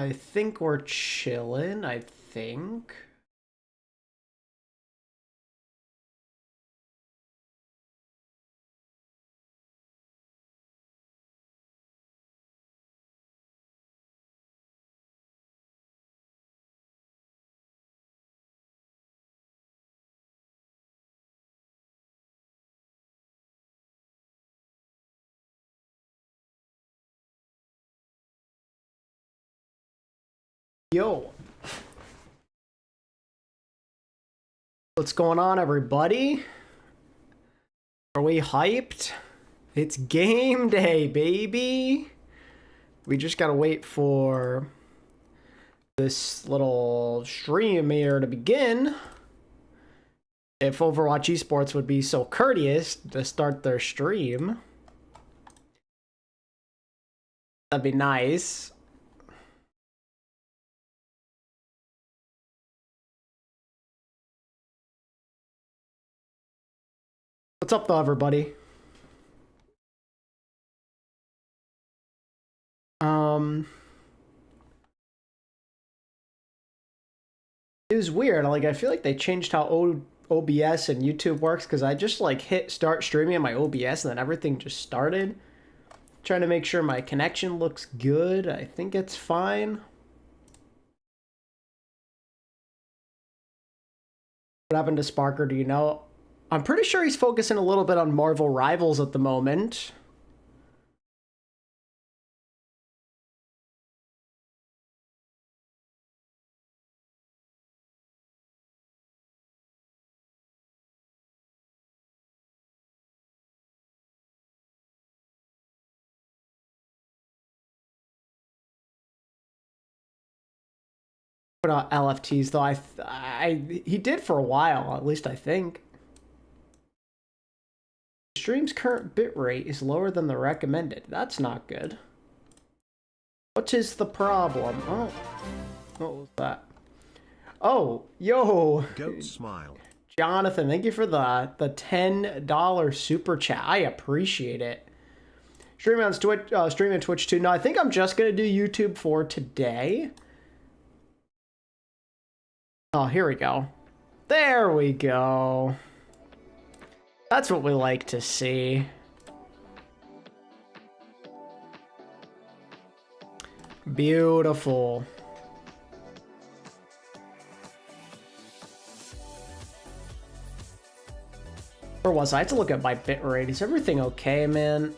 I think we're chilling, I think. Yo. What's going on, everybody? Are we hyped? It's game day, baby. We just gotta wait for this little stream here to begin. If Overwatch Esports would be so courteous to start their stream, that'd be nice. What's up, though, everybody? It was weird. Like, I feel like they changed how OBS and YouTube works, because I just like hit start streaming on my OBS and then everything just started. Trying to make sure my connection looks good. I think it's fine. What happened to Sparker? Do you know? I'm pretty sure he's focusing a little bit on Marvel Rivals at the moment. Put out LFTs though. He did for a while, at least I think. Stream's current bitrate is lower than the recommended. That's not good. What is the problem? Oh, what was that? Oh, yo. Goat smile. Jonathan, thank you for the $10 super chat. I appreciate it. Streaming on Twitch too. No, I think I'm just gonna do YouTube for today. Oh, here we go. There we go. That's what we like to see. Beautiful. Where was I? I have to look at my bitrate. Is everything okay, man?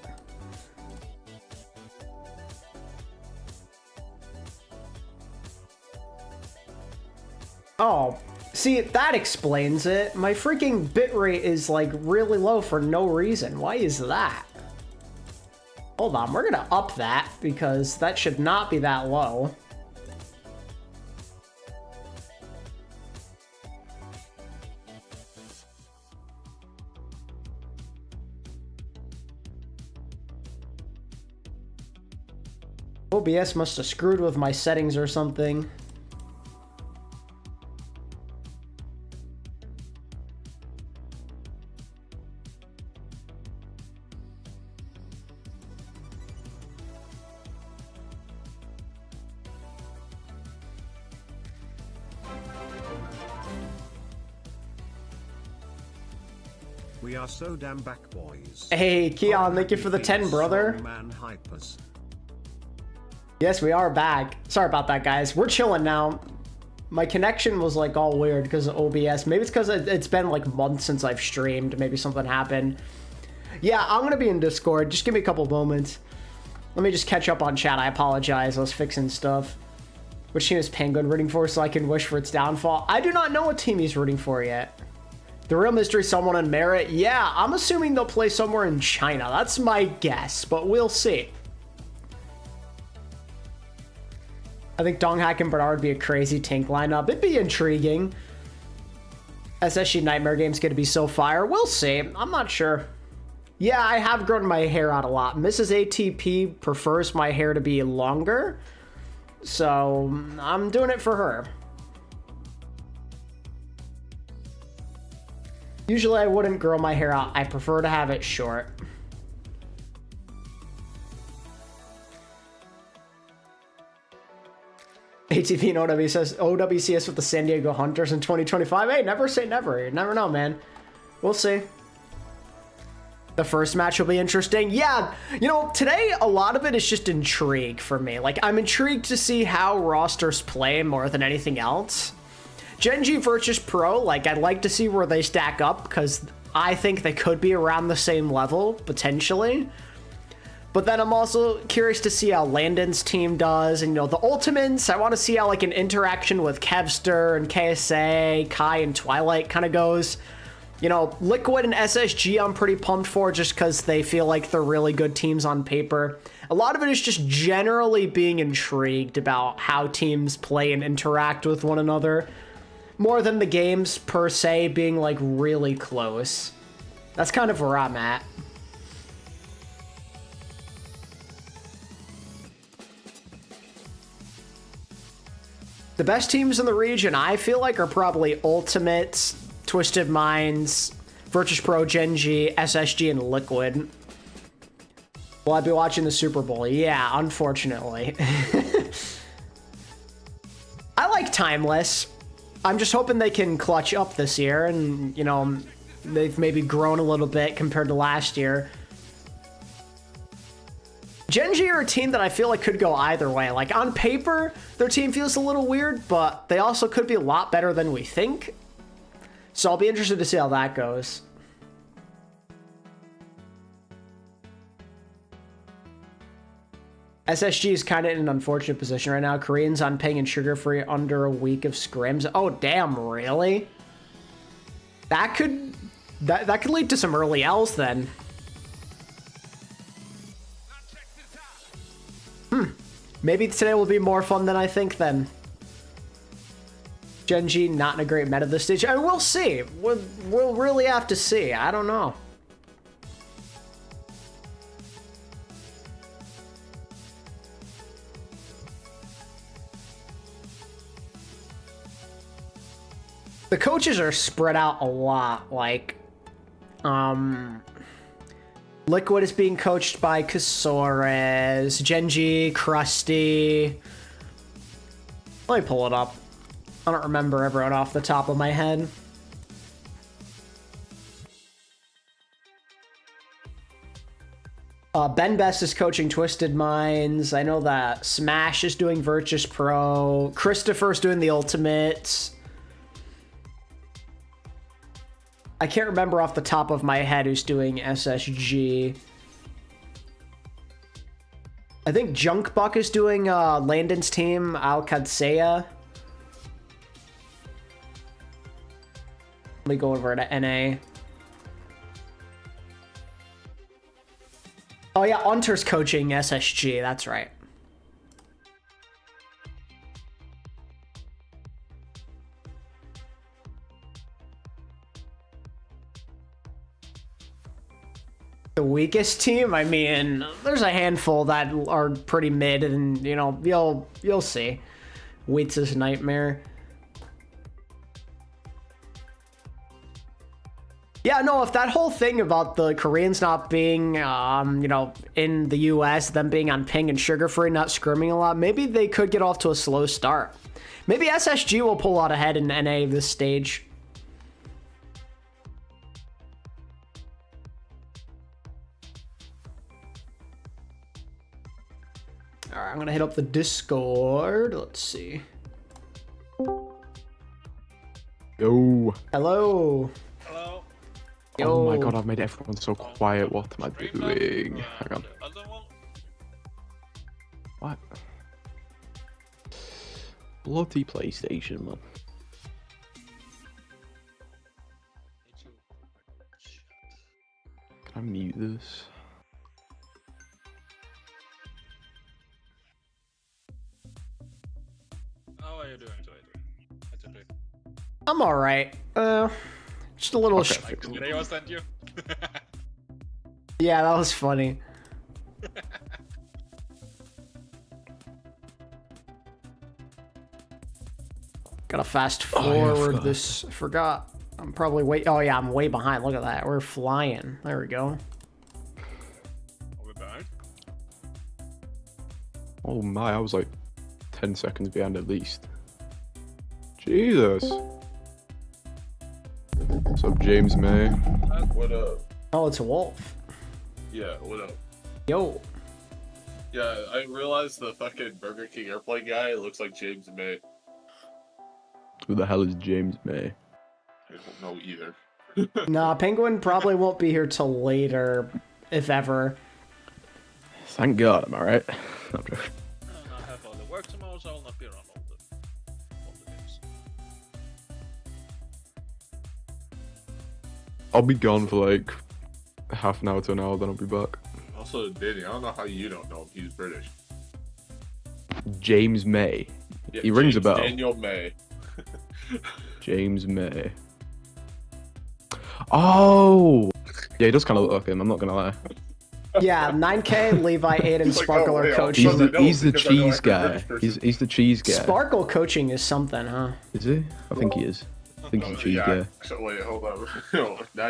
Oh, see, that explains it. My freaking bitrate is like really low for no reason. Why is that? Hold on, we're gonna up that because that should not be that low. OBS must have screwed with my settings or something. We are so damn back, boys. Hey, Keon, thank you for the 10, brother. Man hypers. Yes, we are back. Sorry about that, guys. We're chilling now. My connection was like all weird because of OBS. Maybe it's because it's been like months since I've streamed. Maybe something happened. Yeah, I'm going to be in Discord. Just give me a couple moments. Let me just catch up on chat. I apologize. I was fixing stuff. Which team is Penguin rooting for so I can wish for its downfall? I do not know what team he's rooting for yet. The real mystery, someone in Merit? Yeah, I'm assuming they'll play somewhere in China. That's my guess, but we'll see. I think Donghak and Bernard would be a crazy tank lineup. It'd be intriguing. SSG Nightmare Game's going to be so fire. We'll see. I'm not sure. Yeah, I have grown my hair out a lot. Mrs. ATP prefers my hair to be longer. So, I'm doing it for her. Usually I wouldn't grow my hair out. I prefer to have it short. ATP and OWCS with the San Diego Hunters in 2025. Hey, never say never. You never know, man. We'll see. The first match will be interesting. Yeah, you know, today a lot of it is just intrigue for me. Like, I'm intrigued to see how rosters play more than anything else. Gen G versus Pro, like, I'd like to see where they stack up because I think they could be around the same level, potentially. But then I'm also curious to see how Landon's team does. And, you know, the Ultimates, I want to see how, like, an interaction with Kevster and KSA, Kai, and Twilight kind of goes. You know, Liquid and SSG I'm pretty pumped for just because they feel like they're really good teams on paper. A lot of it is just generally being intrigued about how teams play and interact with one another. More than the games, per se, being, like, really close. That's kind of where I'm at. The best teams in the region, I feel like, are probably Ultimates, Twisted Minds, Virtus Pro, Gen G, SSG, and Liquid. Will I be watching the Super Bowl? Yeah, unfortunately. I like Timeless. I'm just hoping they can clutch up this year, and, you know, they've maybe grown a little bit compared to last year. Gen G are a team that I feel like could go either way. Like, on paper, their team feels a little weird, but they also could be a lot better than we think. So I'll be interested to see how that goes. SSG is kind of in an unfortunate position right now. Koreans on ping and sugar-free under a week of scrims. Oh, damn, really? That could lead to some early L's then. Maybe today will be more fun than I think then. Gen G not in a great meta this stage. I mean, we'll see. We'll really have to see. I don't know. The coaches are spread out a lot. Like, Liquid is being coached by Casores, Gen G, Krusty. Let me pull it up. I don't remember everyone off the top of my head. Ben Best is coaching Twisted Minds. I know that Smash is doing Virtus Pro. Christopher's doing the Ultimates. I can't remember off the top of my head who's doing SSG. I think Junkbuck is doing Landon's team, alexyOWL. Let me go over to NA. Oh yeah, Unter's coaching SSG, that's right. The weakest team? I mean, there's a handful that are pretty mid, and, you know, you'll see. Wheats' Nightmare. Yeah, no, if that whole thing about the Koreans not being, you know, in the US, them being on ping and sugar-free, not scrimming a lot, maybe they could get off to a slow start. Maybe SSG will pull out ahead in NA this stage. All right, I'm going to hit up the Discord. Let's see. Yo. Hello. Hello. Yo. Oh my god, I've made everyone so quiet. What am I doing? Hang on. What? Bloody PlayStation, man. Can I mute this? How are you doing today? I'm all right. Just a little. Okay, Like the video I sent you. Yeah, that was funny. Gotta fast forward this. Forgot. I'm probably way. Oh yeah, I'm way behind. Look at that. We're flying. There we go. Are we behind? Oh my, I was like 10 seconds behind at least. Jesus. What's up, James May? What up? Oh, it's a wolf. Yeah, what up? Yo. Yeah, I realized the fucking Burger King airplane guy looks like James May. Who the hell is James May? I don't know either. Nah, Penguin probably won't be here till later, if ever. Thank God, am I right? I'm joking. I have all the work tomorrow, so I will not be around all the games. I'll be gone for like half an hour to an hour, then I'll be back. Also, Danny, I don't know how you don't know if he's British. James May. Yeah, He rings a James bell. Daniel May. James May. Oh! Yeah, he does kind of look like him, I'm not gonna lie. Yeah, 9K, Levi, Aiden, It's like, Sparkle oh, are wait, coaching. He's the, know, he's the because I know cheese I'm a guy. British person. He's the cheese guy. Sparkle coaching is something, huh? Is he? I think he is. I think he's a cheese yeah. guy. So wait, hold on. No, now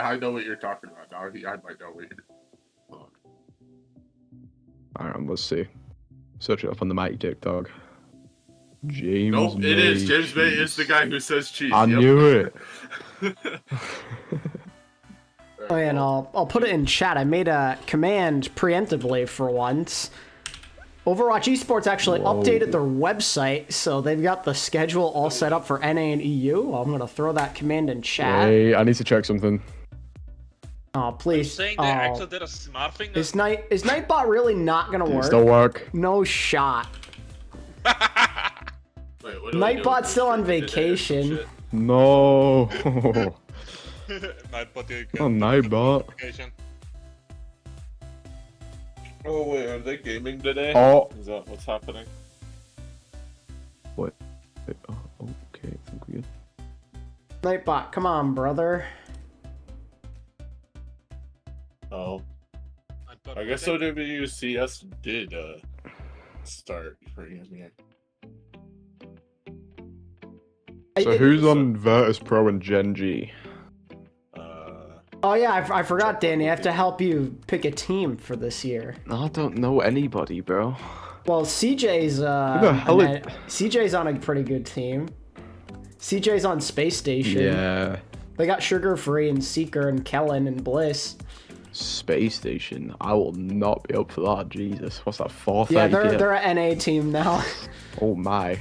I know what you're talking about. Now I might know what you're. Hold on. Alright, let's see. Search it up on the mighty TikTok. James Nope, May it is. James May cheese. is the guy who says cheese. I Yep. knew it. Oh, yeah, and I'll put it in chat. I made a command preemptively for once. Overwatch Esports actually Whoa. updated their website, so they've got the schedule all set up for NA and EU. I'm gonna throw that command in chat. Hey, I need to check something. Oh, Are you please. saying Oh. they actually did a smart thing? Is Nightbot really not gonna Did it work? still work? No shot. Wait, what do I do Nightbot's with still this on shit? vacation. Shit. No. Nightbot, you Oh, Nightbot. vacation. Oh wait, are they gaming today? Oh. Is that what's happening? What? Oh, okay, I think we're good. Nightbot, come on, brother. Oh, Nightbot, I guess OWCS did start for EMEA. So who's on Virtus Pro and Gen G? Oh yeah, I forgot, Danny. I have to help you pick a team for this year. I don't know anybody, bro. Well, CJ's the hell is- CJ's on a pretty good team. CJ's on Space Station. Yeah. They got Sugar Free and Seeker and Kellen and Bliss. Space Station. I will not be up for that. Jesus. What's that? 430? Yeah, they're an NA team now. Oh my.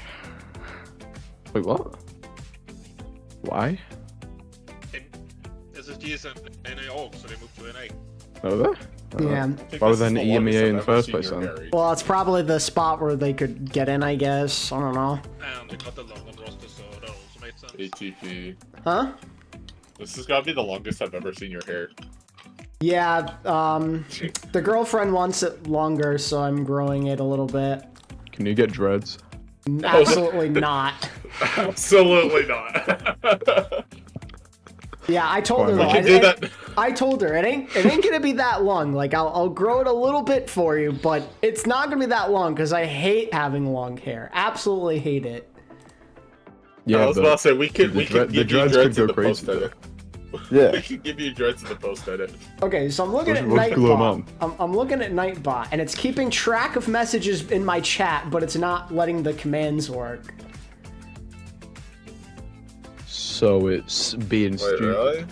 Wait, what? Why? SSG is an NA org, so they moved to NA. Over there? Yeah. Why was then EMEA in the first place then? Well, it's probably the spot where they could get in, I guess. I don't know. And they got the London roster, so that also made sense. ATP. Huh? This has got to be the longest I've ever seen your hair. Yeah, the girlfriend wants it longer, so I'm growing it a little bit. Can you get dreads? Absolutely not. Absolutely not. Yeah, I told her We though. can do that. I told her it ain't gonna be that long. Like I'll grow it a little bit for you, but it's not gonna be that long because I hate having long hair. Absolutely hate it. Yeah, I was about to say we could the give you dreads dreads could in go the crazy, post edit. Yeah. We could give you dreads in the post edit. Okay, so I'm looking at What's going Nightbot. on? I'm looking at Nightbot, and it's keeping track of messages in my chat, but it's not letting the commands work. So it's being Wait, stupid. really?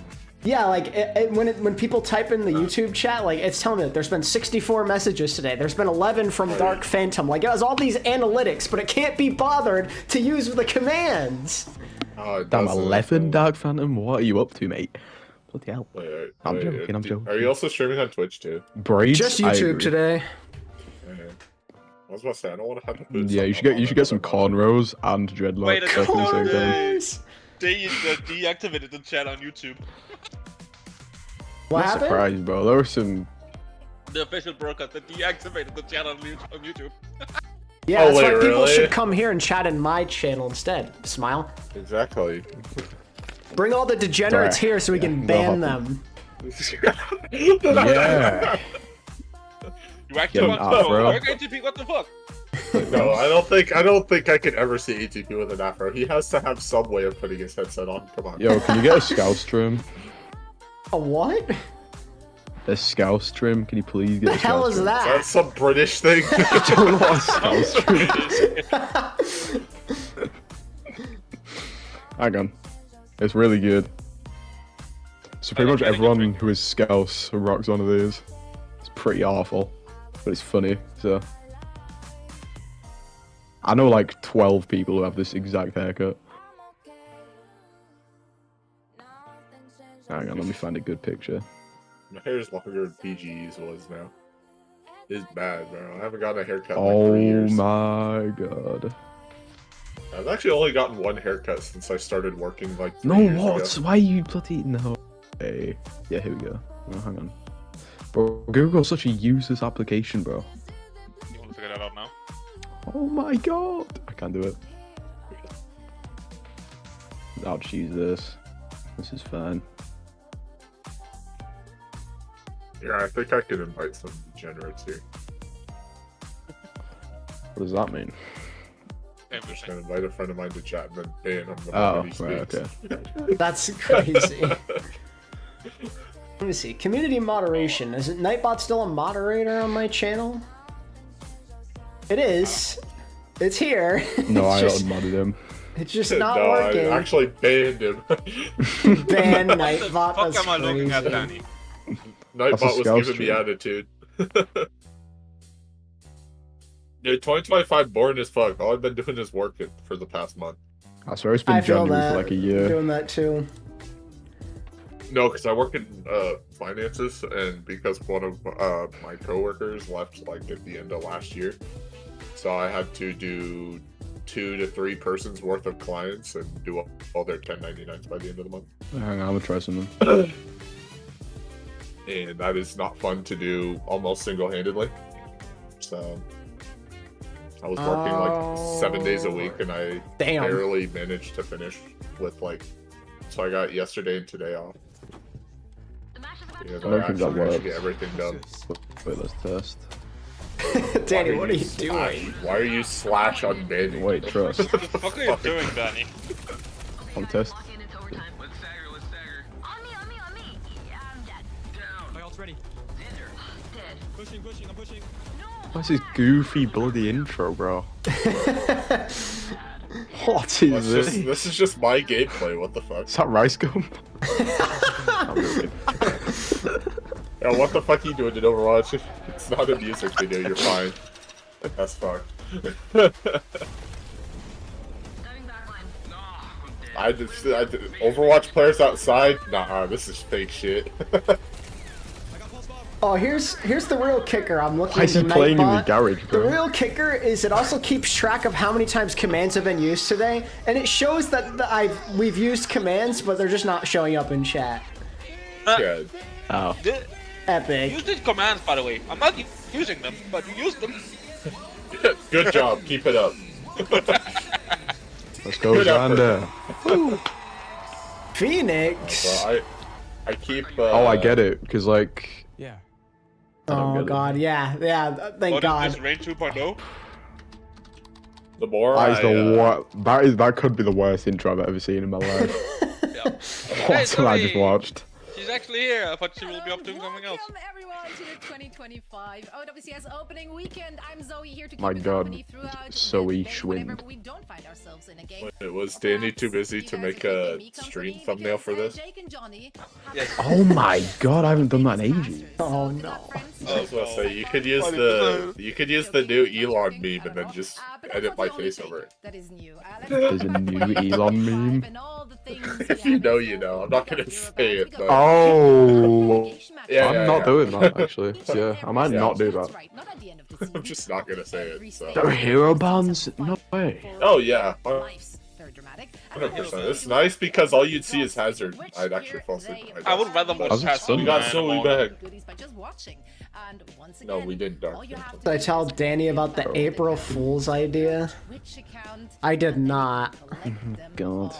Yeah, like when people type in the YouTube chat, like it's telling me that there's been 64 messages today. There's been 11 from Dark Phantom. Like it has all these analytics, but it can't be bothered to use the commands. Oh, it Damn, doesn't. 11 Dark Phantom? What are you up to, mate? Bloody hell. Wait, I'm joking, I'm joking. Are you also streaming on Twitch too? Braids? Just I YouTube agree. today. Yeah. I was about to say I don't want to have to put. Yeah, you should get some cornrows and dreadlocks. Wait a both at the same second. time. They deactivated the chat on YouTube. What I'm happened? surprised, bro. There were some. The official broadcast, they deactivated the chat on YouTube. Yeah, Oh, that's wait, why people really? should come here and chat in my channel instead. Smile. Exactly. Bring all the degenerates Sorry. here so we can that'll ban happen. them. Yeah. You actually Get want an to afro. know? Work ATP, what the fuck? No, I don't think I could ever see ATP with an afro. He has to have some way of putting his headset on. Come on. Yo, can you get a scouse trim? A what? A scouse trim. Can you please get The a hell scouse is trim? that? That's some British thing. I don't know what a scouse trim is. Hang on. It's really good. So pretty much everyone who is scouse rocks one of these. It's pretty awful, but it's funny, so. I know like 12 people who have this exact haircut. Hang on, let me find a good picture. My hair's longer than PG's was now. It's bad, bro. I haven't gotten a haircut in like Oh 3 years. my god. I've actually only gotten one haircut since I started working like 3 No, years what? ago. Why are you bloody... No. Hey. Yeah, here we go. Oh, hang on. Bro, Google's such a useless application, bro. You want to figure that out now? Oh my god. I can't do it. I'll just use this. This is fine. Yeah, I think I could invite some degenerates here. What does that mean? I'm Everything. gonna invite a friend of mine to chat and then ban him the Oh, moment he right, speaks. okay. That's crazy. Let me see. Community moderation. Is it Nightbot still a moderator on my channel? It is. It's here. No, I it's just, unmodded him. it's just not No, working. I actually banned him. Ban What the Nightbot. fuck That's am I looking at, crazy. Danny? Nightbot was scouse giving me trim. attitude. Dude, 2025 boring as fuck. All I've been doing is working for the past month. I swear it's been I feel January that. for like a I'm year. doing that too. No, because I work in finances, and because one of my coworkers left like at the end of last year, so I had to do 2 to 3 persons worth of clients and do all their 1099s by the end of the month. Hang on, I'm gonna try something. And that is not fun to do almost single-handedly. So I was working like 7 days a week, and I Damn. barely managed to finish with like. So I got yesterday and today off. Because I I don't think that actually managed to works. get everything done. Wait, let's test. Danny, Why what are you slash- doing? Why are you slash unbanning? Wait, trust. What the fuck are you doing, Danny? I'm test. What's this goofy bloody intro, bro? What is this? This is just my gameplay. What the fuck? Is that rice gum? I'm joking. Yeah, what the fuck are you doing in Overwatch? It's not a music video. You're fine. That's fucked. Overwatch players outside? Nah, this is fake shit. Oh, here's the real kicker. I'm looking Why is he into playing in the Nightbot. garage, The bro? real kicker is it also keeps track of how many times commands have been used today, and it shows that we've used commands, but they're just not showing up in chat. Yeah. Oh. You Epic. did commands, by the way. I'm not using them, but you used them. Good job. Keep it up. Let's go, Good effort. Xander. Phoenix. Well, I keep. Oh, I get it, because like... Yeah. I don't Oh get it. god, yeah. Thank What God. is this range 2.0? The more That is I, that could be the worst intro I've ever seen in my life. Yeah. What have I just sorry. watched? She's actually here. I thought she will be up doing something else. Welcome everyone to the 2025 OWCS opening weekend. I'm Zoe here to keep My you God, company throughout Zoe the day Schwind. whenever we don't find ourselves in a game. Wait, was Danny too busy to make a stream thumbnail for this? Jake and Johnny Yes. Oh my god, I haven't done that in ages. Oh, no. I was gonna say you could use the new Elon meme and then just edit my face over it. That is new. There's a new Elon meme? If you know, you know. I'm not gonna say it, but Oh, Yeah, I'm yeah, not yeah. doing that actually. Yeah, I might not do that. I'm just not gonna say it. So. There are hero bands? No way. Oh yeah, Life's very dramatic. 100%. It's nice because all you'd see is Hazard. I'd actually fall asleep. I would rather watch Was it Hazard. fun? We got than so Animal. bad. Goodies by just watching. And once No, again, we didn't, Dark. all you have to Did I do tell is Danny about the April Fool's idea? Twitch account, I did not. collect them God. all.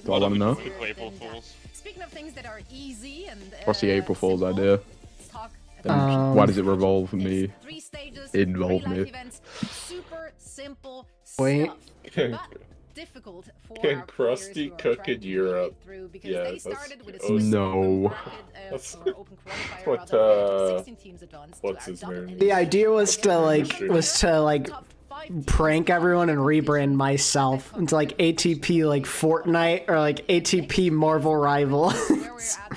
Do I wanna know? April Fools. Speaking of things that are easy and What's the April Fool's simple, idea? let's talk And why does it revolve me? 3 stages, Involve 3 live me. events, super simple Wait. stuff. But difficult for Can our players Krusty who are cook trying in to Europe? break through, because Yeah, they that's- started with a oh, Swiss no. open bracket, That's- or open qualifier what, rather, where top 16 teams advanced to what's our his double name? The idea was to Mystery. top 5 teams prank everyone and competition rebrand myself at into like ATP like Fortnite or like ATP Marvel Rival. where we're at right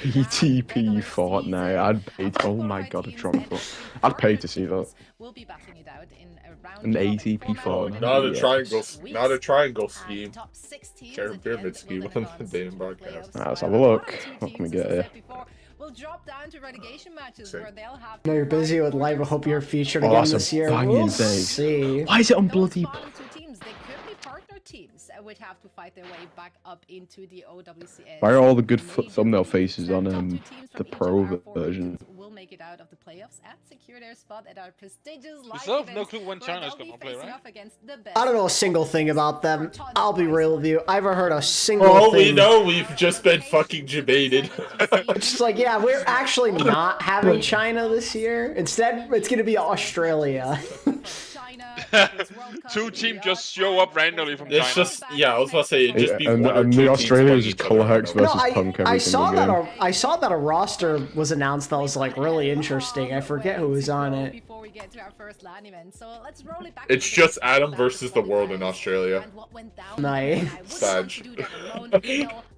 now. ATP Regular Fortnite. season, I'd pay. top Oh my qualified god, a teams Trump. and I'd pay partner to see that. teams will be battling it out in a round An robin ATP format. Fortnite. Not a Yes. triangle, not a triangle And scheme. top 6 teams Sharon at the Pyramid end scheme will on then the advance damn to broadcast. playoffs, Let's have while a look. one or two What can we teams, get as I here? said before, will drop down to relegation matches Sick. where they'll have No, to you're busy fight with for live. I their hope you're spot featured Oh, again that's a this year. banging We'll day. see. Why is it on Those bloody? bottom 2 teams, they could be partner teams, would have to fight their way back up into the OWCS. Why are all the good Major thumbnail League. faces on Top 2 teams the from each of pro our 4 version? regions will make it out of the playoffs and secure their spot at our prestigious live still have no events, clue when where China's they'll be gonna play, facing right? off against the best I don't know a single thing about them. I'll be real with you. I haven't heard a single Oh, we thing. know we've just been fucking debated. It's just like, yeah, we're actually not having China this year. Instead, it's gonna be Australia. Two teams just show up randomly from It's China. just, yeah, I was about to say, it'd just be And one or the two Australia teams is just fighting each other. color hex No, versus punk every I single saw that game. I saw that a roster was announced that was like really interesting. I forget who was on it. Before we get to our first LAN event, so let's roll it back. It's to just the Adam back versus the world in qualifiers Australia. and what went down. Nice. And I wouldn't Sag. want to do that alone, so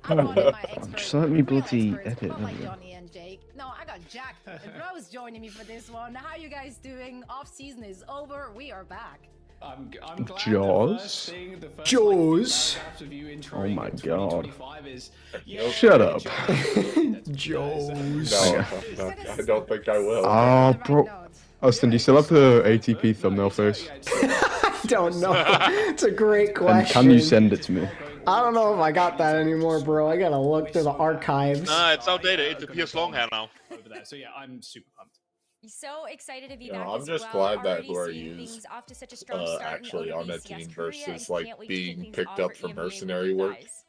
I brought in my expert, Just let me real bloody experts, edit not like that. Johnny and Jake. No, I got Jack and Rose joining me for this one. How you guys doing? Off season is over. We are back. I'm glad Jaws? Jaws? Oh my god. Shut up. Joes. No, I don't think I will. Oh, bro. Austin, do you still have the ATP thumbnail face? I don't know. It's a great And question. can you send it to me? I don't know if I got that anymore, bro. I gotta look through the archives. Nah, it's outdated. It's PS long hair now. over there. So yeah, I'm super pumped. So excited to be Yeah, back I'm as just well. glad that Already who are seeing used, things off to such a strong start in actually on that OWCS team Korea, versus and like can't wait to kick being things picked off up for for EMEA with mercenary you work. guys.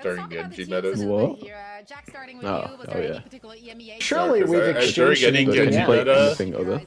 During the NG metas. What? Jack, starting with Oh, you. Was oh there yeah. any particular EMEA Surely because we've during exchanged any some Genji good meta- anything other.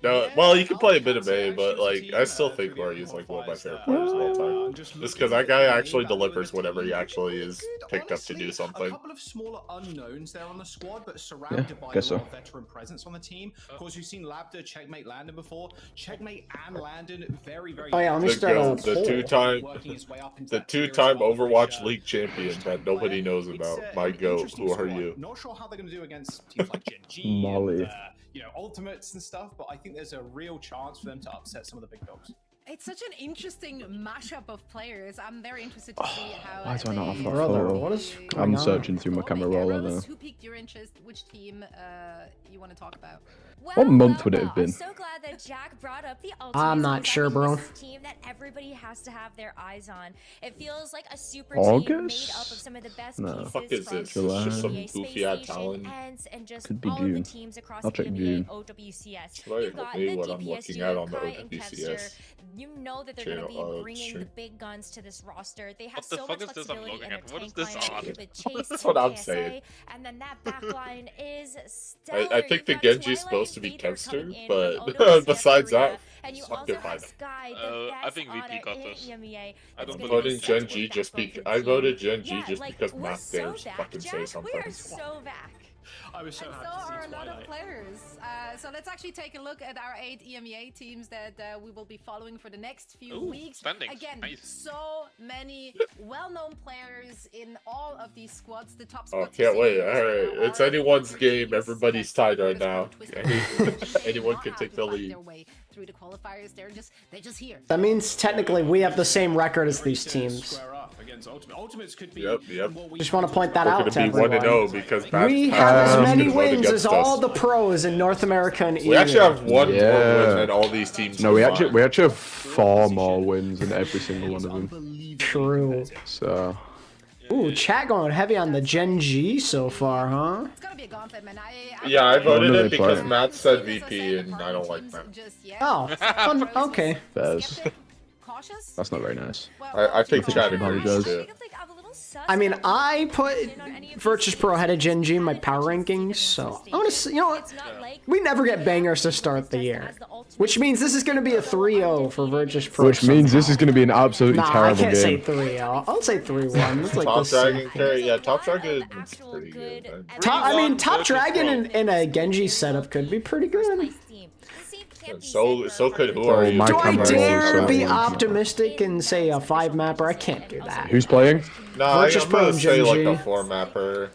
No, well, you can play a bit of A, but like, I still think Rory is like one of my favorite players of all time. Just because that guy actually delivers whenever he actually is picked up to do A something. couple of smaller unknowns there on the squad, but surrounded by a guess lot so. of veteran presence on the team. Of course, you've seen Labda checkmate Landon before. Checkmate and Landon, very. Oh yeah, let me The start goat, a the poll. two-time, Working his way up into the that tier as two-time well, Overwatch which, League champion that nobody knows about. My an goat. interesting Who are squad. you? Not sure how they're going to do against teams like Gen G Molly. and Ultimates and stuff, but I think there's a real chance for them to upset some of the big dogs. It's such an interesting mashup of players. I'm very interested to see how. Why do I not have they- that Brother, photo? what is I'm going on? searching through my camera roll Rose, now. who piqued your interest? Which team you want to talk about? What month would it have been? I'm so glad that Jack brought up the Ultimates. I'm not because sure, I think bro. this is a team that everybody has to have their eyes on. It feels like a super August? team made up of some of the best No. pieces Fuck is from this? July. It's just some EMEA goofy Space ass Station, talent. ENCE, and just Could be all of June. the teams across I'll check EMEA June. and OWCS. Right, You've got okay, the what I'm DPS looking at on the Kai and OWCS. Kevster. You know that they're going to be Channel, bringing stream. the big guns to this roster. They have What the so fuck much is this I'm flexibility looking in their at? What is tank this lineup on? with Chase That's and what I'm KSA, saying. and then that backline is stellar. I think the You've got Genji's Twilight supposed to be Vader Kevster, coming in but from OWCS besides Korea, that, and you fuck also it, fine. have Sky, the I best think VP honor got in this. EMEA. I That's don't gonna believe be voted such a Gen good G just backbone because for the I team. voted Gen G Yeah, just like, because we're Matt so dares to back, fucking say Jack. something. We are so back. I was so And so happy to are see a lot of Twilight. players. So let's actually take a look at our 8 EMEA teams that we will be following for the next few Ooh, weeks. standings. Again, Nice. so many well-known players in all of these squads. The top Oh, squads you can't see wait. here Alright, are it's anyone's the game. teams Everybody's that tied right focus on now. Twisted Metal. They Anyone not can have take to the fight lead. their way through the qualifiers. They're just here. That means technically we have the same record as these To teams. square up against Ultimate. Ultimates could be. Yep. what we Just want to point that We're out gonna to be everyone. 1-0 because Matt We have as Pat's many gonna vote wins as against all us. the pros in North America and EU. We actually have one more Yeah. win than all these teams. No, we combined. actually have 4 more wins in every single one of them. True. So Ooh, chat going heavy on the Gen G so far, huh? It's gonna be a gauntlet, man. Yeah, I voted do it they because play? Matt said VP and I don't like that. Oh, okay. Fairs. Cautious? That's not very nice. I think Well, chat Apologize. agrees I too. think of, like, I have a little I mean, I put Virtus Pro ahead of Genji in my power rankings, so I want to, you know what? We never get bangers to start the year, which means this is going to be a 3-0 for Virtus Pro. Which means this is going to be an absolutely Nah, I terrible can't say game. 3-0. I'll say 3-1. It's like Top this. Dragon carry, yeah, Top Dragon is pretty good. Top Dragon in a Genji setup could be pretty good. So could who are you? my Do I camera dare rolls, be so- optimistic and say a 5-mapper? I can't do that. Who's playing? Nah, Virtus I'm Pro gonna and say like a Genji. 4-mapper.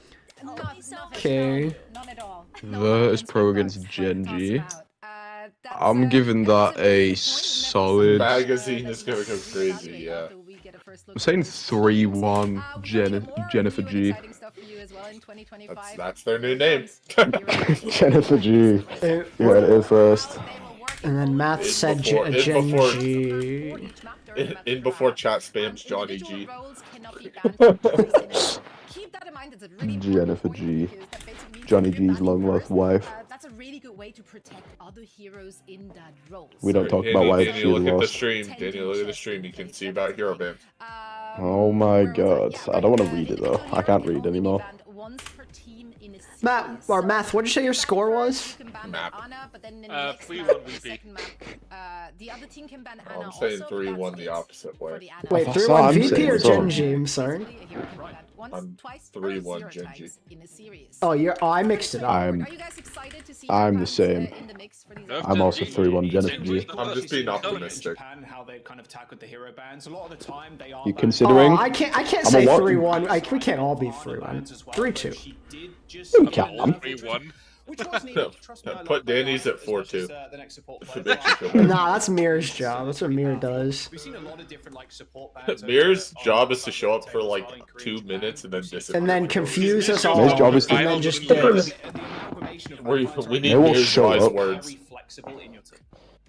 Okay. Not at all. Virtus Pro against Genji. I'm giving that a solid. Magazine is gonna go crazy, yeah. I'm saying 3-1 Jennifer G. That's their new name. Jennifer G. You heard it here first. And then Math said Genji. In before chat spams Johnny G. Keep that in mind. It's a really Jennifer G. because that basically means Johnny if you're G's banning long-lost first, wife. That's a really good way to protect other heroes in that role. We don't talk Daniel, about why Daniel, she look at the lost. stream. Daniel, look at the stream. You can see about hero ban. Oh my god. I don't want to read it though. I can't read anymore. Math, what did you say your score was? Map. 3-1 VP. The other team can ban I'm saying 3-1 the opposite way. Wait, That's 3-1 all I'm VP saying, or that's all. Genji? I'm sorry. I'm 3-1 Genji. Oh, I mixed it up. I'm the same. I'm also 3-1 Jennifer G. I'm just being optimistic. Japan, how they've kind of tackled the hero bans. A lot of the time they are You banned. considering? I can't I'm say a what? 3-1. We can't all be 3-1. 3-2. She did just You can. 3-1. which was needed. Trust me, I Put love Ray Danny's Riot at as much 4-2. as, the next support It player. makes you feel better. Nah, that's Mirror's job. That's what Mirror does. We've seen a lot of different like support bans. Mirror's job is to show up for like 2 minutes and then disappear. And then confuse us all. Mirror's job is to- And then just We need They will Mirror's show wise up. words. He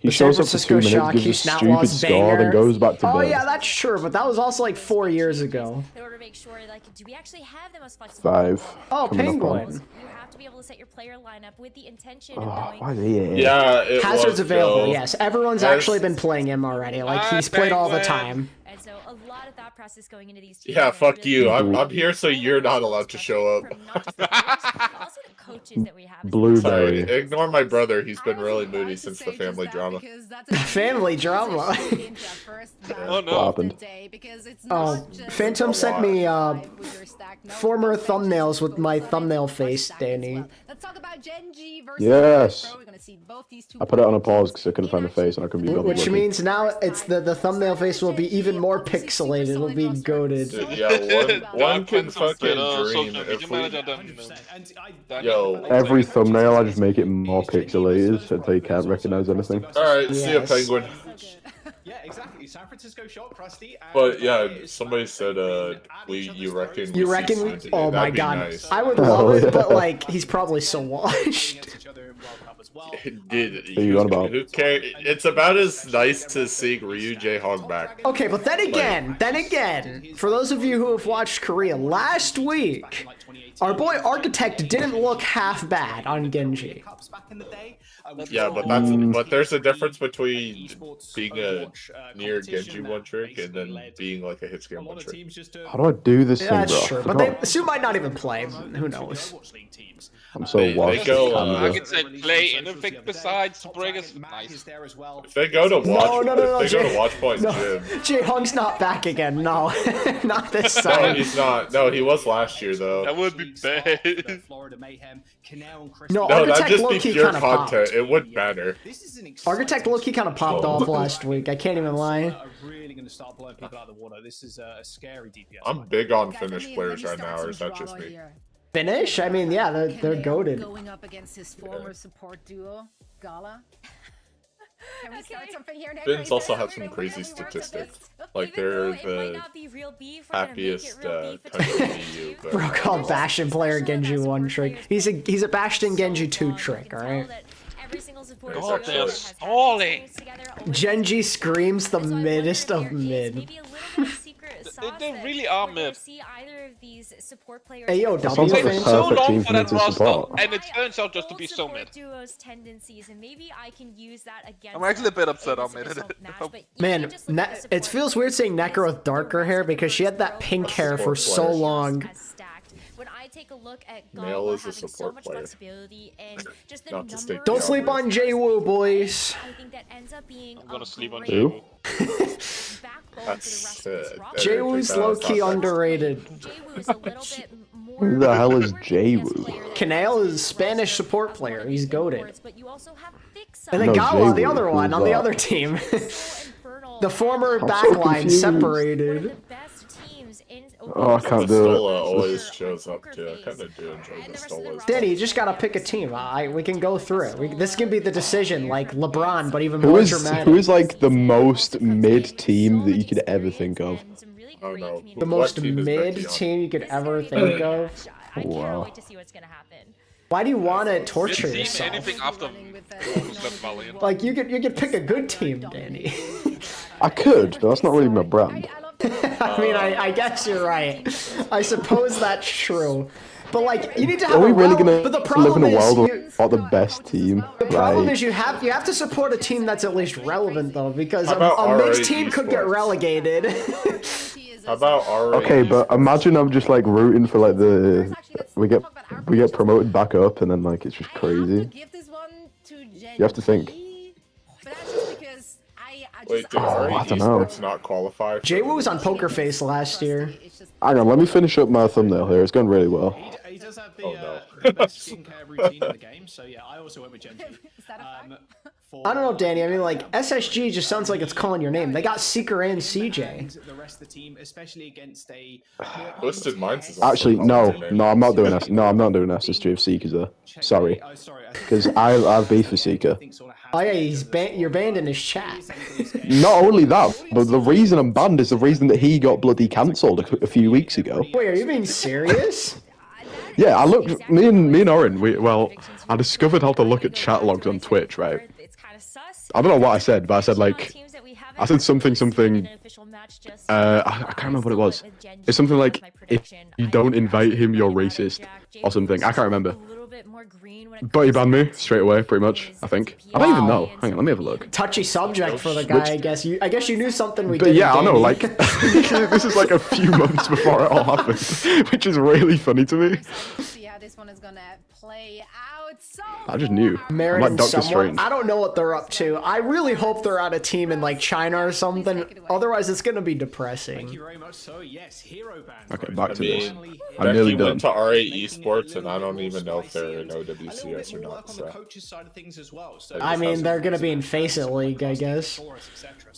The San shows up for 2 Francisco minutes, Shock, gives he's a not stupid lost score, banger. then goes back to bed. Oh yeah, that's true, but that was also like 4 years ago. In order to make sure, like, do we actually have the most flexible? 5. Oh, Coming up on- Penguin. You have to be able to set your player lineup with the intention Oh, of why knowing. is he? Yeah, it Hazard's was, available, Joe. yes. Everyone's Has- actually been playing him already. Like, he's played all the time. And so a lot of thought process going into these teams. Yeah, and fuck really you. I'm looking here so you're not allowed to show up. from not just the players, but also the coaches that we have. as Blue well. Sorry, Berry. ignore my brother. He's been really moody since the family drama. Family drama. Oh, no. What happened? Oh, Phantom sent me former thumbnails with my thumbnail face, Danny. Let's talk about Genji versus Yes. Pro. We're gonna see both these two I put it on a players pause because I couldn't find the face and I couldn't be bothered Which looking. means now it's the thumbnail face will be even more pixelated. It'll be goated. Yeah, one can fucking dream if we... Yo, Every thumbnail, I just make it more pixelated so they can't recognize anything. Alright, see ya, Yes. Penguin. Yeah, exactly. San Francisco shot Krusty. And But yeah, somebody said, you reckon You see reckon? Santa Day. Oh my That'd be god. nice. I would Hell love it, yeah. but like, he's probably so washed. Dude, you on about? who cares? It's about as nice to see Ryu J Hog back. Okay, but then again, for those of you who have watched Korea, last week, our boy Architect didn't look half bad on Genji. Yeah, but but there's a difference between being a near Genji one trick and then being like a hit scan one trick. How do I do this thing, That's bro? true, but they Sue might not even play. Who knows? I'm so They washed. go, I with can say play anything besides bring us nice. If they go to watch, No, if they go Jay. to watch point No, gym. Jae Hong's not back again. No, not this No, time. he's not. No, he was last year though. That would be bad. No, No, that'd Architect just be low-key pure kind of popped. content. It would matter. Architect low-key kind of popped off last week. I can't even lie. Really going to start blowing people out of the water. This is a scary DPS. I'm big on Finnish players right now, or is that just me? Finish? I mean, yeah, they're goated. Going up against his former support duo, Gala. Can we start something here? Finns also have some crazy statistics. Like they're Even though it might the not be real beef, we're gonna make it happiest real beef. country in the EU. but- Bro called Bastion player Genji 1 trick. He's a Bastion Genji 2 trick, alright? God, they're stalling. Genji screams the middest of mid. exhausted. really are We're gonna mid. see either of these support players. Hey, yo, That W sounds like the fans. So perfect long team for for me that to roster, support. and it turns out just to be so Old mid. support duos tendencies, and maybe I can use that against. I'm actually a bit them upset in on this mid. initial match, but you Man, can just look at the it support feels weird saying players Necro with because darker the hair rest of the because she had that row pink is hair for Support so players. long. as stacked. When I take a look at Male Gala is a having so support much player. flexibility and just the Not to state number Don't of sleep supports on that is Jwoo, they can boys. play, I think that ends up being I'm gonna a sleep on great Who? backbone That's for the rest of this roster. Jwoo's low-key underrated. Jwoo is a little bit more. Who the hell is more Jwoo? DPS player than Canale most is of the Spanish roster support as one player. of He's these goated. imports, but you also have And then No, Gala, the Jwoo, other one, who's on the that? other team. so infernal. The former I'm so backline confused. One of separated. the best teams in Oh, I can't do it. Stola always shows up too. I kind of do enjoy the Stolas. Danny, you just gotta pick a team. We can go through it. This can be the decision, like LeBron, but even Who more is dramatic. like the most mid team that you could ever think of? Oh no. The most mid team you could ever think of? I can't Wow. wait to see what's gonna happen. Why do you want to Mid torture team, yourself? anything after Muslim Valiant. Like you could pick a good team, Danny. I could, but that's not really my brand. I mean, I guess you're right. I suppose that's true. But like, you need to have Are we a really but the gonna live problem in a is world you, without the best team? the problem Like, is you have to support a team that's at least relevant though, because How about a mixed RA team could get Esports? relegated. How about our okay, but imagine I'm just like rooting for like the we get promoted back up, and then like it's just crazy. You have to think. Wait, did Oh, RA I don't know. Esports not qualify? for Jwoo was the- on Poker Face last year. Hang on, let me finish up my thumbnail here. It's going really well. He does have the, Oh, no. the best skincare routine in the game, so yeah, I also went with Genji. I don't know, Danny. I mean, like SSG just sounds like it's calling your name. They got Seeker and CJ. The rest of the team, especially against a Twisted Minds is also Actually, calling no, their name. no, I'm not doing I'm not doing SSG of Seekers though. Sorry, because I have beef with Seeker. Oh yeah, you're banned in his chat. Not only that, but the reason I'm banned is the reason that he got bloody cancelled a few weeks ago. Wait, are you being serious? Yeah, I looked. Me and Oren. I discovered how to look at chat logs on Twitch, right? I don't know what I said, but I said like, I said something. I can't remember what it was. It's something like, if you don't invite him, you're racist, or something. I can't remember. But he banned me straight away, pretty much. I think. I don't even know. Hang on, let me have a look. Touchy subject for the guy, I guess. I guess you knew something we But didn't. yeah, I know. Danny. Like, this is like a few months before it all happened, which is really funny to me. See how this one is gonna play out. So I just knew. I'm Merit like and Doctor someone. Strange. I don't know what they're up to. I really hope they're on a team in like China or something. Otherwise, it's gonna be Thank you depressing. very much. So yes, hero band. Okay, bros. back I to this. mean, I'm nearly Becky done. went to RA Esports, and I don't even know if they're in OWCS or not. On the So coaches side of things as well. So I mean, they're gonna be in Face It League, I guess.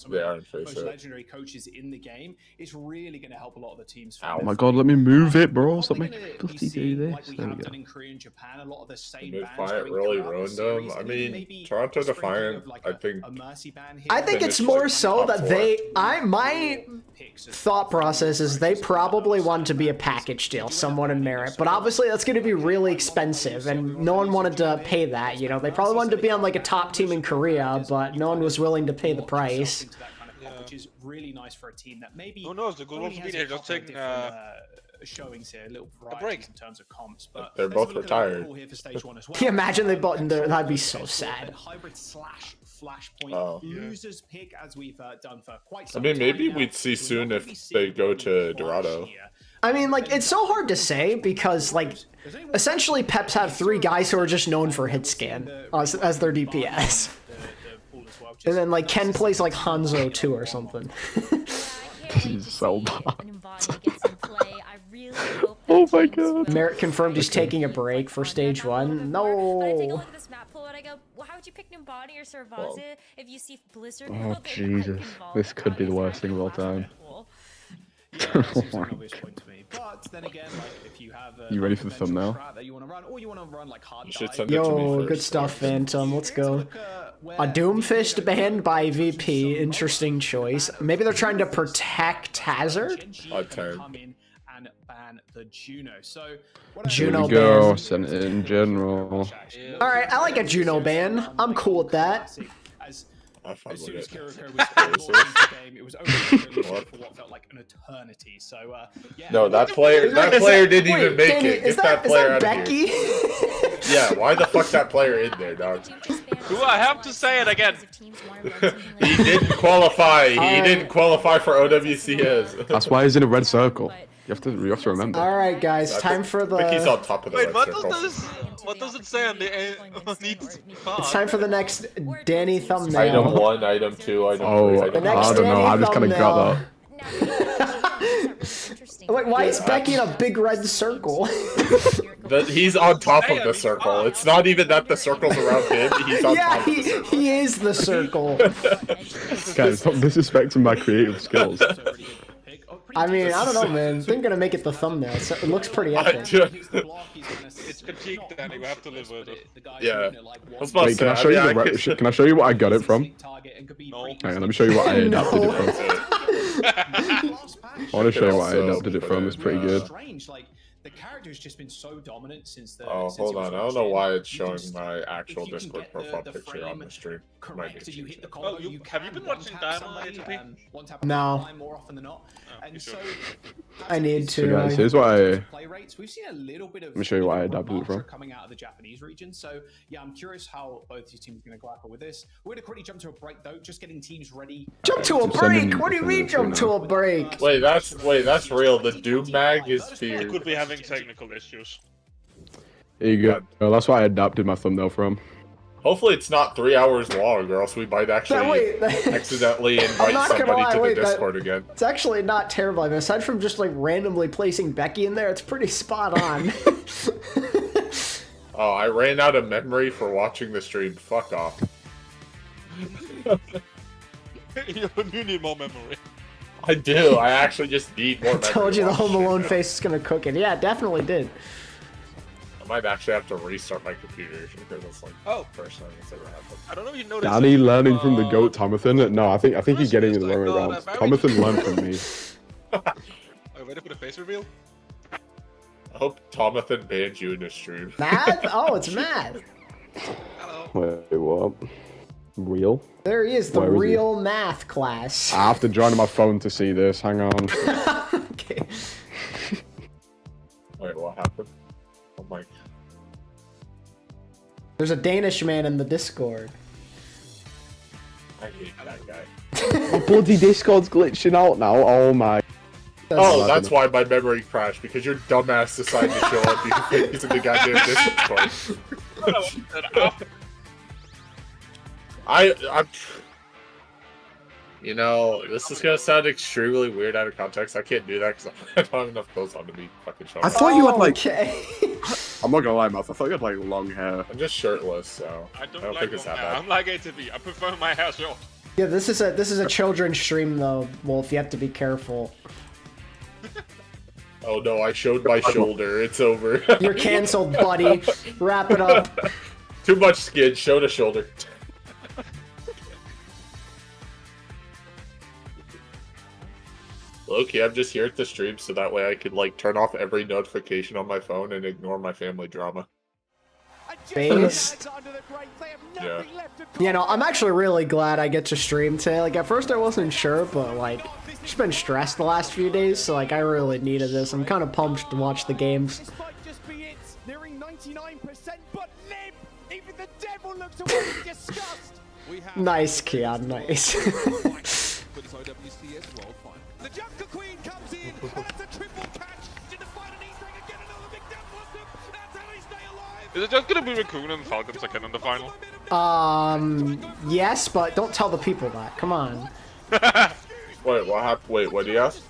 They are in Face most It. legendary coaches in the game. It's really going to help a lot of the teams. Ow. Oh my god, let me move it, bro. What Stop they're making gonna me be bloody do seeing, this. like we There we have go. done in Korea and Japan, a lot of the same Mid bans Defiant going really throughout the ruined series, them. I and mean, maybe Toronto a sprinkling Defiant, of, like, I think a mercy ban here. I think Then it's it's more like so top that four. my thought process is they probably want to be a package deal, someone in Merit, but obviously that's going to be really expensive, and no one wanted to pay that. You know, they probably wanted to be on like a top team in Korea, but no one was willing to pay the price. Which is really nice for a team that maybe. Who knows? The good only ones has be a there just couple of taking different, showings here, little break. varieties in terms of comps, but They're let's both have a look at the retired. pool here for stage one as well. Can you imagine they bought there? That'd be so sad. Hybrid slash flashpoint Oh. losers pick as we've done for quite I some mean, time maybe now. we'd see We're soon not if gonna be they seeing go really to flash Dorado. here. I mean, like, it's so hard to say because, like, essentially Peps have 3 guys who are just known for hit scan as their DPS. And then, like, Ken plays, like, Hanzo too or something. He's so bad. Oh my god. Merritt confirmed he's taking a break for stage 1. I take a No. look at this map pool and I go, well, how would you pick Numbani or Sarvaza if you see Blizzard? Oh, Well, they Jesus. involved. This could be the worst thing of all time. Yeah, that seems like an obvious point to me. But then again, like if you have a You ready for the conventional thumbnail? strat that you want to run, or you want to run like hard You should dive, send it to me Yo, first. good stuff, Phantom. Let's go. look at where A Doomfist banned by VP. Interesting choice. Maybe they're trying to protect Hazard? Genji Odd can turn. come in and ban the Juno. So what I Juno Here we think go. ban. Send it in general. Alright, I like a Juno ban. I'm cool with that. as I fun As with soon as it. Kiriko was launched into the game, it was only for what felt like an eternity. So, yeah. No, that player didn't even make Danny, it. is Get that that player out Becky? of here. Yeah, why the fuck that player in there, dog? Do I have to say it again? He didn't qualify. He didn't qualify for OWCS. That's why he's in a red circle. You have to remember. All right, guys, time for the. He's on top of the Wait, red what circle. what does it say on the needs It's time for the next Danny thumbnail. Item 1, item 2, item 3, Oh, item next I don't know. I just kind of got that. Wait, why is Becky in a big red circle? He's on top of the circle. It's not even that the circle's around him. He's on top of the circle. he is the circle. Guys, stop disrespecting my creative skills. I mean, I don't know, man. They're gonna make it the thumbnail. So it looks pretty epic. It's critique, Danny. We have to live with it. Yeah. I was about to Wait, can I say, show you I the mean, rep? Can I show you what I got it from? No. Hang on, let me show you what I adapted it from. I want to show you what I Also adapted it from. It's pretty good. Strange, like the character's just been so dominant since the. Oh, since hold he was on. I don't launched know in. why it's You can showing just- my actual if you can Discord get profile the picture on frame the stream. Might correct need and you to hit the change combo, you- you have you can been watching one-tap Diamond on somebody, ATP? one-tap No. online more often than not. And you so, should. I need So to. guys, here's what I. play rates. We've seen a little bit of. Let me show you what I little adapted it mantra from. coming out of the Japanese region. So yeah, I'm curious how both these teams are going to grapple with this. We're going to quickly jump to a break though, just getting teams ready. Jump to a Just send break. him- What do you send mean him jump to a break? Wait, that's real. The Doom mag is I feared. could be having technical issues. There you go. Well, that's what I adapted my thumbnail from. Hopefully it's not 3 hours long, or else we might actually wait, accidentally invite not gonna somebody lie, to wait, the Discord again. It's actually not terrible. I mean, aside from just like randomly placing Becky in there, it's pretty spot on. Oh, I ran out of memory for watching the stream. Fuck off. You need more memory. I do. I actually just need more I memory. told you to the watch Home shit. Alone face is gonna cook it. Yeah, it definitely did. I might actually have to restart my computer because it's like Oh. first time it's ever happened. I don't know if you noticed. Danny learning from the goat Tomathan. No, I think you're getting it the wrong way around. Tomathan learned from me. Are you ready for the face reveal? I hope Tomathan banned you in his stream. Math? Oh, it's math. Hello. Wait, what? Real? There he is, the Where is he? real math class. I have to join my phone to see this. Hang on. Okay. Wait, what happened? Oh my. There's a Danish man in the Discord. I hate that guy. My bloody Discord's glitching out now. Oh my. Oh, that's why my memory crashed, because your dumbass decided to show up using the goddamn Discord. I'm. You know, this is gonna sound extremely weird out of context. I can't do that because I don't have enough clothes on to be fucking showing I up. thought you had like. Okay. I'm not gonna lie, Math. I thought you had like long hair. I'm just shirtless, so I don't think like it's long that hair. bad. I'm like ATV. I prefer my hair short. Yeah, this is a children's stream though, Wolf. You have to be careful. Oh no, I showed my shoulder. It's over. You're canceled, buddy. Wrap it up. Too much skin. Show the shoulder. Okay, I'm just here at the stream so that way I could like turn off every notification on my phone and ignore my family drama. Based. Yeah. You know, I'm actually really glad I get to stream today. Like, at first I wasn't sure, but, like, just been stressed the last few days, so, like, I really needed this. I'm kind of pumped to watch the games. This might just be it. Nearing 99%, but Lib, even the devil looks away in disgust. Nice, Keon, nice. The Junker Queen comes in, and it's a triple catch. Did the fight an Easter egg again? Another big death blossom. That's how they stay alive. Is it just gonna be Raccoon and Falcons again in the final? Yes, but don't tell the people that. Come on. Wait, what happened? Wait, what do you ask?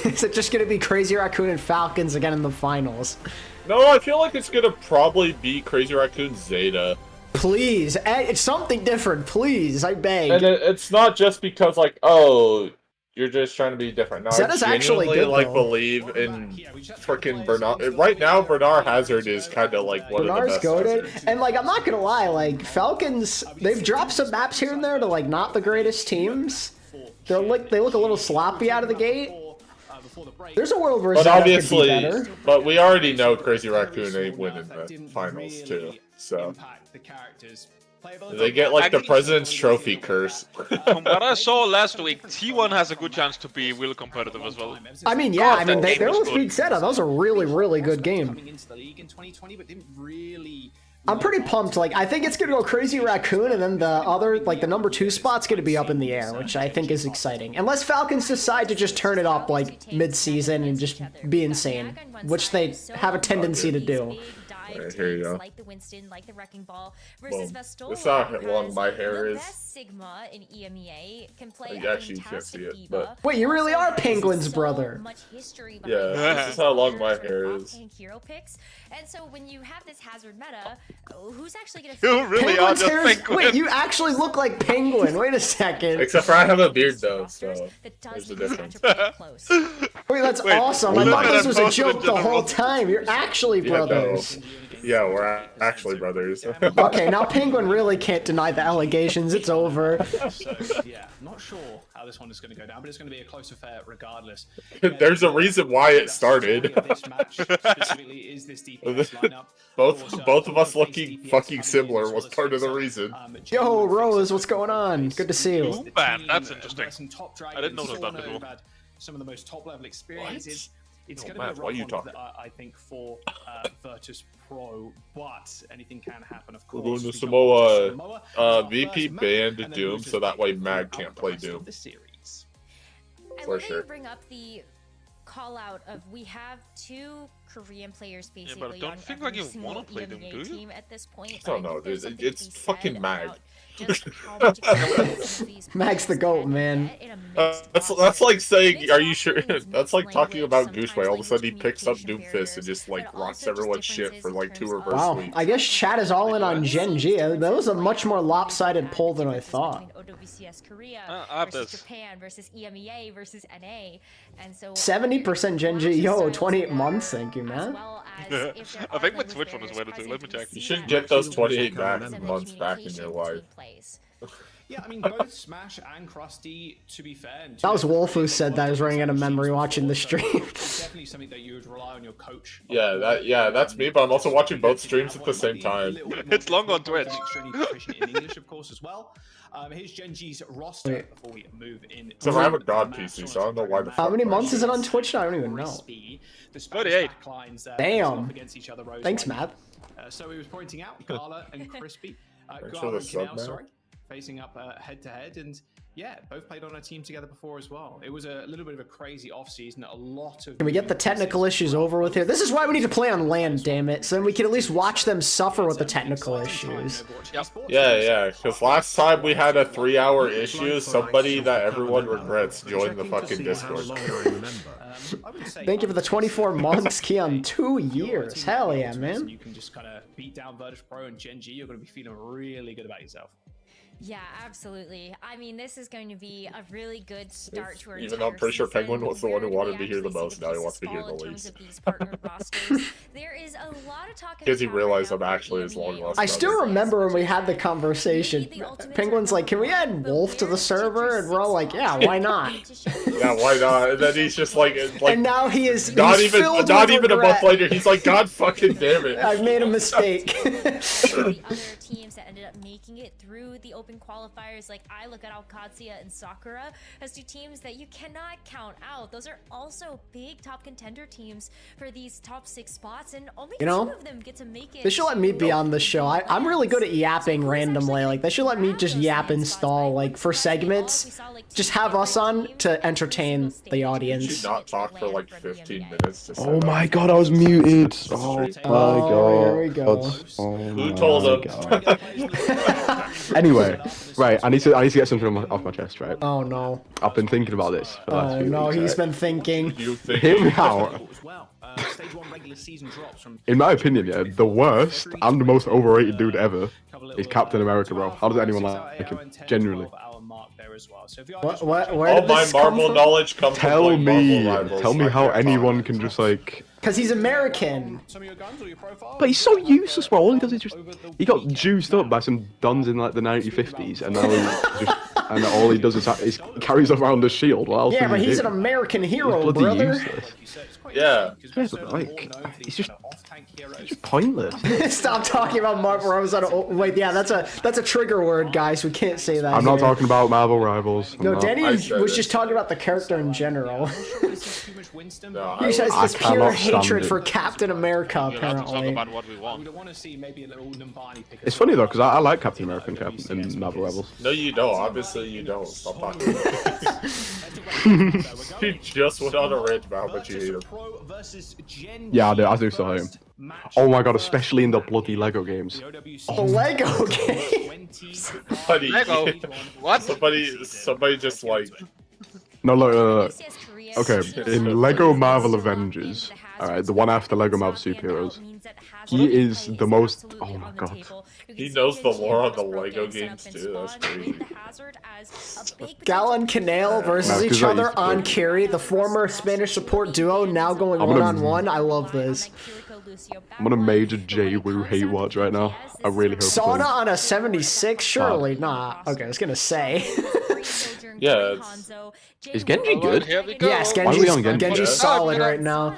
Is it just gonna be Crazy Raccoon and Falcons again in the finals? No, I feel like it's gonna probably be Crazy Raccoon Zeta. Please, it's something different, please, I beg. And it's not just because, like, oh, you're just trying to be different. No, Zeta's I actually genuinely, good, like, though. believe in freaking Bernard. Right now, Bernard Hazard is kind of, like, one Bernard's of the best goated, hazards. and like I'm not gonna lie, like Falcons, they've dropped some maps here and there to like not the greatest teams. They look a little sloppy out of the gate. There's a world where But Zeta could be obviously, better. but we already know Crazy Raccoon ain't winning the finals, too. So, impact the characters They get like the President's Trophy curse. From what I saw last week, T1 has a good chance to be real competitive as well. I mean, yeah, God, I mean, that they game was was being good. set up. That was a really, really good game. Coming into the league in 2020, but didn't really. I'm pretty pumped. Like, I think it's gonna go Crazy Raccoon, and then the other, like, the number 2 spot's gonna be up in the air, which I think is exciting. Unless Falcons decide to just turn it up, like, mid-season and just be insane, which they have a tendency to do. Right, here you go. Like the Winston, like the Wrecking Ball Boom. versus Vestola. This is how long my hair the is. best Sigma in EMEA can play You a actually can't see fantastic it, diva. but- Wait, you really are Also Penguin's has brother. So much history Yeah, behind this is how long my hair is. offhand hero picks. And so when you have this hazard meta, who's actually going You really are Penguin's just hair is- Penguin. Wait, you actually look like Penguin. Wait a second. Except for I have a beard though, so there's a difference. Wait, that's Wait, awesome. I look thought at this that was a posted in joke the whole general. time. You're actually Yeah, no. brothers. Yeah, we're actually brothers. Okay, now Penguin really can't deny the allegations. It's over. So yeah, not sure how this one is going to go down, but it's going to be a close affair regardless. There's a reason why it started. This match specifically is this DPS lineup. Both of us looking fucking similar was part of the reason. Yo, Rose, what's going on? Good to see you. Ooh, bad. That's interesting. I didn't notice that before. Some of the most top level experiences. It's Oh, going Matt, to be why a you rough one, talking? I think, for Virtus Pro, but anything can happen, of We're course. going to We got Samoa. Samoa. VP banned Doom, so that way Mag can't play Doom. The series. I For love that sure. you bring up the call out of we have 2 Korean players basically but I don't on think, every like, you single wanna play them, EMEA do you? team at this point. I but don't know, think there's dude. something to It's be said fucking Mag. about just how much experience some of these Mag's the players goat, can man. get in a mixed That's roster. like saying, Mixed are you sure? roster means That's like mixed talking language, about Gooseway. sometimes All of a sudden he language picks up communication Doomfist and just barriers, like but rocks also everyone's just shit for like 2 differences reverse Wow, sweeps. I guess chat is all in on Gen G. That was a much more lopsided poll than I thought. Between OWCS Korea I have versus this. Japan versus EMEA versus NA, and so 70% Gen G. Yo, 28 months. Thank you, man. I think my Twitch one is better too. Let me check. You should get those 28 months back in your life. Yeah, I mean, both Smash and Krusty, to be fair. And That was Wolf who said that. I was running out of memory watching the stream. It's definitely something that you would rely on your coach. Yeah, that's me, but I'm also watching both streams at the same time. It's long on Twitch. Extremely proficient in English, of course, as well. Here's Gen G's roster Wait. before we move in. So I have a god PC, so I don't know why the fuck. How many months is it on Twitch now? I don't even know. 38. Damn. Against each other, Thanks, Matt. So he was pointing out Gala and Crispy. Thanks for Gala the and sub, Janelle, man. sorry, facing up head to head, and yeah, both played on a team together before as well. It was a little bit of a crazy off-season. A lot of. Can we get the technical issues over with here? This is why we need to play on LAN, damn it. So then we can at least watch them suffer with the technical issues. Yeah, because last time we had a 3-hour issue, somebody that everyone regrets joined the fucking Discord. Thank you for the 24 months, Keon. 2 years. Hell yeah, man. You can just kind of beat down Virtus Pro and Gen G. You're going to be feeling really good about yourself. Yeah, absolutely. I mean, this is going to be a really good start to our Even though I'm pretty sure Penguin was the one who wanted to hear the most, now he wants to hear the least. There is a lot of talk Because he about right realized now I'm for actually his EMEA long lost I still remember when we had the conversation. Penguin's like, can we add Wolf to the server? And we're all like, yeah, why not? Yeah, why not? And then he's just like And now he is not he's even filled not with even a month regret. later, he's like, God fucking damn it. I've made a mistake. The other teams that ended up making it through the open qualifiers, like I look at alexyOWL and Sakura as 2 teams that you cannot count out. Those are also big top contender teams for these top 6 spots, and only You know, 2 of them get to make it. They should let me be on the show. I'm really good at yapping randomly. Like, they should let me just yap and stall, like, for segments. Just have us on to entertain the Did audience. you not talk for like 15 minutes? To Oh my god, I was muted. Oh my god. Here we go. Who told him? Anyway, right, I need to get something off my chest, right? Oh no. I've been thinking about this for the last Oh few no, weeks, he's right? been thinking. You think Hear me out. As well. Stage 1 regular season drops from In my opinion, yeah, the worst and the most overrated dude ever is Captain America, bro. How does anyone like him? Genuinely. Where all did my this come Marvel from? knowledge comes from Tell like, me Marvel Rivals, how my favorite anyone comic. can just like Because he's American. Some of your guns or your profile? But he's so useless, bro. All he does is just... He got juiced up by some duns in like the 1950s, and now he just... And all he does is carries around a shield. What else Yeah, does but he he's do? an American He's hero, bloody brother. useless. Yeah. Yeah, but like, he's just pointless. Stop talking about Marvel Rivals. Wait, yeah, that's a trigger word, guys. We can't say that. I'm not here. talking about Marvel Rivals. I'm No, not. Danny I was said it. just talking about the character in general. No, He has I this pure cannot stand hatred it. for Captain America, We have to talk apparently. about what we want. We don't want to see maybe a little Numbani pick. It's funny though, because I like Captain America in Marvel Rivals. No, you don't. Obviously, you don't. Stop talking. He just went on a rant about but you hate him. Yeah, I do still hate him. Oh my god, especially in the bloody Lego games. The Lego game. Buddy, Lego. What? somebody just like. No, look. Okay, in Lego Marvel Avengers, alright, the one after Lego Marvel Superheroes, he is the most... Oh my god. He knows the lore on the Lego games too. That's crazy. Gal and Canale versus No, 'cause each I other used to on play. Carry, the former Spanish support duo, now going I'm gonna- one-on-one. I love this. I'm on a major J-Woo hate watch right now. I really hope Sauna so. on a 76? Surely not. Okay, I was gonna say. Yeah, it's- Is Genji good? Here we go. Yes, Why are we on Genji? Genji's Yeah. solid right now.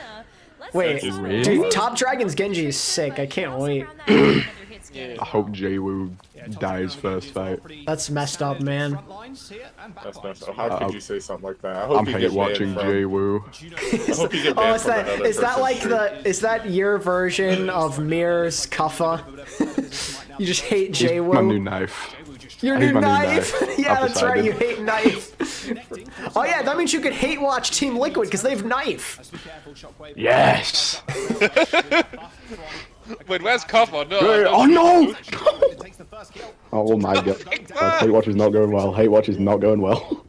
Wait, Really? dude, Top Dragon's Genji is sick. I can't wait. I hope J-Woo dies first fight. That's messed up, man. That's messed up. How could you say something like that? I hope I'm you hate get watching banned from- J-Woo. I hope you get Oh, banned is from that another is that person's like stream. is that your version of Mir's Kuffa? You just hate He's my new J-Woo? knife. Your I hate new my new knife? knife. Yeah, I've that's right, decided. you hate knife. Oh yeah, that means you could hate watch Team Liquid because they have knife. Yes! Wait, where's cover? No. Hey, oh no! Oh my god. Hate watch is not going well. Hate watch is not going well.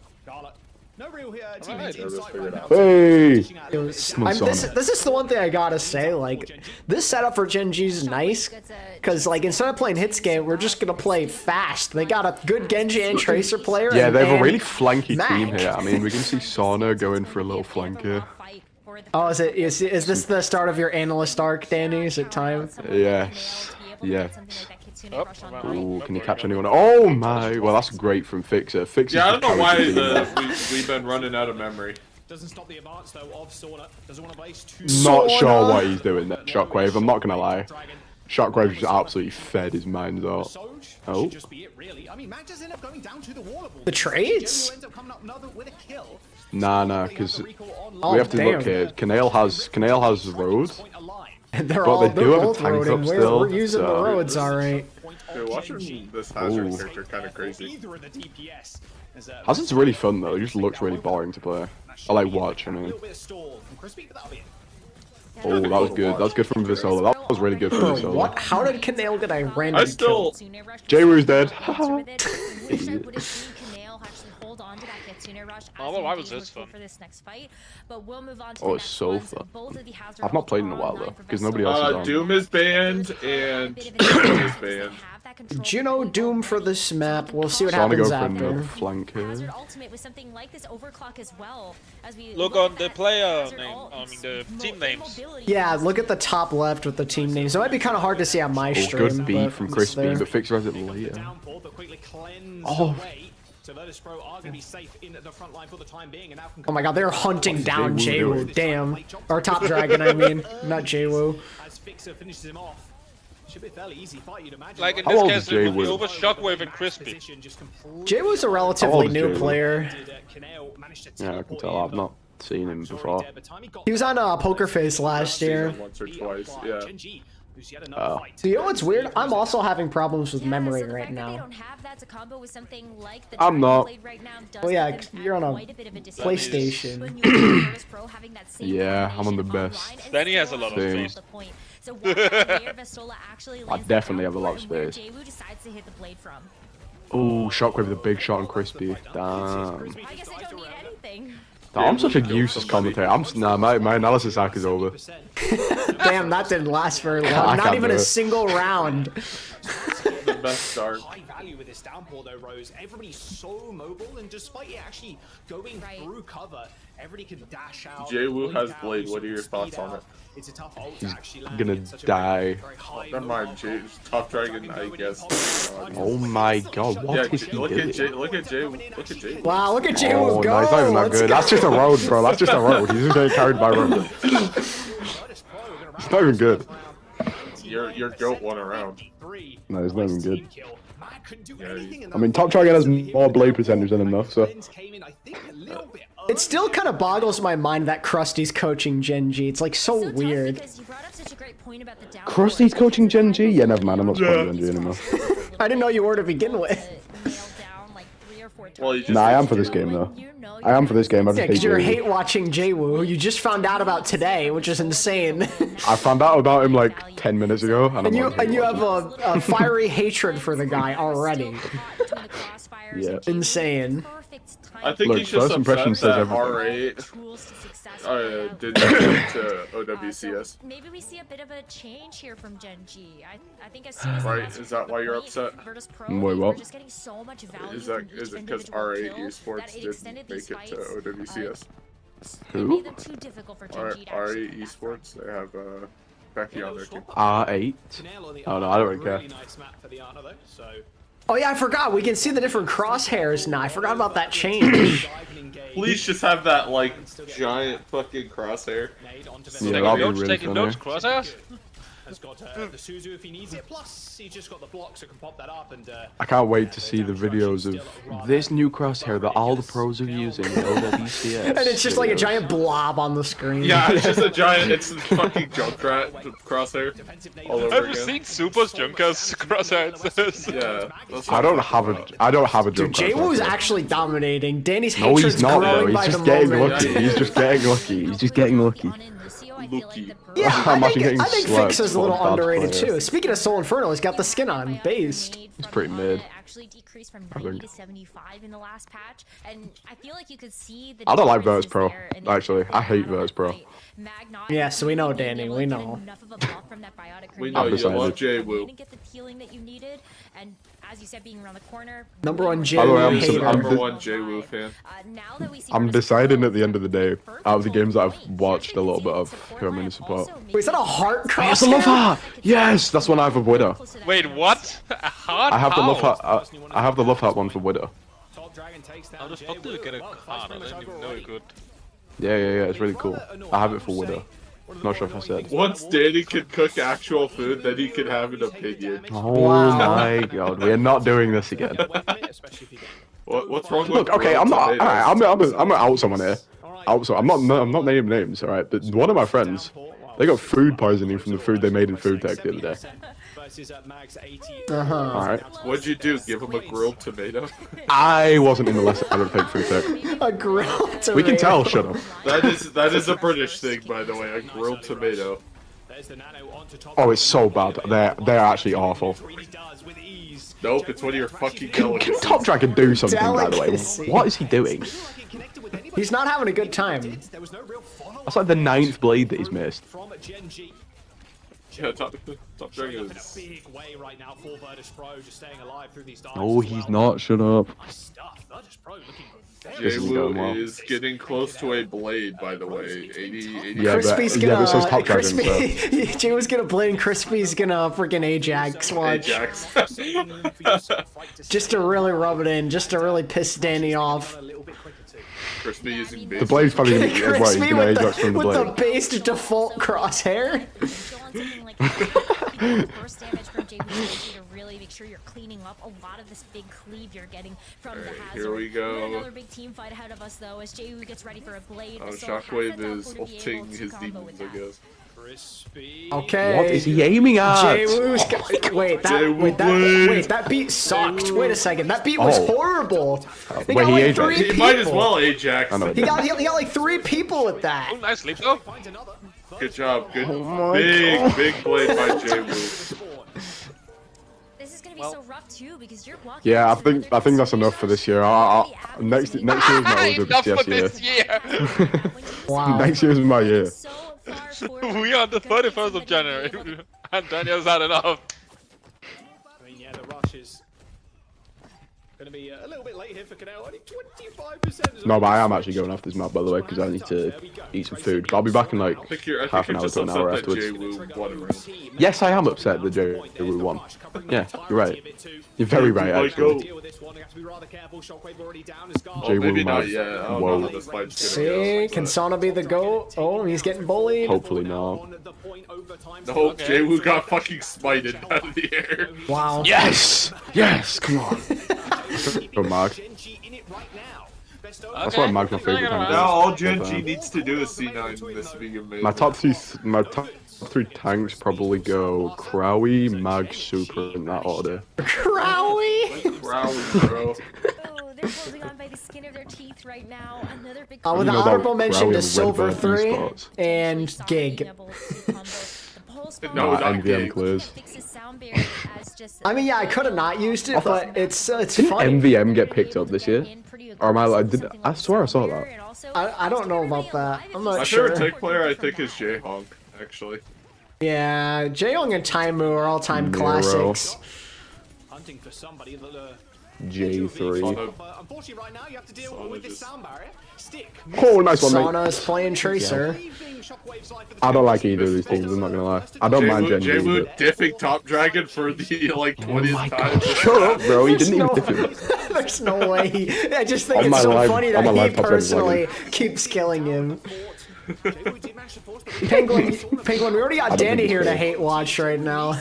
No real Alright. Hey! This is the one thing I gotta say, like, this setup for Genji's nice, because, like, instead of playing Hitscape, we're just gonna play fast. They got a good Genji and Tracer player. Yeah, and, they have a and really flanky Mac. team here. I mean, we can see Sauna going for a little flank here. Oh, is this the start of your analyst arc, Danny? Is it time? Yes. Yeah. Oh, Ooh, can you catch anyone? Oh my! Well, that's great from Fixer. Fixer. Yeah, I don't know why we've been running out of memory. Doesn't stop the advance though of Sauna. Doesn't want to waste too Not Sauna. sure what he's doing there. Shockwave. I'm not gonna lie. Shockwave just absolutely fed his mind out. Soj Oh. should just be it really. I mean, Mac does end up going down to the wall of all. The trades? Ends up coming up another with a kill. Nah, because Oh, we have to damn. look here. Canale has road. Point alive. They're But all they they're do have a both tank roading. up We're still, using the so- roads, all right. Dude, watching this Hazard Ooh. character kind of crazy. Either of the DPS. Hazard's really fun though. He just looks really boring to play. I like watch. I A mean. little bit of stall from Crispy, but that'll be it. Oh, that was good. That was good from Visola. That was really good from Bro, Visola. what? How did Canale get a random I still. J-Woo's dead. Oh, well, why was this fun? Oh, it's so fun. I've not played in a while though, because nobody else is on. Doom is banned and Juno is banned. Juno Doom for this map. We'll see what So I want to go happens for after. another flank here. Look on the player name. I mean the team names. Yeah, look at the top left with the team names. It might be kind of hard to see on my Oh, stream. good beat but from it's Crispy, there. but Fixer has it later. Downfall, but quickly cleanse Oh. away. So Virtus Pro are going to be safe in the front line for the time being, and now can Oh my god, they're hunting down J-Woo J-Woo. doing? Damn. Or Top Dragon, I mean. Not J-Woo. as Fixer finishes him off. Should be a fairly easy fight, you'd imagine. Like in How this old case, is it would be J-Woo? over Shockwave and Crispy. Position just completely J-Woo's a How relatively old is new J-Woo? player. Canale managed to Yeah, I can teleport tell. in, I've not seen him but before. by the time he got He was on Poker Face last year. Once or twice, yeah. Genji, who's yet another Oh. fight. So you know what's weird? I'm also having problems with memory right now. I'm not. Well, yeah, you're on a PlayStation. Yeah, I'm on the best. Then he has a lot of Same. space. I definitely have a lot of space. Oh, Shockwave with a big shot on Crispy. Damn. I guess I don't need anything. I'm such a useless commentator. Nah, my analysis hack is over. Damn, that didn't last very I long. Not can't even do a it. single round. best start. High value with this downpour though, Rose. Everybody's so mobile, and despite it actually going through cover, everybody can dash out. JWoo has out, Blade. What are your speed thoughts on out. it? It's a tough ult to actually land Gonna in such a die. very high Never mind, mobile Top Dragon, I guess. Oh my god, what Yeah, is he look doing? at Jay. Look at Jay. Wow, look at Jay Oh, go. no, he's not even that Let's good. go. That's just a road, bro. That's just a road. He's just getting carried by road. It's not even good. Your goat won around. No, he's not even good. Yeah, I mean, Top Dragon has more blade percentage than him, though, so. It still kind of boggles my mind that Krusty's coaching Gen G. It's like so weird. Krusty's coaching Gen G? Yeah, never mind. I'm not supporting Gen G anymore. I didn't know you were to begin with. Well, you just Nah, I am for this game, though. I am for this game. I Yeah, just because you're hate hate watching JWoo, who you just found out about today, which is insane. I found out about him like 10 minutes ago, and I'm like, and you have a fiery hatred for the guy already. Yeah. Insane. I think Look, he's just first impression upset says that everything. R8 didn't get to OWCS. Maybe we see a bit of a change here from Gen G. I think as soon as Right? Is that why you're upset? Wait, what? we're just getting so much value Is it because R8 Esports didn't make it to OWCS? Who? R8 Esports. They have Becky on their team. R8? Oh no, I don't really care. Really nice map for the Ana though, so Oh yeah, I forgot. We can see the different crosshairs now. I forgot about that change. Please just have that like giant fucking crosshair. Yeah, Taking that'll be notes, really taking funny. notes, crosshairs. has got the Suzu if he needs it. Plus, he's just got the block, so can pop that up and. I can't wait to see the videos of this new crosshair that all the pros are using in OWCS. And it's just like a giant blob on the screen. Yeah, it's just a giant. It's a fucking Junkrat crosshair. All over Have you again. seen Super's Junkers crosshairs? Yeah. That's I don't have a Dude, jump JWoo's crosshair. actually dominating. Danny's No, hatred's he's not, bro. growing He's by just the getting moment. lucky. He's just getting lucky. He's just getting lucky. Lucky. Yeah, I Imagine getting think slapped Fix is a by little bad underrated player. too. Speaking of Soul Inferno, he's got the skin on, based. It's pretty mid. Actually decreased from I 90 think. to 75 in the last patch, and I feel like you could see the I don't like differences Virtus Pro, there in the actually. I hate gameplay. Virtus Pro. Like, Mag not Yeah, so we know, being Danny, able we to get know. enough of a buff from that biotic We grenade. know you decided. love You JWoo. didn't get the healing that you needed, and as you said, being around the corner. Number one By the way, JWoo hater. Number one JWoo fan. Now that we see I'm Virtus deciding Pro at the end of the day, out of the games that I've point, watched a little bit of, support who I'm going line to support. also Wait, is that a heart Oh, it's a love crosshair? heart! Yes, that's one I have of Widow. Wait, what? A heart? I have the How? love heart. I have the love heart one for Widow. Top Dragon takes down How the fuck do we get a heart? I didn't even know you could. Yeah, it's really cool. I have it for Widow. Not sure if I said. Once Danny can cook actual food, then he can have an opinion. Oh Wow. my god, we are not doing this again. What's wrong with? Look, okay, I'm not. Alright, I'm gonna out someone here. I'm not naming names, alright. But one of my friends, they got food poisoning from the food they made in Food Tech the other day. Alright. What'd you do? Give him a grilled tomato? I wasn't in the lesson. I don't think Food Tech. A grilled tomato. We can tell. Shut up. That is a British thing, by the way. A grilled tomato. Oh, it's so bad. They're actually awful. Nope, it's one of your fucking Can delicacies. Top Dragon do something, by the way? Delicacy. What is he doing? He's not having a good time. That's like the 9th blade that he's missed. Yeah, Top Dragon In a is. big way right now for Virtus Pro, just staying alive through these dives No, as he's well. not. Shut up. Nice stuff. Virtus Pro looking very This isn't going well. JWoo is getting close to a blade, by the way. 80. Yeah, Crispy's but gonna. it says Top Dragon, Crispy. Jay was gonna blame Crispy's gonna freaking Ajax. Watch. Ajax. Just to really rub it in. Just to really piss Danny off. Crispy using base. The blade's probably gonna get he's Crispy gonna with Ajax from the with the blade. based default crosshair. Burst damage from JB to really make sure you're cleaning up a lot of this big cleave you're getting from the hazard. here we go. got another big team fight ahead of us though as JU gets ready for a blade. Oh, So has Shockwave the is teleport to be able ulting to his combo demons, with I that. guess. crispy. Okay. What is he aiming at? JWoo's got, wait, that beat sucked. Wait a second, that beat was Oh. horrible. They Wait, got he like Ajax. 3 He people. might as well Ajax. I know. He got like 3 people with that. Oh, nice leap though. Finds another. Good job. Good. my Big blade by JWoo. This is gonna be so rough too because you're walking. Yeah, into I think that's enough for this year. Next year is my Enough for OWCS this year. year. Wow. Next year is my year. So far forward We are the because 31st of the January, delay. and Daniel's had enough. I mean, yeah, the rush Gonna be a little bit late here for Canal. Only 25%. No, but I am actually going off this map, by the way, because I need to eat some food. But I'll be back in like half an hour to an hour afterwards. Yes, I am upset that JWU won. Yeah, you're right. You're very right, actually. JWU might. Whoa. See, can Sana be the GOAT? Oh, he's getting bullied. Hopefully not. No, JWU got fucking smited out of the air. Wow. Yes! Yes! Come on. Go, Mag. That's why Mag's my favorite tank. Now all Gen G needs to do is C9 in this being amazing. My top three tanks probably go Crowy, Mag, Super in that order. Crowy! Crowy, bro. Oh, they're holding on by the skin of their teeth right now. Another big With an honorable mention to Silver 3 and Gig. No, not NVM Gig. clears. I mean, yeah, I could have not used it, but it's Didn't funny. MVM get picked up this year? Or am I like, I swear I saw that. I don't know about that. I'm My not sure. favorite tank player, I think, is J-Honk, actually. Yeah, Jaeyoung and Taimu are all-time Nero. classics. Hunting for somebody that J3. unfortunately right now you have to deal with this sound barrier. Stick. Oh, nice one, mate. Sana's playing Tracer. I don't like either of these teams, I'm not gonna lie. I don't mind Gen G. JWU but- diffing Top Dragon for the, like, 20th time. Shut up, bro. He didn't even No- diff it. There's no way. I just think On it's my so live- funny on that my he live top 10 personally keeps killing him. Penguin, we already got Danny here to hate watch right now.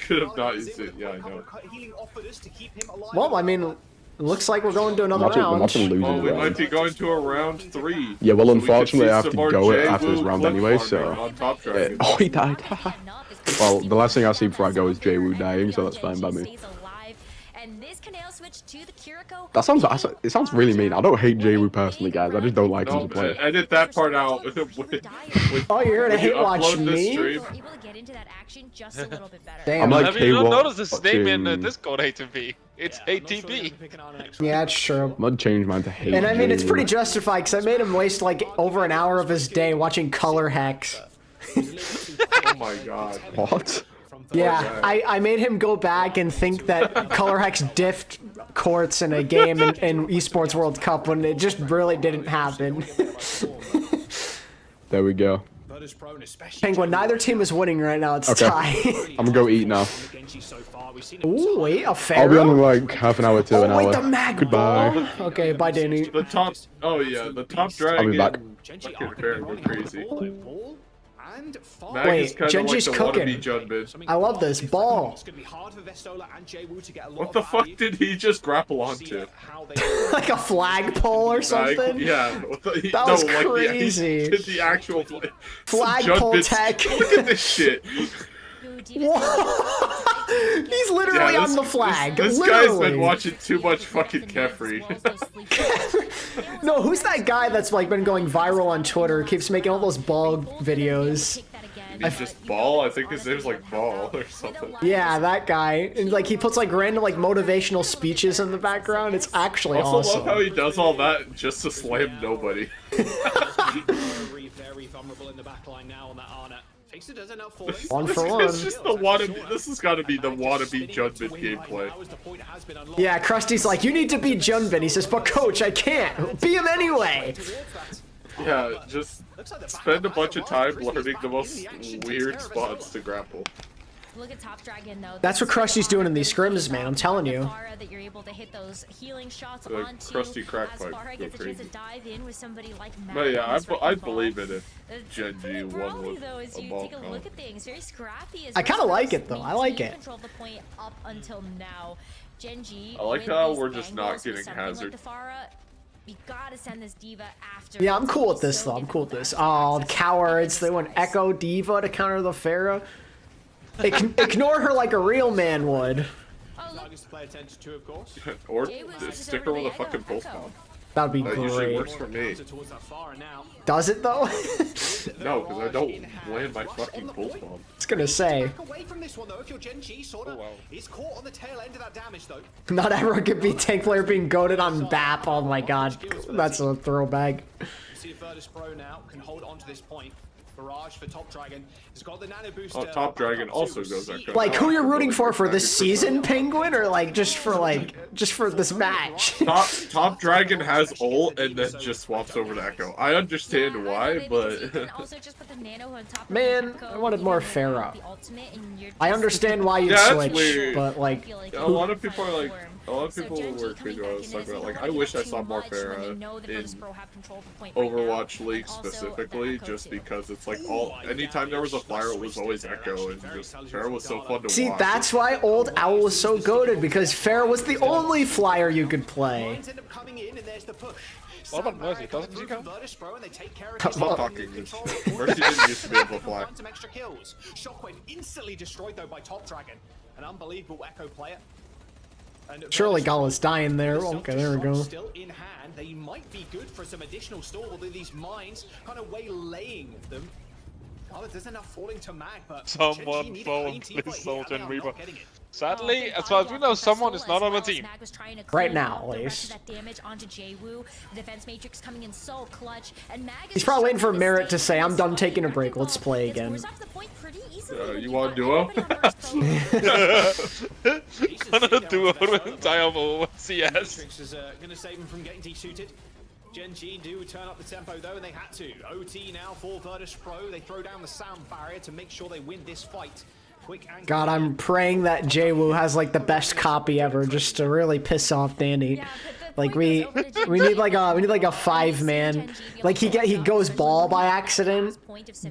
Could have not used it, yeah, I know. Well, I mean, looks like we're going to another I'm round. watching losing Oh, we round. might be going to a round 3. Yeah, well, So we could unfortunately, see I have some to more go it after this JWU round clip anyway, farming so. on Top Dragon. Oh, he died. Well, the last thing I see before I go is JWU dying, so that's fine by me. That sounds. It sounds really mean. I don't hate JWU personally, guys. I just don't like him No, to play. edit that part out. Oh, you're here to When you hate watch upload this me? stream. Damn. I'm like Have you K-Watch noticed this name in watching- Discord ATV? It's ATV. Yeah, it's true. I'm gonna change mine to hate. And I mean, it's JWU. pretty justified because I made him waste like over an hour of his day watching color hacks. Oh my god. What? Yeah, I made him go back and think that color hacks diffed courts in a game in Esports World Cup when it just really didn't happen. There we go. Penguin, neither team is winning right now. It's Okay. tie. I'm gonna go eat now. Ooh, wait, a I'll be on Pharaoh? in like half an hour to an Oh, wait, hour. the mag Goodbye. ball? Okay, bye, Danny. The top. Oh yeah, the Top Dragon. back. Fucking fair, go crazy. And Mag Wait, is kinda Genji's like the cooking. wannabe Junbin. I love this ball. It's gonna be hard for Vestola and JWU to get a lot What of the fuck value. did he just grapple onto? See how they Like a flagpole or Like, something? yeah. That was like, crazy. He did the actual Flagpole Junbin. tech. Look at this shit. He's literally Yeah, on the flag. This literally. guy's been watching too much fucking Kefri. No, who's that guy that's like been going viral on Twitter? Keeps making all those ball videos. He's just Ball. I think his name's like Ball or something. Yeah, that guy. And like he puts like random like motivational speeches in the background. It's actually Also awesome. love how he does all that just to slam nobody. very vulnerable in the back line now on that Arna. Fixer does end up falling. One for It's one. just the wannabe. This has got to be the wannabe Junbin gameplay. Yeah, Krusty's like, you need to be Junbin. He says, but coach, I can't. Be him anyway. Yeah, just spend a bunch of time learning the most weird spots to grapple. Look at Top Dragon though. That's what Krusty's doing in these scrims, man. I'm telling you. That you're able to hit those healing shots Like onto. Krusty Crack as Pipe, Farah go gets a chance to crazy. dive in with somebody like Matt. But yeah, who's right I involved. believe it if It's Gen G pretty won brawly, with though, as a you ball take a count. look at things. Very scrappy. I kinda like it, though. I like it. Control the point up until now. Gen G. I like with how these we're just not angles with getting something like hazard. the Farah, you gotta send this diva after. Yeah, I'm cool with It's this so though. I'm cool with difficult this. to Oh, access cowards! They went Echo Diva to counter the Pharah. Ignore her like a real man would. Targets to pay attention to, of course. Or stick her with a fucking pulse bomb. That'd be That usually great. works for me. Towards that Farah now. Does it though? No, because I don't land my fucking pulse bomb. I was gonna say, Back away from this one though. If you're Gen G, sorta is caught on the tail end of that damage though. not everyone can be tank player being goaded on BAP. Oh my god, that's a throwback. See if Virtus Pro now can hold on to this point. Barrage for Top Dragon. He's got the nano booster. Oh, Top Dragon also goes Echo. Like, who you're rooting for this season, Penguin, or like just for this match? Top Dragon has ult and then just swaps over to Echo. I understand why, but man, I wanted more Pharah. I understand why you'd yeah, switch, weird. but like, a lot of people are like, a lot of people were crazy about this. Like, I wish I saw more Pharah in Overwatch League specifically, just because it's like anytime there was a flyer, it was always Echo, and just Pharah was so fun to see, watch. that's why old Owl was so goated, because Pharah was the only flyer you could play. What about Mercy? Doesn't she count? Stop talking. Mercy didn't used to be able to fly. Some extra kills. Shockwave instantly destroyed though by Top Dragon. An unbelievable Echo player. Surely Gala's dying there. Okay, there we go. Still in hand, they might be good for some additional stall, although these mines kind of waylaying them. Gala doesn't enough falling to Mag, but Someone phone please Soldier and Reaper. Sadly, as far as we know, someone is not on the team. Right now, at least. He's probably waiting for Merit to say, I'm done taking a break, let's play again. You want a duo? Gonna duo with entire OWCS. Is gonna save him from getting desuited. Gen G do turn up the tempo though, and they had to. OT now for Virtus Pro. They throw down the sound barrier to make sure they win this fight. God, I'm praying that JWoo has like the best copy ever, just to really piss off Danny. Like we need like a 5-man. Like he goes ball by accident,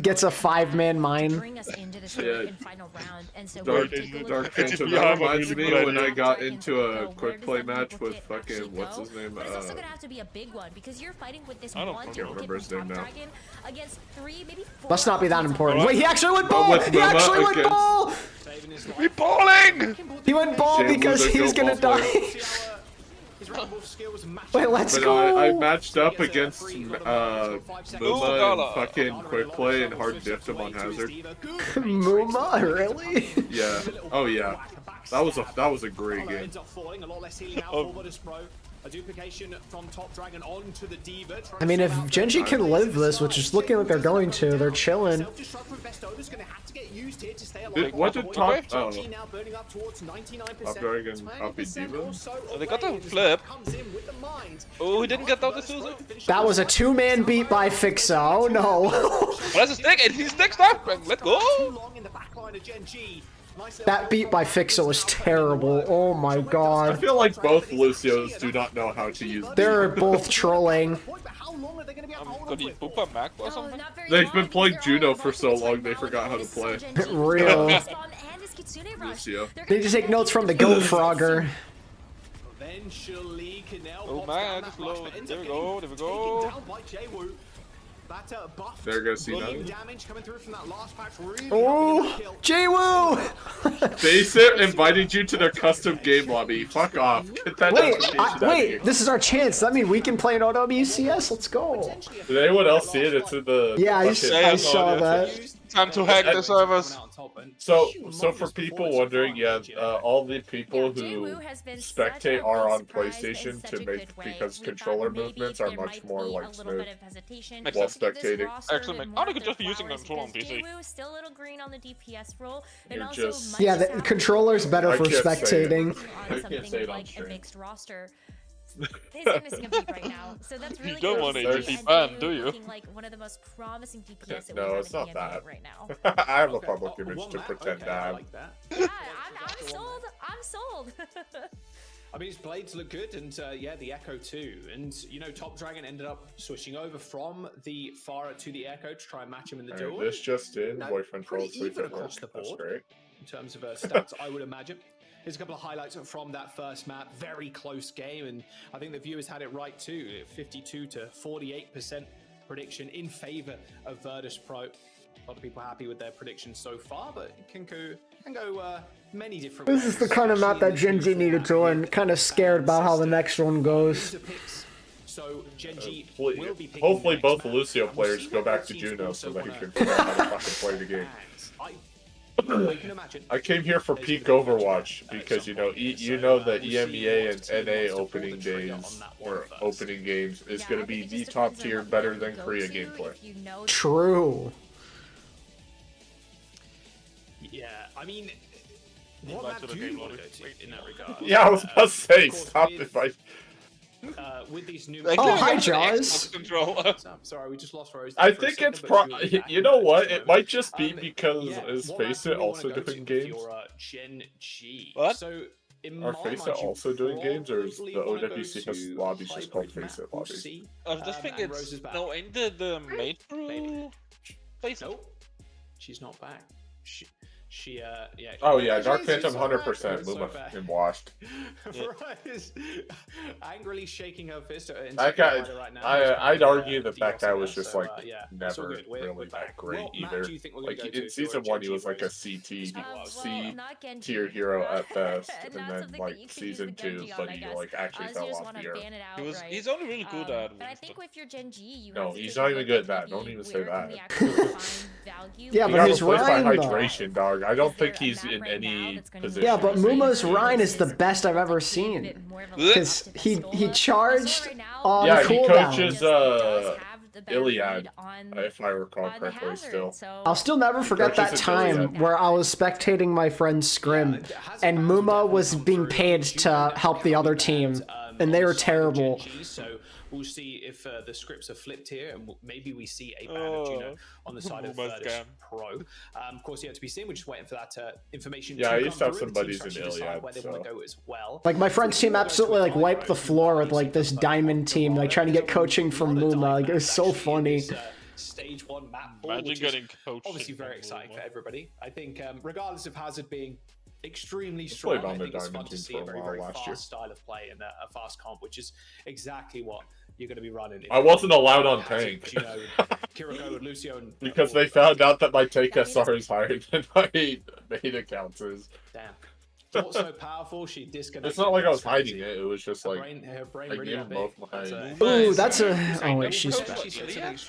gets a 5-man mine. Yeah. Dark Phantom. That reminds me when I got into a quick play match with fucking what's his name? But it's also gonna have to be a big one because you're fighting with this I can't remember his name now. Against 3, maybe 4. Must not be that important. Wait, he actually went ball. He actually went ball. We balling. He went ball because he's gonna die. Wait, let's go! I matched up against Muma and fucking quick play and hard diffed him on hazard. Muma, really? Yeah. Oh yeah. That was a great game. A duplication from Top Dragon onto the Diva. I mean, if Genji can live this, which is looking like they're going to, they're chilling. What did Top? Oh. Top Dragon copied Diva? Oh, they got the flip. Oh, he didn't get down the Suzu. That was a 2-man beat by Fixa. Oh no. Well, that's a stick, and he sticks up, and let's go. That beat by Fixa was terrible. Oh my god. I feel like both Lucios do not know how to use. They're both trolling. Could he poop a Mac or something? They've been playing Juno for so long they forgot how to play. Real. Lucio. They just take notes from the Goat Frogger. Oh man, just low. There we go, there we go. There goes C9. Oh, JWoo! They invited you to their custom game lobby. Fuck off. Get that wait, this is our chance. That means we can play an OWCS. Let's go. Did anyone else see it? It's in the. Yeah, I saw that. Time to hack the servers. So for people wondering, yeah, all the people who spectate are on PlayStation because controller movements are much more like smooth while spectating. Actually, I could just be using the controller on PC. Still a little green on the DPS roll, and also yeah, the controller's better for spectating. I can't say it on a mixed roster. His name is Gimp right now, so that's really you don't want to be banned, do you? Like one of the most promising DPS that no, we it's not that. right now. I have a public image to pretend to have. Yeah, I'm sold. I'm sold. I mean, his blades look good, and yeah, the Echo too. And you know, Top Dragon ended up switching over from the Pharah to the Echo to try and match him in the duel. This just in, boyfriend falls asleep at across the board. That's great. In terms of stats, I would imagine. Here's a couple of highlights from that first map. Very close game, and I think the viewers had it right too. 52 to 48% prediction in favor of Virtus Pro. A lot of people happy with their predictions so far, but it can go many different ways. This is the kind of map that Genji needed to win. Kind of scared about how the next one goes. So Genji will be hopefully both Lucio players go back to Juno so that he can figure out how to fucking play the game. I came here for peak Overwatch because you know the EMEA and NA opening days or opening games is going to be the top tier, better than Korea gameplay. True. Yeah, I mean, what map do you want to go to in that regard? Yeah, I was about to say, stop if I... With these new... Oh, hi, Jaws. Sorry, we just lost Rose. I think it's you know what? It might just be because is Face It also doing games? Gen G. What? So, Are Face It also doing games, or is the OWCS lobbies just called Face It lobbies? I just think it's no, ain't the main crew Face It? Nope, she's not back. Yeah. Oh yeah, Dark Phantom 100% Muma and washed. Right, is angrily shaking her fist at her That guy, right now. I'd argue that that guy was just So, like yeah, never good. We're really back. that great What map either. do you think we're Like gonna go in to season for 1, he Genji was like a Rose? CT, Well, C not Genji, tier hero at best, and and not then something like that you can use season the 2, Genji on, but I he guess. like actually Unless you fell just off want the to earth. ban it out, He's only really good at. But I think with your Gen G, you No, have to he's take not a even look good at at that. Don't maybe even say where can that. we actually find value. Yeah, He but got his replaced by Rhine, though. hydration, dog. I don't think Is he's there a in map right now any that's gonna position. Yeah, but Muma's Rhine is the Is best I've ever like a seen. bit more of a Because left to he Pistola. charged Right now, on Yeah, he cooldown. coaches does have the better Iliad, lead on if I recall on the correctly. hazard, Still, so I'll still never forget that coaches at time Iliad. where I was spectating my friend Scrim, and Muma was being paid to help the other team, and they were terrible. So we'll see if the scripts are flipped here, and maybe we see a ban of Juno on the side of Virtus Pro. Of course, you have to be seen. We're just waiting for that information. Yeah, to I used to come have through. some The teams buddies in actually decide Iliad, where they so. want to go as well. Like, my friend's team absolutely, like, wiped the floor with, like, this diamond team, like, trying to get coaching from Muma. Like, it was so funny. Stage 1 map ball, Imagine which getting is coached. obviously very exciting for everybody. I think, regardless of Hazard being extremely played strong, on I the think it's fun Diamond to team see for a a very, while very last fast year. style of play and a fast comp, which is exactly what you're going to be running. I wasn't allowed on Hazard, tank. Gino, Kiriko, and Lucio, and Because they found out that my take SR is higher than my main accounts is. Damn. Thought so powerful, she disconnected. It's not like I was That's hiding it. It was just like her brain I really gave that them big. both my. Ooh, that's a... Oh, wait, she's back.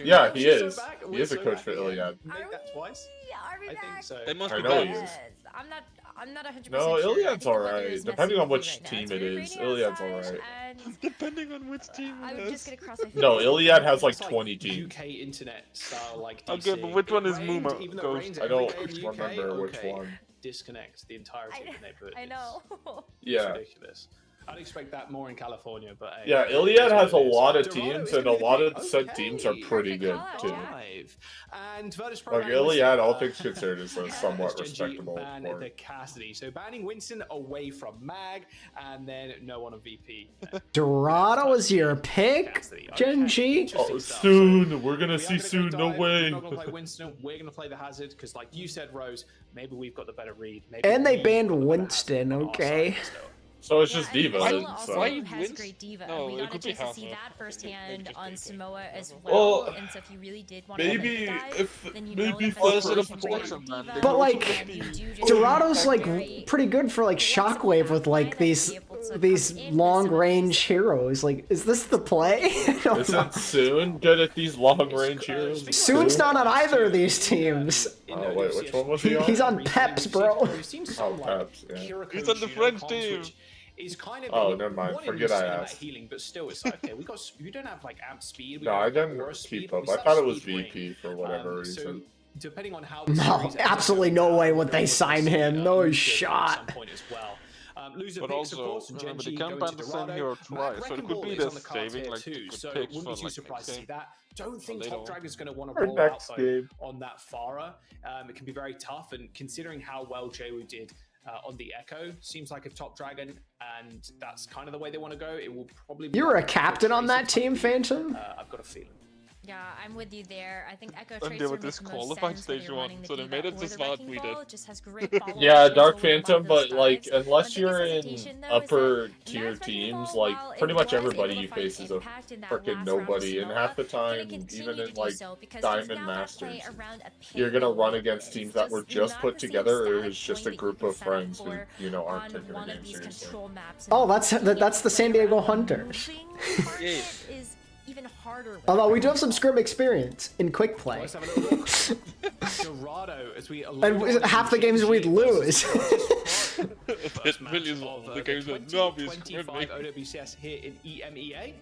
Yeah, he is. He is a coach for Iliad. Make that twice. Are we I back? think so. They must I be know back. he is. I'm not 100% No, sure. Iliad's I think the weather alright. is Depending on messing with which me right now. team It's it very is, rainy Iliad's outside, alright. and Depending on which team I it was is. just gonna cross my No, fingers. Iliad has like It's 20 teams. UK internet style like Okay, DC. but which one is It rained, Muma? even though it Goes- rains I every don't day in the UK, remember which okay, one. Disconnect the entirety of the neighborhood. I know. Yeah. It's ridiculous. I'd expect that more in California, but hey, Yeah, it Iliad is has a what it is. lot of Dorado teams, is and a gonna be lot big. of said Okay. teams are pretty good Perfect too. call-out, Five. And Virtus Pro Like ban Winston, Iliad, all things considered, is a somewhat Gen G respectable ban sport. the Cassidy. So banning Winston away from Mag, and then no one on VP. Dorado is your pick? Cassidy. Gen G? Interesting Oh, stuff. soon! So We're gonna we are see gonna go soon. No dive. way. We're not gonna play Winston. We're gonna play the Hazard because, like you said, Rose, maybe we've got the better read. Maybe And they we've banned got the better Winston, Hazard on our okay. side still. So it's just Yeah, Diva. and then, Paola so. also Why has Winston? great Diva. No, We it got a could be chance to see Hazard. that firsthand on Samoa as Well, well. And so if you really did want to maybe dive, if then you maybe know for that Instead of Diva, protection, man, they But, go like, to and you the- do just Dorado's have like very pretty good for like Shockwave with like these long range heroes. Like, is this the play? I don't know. Isn't Soon good at these long range heroes? Soon's not on either of these teams. Oh wait, which one was he on? He's on Peps, bro. Oh, Peps, yeah. He's on the French team. Is kind of Oh, never mind. one in Forget I cinematic asked. Healing, but still, it's like, okay. We don't have like amp speed. We No, don't I have didn't aura speed, keep but up. we I still thought have it was speed VP range. for whatever So reason. depending on how the No, series ends, absolutely no way would they sign him. No Lucio shot. at some point as well. Loser But picks, of also, course, and remember, Gen they G can't going ban to the same Dorado. hero Matt twice, so it Wrecking could be Ball the is on the cards saving, here like, too, good so picks wouldn't for, be too like, surprised to next see game. that. Don't think they Top don't. Dragon's going to want to Or roll out next though game. on that Pharah. It can be very tough, and considering how well JWoo did on the Echo, seems like if Top Dragon, and that's kind of the way they want to go, it will probably be... You were a captain on that team, Phantom? I've got a feeling. Yeah, I'm with you there. I think Echo And Tracer they were makes the most disqualified sense when stage you're one, running the so they Diva made it or just the like Wrecking we Ball. did. It just has great follow-up Yeah, options Dark over a lot Phantom, of those but like dives. unless The you're biggest in hesitation, though, is upper that tier Matt Wrecking teams, Ball, like while it pretty much was everybody able you to find face is a impact in that freaking last round nobody, with and Samoa, half the gonna time, continue even to in do like so because he's Diamond now gotta play Masters, around a you're gonna payload run that against is teams that were just not put the same together, or static is just a point that group you of can sign up friends who, for you know, aren't on taking one the of game these seriously. control maps. Oh, that's the San Diego Hunters. Yeah. Is even harder. with Although we Wrecking do have some Ball. scrim experience in quick play. Let's have a little look. Dorado, as we And half the games we'd lose. It really is one of the games that nobody's 2025 scrimming. OWCS here in EMEA.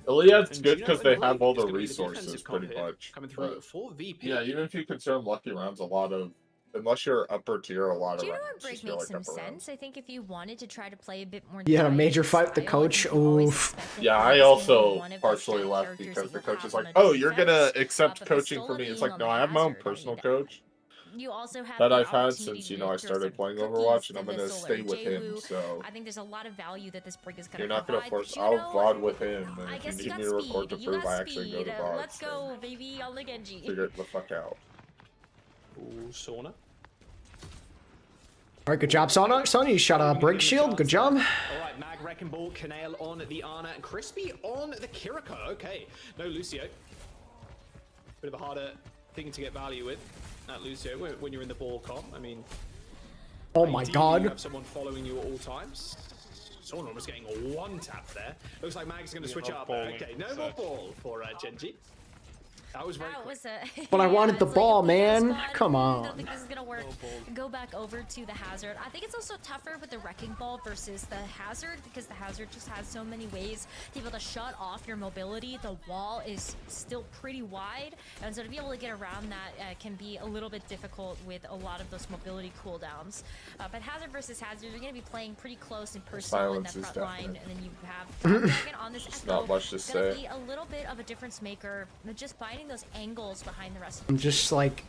Iliad's And good Gino because they and have Blake all is the gonna be resources, defensive comp pretty here, much. coming through But for VP. yeah, even if you consider lucky rounds, a lot of unless you're upper tier a lot of Juno rounds. and break just feel makes like some upper sense. I think if you wanted to try to play a bit more. You had a direct major fight with the style, I coach. think you always Oof. expect that Yeah, you're I gonna also be one of the partially best left characters because that the you'll coach have is on like, a "Oh, you're gonna defense, accept but coaching Pistola from me." It's being like, on no, the I have my own hazard, personal that- coach You also have that the I've had opportunity since I to throw started some playing cookies Overwatch, and to I'm the gonna Solar stay with him. Jewu. So I think there's a lot of value that this break is going you're to not gonna provide. force. Juno, I'll VOD with him, I and guess if you you got need me to record to speed. You prove got I actually go speed. to VODs, Let's go, baby, on the Genji. figure it the fuck out. Ooh, Sauna. All right, good job, Sonya. You shot a break shield. Good job. All right, Mag, Wrecking Ball, Canale on the Ana, and Crispy on the Kiriko. Okay, no Lucio. Bit of a harder thing to get value with at Lucio when you're in the ball comp. I mean, Oh my ideally, god. you have someone following you at all times. Sauna was getting a one tap there. Looks like Mag's going to switch up. Okay, no more ball for Genji. That was very quick. But I wanted the it's ball, like, man. this spot, Come I on. don't think this is gonna work. Go back over to the hazard. I think it's also tougher with the wrecking ball versus the hazard because the hazard just has so many ways to be able to shut off your mobility. The wall is still pretty wide, and so to be able to get around that can be a little bit difficult with a lot of those mobility cooldowns. But hazard versus hazard, you're gonna be playing pretty close and personal in that Silence is front line, definite. and then you have Dragon on this There's echo. not much to It's gonna say. be a little bit of a difference maker, just finding those angles behind the rest of I'm just like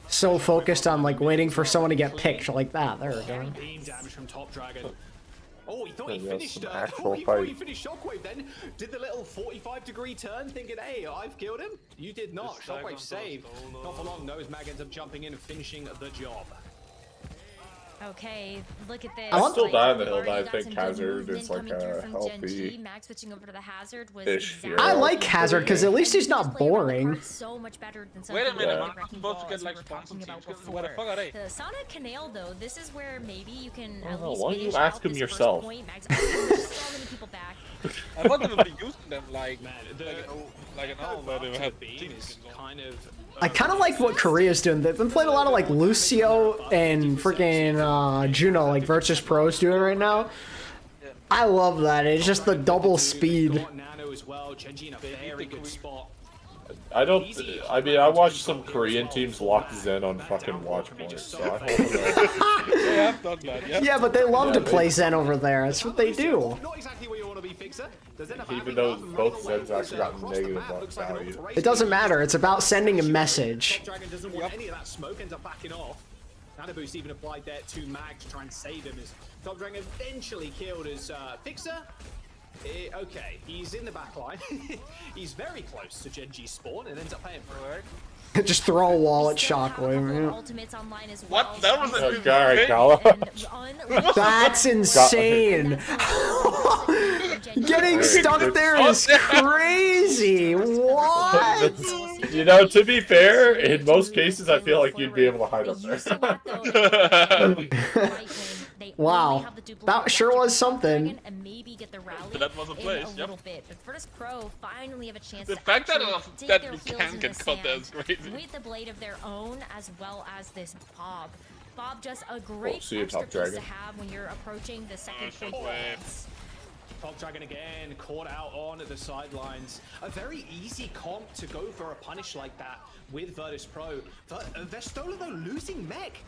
so focused on like waiting for someone to get picked like that. There we go. Beam damage from Top Dragon. Oh, he thought he Maybe that's finished. some Oh, actual he thought he fight. finished Shockwave. Then did the little 45-degree turn, thinking, "Hey, I've killed him." You did not. This guy Shockwave comes saved. out, Not for long though, as Mag ends up jumping in and finishing the job. Okay, look at this. I want- Still die in the We've hill, but I already got think some good Hazard movement is like coming through a from healthy Genji. Max switching over to the hazard was ish exactly hero. I like Hazard because at least he's not Just play around the boring. card so much better than some Wait a people minute, like I'm Wrecking supposed to Ball, get as we like were sponsor talking about teams. Where the before. fuck are they? The Sonic Canale though, this is where maybe you can at know, least why don't you finish ask out him this yourself? first point. Max, there's so many people back. I want them to be using them like Man, like an owl, but they have teams. kind of. I kind of like what Korea's doing. They've been playing a lot of like Lucio and freaking Juno, like Virtus Pro's doing right now. I love that. It's just the double speed. Got Nano as well. Genji in a very good spot. I don't. I mean, I watched some Korean teams lock Zen on fucking watch points, so I don't know. They have done that, yeah. Yeah, but they love to play Zen over there. That's what they do. Not exactly where you want to be, Fixer. Does end up Even having though up both right Zens away actually got across the negative map. luck Looks like an value. operation. It doesn't matter. It's about sending a message. Top Dragon doesn't want any of that smoke, ends up backing off. Nano boost even applied there to Mag to try and save him as Top Dragon eventually killed as Fixer. Okay, he's in the back line. He's very close to Genji's spawn and ends up paying for it. Just throw a wall at Still have a couple of Shockwave. Yeah. ultimates online as well, What? That was so a he's good alright, and Kala. unreasonable. That's insane. Getting stuck there is crazy. What? You know, to be fair, in most cases, I feel like you'd be able to hide up there. Wow. That sure was something. And maybe get the rally That was a place, in a yep. little bit. But Virtus Pro finally have a chance The to fact that actually dig that their you heels can in get the caught there is sand crazy. with a blade of their own, as well as this Bob. Bob, just a great see you, extra Top piece to Dragon. have when you're approaching the second point. Shockwave. Top Dragon again, caught out on the sidelines. A very easy comp to go for a punish like that with Virtus Pro. Vestola though losing mech.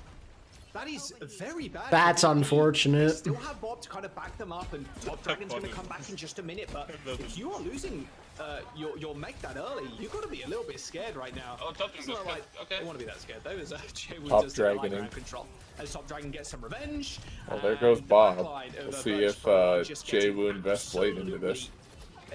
That is very bad. That's unfortunate. Still have Bob to kind of back them up, and Top Dragon's going to come back in just a minute. But if you are losing your mech that early, you've got to be a little bit scared right now. Oh, Top It's Dragon not is like okay. they want to be that scared though. As Jay Top does the high Dragoning. ground control. As Top Dragon gets some revenge. Well, there goes and the Bob. backline of Let's the see Virtus if Pro just Jay getting Wu invests late into this.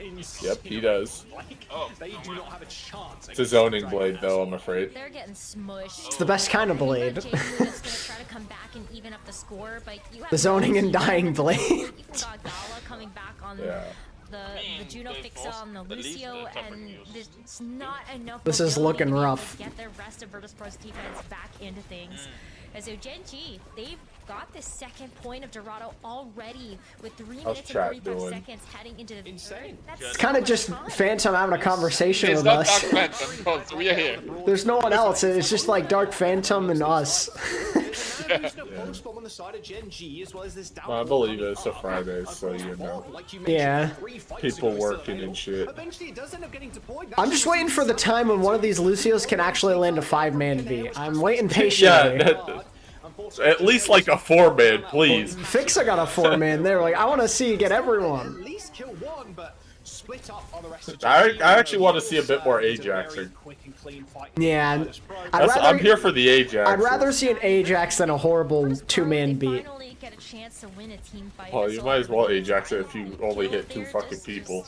insane. Yep, he does. Like, Oh, they do not have a chance. It's a zoning blade, though, I'm afraid. They're getting smushed. It's the best kind of blade. Jay Wu that's gonna try to come back and even up the score, but you have The zoning and Lucio, dying blade. you even got Gala coming back on Yeah. the Juno they Fixa forced on the the lead Lucio, to the top and use. there's not enough. This is mobility looking to be able to rough. Get the rest of Virtus Pro's defense back into things. And so Genji, they've got the second point of Dorado already with 3 minutes and chat 45 doing? seconds heading into the Insane. third. That's It's so kind of much just time. Phantom having a conversation It's with not us. Dark Phantom, but we are here. There's no one else. It's just like Dark Phantom and us. I believe it's a Friday, so you know. Yeah. People working and shit. I'm just waiting for the time when one of these Lucios can actually land a 5-man V. I'm waiting patiently. Yeah, at least like a 4-man, please. Fixa got a 4-man there. Like, I want to see you get everyone. I actually want to see a bit more Ajaxing. Yeah, I'm here for the Ajax. I'd rather see an Ajax than a horrible 2-man beat. Get a chance to win a team fight. Well, you might as well Ajax it if you only hit 2 fucking people.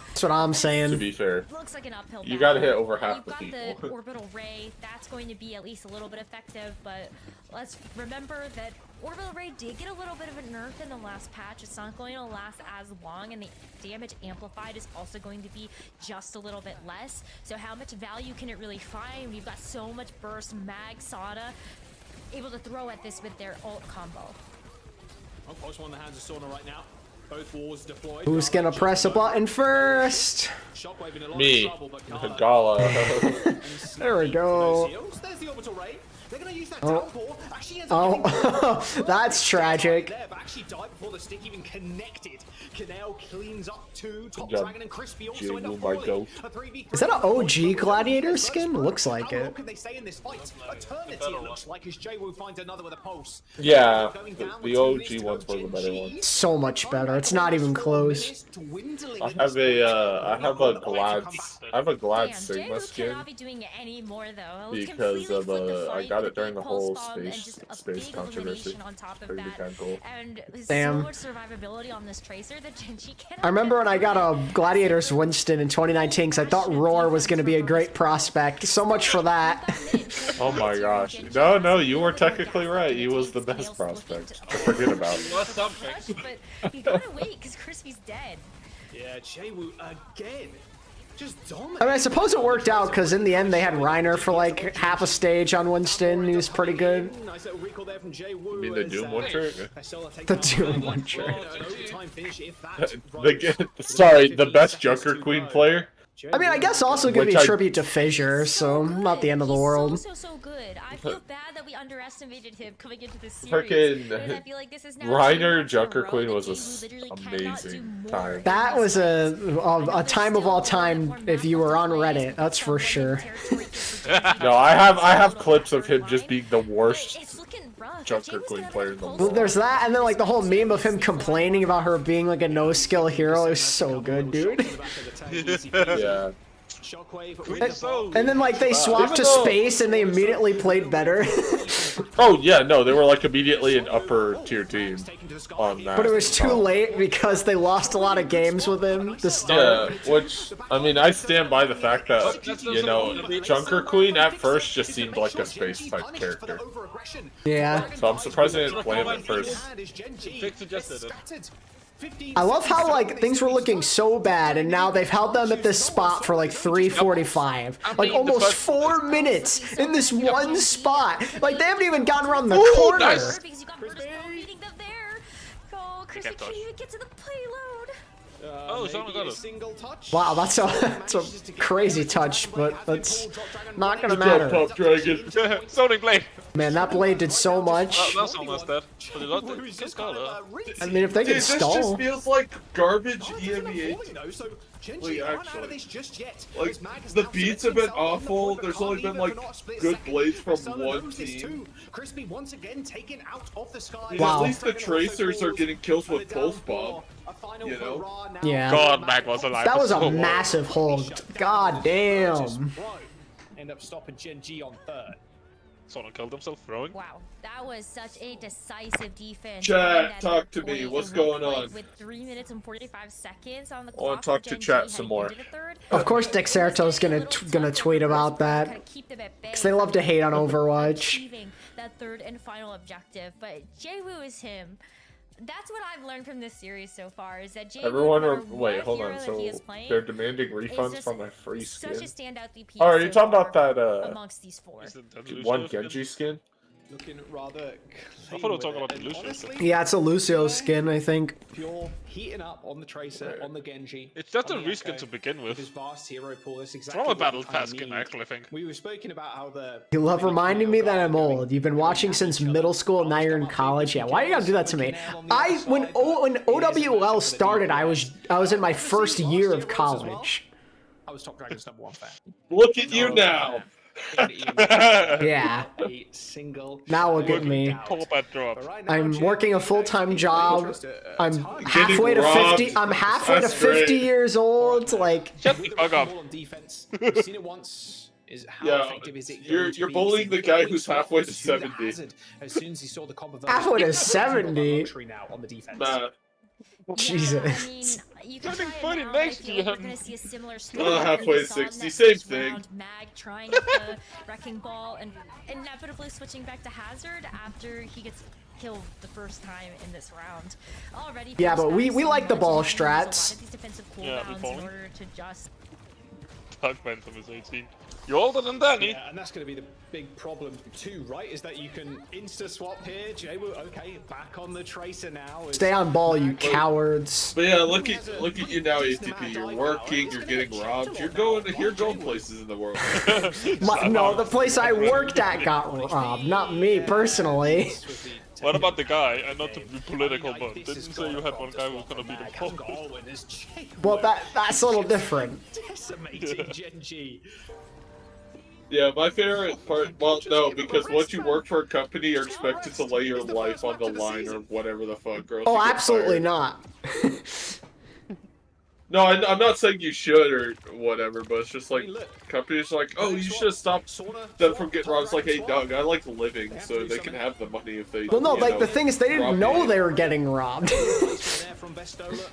That's what I'm saying. To be fair, Looks like an uphill you gotta hit battle. over half the You've people. got the orbital ray. That's going to be at least a little bit effective, but let's remember that orbital ray did get a little bit of a nerf in the last patch. It's not going to last as long, and the damage amplified is also going to be just a little bit less. So how much value can it really find? We've got so much burst, mag, Sada, able to throw at this with their ult combo. Close one in the hands of Sauna right now. Both walls deployed. Who's gonna press a button first? Me, Gala. There we go. There's the orbital ray. They're gonna use that Oh. downpour. Actually ends up Oh, that's tragic. there, but actually died before the stick even connected. Canal cleans up 2. Top job, Dragon and Crispy also end Jay, up my falling. goat. A 3v3. Is that an OG Gladiator skin? Looks like How long it. can they stay in this fight? Eternity it looks like as Jay-Woo finds another with a pulse. Yeah, Going down the with 2 OG minutes to go. ones were the better ones. So much better. It's not even close. I have a Glad Damn, Sigma Jay-Woo skin cannot be doing it anymore though. Let's because completely of flip the I fight got with it during big the whole pulse bomb and space just a space big controversy. elimination on top of Pretty that. kind of cool. And Damn. so much survivability on this Tracer that Genji cannot. I remember when I got a Gladiators Winston in 2019 because I thought Roar was going to be a great prospect. So much for that. Oh my gosh. No, you were technically right. He was the best prospect. To forget about. What's something? But you gotta wait because Crispy's dead. Yeah, Jay-Woo again. Just dominating. I mean, I suppose it worked out because in the end they had Reiner for like half a stage on Winston. He was pretty good. Nice little recall there from Jay-Woo. I mean, the Doom one trick? The Doom one trick. Sorry, the best Junker Queen player? I mean, I guess also give Which me a I- tribute to Fissure, so not the end of the He's world. So good. I feel bad that we underestimated him coming into this series. Frickin' And I feel like this is now Reiner 2 months Junker in a row Queen that was Jay-Woo literally an cannot do amazing more time. in That this was season. a time of all time if you were on Reddit, that's for sure. No, I have clips of him just being the worst It's looking rough. Junker Jay-Woo's Queen gonna player have in the to world. Well, there's that, and then like the whole meme of him complaining about her being like a no-skill hero. It was so good, dude. Yeah. And then like they swapped to space and they immediately played better. Oh yeah, no, they were like immediately an upper tier team on that. But it was too late because they lost a lot of games with him to start. Yeah, which, I mean, I stand by the fact that, you know, Junker Queen at first just seemed like a space-type character. Yeah. So I'm surprised they didn't play him at first. Vic suggested it. I love how like things were looking so bad and now they've held them at this spot for like 3:45. Like almost 4 minutes in this one spot. Like they haven't even gotten around the corner. Nice. Because you got Burst Bomb meeting them there. Oh, Crispy can't even get to the payload. Oh, someone got it. Single touch. Wow, that's a crazy touch, but that's not gonna Good job, matter. Top Dragon. Sonic Blade. Man, that blade did so much. That's almost dead. But you got it. Just got it. I mean, if they Dude, could this just stall. feels like garbage EMEA. Wait, actually. Like, the beats have been awful. There's only been, like, good blades from one team. Crispy once again taken out of the sky. Wow. At least the Tracers are getting kills with Pulse Bomb. You know? Yeah. God, Mac was alive. That was for a so long. massive hold. God damn. End up stopping Gen G on third. Someone killed himself throwing. Wow, that was such a decisive defense. Chat, That talk to me. point What's is going like on? With 3 minutes and 45 seconds on the I wanna clock. talk to Gen chat G some heading more. into the third. Of course, Dexerto's gonna tweet about that. Because they love to hate on Overwatch. Achieving that third and final objective, but Jay-Woo is him. That's what I've learned from this series so far, is that Jay-Woo, Everyone no are. matter Wait, what hold hero on. that So he is playing, they're demanding refunds just from my free such skin? a standout DP Oh, are you so talking about far that, amongst these four. Is it that one Lucio Genji skin? Looking rather I thought we were talking about the Lucio Honestly, Yeah, it's a Lucio skin, I think. Pure heating up on the Tracer, on the Genji. It's just a on the reskin Echo, to begin with. his vast hero pool. That's It's exactly from a what Battle we kinda Pass skin, need. actually, I think. We were speaking about how the... You love reminding me that I'm old. You've been watching since middle school, now you're in college. Yeah, why do you gotta do that to me? When OWL started, I was in my first year of college. I was Top Dragon's #1 fan. Look at you now. Yeah. A single Now look at me. Pop at drop. I'm working a full-time job. I'm halfway to 50. I'm halfway to 50 years old. Like, Shut the fuck up. on defense. We've seen it once. Is how Yeah, effective is it? you're bullying the guy who's halfway to 70. As soon as he saw the combo, halfway to 70. now on the defense. Nah. Jesus. You can Turning try it 40 now, next I feel like to we're him. gonna see a similar Oh, story. halfway We to saw in 60, that same first thing. round, Mag trying the wrecking ball and inevitably switching back to Hazard after he gets killed the first time in this round. Already. Yeah, but we so like the much ball and he uses a lot strats. of these defensive Yeah, cooldowns in balling. order to just Doug Bentham is 18. You're older than Danny. Yeah, and that's going to be the big problem too, right? Is that you can insta swap here. Jaywu, okay, back on the Tracer now. Stay on ball, you cowards. But yeah, look at you now, ATP. You're working, you're getting robbed. You're going places in the world. No, the place I worked at got robbed, not me personally. What about the guy? And not to be political, but didn't say you had one guy who was gonna beat him. Well, that's a little different. Decimating Genji. Yeah, my favorite part, well, no, because once you work for a company, you're expected to lay your life on the line or whatever the fuck, or else Oh, you get absolutely fired. not. No, I'm not saying you should or whatever, but it's just like, companies are like, oh, you should have stopped them from getting robbed. It's like, hey, Doug, I like living, so they can have the money if they, Well, no, you like know, the thing is, they didn't rob know me. they were getting robbed. From Vestola.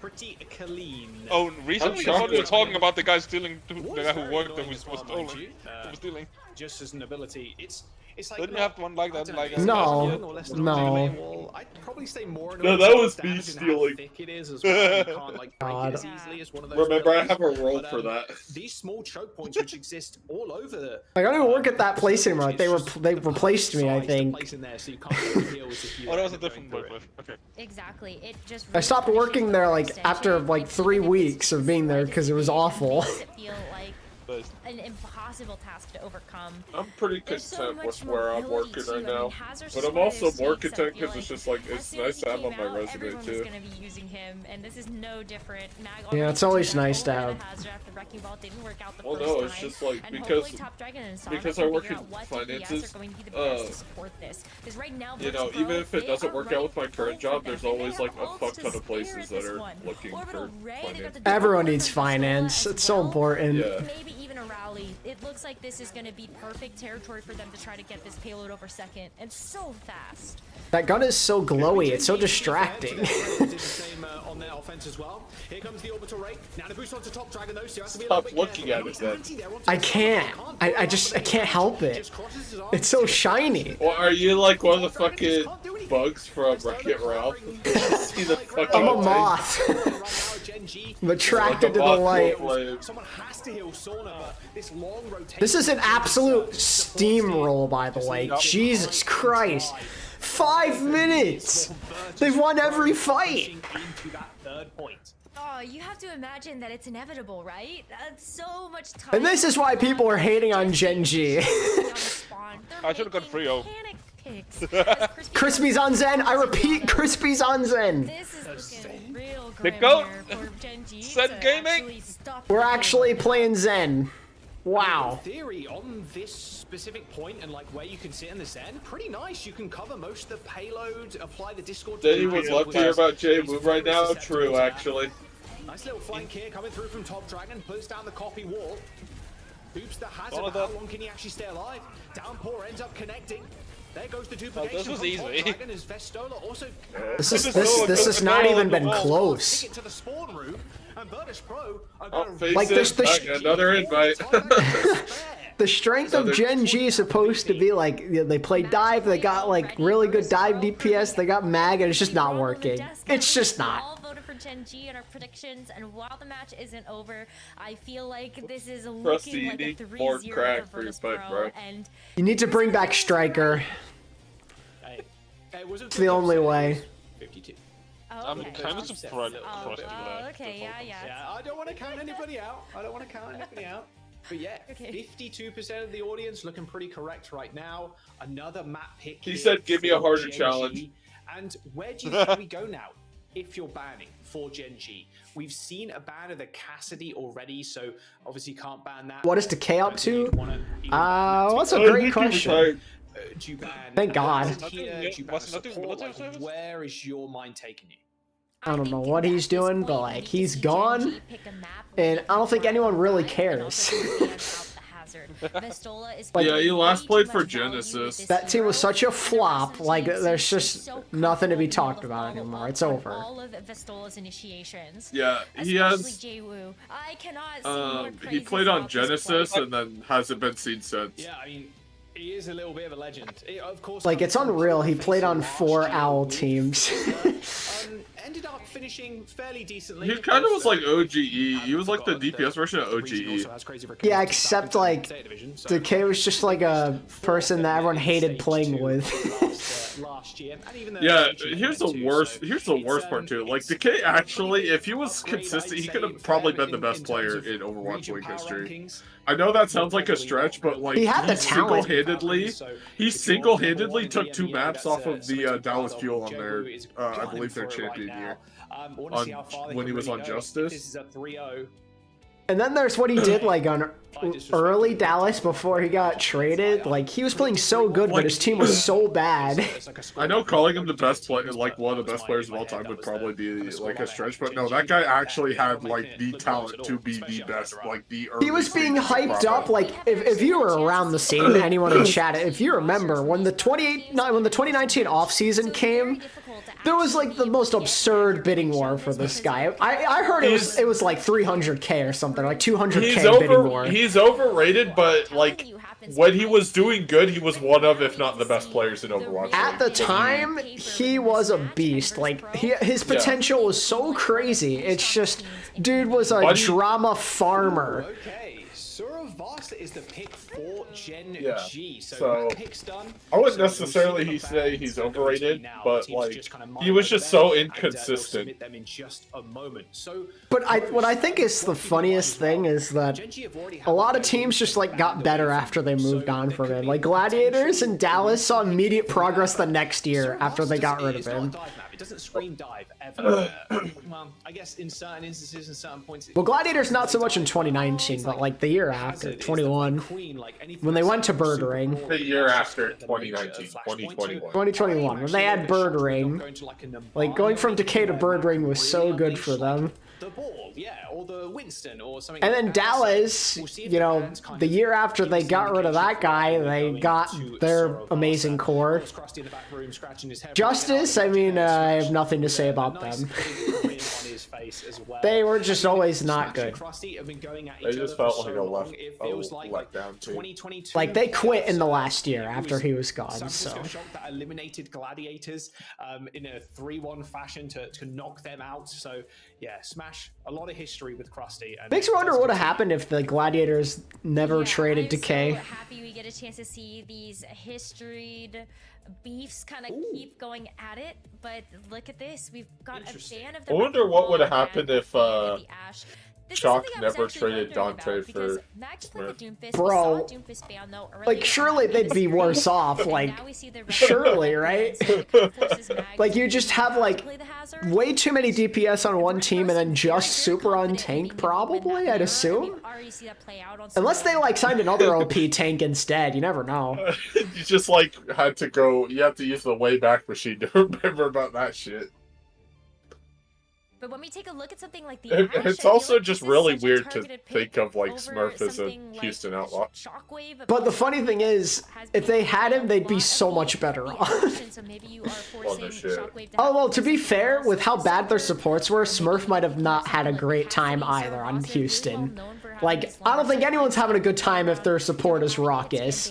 Pretty clean. Oh, recently I shocked thought we were that- talking about the guy stealing, the guy who worked and was stolen. Who was stealing. Just as an ability, it's like. Didn't you have one like that? Like No, no. Well, I'd probably say more. No, that was me stealing. Thick it is as well. You can't like break God. it as easily as one of those. Remember, I abilities. have a role But, for that. These small choke points which exist all over the. Like, I don't even work at that place anymore. Like, they replaced me, I think. Place in there, so you can't get heals if you Oh, that was a are going different through work it. with. Okay. exactly. It just I stopped working there like after like 3 weeks of being there because it was awful. Makes it feel like Nice. an impossible task to overcome. I'm pretty There's so content much with where I'm mobility working too. right I mean, now. Hazard's But just I'm one of also those more teams that content feel because it's like just like, as it's soon nice as to have he on came my out, resume everyone too. was gonna be using him, and this is no different. Mag Yeah, it's already always took that nice to over have. Hazard after Wrecking Ball didn't work out the Well, first no, it's time, just like, and because hopefully Top Dragon and Sonic because can I work figure in out what DPS finances, are going to be the best to support this. Because right now, You know, Virtus even Pro, if it they doesn't are work out right with my at the current goal job, for there's them, and they always have like a ults fuck to ton of spare places at that this are one. looking Orbital for Ray, they got finance. the double Everyone from needs Vestola finance. as It's so well. important. Yeah. Maybe even a rally. It looks like this is going to be perfect territory for them to try to get this payload over second, and so fast. That gun is so glowy. It's so distracting. Did the same on their offense as well. Here comes the orbital rate. Now the boost onto Top Dragon though, so you have to be a Stop little bit looking careful. at it then. Anti there onto I the can't. side. I can't help it. It's so shiny. Well, are you like one of the fucking bugs from Wreck-It Ralph? See the fucking I'm a thing? moth. I'm attracted to the Moth light. flame. Someone has to heal Sauna, but this long rotation. This is an absolute steamroll, by the way. Jesus Christ. 5 minutes! They've won every fight! Into that third point. Oh, you have to imagine that it's inevitable, right? That's so much time. And this is why people are hating on Genji. I should've gone 3-0. Crispy's on Zen. I repeat, Crispy's on Zen. This is looking real The grim goat. here for Genji Zen to gaming. actually stop We're the game. actually playing Zen. Wow. In theory, on this specific point and like where you can sit in the Zen, pretty nice. You can cover most of the payload, apply the Discord. Danny would love to hear about Jay Move right now. True, actually. Nice little flank here coming through from Top Dragon, puts down the copy wall. Hoops the hazard, One of how them. long can he actually stay alive? Downpour ends up connecting. There goes the this duplication was from easy. Top Dragon as Vestola also This has not even been close. Take it to the spawn room, and Virtus Pro are Oh, gonna face Like, it. there's the Back, another invite. The strength of Gen G is supposed to be like, you know, they play dive, they got like really good dive DPS, they got mag, and it's just not working. It's just not. All voted for Gen G in our predictions, and while the match isn't over, I feel like this is Rusty, looking you like a need 3-0 more crack for for your Virtus fight, Pro, bro. and You need to bring back Striker. It's the only way. 52. Oh, I'm okay. kind of surprised. Okay, yeah. Yeah, I don't want to count anybody out. But yeah, Okay. 52% of the audience looking pretty correct right now. Another map pick. He here said, "Give me a for harder Gen G." challenge. And where do you think we go now? If you're banning for Gen G, we've seen a ban of the Cassidy already, so obviously can't ban that. What is Decay up to? You'd wanna even ban that That's too. a great question. Do you ban? Thank God. Here, do you ban Wasn't nothing support? military service? Where is your mind taking you? I don't know what he's doing, but like he's gone, and I don't think anyone really cares. Like, Yeah, he last played for Genesis. That team was such a flop. Like, there's just nothing to be talked about anymore. It's over. All of Vistola's initiations. Yeah, he Especially has. Jwoo. I cannot see more He praises played on about this Genesis player. and then hasn't been seen since. Yeah, I mean, he is a little bit of a legend. Of course, Like, it's unreal. He played on 4 OWL teams. Ended up finishing fairly decently. He kind of was like OGE. He was like the DPS version of OGE. Yeah, except like Decay was just like a person that everyone hated playing with. Last year, and even though Yeah, AG here's the too, worst. so Here's the worst part too. Like Decay actually, if he was consistent, he could have probably been the best player in Overwatch League history. I know that sounds like a stretch, but like He had the talent. he single-handedly took 2 maps off of the Dallas Fuel on their, I believe their champion year, when he was on Justice. This is a 3-0. And then there's what he did like on early Dallas before he got traded. Like, he was playing so good, but his team was so bad. I know calling him the best player, like one of the best players of all time, would probably be like a stretch, but no, that guy actually had like the talent to be the best, like the. He was being hyped up. Like, if you were around the scene, anyone in chat, if you remember when the 2019 offseason came, there was like the most absurd bidding war for this guy. I heard it was like 300k or something, like 200k bidding war. He's overrated, but like when he was doing good, he was one of, if not the best players in Overwatch. At the time, he was a beast. Like, his potential was so crazy. It's just, dude was a drama farmer. Okay, Suravasa is the pick for Gen G. So pick's done. I wouldn't necessarily say he's overrated, but like he was just so inconsistent. Them in just a moment. So, But what I think is the funniest thing is that a lot of teams just like got better after they moved on from him. Like Gladiators and Dallas saw immediate progress the next year after they got rid of him. It doesn't scream dive ever. Well, I guess in certain instances and certain points. Well, Gladiators not so much in 2019, but like the year after, 21, when they went to Bird Ring. The year after 2019, 2021. 2021, when they had Bird Ring. Like, going from Decay to Bird Ring was so good for them. The ball, yeah, or the Winston, or something. And then Dallas, you know, the year after they got rid of that guy, they got their amazing core. Justice, I mean, I have nothing to say about them. They were just always not good. They just felt like a letdown team. Like, they quit in the last year after he was gone, so. That eliminated Gladiators in a 3-1 fashion to knock them out. So, yeah, Smash, a lot of history with Krusty. And makes me wonder what would have happened if the Gladiators never traded Decay. I'm so happy we get a chance to see these historied beefs kind of keep going at it, but look at this. We've got a fan of the I wonder what would have happened if This is Chalk something I was never actually traded wondering Dante about, because for Mag just played the Doomfist. Bro, we saw Doomfist ban though early like, surely on. they'd be worse off, like, Now we see the surely, right? Like, you just have, like, play the hazard. way too many DPS on one team and then just super on tank, probably, I'd assume. Unless they, like, signed another OP tank instead, you never know. You just like had to go. You have to use the Wayback Machine to remember about that shit. But when we take a look at something like the It's also just really weird to think of like Smurf as a Houston outlaw. But the funny thing is, if they had him, they'd be so much better off. Oh, well, to be fair, with how bad their supports were, Smurf might have not had a great time either on Houston. Like, I don't think anyone's having a good time if their support is Raucus.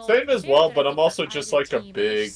Same as well, but I'm also just like a big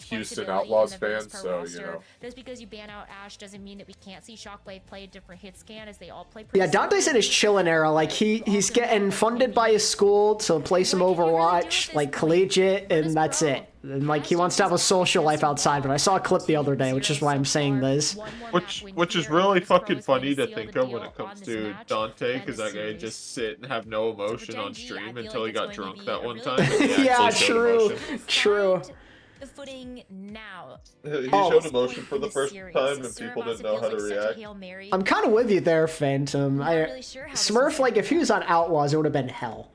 Houston Outlaws fan, so you know. Just because you ban out Ashe doesn't mean that we can't see Shockwave play a different hit scan, as they all play. Yeah, Dante's in his chillin' era. Like, he's getting funded by his school to play some Overwatch, like collegiate, and that's it. And like he wants to have a social life outside, but I saw a clip the other day, which is why I'm saying this. Which is really fucking funny to think of when it comes to Dante, because that guy just sit and have no emotion on stream until he got drunk that one time. Yeah, true. True. The footing now. He showed emotion for the first time and people didn't know how to react. I'm kind of with you there, Phantom. Smurf, like, if he was on Outlaws, it would have been hell.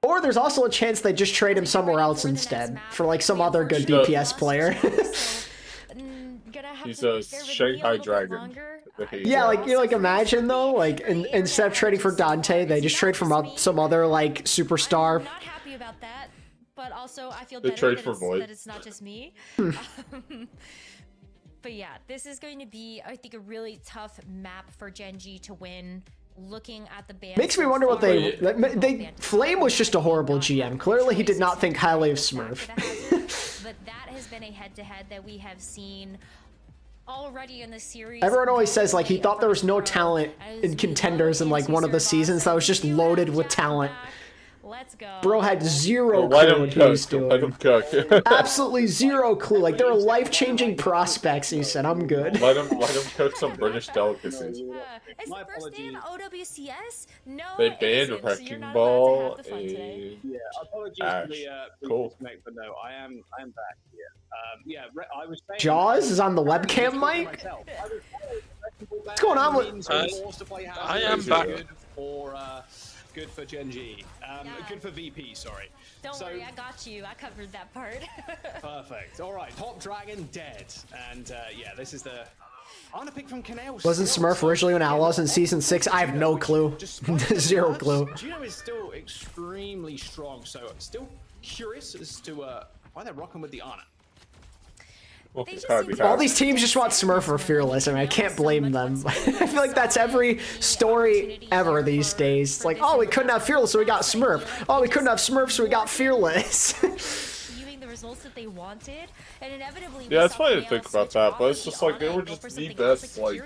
Or there's also a chance they just trade him somewhere else instead, for, like, some other good DPS player. He's a Shanghai Dragon. Yeah, like, you know, like, imagine, though, like, instead of trading for Dante, they just trade for some other, like, superstar. I'm not happy about that, but also I feel They better trade for Void. that it's not just me. But yeah, this is going to be, I think, a really tough map for Gen G to win. Looking at the band, Makes me wonder what they Flame was just a horrible GM. Clearly, he did not think highly of Smurf. But that has been a head-to-head that we have seen already in the series. Everyone always says, like, he thought there was no talent in contenders in, like, one of the seasons that was just loaded with talent. Let's go. Bro had zero clue what he was doing. Let him cook. Absolutely zero clue. Like, there are life-changing prospects, he said. I'm good. Let him cook some British delicacies. It's the first day of OWCS? No, They banned Wrecking Ball. Yeah, apologies Ash. for the Cool. disconnect, but no, I am back here. Yeah, I was saying, Jaws is on the webcam mic? What's going on with... I am back. Good for Gen G. Good for VP, sorry. Don't worry, I got you. I covered that part. Perfect. All right, Top Dragon dead. And yeah, this is the... I want to pick from Canal. Wasn't Smurf originally on Outlaws in Season 6? I have no clue. Zero clue. Juno is still extremely strong, so still curious as to why they're rocking with the Ana. All these teams just want Smurf or Fearless. I mean, I can't blame them. I feel like that's every story ever these days. It's like, oh, we couldn't have Fearless, so we got Smurf. Oh, we couldn't have Smurf, so we got Fearless. The results that they wanted, and inevitably Yeah, it's funny to think about that, but it's just like they were just the best, like...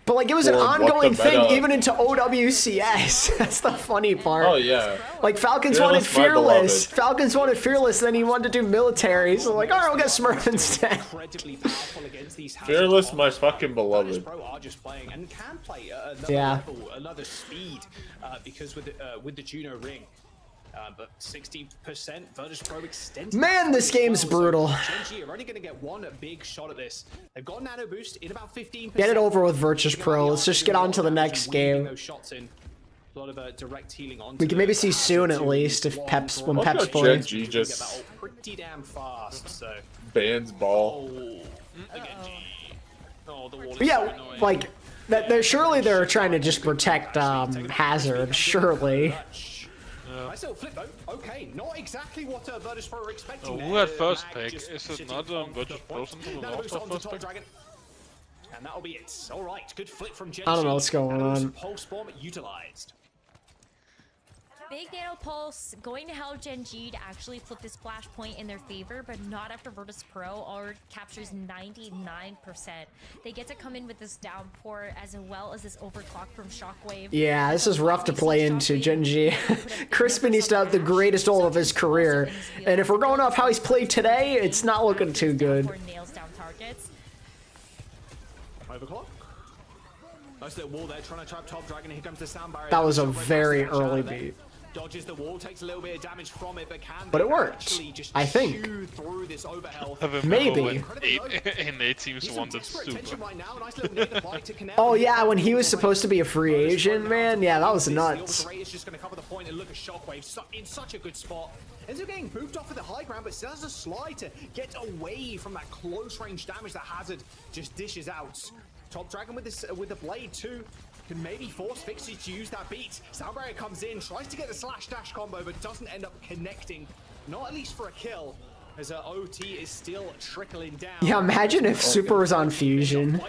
But like, it was an ongoing thing even into OWCS. That's the funny part. Oh, yeah. Like, Falcons wanted Fearless. Falcons wanted Fearless, then he wanted to do military. So like, alright, we'll get Smurf instead. Fearless, my fucking beloved. Yeah. Another speed, because with the Juno ring. But 60% Virtus Pro extended. Man, this game's brutal. Gen G are only going to get one big shot at this. They've got nano boost in about 15%. Get it over with Virtus Pro. Let's just get on to the next game. A lot of direct healing on. We can maybe see soon at least if when Pep's playing. Gen G just pretty damn fast. So bans ball. Yeah, like that. Surely they're trying to just protect Hazard. Surely. I still flip though. Okay, not exactly what Virtus Pro were expecting. Who had first pick? Is it not Virtus Pro since it was also first pick? And that'll be it. All right, good flip from Gen G. I don't know what's going on. Pulse bomb utilized. Big Nano Pulse going to help Gen G to actually flip this splash point in their favor, but not after Virtus Pro already captures 99%. They get to come in with this downpour as well as this overclock from Shockwave. Yeah, this is rough to play into Gen G. Crispin needs to have the greatest ult of his career, and if we're going off how he's played today, it's not looking too good. Nails down targets. Overclock. Nice little wall there, trying to trap Top Dragon. Here comes the sound barrier. That was a very early beat. Dodges the wall, takes a little bit of damage from it, but it worked. I think. Maybe. Eight teams wanted super. Oh yeah, when he was supposed to be a free agent, man. Yeah, that was nuts. Is just going to cover the point and look at Shockwave in such a good spot. Ends up getting booped off at the high ground, but still has a slide to get away from that close range damage that Hazard just dishes out. Top Dragon with the blade too. Can maybe force Fixie to use that beat. Sound barrier comes in, tries to get the slash dash combo, but doesn't end up connecting. Not at least for a kill, as OT is still trickling down. Yeah, imagine if Super was on Fusion.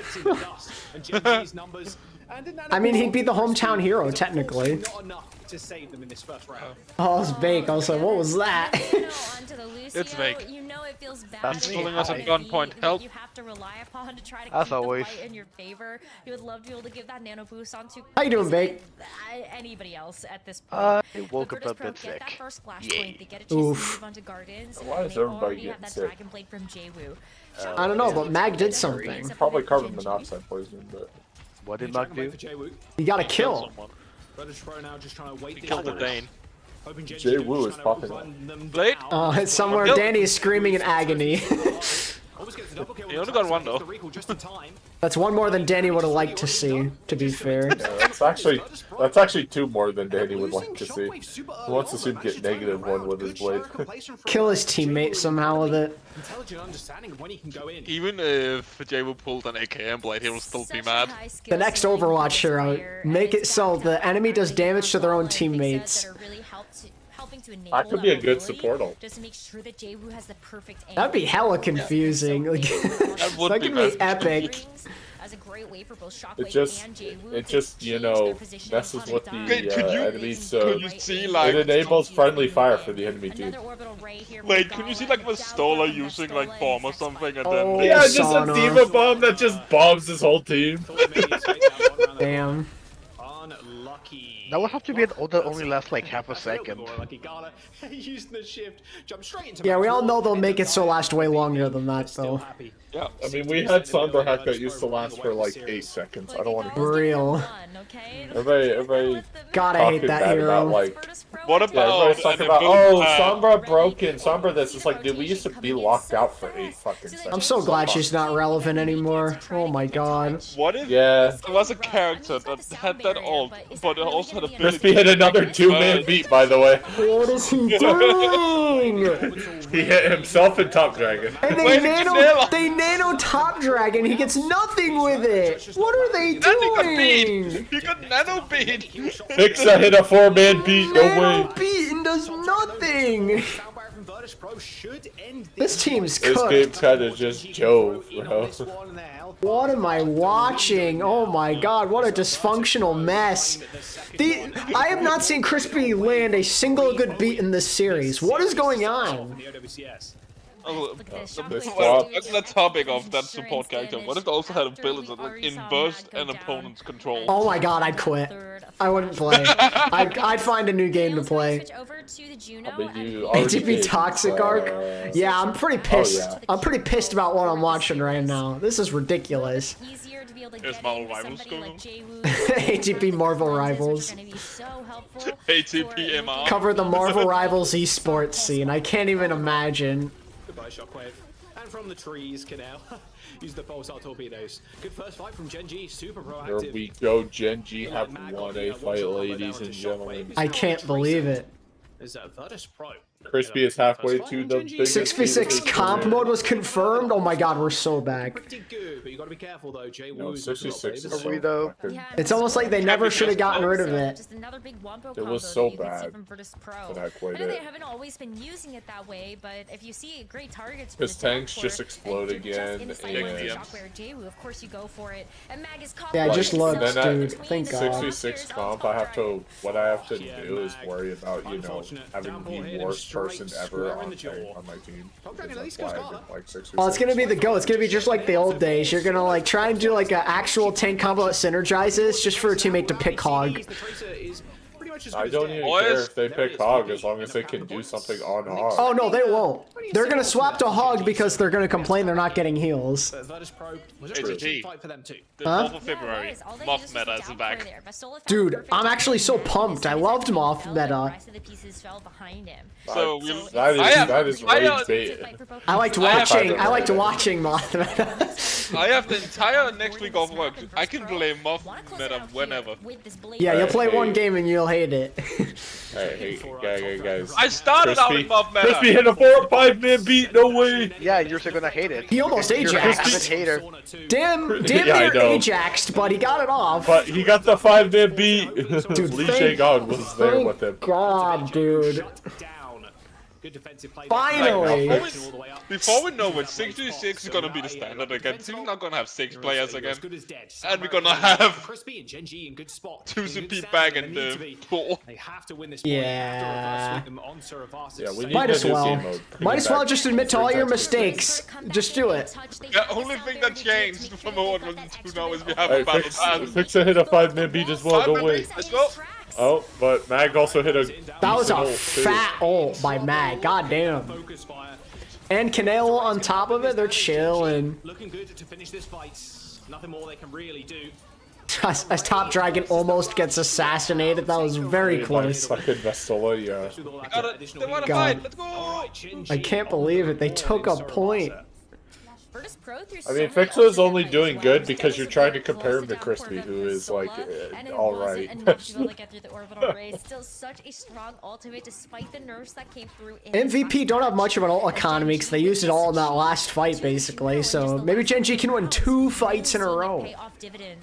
And Gen G's numbers I mean, he'd be the hometown hero, technically. Not enough to save them in this first round. Oh, it's Bake. I was like, what was that? It's Vake. You know it feels bad. He's pulling us at gunpoint. Help. You have to rely upon to try to As keep the always. fight in your favor. You would love to be able to give that nano boost onto How you doing, Bake? anybody else at this point. I woke up Virtus a Pro bit get that sick. first flash Yeah. point. They get a chance to Oof. move onto Gardens. Why and is they everybody already getting have that sick? Dragon Blade from Jwoo. I don't know, but Mag did something. Probably carbon monoxide poisoning, but What did Mark do? He got a kill. Virtus Pro now just trying to wait. He killed the Dane. Jay Woo is popping up. Blade? It's somewhere Danny is screaming in agony. He only got one though. That's one more than Danny would have liked to see, to be fair. Yeah, that's actually 2 more than Danny would like to see. He wants to see him get -1 with his blade. Kill his teammate somehow with it. Intelligent understanding of when he can go in. Even if Jwoo pulled an AKM blade, he will still be mad. The next Overwatch hero, make it so the enemy does damage to their own teammates. That could be a good support ult. Just to make sure that Jwoo has the perfect aim. That'd be hella confusing. Like, That would that be could be bad. epic. As a great way for both It Shockwave just, and Jwoo it to just, you change know, their position messes upon with a the dime. Could you- enemies, so Could you see like it enables friendly fire for the enemy team. Another orbital ray here. wait? Can you see like Mastola using like bomb or something and Oh. then Yeah, just a Sauna. diva bomb that just bombs his whole team. Damn. Unlucky. That would have to be an ult that only lasts like half a second. Lucky Gala using the shift, jump straight into. Yeah, we all know they'll make it so last way longer than that, though. yeah. I mean, we had Sombra hack that used to last for like 8 seconds. I don't want to hear Real. everybody God, I hate talking that bad about hero. like. What Yeah, about everybody's talking an about, ability oh, pack? Sombra broken, Sombra this. It's like, dude, we used to be locked out for 8 fucking seconds. I'm so glad she's not relevant anymore. Oh my god. What if Yeah. there was a character that had that ult, but it also had a Crispy hit another 2-man beat, by the way. What is he doing? He hit himself in Top Dragon. And Where did you nail him? they nano top dragon. He gets nothing with it. What are they Then he got doing? beat! He got nano beat! Fixa hit a 4-man beat, no Nano way. beat and does nothing. This team's This cooked. game's kinda just Joe, bro. What am I watching? Oh my god, what a dysfunctional mess. I have not seen Crispy land a single good beat in this series. What is going on? Oh, This well, flop. that's the topic of that support character. What if they also had abilities that like inverse an opponent's control? Oh my god, I'd quit. I wouldn't play. I'd find a new game to play. I mean, you already ATP did, Toxic Arc? Yeah, I'm pretty pissed. yeah. I'm pretty pissed about what I'm watching right now. This is ridiculous. Is Marvel Rivals going on? ATP Marvel Rivals. ATP MR. Cover the Marvel Rivals esports scene. I can't even imagine. Goodbye, Shockwave. And from the trees, Canal. Use the pulsar torpedoes. Good first fight from Genji, super Here proactive. we go, Genji have won a fight, ladies and gentlemen. I can't believe it. Is that Virtus Pro? Crispy is halfway to the biggest 6v6 comp mode was confirmed. Oh my god, we're so back. Pretty good, but you gotta be careful though. Jay No, Woo's 66 is Are we so though? fucking- It's almost like they never should have gotten rid of it. It was so bad that I played I know they it. haven't always been using it that way, but if you see great targets, His tanks just explode again, and- of course you go for it. And Mag is caught Yeah, by just himself looks, then dude. between Thank the God. 66 comp, what I have to do is worry about, you know, having the worst person ever on my team. That's why I didn't like 66. Oh, it's gonna be the go. It's gonna be just like the old days. You're gonna like try and do like an actual tank combo that synergizes just for a teammate to pick Hog. I don't even care if they pick Hog as long as they can do something on Hog. Oh no, they won't. They're gonna swap to Hog because they're gonna complain they're not getting heals. Virtus Pro was a ATP. tricky fight for them too. The Huh? 4th of February, Moth meta is back. Dude, I'm actually so pumped. I loved Moth meta. So That is rage bait. I liked watching Moth meta. I have the entire next week off work. I can play Moth meta whenever. Yeah, you'll play one game and you'll hate it. Hey, guys. I started out Crispy, in Moth meta. Crispy hit a 4 or 5-man beat, no way! Yeah, you're still gonna hate it. He almost You're a Ajaxed. massive hater. Damn Yeah, I near know. Ajaxed, but he got it off. But he got the 5-man beat! Dude, Lee thank- Jae-gon was there with him. God, dude. Down. Good defensive play. Finally! Before we know it, 6v6 is gonna be the standard again. We're not gonna have 6 players again. And we're gonna have Crispy and Genji in good spot. 2 CP bag and 4. They have to win this Yeah. we Might need as to do well. game mode. Might as well just admit to all your mistakes. Just do it. The only thing that changed from 1.2 now is we have Hey, a battle Fix, pass. Fixa hit a 5-man beat as well, don't wait. Let's go! Oh, but Mag also hit a That was a decent ult, too. fat ult by Mag. God damn. And Canelo on top of it, they're chilling. Looking good to finish this fight. Nothing more they can really do. As Top Dragon almost gets assassinated, that was very close. Fucking Vestola, yeah. They wanna God. fight, let's go! I can't believe it. They took a point. I mean, Fixa is only doing good because you're trying to compare him to Crispy, who is like alright. MVP don't have much of an ult economy because they used it all in that last fight, basically. So maybe Genji can win 2 fights in a row.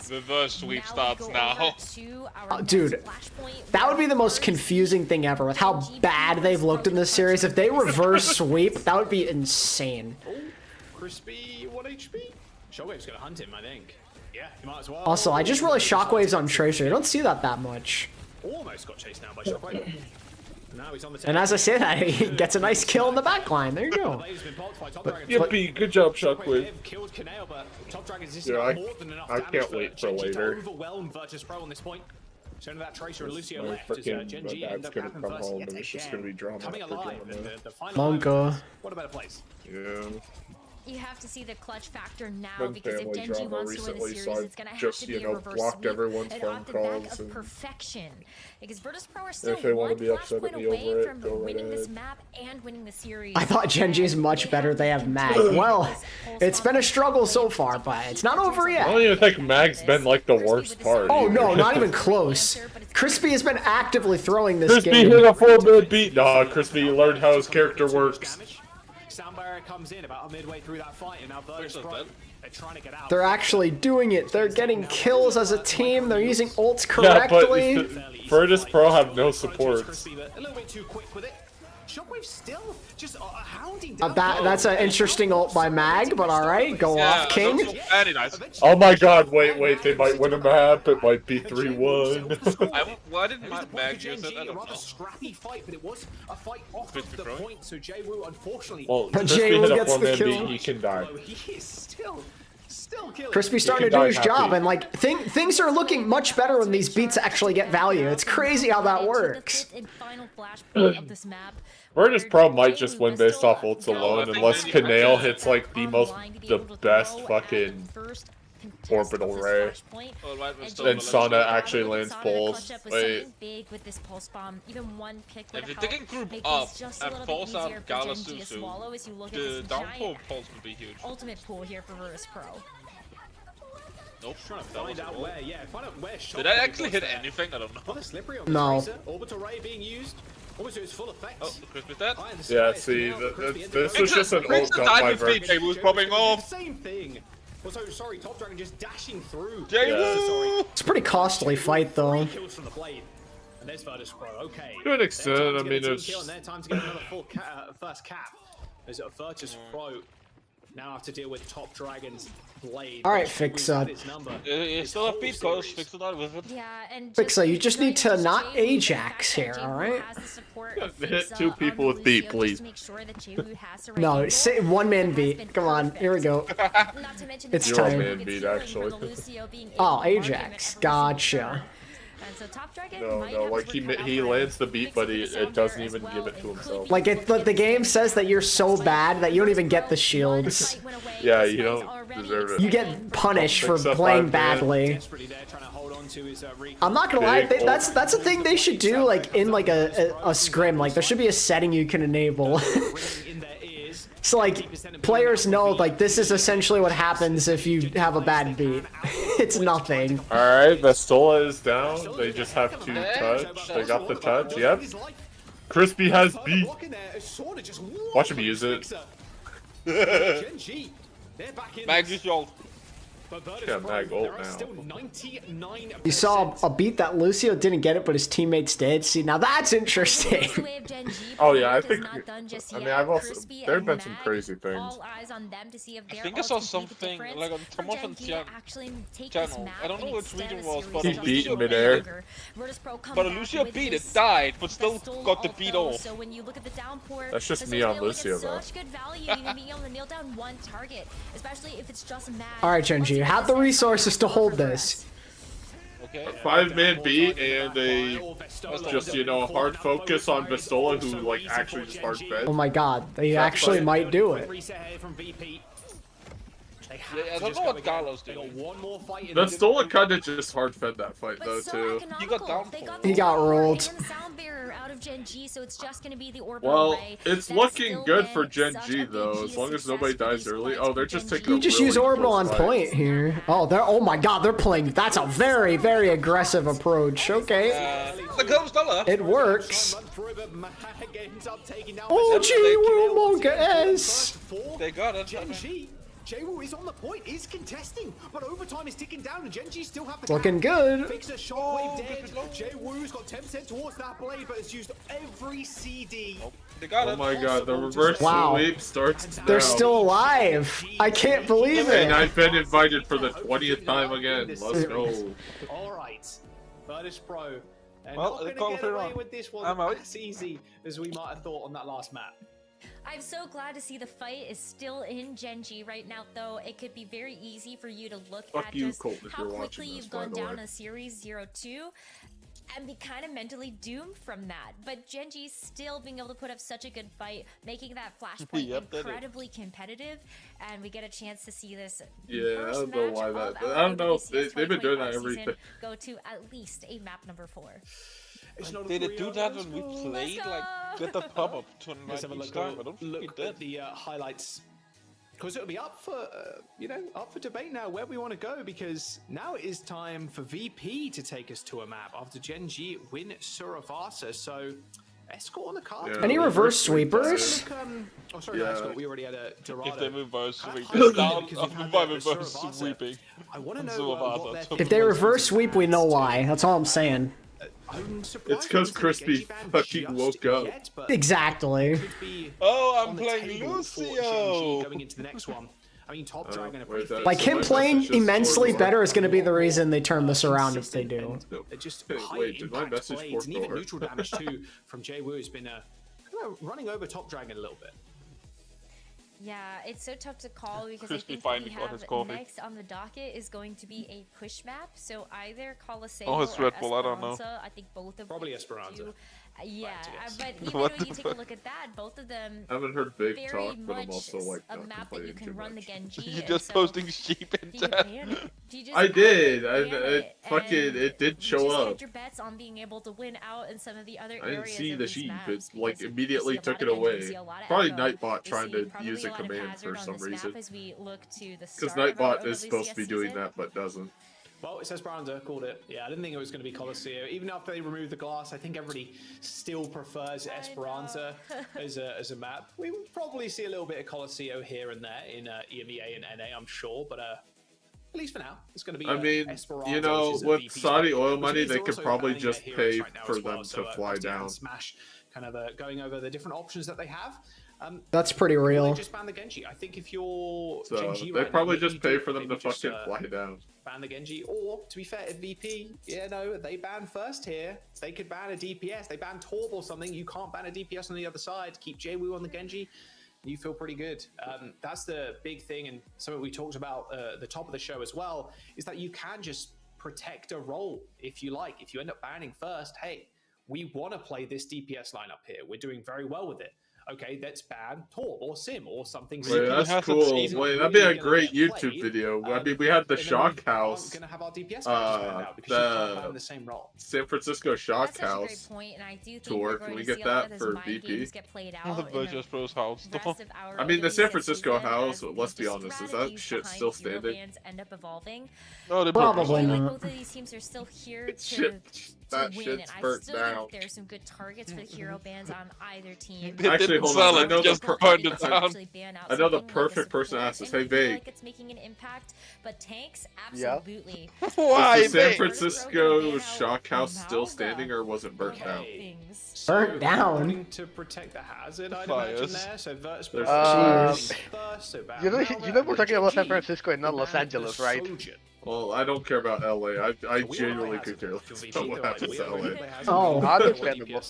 Reverse sweep starts now. Dude, that would be the most confusing thing ever with how bad they've looked in this series. If they reverse sweep, that would be insane. Crispy, 1 HP. Shockwave's gonna hunt him, I think. Yeah, you might as well. Also, I just realized Shockwave's on Tracer. You don't see that much. Almost got chased down by Shockwave. Now he's on the And as I say that, he gets a nice kill in the backline. There you go. Yippee, good job, Shockwave. Killed Kaneo, but Top Dragon's just Yeah, got more than enough I damage can't wait for Genji to later. overwhelm Virtus Pro on this point. So that Tracer and Lucio My left as freaking Genji dad's end up gonna grabbing come first home yet and it's just again. gonna be drama Coming after alive drama. in the final Monka. moments. What a better place. Yeah. You have to see the clutch factor now Been because if family Genji drama wants to win the recently, series, so it's gonna I've have just, to be you a know, reverse blocked sweep everyone's and phone off the back calls of and perfection. Because Virtus Pro are if still they want one to be upset flashpoint at me away over it, from go right winning this ahead. map and winning the series. I thought Genji's much better. They have Mag. Well, it's been a struggle so far, but it's not over I yet. don't even think Mag's been like the worst part. Oh either. no, not even close. Crispy has been actively throwing this Crispy game. hit a 4-man beat. Nah, Crispy learned how his character works. Sound barrier comes in about midway through that fight, and now Virtus Pro, they're trying to get out. They're actually doing it. They're getting kills as a team. They're using ults Yeah, correctly. but Virtus Pro have no supports. Crispy, but a little bit too quick with it. Shockwave still just hounding down. That's an interesting ult by Mag, but alright, go off, King. Very nice. Oh my god, wait, they might win a map. It might be 3-1. Why didn't Mag use it? I don't rather know. scrappy fight, but it was a fight off Crispy of the Pro? point. So Jwoo, unfortunately, Well, Jay Crispy Wu hit a gets the 4-man kill. beat, he can die. he is still killing. Crispy's starting to can do die his happy. job, and like things are looking much better when these beats actually get value. It's crazy how that works. Virtus Pro might just win based off ults alone, unless Kaneo hits like the best fucking orbital ray. And Sana actually lands pulls. Wait. If they can group up and force out Gala Susu, the downfall pulse would be huge. Ultimate pool here for Virtus Pro. Nope. Trying to find out where, find out where. Did I actually hit anything? I don't know. Well, slippery on the No. Tracer. Orbital ray being used. Almost to its full effect. Oh, Crispy's dead. Yeah, see, this was just an ult got by Virtus. Jay Woo's popping off. Same thing. Also, sorry, Top Dragon just dashing through. Jay Woo! It's a pretty costly fight, though. Kills from the blade. And there's Virtus Pro. Okay. To an extent, Their time I to mean, get a team it's... kill, and their time to get another full first cap. There's a Virtus Pro. Now have to deal with Top Dragon's blade. Alright, Who's Fixa. had its number. You still have beat coach, fix it out with it. Yeah, and Fixa, you just need to not Ajax here, alright? Hit 2 people with beat, please. No, say one-man beat. Come on, here we go. It's You're time. man beat, actually. Oh, Ajax. Gotcha. No, like he lands the beat, but it doesn't even give it to himself. Like, the game says that you're so bad that you don't even get the shields. Yeah, you don't deserve it. You get punished for Except playing 5-man. badly. I'm not gonna lie, that's a thing they should do, like, in, like, a scrim. Like, there should be a setting you can enable. So, like, players know, like, this is essentially what happens if you have a bad beat. It's nothing. Alright, Vestola is down. They just have to touch. They got the touch, yep. Crispy has beat. Watch him use it. Mag, use your ult. Got mag ult now. Still 99%. You saw a beat that Lucio didn't get it, but his teammates did. See, now that's interesting. Oh yeah, I think. I mean, I've also there have been some crazy things. All eyes on them to see if I think I saw something like on someone from channel. I don't know which region was, but He beat in midair. But Lucio beat it, died, but still got the beat off. So when you look at the downpour, That's just me on Lucio though. such good value in being able to nail down one target, especially if it's just mad. All right, Genji, you have the resources to hold this. Okay. A 5-man beat and a just a hard focus on Vistola, who like actually just hard fed. Oh my god, they actually might do it. Yeah, I don't know what Carlos did. Vistola kind of just hard fed that fight though too. He got down. He got rolled. Well, it's looking good for Gen G though, as long as nobody dies early. Oh, they're just taking. You just use orbital on point here. Oh, they're. Oh my god, they're playing. That's a very, very aggressive approach. Okay. It works. Oh, gee, Monka S. They got it. Jaewoo is on the point, is contesting, but overtime is ticking down and Genji still have the looking good. Fix a shockwave dead. Jaewoo's got 10% towards that blade, but has used every CD. They got it. Oh my god, the reverse sweep starts now. They're still alive. I can't believe it. And I've been invited for the 20th time again. Let's go. Alright, Virtus Pro. And Well, not gonna get away with this one as easy as we might have thought on that last map. I'm so glad to see the fight is still in Genji right now, though. It could be very easy for you to look at just how quickly you've gone down a series 0-2 and be kind of mentally doomed from that. But Genji still being able to put up such a good fight, making that flashpoint incredibly competitive, and we get a chance to see this. Yeah, I don't know why that. I don't know. They've been doing that every. Go to at least a map number 4. Did it do that when we played? Like, did the pop-up tournament each time? I don't think it did. At the highlights, because it'll be up for up for debate now where we want to go, because now it is time for VP to take us to a map after Genji win Suravasa. So Escort on the card. Any reverse sweepers? Oh, sorry, Escort. We already had a Dorado. If they reverse sweeping, by reverse sweeping. I want to know if they reverse sweep, we know why. That's all I'm saying. It's because Crispy fucking woke up. Exactly. Oh, I'm playing Lucio. Going into the next one. I mean, Top Dragon. Like him playing immensely better is going to be the reason they turn this around if they do. Just high impact blades and even neutral damage too from Jaewoo has been running over Top Dragon a little bit. Yeah, it's so tough to call because I think we have next on the docket is going to be a push map. So either Coliseum or Esperanza. I don't know. I think both of them. Probably Esperanza. Yeah, but even when you take a look at that, both of them I haven't heard big very talk, but I'm also like a map that you can run the Genji. You're just posting sheep in chat. I did. It did show up. Your bets on being able to win out in some of the other I didn't areas see of the these sheep. maps, It like immediately took it away. Probably Nightbot trying to use a command for some reason. Because Nightbot is supposed to be doing that, but doesn't. Well, it says Esperanza, called it. Yeah, I didn't think it was going to be Coliseum. Even after they removed the glass, I think everybody still prefers Esperanza as a map. We would probably see a little bit of Coliseum here and there in EMEA and NA, I'm sure, but at least for now, it's going to be I mean, Esperanza, with Saudi oil money, they could probably just pay for them to fly down. Smash, kind of going over the different options that they have. That's pretty real. Just ban the Genji. I think if you're Genji they probably just pay for them to fucking fly down. Ban the Genji, or to be fair, if VP, they ban first here. They could ban a DPS. They ban Torb or something. You can't ban a DPS on the other side. Keep Jaewoo on the Genji. You feel pretty good. That's the big thing, and something we talked about at the top of the show as well, is that you can just protect a role if you like. If you end up banning first, hey, we want to play this DPS lineup here. We're doing very well with it. Okay, let's ban Torb or Sim or something. Wait, that's cool. Wait, that'd be a great YouTube video. I mean, we had the Shock House. Gonna have our DPS now because you can't play in the same role. San Francisco Shock House tour. Can we get that for VP? I mean, the San Francisco house. Let's be honest, is that shit still standing? End up evolving. No, probably not. Both of these teams are still here It's to shit. that win, shit's and I burnt still down. think there's some good targets for the hero bans on either team. Actually, hold on. I know the perfect person to ask this. Hey, Vay. Like it's making an impact, but tanks Yeah. absolutely. Why, Is the San Vay? Francisco shock house still standing, or was it burnt down? Burnt down. Wanting to protect the hazard, I'd imagine there. So Virtus Pro Jeez. first, so You know we're talking about San Francisco and not Los Angeles, right? Well, I don't care about LA. I genuinely could care less about what happens to LA. Oh. Understandable.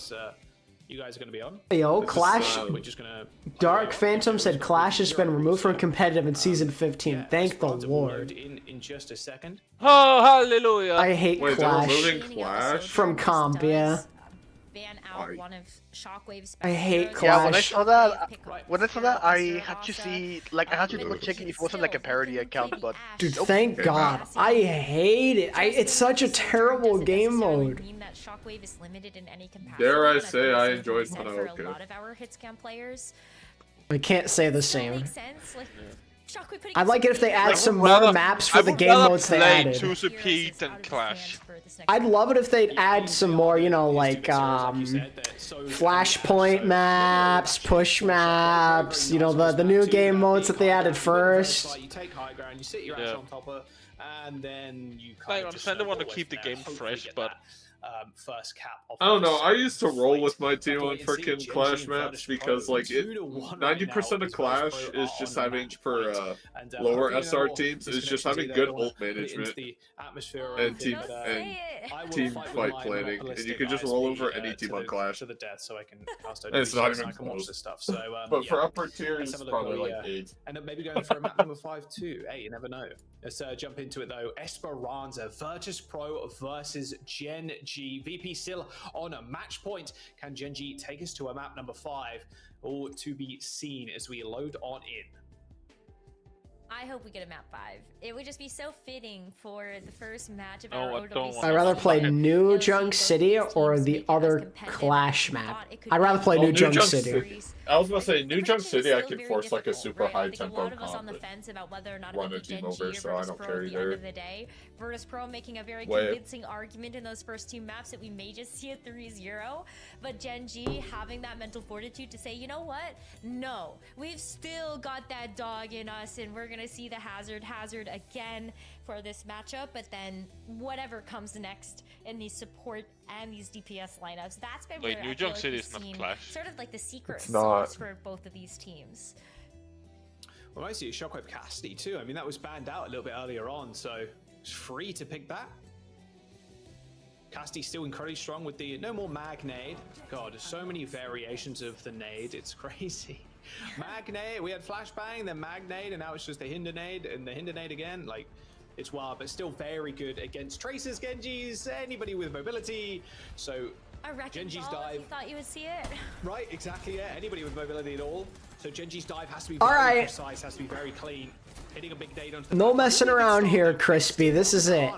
You guys are going to be on? Yo, Clash. We're just going to... Dark Phantom said Clash has been removed from competitive in season 15. Thank the Lord. In just a second. Oh, hallelujah. I hate Wait, they're Clash. removing Clash? From comp, yeah. Ban out one of Shockwave's I hate best Clash. Yeah, when I saw that, I Mr. had to Avasa. see, like, I had to double check if it wasn't like a parody account, but Dude, thank God. I hate it. It's such a terrible game mode. Dare I say I enjoyed for Panoka. a lot of our hitscam players. I can't say the Does that same. make sense? Like, Shockwave putting I'd like it if they add some rather- more maps I for the would game rather modes they play added. Choose a Pete and Clash. I'd love it if they'd add some more, you know, like flashpoint maps, push maps, you know, the new game modes that they added first. You take high ground, you sit your ass on top of, and then you I kind of just understand they want to snowball keep the away from game there, fresh, hopefully but get that, first cap off I don't know. this I used to roll fight. with my team Have to on wait and see. freaking Gen Clash G maps Virtus because, Pro, like, 2-1 90% right of now. Clash Virtus Pro is are just on having match for point. And, lower hopefully SR they'll- teams is this just connection having to good their ult put it into management the atmosphere and thing, team but, and I will team fight with fight my planning, and you monopolistic can just eyes roll be, over any team to on the- Clash. to the death, so I can cast And it's not so even I can watch close. this stuff. So, But yeah. for upper And tiers, some of it's them probably probably, like 8. end up maybe going for a map number 5 too. Hey, you never know. Let's jump into it though. Esperanza, Virtus Pro versus Gen G. VP still on a match point. Can Gen G take us to a map number 5? All to be seen as we load on in. I hope we get a map 5. It would just be so fitting for the first match of No, our I don't OWCS. want I'd rather play New You'll see Junk both City these or teams the make it as other competitive Clash as we map. thought it could I'd rather be. play Oh, New New Junk Junk City. City. I was gonna say, The New Junk prediction is City, I still could very force like a difficult, super right? high I think a tempo lot of us on the comp. fence about whether or not Run it a would be team Gen G over, or so I Virtus don't Pro care at the end either. of the day. Virtus Pro making a very Wait. convincing argument in those first 2 maps that we may just see a 3-0, but Gen G having that mental fortitude to say, you know what? No, we've still got that dog in us, and we're gonna see the hazard again for this matchup, but then whatever comes next in these support and these DPS lineups, that's been Wait, where New I feel Junk like City we've is not seen Clash. sort of like the secret It's sauce not. for both of these teams. Well, I see Shockwave Cassidy too. I mean, that was banned out a little bit earlier on, so it's free to pick that. Cassidy's still incredibly strong with the no more mag nade. God, there's so many variations of the nade. It's crazy. Mag nade, we had flashbang, then mag nade, and now it's just the hinder nade and the hinder nade again. Like, it's wild, but still very good against Tracers, Genjis, anybody with mobility. So A wrecking Genji's ball, if dive. you thought you would see it. right, exactly, yeah. Anybody with mobility at all. So Genji's dive has to be All very right. precise, has to be very clean. Hitting a big nade onto the No back. messing Really good around start. here, Crispy. This is it.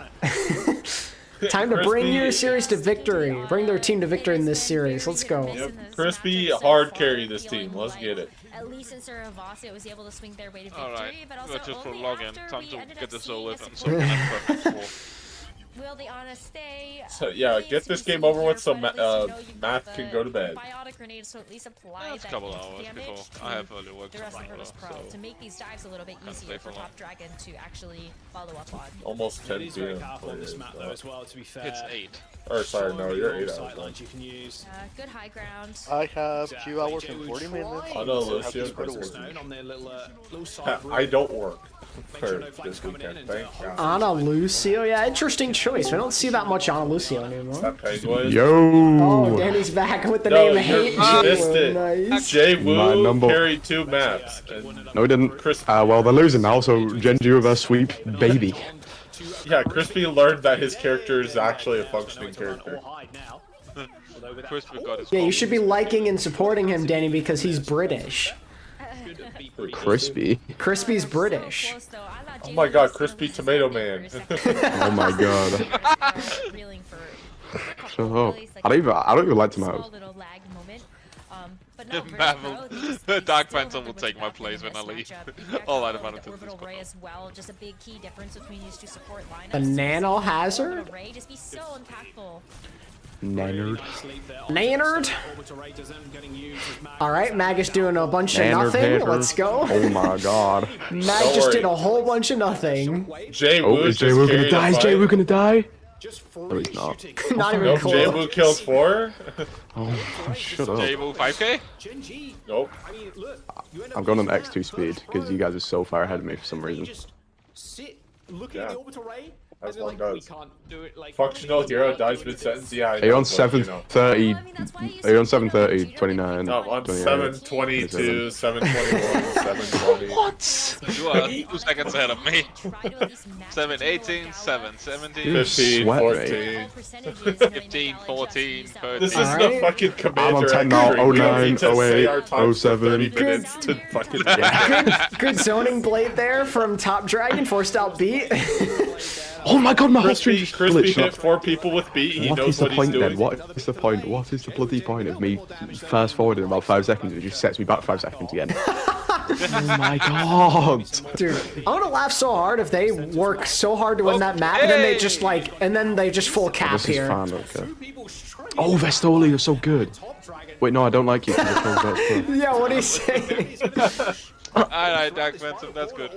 Time to bring your series to victory. Bring their team to victory in this series. Let's go. Yep. Crispy hard carry this team. Let's get it. At least in Avasa was able to swing their way to victory, Alright, but also let's just only log in. after Time we to ended get up this seeing over a with and support so we can have perfect score. Will the Ana stay? So, yeah, Please get this be game over with so here, but at least you know you've got Math the can go to bed. Biotic grenades, so at least apply That's a that couple instant hours damage before to I have early work the rest of Virtus Pro tomorrow, to make these dives a little bit Can't easier stay for for long. Top Dragon to actually follow up on. Almost 10 It is very p.m. powerful on this map though as well, to be fair. It's 8. Or sorry, no, you're 8 hours. Sight Long. lines you can use. Good high ground. I have Exactly. 2 hours Jay and will 40 try minutes. Oh, no, to Lucio, have Chris the was- Stone on their little side I route. don't work Make for sure no flags this coming in weekend. and, Thank God. Ana Lucio, yeah, interesting choice. We don't see that much Ana Lucio anymore. That Penguin. Oh, Yo! Danny's back with the No, name you Hate missed Jewel. it. Nice. Jay My Wu number- carried 2 maps. And No, he didn't. Well, they're losing now, so Genji reverse sweep, baby. yeah, Crispy learned that his character is actually a functioning character. Crispy got his Yeah, you goal. should be liking and supporting him, Danny, because he's British. Crispy. Crispy's British. Close, though. I thought Oh Jay my was God, still Crispy just Tomato standing for a Man. second. Oh my god. Reeling for a couple Shut up. really, I don't even like small tomatoes. little lag moment. But no, Virtus Marvel. Pro, they just- The they Dark still Phantom have will their take wits my about them place in when I this leave. matchup. All Exactly, that about the it orbital is ray as well, just a big key difference between these two support lineups. The Nano Orbital Hazard? ray just be so impactful. Nanard. Nanard. All right, Mag is doing a bunch of Nanard nothing. hater. Let's go. Oh my god. Mag Don't just worry. did a whole bunch of nothing. Jay Oh, Woo is just Jay-Woo gonna carried die? a Is fight. Jay-Woo gonna die? No, he's not. Not even Nope, Jay close. Woo killed 4. Oh, shut up. J-Woo 5k? Nope. I'm going on X2 speed because you guys are so far ahead of me for some reason. Looking at the orbital ray, That's and what like, it we does. can't do it like Functional hero dies mid-sentence? Yeah, I Are you know, on but, you know. 730? I mean, that's why you Are you on said 730, you 29? No, I'm 28, 722, 721, 720. What? You are 2 seconds ahead of me. 718, 717, You're 15, sweat 14. 15, 14, 13. This is Alright. the fucking I'm commander on 10 now, entry. We don't 09, need to say 08, our times for 07. 30 minutes to fucking Good zoning blade there from Top Dragon. Forced out beat. Oh my god, my whole stream Crispy, just Crispy glitched hit up. 4 people with beat. He What knows is the what he's point doing. then? What is the point? What is the bloody point of me fast forwarding about 5 seconds? It just sets me back 5 seconds again. Oh my god. Dude, I'm gonna laugh so hard if they work so hard to win that map, and then they just like, and then they just full cap This is here. fine, okay. Oh, Vestoli, you're so good. Wait, no, I don't like you. 'Cause you're so good. Yeah, what are you saying? Alright, Dark Phantom, that's good.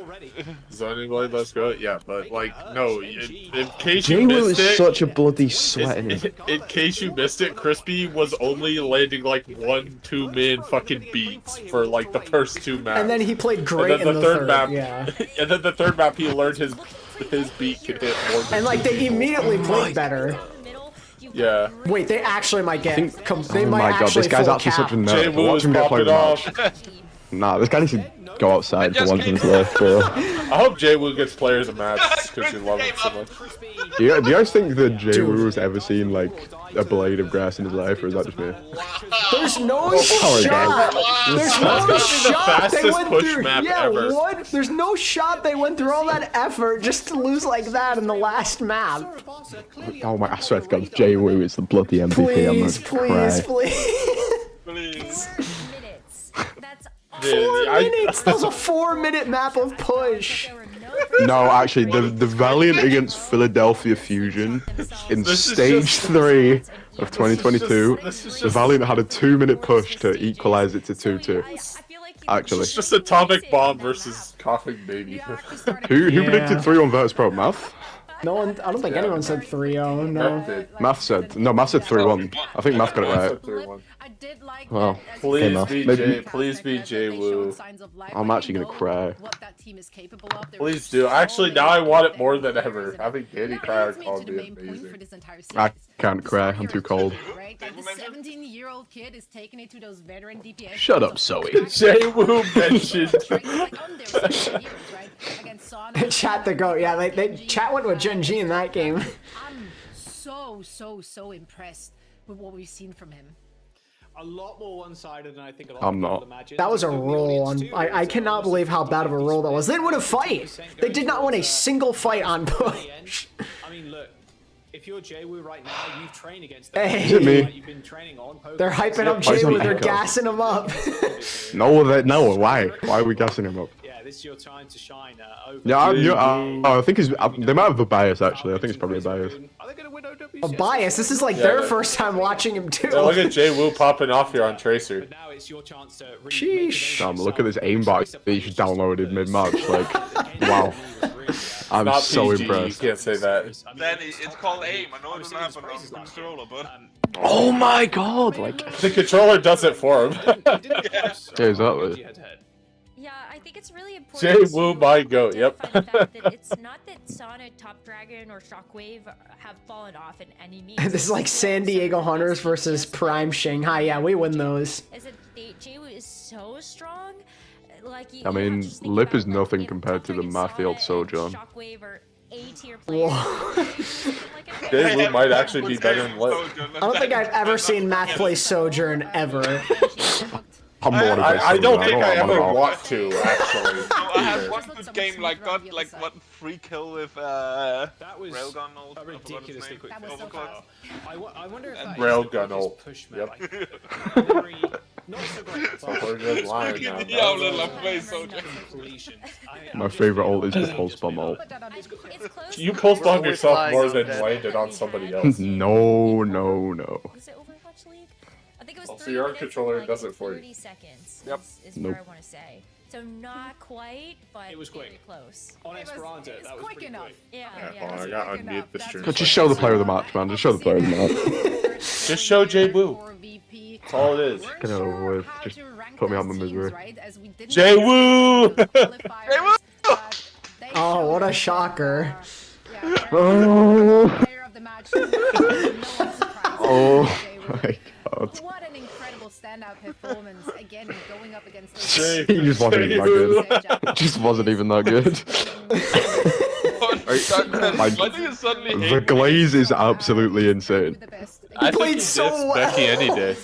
Zoning blade, let's go. Yeah, but like, no. In case you J-Woo missed is it, such a bloody sweat in him. in case you missed it, Crispy was only landing like 1-2 min fucking beats for like the first 2 maps. And then he played And great then in the third. map, Yeah. and then the third map, he learned his beat could hit more. Than And like they immediately played better. Yeah. Wait, they actually might get. They Oh might my god, actually this guy's full actually cap. such a Jay nerd. Woo Watch is him get played popping in off. match. Nah, this guy needs to go outside for just once in came his life, bro. I hope Jay Woo gets players of match because you love him so much. Do you guys think that J-Woo has ever seen, like, a blade of grass in his life, or is that just me? There's no Power shot. There's That's no gonna be the shot they fastest went push through. map Yeah, ever. what? There's no shot they went through all that effort just to lose like that in the last map. Oh my, I swear to god, J-Woo is the bloody MVP, I'm Please, gonna please, cry. please. 4 minutes. That's Dude, 4 minutes. That was a 4-minute map of push. No, actually, the Valiant against Philadelphia Fusion in This is stage just- 3 of 2022, this is the just- Valiant had a 2-minute push to equalize it to 2-2. Actually, It's just atomic bomb versus coughing baby. who Yeah. predicted 3-1 Virtus Pro? Math? No one. I don't think anyone said 3-0. No. Math said 3-1. I think Math got it right. I did like Well, that, as Please Okay, Math. be Maybe- Jay. Please be Jay Woo. I'm actually gonna cry. what that team is capable of. There Please were do. so Actually, now many I want it good more than players ever. and Having Danny that cry leads me call to the be main point for amazing. this entire I series. can't cry, I'm too cold. Right? Like the 17-year-old kid is taking it to those veteran DPS. Shut up, Zoe. Jay Woo mentioned. Chat the goat. Yeah, they chat went with Gen G in that game. I'm so impressed with what we've seen from him. a lot more one-sided than I think a lot I'm of people not. imagine. That was a I think the roll audience on. too I is, cannot believe how bad of a roll that was. They didn't win a fight. They did not win a single fight on push. I mean, look, if you're Jay-Woo right now, you've trained against them. Hey. Is it me? You've been training on poker. They're hyping up Why is Jay he Woo. They're echo? gassing him up. No, why? Why are we gassing him up? Yeah, this is your time to shine. Over. Yeah, I think it's. They might have a bias actually. I think it's probably a bias. Are they going to win OWCS? A bias. This is like Yeah, their but- first time watching him too. Yeah, look at Jay Woo popping off here on Tracer. But now it's your chance to really Sheesh. Damn, look at this aimbot that you just downloaded mid-match. Like, wow. I'm Not so PG, impressed. You can't say that. Then it's called aim. I know it doesn't happen on the controller, but Oh my god! Like, The controller does it for him. yeah, exactly. Yeah, I think it's really important. Jay to Woo my goat, yep. identify the fact that it's not that Sonic, Top Dragon, or Shockwave have fallen off in any means. This is like San Diego Hunters versus Prime Shanghai. Yeah, we win those. Is that Jay Woo is so strong. Like I mean, Lip is nothing compared to the Mathield Sojourn. Shockwave or A-tier players. Jay Woo might actually be better than Lip. I don't think I've ever seen Math play Sojourn ever. I'm bored of this. I don't thing, think I I'm ever out. want to, actually. I had one good game, like got like one free kill with That was Railgun ult. a I forgot his ridiculously name. quick. That was so Overclock. fast. I wonder if that Railgun is ult. push Yep. like, very Not so great. We're just lying now. The owl in my face, soldier. My favorite ult is the pulse bomb ult. You pulse bomb always yourself lying more on than that. landed on somebody else. No. Was it Overwatch League? I think it was Also, 3 your minutes controller and, does it for you. 30 seconds Yep. is Nope. where I want to say. So not quite, but It was quick. very close. On Esperanto, It's that was quick pretty enough. quick. Yeah, Yeah, yeah. hold on, I got to unmute the stream. Just show the player of the match, man. Just show the player of the match. Just show Jay Woo. That's all it is. Get it over with. Just put me out of my misery. Jay Woo! Oh, what a shocker. Oh. Oh my god. What an incredible standout performance again going up against Jay- He just wasn't even that good. good. Just wasn't even that good. Why do you suddenly hate The glaze is absolutely insane. I think played he so dips well. Becky any day.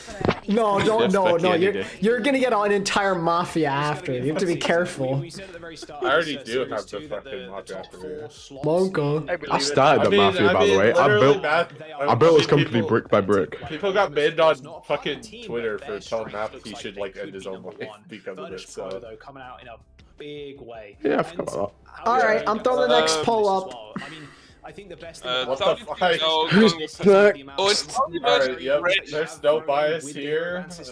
No, don't, Yes, no, Becky no. any You're, day. you're gonna get an entire mafia after. You have to be careful. We said at the very start I already of do Series have the 2 that fucking mafia top after 4 you. slots Monko. in- I believe I it. started the mafia, by the way. I built this company people- brick by brick. People got banned on fucking Twitter for telling Matt he should like end his own life because of it. Furnish So Pro, though, coming out in a big way. Yeah, I forgot about How Alright, do you I'm guys throwing the next see poll this up. as well? I mean, I think the best What thing the about fuck? Who's next? Oh, it's Alright, yep, there's no bias here. What's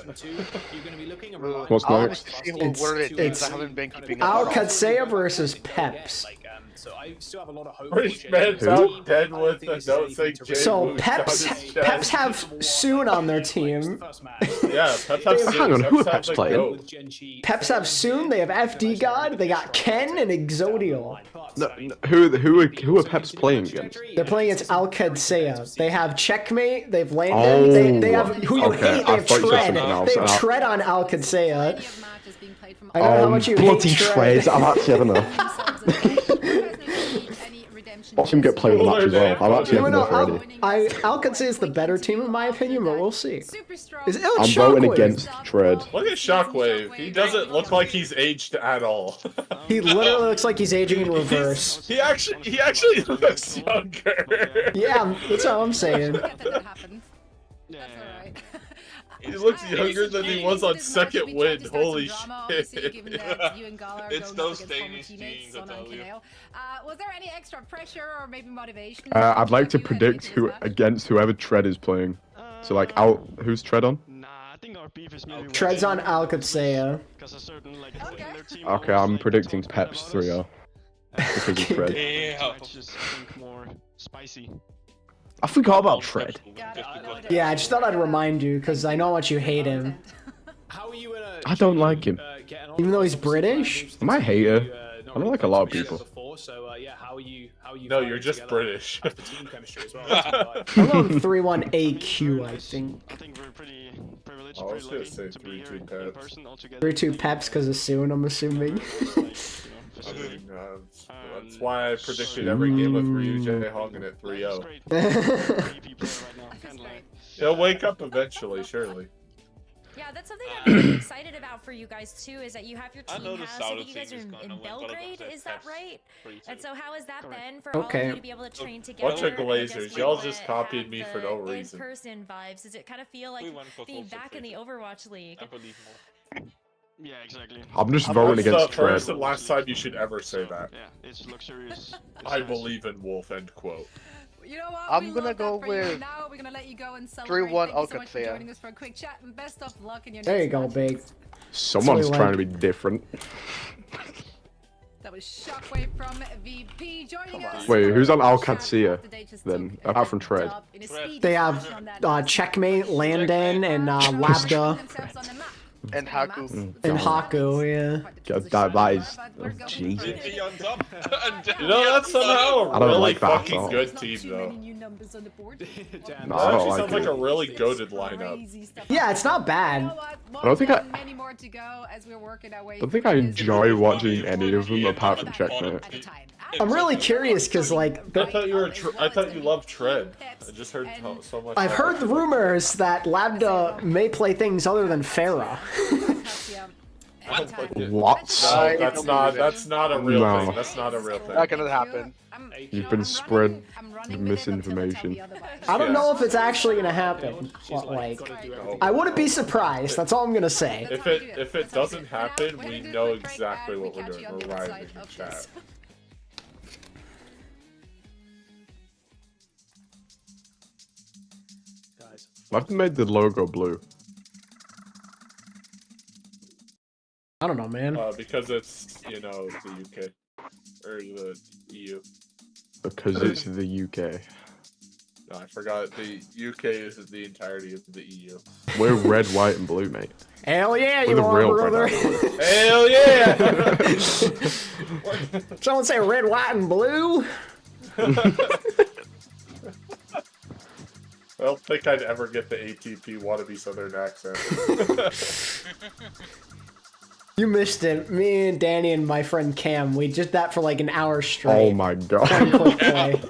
I want next? to see It's- what it it's is. I haven't been keeping up. at all. Alcacea versus Peps. So I still have a lot of hope. Rich for man's Jay. out dead I with think a this is note anything saying to Jay really So Woo Peps, shot his Peps chest. have Soon on their team. Yeah, Peps have Hang on, who are Peps Peps have playing? goat. Peps have Soon. They have FD God. They got Ken and Exodial. No, who are Peps playing against? They're playing against Alcacea. They have Checkmate. They've Landon. They have who you okay. hate. They I have thought you said Tread. something else, They and have I- Tread on Alcacea. I don't know how much you bloody hate Tread. I'm actually having a... Watch him get player of the match as well. I'm actually No, having no, enough already. Alcacea is the better team in my opinion, but we'll see. Is it I'm voting against Tread. Look at Shockwave. He doesn't look like he's aged at all. He literally looks like he's aging in reverse. He actually looks younger. Yeah, that's all I'm saying. He looks younger than he was on second win. Holy shit. It's those Danish genes, I tell you. Was there any extra pressure or maybe motivation? I'd like to predict who against whoever Tread is playing. So like, out who's Tread on? Tread's on Alcacea. Okay, I'm predicting Peps 3-0 because of Tread. Yeah. I forgot about Tread. Yeah, I just thought I'd remind you because I know how much you hate him. How are you gonna I don't like him. getting on? Even though he's British? Am I a hater? I don't like a lot of people. Before, so yeah, how are you? No, you're just British. The team chemistry as well. I'm on 3-1 AQ, I think. I think we're pretty privileged, I was pretty gonna lucky say to be here 3-2 in Peps. person altogether. 3-2 Peps because of Soon, I'm assuming. I mean, that's why I predicted every game with Ryujay hogging at 3-0. He'll wake up eventually, surely. Yeah, that's something I'm really excited about for you guys too. Is that you have your I team know the house. I Sauter think you guys team are is gonna in win, but I'm gonna Belgrade. say Is that Peps right? 3-2. And so how has that been for all of Okay. you to be able to train together? Bunch of and glazers. just Y'all be just able to copied have me for the no reason. In-person vibes. Does it kind of feel like We won for being close to back in the 3-2. Overwatch League? I believe more. Yeah, exactly. I'm just voting That's the against Tread. first and last time you should ever say that. Yeah, it's luxurious. I believe in Wolf, end quote. You know what? I'm We gonna love go that for you. with Now we're gonna let you go and celebrate. 3-1 Thank you so much for Alcacea. joining us for a quick chat and best of luck in your There next you go, match. Big. Someone's So, trying like- to be different. That was Shockwave from VP joining us. Wait, who's on Chat Alcacea up-to-date just then, took apart from a Tread? dub in a Tread. speed They discussion have on that Checkmate, Landon, and Labda, themselves on the map. And Haku. and Haku, yeah. God, that is... Oh, Jesus. VP on top. You know, that's somehow I a don't really like that at fucking all. good team, Too though. many new numbers on the board. Damn. No, That I don't actually like sounds like it. a really goated lineup. Crazy stuff. Yeah, it's not bad. You know what? I don't think I- Many more to go as we're working our way I don't think through I this. enjoy watching any of them apart from Checkmate. At a time. I'm really curious because, like, I thought you were. I thought you loved Tread. I just heard so much. I've heard the rumors that Labda may play things other than Farah. What? No, that's not a real thing. That's not a real thing. Not gonna happen. You've been spread misinformation. I don't know if it's actually gonna happen. But, like, I wouldn't be surprised. That's all I'm gonna say. If it doesn't happen, we know exactly what we're doing. We're riding in the chat. I've made the logo blue. I don't know, man. Because it's, you know, the UK. Or the EU. Because it's the UK. No, I forgot. The UK is the entirety of the EU. We're red, white, and blue, mate. Hell yeah, We're you the are, real brother. Hell yeah! Someone say red, white, and blue? I don't think I'd ever get the ATP wannabe Southern accent. You missed it. Me and Danny and my friend Cam, we did that for like an hour straight. Oh my god. Quick play.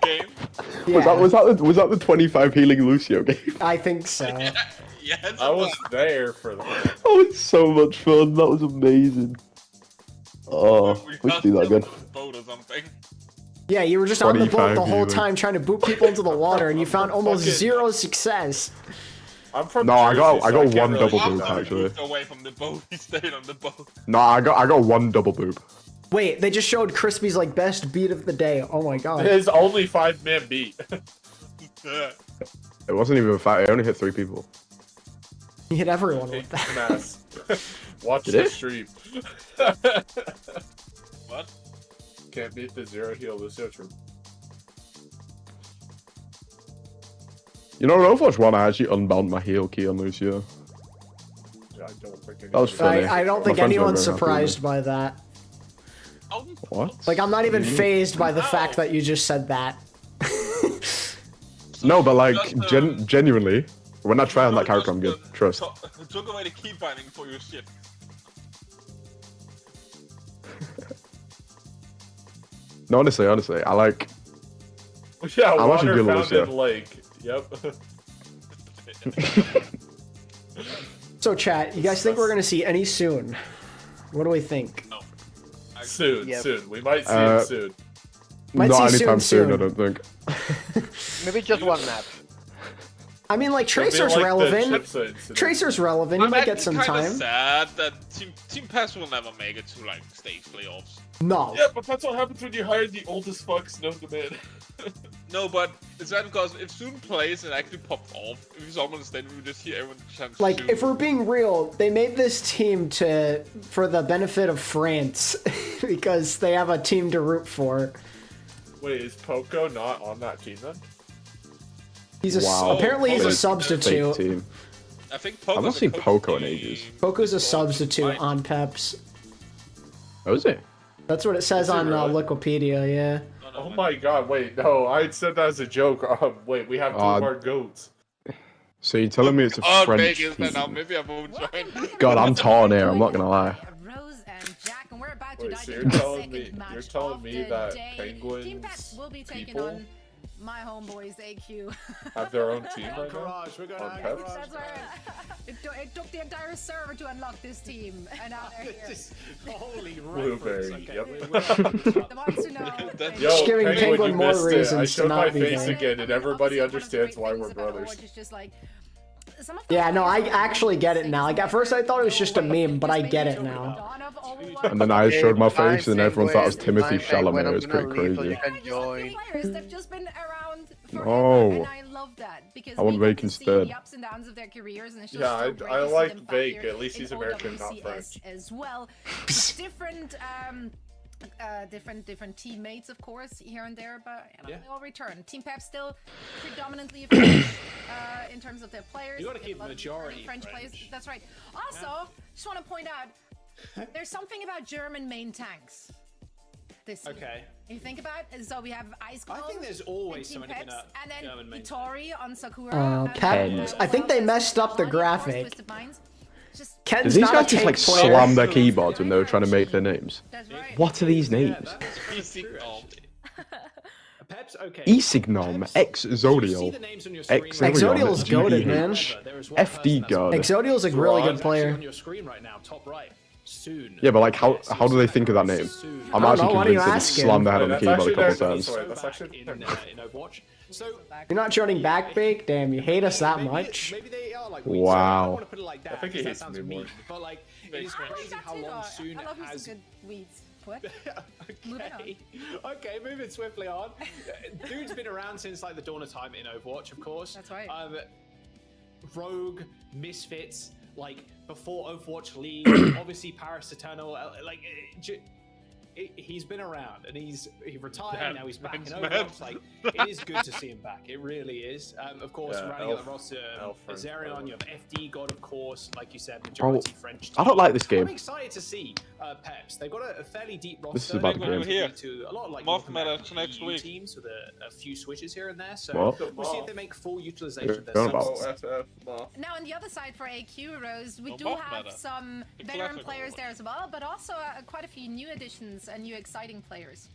game. Yeah, Was that the 25 healing Lucio game? I think so. Yes. I was there for that. Oh, it's so much fun. That was amazing. Oh, we should do that again. Boat or something. Yeah, you were just on the boat 25 the whole healing. time trying to boot people into the water, and you found almost zero success. I'm from No, I got Jersey, so one can't really double do boop that. actually. Moved away from the boat. He stayed on the boat. No, I got one double boop. Wait, they just showed Crispy's like best beat of the day. Oh my god. His only 5-man beat. It wasn't even a fight. I only hit 3 people. He hit everyone with that. Mass. Watch Did the it? stream. What? Can't beat the 0 heal Lucio true. You know, in Overwatch 1, I actually unbound my heal key on Lucio. I don't think That was funny. I don't My think friends anyone's weren't very happy surprised by that. What? Like, I'm not even phased by the fact that you just said that. No, but like, Just, genuinely, when I try on that character, I'm good. Trust. Took away the key binding for your ship. No, honestly, I like. Yeah, I'm actually water good at found Lucio. in lake. Yep. So, chat, you guys think we're gonna see any soon? What do we think? No. Soon, Yep. soon. We might see him soon. Might Not see anytime soon. soon, I don't think. Maybe just one map. I mean, like, It'll be Tracer's like the relevant. chipset incident. Tracer's relevant. He might get some kinda time. sad that Team Pass will never make it to like stage playoffs. No. Yeah, but that's what happens when you hire the oldest fucks known to man. No, but it's that because if Soon plays and actually pops off, if he's almost then we just hear everyone chant Like, Soon. if we're being real, they made this team for the benefit of France because they have a team to root for. Wait, is Poco not on that team then? He's a Wow. apparently he's a Fake substitute. Fake team. I think Poco's I've not a seen coach Poco in team. ages. Poco's a substitute Fine. on Peps. Oh, is it? That's what it says Is it on really? Wikipedia. Yeah. Oh my god, wait, no, I said that as a joke. Wait, we have two of our goats. So you're telling me it's a Oh, French Vegas, then now team? maybe I won't join. God, I'm torn here. I'm not gonna lie. Rose and Jack, and we're about to Wait, dive so into the you're second match telling of me the that day. Penguins Team Peps will be taking people on my homeboys AQ. have their own team right now? Garage, we're going On to Peps? garage. That's right. It took the entire server to unlock this team, and now they're here. This holy Blueberry, reference. yep. The ones who know. That's- Yo, Just giving Penguin, Penguin you more missed it. I reasons to showed not my be face there. again, and everybody understands why we're Obviously, one of the great brothers. things about Overwatch is just, like, some of the Yeah, no, I players are actually get it now. Like, at first I thought it was just a meme, but I get it now. dawn of Overwatch. And then I showed my face, and everyone thought it was Penguin, Timothy fine, Penguin, Chalamet. It was I'm gonna pretty leave so you crazy. can join. Players, they've just been around forever, No. and I love that because I want we get Vake to see instead. the ups and downs of their careers, and it's just Yeah, so great I to see like them back Vake. here At least he's in American, not OWCS French. as well. With different teammates, of course, here and there, but you know, Yeah. they all return. Team Pep still predominantly French in terms of their players. You gotta They keep love majority French players. French. That's right. Also, just want to point out, there's something about German main tanks. This season. Okay. If you think about it, so we have Ice I think there's always Team something in Peps, a and then German main Itori on Sakura. Ken. I think they messed up the graphic. Just Did Ken's these not a guys just like tank player. slam their keyboards when they were trying to make their names? That's right. What are these names? PC. Oh, Peps, okay. Esignom, Exodial, Exodial's goated, man. FD God. Exodial's a really good player. On your screen right now, top right. Soon. Yeah, but like, how do they think of that name? I'm actually convinced that he slammed their head on the keyboard a couple of times. In Overwatch. So You're not joining back, Bake? Damn, you hate us that much. maybe they are like Wow. I don't want to put it like that. I think he that hates sounds me more. mean, but like it's crazy how long Soon I love has. some good weeds. What? Moving on. Okay, moving swiftly on. Dude's been around since like the dawn of time in Overwatch, of course. That's right. Rogue, Misfits, like before Overwatch League, obviously Paris Eternal, like he's been around and he retired. Now he's back in Overwatch. Like it is good to see him back. It really is. Of course, running at the roster, Azerion, you have FD God, of course, like you said, majority French. I don't like this game. I'm excited to see Peps. They've got a fairly deep roster. This is about the game. Here. To a lot of like Moth match next week. Teams with a few switches here and there. So What? we'll see if they make full utilization of their Going about. substance. Now on the other side for AQ, Rose, we Oh, do both have better. some The veteran classical players one. there as well, but also quite a few new additions and new exciting players.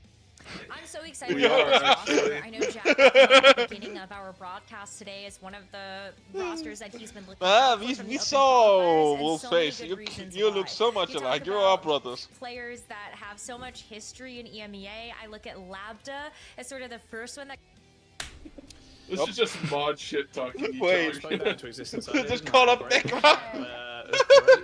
I'm so excited We about this are, roster. actually. I know Jack at the beginning of our broadcast today is one of the rosters that he's been looking at. We saw Wolfface. You look so much alike. You're our brothers. Players that have so much history in EMEA. I look at Lambda as sort of the first one that. This is just mod shit talking. Wait. Spoke that into existence. Just call up Nick.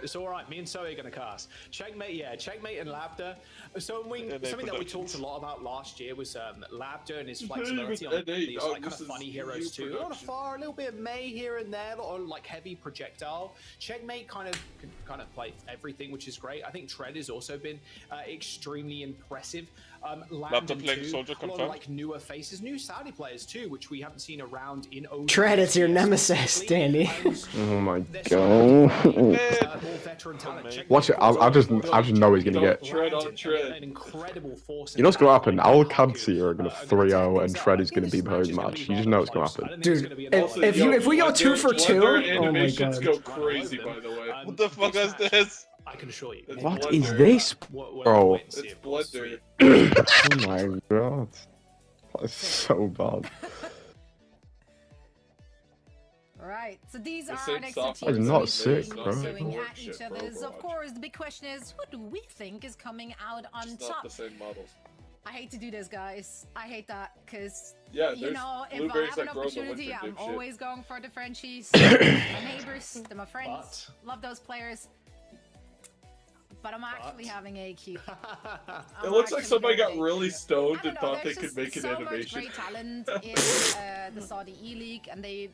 It's all right. Me and Zoe are going to cast. Checkmate and Labda. So something that we talked a lot about last year was Labda and his flexibility on these like kind of funny heroes too. A lot of fire, a little bit of May here and there, a lot of like heavy projectile. Checkmate kind of play everything, which is great. I think Tread has also been extremely impressive. Landon playing too, Soldier a lot of confirmed. like newer faces, new Saudi players too, which we haven't seen around in OWCS. Tread, it's your nemesis, Danny. Oh my god. Watch it. I just know he's gonna get. Tread on tread. An incredible force. You know what's gonna happen? alexyOWL are gonna 3-0 and Tread is gonna be behind match. You just know it's gonna happen. Dude, if we go 2 for 2, oh my god. Go crazy, by the way. What the fuck is this? I can assure you. What is this, bro? It's Blender. Oh my god. That's so bad. Right, so these are same our next soft teams. It's not we'll sick, be bro. going Holy at each shit, other's. bro, Of course, the big question is, who do we think is coming out on It's top? not the same models. I hate to do this, guys. I hate that because Yeah, you there's know, if I blueberries have an that grow in the opportunity, winter, I'm dipshit. always going for the Frenchies. My neighbors, they're my friends. Love those players. But I'm actually having AQ. It looks like somebody got really stoned and thought they could make an so animation. much great talent in the Saudi E-League, and they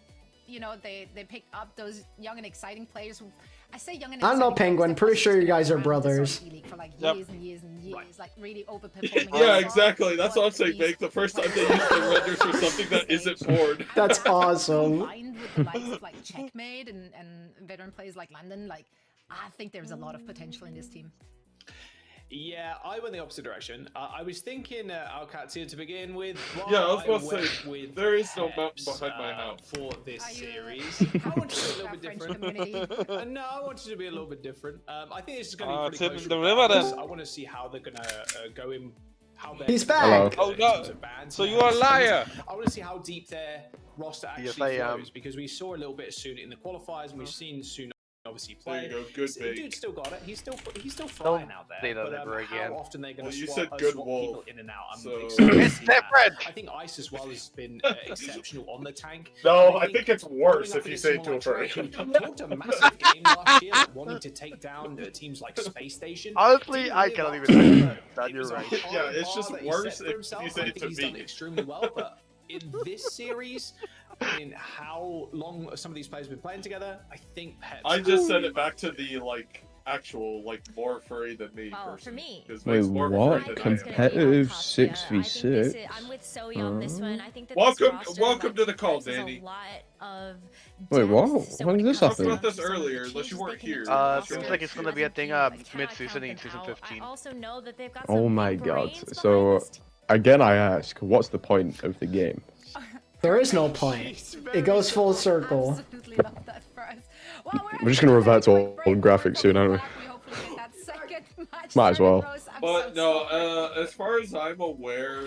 picked up those young and exciting players. Who, I say young and I don't know, exciting Penguin. players, Pretty sure you guys are around the Saudi brothers. E-League for like Yep. years and years and years, like really overperforming. Yeah, exactly. That's what I'm saying, Make. The first time they use the renders for something that isn't porn. That's awesome. Combined with the likes of like Checkmate and veteran players like Landon, like I think there's a lot of potential in this team. Yeah, I went the opposite direction. I was thinking Alcazia to begin with. Yeah, I was going gonna to say, there is no mountain behind my house. For this Are you, series. I wanted to be a little bit French different. community? No, I wanted to be a little bit different. I think this is going to Oh, be it's pretty hitting close. the river then. I want to see how they're going to go in. How they're He's gonna back. go Oh, no. in terms of bans So and you are a everything. liar. I want to see how deep their roster actually flows because we saw a little bit soon in the qualifiers and we've seen soon obviously play. There you go, good bait. Dude still got it. He's still flying out there. say that But ever again. how often they're going Well, to you swap, said good swap wool, people in and out? I'm so- excited to It's see that. different. I think Ice as well has been exceptional on the tank. No, And I think it's worse coming up if you against say someone to a like friend. Trey, who talked a massive game last year, like, wanting to take down teams like Space Station. Honestly, Didn't I live cannot up even to say it. that. It You're was a right. high Yeah, it's bar just that he worse set for if himself. you say I it think to he's me. done extremely well, but in this series, in how long some of these players have been playing together, I think Peps. I just sent it back to the actual more furry than me. Well, for person, me, 'cause Wait, Mike's more of a what? furry than I am. Competitive I 6v6? think this is, I'm with Zoe on this one. I think that Welcome- this roster, welcome like, to the call, possesses Danny. A lot of Wait, depth. what? So When when did it this comes happen? down I thought this to some of the earlier, unless changes you they weren't can here. make Unless Seems you're like it's gonna be a thing like, mid-season count in season them out. 15. I also know that they've got Oh some my big god. brains So, behind this team. again I ask, what's the point of the game? There is no point. It goes full circle. Absolutely love that for us. Well, We're just gonna revert to old graphics soon, aren't we? we? Might as well. But no, as far as I'm aware,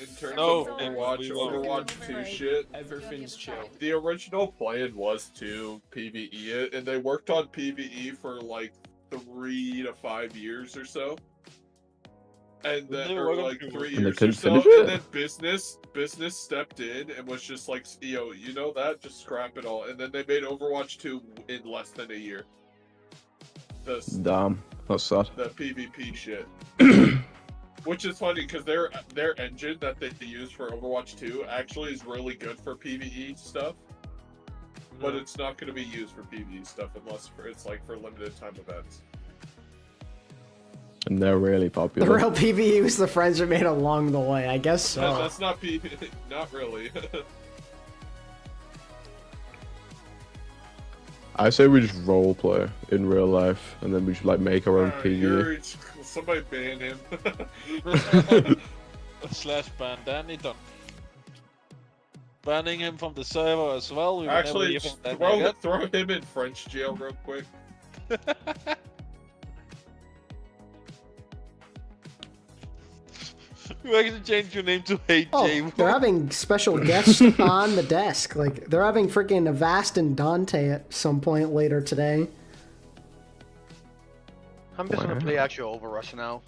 in terms No, of and Overwatch 2 shit, Everything's chill. the original plan was to PvE it, and they worked on PvE for like 3 to 5 years or so. And then, or like 3 And they years or couldn't so, finish it? and then business stepped in and was just like, yo, you know that? Just scrap it all. And then they made Overwatch 2 in less than a year. Damn, that's sad. The PvP shit. Which is funny because their engine that they use for Overwatch 2 actually is really good for PvE stuff. But it's not going to be used for PvE stuff unless it's like for limited time events. And they're really The popular. real PvE was the friends we made along the way. I guess so. That's not PvE. Not really. I say we just role play in real life, and then we just like make our own PvE. Somebody ban him. Slash ban Danny done. Banning him from the server as well. We will Actually, never give him that again. throw him in French jail real quick. You actually changed your name to Hate J. Oh, they're having special guests on the desk. Like, they're having freaking Avast and Dante at some point later today. I'm just gonna play actual Overwatch now.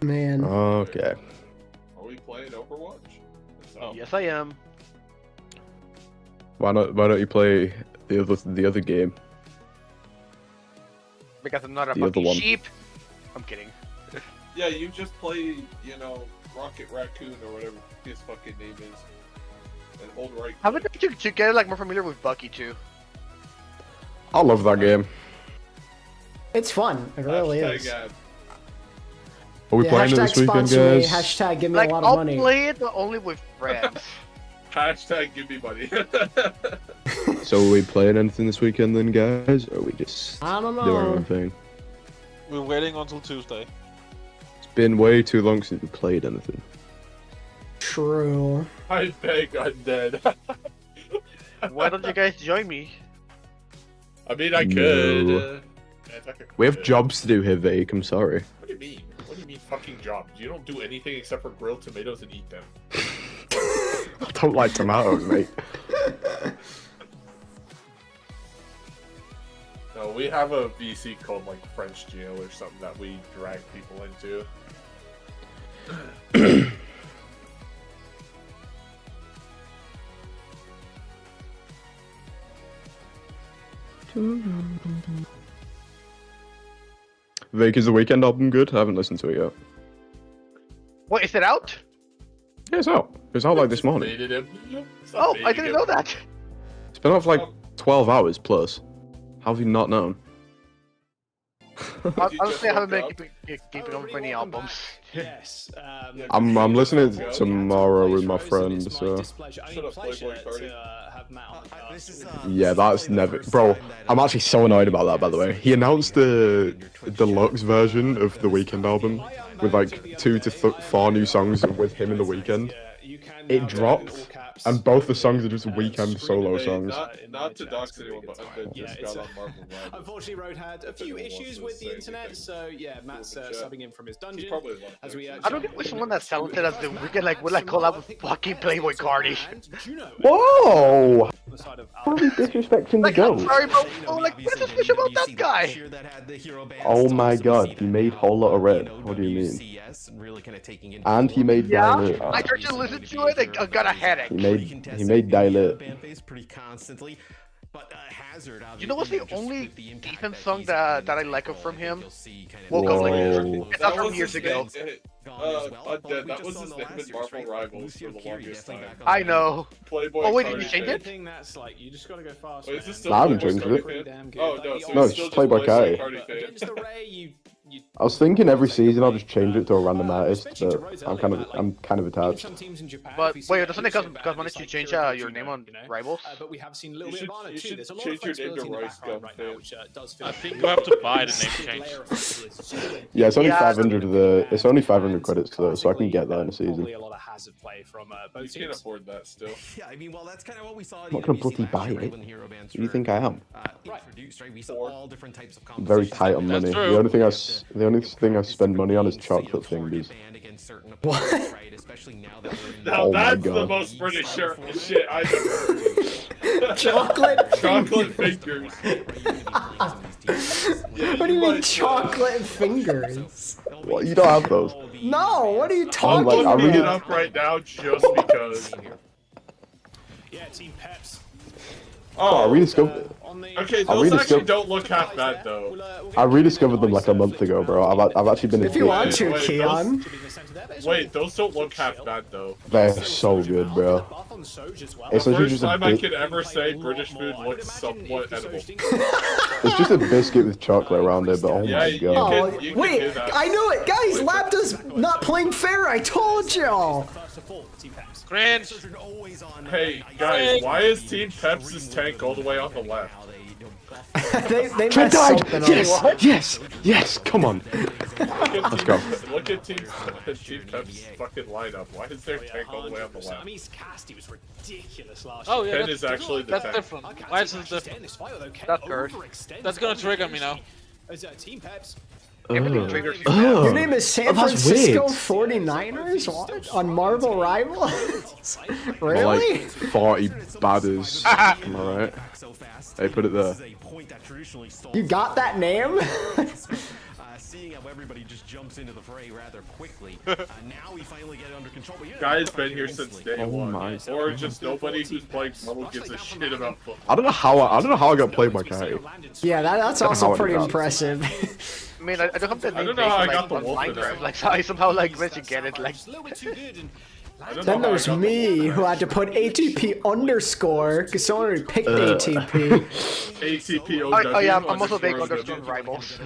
Man. Okay. Are we playing Overwatch? Oh. Yes, I am. Why don't you play the other game? Because I'm not a The other fucking one. sheep. I'm kidding. Yeah, you just play, you know, Rocket Raccoon or whatever his fucking name is. And hold right. How about to get like more familiar with Bucky too? I love that game. It's fun. It really is. Are we Yeah, playing it hashtag this weekend, sponsor me, guys? hashtag give me Like a lot of I'll money. play it, but only with friends. Hashtag give me money. So are we playing anything this weekend then, guys? Or are we just I don't do our know. own thing? We're waiting until Tuesday. It's been way too long since we played anything. True. I beg undead. Why don't you guys join me? I mean, I No. could. We have jobs to do here, Vake. I'm sorry. What do you mean? What do you mean fucking jobs? You don't do anything except for grill tomatoes and eat them. I don't like tomatoes, mate. No, we have a VC called like French jail or something that we drag people into. Vake, is the Weekend album good? I haven't listened to it yet. What, is it out? Yeah, it's out. It's out like this morning. Baited him. Oh, I didn't know that. It's been out for like 12 hours plus. How have you not known? Honestly, I haven't been keeping up with any albums. Yes. I'm listening to it tomorrow with my friend, so yeah, that's never, bro. I'm actually so annoyed about that. By the way, he announced the deluxe version of the Weekend album with like 2 to 4 new songs with him in the Weekend. It dropped, and both the songs are just Weekend solo songs. Not to dox anyone, but Undead just got on Marvel Rivals. Unfortunately, Road had a few issues with the internet, so yeah, Matt's subbing in from his dungeon. As we, I don't get with someone that's talented as the Weekend like would like collab with fucking Playboy Cardi. Whoa! How are we disrespecting the goat? Sorry, bro. Oh, like what's so special about that guy? Oh my god, he made Whole Lotta Red. What do you mean? And he made Yeah, Dilate. I tried to listen to it. I got a headache. He made Dilate. You know what's the only decent song that I like from him? Woke Up Like Whoa. It's not from years ago. Undead, that was his name in Marvel Rivals for the longest time. I know. Playboy Oh wait, did Cardi you change it? thing that's like you just gotta go fast. Wait, is this man. still I haven't Playboy changed Cardi it. fan? Oh no, so No, it's it's still just Playboy Cardi. fan. Against the Ray, you I was thinking every season I'll just change it to a random artist, but I'm kind of attached. some teams in Japan. But if you wait, see doesn't it some cost money backgrounds to like change Kira your Kojima, name on you know? Rivals? But we have seen a little You bit of should- Honor you too. should There's a lot change of your name to flexibility in the Rice background Gum right now, fan. which does I feel think you have to buy the name change. Yeah, it's only Yeah. 500 it's only 500 credits though, so I can get that in a season. Probably a lot of hazard play from both You can't teams. afford that still. Yeah, I mean, well, that's kind of what we saw. I'm not gonna bloody buy it. Who do you think I am? Introduced, right? We saw all different types of I'm very tight on money. The only thing thing I spend money on is chocolate fingers. What? Now Oh my that's the God. most British shit I've ever heard. Chocolate Chocolate fingers. What do you mean chocolate fingers? What, you don't have those? No, what are you I'm talking looking it about? up right now just because. Yeah, Team Peps. Oh, I rediscovered. Okay, I those actually rediscovered. don't look half bad though. I rediscovered them like a month ago, bro. I've actually been. If you want to, Wait, Keon. Wait, those don't look half bad though. They're so good, bro. It's The literally first just a time I bit. could ever say British food looks somewhat edible. It's just a biscuit with chocolate around it, but oh Yeah, my you God. can- Oh, wait, do that. I knew it. Guys, Labda's not playing fair. I told y'all. Cringe. Hey guys, why is Team Pep's tank all the way on the left? they Trent messed died! something Yes! up. Yes! Yes! Come on! Let's go. Look at Team Pep's fucking lineup. Why is their tank all the way on the I left? mean, his casty was ridiculous last Oh year. yeah, Ken is actually the that's tank. different. Why is it different? That hurt. That's gonna trigger me now. As Team Peps. Everything triggers you. Your name is San Oh, that's Francisco weird. 49ers? What? On Marvel Rivals? We're Really? like 40 badders. Am I right? Hey, put it there. You got that name? Seeing how everybody just jumps into the fray rather quickly. Now we finally get it under control. But Guy's been here since day Oh one. my. Or just nobody who's playing Marvel gives a shit about football. I don't know how I got played by Kai. Yeah, that's How also it pretty got. impressive. I mean, I don't have the I name don't know how I like, got the on wolf in there. Minecraft. Like, I somehow like managed to get it. Like, A little bit too good. And I don't Then know how I there's got the me, wolf who had to put ATP underscore, because someone already picked ATP. ATP oh yeah, I'm also big underscore rivals.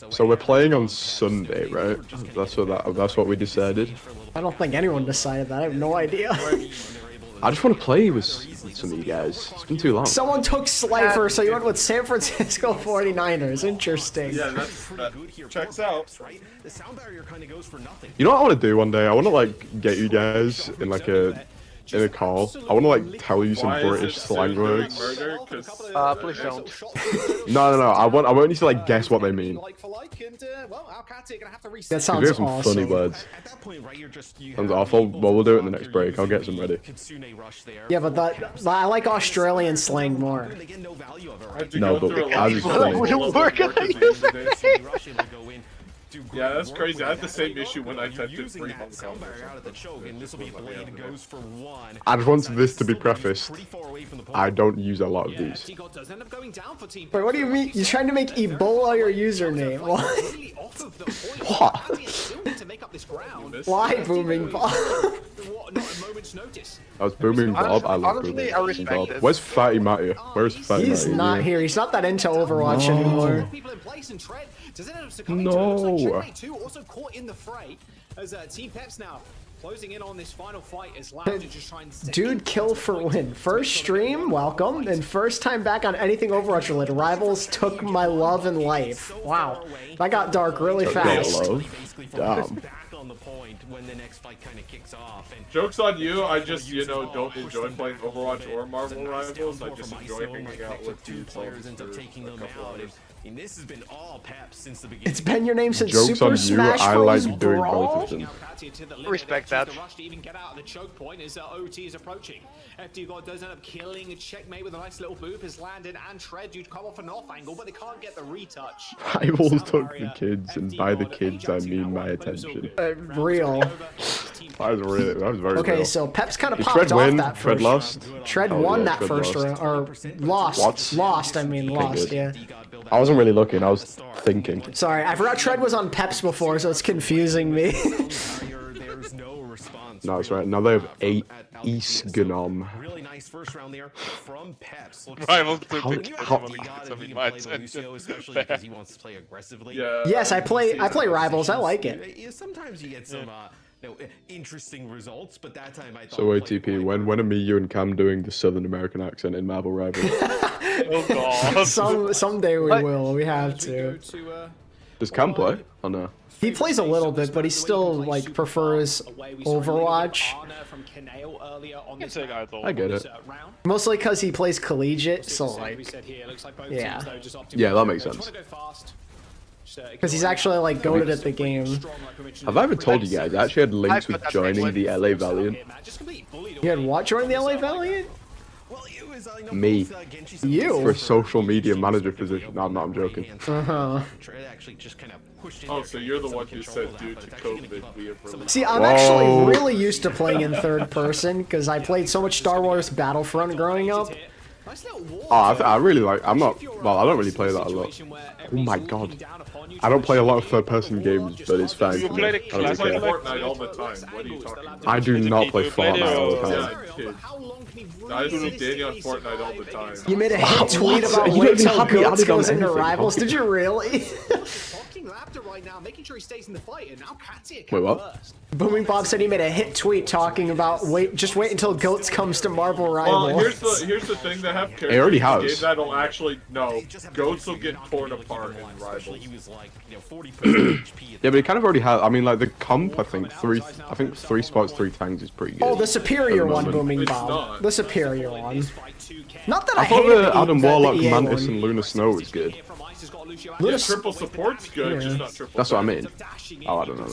So we're playing on Sunday, right? That's what we decided. I don't think anyone decided that. I have no idea. I just want to play with some of you guys. It's been too long. Someone took Slifer, so you went with San Francisco 49ers. Interesting. Yeah, that checks out. The sound barrier kind of goes for nothing. You know what I want to do one day? I want to like get you guys in like a call. I want to like tell you some Why is British it slang Sue doing words. murder? 'Cause- Please don't. No. I want you to like guess what they mean. like for like, and well, Alcati gonna have to reset. That We sounds have some funny awesome. words. At that point, right, you're just Sounds awful. Well, we'll do it in the next break. I'll get some ready. Yeah, but I like Australian slang more. They get no value of it, I right? have to No, go but through a as lot is of funny. people Wouldn't that work work if I as use username. Yeah, that's crazy. I had the same issue when I typed in Using free that home sound barrier out of the choke, and this will be blade goes for one. I just want this to be prefaced. Pretty far away from the point. I don't use a lot of these. T-God does end up going down for Team Wait, what do you mean? You're trying to make Ebola your username? What? Really off of the point. What? Alcati still need to make up this ground. Why, Booming Bob? What, not a moment's notice. I was booming Bob. I love Honestly, booming I respect Bob. it. Where's Fatty Matty? Where's Fatty He's Matty? not here. He's not that into Overwatch anymore. People in place and Tread does it end up succumbing to it? Looks like Checkmate 2 also caught in the fray as Team Peps now closing in on this final fight as Lounge is just trying to Dude, kill for win. First stream, welcome, and first time back on anything Overwatch related. Rivals took my love and life. Wow, that got dark really fast. Love. Damn. Back on the point when the next fight kind of kicks off. And Joke's on you, I just, don't enjoy playing Overwatch or Marvel Rivals, I just enjoy hanging out with two two players ends up taking them out. And this has been all Pep since the beginning. It's been your name since Joke's on Super you, Smash I Bros. like doing Brawl? both of them. Respect that. The rush to even get out of the choke point as OT is approaching. FD God does end up killing a Checkmate with a nice little boop as Landon and Tread do come off an off angle, but they can't get the retouch. Rivals took the kids, and by the kids I mean my attention. Real. That was very Okay, real. so Peps kind of Did popped Tread off win? that Tread first. lost? Tread Oh, won yeah, that Tread first lost. round, or lost. What? Lost, I mean, Okay, lost, good. yeah. I wasn't really looking, I was thinking. Sorry, I forgot Tread was on Peps before, so it's confusing me. There's no response. No, that's right. Now they have 8 Eastgenom. Really nice first round there from Peps. Rivals took How- the kids. how- I wanna get some in He my can play attention. Lucio, especially because he wants to play aggressively. Yeah. Yes, I play Rivals. I like it. Yeah, sometimes you get some interesting results, but that time I thought. So ATP, when are me, you, and Cam doing the Southern American accent in Marvel Rivals? Oh god. Someday we will. We have to. Does Cam play? Oh no. He plays a little bit, but he still like prefers Overwatch. I get it. Mostly because he plays collegiate, so like, yeah. Yeah, that makes sense. Because he's actually like goated at the game. Have I ever told you guys? I actually had links with joining the LA Valiant. You had what joining the LA Valiant? Me. You? For a social media manager position. No, I'm joking. Uh-huh. Oh, so you're the one who said due to COVID we have released. See, I'm actually really used to playing in third person because I played so much Star Wars Battlefront growing up. Oh, I really like. I'm not. Well, I don't really play that a lot. Oh my god. I don't play a lot of third-person games, but it's fine. You play Fortnite all the time. What are you talking about? I do not play Fortnite all the time. I see Daniel on Fortnite all the time. You made a hit tweet about wait till Goats goes into Rivals. Did you really? Wait, what? Booming Bob said he made a hit tweet talking about just wait until Goats comes to Marvel Rivals. Well, here's the thing. They have characters It already in has. the game that'll actually Goats will get torn apart in Rivals. Yeah, but it kind of already has. I mean, like the comp. I think three spots, 3 tanks is pretty good. Oh, the superior one, Booming It's Bob. not. The superior one. Not that I, I thought hated the Adam the Warlock, EA Mantis, one. and Luna Snow was good. Yeah, triple support's good, just not triple. That's what I mean. Oh, I don't know.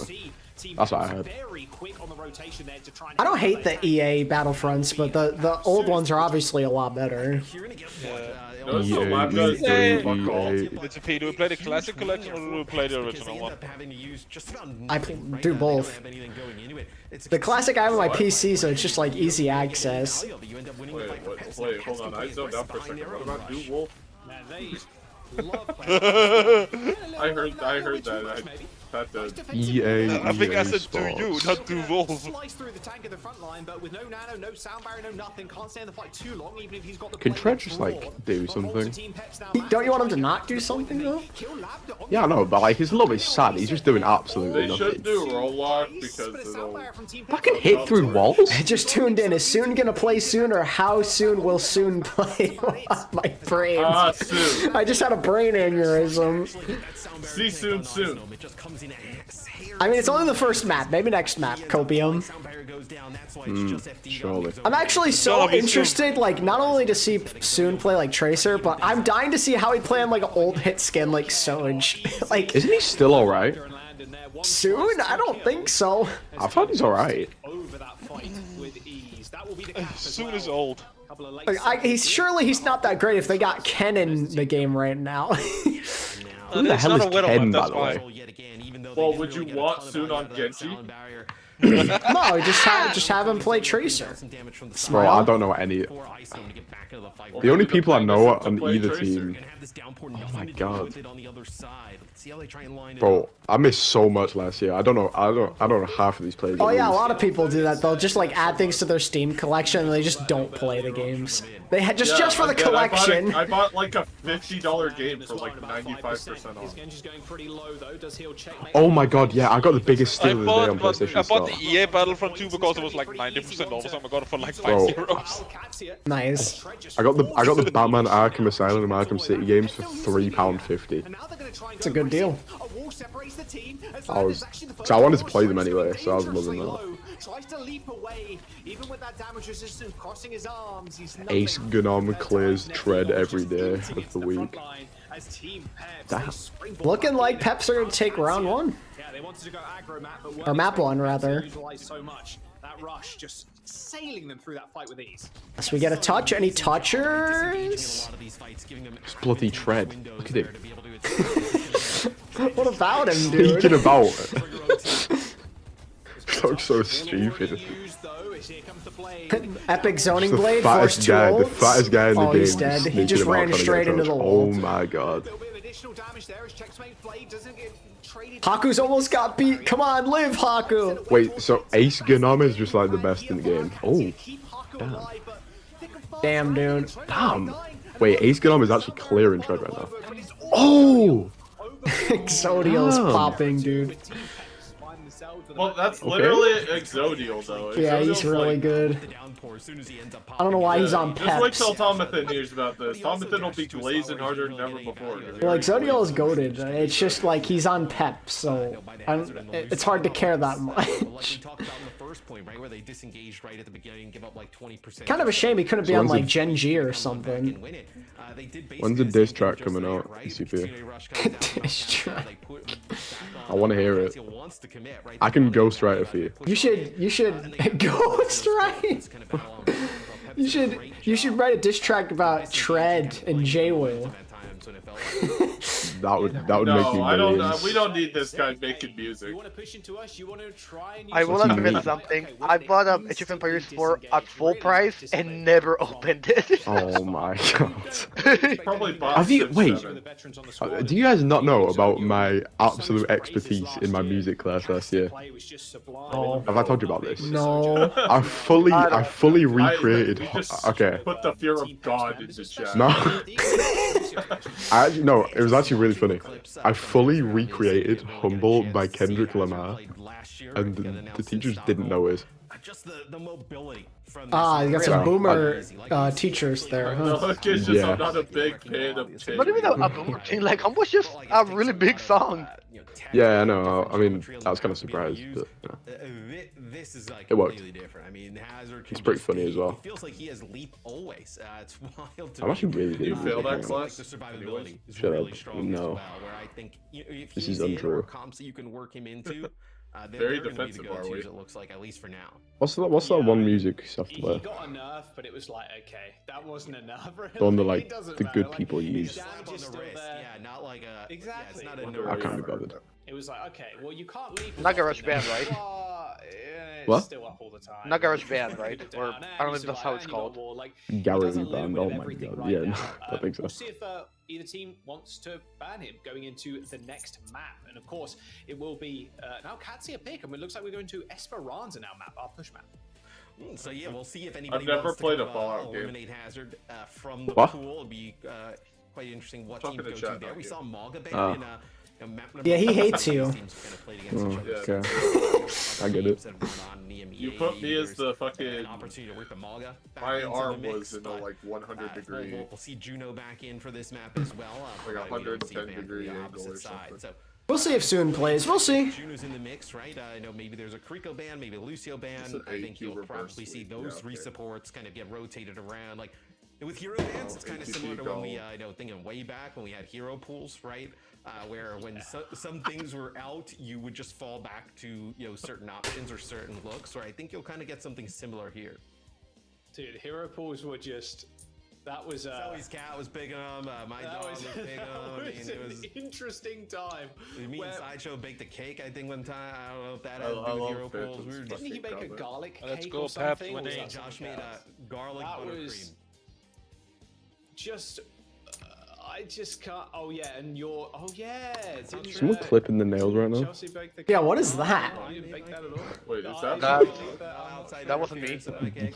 That's what I heard. I don't hate the EA Battlefronts, but the old ones are obviously a lot better. Notice the lab does dirty fuck all. Do we play the classic collection or do we play the original one? I do both. The classic I have on my PC, so it's just like easy access. Wait, hold on. I zoned out for a second. What about New Wolf? I heard that. EA. I think I said Esports. do you, not do Wolf. Can Tread just like do something? Don't you want him to not do something though? Yeah, I know, but like he's a little bit sad. He's just doing absolutely They should nothing. do roll lock because it'll. Fucking hit through walls. I just tuned in. Is Soon gonna play soon, or how soon will Soon play? My brain. Soon. I just had a brain aneurysm. See soon. I mean, it's only the first map. Maybe next map, Copium. Surely. I'm actually so interested, like, not only to see Soon play like Tracer, but I'm dying to see how he'd play on like an old hit skin like Soj. Like, Isn't he still alright? Soon? I don't think so. I thought he's alright. Soon is old. Like, he's not that great if they got Ken in the game right now. Who the hell is Ken, by the way? Well, would you want Soon on Genji? No, just have him play Tracer. Bro, I don't know any. The only people I know on either team. Oh my god. Bro, I missed so much last year. I don't know half of these players. Oh yeah, a lot of people do that. They'll just like add things to their Steam collection and they just don't play the games. They had just for the collection. I bought like a $50 game for like 95% off. Oh my god, yeah, I got the biggest steal of the day on PlayStation I bought Store. the EA Battlefront 2 because it was like 90% off, so I got it for like 5 Bro. euros. Nice. I got the Batman Arkham Asylum and Arkham City games for £3.50. It's a good deal. So I wanted to play them anyway, so I was loving that. Ace Gnome clears Tread every day of the week. Damn. Looking like Peps are gonna take round 1. Or map 1 rather. Sailing them through that fight with ease. So we get a touch. Any touchers? It's bloody Tread. Look at him. What about him, dude? Speaking about. Looks so stupid. Epic zoning The blade. fattest guy in the game. He's dead. He just ran straight into the wall. Oh my god. Haku's almost got beat. Come on, live, Haku. Wait, so Ace Gnome is just like the best in the game. Oh, damn, dude. Damn. Wait, Ace Gnome is actually clearing Tread right now. Oh! Exodial's popping, dude. Well, that's literally Exodial, though. Yeah, he's really good. I don't know why he's on Just wait Peps. till Tomathan hears about this. Tomathan will be glazing harder than ever before. Well, Exodial is goated. It's just like he's on Pep, so it's hard to care that much. Kind of a shame he couldn't be on like Gen G or something. When's the diss track coming out? ECP. Diss track. I want to hear it. I can ghostwrite it for you. You should ghostwrite. You should write a diss track about Tread and J-Will. That would make me millions. We don't need this guy making music. I will admit something. I bought Age of Empires 4 at full price and never opened it. Oh my god. Probably bought Have you, wait, $7. do you guys not know about my absolute expertise in my music class last year? Have I told you about this? No. I fully recreated. Okay. Put the fear of God into chat. No. No, it was actually really funny. I fully recreated Humble by Kendrick Lamar, and the teachers didn't know it. Just the mobility from You got some boomer teachers there, huh? No, it's just I'm not a big fan of Taylor. Not even a boomer thing. Like, Humble's just a really big song. Yeah, I know. I mean, I was kind of surprised, but this is like it worked. Really different. I mean, Hazard. He's pretty funny as well. It feels like he has leap always. It's wild. I'm actually really good. You failed that class. The survivability is Shut really up. strong No. as well. Where I think if This he's is untrue. comps that you can work him into. Very they're gonna be the defensive, are we? go-tos, it looks like, at least for now. What's that one music software? He got a nerf, but it was like, okay, that wasn't enough. Really. The one that It like doesn't the matter, good like, people his use. damage is still there. Yeah, not like a Exactly. Yeah, it's not a Wonder I can't be why you bothered. It was like, okay, well, you can't leave. Not Garage Band, right? It's What? still up all the time. Not Garage Band, right? Or I don't know if that's how it's called. Garage Band. Oh my god. Yeah, no, I think so. We'll see if either team wants to ban him going into the next map, and of course, it will be now Katsia pick, and it looks like we're going to Esperanza now map, our push map. So yeah, we'll see if anybody I've never wants played to a Fallout game. eliminate Hazard from the What? pool. It'll be quite interesting what Talking team to go to chat, there. not We you. saw Maga ban in map number Yeah, he 5. hates you. Teams kind of played against each other. Okay. I get it. You put me as the fucking. An opportunity to work the Maga. back My into the arm mix, was in a but, like 100 degree. We'll see Juno back in for this map as well. Like provided we don't see 110 Van degree the angle opposite or side. something. So We'll see if Soon plays. We'll see. Juno's in the mix, right? I know maybe there's a Kriko ban, maybe a Lucio ban. It's an I think you'll reverse probably see sweep. those Yeah, three okay. supports kind of get rotated around. Like with hero bans, it's kind of ATP similar to when we, goal. thinking way back when we had hero pools, right? Where when some things were out, you would just fall back to certain options or certain looks. Or I think you'll kind of get something similar here. Dude, hero pools were just. That was Zoe's cat was picking them. My dog was picking them. I mean, it was an interesting time. Me and Sideshow baked a cake, I think, one time. I don't know if that had to do with hero pools. We were just Didn't he make a garlic Let's cake go, or something? Pep. Or was Hey, that Josh something made else? a garlic That buttercream. was just. I just can't. Oh yeah, and your. Oh yeah. Didn't Someone clipping the nails right now. Chelsea baked the Yeah, what is that? I didn't bake that at all. Wait, is I that? didn't bake that. That wasn't me.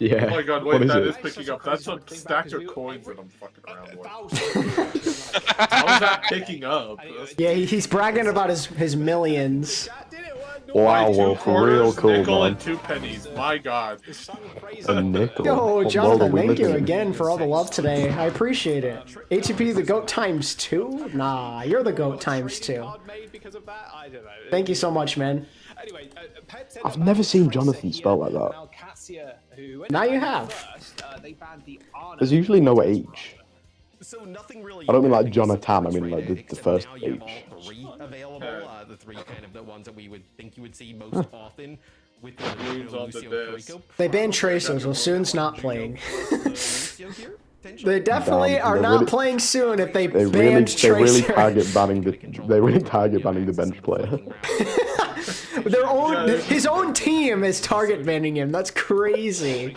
Yeah. Oh my god, What wait, is that it? is picking up. That's a stack of coins that I'm fucking around with. How How is that picking up? Yeah, he's bragging about his millions. Wow, Two well, for real quarters, cool, nickel, man. and 2 pennies. My god. A nickel. Yo, What world Jonathan, are we thank you living in? again for all the love today. I appreciate it. ATP the GOAT times 2? Nah, you're the GOAT times 2. Thank you so much, man. Anyway, Pep said I've about never seen choice Jonathan here. spelled like that. Now, Katsia, who went Now you down have. first, they banned the Arna. There's usually no H. So nothing really. I don't mean like Jonathan, I mean like the Except first now you have H. all three available. The three kind of the ones that we would think you would see most often with the Lucio Perico. They banned Tracer, so Soon's not playing. Lucio here. They definitely Damn, are they not really- playing Soon if they They banned really Tracer. target banning the bench player. His own team is target banning him. That's crazy.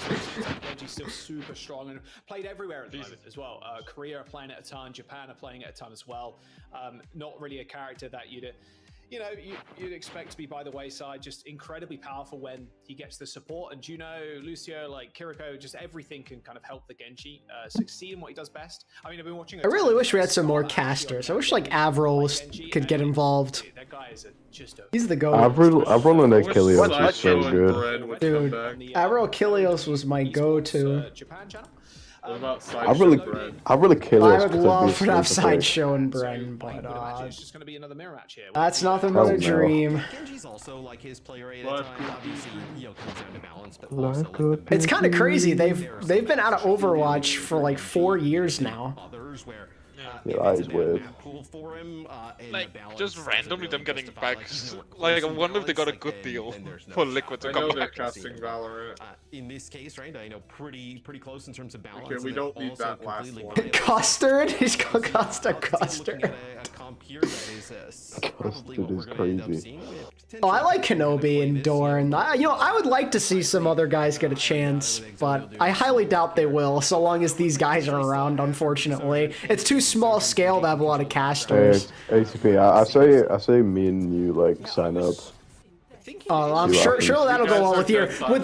He's still super strong and played everywhere at the moment as well. Korea are playing it a ton, Japan are playing it a ton as well. Not really a character that you'd expect to be by the wayside. Just incredibly powerful when he gets the support. And Juno, Lucio, like Kiriko, just everything can kind of help the Genji succeed in what he does best. I mean, I've been watching. I really wish we had some more casters. I wish like Avril could get involved. That guy is a He's the goat. Avril and Achilles is so good. Dude, Avril Achilles was my go-to. What about I really Achilles. I would love to have Sideshow and Bren, but It's just going to be another mirror match here. that's nothing but a dream. Genji's also like his play rate at times. Obviously, comes down to balance, but also It's kind of crazy. They've been out of Overwatch for like 4 years now. others where Yeah, that is weird. Like, just randomly them getting back. Like, I wonder if they got a good deal for Liquid to come back. casting Valorant. In this case, right, I know pretty close in terms of balance. Okay, we don't need that last one. Custard? He's called Custard. Custard is crazy. Oh, I like Kenobi and Dorn. I would like to see some other guys get a chance, but I highly doubt they will, so long as these guys are around, unfortunately. It's too small scale to have a lot of casters. ATP, I say me and you, like, sign up. Oh, I'm sure that'll go well with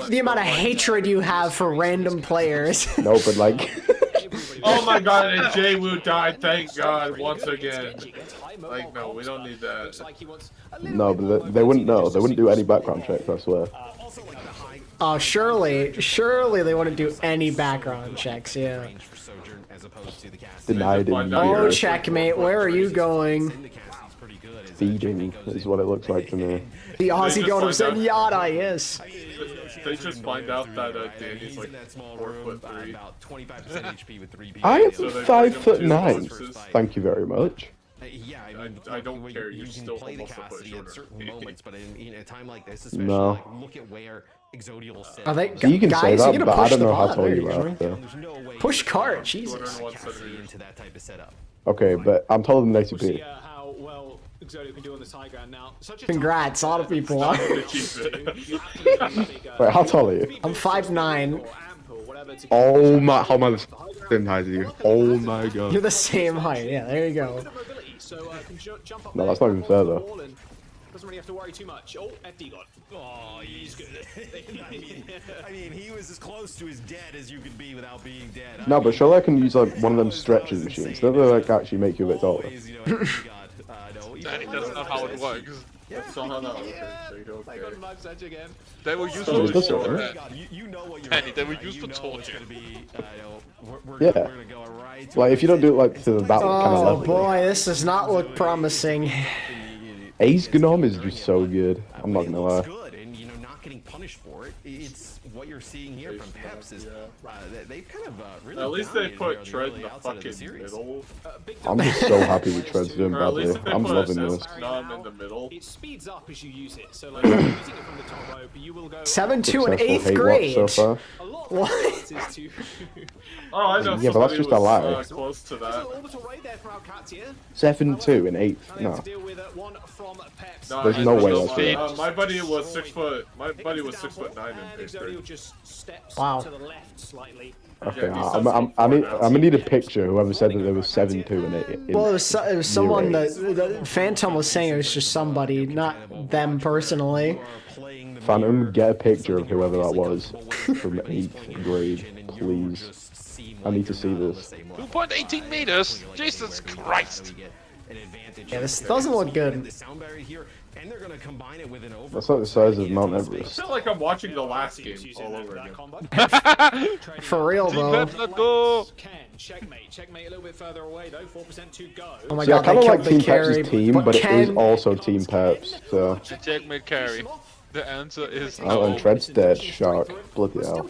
the amount of hatred you have for random players. No, but like... Oh my god, and JWoo died, thank god, once again. Like, no, we don't need that. No, but they wouldn't know. They wouldn't do any background checks, I swear. Oh, surely they wouldn't do any background checks, yeah. Denied in Oh, years. checkmate, where are you going? Feeding is what it looks like to me. The Aussie going to say yada, yes. They just find out that Danny's like 4'3". I am 5'9". Thank you very much. Yeah, I don't care. You're you can still play the almost a foot Cassidy at shorter. certain moments, but in a time like this, especially, No. like, look at where Exodial sits. Are they, You can say guys, that, you're but gonna I push don't the know how bot. tall There you you are. go. So. Push cart, Jesus. Cassidy into that type of setup. Okay, but I'm taller than ATP. How well Exodio can do on this high ground now. Congrats, a lot of people are. Wait, how tall are you? I'm 5'9". Oh my, how am I the same height as you? Oh my god. You're the same height, yeah, there you go. No, that's not even fair though. Doesn't really have to worry too much. Oh, FD got. Oh, he's good. I mean, he was as close to as dead as you could be without being dead. No, but surely I can use like one of them stretching machines. Don't they like actually make you a bit taller? That's not how it works. That's not how that works. I got a knife edge again. They were used Oh, to does it torture. work? You know what you're Penny, they were used to torture. Yeah. Like if you don't do it like to that kind of Oh level. boy, this does not look promising. Ace Gnome is just so good. I'm not gonna lie. Good, and not getting punished for it. It's what you're seeing here from Peps is they've kind of really. At least they dominated put here Tread on in the the early outside of the fucking series. middle. I'm just so happy with Tread's doing Or at badly. least if they I'm put loving this. None in the middle. It speeds up as you use it. So like using it from the top rope, you will go 7-2 in Successful 8th hate grade. watch so far. a lot What? of chances to. Oh, I know. Yeah, but that's somebody just a lie. was, close to that. Orbital raid there from Alcatia. 7-2 in 8th. They have No. to deal with one from Peps. There's no way that's it. right. My buddy was 6 foot. My buddy was 6'9" in And 8th Exodio grade. just steps Wow. to the left slightly. Okay, Yeah, I'm gonna need a picture. Whoever said that there was 7-2 in 8. Well, it was someone that the Phantom was saying it was just somebody, not them personally. Phantom, get a picture of whoever that was from 8th grade, please. I need to see this. 2.18 meters? Jesus Christ. Yeah, this doesn't look good. That's like the size of Mount I Everest. feel like I'm watching the last game all over again. For real though. Let's go. Ken, checkmate a little bit further away though. 4% to go. Oh my See, I god, kind they of killed like the Team carry. Peps' team, but it is Ken, also Team Peps, so... The checkmate carry. The answer is Oh, and no. Tread's dead, Shark. Bloody hell.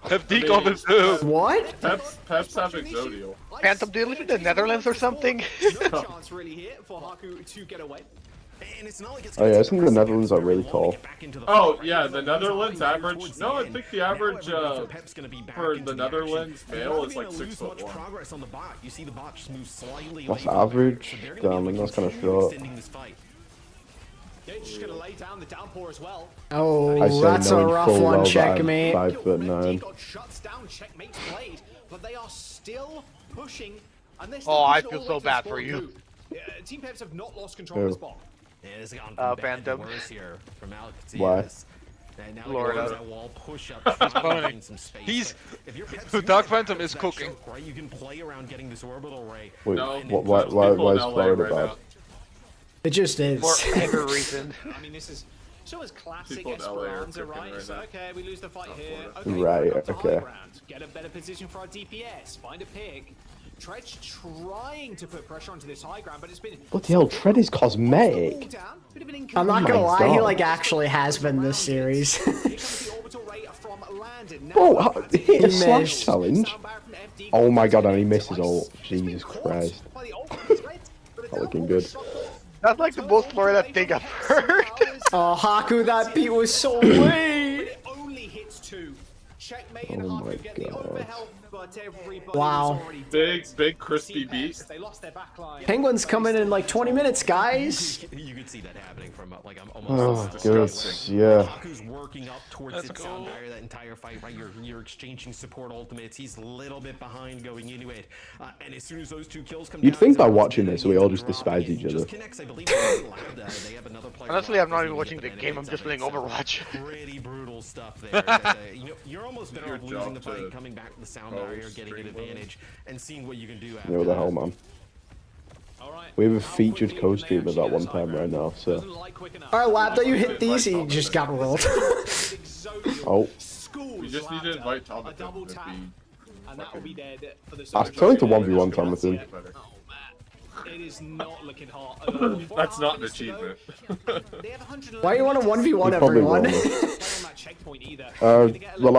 Have decom is too. what? Peps have Exodio. Phantom, do you live in the Netherlands or something? No chance really here for Haku to get away. Oh yeah, isn't the Netherlands are really tall? Oh yeah, the Netherlands average. No, I think the average for the Netherlands male is like 6'1". That's average? Damn, that's kind of short. Yeah, just gonna lay down the downpour as well. Oh, I say that's a no in rough full one, well that I'm checkmate. 5'9". Got shuts down checkmate's blade, but they are still pushing. And they're Oh, I still feel pushing so all the way bad to for spawn you. move. Team Peps have not lost control of this ball. Yeah, this has gone from bad to Phantom. worse here from AlexyOWL. Why? And now Florida. a wall push up. funny. Some space. He's- If you're Peps, the you Dark can Phantom press is that cooking. choke, right? You can play around getting this orbital ray. Wait, No, why is people in Florida LA bad? right now. It just is. For every reason. I mean, this is so as classic Esperanza, right? So, okay, we lose the fight here. Okay, Right, up to okay. high ground. Get a better position for our DPS. Find a pick. Tredge trying to put pressure onto this high ground, but it's been... What the hell? Tread is cosmetic. I'm not gonna Oh my lie, he God. like actually has been this series. Oh, hit a He slash missed. challenge. Oh my god, and he misses all. Jesus Christ. Not looking good. That's like the most Florida thing I've heard. Oh, Haku, that beat was so late. Oh my god. Wow. Big crispy beat. Penguins coming in like 20 minutes, guys. You could see that happening from like I'm Oh, almost. good. Yeah. Haku's working up towards its sound barrier that entire fight, right? You're exchanging support ultimates. He's a little bit behind going into it, and as soon as those 2 kills come You'd down, think by watching this, we all just despise each other. they have another player. Honestly, I'm not even watching the game. I'm just playing Overwatch. Pretty brutal stuff there. You know, you're almost better off losing the fight, coming back to the sound barrier, getting an advantage, and seeing what you can do after Yeah, what the hell, man. We have a featured co-streamer that one time right now, so. Alright, Lab, that you hit these, he just got rolled. Oh. You just need to invite Thomas. And that will be dead for the I tell him to 1v1 Tom with him. It is not looking hot at all. That's not an achievement. Why you want to 1v1 He probably everyone? will, well,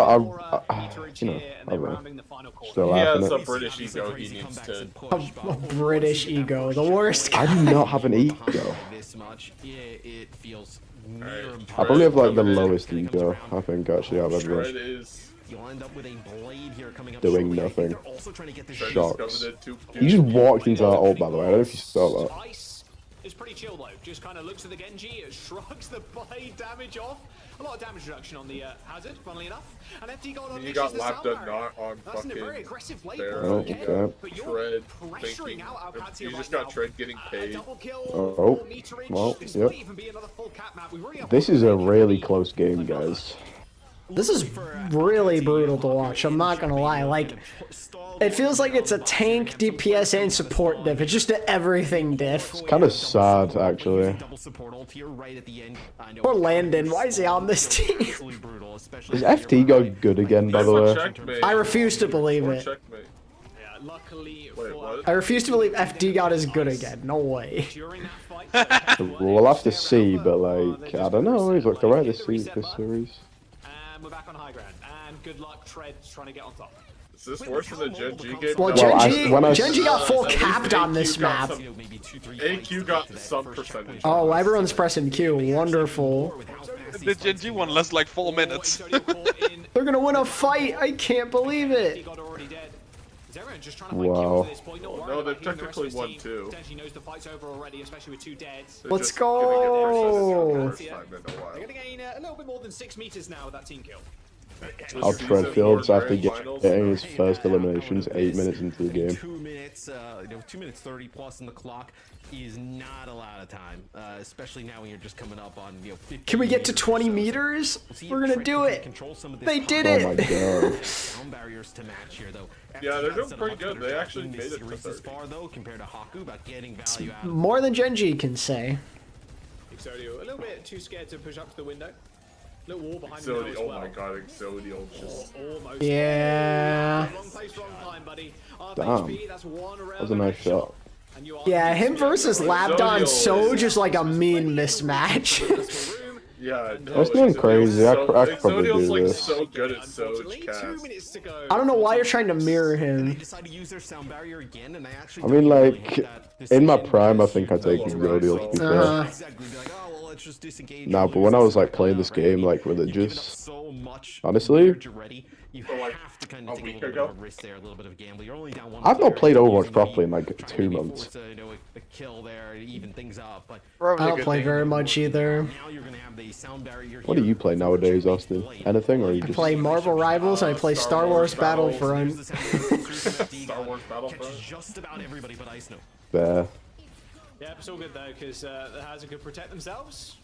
I you know, I don't know. Still He laughing has at a British ego he needs to... A British ego, the worst. I do not have an ego. This much, it feels I probably have like the lowest ego, I think, actually, out of Tread everyone. is... You'll end up with a blade here coming up Doing shortly. I think nothing. they're also trying to get this Shocks. too. He just walked into that ult, by the way. I don't know if you saw that. Ice is pretty chill though. Just kind of looks at the Genji, it shrugs the blade damage off. A lot of damage reduction on the hazard, funnily enough. And FD Gold on You got lapped a knot on That's a very fucking aggressive blade there. Oh, okay. Tread thinking... You just got Tread getting paid. Oh, well, yep. This is a really close game, guys. This is really brutal to watch, I'm not gonna lie. Like, it feels like it's a tank, DPS, and support diff. It's just an everything diff. It's kind of sad, actually. Poor Landon, why is he on this team? Is FT go good again, by the way? I refuse to believe it. I refuse to believe FD God is good again. No way. We'll have to see, but like, I don't know. He's looked alright this series. And we're back on high ground. And good luck, Tread, trying to get on top. Is this worse than the Genji game? Well, Genji got full capped on this map. AQ got some percentage. Oh, everyone's pressing Q. Wonderful. The Genji one lasts like 4 minutes. They're gonna win a fight. I can't believe it. Wow. No, they've technically won too. Let's go. They're gonna gain a little bit more than 6 meters now with that team kill. How Treadfields after getting his first eliminations 8 minutes into the game. 2 minutes, 2 minutes 30 plus in the clock is not a lot of time, especially now when you're just coming up on 50. Can we get to 20 meters? We're gonna do it. They did Oh my it. god. Sound barriers to match here though. Yeah, they're doing pretty good. They actually made it to This 30. far though, compared to Haku, about getting value out. More than Genji can say. Exodio, a little bit too scared to push up to the window. Little wall behind him now as Oh well. my god, Exodio just... Almost. Yeah. Wrong place, wrong time, buddy. Damn. HP, that's one That was a nice shot. and you are Yeah, him versus Labdon so just like a mean mismatch. Yeah, That's going crazy. I could probably Exodio's do like this. so good at Soj 2 cast. minutes to go. I don't know why you're trying to mirror They him. decide to use their sound barrier again, and I actually. I mean, like, in my prime, I think I'd take Exodio, to be fair. Exactly. Be like, oh well, let's just disengage. Nah, but when I was like playing this game, like religious, So much. honestly, You're ready. You like, have to kind a of take a week little bit ago? of a risk there, a little bit of gamble. You're only down one. I've not player. played Overwatch Using properly in maybe like trying to 2 be months. forced to, a kill there to even things up, but I don't play very much either. now you're gonna have the sound barrier. What do you play nowadays, Austin? Anything, or you I just... play Marvel Rivals and I play Star Wars Battlefront. Star Wars Battlefront. Catches just about everybody but Ice Snow. Fair. Yeah, it's all good though, because the Hazard could protect themselves.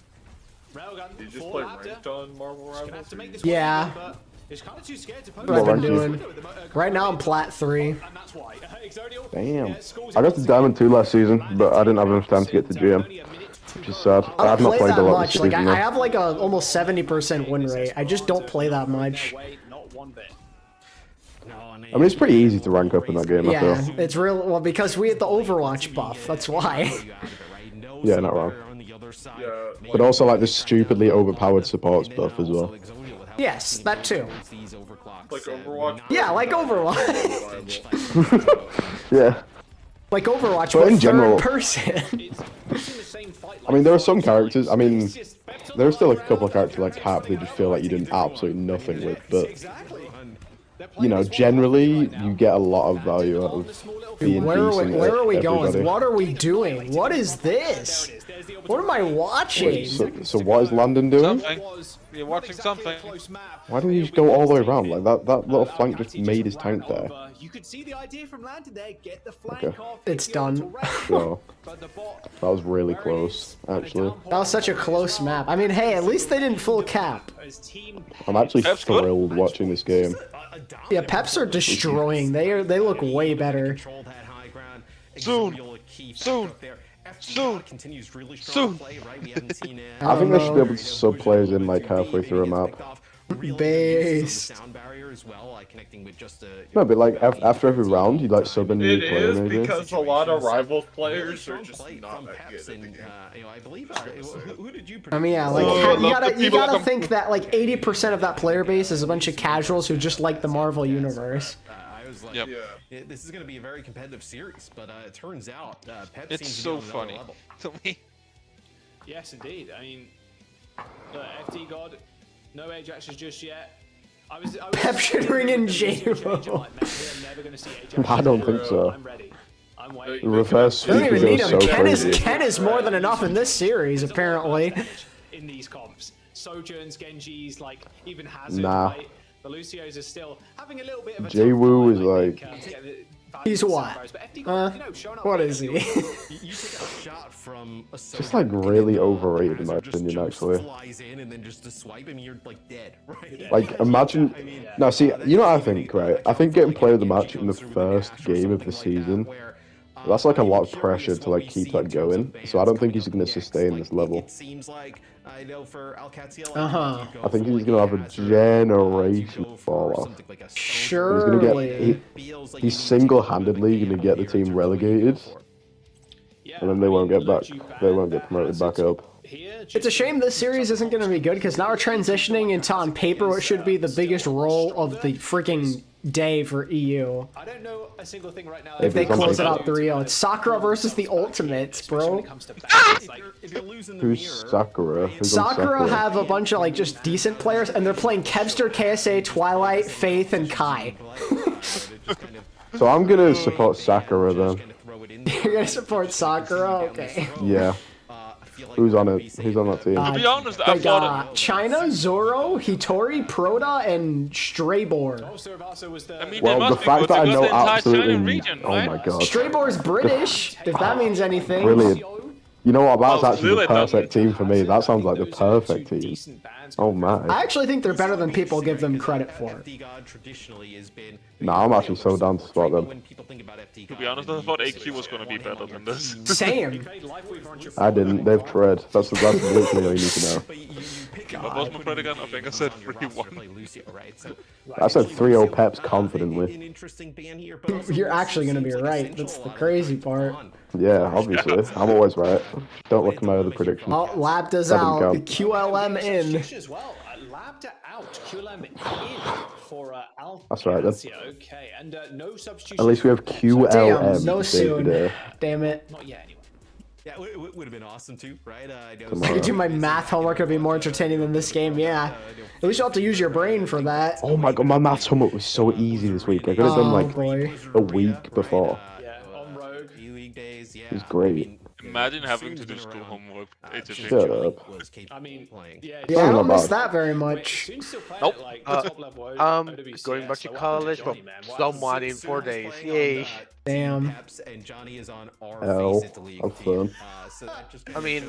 Railgun, Did you just full play Raptor. ranked on Marvel Just gonna have Rivals? to make this Yeah. work, but it's kind of too scared to poke. What I've been ranked doing. Right now I'm Plat 3. And that's why. Exodio, Damn. yeah, scores I got to Diamond 2 last season, but I didn't have enough time to get to GM. only a minute Just sad. I I've don't not play played that a lot much. this Like season. I have like a almost 70% win rate. I just don't play that much. I mean, it's pretty easy to rank up in that game, I Yeah, feel. it's real. Well, because we had the Overwatch buff. That's why. Yeah, not wrong. Yeah. But also, like, the stupidly overpowered supports buff as well. Yes, that too. Like Overwatch. Yeah, like Overwatch. Yeah. Like Overwatch, But but in general- third person. I mean, there are some characters, I mean, there are still a couple of characters like Cap that you just feel like you're doing absolutely nothing with, but, you know, generally, you get a lot of value out of being Where decent are we at going? everybody. What are we doing? What is this? What am I watching? Wait, so what is Landon doing? Something. You're watching something. Why didn't he just go all the way around? Like, that little flank just made his tank there. You could see the idea from Landon there. Get the flank Okay. off. It's done. So, that was really close, actually. That was such a close map. I mean, hey, at least they didn't full cap. I'm actually Pep's good. thrilled watching this game. Yeah, Peps are destroying. They look way better. Soon. Soon. Soon. Soon. I think they should be able to sub players in like halfway through a map. Based. No, but like after every round, you'd like sub a new It player is maybe. because a lot of rivals players are just not that good at the game. I mean, yeah, like you gotta think that like 80% of that player base is a bunch of casuals who just like the Marvel universe. Yep. Yeah. This is going to be a very competitive series, but it turns out Pep It's seems to so be on another funny level. to me. Yes, indeed. I mean, FD God, no Ajaxes just yet. I was Pep should ring in J-Ro. I don't think so. I'm ready. I'm waiting. Reverse I don't sweep even need is him. so crazy. Ken is more than enough in this series, apparently. In these comps, Sojourns, Genjis, like even Hazard, Nah. right? The Lucios are still having a little bit of a Jwoo is like, He's what? What is he? You take a shot from a just like really overrated in my opinion, actually. flies in and then just to swipe him, you're like dead, right? Like imagine. Now see, you know what I think, right? I think getting player of the match in the first game of the season, that's like a lot of pressure to like keep that going. So I don't think he's gonna sustain this level. It seems like I know for alexyOWL. Uh-huh. I think he's gonna have a generation fall off. Surely. He's single-handedly gonna get the team relegated, and then they won't get back. They won't get promoted back up. It's a shame this series isn't going to be good because now we're transitioning into on paper what should be the biggest role of the freaking day for EU. I don't know a single thing right now. If they close it out 3-0, it's Sakura versus the Ultimates, bro. Who's Sakura? Who's on Sakura have a bunch of like just decent players, and they're playing Kevster, KSA, Twilight, Faith, and Kai. So I'm gonna support Sakura then. You're gonna support Sakura? Okay. Yeah. Who's on it? Who's on that team? To be honest, I They thought got China, Zoro, Hitori, Proda, and Straybor. I mean, Well, they the must be fact good that I to know the entire absolutely. China region, Oh right? my god. Straybor's British, if that means anything. Brilliant. You know what? That's Oh, actually the really, though? perfect team for me. That sounds like the perfect team. Oh my. I actually think they're better than people give them credit for. Nah, I'm actually so down to spot them. To be honest, I thought AQ was going to be better than this. Same. I didn't. They've tread. That's literally all you need to know. What was my spread again? I think I said 3-1. I said 3-0 Peps confidently. You're actually gonna be right. That's the crazy part. Yeah, obviously. I'm always right. Don't look at my other predictions. Oh, Labda's That didn't out. count. QLM in. As well. Labda out. QLM in for That's right then. Okay, and no substitution. At least we have QLM Damn, no to save the soon. day. Damn it. Not yet, anyway. Yeah, it would have been awesome too, right? Come I on. could do my math homework, it'd be more entertaining than this game, yeah. At least you'll have to use your brain for that. Oh my god, my maths homework was so easy this week. I could have done like boy. a week before. Yeah, on Rogue. E-League days, yeah. It was great. Imagine having to do school homework. It's a Shut shame. up. I mean, yeah. Yeah, I don't not miss bad. that very much. Nope. Going back to college, but somewhat in 4 days. Yay. Damn. And Johnny is on our Hell, Face It League have team. fun. So that just I mean,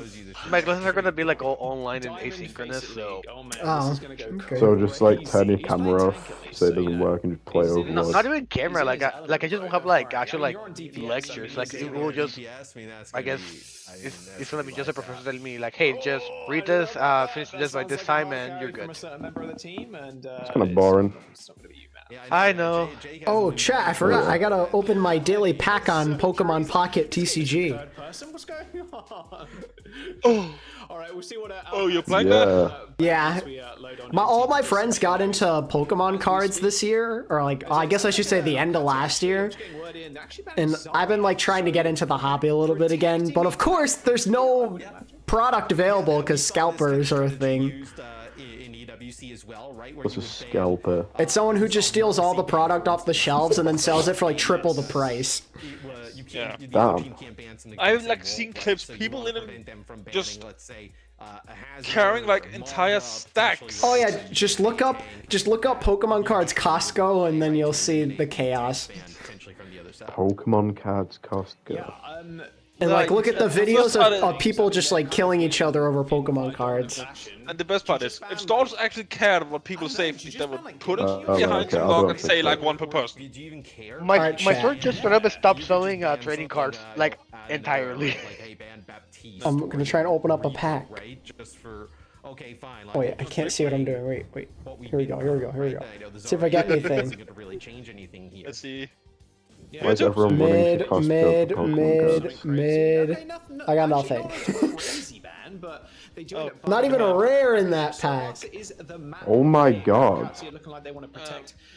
my classes are gonna be like all online and asynchronous, so. So just like turn your camera off, say it doesn't work, and just play Overwatch. No, not even camera. Like I just won't have like actual like lectures. Like it will just. I guess it's gonna be just a professor telling me like, hey, just read this, finish this by this time, and you're good. It's kind of boring. I know. Oh, chat, I forgot. I gotta open my daily pack on Pokemon Pocket TCG. What's going on? All right, we'll see what. You're playing that? Yeah. All my friends got into Pokemon cards this year, or like, I guess I should say the end of last year. And I've been like trying to get into the hobby a little bit again, but of course there's no product available because scalpers are a thing. What's a scalper? It's someone who just steals all the product off the shelves and then sells it for like triple the price. Yeah. Damn. I've like seen clips, people in them just carrying like entire stacks. Oh yeah, just look up Pokemon cards Costco and then you'll see the chaos. Pokemon cards Costco. And like, look at the videos of people just like killing each other over Pokemon cards. And the best part is, if stores actually cared what people say, they would put it behind some log and say like one per person. My store just straight up stopped selling trading cards like entirely. I'm gonna try and open up a pack. Oh wait, I can't see what I'm doing. Wait. Here we go. See if I got anything. Let's see. Why is everyone running to Costco for Pokemon cards? I got nothing. Not even a rare in that pack. Oh my god.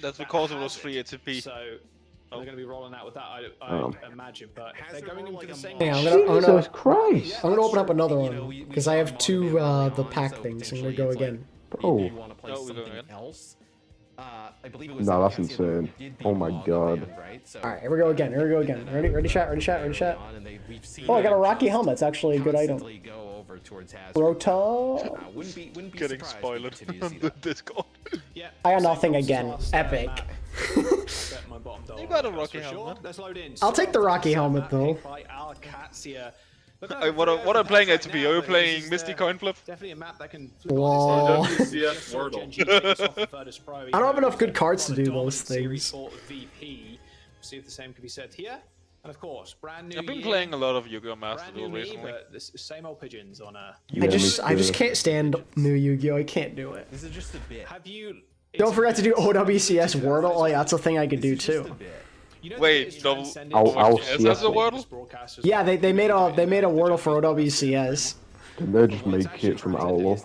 That's because it was free ATP. So they're going to be rolling out with that, I imagine. But they're going into the same. Hey, Jesus Christ! I'm gonna open up another one because I have two the pack things. I'm gonna go again. Oh. I believe it was No, that's insane. Oh my god. Alright, here we go again. Ready, chat. Oh, I got a Rocky helmet. It's actually a good item. Roto. Getting spoiled on the Discord. I got nothing again. Epic. You got a Rocky helmet. I'll take the Rocky helmet though. What I'm playing ATP? Are you playing Misty Coin Flip? Definitely a map that can Whoa. OWCS Wordle. I don't have enough good cards to do those things. See if the same can be said here. And of course, brand new. I've been playing a lot of Yu-Gi-Oh! Master Duel recently. But the same old pigeons on a. I just can't stand new Yu-Gi-Oh! I can't do it. This is just a bit. Have you? Don't forget to do OWCS Wordle. Oh yeah, that's a thing I could do too. Wait, no. OWCS That's a Wordle? Yeah, they made a Wordle for OWCS. Did they just make it from OWL?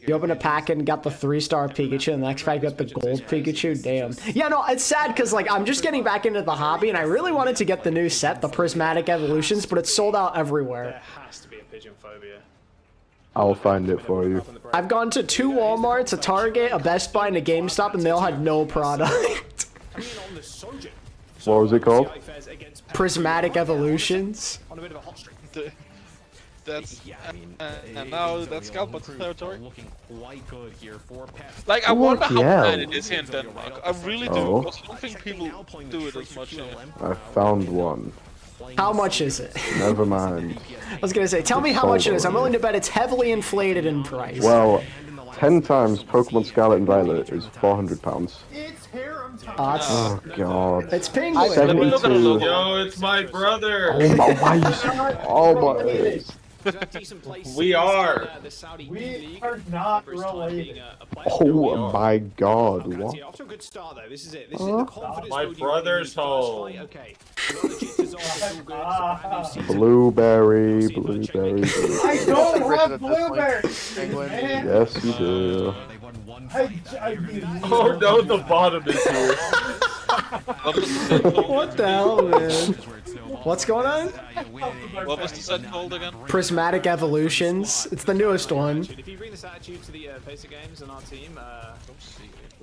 You open a pack and got the 3-star Pikachu, and the next pack got the gold Pikachu. Damn. Yeah, no, it's sad because like I'm just getting back into the hobby, and I really wanted to get the new set, the Prismatic Evolutions, but it's sold out everywhere. There has to be a pigeon phobia. I'll find it for you. I've gone to 2 Walmarts, a Target, a Best Buy, and a GameStop, and they all had no product. What was it called? Prismatic Evolutions. That's and now that's Scalpers territory. Like I wonder how bad it is here in Denmark. I really do. Because I don't think people do it as much here. I found one. How much is it? Never mind. I was gonna say, tell me how much it is. I'm willing to bet it's heavily inflated in price. Well, 10 times Pokemon Scarlet and Violet is £400. Oh god. It's Penguin. 72. Yo, it's my brother. Oh my. Oh my. We are. We are not related. Oh my god, what? Off to a good start though. This is it. This is the confidence My building brother's first home. fight. Okay. It's all good. Blueberry. I don't have blueberries. Yes, you do. Oh no, the bottom is here. What the hell, man? What's going on? What was the set called again? Prismatic Evolutions. It's the newest one. If you bring this attitude to the basic games on our team,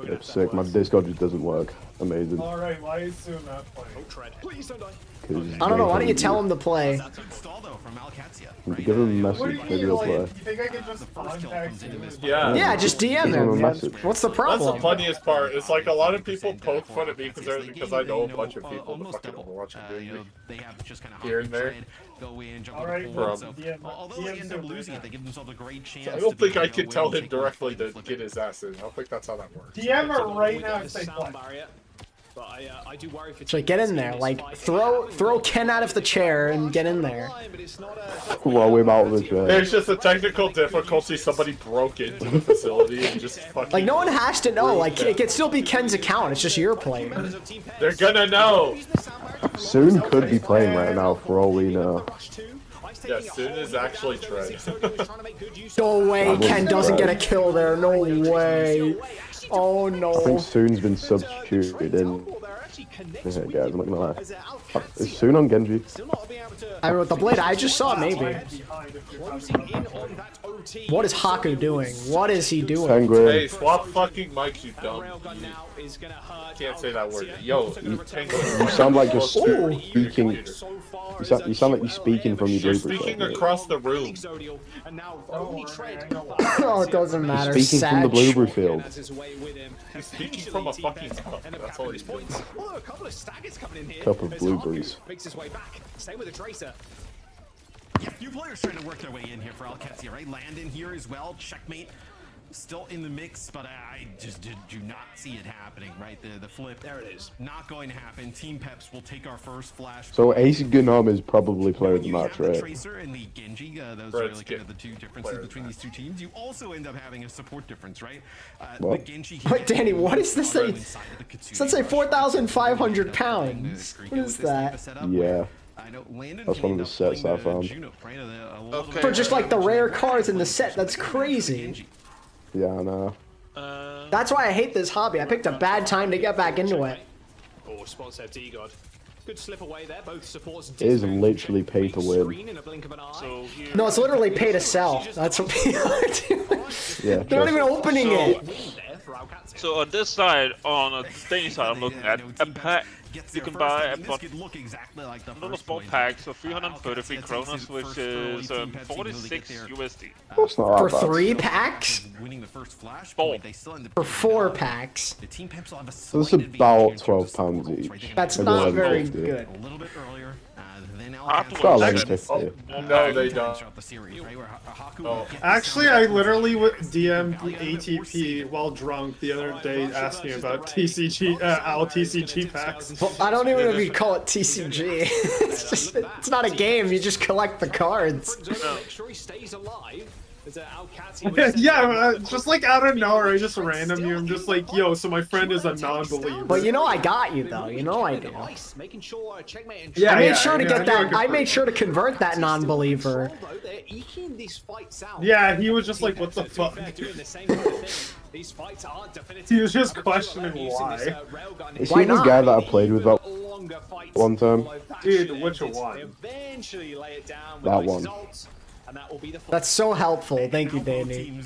It's sick. My Discord just doesn't work. Amazing. Alright, why is Sue not playing? please don't die. I don't know. Why don't you tell him to play? Give him a message. Maybe he'll play. You think I could just contact him? Yeah, just DM Give him a him. message. What's the That's problem? the funniest part. It's like a lot of people poke fun at me because I know a bunch of people that fucking Overwatch community. They have just kind of Here and there. go in, jump Alright, on the bro. board. So, although they end up losing it, they give themselves a great chance. I don't to be think I able to could go tell in and him take the directly lead, to flip get it. his ass in. I don't think that's how that works. DM her right We now got and the say sound play. barrier, but I do worry for So like, get in there, like throw Ken out of the chair and get in there. Throw him out of the chair. There's just a technical difficulty. Somebody broke into the facility and just fucking. Like no one has to know. Like it could still be Ken's account. It's just your player. They're gonna know. Soon could be playing right now for all we know. Yeah, Soon is actually Trey. No way, wouldn't Ken doesn't try. get a kill there. No way. Oh I think no. Soon's been substituted in. Yeah, guys, I'm not gonna lie. Is Soon on Genji? I wrote the blade. I just saw it, maybe. What is Haku doing? What is he doing? Penguin. Hey, swap fucking mics, you dumb. Can't say that word. Yo, You sound like you're speaking. You sound like you're speaking from your You're blooper speaking shot. across the room. Oh, it doesn't matter. He's speaking from the Sag. blooper field. He's speaking from a fucking cup. That's all he's doing. Cup of blueberries. Makes his way back. Stay with the Tracer. Yeah, few players trying to work their way in here for alexyOWL, right? Landon here as well. Checkmate still in the mix, but I just do not see it happening, right? The flip. There it is. Not going to happen. Team Peps will take our first flash. So Ace Gunam is probably player of the You match, have the right? Tracer and the Genji. Those are really kind of the two differences between these two teams. You also end up having a support difference, right? What? The Genji What, Danny? What is this? Does that say 4,500 pounds? What is that? Yeah. I know Landon That's one of the sets I found. Juno, right? A little bit For just like the rare cards in the set, that's crazy. Yeah, I know. That's why I hate this hobby. I picked a bad time to get back into it. Oh, spots have D-God. Good slip away there. Both supports. It is literally pay to win. In a blink of an eye. No, it's literally pay to sell. That's what people are doing. Yeah, They're not even opening it. So on this side, on the Danish side, I'm looking at a pack. You can buy a little small pack for 333 kronas, which is 46 USD. That's not For that bad. 3 packs? Four. For 4 packs. So it's about £12 each. That's Maybe not 11.50. very good. It's about 11.50. No, they don't. Actually, I literally DM'd ATP while drunk the other day asking about TCG, OWL TCG packs. Well, I don't even know if you call it TCG. It's not a game. You just collect the cards. Make sure he stays alive. Yeah, just like out of nowhere, I just random you. I'm just like, yo, so my friend is a non-believer. But you know I got you though. You know I do. Making sure checkmate and Yeah, I made yeah, sure to I get knew that. I I could made sure to convert that non-believer. they're eking these fights out. Yeah, he was just like, what the fuck? Doing the same kind of thing. These fights are definitive. He was just questioning why. Is he the guy that I played with that one time? Dude, which one? Eventually lay it down with That one. and that will be the That's so helpful. Thank you, Danny.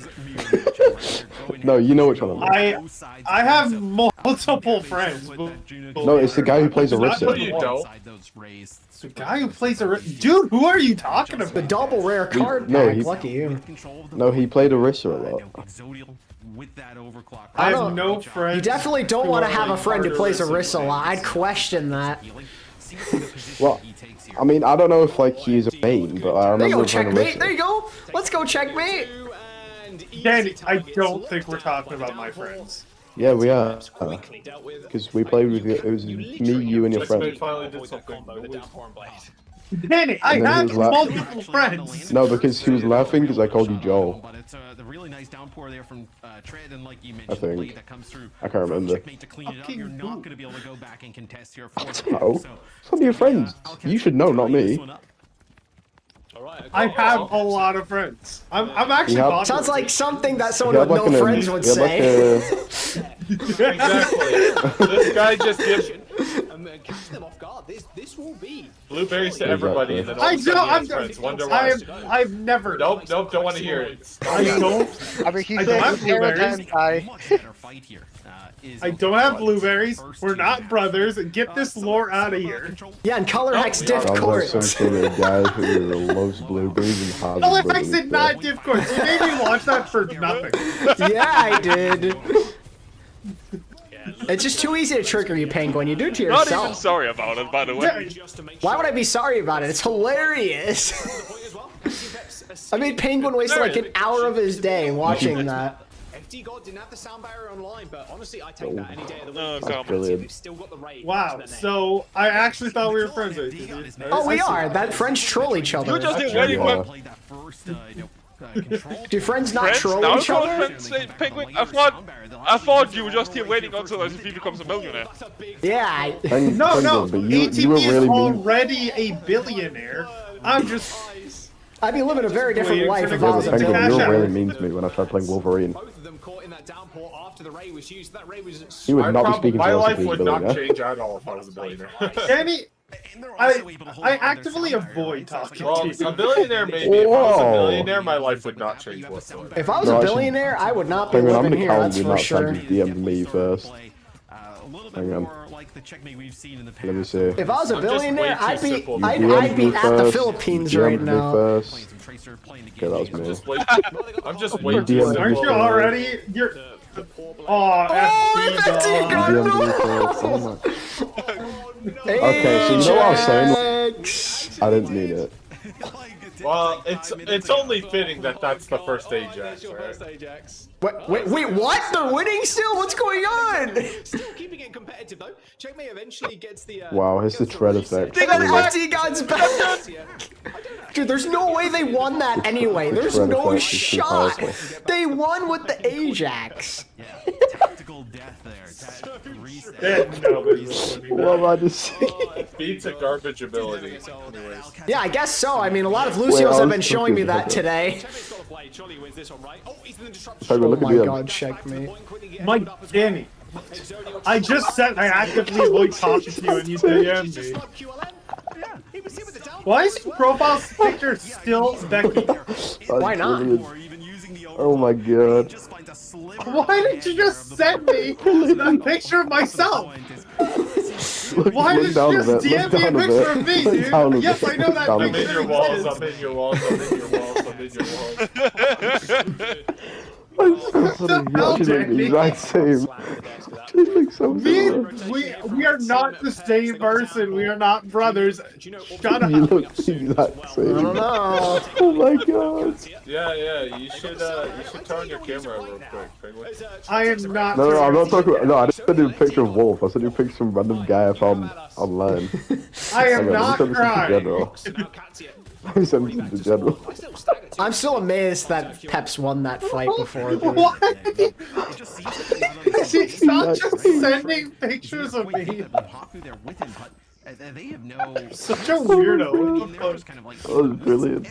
No, you know which one I'm I have multiple friends. No, it's the guy who plays Orisa. You don't. The guy who plays dude, who are you talking about? The double rare card No, pack. he- Lucky you. No, he played Orisa a lot. I have no friends. You definitely don't want to have a friend who plays Orisa a lot. I'd question that. Well, I mean, I don't know if like he's a main, but I There you remember go, playing checkmate. There Orisa. you go. Let's go, checkmate. Danny, I don't think we're talking about my friends. Yeah, we are. Because we played with it was me, you, and your friend. Finally did something. Danny, I And then he have was la- multiple friends. No, because he was laughing because I called you Joel. But it's the really nice downpour there from Tread, and like you I mentioned, think. blade that comes through. I can't remember. Checkmate to clean it up. You're not going to be able to go back and contest here. No, some of your friends. You should know, not me. I have a lot of friends. I'm actually Yeah. popular. Sounds like something that He someone had with like no an friends would he had like say. Exactly. This guy just gives catch them off guard. This will be. blueberries to everybody, and then all I of a sudden don't. he has friends. Wonder why. I've never. Nope, don't want to hear it. I don't. I mean, he's I don't a have stereotype blueberries. guy. fight here. I don't have blueberries. We're not brothers. Get this lore out of here. Yeah, and Color Hex diff court. Some sort of guy who loves blueberries and has Color Hex did not diff courts. You made me watch that for nothing. Yeah, I did. It's just too easy to trigger you, Penguin. You do it to yourself. Not even sorry about it, by the way. Why would I be sorry about it? It's hilarious. I made Penguin waste like an hour of his day watching that. FD God didn't have the sound barrier online, but honestly, I take that any day of the week. Brilliant. Still got the rage. Wow, so I actually thought we were friends. Oh, we are. That friends troll each other. You're just waiting for... Do friends not troll each other? Penguin, I thought you were just here waiting until SCP becomes a millionaire. Yeah. No, ATP you were is really mean. already a billionaire. I'm just... I'd be living a very different life if I was a Penguin, billionaire. you were really mean to me when I started playing Wolverine. Both of them caught in that downpour after the ray was used. That ray was... You would not be speaking to my us life if you would were a not billionaire. change at all if I was a billionaire. Danny, I actively avoid talking Well, to you. a billionaire maybe. If I was a billionaire, my life would not change whatsoever. If I was a billionaire, I would not be Penguin, I'm living gonna here, count that's you for not sure. sent DM'd me first. Hang on. Let me see. If I was a billionaire, I'd be You at DM'd me the first, Philippines you right DM'd me now. first. Okay, that was me. I'm just way too DM'd Aren't you already? You're... Oh, FD God. You DM'd me first. Oh my. Okay, so you know what I was saying? I didn't mean it. Well, it's only fitting that that's the first Ajax, right? Wait, what? They're winning still? What's going on? Still keeping it competitive though. Checkmate eventually gets the... Wow, here's the tread effect. They got FD Gods back! Dude, there's no way they won that anyway. There's no shot. They won with the Ajax. Tactical death there. What am I just saying? Beats a garbage ability. Yeah, I guess so. I mean, a lot of Lucios have been showing me that today. Oh my god, checkmate. Mike, Danny. I just said I actively avoid talking to you and you DM'd me. Why is your profile picture still Becky? Why not? Oh my god. Why did you just send me a picture of myself? Why did you just DM me a picture of me, dude? Yes, I know that I'm in picture your walls, exists. I'm in your walls, I'm in your walls, I'm in your walls. I'm so funny. You actually look the exact same. You look so similar. We are not the same person. We are not brothers. Shut up. You look the exact same. I don't know. Oh my god. Yeah, you should turn on your camera real quick, Penguin. I am not. No, I'm not talking about. No, I didn't send you a picture of Wolf. I sent you a picture of some random guy I found online. I am Hang on, not let me send this to crying. General. Let me send this to General. I'm still amazed that Peps won that fight before. Dude. What? She's not just sending pictures of me. They have no... Such a weirdo. That was brilliant.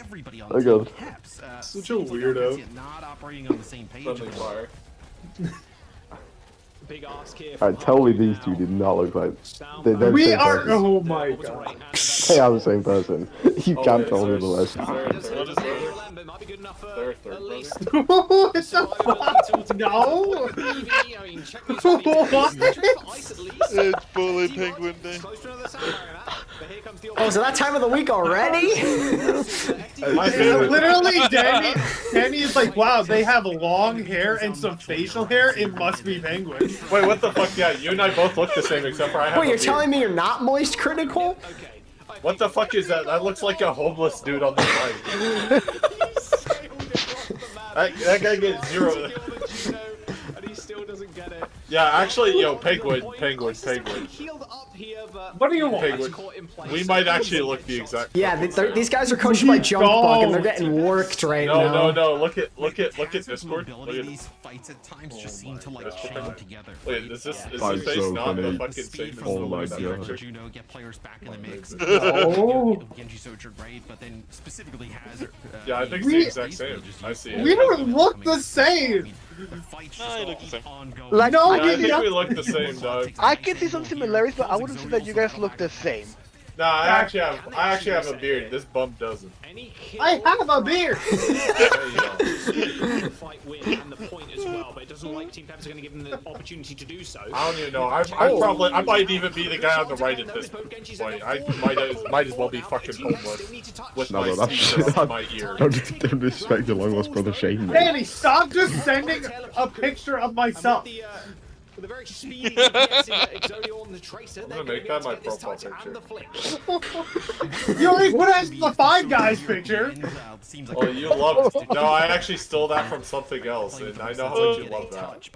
Oh god. Such a weirdo. Not operating on the same page. Big ask here. Alright, tell me these two did not look like... They're the We same are. person. Oh my god. They are the same person. You can't tell me otherwise. What the fuck? No. What? It's fully Penguin Day. Oh, is it that time of the week already? Literally, Danny is like, wow, they have long hair and some facial hair. It must be Penguin. Wait, what the fuck? Yeah, you and I both look the same except for I have Wait, a you're beard. telling me you're not moist critical? What the fuck is that? That looks like a homeless dude on the mic. that guy gets 0. And he still doesn't get it. Yeah, actually, yo, Penguin. What do you want? Penguin. We might actually look the exact. Yeah, these guys are coached by Junkbug and they're getting worked right now. No. Look at Discord. Look at These fights at times just seem to like chain together. Wait, is this face so not the funny. fucking same as the Oh my one that god. picture? Juno get players back in the mix. Oh. Genji Sojourn great, but then specifically has. Yeah, I think it's the exact same. I see it. We don't look the same. No, you look the same. Like, No, I you think we look the same, dog. I can see some similarities, but I wouldn't say that you guys look the same. No, I actually have a beard. This bum doesn't. I have a beard. Fight win and the point as well, but it doesn't look like Team Peppers are going to give them the opportunity to do so. I don't even know. I might even be the guy on the right at this point. I might as well be fucking homeless with my speakers in my ear. Don't disrespect your long lost brother Shane. Danny, stop just sending a picture of myself. With a very speedy exodio on the tracer, I'm gonna make that my profile picture. You only put it as the Five Guys picture. Oh, you love it. No, I actually stole that from something else, and I know how much you love that.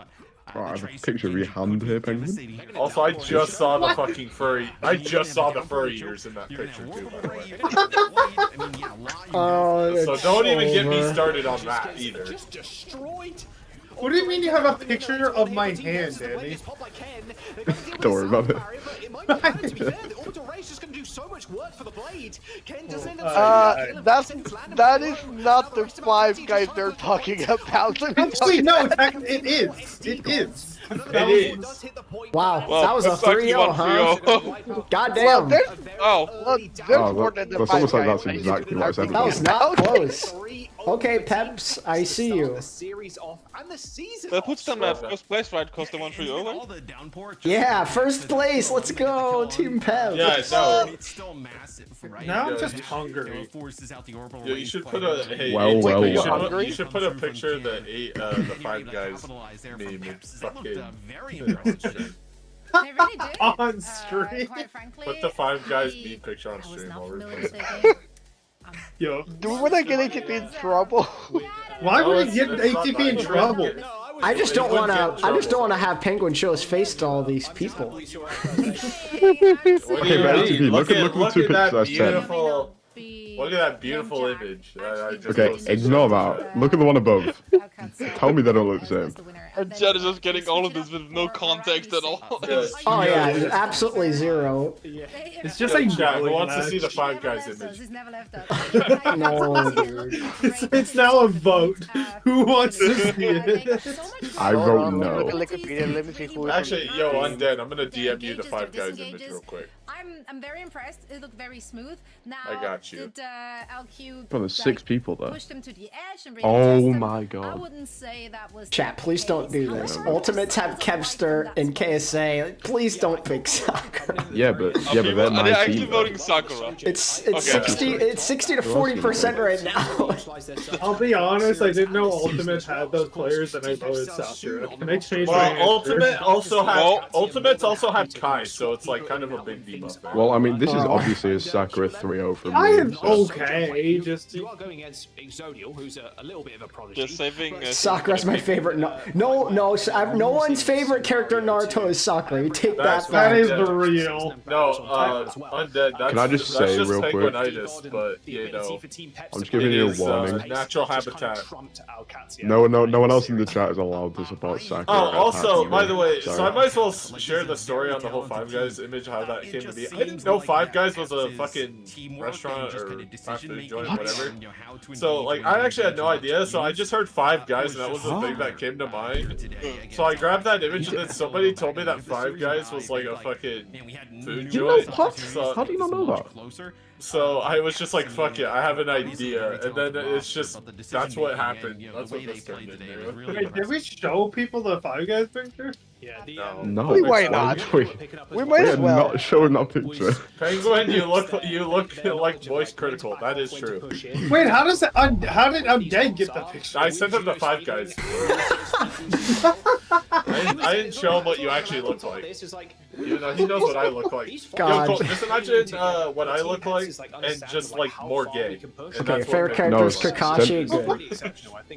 Oh, I have a picture of your hand here, Penguin. Also, I just saw the fucking furry. I just saw the furry ears in that picture too, by the way. So don't even get me started on that either. What do you mean you have a picture of my hand, Danny? Don't worry about it. That is not the Five Guys they're talking about. Actually, no, it is. It is. It is. Wow, that was a 3-0, huh? Goddamn. There's more than the That's Five almost like Guys. that's exactly what I said. That was not close. Okay, Peps, I see you. That puts them at first place, right? Because they won 3-0. Yeah, first place. Let's go, Team Peps. Yeah, no. It's still massive, right? Now I'm just hungry. Forces out the orbital. Yeah, you should put a you should put a picture of the Five Guys meme and fucking They really do. On stream. Quite frankly, put the Five Guys meme picture on stream while we're playing. Yo. Do we want to get ATP in trouble? Why would we get ATP in trouble? I just don't want to have Penguin show his face to all these people. Okay, but ATP, look at the two pictures I sent. Look at that beautiful image. Okay, ignore that. Look at the one above. Tell me they don't look the same. And Jed is just getting all of this with no context at all. Oh yeah, absolutely zero. It's just like who wants to see the Five Guys image? No, dude. It's now a vote. Who wants to see it? I vote no. Let me see who. Actually, yo, Undead, I'm gonna DM you the Five Guys image real quick. I'm very impressed. It looked very smooth. Now, I got you. Did LQ Well, there's 6 people there. push them to the edge and really Oh test them? my I god. wouldn't say that was Chat, please don't do this. Ultimates have Kevster and KSA. Please don't pick Sakura. Yeah, but they're Are my they actually team. voting Sakura? It's 60 to 40% right now. I'll be honest, I didn't know Ultimate had those players and I voted Sakura. Can I change my answer? Ultimates also have Kai, so it's like kind of a big debuff. Well, I mean, this is obviously a Sakura 3-0 from I me. am okay, just... You are going against Exodial, who's a little bit of a prodigy. Just saving. Sakura's my favorite. No one's favorite character in Naruto is Sakura. You take that That back. is the real. No, Undead, that's, Can I just that's say just real quick? Penguinitis, but, you know, I'm just giving you a warning. natural habitat. No one else in the chat is allowed to support Sakura. Oh, also, Hatsune. by the way, so I Sorry. might as well share the story on the whole Five Guys image, how that came to be. I didn't know Five Guys was a fucking restaurant or fast food joint, whatever. So, like, I actually had no idea, so I just heard Five Guys, and that was the thing that came to mind. So I grabbed that image, and then somebody told me that Five Guys was like a fucking food You know joint. what? So, How do you not know that? so I was just like, fuck it, I have an idea. And then it's just, that's what happened. That's what this turned into. Wait, did we show people the Five Guys picture? No. Why not? We might We as are well. not showing that picture. Penguin, you look like voice critical. That is true. Wait, how did Undead get the picture? I sent him the Five Guys. I didn't show him what you actually look like. You know, he knows what I look like. God. Yo, just imagine what I look like and just like more gay. Okay, favorite character is Kakashi.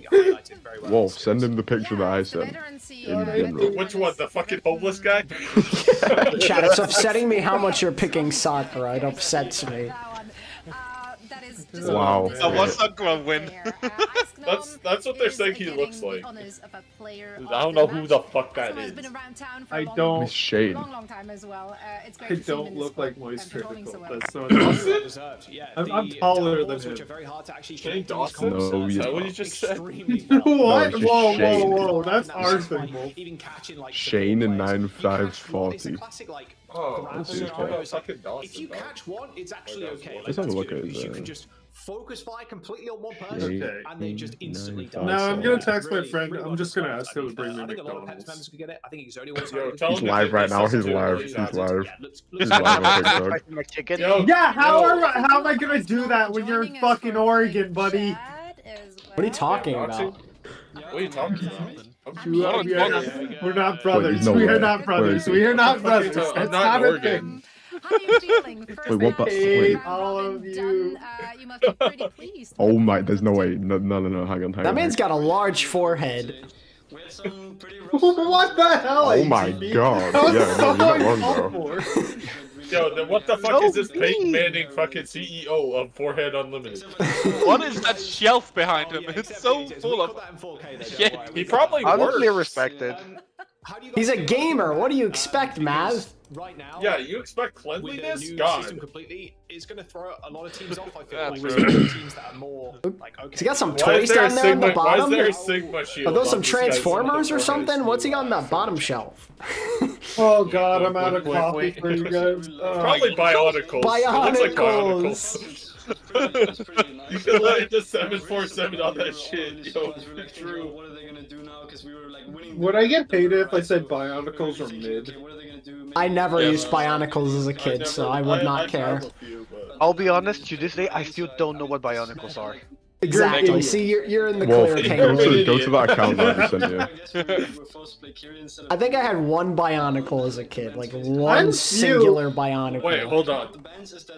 Good. Wolf, send him the picture that I sent. In general. Which one? The fucking homeless guy? Chat, it's upsetting me how much you're picking Sakura. It upsets me. Wow. I want Sakura win. That's what they're saying he looks like. I don't know who the fuck that is. I don't. It's Shane. Long time as well. It's I great to see him don't in look this like sport voice and controlling critical. so well. That's so Dawson? I'm taller than him. Shane Dawson? No, Is you're that what you not. just said? What? it's just Whoa, Shane. whoa, whoa. That's our thing, Wolf. Shane in 9540. If you catch one, it's actually okay. Like, Let's have a look at because you his, can just focus fire completely on one person, and they just instantly die. No, I'm gonna text my Really, friend. really I'm just gonna well ask him to bring me I think a lot of Pets McDonald's. members could get it. I think he's only one. He's live right now. He's live. He's live. He's live on TikTok. Yeah, how am I gonna do that when you're in fucking Oregon, buddy? What are you talking about? What are you talking about? We're not brothers. no We way. are not brothers. We are not brothers. I'm That's not not a Oregon. thing. How are you feeling? First Wait, what? match, Wait. round All robin of you. done. You must be pretty pleased. Oh my, there's no way. No. Hang on. That man's got a large forehead. What the hell? Oh my ATV? god. That was Yeah, so no, you're not wrong, uncalled bro. for. Yo, then what the fuck is this Peyton Manning fucking CEO of Forehead Unlimited? What is that shelf behind him? It's so full of shit. He probably Honestly, works. respected. He's a gamer. What do you expect, Mav? Right now, Yeah, you expect with cleanliness? the new God. system completely, it's going to throw a lot of teams off. I feel That's like true. teams that are more like okay. Has he got some Why is toys there a down there on the Sigma? Why is bottom? there a Sigma shield? Are those on some this guy's Transformers or forehead? something? What's he got on the bottom shelf? Oh god, I'm out of coffee for you guys. Probably Bionicles. It looks like Bionicles. You can let the 747 on that shit. Yo, true. What are they gonna do now? Because we were like winning. Would I get paid if I said Bionicles or mid? What are they gonna do? I never used Bionicles as a kid, so I would not care. I'll be honest, to this day, I still don't know what Bionicles are. Exactly. See, you're in the Wolf, clear, go Kangaroo. to that account that I just sent you. I think I had one Bionicle as a kid, like I'm one few. singular Bionicle. Wait, hold on.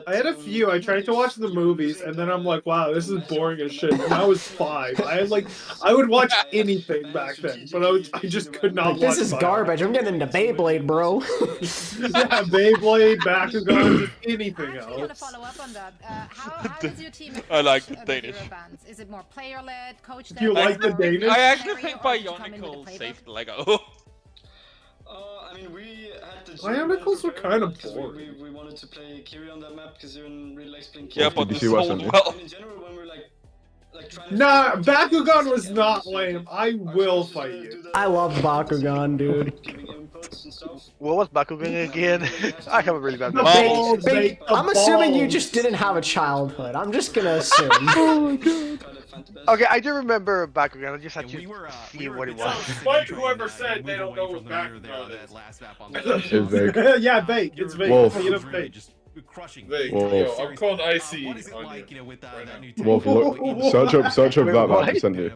I had a few. I tried to watch the movies, and then I'm like, wow, this is boring as shit. And I was 5. I would watch anything back then, but I just could not watch. This is garbage. I'm getting into Beyblade, bro. Yeah, Beyblade, Bakugan, just anything I want to else. follow up on that. How does your team I like approach the Danish. Euro bans? Is it more player-led, coach-led? Do you like the Danish? I actually think Bionicle saved Lego. I mean, we had the Bionicles were kind of boring. we wanted to play Kiri on that map because everyone really likes playing Yeah, Kiri. but Did the you see what I sold sent you? well. In general, when we're like trying to Nah, Bakugan was not lame. I will fight you. I love Bakugan, dude. giving inputs and stuff. What was Bakugan again? I have a really bad The memory. balls, Big- mate, the I'm assuming you balls. just didn't have a childhood. I'm just gonna assume. Okay, I do remember Bakugan. I just had to we were see what it bit was. tough Despite to whoever try and, said they move don't away know from what the mirror Bakugan there on is. that last map on the It's Vic. Yeah, Bake. It's Bake. Wolf. Make it up Bake. just crushing. Vic, Whoa. yo, I'm calling Icy What is it on like, you. you know, with right that now. new Wolf, look, search up that map I sent you.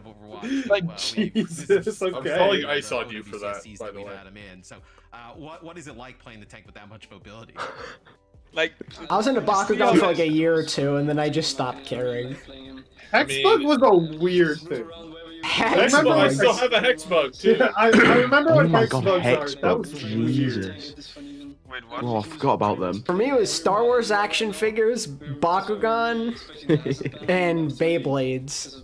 Like, Jesus, I'm okay. calling ice on you for that, by the way. So, what is it like playing the tank with that much mobility? Like, I was into Bakugan for like a year or two, and then I just stopped caring. Hexbug was a weird thing. Hexbug, I still have a Hexbug too. Yeah, I remember Oh when my god, Hexbugs are. That Hexbug. was weird. Jesus. wait, what? Oh, I forgot about them. For me, it was Star Wars action figures, Bakugan, and Beyblades.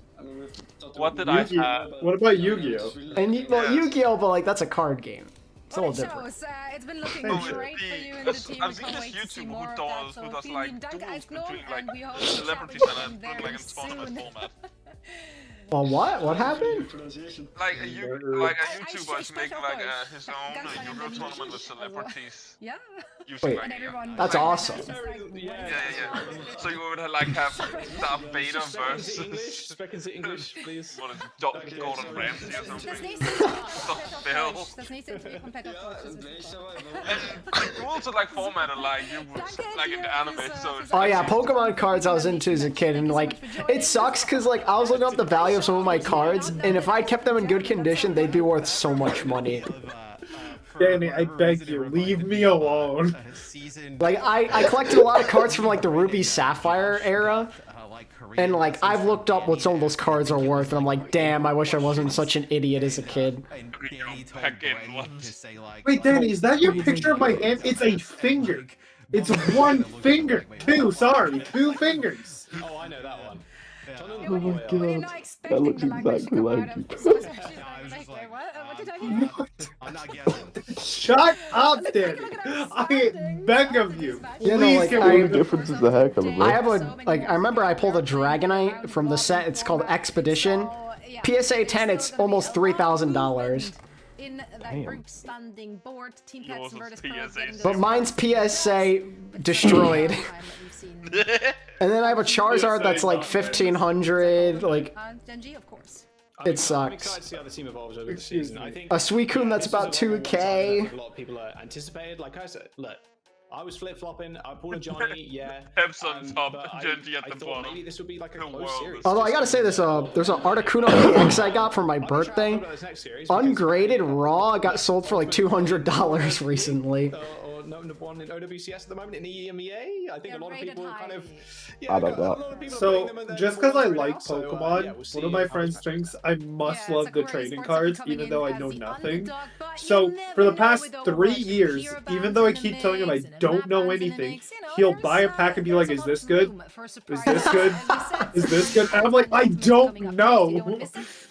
What did I Yu-Gi-Oh. have? What about Yu-Gi-Oh? And well, Yu-Gi-Oh, but like that's a card game. It's a Well, little it different. shows. It's been looking Thank you. great for you in the team. I've We seen can't this wait to see YouTuber more who of does, that. who So does vielen like Dank, duels Eisgnor, between like and we hope celebrities to and chat put with like you in tournament soon. format. Well, what? What happened? Like a YouTuber is making like his own Ganz lange Euro Berlin. tournament with celebrities. Yeah. Using Wait, like And everyone. that's awesome. yeah. So you would like have Darth Vader versus Back into English, please. what is it, Gordon Ramsay or something. Das nächste ist komplett Bill. auf Deutsch. Das nächste ist komplett auf Deutsch. Das ist super. And the rules are like formatted like you would like in the anime. So it's Oh yeah, Pokemon cards I was into as a kid, and like it sucks because like I was looking up the value of some of my cards, and if I kept them in good condition, they'd be worth so much money. Danny, I beg you, leave me alone. Like I collected a lot of cards from like the Ruby Sapphire era, and like I've looked up what some of those cards are worth, and I'm like, damn, I wish I wasn't such an idiot as a kid. Wait, Danny, is that your picture of my hand? It's a finger. It's one finger. Two fingers. Oh, I know that one. Oh my god, that looks exactly like you. What did I hear? I'm not guessing. Shut up, Danny. I beg of you. You know, Please like, get The only rid of difference is the hair color, bro. I have a like I remember I pulled a Dragonite from the set. It's called Expedition. PSA 10. It's almost $3,000. in that Damn. group standing board. Team Yours Pets is versus PSA. Pearl getting But those mine's rounds. PSA destroyed. Time that we've seen. And then I have a Charizard that's like 1500. Like, Genji, of course. it I'm sucks. excited to see how the team evolves over the season. I think A Suicune that's this was about a lot more 2K. than a lot of people anticipated. Like I said, look, I was flip-flopping. I pulled a Johnny, yeah. Peps on top, but Genji at I the thought bottom. maybe this would be like a The close world series. is- Although I gotta say this, there's an Articuno EX I got for my birthday. Ungraded raw got sold for like $200 recently. Or number one in OWCS at the moment in EMEA. I think a lot of people are kind of. I don't know. So, just because I like Pokemon, one of my friends thinks I must love the trading cards, even though I know nothing. So, for the past 3 years, even though I keep telling him I don't know anything, he'll buy a pack and be like, is this good? Is this good? Is this good? And I'm like, I don't know.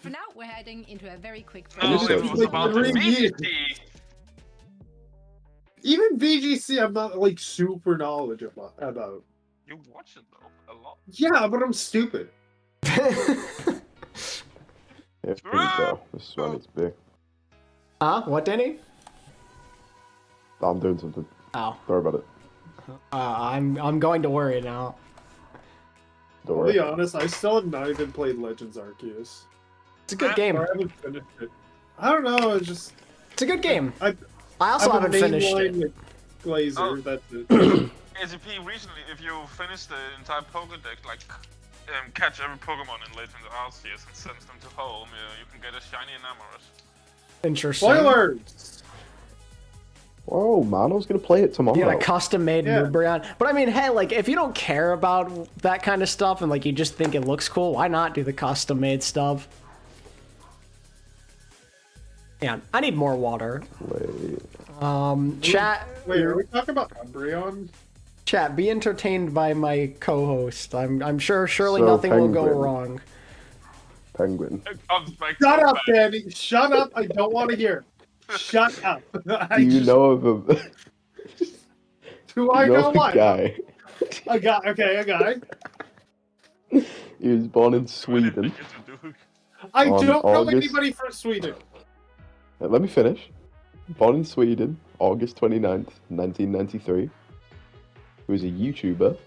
For now, we're heading into a very quick No, This it is was like about the 3 years. VGT. Even VGC, I'm not like super knowledgeable about. You watch it though, a lot. Yeah, but I'm stupid. Here we go. This is when it's big. Huh? What, Danny? I'm doing something. Oh. Sorry about it. I'm going to worry now. Don't I'll worry. be honest, I still have not even played Legends Arceus. It's a good game. Or I haven't finished it. I don't know, it's just... It's a good game. I also I'm a haven't finished mainline it. with Glazer, Oh. that's it. ACP recently, if you finish the entire Pokédex, like catch every Pokemon in Legends Arceus and send them to home, you can get a shiny Enamoros. Interesting. Spoilers! Whoa, Mano's gonna play it tomorrow. You got a custom-made Yeah. Nubrion. But I mean, hey, like, if you don't care about that kind of stuff and, like, you just think it looks cool, why not do the custom-made stuff? Yeah, I need more water. Wait. Chat... Wait, are we talking about Umbreon? Chat, be entertained by my co-host. I'm sure surely So, nothing will go Penguin. wrong. Penguin. Shut up, Danny! Shut up! I don't want to hear. Shut up! Do you know of a... Do I you know of what? a guy? A guy. Okay, a guy. He was born in Sweden. I On don't know August- anybody from Sweden. Let me finish. Born in Sweden, August 29th, 1993. He was a YouTuber.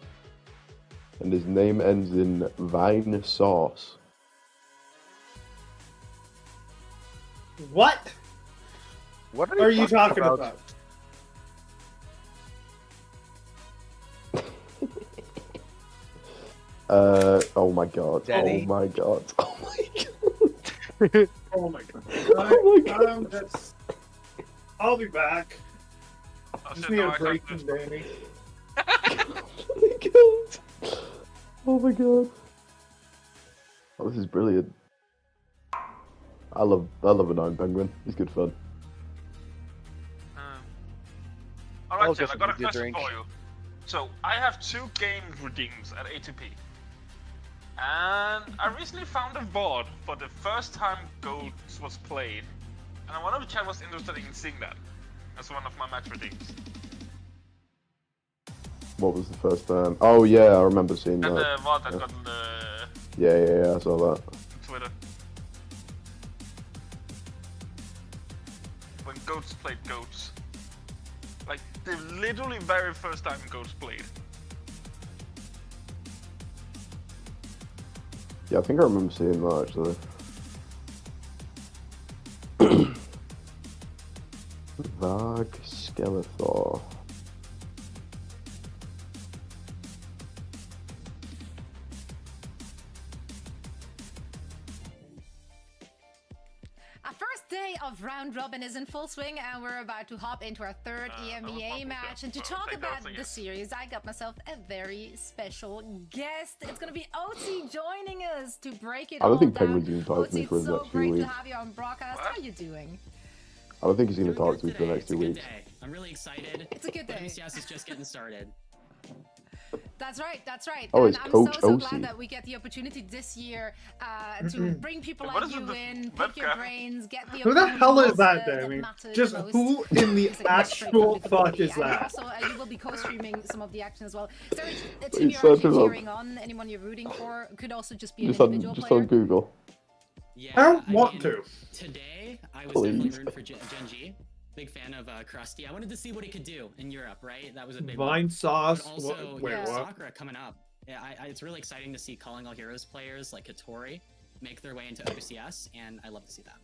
And his name ends in Vine Sauce. What? What are you talking about? Oh my god. Danny. Oh my god. Oh my god. Oh my god. Oh my god. I'll be back. Oh, Just shit, need no, a I break can't from do this. Danny. Oh my god. Oh, this is brilliant. I love annoying penguin. He's good fun. Alright, Jeff, I just got a need a question drink. for you. So, I have 2 game redeems at ATP. And I recently found a board for the first time Goats was played. And one of the chat was interested in seeing that as one of my match redeems. What was the first time? Oh yeah, I remember seeing And that. the VOD that yeah. got on the Yeah, I saw that. Twitter. When Goats played Goats. Like, the literally very first time Goats played. Yeah, I think I remember seeing that actually. Vag Skeletor. Our first day of round robin is in full swing, and we're about to hop into our third EMEA match. And to talk about the series, I got myself a very special guest. It's gonna be OT joining us to break it I don't all think down. Penguin's gonna talk to me OT, for it's the so next 2 great to weeks. have you on broadcast. How are you doing? I don't think he's gonna talk to me for the next 2 weeks. I'm really excited. It's a good day. OWCS is just getting started. That's right, that's right. Oh, And it's I'm Coach so OC. glad that we get the opportunity this year to bring people What like is you it, in, the pick your webcam? brains, get the Who the hell is that, opinions, Danny? matter Just most. who in the It's like a straight actual from the fuck community. is And that? also, you will be co-streaming some of the action as well. Is there a Please team you're search actually him up. cheering on? Anyone you're rooting for? Could also just be an Just individual on player. Google. Yeah, I don't I want mean, to. Today, I was definitely rooting for Gen G. Big fan of Krusty. I wanted to see what he could do in Europe, right? That was a big Vine one. sauce. But also, Wait, what? Sakura coming up. Yeah, it's really exciting to see Calling All Heroes players like Hitori make their way into OWCS, and I love to see that.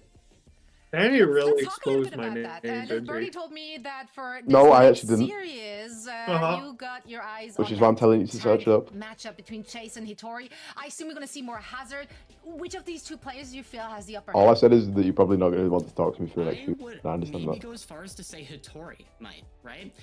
Danny really Let's talk a little exposed bit my about name, that. didn't Birdie he? told me that for this No, I next actually didn't. series, you got your eyes Which on is why I'm that telling you to search it up. matchup between Chase and Hitori. I assume we're going to see more Hazard. Which of these two players do you feel has the upper All I hand? said is that you're probably not going to want to talk to me for the next I week. would I understand maybe that. go as far as to say Hitori might, right?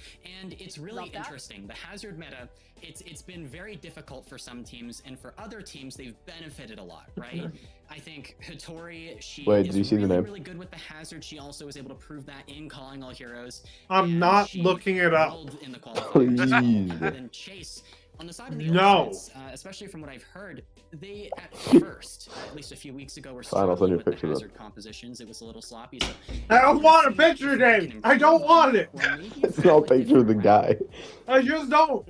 And it's really Love that. interesting. The Hazard meta, it's been very difficult for some teams, and for other teams, they've benefited a lot, right? I think Hitori, she Wait, is did you see the really, name? really good with the Hazard. She also was able to prove that in Calling All Heroes. I'm and not she looking it up. rolled in the qualifiers. Please. Better than Chase. On the side of the No. Ultimates, especially from what I've heard, they at first, at least a few weeks ago, were Fine, I'll send struggling you a with the picture of it. Hazard compositions. It was a little sloppy. So I don't want a picture, Danny. I don't want it. It's not a picture of the guy. I just don't.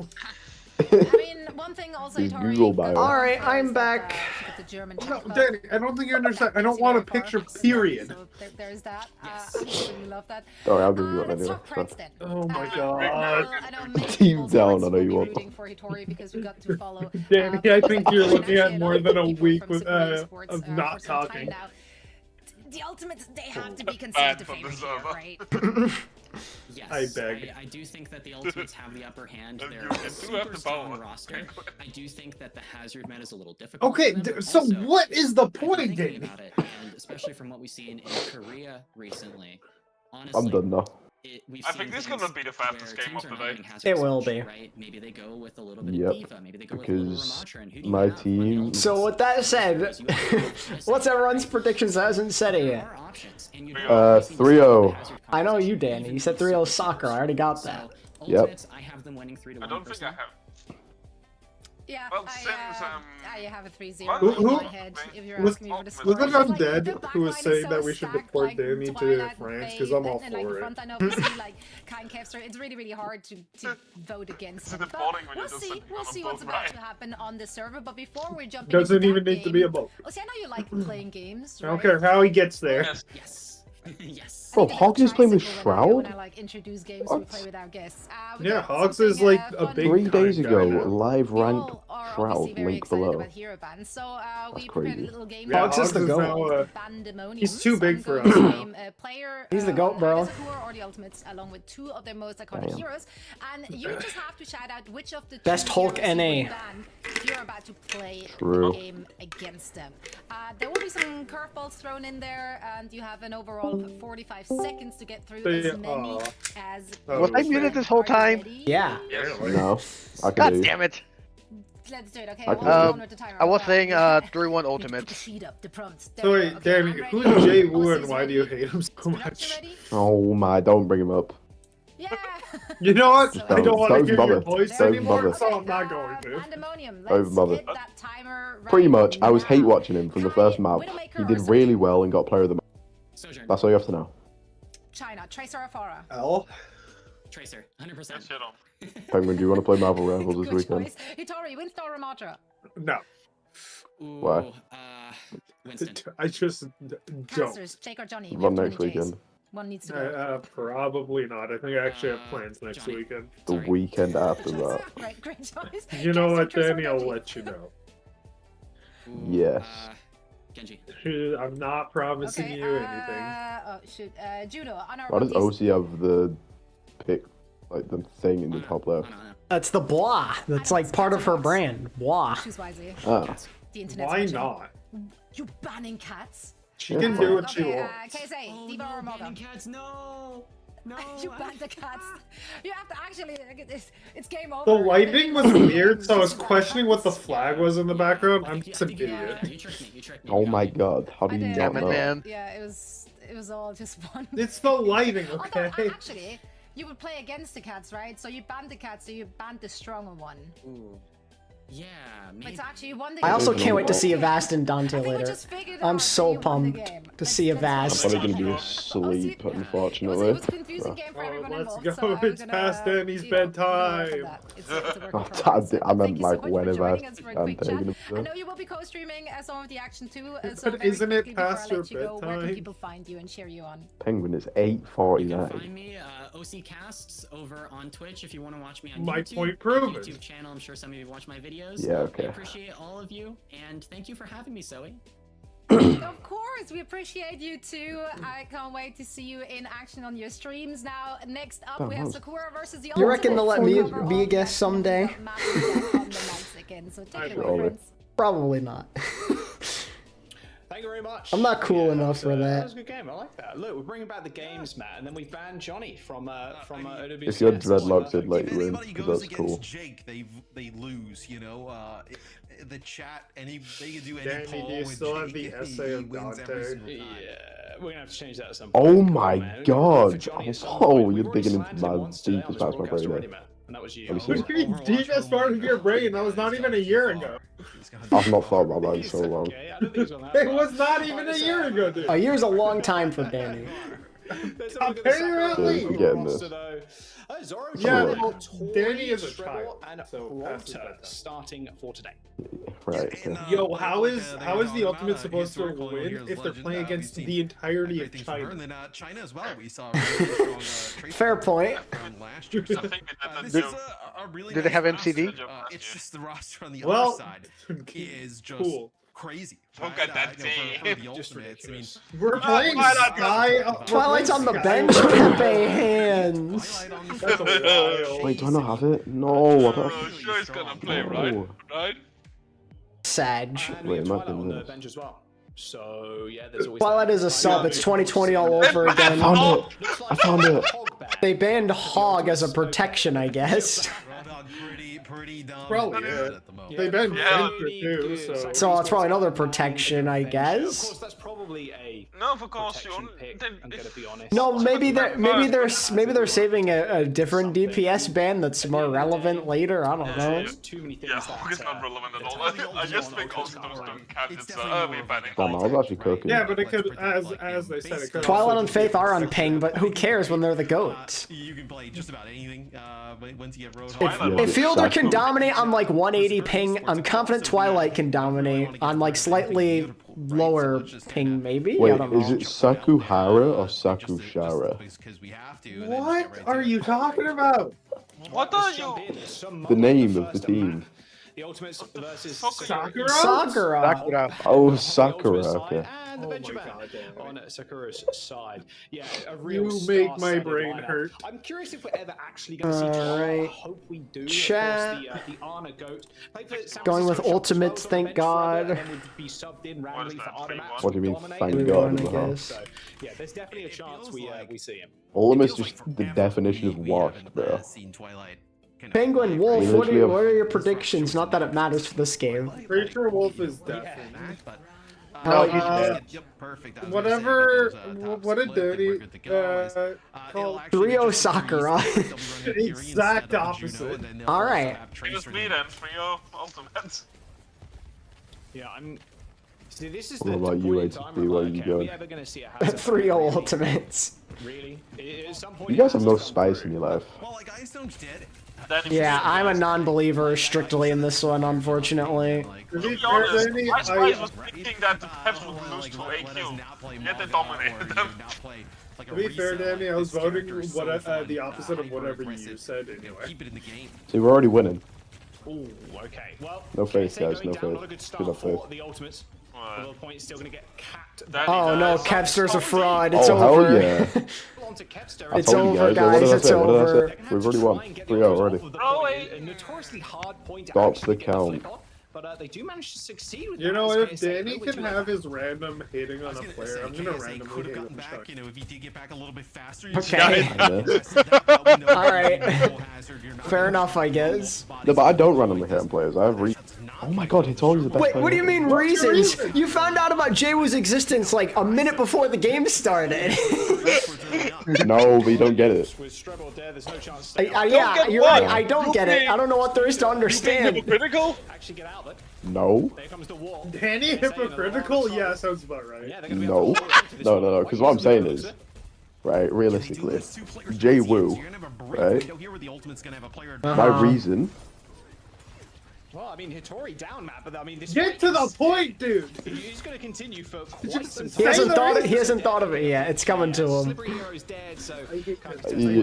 I mean, one thing also, His Hitori, Google bio. got Alright, going for I'm is that, back. she got the German No, tempo. Danny, I don't think you understand. I don't want a picture, period. So there's that. I absolutely love that. Sorry, I'll give you one Let's anyway. talk Prince then. Oh my I god. know many Team people's down, hearts I know will you be want rooting for Hitori because we got to follow. Danny, I think you're looking at more than a people week from with Super Esports, of not for some time talking. now. The Ultimates, they have to be considered the favorite here, right? Yes, I beg. I do think that the Ultimates have the upper hand. And They're you a do have super the strong power. roster. I do think that the Hazard meta is a little difficult. Okay, for them, but so also, what is the I've been point, thinking Danny? about it, and especially from what we've seen in Korea recently. Honestly, I'm done now. We've I seen think this is things gonna be the fastest where game teams of are the not day. having Hazard It will switch, be. Right? Maybe they go with a little bit Yep, of Diva. Maybe they go with a little because Ramattra. And who do you my have on the team- Ultimates? So with that said, what's everyone's predictions? That hasn't said it yet. 3-0. I know you, Danny. You said 3-0 soccer. I already got that. Yep. Ultimates, I have them winning 3-1. I don't think I have. Yeah, Well, I have a 3-0 Who- in my head, if you're Was, asking me for the was score. it Like, Undead the back who was line is saying so that we should stacked, deport like, Danny to Twilight, France? Faye, Because I'm all and like the for it. front line, obviously, like Kind Kevster, it's really, really hard to vote against him. But deporting when you we'll just see, said we'll you're see on what's both about right. to happen on the server. But before we jump Doesn't into even that need to be a game, vote. oh, see, I know you like playing games, I right? don't care how he gets there. Yes. Yes. Yes. Bro, Hogs is playing with Shroud? When I like introduce games, we What? play with our guests. We Yeah, got Hogs is something, like a fun big 3 days time ago, guy now. live we ranked all are Shroud, obviously very link excited below. about hero bans, so we That's prepared a crazy. little game. Yeah, Hogs is the goat. now, Bandemoniums. He's too big I'm for going us to now. name a player, He's the goat, bro. either Sakura or the Ultimates, along with two of their most iconic Damn. heroes, and you just have to shout out which of the two Best Hulk heroes you NA. would ban if you're about to play True. a game against them. There will be some curveballs thrown in there, and you have an overall of 45 seconds to get through as many as. Was I muted this whole time? Yeah. No, I can God do. damn it. Let's do it, okay? I can One do with the timer. I was saying 3-1 Need to put Ultimates. the speed up, the prompts. There So we wait, go. Okay, Danny, I'm who's ready. Jay Wu OC's and why do you ready. hate him so Production much? ready? Oh my, don't bring him up. Yeah. You know what? So- I don't want to Don't hear your bother. voice Don't anymore, bother. so I'm not going to. Pandemonium. Don't Let's bother. hit that timer right Pretty much, I was now. hate watching him from the first map. Widowmaker He or did Sojourn? really well and got player of the match. Sojourn. That's all you have to know. China, Tracer or Farah? L? Tracer. 100%. Shit on. Penguin, do you want to play Marvel Rivals this Good weekend? choice. Hitori, Winston or Ramatra? No. Ooh, Why? Winston. I just don't. Casters, Jake or Johnny? We Run have next 20 Js. weekend. One needs to go. Probably not. I think I actually have plans next Johnny. weekend. The weekend after that. Great, great choice. You know what, Tracer or Danny? I'll Genji? let you know. Ooh, Yes. Genji. I'm not promising Okay, you anything. oh shoot, Judo, on our Why does rookies. OC have the pick, like the thing in the top left? That's the blah. That's like part of her brand. Blah. Choose wisely. Oh. The internet's Why watching. not? You banning cats? She Yeah, can fine. do what she Okay, wants. KSA, Oh, Diva no, or Morgan? banning cats, no! No! You banned the cats. You have to actually. It's game over. The lighting was weird, so I was questioning what the flag was in the background. I'm I just an think you idiot. you tricked me. You tricked me. Oh You my got me. god, how do I you did. not Damn it, know? man. Yeah, it was all just one. It's the lighting, Although, okay? actually, you would play against the cats, right? So you banned the cats, so you banned the stronger one. Ooh. Yeah, maybe. Wait, so actually you won the I game. also can't wait to see Avast and I Dante think we later. just figured I'm out so that you won the pumped. game. to see a I'm Vast. probably gonna be asleep, unfortunately. Let's go. It's past Danny's bedtime. I meant like whenever I'm taking I know you will be co-streaming some of the action too. But isn't it past your bedtime? Where can people find you and cheer you on? Penguin is You can 8:49. find me OWCS over on Twitch if you want to watch me on My YouTube. point proven. YouTube channel. I'm sure some of you watch my videos. Yeah, okay. I appreciate all of you, and thank you for having me, Zoe. Of course, we appreciate you too. I can't wait to see you in action on your streams. Now, next up, we have Sakura versus the. You reckon they'll let me be a guest someday? So take it away, friends. Probably not. Thank you very much. I'm not cool enough for That that. was a good game. I like that. Look, we're bringing back the games, Matt, and then we banned Johnny from OWCS. If your dreadlocks did let you win, because that's cool. Jake, they lose. You know, the chat, they can do any Danny, poll do you with still have Jake, the essay of he wins every Dante? single time. Yeah, we're gonna have to change that at some point. Oh Come on, my man. god! We've Oh, you're already digging into slammed him my once today deepest on parts of this my broadcast brain already, there. Matt, and that was you. Let me see. What do you mean deepest part of your brain? That was not even a year ago. I've not thought about that in so long. Okay, I don't think it's gonna It happen. was not even a year ago, dude. A year's a long time for Danny. Apparently. I'm getting this. Zoro, Yeah, Jordan, well, Tori, Danny is a Treble, child, and so past his Rota bedtime. starting for today. Right. Okay. Yo, how is the Ultimate supposed to win if they're playing against the entirety of China? And then China as well. We saw a really strong trade Fair point. from last year. So, this is a really Do they have nice MCD? roster. It's just the roster on the Well, other side is just cool. crazy. Look at that For team. the Ultimates, I mean, We're playing Sky. Twilight's on the bench. Pepe hands. That's a wild. Wait, do I not have it? No, I don't. Sure he's gonna play, right? No. Right? Sag. And Wait, we have am I Twilight on doing the this? bench as well. So yeah, there's always Twilight is a sub. It's 2020 all over again. Found it. I found it. They banned Hog as a protection, I guess. pretty dumb. Probably, yeah. They've been Banter too, so. So it's probably another protection, I Of guess. course, that's probably a No, of course you. protection pick. I'm gonna be honest. No, maybe they're saving a different DPS ban that's more relevant later. I don't know. There's too many things Yeah, Hog is not relevant at all. I just think also those don't catch it, so we're banning Damn, I was actually cooking. Yeah, but it could, as they said, it could. Twilight also and Faith are on ping, but who cares when they're the GOATs? You can play just about anything once you get Roadhog. If Fielder can dominate on like 180 ping, I'm confident Twilight can dominate on like slightly lower ping, maybe? I Wait, don't know. is it Sakuhara or Sakushara? What are you talking about? What are you? The name of the team. The Ultimates versus Sakura? Sakura. Oh, Sakura. Okay. And the Oh my Benjamin God, Dan. on Sakura's side. Yeah, a real You make my star-studded brain lineup. hurt. I'm curious if we're ever actually going to see Twilight. I Alright. hope we do. Chat. Of course, the Ana GOAT. Played for San Going with Francisco, Ultimates, shot 12 on the thank bench forever, God. and then would be subbed in randomly that, for Ana 3-1? Max What do you mean, dominate thank and God, then I huh? guess. So, yeah, there's definitely a chance we see him. Ultimate's just the definition of washed, bro. Penguin, Wolf, We what literally are your predictions? Not that it matters for this game. Pretty sure Wolf is definitely. No, he's Uh, dead. Whatever. What did Danny call? 3-0 Sakura. Exact opposite. Alright. Just me then for your ultimates. Yeah, I'm. See, this is What the about you, point in ATP? time Where where are like, you okay, are we going? ever going to see a 3-0 Ultimates. Really? At some point, You it guys has have no to come spice through. in your life. Well, like Ice Dome's dead. Yeah, I'm a non-believer strictly in this one, unfortunately. To To be be fair, honest, Danny, my spice was thinking that the Pepsi would lose to AQ, yet they dominated them. To be fair, Danny, I was voting the opposite of whatever you said anyway. Keep it in the game. See, we're already winning. Ooh, okay. Well, No faith, KSA guys, going no down, faith. Not a good Good start enough for faith. the Ultimates. Although point still going to get capped. Oh no, Kevster's a fraud. It's Oh, hell over. yeah. Onto Kevster. I It's told you over, guys. guys. What did I It's say? What did I over. say? We've already won. 3-0 already. A notoriously hard point to Stops actually the get count. flick on, but they do manage to succeed with You that. know, as if KSA Danny go can with have his random hitting on a player, I'm gonna randomly could hit have gotten him. back, you know, if he did get back a little bit faster. Okay. Alright. Fair enough, I guess. No, but I don't randomly hit on players. I have Oh my god, Hitori's the best Wait, player. what do you mean reasons? You found out about Jwoo's existence like a minute before the game started. No, but you don't get it. Yeah, you're right. I don't get it. I don't know what there is to understand. Hypocritical? No. Danny hypocritical? Yeah, sounds about right. No. No. Because what I'm saying is, right, realistically, Jay Woo, right? My reason. Well, I mean, Hitori down, Matt, but I mean, this Get to the point, dude. He's going to continue for quite some He hasn't thought. He hasn't thought of it yet. It's coming to him. Dead, so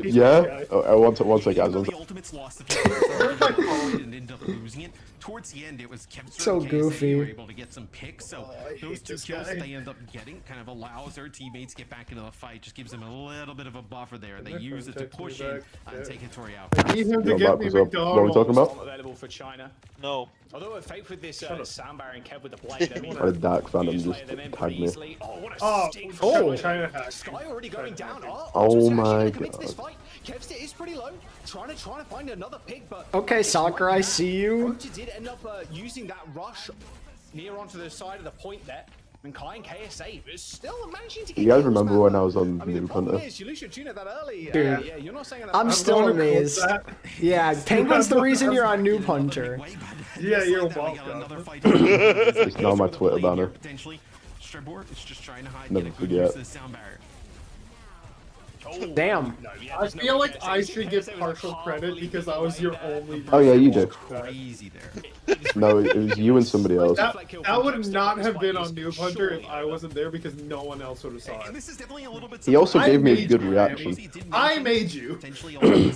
Yeah. One second, guys. The ultimates lost the and ended up losing it. Towards the end, it was Kempster So and KSA goofy. who were able to get some picks. So those 2 kills that they end up getting kind of allows their teammates to get back into the fight. Just gives them a little bit of a buffer there. They use it to push in and take Hitori out. I need him to get me What are we talking about? available for China. No. Although we're faked with this soundbar and Kev with the blade. I mean, A dark fandom just tagged me. China hack. Sky already going down. Oh my This god. fight. Kev's is pretty low. Trying to find another pick, but Okay, Soccer, I see you. Roger did end up using that rush near onto the side of the point there. And Kai and KSA is still managing to get You guys kills, remember man. when I was on I mean, the Noob problem Hunter? is, you lose your tune at that early. Dude, yeah, you're not saying that. I'm still amazed. Yeah, Penguin's the reason you're on Noob Hunter. Yeah, you're welcome. It's now my Twitter banner. Never forget. Damn. I feel like I should get partial credit because I was your only. Oh yeah, you do. No, it was you and somebody else. That would not have been on Noob Hunter if I wasn't there because no one else would have saw it. He also gave me a good reaction. I made you.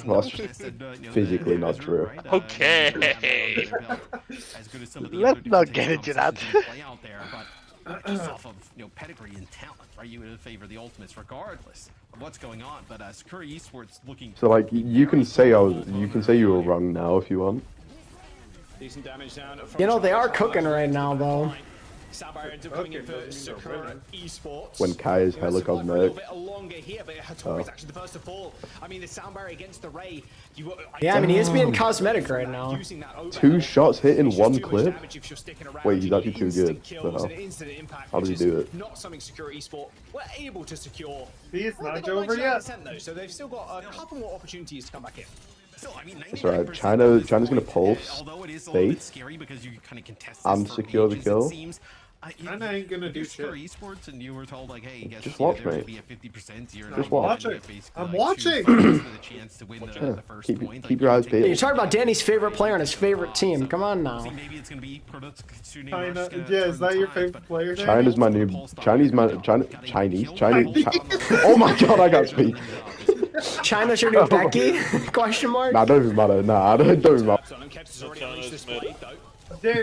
Well, that's just physically not true. Okay. Let's not get into that. Just off of pedigree and talent, right? You would favor the ultimates regardless of what's going on. But Sakura Esports looking. So like, you can say you were wrong now if you want. Decent damage down. You know, they are cooking right now, though. Sabar ends up coming in for Sakura Esports. When Kai is hella cosmetic. Here, but Hattori's actually the first to fall. I mean, the soundbar against the Ray. Yeah, I mean, he is being cosmetic right now. 2 shots hit in 1 clip? Wait, he's actually too good. How did he do it? Not something Sakura Esports were able to secure. It's not over yet. Though, so they've still got a couple more opportunities to come back in. It's alright. China's gonna pulse, bait, and secure the kill. China ain't gonna do shit. Esports and you were told like, hey, Just watch, mate. Just watch. I'm watching. Keep your eyes peeled. You're talking about Danny's favorite player on his favorite team. Come on now. China, yeah, is that your favorite player? Chinese. Oh my god, I can't speak. China's your new Becky? Question mark? Nah, don't even matter. Nah, don't even matter.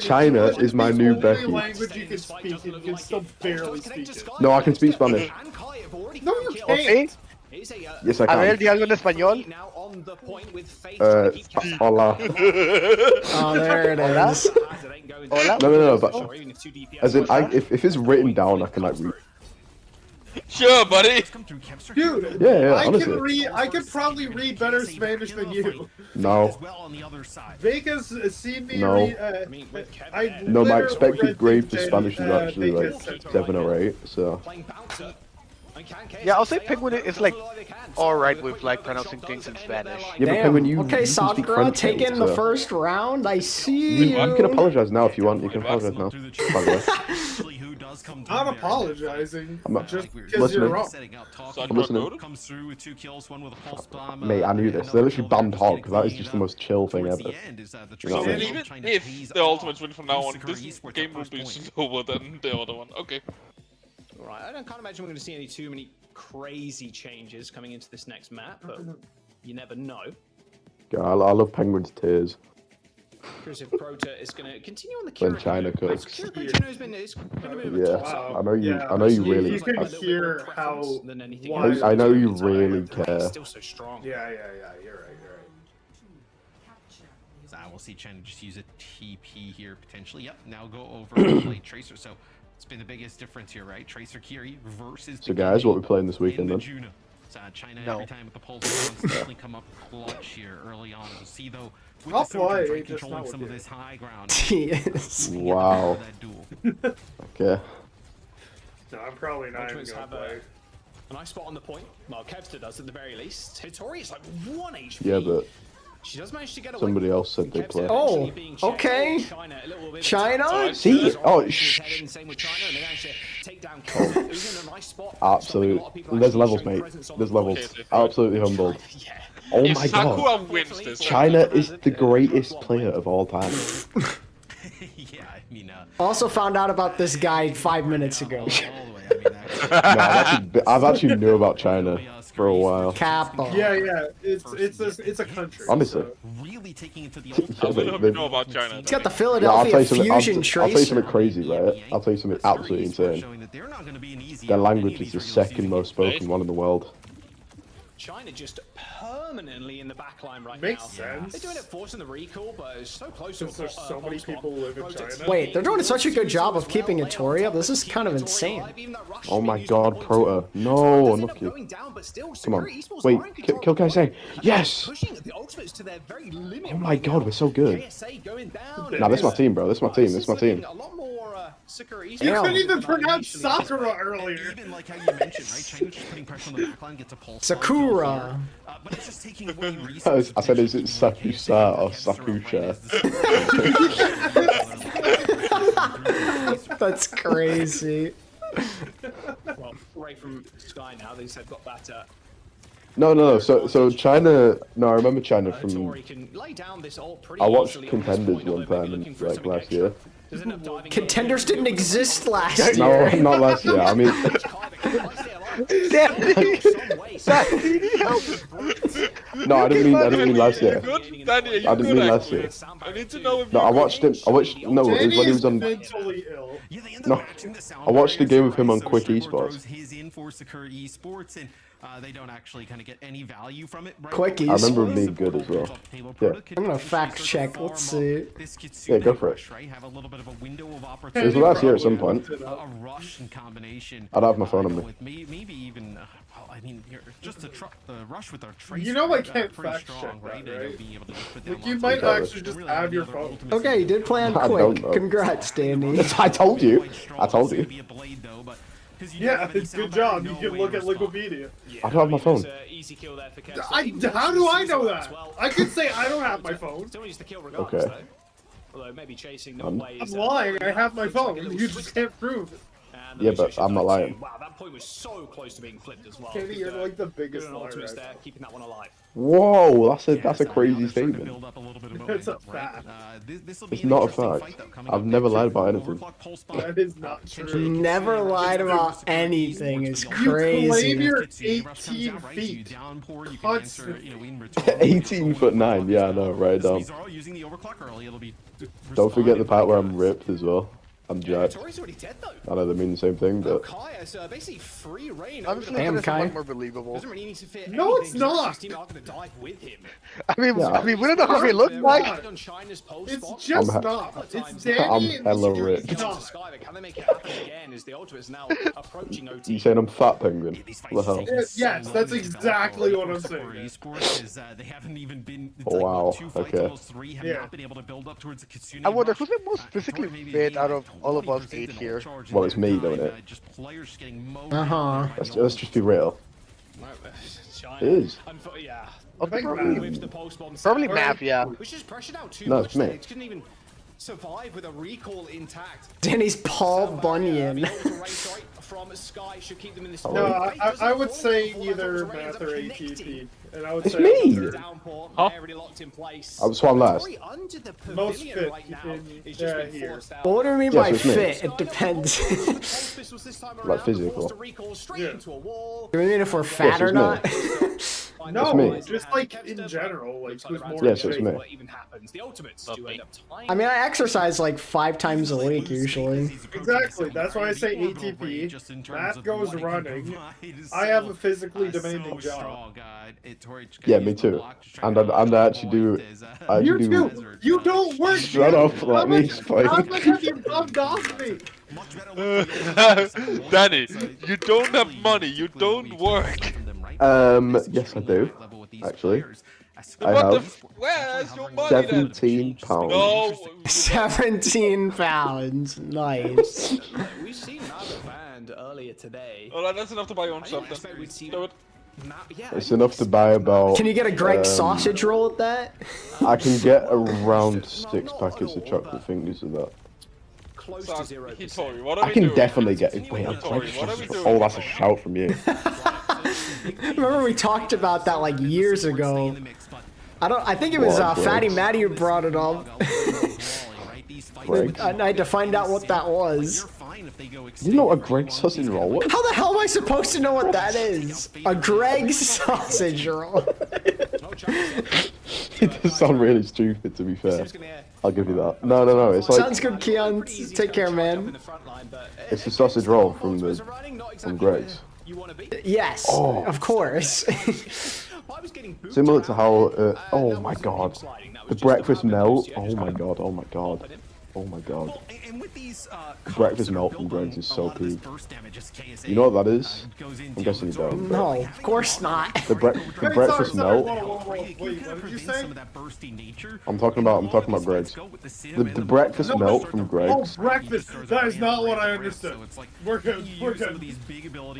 China is my new Becky. Language you can speak, and you can still barely speak it. No, I can speak Spanish. No, you can't. Yes, I A ver, can. di algo en español. Hola. Oh, there it is. Hola. No, but as in, if it's written down, I can like read. Sure, buddy. Dude, Yeah, honestly. I could probably read better Spanish than you. No. Vega's seen me No. read. No, my literally expected read grade for Jen, Spanish is actually Vega's like sent 7 or 8. So. Yeah, I'll say Penguin is like alright with like pronouncing things in Spanish. Yeah, but Penguin, you Okay, you can speak Sakura, French, taking the so. first round. I see you. You can apologize now if you want. You can apologize now. By the way. I'm apologizing. I'm just because listening. you're wrong. I'm listening. Comes through with 2 kills, one with a pulse bomb. Mate, I knew this. They literally banned Hog because that is just the most chill thing ever. You know what I mean? Even if the ultimates win from now on, this game will be slower than the other one. Okay. Alright, I can't imagine we're going to see any too many crazy changes coming into this next map, but you never know. God, I love Penguin's tears. Curious if Prota is going to continue on the When China cooks. Kira has been a bit of a Yeah, toss-up. I know you really. You can hear how. I know you really care. Still so strong. Yeah, you're right. So I will see China just use a TP here potentially. Yep, now go over and play Tracer. So it's been the biggest difference here, right? Tracer Kiri versus. So guys, what we playing this weekend then? China every time with the pulse ones definitely come up clutch here early on. We'll see though with I'll the Sojourn play, just controlling not some with of you. this high ground. Yes. Wow. Okay. No, I'm probably not even gonna play. A nice spot on the point. Well, Kevster does at the very least. Hitori is like 1 HP. Yeah, but She does manage to get away. somebody else said they play. Oh, okay. China? See? Oh, Same with China, and they managed to take down Kevster, who's in a nice spot. Absolute. There's levels, mate. There's levels. Absolutely humbled. Oh If my god. Sakura wins this, China is the greatest player of all time. Yeah, I mean, Also found out about this guy 5 minutes ago. No, I've actually knew about China for a while. Kappa. Yeah. It's a country. Honestly. So. really taking into the I would hope you know about China. He's got the Yeah, Philadelphia Fusion I'll tell you Tracer. something crazy, right? I'll tell you something absolutely insane. Their language is the second most spoken one in the world. China just permanently in the backline right Makes now. sense. They're doing it forcing the recall, but it's so close Since to there's so many people who live in China. Wait, they're doing such a good job of keeping Itoria. This is kind of insane. Oh my god, Prota. No, unlucky. Come on. Wait, kill guy saying. Yes! Oh my god, we're so good. Nah, this is my team, bro. This is my team. This is my team. You couldn't even pronounce Sakura earlier. Even like how you mentioned, right? China's just putting pressure on the backline, gets a pulse. Sakura. But it's just taking away I said, is it Sakusa or Sakusha? That's crazy. Well, right from Sky now, they said got that. No. So China. No, I remember China from. Can lay down this ult pretty I watched easily. Contenders one time, in, like last year. Contenders didn't exist last year. No, not last year. I mean. No, I didn't mean last year. I didn't mean last year. I need to know if No, I watched him. No, it was when he was on. Mentally ill. No, I watched the game with him on Quick Esports. His in for Sakura Esports, and they don't actually kind of get any value from it. Right? Quick I remember him Esports. being good as well. Yeah. I'm gonna fact check. Let's see. Yeah, go for it. Have a little bit of a window of It opportunity. was last year at some point. A rush in combination. I'd have my phone on me. With maybe even, well, I mean, just the rush with our tracer. You know I can't pretty fact strong, check that, right? right? Being able to just put Like, down you lots might of actually just have your phone. Okay, you did plan I don't quick. know. Congrats, Danny. I told you. I told you. Yeah, good job. You can look at Wikipedia. I don't have my phone. How do I know that? I could say I don't have my phone. Okay. Although maybe chasing I'm ways. lying. I have my phone. You just can't prove it. Yeah, but I'm not lying. Wow, that point was so close to being flipped as well. Kenny, you're like the biggest Good liar. ultimates Right there, keeping that one alive. Whoa, that's a crazy statement. It's a fact. It's not a fact. I've never lied about anything. That is not true. Never lied about anything. Is You claim crazy. you're 18 feet. Constantly. 18'9". Yeah, I know. Right down. Don't forget the part where I'm ripped as well. I'm jacked. I know they mean the same thing, but Basically free reign. Honestly, Damn, this is Kai. much more believable. No, it's not. I mean, we don't know how he looks like. It's just not. It's Danny I'm and hella it's ripped. not. You saying I'm fat, Penguin? What the hell? Yes, that's exactly what I'm saying. Oh, wow. Okay. Yeah. I wonder who's the most physically fit out of all of us 8 here. Well, it's me, don't it? Uh-huh. Let's just be real. It is. Yeah. Okay, Math. probably math, yeah. Which is pressured out too No, much. it's me. They couldn't even survive with a recall intact. Danny's Paul Bunyan. From Sky should keep them in this. No, I would say either math or ATP. And I would It's say me! Huh? I was swam last. Most fit in here. Well, what do you mean Yes, by it's me. fit? It depends. Like physical. Yeah. Do you mean if we're fat or it's not? No, me. just like in general, like who's more Yes, in it's shape. me. I mean, I exercise like 5 times a week usually. Exactly, that's why I say ATP. Matt goes running. I have a physically demanding job. Yeah, me too. And I actually do. I You actually too. do. You don't work. Shut up, let me explain. How much have you rubbed off me? Danny, you don't have money, you don't work. Yes, I do. Actually, I What the have where's your money then? £17. No. 17 pounds. Nice. We've seen other fans and earlier today. Well, that's enough to buy your own stuff. Do it. It's enough to buy about. Can you get a Greg sausage roll at that? I can get around 6 packets of chocolate fingers of that. Close to 0%. Hitori, what are I we can doing? definitely get. Wait, I'm Hitori, what are we doing? Oh, that's a shout from you. Remember we talked about that like years ago. I think it was Fatty Matty who brought it up. And I had to find out what that was. You know a Greg sausage roll? How the hell am I supposed to know what that is? A Greg sausage roll. It does sound really stupid, to be fair. I'll give you that. No. It's like. Sounds good, Keon. Take care, man. It's a sausage roll from Greg's. Yes, of course. Similar to how. Oh my god. The breakfast melt. Oh my god. Oh my god. Oh my god. Breakfast melt from Greg's is so cool. You know what that is? I'm guessing you don't. No, of course not. The breakfast melt. Wait, what did you say? I'm talking about Greg's. The breakfast melt from Greg's. Oh, breakfast. That is not what I understood. We're good.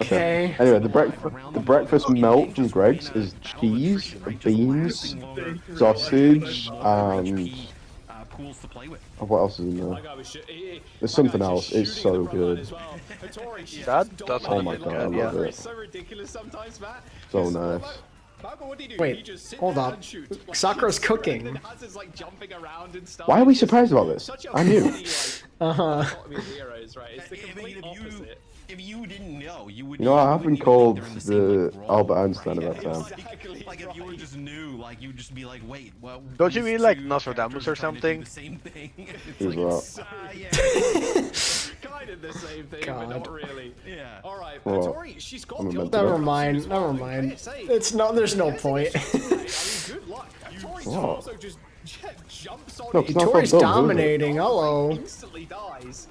Okay. Anyway, the breakfast melt from Greg's is cheese, beans, sausage, and what else is in there? There's something else. It's so good. Oh my god, I love it. So nice. Wait, hold up. Sakura's cooking. Why are we surprised about this? I knew. If you didn't know, you would. You know, I've been called the Albert Einstein of that time. Like if you just knew, like you'd just be like, wait, well. Don't you mean like Nostradamus or something? The same thing. Who's that? Kind of the same thing, but not really. Yeah. All right, Well, Tori, she's got Never mind. It's no. There's no point. Good luck. Tori What? also just jumps on No, it. it's not Tori's so dumb, dominating. Hello. Instantly dies.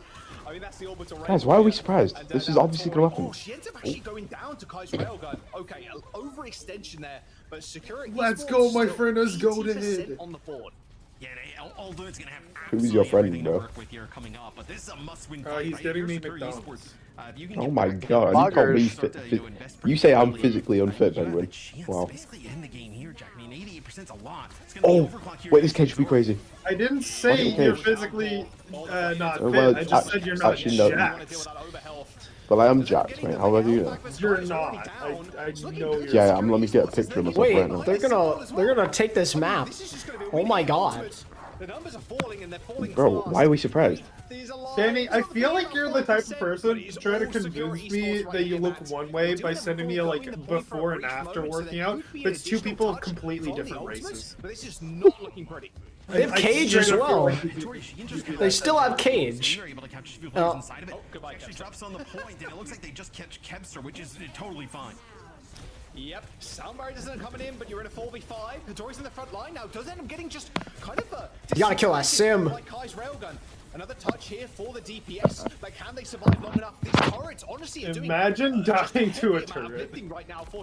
I mean, that's the orbital range. Guys, why are we surprised? This is obviously gonna happen. Oh, she ends up actually going down to Kai's railgun. Okay, overextension there, but Sakura. Let's go, my friend. Let's go to hit. On the board. Yeah, although it's gonna have Who's your friend, everything to bro? work with here coming up, but this is a must-win. He's getting me Secure McDonald's. Esports. You can Oh get my back to god, you call me fit. You say I'm physically unfit, Penguin. Wow. basically end the game here, Jack. I mean, 88% is a lot. It's gonna Oh, be overclock here. wait, this cage should be crazy. I didn't say Okay. you're physically not fit. Well, I just said you're not actually, no. jacked. But I am jacked, mate. How about you? You're not. I know you're. Yeah, let me get a picture of myself Wait, right now. they're gonna take this map. Oh my god. The numbers are falling and they're falling Bro, why are we surprised? Danny, I feel like you're the type of person to try to convince me that you look one way by sending me like before and after working out, but it's two people of completely different races. But it's just not looking pretty. They have Cage as well. They still have Cage. Oh, goodbye. She drops on the point, and it looks like they just catch Kebster, which is totally fine. Yep, sound barrier isn't coming in, but you're in a 4v5. Hitori's in the front line now. Does end up getting just kind of a. You gotta kill that sim. Like Kai's railgun. Another touch here for the DPS. Like, can they survive long enough? These turrets, honestly, are doing. Imagine dying to a turret.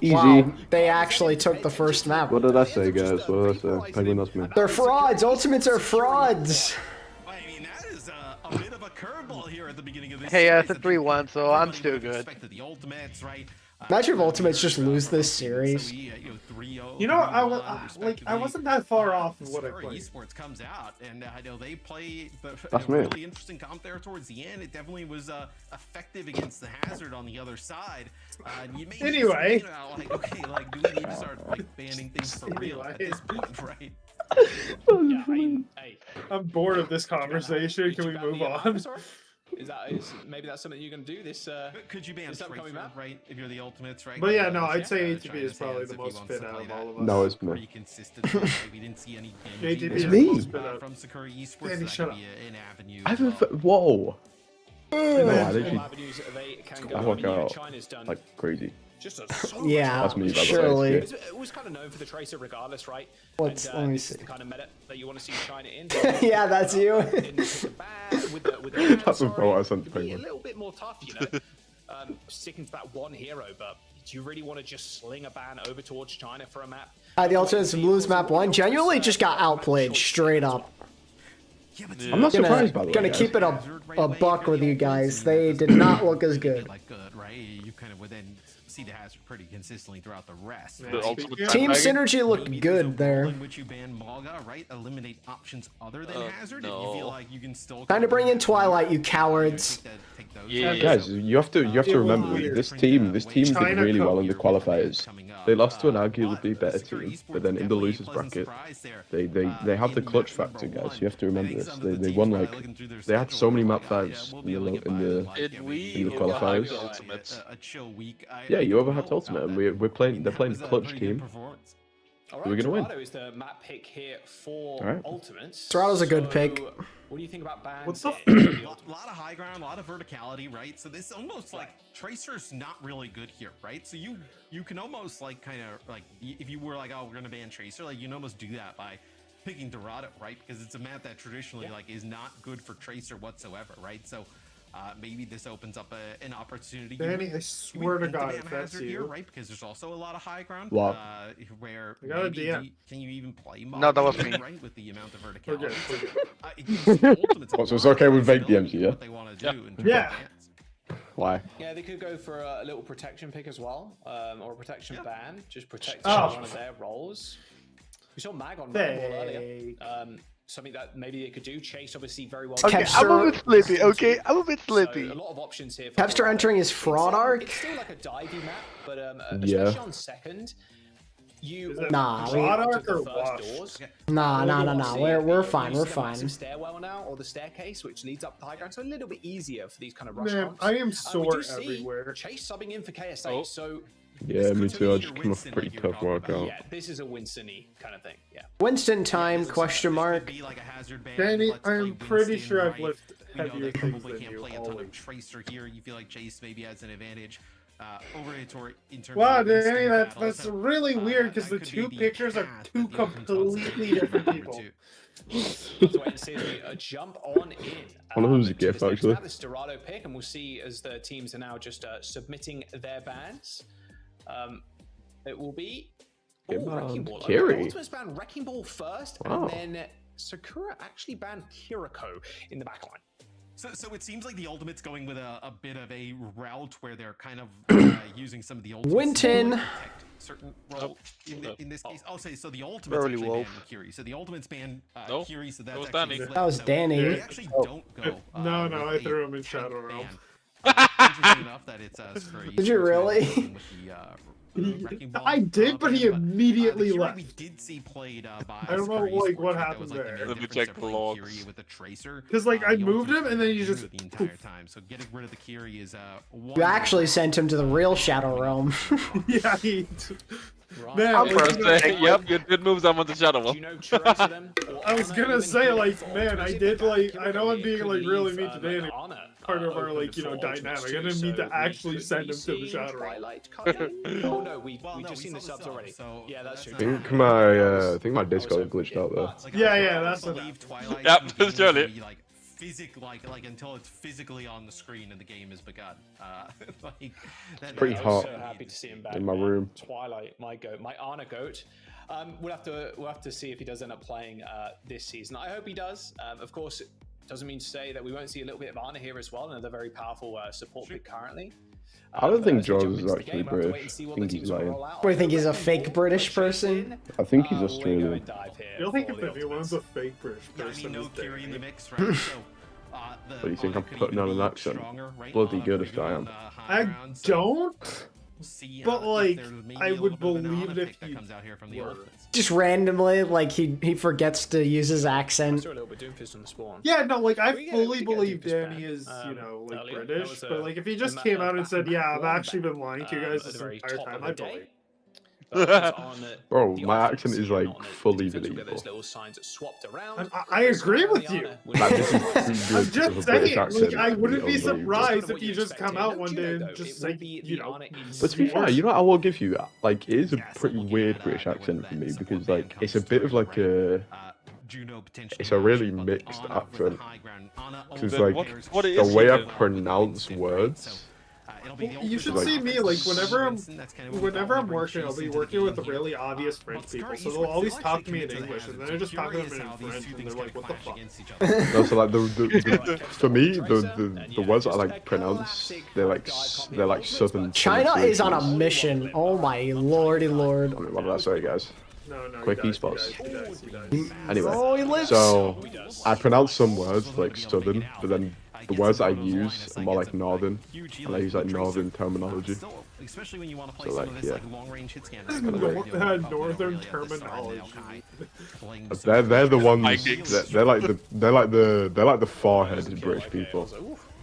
Easy. Wow, they actually took the first map. What did I say, guys? What did I say? Penguin, that's me. They're frauds. Ultimates are frauds. I mean, that is a bit of a curveball here at the beginning of this. Hey, it's a 3-1, so I'm still good. The ultimates, right? Imagine if Ultimates just lose this series. You know, I wasn't that far off of what I played. Esports comes out, and I know they play That's me. really interesting comp there towards the end. It definitely was effective against the Hazard on the other side. You may Anyway. just, like, okay, like, do we need to start like banning things for real at this point, right? Yeah, hey. I'm bored of this conversation. Can we move on? Is maybe that's something you're gonna do this? Could you ban this upcoming map? right? If you're the ultimates, right? But yeah, no, I'd say ATB is probably the most fit out of all of us. No, it's Pretty me. consistent. Right? We didn't see any ATB damage is me. the most fit out. from Sakura Esports. Danny, That shut could up. be an avenue. I haven't. Whoa. No, I All literally. avenues they can I go. work I mean, out China's done like crazy. just a Yeah, That's me, by the way. surely. It was kind of known for the tracer regardless, right? Let me this is see. the kind of meta that you want to see China in. Yeah, that's you. That's a photo I sent to Be a Penguin. little bit more tough, you know. Sticking to that one hero, but do you really want to just sling a ban over towards China for a map? The Ultimates lose map 1. Genuinely just got outplayed straight up. I'm not surprised by the way. Gonna keep it a buck with you guys. They did not look as good. Like good, right? You kind of would then see the hazard pretty consistently throughout the rest. Team synergy looked good there. In which you ban Malga, right? Eliminate options other than hazard. If you feel like you can still Time to bring in Twilight, you cowards. Guys, you have to remember this team did really well in the qualifiers. They lost to an arguably better team, but then in the losers bracket, they have the clutch factor, guys. You have to remember this. They won like they had so many map 5s in the qualifiers. Yeah, you overhacked ultimate, and they're playing the clutch team. We're gonna win. Is the map pick here for Alright. Ultimates. Toronto's a good pick. What do you think about bans? What's up? A lot of high ground, a lot of verticality, right? So this almost like Tracer's not really good here, right? So you can almost like kind of like if you were like, oh, we're gonna ban Tracer, like you can almost do that by picking Dorado, right? Because it's a map that traditionally like is not good for Tracer whatsoever, right? So maybe this opens up an opportunity. Danny, I swear to God, if that's you. Here, right? Because there's also a lot of high ground. What? Where I got a DM. Can you even play? No, that was me. Right, with the amount of verticality. So it's okay with vague DMs, yeah? Yeah. Why? Yeah, they could go for a little protection pick as well, or a protection ban, just protect one of their roles. We saw Mag on Rumble earlier. Something that maybe they could do. Chase obviously very well. Okay, I'm a bit slitty. Okay, I'm a bit slitty. So a lot of options here. Kevster entering his fraud arc. It's still like a divey map, but especially on second, Nah, we're fine. We're fine. Some stairwell now, or the staircase, which leads up the high ground, so a little bit easier for these kind of rush Man, I am sore everywhere. Chase subbing in for KSA, so. Yeah, me too. I just came off a pretty tough workout. Yeah, this is a Winston-y kind of thing. Yeah. Winston time? Question mark. Danny, I'm pretty sure I've lifted heavier things than you. Tracer here. You feel like Chase maybe has an advantage. Wow, Danny, that's really weird because the two pictures are two completely different people. Let's wait and see a jump on in. One of them's a gift, actually. This Dorado pick, and we'll see as the teams are now just submitting their bans. It will be Wrecking Ball. Ultimates banned Wrecking Ball first, and then Sakura actually banned Kiriko in the backline. So it seems like the Ultimate's going with a bit of a route where they're kind of using some of the Ultimates Winton. Certain role in this case. I'll say so. The Ultimates actually banned Kiri. So the Ultimates banned Kiri. So that's Danny. That was Danny. They actually don't go. No, I threw him in Shadow Realm. Interesting enough that it's Did you really? I did, but he immediately left. We did see played by I don't know what happened there. Let me check the logs. Because like I moved him and then he just the entire time. So getting rid of the Kiri is You actually sent him to the real Shadow Realm. Yeah, he. Man, yep, you did move someone to Shadow Realm. I was gonna say like, man, I did like. I know I'm being like really mean today, and part of our like dynamic. I didn't need to actually send him to the Shadow Realm. Oh no, we just seen the subs already. Yeah, that's true. I think my Discord glitched out there. Yeah, that's enough. Yep, it's surely. Like until it's physically on the screen and the game has begun. Pretty hot. So happy to see him back in my room. Twilight, my goat, my Ana goat. We'll have to see if he does end up playing this season. I hope he does. Of course, it doesn't mean to say that we won't see a little bit of Ana here as well. Another very powerful support pick currently. I don't think Jaws is actually British. I think he's lying. What do you think? He's a fake British person? I think he's Australian. I feel like if anyone's a fake British person, What do you think I'm putting on an accent? Bloody good if I am. I don't. But like, I would believe it if he were. Just randomly, like he forgets to use his accent. Yeah, no, like I fully believe Danny is, like British, but like if he just came out and said, "Yeah, I've actually been lying to you guys this entire time," I'd believe. Bro, my accent is like fully believable. I agree with you. I'm just saying, like, I wouldn't be surprised if you just come out one day and just say, But to be fair, I will give you, like, it is a pretty weird British accent for me because, like, it's a bit of like it's a really mixed accent. Because, like, the way I pronounce words You should see me, like, whenever I'm working, I'll be working with really obvious French people, so they'll always talk to me in English, and then I just talk to them in French, and they're like, what the fuck? No, so like for me, the words that I like pronounce, they're like southern. China is on a mission. Oh my lordy lord. I mean, what did I say, guys? No, Quick he does, Esports. he does. Anyway, Oh, he lives. so I pronounce some words like southern, but then the words that I use are more like northern, and I use like northern terminology. Especially when you want to play So, some like, of this yeah. like long range hit scan. Northern terminology. They're the ones. They're like the foreheaded British people.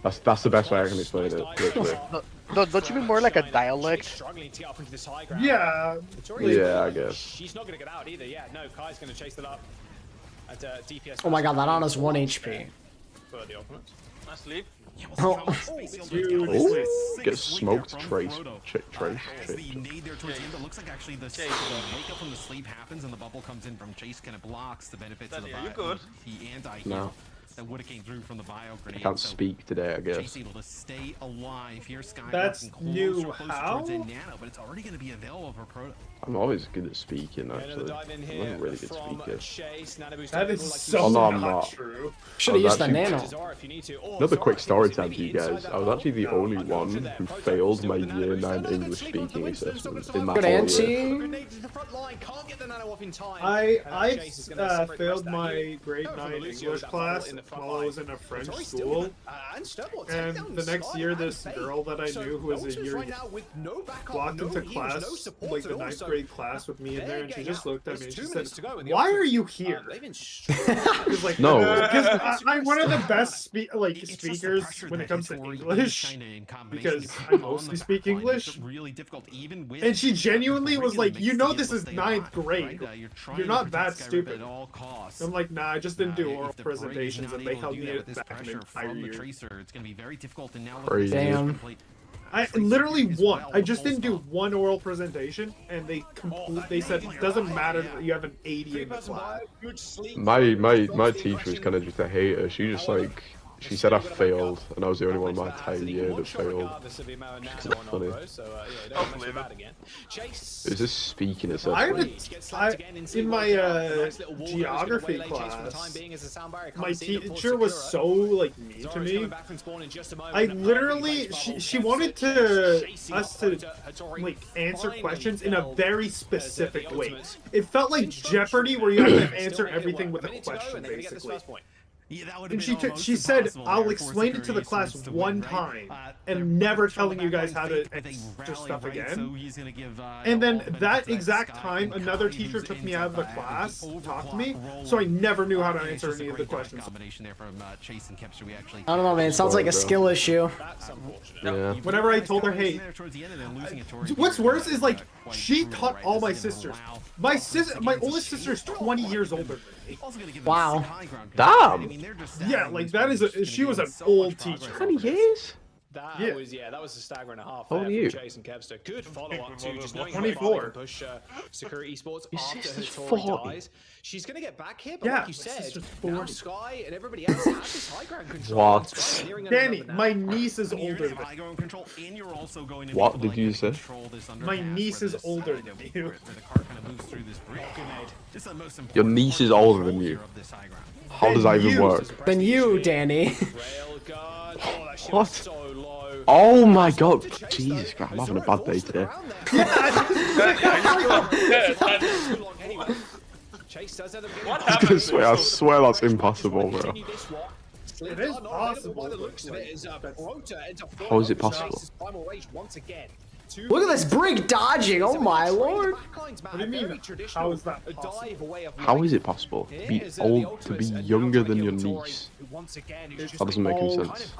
That's the best way I can explain it. Literally. Don't you mean more like a dialect? Yeah. Yeah, I guess. She's not going to get out either. Yeah, no, Kai's going to chase that up. At DPS. Oh my god, that Ana's 1 HP. For the ultimate. Nice sleep. Oh. Ooh, get smoked, Trace. Trace. Looks like actually the wake up from the sleep happens and the bubble comes in from Chase, kind of blocks the benefits of the you good? No. That would have came through from the bio grenade. I can't speak today, I guess. Chase able to stay alive here. Sky That's new. How? Nano, but it's already going to be available for Proto. I'm always good at speaking, actually. I'm a really good speaker. That is so not true. Should have used the nano. Another quick story time for you guys. I was actually the only one who failed my year 9 English speaking assessment in my Good whole answer. year. I failed my grade 9 English class while I was in a French school, and the next year this girl that I knew who was a year walked into class, like the 9th grade class with me in there, and she just looked at me and she said, "Why are you here?" Like, No. because I'm one of the best speakers when it comes to English, because I mostly speak English. And she genuinely was like, "You know this is 9th grade. You're not that stupid." I'm like, "Nah, I just didn't do oral presentations, and they held me back an entire year." Crazy. Damn. I literally won. I just didn't do one oral presentation, and they said it doesn't matter that you have an 80 in the class. My teacher was kind of just a hater. She just like, she said I failed, and I was the only one in my entire year that failed. It's kind of funny. Is this speaking itself? In my geography class, my teacher was so like mean to me. I literally, she wanted us to like answer questions in a very specific way. It felt like Jeopardy, where you have to answer everything with a question, basically. And she said, "I'll explain it to the class one time, and never telling you guys how to answer stuff again." And then that exact time, another teacher took me out of the class, talked to me, so I never knew how to answer any of the questions. I don't know, man. It sounds like a skill issue. Yeah. Whenever I told her, "Hey," what's worse is like she taught all my sisters. My oldest sister is 20 years older than me. Wow. Damn. Yeah, like that is she was an old teacher. 20 years? That was a stagger and a half. How old are you? Chase and Kevster. Good follow up to just knowing 24. Push Sakura Esports Your after sister's Hattori 40. dies. She's gonna get back here, but Yeah, like you my said, sister's now 40. Sky and everybody else have this high ground control. What? Danny, my niece is older than What did you say? My niece is older than you. Your niece is older than you. How does that even work? Than you, Danny. What? Oh my god. Jesus Christ, I'm having a bad day today. I swear that's impossible, bro. It is possible. How is it possible? Look at this Brig dodging. Oh my lord. What do you mean? How is that possible? How is it possible to be old, to be younger than your niece? That doesn't make any sense.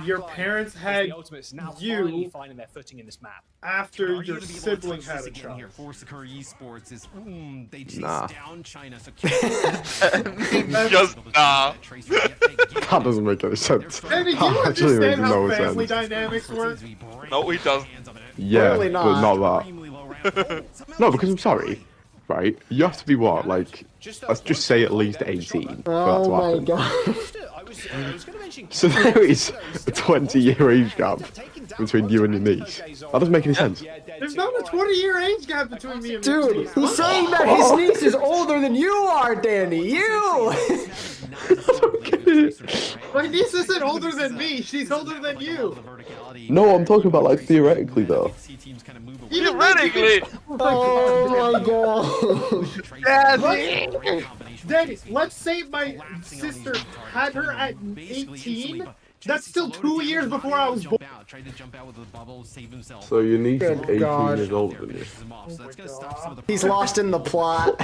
Your parents had you finding their footing in this map. after your sibling had a child. Nah. Just nah. That doesn't make any sense. Danny, do you That actually understand makes how no family sense. dynamics work? No, he doesn't. Yeah, Clearly but not. not that. No, because I'm sorry. right? You have to be what, like, let's just say at least 18 for that to happen. God. So there is a 20-year age gap between you and your niece. That doesn't make any sense. There's not a 20-year age gap between me and my Dude, niece. he's saying that his niece is older than you are, Danny. You! My niece isn't older than me. She's older than you. No, I'm talking about, like, theoretically, though. Theoretically! Oh my god. Danny, let's say my sister had her at 18. That's still 2 years before I was born. So your niece is Good 18 God. years older than you. He's lost in the plot.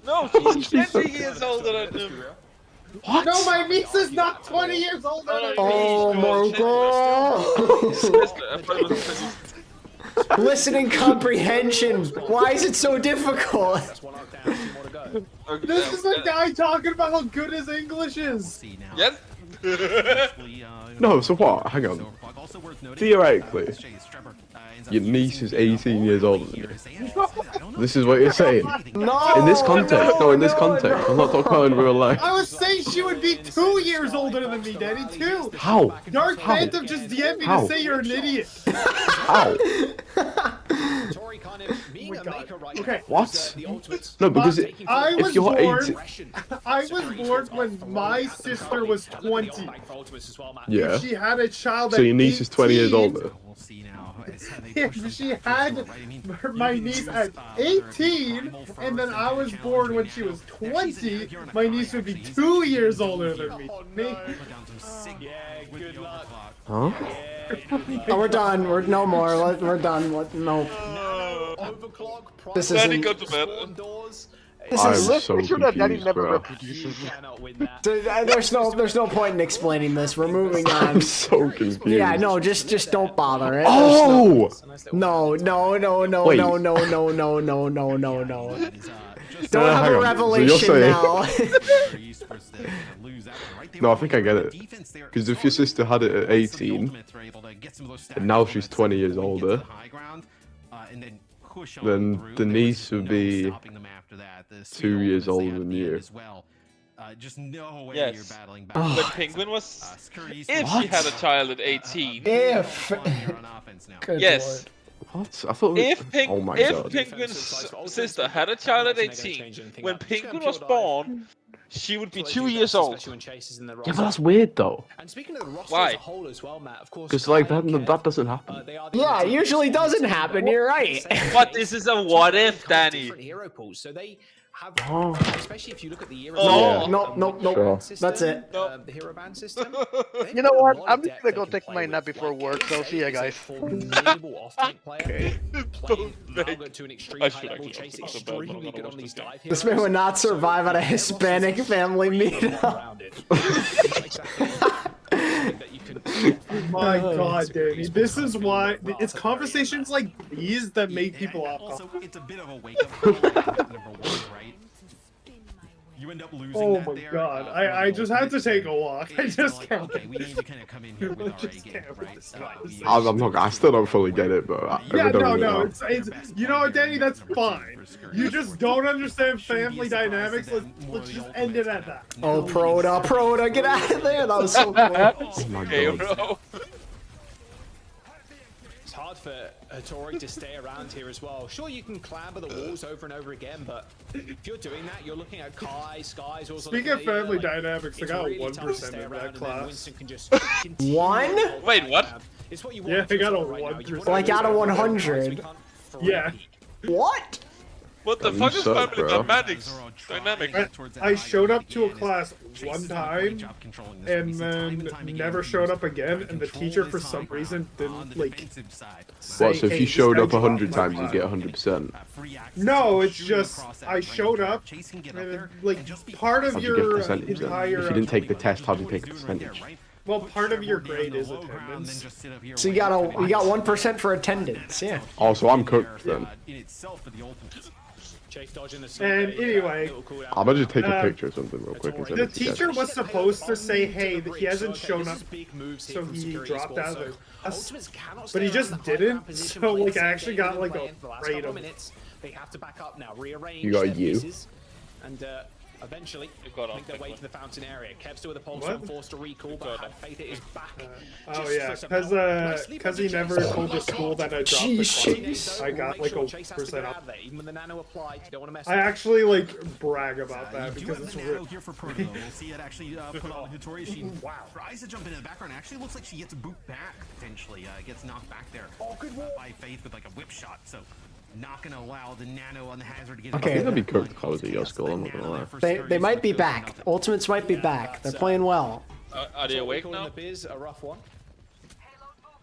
No, she's 20 years older than him. What? No, my niece is not 20 years older than me. Oh my god. Listening comprehension. Why is it so difficult? This is a guy talking about how good his English is. Yes? No, so what? Hang on. Theoretically, your niece is 18 years older than you. This is what you're saying. No! In this context, no, in this context. I'm not talking about in real life. I was saying she would be 2 years older than me, Danny, 2. How? Dark Phantom just DM'd me How? to say you're an idiot. How? Okay. What? No, because I was if you're born. 18... I was born when my sister was 20. Yeah. If she had a child So at your niece is 20 years 18, older. If she had my niece at 18, and then I was born when she was 20, my niece would be 2 years older than me. Huh? Oh, we're done. We're no more. We're done. No. This Danny, isn't. go to bed. I'm This is. so Make sure that Daddy confused, never bro. reproduces. Dude, there's no point in explaining this. We're moving on. I'm so confused. Yeah, no, just don't bother it. Oh! No. Wait. No. Don't have hang a on. revelation So you're now. No, I think I get it. Because if your sister had it at 18, and now she's 20 years older, then the niece would be 2 years older than you. Yes. But Penguin was... If she had a child at 18... If. Good Yes. What? I thought. If Oh my if god. Penguin's sister had a child at 18, when Penguin was born, she would be 2 years old. Yeah, but that's weird though. Why? Because like that doesn't happen. Yeah, it usually doesn't happen. You're right. But this is a what if, Danny. Have, especially if you look at the Euro. Oh. No. Sure. That's it. The hero ban system. You know what? I'm just gonna go take my nap before work, so see ya, guys. I should actually This man would not survive at a Hispanic family meetup. My god, Danny. This is why. It's conversations like these that make people off. Also, it's a bit of a wake-up call, right? You end up losing Oh that my there. god. I just had to take a walk. I just like, can't. okay, we need to kind of come in here with our A game, right? I'm not. I still don't fully get it, but I Yeah, don't no. know. It's you know what, Danny? That's fine. You just don't understand family dynamics. Let's just end it at that. Oh, Proda, get out of there. That was so cool. Oh my Hey, god. bro. It's hard for Hattori to stay around here as well. Sure, you can clamber the walls over and over again, but if you're doing that, you're looking at Kai, Sky's also. Speaking of family dynamics, I got 1% in that class. One? Wait, what? It's what you Yeah, want I got a right now. You 1%. Like out of 100. Yeah. What? What the You fuck is suck, family bro. dynamics? I showed up to a class one time and then never showed up again, and the teacher for some reason didn't like say, What? So if "Hey, you this showed guy up dropped 100 my times, you class." get 100%. No, it's just I showed up, and like part of How'd you get your percentage then? entire If you didn't take the test, how do you take the percentage? well, part of your grade is attendance. So you got 1% for attendance. Yeah. Oh, so I'm cooked then. And anyway, I'm gonna just take a picture or something real quick and send the it to you guys. teacher was supposed to say, "Hey, that he hasn't shown up, so he dropped out of the class." But he just didn't. So like, I actually got like a grade of They have to back up now, rearrange You got their you. pieces, and eventually got make their way to the fountain area. Kevster with a pulse What? forced to recall, but had faith it is back. Oh yeah, because he never told the school that I dropped the class. I got like a % up. Even when the nano applied, you don't want to mess I actually like brag about that You do because have it's the nano real. here for Proto, though. We'll see it actually put on Hitori. She tries to jump into the background. Actually looks like she gets a boot back, potentially. Gets knocked back there by Faith with like a whip shot. So not going to allow the nano on the hazard to get Okay. I think that'd be cool to close your skull, I'm not gonna lie. They might be back. Ultimates might be back. They're playing well. Are they awake now? The biz, a rough one.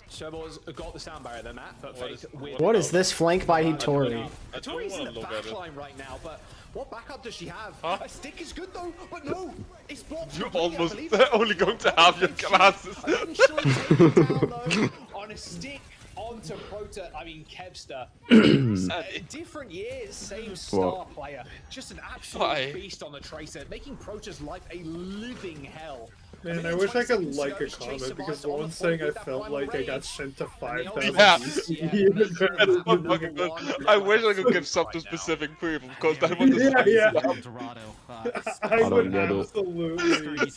Sherbor's got the sound barrier, then Matt, but Faith with... What is this flank by Hitori? Hitori's in the backline right now, but what backup does she have? A stick is good though, but no, it's blocked. You're almost only going to have your glasses. On a stick onto Prota, I mean Kevster. Different years, same star player. Just an absolute beast on the Tracer, making Prota's life a living hell. Man, I wish I could like a comment because one saying I felt like I got sent to 5,000. Yeah. That's not fucking good. I wish I could give sub to specific people because that was the I would absolutely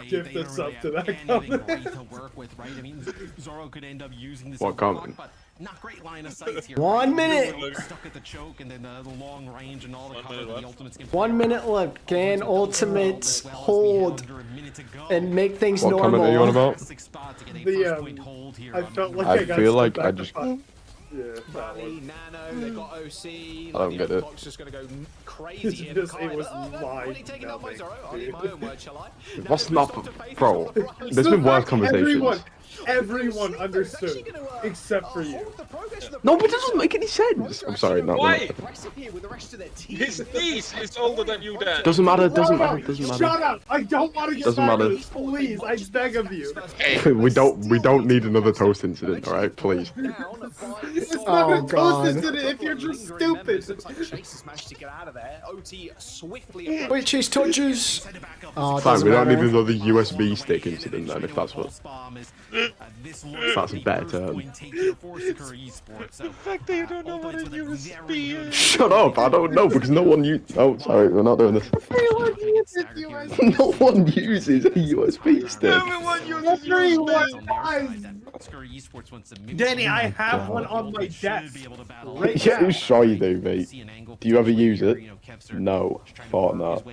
give this up to that comment. Zoro could end up using this. What comment? Not great line of sight here. 1 minute. Stuck at the choke and then the long range and all the cover the ultimates can 1 minute left. Can ultimates hold and make things What normal? comment are you on about? I felt like I got feel like sent I back just. to Yeah, that one. Nano, they got OC. I don't get it. Clock's just gonna go crazy here. Just, it was live numbing, I'll leave my own word, shall I? What's not, bro? There's been worse conversations. Everyone understood, except for you. No, but it doesn't make any sense. I'm sorry, not Why? really. His niece is older than you, Dan. Doesn't matter, doesn't matter, doesn't matter. Shut up! I don't want to get Doesn't back matter. to this, please. I beg of you. we don't need another toast incident, alright? Please. It's not Oh, a toast God. incident if you're just stupid. Chase managed to get out of there. OT swiftly. Wait, Chase touches. Oh, it Fine, doesn't we don't need matter. another USB stick incident then, if that's what. That's a better term. The fact that you don't know what a USB is. Shut up! I don't know because no one uses. Oh, sorry, we're not doing this. No one uses a USB stick. Everyone uses USB. Danny, I have one on my desk. Right Yeah, now. I'm sure you do, mate. Do you ever use it? No. Thought not.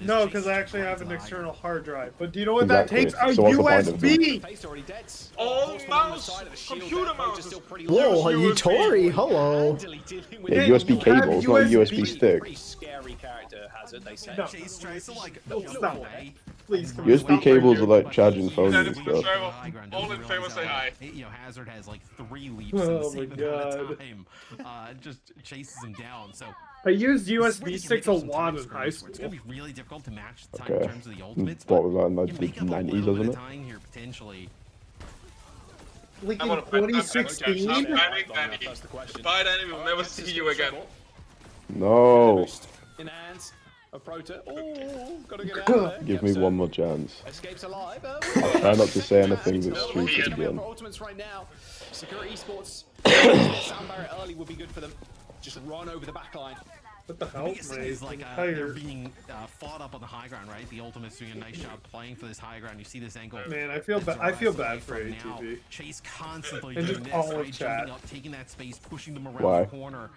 No, because I actually have an external hard drive. But do you know what that Exactly. takes? A So what's the point of it? USB! All mouse, computer mouse. Whoa, Hitori, hello. Yeah, USB cable, it's not a USB stick. Scary character hazard, they say. No. Chase tries to like Stop. Please, come on, USB stop cables are right like charging phones and All stuff. in favor, say hi. You know, Hazard has like 3 leaps Oh in the my same amount God. of time. Just chases him down. So I used this is where USB you can sticks make a up some lot time in scores high where school. It's gonna be really difficult to match the time Okay. in terms of the ultimates. What But was that in you the make up a 90s, little bit wasn't of it? time here potentially. Like I in wanna- 2016? I'm banning Danny. Bye, Danny. We'll never see you again. No. In the hands of Prota. Oh, gotta get out of there. Give me one more chance. Escapes alive. I'll try not to say anything that's stupid again. For Ultimates right now. Secure Esports. Sound barrier early would be good for them. Just run over the back line. What the The hell, biggest thing is mate? like they're being fought up on the high ground, right? The Ultimates doing a nice job playing for this high ground. You see this angle. Man, I feel bad. I feel bad for From now, ATV. Chase constantly And doing just this, all of right? chat. Jumping up, taking that space, pushing them around Why? the corner,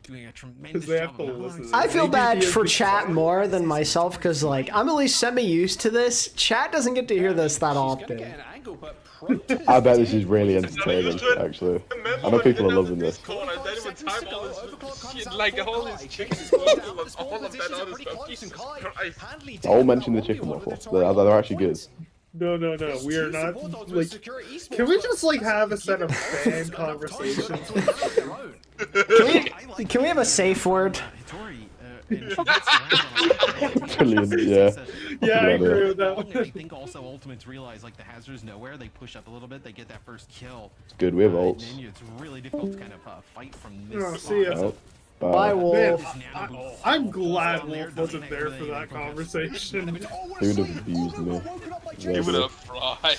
doing a tremendous they job. have to of listen. I feel Maybe bad the for USB chat more than myself because, like, I'm at least semi-used to this. Chat doesn't get to hear this that often. I bet this is really entertaining, actually. I know people are loving this. Corner, then with time all this shit, like all these chickens, all of that other stuff. Jesus Christ. I'll mention the chicken waffle. They're actually good. No, we are not, like, can we just, like, have a set of fan conversations? Can we have a safe word? Brilliant, yeah. Yeah, I Love agree it. with that I one. think also Ultimates realize like the hazard is nowhere. They push up a little bit. They get that first kill. It's good, we have And ults. then it's really difficult to kind of fight from this Oh, spot. see ya. Oh, Bye, bye. Wolf. I'm glad Wolf wasn't there for that conversation. He would have abused me. You would have fried.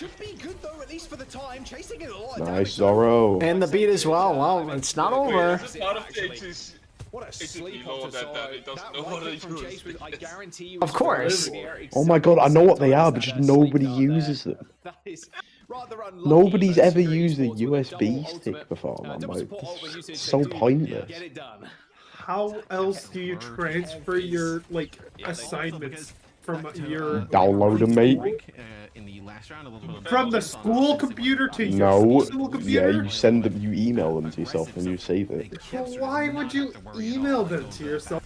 Nice, Zoro. And the beat as well. Well, it's not over. This is part of the What a sleep off the side. That one kick from Chase was, I guarantee you. Of course. Oh my god, I know what they are, but just nobody uses them. That is rather unlucky. Nobody's ever Screw used a Esports with the USB double stick ultimate, before, man. double Like, support ultimate usage, it's so they do pointless. Get it done. How else do you transfer your like assignments from your Download them, mate. from the school computer to your No, school yeah, computer? you send them, you email them to yourself, and you save it. Well, why would you email them to yourself?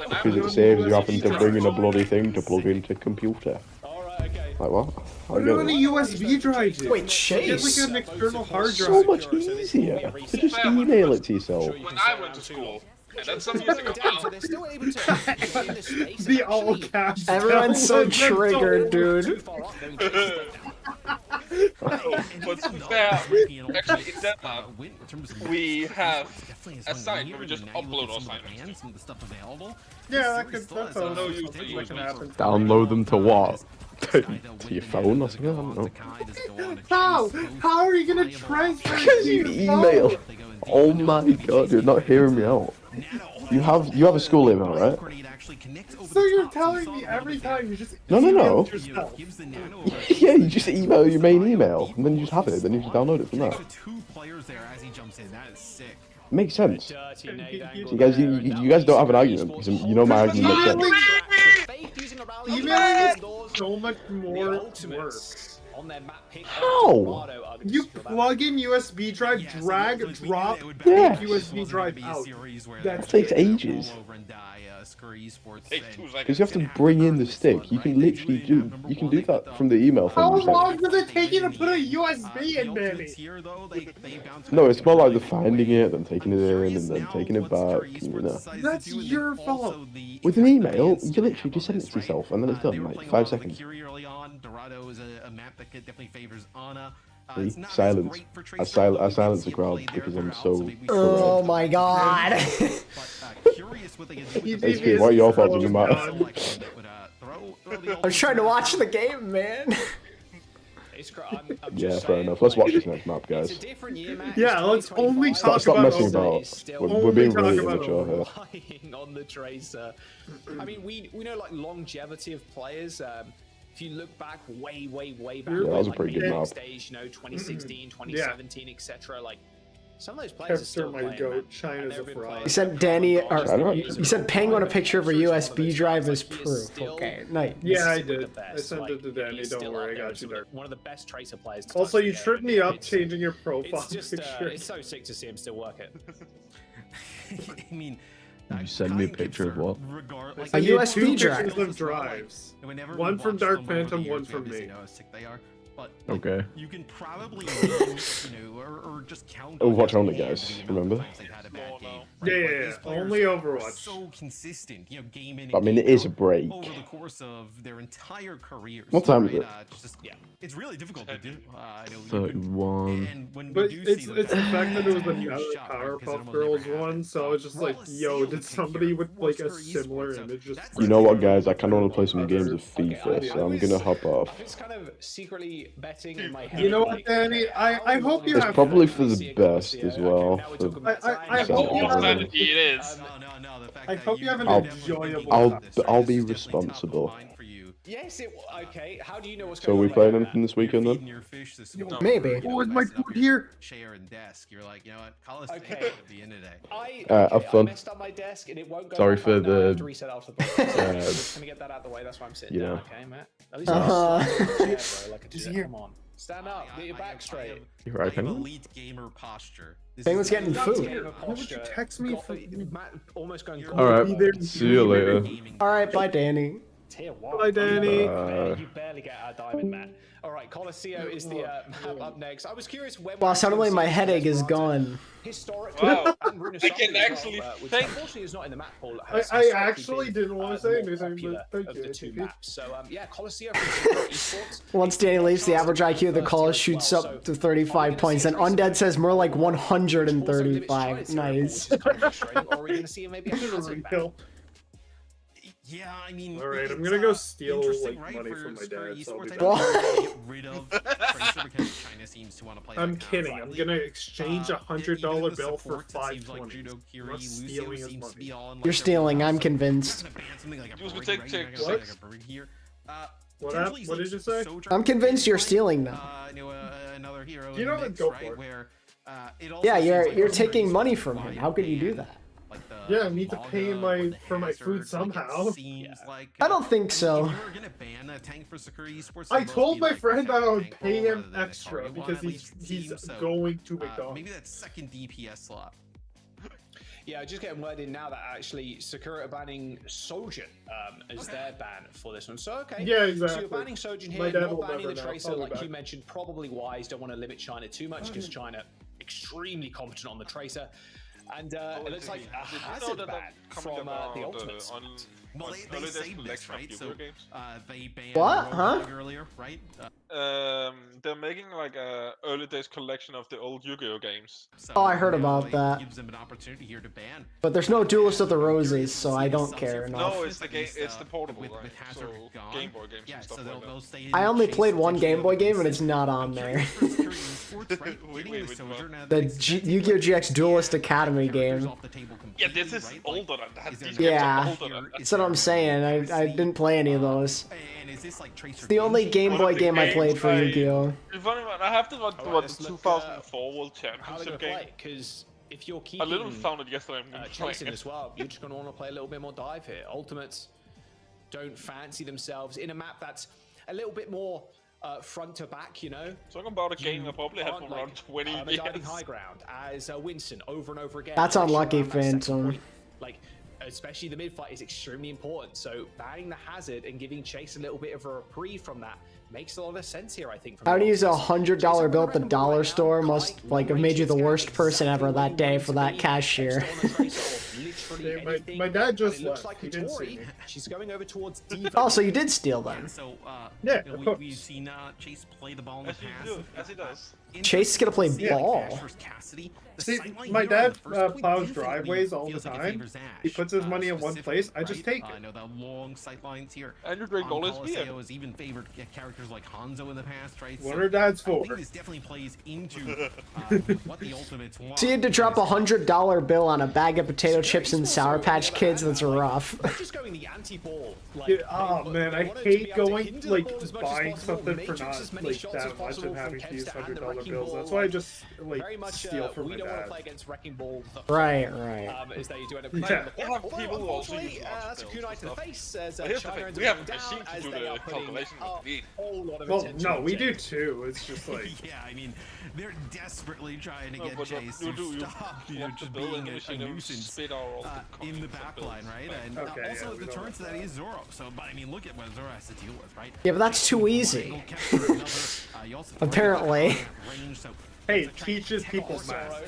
Because it saves you having to bring in a bloody thing to plug into computer. Like what? What do a USB drive do? Wait, Get Chase. like an external hard drive. So much easier to just email it to yourself. When I went to school, and then some years ago now, The all caps. Everyone's so download, that's triggered, dude. but to be fair, actually in that lab, we have a site where we just upload our assignments. Yeah, that's how No use to that use can them. happen. Download them to what? To your phone or something? I don't know. How are you gonna transfer it Because to you your email. phone? Oh my god, you're not hearing me out. You have a school email, right? So you're telling me every time you just No. email yourself. Yeah, you just email your main email, and then you just have it. Then you just download it from there. Makes sense. You guys don't have an argument because you know my argument makes sense. Emailing is so much more work. How? You plug in USB drive, drag, drop, Yeah. take USB drive out. That takes ages. Because you have to bring in the stick. You can literally do that from the email How thing. long does it take you to put a USB in, Manny? No, it's more like the finding it, then taking it in, and then taking it back. You know. That's your fault. With an email, you literally just send it to yourself, and then it's done. Like 5 seconds. See? Silence. I silence the crowd because I'm so Oh correct. my god. HP, why are your fault doesn't matter? I was trying to watch the game, man. Yeah, fair enough. Let's watch this next map, guys. Yeah, let's only talk Stop about messing about. We're being really immature here. Relying on the Tracer. I mean, we know like longevity of players. If you look back way back, Yeah, that was a like, pretty good map. stage, 2016, 2017, etc. Like some of those players are still my playing. goat. China's a fraud. You sent Danny, or you sent Penguin a picture of a USB drive as proof. Okay, nice. Yeah, I did. I sent it to Danny. Don't worry, I got you there. One of the best Tracer players. Also, you tripped me up changing your profile It's just, picture. it's so sick to see him still work it. I mean, You send me a picture of what? A USB two drive. pictures of drives. One from Dark Phantom, one from me. But Okay. you can probably name, or just count. Overwatch only, guys. Remember? Yeah. Only Overwatch. So consistent, game in. I mean, it is a break. Over the course of their entire careers. What time is it? It's really difficult to do. 31. But it's the fact that it was another Powerpuff Girls one, so I was just like, yo, did somebody with like a similar image just... You know what, guys? I kind of want to play some games of FIFA, so I'm gonna hop off. I'm just kind of secretly betting in my head. You know what, Danny? I hope you It's have... probably for the best as well. I hope you have... It is. I hope you have an I'll enjoyable... I'll be responsible. Yes, okay. How do you know what's So going are on? we playing anything this weekend then? Maybe. Oh, is my food here? Okay. Have fun. I messed up my desk and it won't go Sorry back for up now. I have to the. reset after the I'm just gonna get that out of the way. That's why I'm sitting You down. know. Okay, Matt. At least chair, bro, like a chair. Come on. Stand up. Get your back straight. You're right, Penguin? Elite gamer posture. Penguin's getting food. Gamer Why would you posture. text me for... Matt almost going. Alright, see you later. Alright, bye, Danny. Tier 1. Bye, Danny. You barely get our diamond, Matt. All right, Colosseo is the map up next. I was curious when. Wow, suddenly my headache is gone. Historically, Wow. and Runa I can Soccer as actually well, which think. unfortunately is not in the map pool. I actually didn't want to say anything, but thank of you. the two maps. So yeah, Colosseo from Esports. Once Danny leaves, the average IQ of the call shoots up to 35 points, and Undead says more like 135. Nice. Or are we going to see maybe a hazard back? Yeah, I mean. All right, I'm it's, gonna go steal interesting, like right, money for from my Square dad. So I'll be Esports. I back. don't think they're gonna get rid of Tracer because China seems to want to play. I'm that kind kidding. of I'm lightly. gonna exchange a $100 Even the bill for supports, it seems like 520. Judo, Kiri, Not Lucio stealing his seems to be money. all in, like, You're their stealing. wheelhouse, I'm so convinced. you're not gonna ban something like a Use Brig, take right? You're not checks. gonna ban like a Brig here. What up? What did you say? I'm convinced you're stealing them. Another hero You know what? Go for it. where, it also Yeah, seems you're like you're Square taking Esports money from why him. How could you do ban, that? like, the Yeah, I need to pay Maga my or the for my Hazard, food like, somehow. it seems like, I don't think If so. you were gonna ban a tank for Sakura Esports, I it'd most told be my like friend that I would tank pay role him rather than a extra target one, because at least, it he's seems, so, going to McDonald's. maybe that second DPS slot. Yeah, just getting word in now that actually Sakura are banning Sojin as their ban for this one. So, okay. Yeah, So exactly. you're banning Sojin My here, dad not will banning never the know. Tracer, I'll be like back. you mentioned, probably wise. Don't want to limit China too much because China extremely competent on the Tracer. And it looks like a hazard ban from the Ultimates. Well, they saved this, right? So they banned What? Huh? Rogue earlier, right? They're making like a early days collection of the old Yu-Gi-Oh games. So Oh, I heard now about it that. Gives them an opportunity here to ban. But there's no Duelist of the Roses, so I don't care enough. No, it's the game. It's the portable, with right? Hazard So gone. Game Boy games Yeah, and stuff so like they'll that. stay I only chase played one potentially Game Boy with game and this. it's not on there. Wait, The Yu-Gi-Oh! GX Duelist Academy game. Yeah, this is older than that. These games Yeah, are older than that. that's what I'm saying. I didn't play any of those. And is this like Tracer? It's the only Game Boy game I played for Yu-Gi-Oh! I have to watch the 2004 World Championship game. Because if you're I keeping literally found it yesterday. I'm chasing playing as well, you're just going to want to play a little bit more dive here. Ultimates don't fancy themselves in a map that's a little bit more front to back, you know. Talking about a game I probably had for around 20 years. Diving high ground as Winston over and over again. That's unlucky, Around that second Phantom. point. Like, especially the mid fight is extremely important. So banning the hazard and giving Chase a little bit of a reprieve from that makes a lot of sense here, I think. How to use a $100 bill at the dollar store must like have made you the worst person ever that day for that cashier. My dad just It looks left. like He didn't see Hattori, me. she's going over towards Diva. Oh, so you did steal them. So, Yeah, you know, of course. we've seen Chase play the ball in the As he past. do, as he does. Chase is gonna play ball. See, my dad plows driveways all the time. He puts his money in one place. I just take I it. know the long sight lines here. And your great goal is beer. Has even favored characters like Hanzo in the past, right? What are dads I for? think this definitely plays into what the Ultimates want. So you had to drop a $100 bill on a bag of potato chips and Sour Patch Kids. That's rough. They're just going the anti-ball. Like, Yeah, oh man, I hate going like ball as much as buying possible, something for matrix not as many like shots as that much possible and having from to use Kevstar and the $100 Wrecking bills. Ball, That's why I like, just very like much steal from we my don't want to dad. play against Wrecking Ball. Right. As they do end up Yeah. playing We have people who also use that's a lots of kunai to the stuff. face as But here's the China thing, ends we up have going machines down to as do they the are putting calculation a with lead. whole lot of Well, attention no, on we Jake. do too. It's just like Yeah, I mean, they're desperately trying to No, get but Chase you to do- you stop, you know, want to just build being a a machine and nuisance spit out all the in the contents back of line, right? builds. And Okay, also yeah, we the don't turns to want that that. is Zoro. So, but I mean, look at what Zoro has to deal with, right? Yeah, but that's too easy. Apparently. Hey, teaches people math.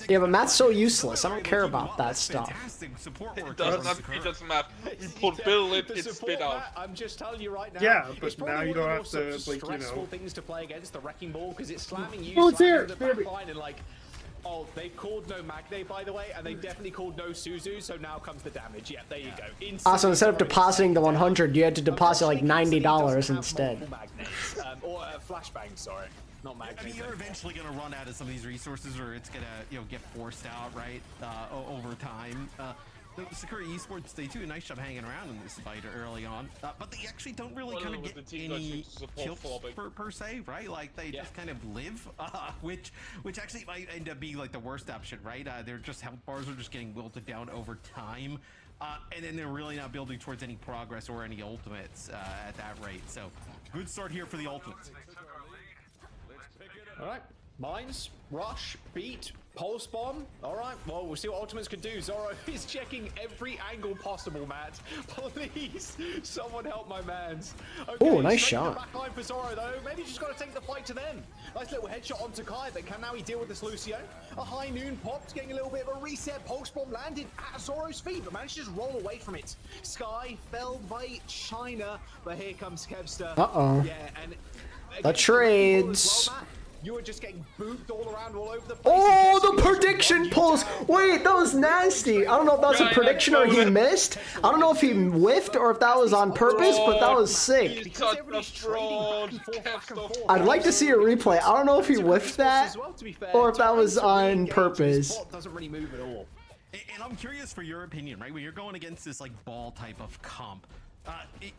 Yeah, but math's so useless. I don't care about that stuff. It doesn't have to be just map. You put Bill in, it spit out. I'm just telling you right now. Yeah, it's but probably now you one of don't the have most to, like, you stressful know. things to play against the Wrecking Ball because it's slamming you, Oh, it's slamming here, the baby. back line, and like, oh, they've called no Magne, by the way, and they definitely called no Suzu, so now comes the damage. Yeah, there you go. Also, instead of depositing the 100, you had to deposit like $90 instead. Or flashbang, sorry. Not magnets. I mean, you're eventually going to run out of some of these resources, or it's going to, you know, get forced out, right, over time. The Sakura Esports, they do a nice job hanging around in this fight early on, but they actually don't really kind of get any kills per se, right? Like, they just kind of live, which actually might end up being, like, the worst option, right? They're just, health bars are just getting wilted down over time, and then they're really not building towards any progress or any ultimates at that rate. So, good start here for the ultimates. Alright, mines, rush, beat, pulse bomb. Alright, well, we'll see what ultimates can do. Zoro is checking every angle possible, Matt. Please, someone help my mans. Okay, Ooh, nice straight to shot. the back line for Zoro, though. Maybe just got to take the fight to them. Nice little headshot onto Kai, but can now he deal with this Lucio? A high noon popped, getting a little bit of a reset. Pulse bomb landed at Zoro's feet, but managed to just roll away from it. Sky felled by China, but here comes Kevstar. Uh-oh. Yeah, and The trades. You were just getting booped all around, all over the place. Oh, the prediction pulls. Wait, that was nasty. I don't know if that's a prediction or he missed. I don't know if he whiffed or if that was on purpose, but that was sick. I'd like to see a replay. I don't know if he whiffed that or if that was on purpose. Doesn't really move at all. And I'm curious for your opinion, right? When you're going against this like ball type of comp,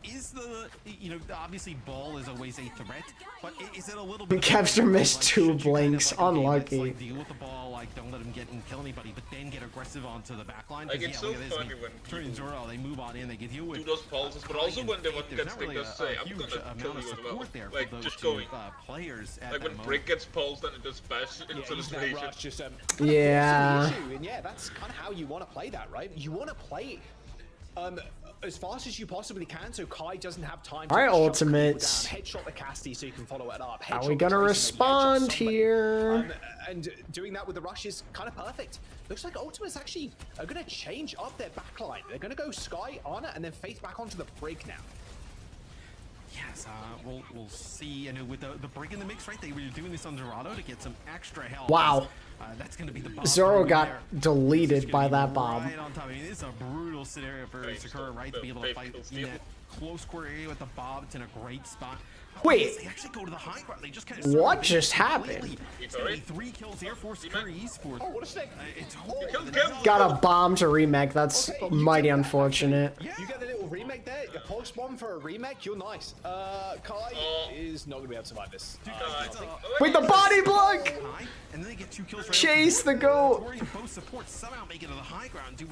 is the, you know, obviously ball is always a threat, but is it a little bit? Kevster missed 2 blinks, unlucky. Like, deal with the ball, like don't let him get and kill anybody, but then get aggressive onto the back line. Like, it's so funny when turn Zoro, they move on in, they get you with do those pulses, but also when they want to get stick, just say, I'm gonna kill you as well. Like, just going. Like when Brick gets pulsed and it just bashes into the station. Yeah. And yeah, that's kind of how you want to play that, right? You want to play as fast as you possibly can, so Kai doesn't have time to ultimates. headshot the Casty so you can follow it up. How are we gonna respond here? And doing that with the rush is kind of perfect. Looks like ultimates actually are gonna change up their backline. They're gonna go Sky, Ana, and then Faith back onto the Brig now. Yes, we'll see. And with the Brig in the mix, right? They were doing this on Dorado to get some extra help. Wow. That's going to be the bomb. Zoro got deleted by that bomb. Right on top. I mean, it's a brutal scenario for Sakura, right? To be able to fight in that close square area with the Bob. It's in a great spot. Wait. They actually go to the high ground. They just kind of what just happened? It's going to be 3 kills here for Sakura Esports. Oh, what a stick. Got a bomb to remake. That's mighty unfortunate. You get a little remake there. A post bomb for a remake. You're nice. Kai is not going to be able to survive this. Wait, the body block! And then they get 2 kills right Chase the goat!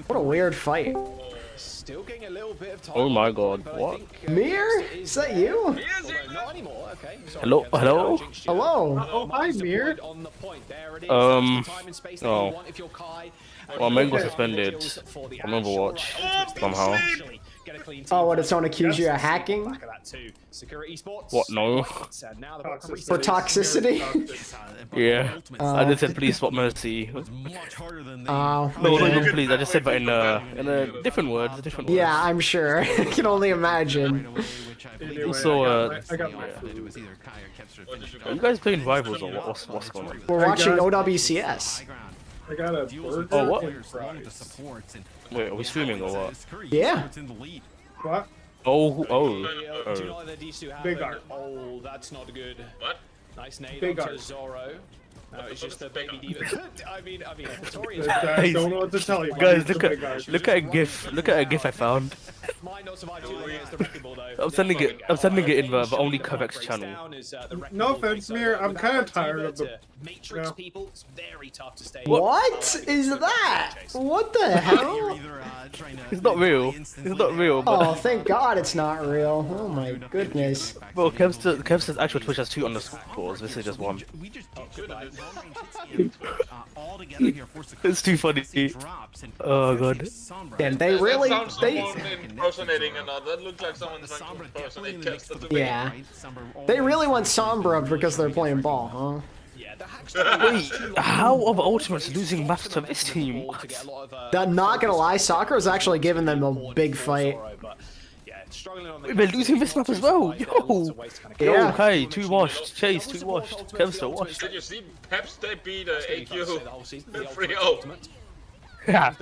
What a weird fight. Still getting a little bit of time. Oh my god, what? Mir? Is that you? Not anymore. Okay. Hello, hello? Hello. Oh, hi, Mir. Oh. Well, Meng got suspended from Overwatch somehow. Oh, what, it's on accuse you of hacking? What, no? For toxicity? Yeah. I just said please swap Mercy. Oh. No, not even please, I just said that in a different words, Yeah, I'm sure. I can only imagine. Also, I got my are you guys playing Rivals or what's going on? We're watching OWCS. I got a burger. Oh, what? And fries. Wait, are we streaming or what? Yeah. What? Big art. Oh, that's not good. What? Nice nade Big onto art. Zoro. It's just the baby diva. I mean, Victoria's. I don't know what to tell you. Guys, look at a gif. Look at a gif I found. Might not survive too long against the wrecking ball, though. I'm sending it in the only correct channel. No offense, Mir. I'm kind of tired of the. Matrix people. It's very tough to stay. What is that? What the hell? It's not real. It's not real. But Oh, thank God it's not real. Oh my goodness. well, Kev's actual Twitch has 2 underscores. This is just 1. It's too funny. Oh god. Damn, they really impersonating another. That looks like someone's trying to impersonate Kevster. Yeah. They really want Sombra because they're playing ball, huh? Wait, how are the Ultimates losing maps to this team? Not gonna lie, Soccer is actually giving them a big fight. Wait, they're losing this map as well. Yo, Yeah. Kai, 2 washed. Chase, 2 washed. Kevster washed. Did you see Peps? They beat AQ 3-0. Yeah.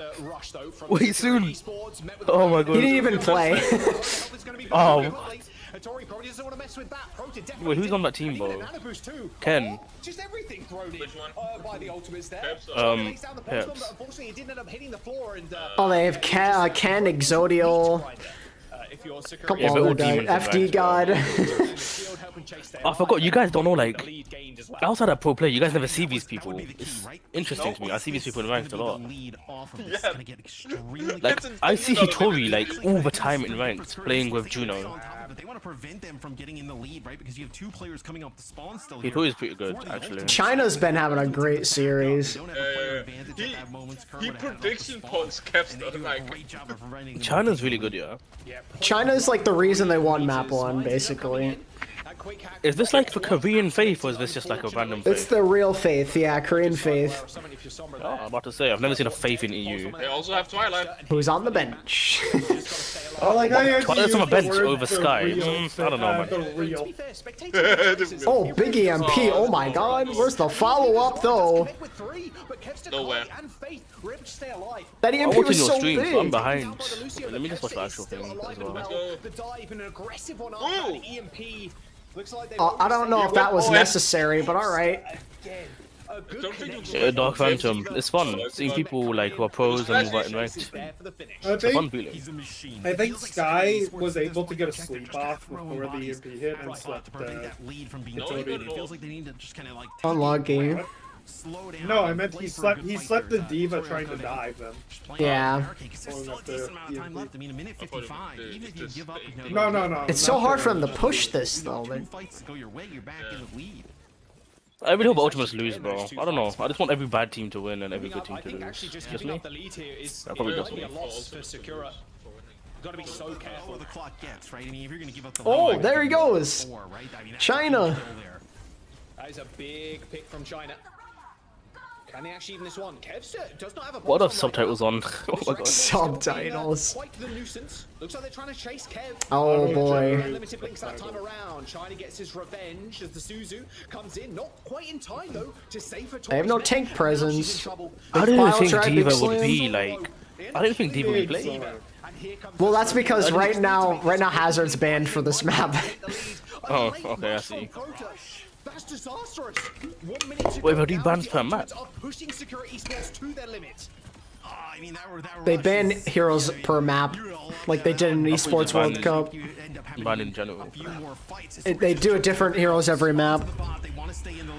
Wait, soon. Oh my god. He didn't even play. Oh. Wait, who's on that team, bro? Ken. Just everything thrown in by the ultimates there. Peps. Unfortunately, it didn't end up hitting the floor. And Oh, they have Ken, Exodial. Couple Yeah, other all guys. demons in FD ranks. God. I forgot, you guys don't know, like, outside of pro play, you guys never see these people. It's interesting to me. I see these people in ranked a lot. Like, I see Hitori, like, all the time in ranked, playing with Juno. But they want to prevent them from getting in the lead, right? Because you have 2 players coming off the spawn still. Hitori's pretty good, actually. China's been having a great series. He prediction points Kevster. Like, China's really good, yeah. China's like the reason they won map 1, basically. Is this like for Korean Faith, or is this just like a random Faith? It's the real Faith, yeah, Korean Faith. Oh, I'm about to say, I've never seen a Faith in EU. They also have Twilight. Who's on the bench? Oh, like Twilight's on the bench over Sky. I don't know, man. Oh, big EMP, oh my god. Where's the follow-up, though? Nowhere. That I'm EMP watching was your so stream, so I'm big. behind. Let me just watch the actual thing as well. I don't know if that was necessary, but alright. Yeah, Dark Phantom. It's fun seeing people like who are pros and who are ranked. It's a fun feeling. I think Sky was able to get a sleep off before the EMP hit and slept. Unlucky. No, I meant he slept the diva trying to dive them. Yeah. No. It's so hard for them to push this, though. I really hope Ultimates lose, bro. I don't know. I just want every bad team to win and every good team to lose. Just me? That probably doesn't. Gotta be so careful. The clock gets, right? I mean, if you're gonna give up the Oh, there he goes. China. That is a big pick from China. Can they actually even this one? Kev does not have a what are subtitles on? Oh my god. Subtitles. Quite the nuisance. Looks like they're trying to chase Kev. Oh boy. Limited blinks that time around. China gets his revenge as the Suzu comes in, not quite in time though to save her. They have no tank presence. I didn't think Diva would be like. I didn't think Diva would play. Well, that's because right now Hazard's banned for this map. Oh, okay, I see. That's disastrous. 1 minute to Wait, go. how do you ban per map? Pushing Security Esports to their limit. They ban heroes per map, like they did in Esports World Cup. Ban in general. They do different heroes every map.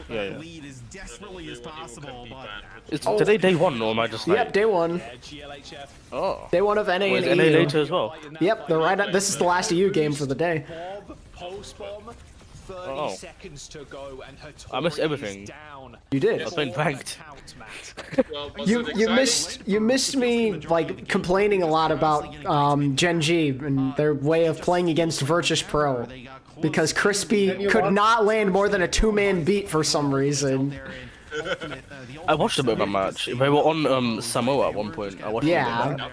Yeah. It's today day one, or am I just like? Yep, day one. Oh. Day one of NA and Is EU. NA later as well? Yep, they're right. This is the last EU game for the day. Oh. Seconds to go and her I missed everything. You did. I was playing ranked. You missed me like complaining a lot about Gen G and their way of playing against Virtus Pro because Crispy could not land more than a 2-man beat for some reason. I watched a bit of a match. They were on Samoa at one point. I watched a bit of that.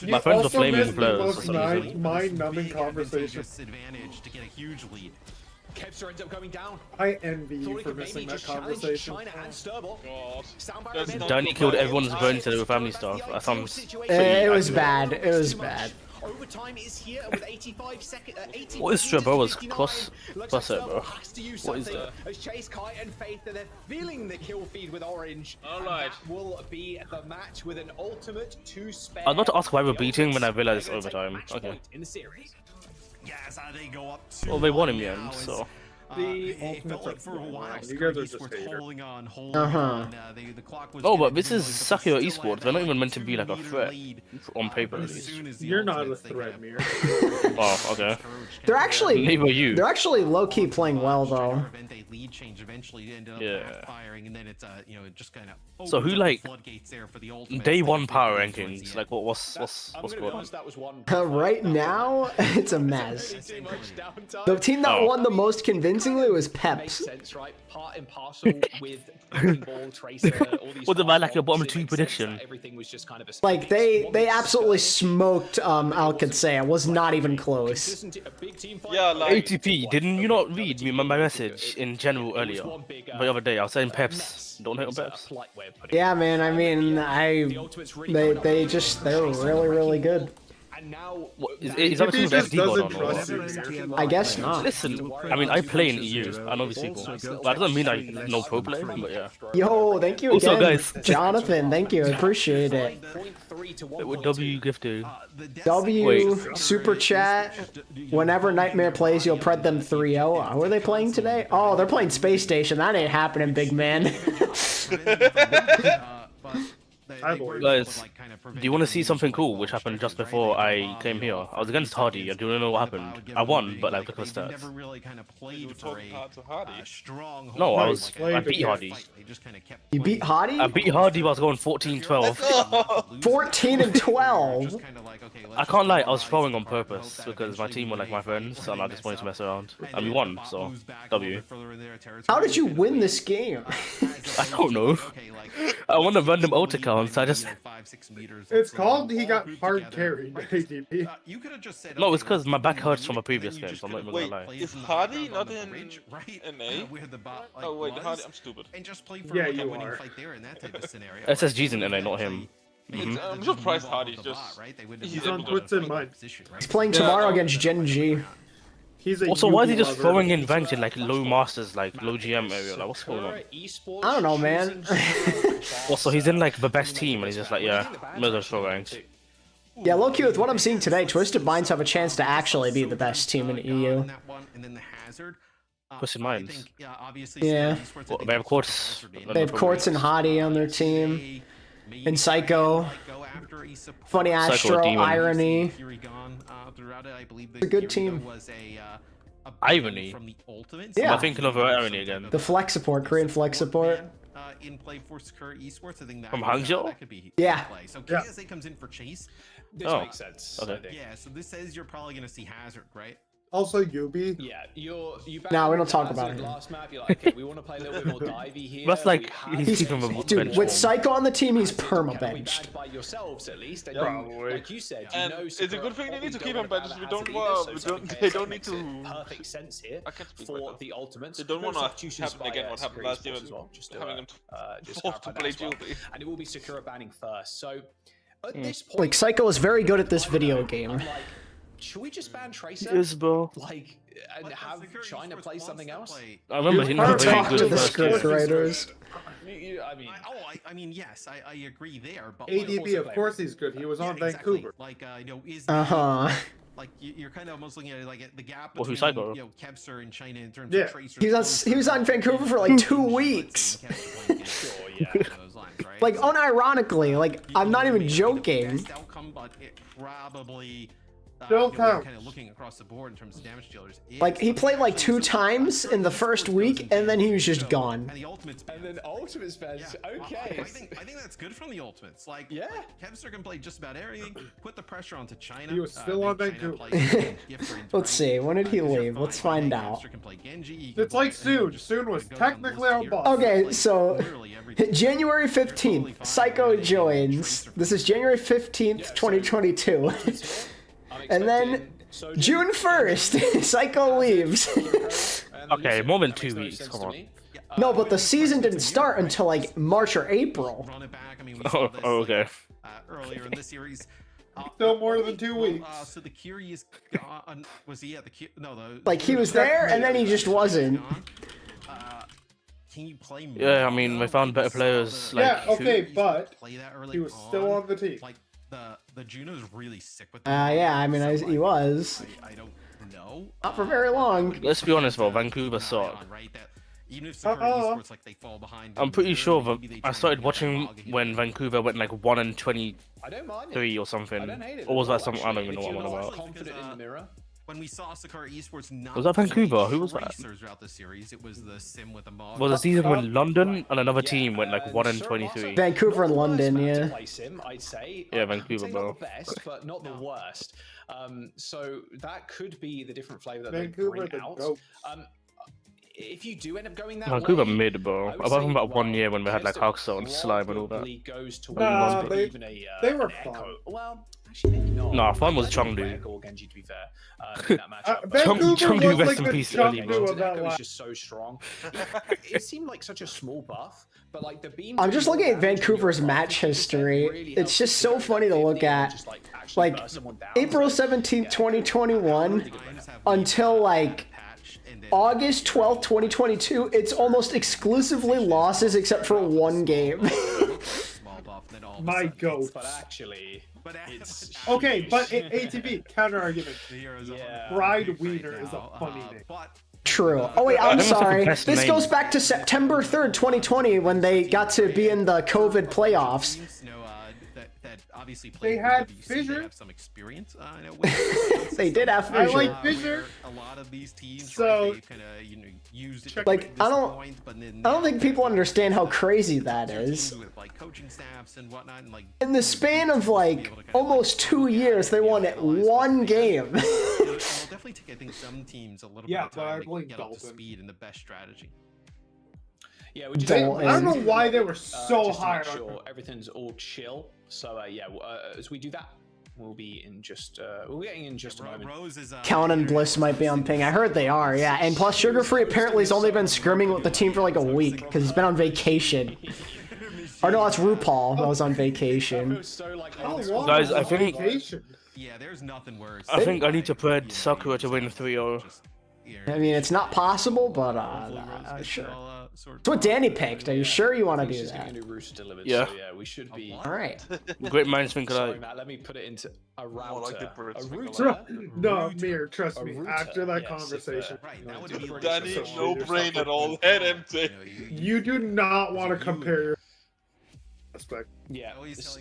My friends were flaming players for some reason. Mind-numbing conversation. Kevster ends up going down. I envy you for missing that conversation. Danny killed everyone's phone to do family stuff. I found It was bad. It was bad. Overtime is here with 85 seconds. What is Straboa's cross it, bro? What is that? As Chase, Kai, and Faith, they're feeling the kill feed with Orange. Alright. That will be the match with an ultimate to spare. I was about to ask why we're beating when I realized it's overtime. Okay. In the series. Yes, they go up Well, they won in the end, so. The ultimates like for a while. You guys are just holding on. The clock was No, but this is Sakura Esports. They're not even meant to be like a threat on paper, at least. You're not a threat, Mir. Oh, okay. They're actually Neither you. They're actually low key playing well though. Yeah. So who like day one power rankings? Like what's going on? Right now, it's a mess. The team that won the most convincingly was Peps. Part and parcel with ball tracer. What's about like your bottom two prediction? Everything was just kind of a Like they absolutely smoked alexyOWL. It was not even close. Yeah, like ATP, didn't you not read me my message in general earlier? The other day I was saying Peps. Don't hate on Peps. Yeah, man. I mean, they're really good. Is that a team with SD on? I guess not. Listen, I mean, I play in EU. I know these people. But that doesn't mean I know pro play, but yeah. Yo, thank you What's again, up, guys? Jonathan. Thank you. I appreciate it. With W gifted. W super chat. Whenever Nightmare plays, you'll pred them 3-0. Who are they playing today? Oh, they're playing Space Station. That ain't happening, big man. Guys, do you want to see something cool which happened just before I came here? I was against Hardy. I don't know what happened. I won, but like look at the stats. You were talking hard to Hardy. No, I beat Hardy. You beat Hardy? I beat Hardy while I was going 14-12. 14 and 12. I can't lie, I was throwing on purpose because my team were like my friends and I just wanted to mess around. And we won, so W. How did you win this game? I don't know. I won a random ult account, so I just... It's called he got hard carried, ATP. No, it's because my back hurts from a previous game, so I'm not even gonna lie. Is Hardy not in NA? Oh wait, Hardy, I'm stupid. Yeah, you are. SSG's in NA, not him. I'm surprised Hardy's just... He's on Twitch in mind. He's playing tomorrow against Gen G. Also, why is he just throwing in ranked in like low masters, like low GM area? Like, what's going on? I don't know, man. Also, he's in like the best team, and he's just like, yeah, might as well throw ranked. Yeah, low key with what I'm seeing today, Twisted Minds have a chance to actually be the best team in EU. Twisted Minds. Yeah. Well, they have Quartz. They have Quartz and Hottie on their team. And Psycho. Funny Astro, Irony. It's a good team. Irony? Yeah. Am I thinking of Irony again? The flex support, Korean flex support. From Hangzhou? Yeah. So KSA comes in for Chase. This makes sense. Okay. Yeah, so this says you're probably going to see Hazard, right? Also, Yubi. Yeah, you. No, we don't talk about him. Last map, you're like, okay, we want to play a little bit more divey here. That's like he's from a dude. With Psycho on the team, he's perma-benched. By yourselves at least. And Probably. like you said, and it's a good thing they need to keep him benched. They don't need to. Perfect sense here for the ultimates. They don't want to happen again what happened last year, having them forced to play Julie. And it will be Sakura banning first. So at this point, like Psycho is very good at this video game. Should we just ban Tracer? Isabel. Like, and have China play something else? I remember he was very good to at the first script writers. I mean, yes, I agree there. But ADB, of course he's good. He was on Vancouver. Like, is like you're kind of almost looking at it like the gap between Kebster and China in terms of Tracer. He was on Vancouver for like 2 weeks. Like unironically, like I'm not even joking. Probably Don't count. Kind of looking across the board in terms of damage dealers. Like he played like 2 times in the first week, and then he was just gone. And then Ultimates bench. Okay. I think that's good from the Ultimates. Like, Kevster can play just about everything. Put the pressure onto China. He was still on Vancouver. Let's see. When did he leave? Let's find out. It's like Soon. Soon was technically our boss. Okay, so January 15th, Psycho joins. This is January 15th, 2022. And then June 1st, Psycho leaves. Okay, more than 2 weeks. Come on. No, but the season didn't start until like March or April. Oh, okay. Earlier in the series. Still more than 2 weeks. So the Curious was he at the like he was there and then he just wasn't. Can you play more? Yeah, I mean we found better players. Like, yeah, okay, but he was still on the team. Like the Juno's really sick with. Yeah, I mean he was. I don't know. Not for very long. Let's be honest, though, Vancouver sucked. Even if Esports, like, they fall behind. I'm pretty sure that I started watching when Vancouver went like 1-23 or something. Or was that something? I don't even know what I'm on about. Confident in the mirror. When we saw Sakura Esports not was that Vancouver? Who was that? Throughout the series, it was the sim with the mob. Was the season when London and another team went like 1-23? Vancouver and London, yeah. I'd say. Yeah, Vancouver, bro. Not the best, but not the worst. So that could be the different flavor that Vancouver they bring out. If you do end up going that Vancouver way, mid, bro. Apart from about 1 year when we had like Hearthstone and Slime and all that. They were fun. Well, actually, maybe not. Nah, fun was Chengdu. Genji, to be fair, in that matchup. Chengdu, rest in peace, early, bro. Echo was just so strong. It seemed like such a small buff, but like the beam. I'm just looking at Vancouver's match history. It's just so funny to look at. Like April 17th, 2021 until like August 12th, 2022, it's almost exclusively losses except for 1 game. My goat. But actually, it's okay, but ATV counter argument. Bride Wiener is a funny name. True. Oh wait, I'm sorry. This goes back to September 3rd, 2020 when they got to be in the COVID playoffs. obviously They played had WWC, Fissure. They have some experience. With They did have I Fissure. like Fissure. A lot of these teams, So, right, kind of used it Like, to I this don't- point, but then I don't think people understand how crazy that their teams is. with like coaching staffs and whatnot, and like In the span of like almost 2 years, they won at 1 game. it'll definitely take, I think, some teams a little Yeah, bit but of I time to blame get up to Dalton. speed in the best strategy. Yeah, we just I don't know why they were so just to high make on sure everything's all chill. So yeah, as we do that, we'll be in just we're getting in just a moment. Rose is Count and Bliss might be on ping. I heard they are, yeah. And plus, Sugar Free apparently has only been scrimming with the team for like a week because he's been on vacation. Or no, that's RuPaul that was on vacation. Guys, I think Yeah, there's nothing worse. I think I need to put Sakura to win 3-0. I mean, it's not possible, but sure. That's what Danny picked. Are you sure you want to do that? Yeah. So, yeah, we should be. All right. Great minds think Sorry, alike. Matt. Let me put it into a router. like the birds a think router. No, Mir, trust me. router, After that yes, conversation, Danny, no brain at all. Head empty. you do not want to compare your aspect. Yeah.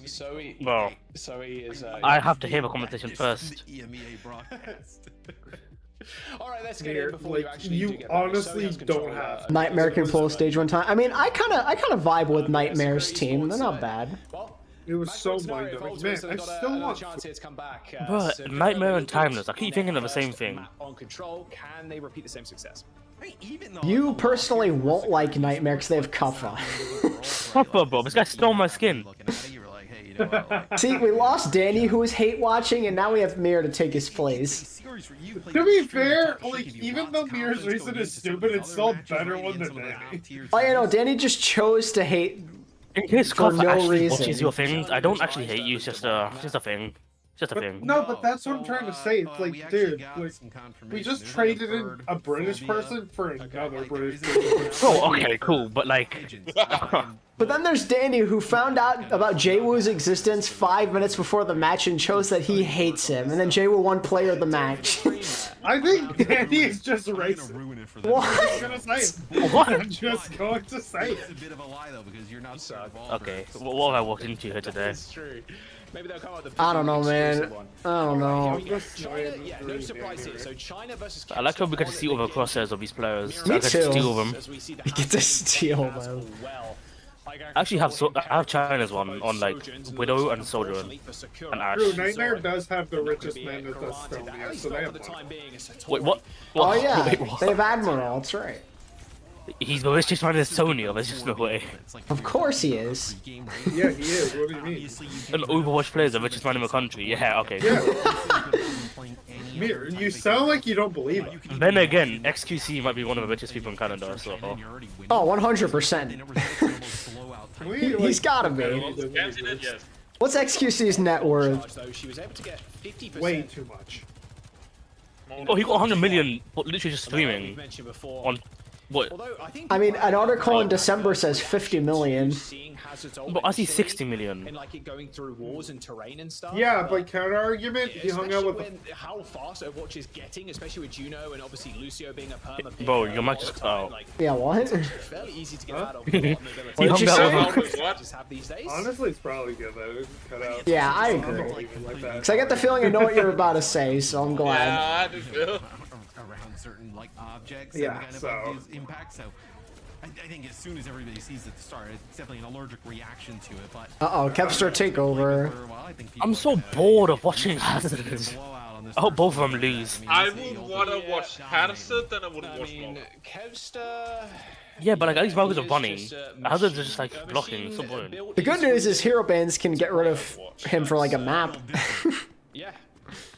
So he. Well, So he is. I have to hear the competition first. EMEA broadcast. All right, let's get Mir, in before you like, actually you do get back. honestly So he has don't control, have. Nightmare can pull stage 1 time. I mean, I kind of vibe with Nightmare's team. They're not bad. Well, It was so scenario, mind-numbing. if Man, Ultimates I have got still another want. chance here to come back. But so Nightmare and Victor Timeless, I keep on thinking of the their same first thing. map on control, can they repeat the same success? You personally won't like Nightmare because they have Kuffa. Papa, bro, this guy stole my skin. See, we lost Danny, who was hate watching, and now we have Mir to take his place. To be fair, like, even though Mir's reason is stupid, it's still a better one than Danny. Oh, yeah, no, Danny just chose to hate In case for Koffa no actually reason. watches your things, I don't actually hate you. It's just a thing. Just a thing. No, but that's what I'm trying to say. It's like, dude, like, we just traded in a British person for another British person. Oh, okay, cool, but like, But then there's Danny, who found out about Jaewoo's existence 5 minutes before the match and chose that he hates him. And then Jaewoo won player of the match. I think Danny is just racist. What? I'm gonna say it. What? I'm just going to say It's a it. bit of a lie though because you're not so involved. okay, what have I walked into here today? That's true. Maybe they'll come out with the I don't know, man. exclusive one. I don't know. China, yeah, no surprise here. So China versus I like how we get to see all the crosshairs of these players. Me I get to too. steal them. As we see the We get to steal them. I actually have I have China's one on like Widow and Soldier and Ash. True, Nightmare does have the richest man at Estonia, so they have one. Wait, what? Oh, What? yeah. Wait, what? They have Admiral, that's right. He's the richest man in Estonia. There's just no way. Of course he is. Yeah, he is. What do you mean? An Overwatch player is the richest man in the country. Yeah, okay. Mir, you sound like you don't believe it. Then again, XQC might be one of the richest people in Canada, so. Oh, 100%. He's gotta be. Yes. What's XQC's net worth? Way too much. Oh, he got 100 million, literally just streaming. On what? I mean, an article in December says 50 million. But I see 60 million. And like it going through wars and terrain and stuff. Yeah, but counter argument, he hung out with. How fast Overwatch is getting, especially with Juno and obviously Lucio being a perma pick. Bro, your mic just cut out. Yeah, what? Fairly easy to get out of. He hung out with Just have these days. Honestly, it's probably good that it cut out. Yeah, I agree. Because I get the feeling I know what you're about to say, so I'm glad. Yeah, I do feel. Around certain like objects Yeah, and kind of so- like these impacts. So I think as soon as everybody sees it at the start, it's definitely an allergic reaction to it. But Uh-oh, Kevster takeover. for a while, I think people I'm so bored of watching Hazards. I hope both of them lose. I would want to watch Hazard than I would watch Mob. Kevster. Yeah, but like at least Marcus are running. Hazards are just like blocking. It's so boring. The good news is hero bands can get rid of him for like a map. Yeah.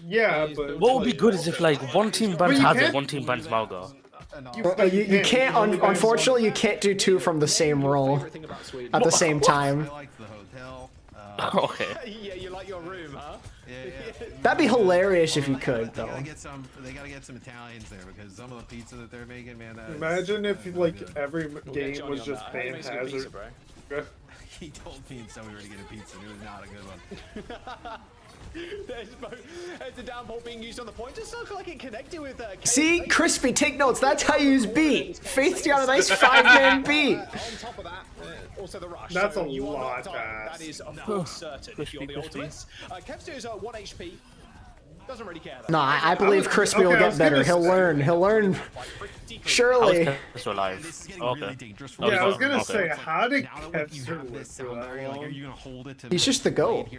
Yeah, but What would be good is if like one team bans you Hazard, can't- one team bans Malga. You can't, unfortunately, you can't do two from the same role at the same time. I like the hotel. Okay. Yeah, you like your room, huh? Yeah. That'd be hilarious if you could, They though. gotta get some. They gotta get some Italians there because some of the pizza that they're making, man. That is- imagine if like every We'll get game Johnny was on just that. How do you make some pizza, Phantasm. bro? He told me and so we were to get a pizza. It was not a good one. There's a downpour being used on the point. Just look like it connected with. See, Crispy, take notes. That's how you use beat. Faith's got a nice 5-man beat. On top of that, also the rush. That's so a you are lot, not done. That is of course certain if you're the ultimates. Kevster is 1 HP. Doesn't really care. No, I believe Crispy will get better. He'll learn. He'll learn. Surely. Kevster alive. Okay. Yeah, I was gonna say, how did Kevster live for that long? He's just the GOAT.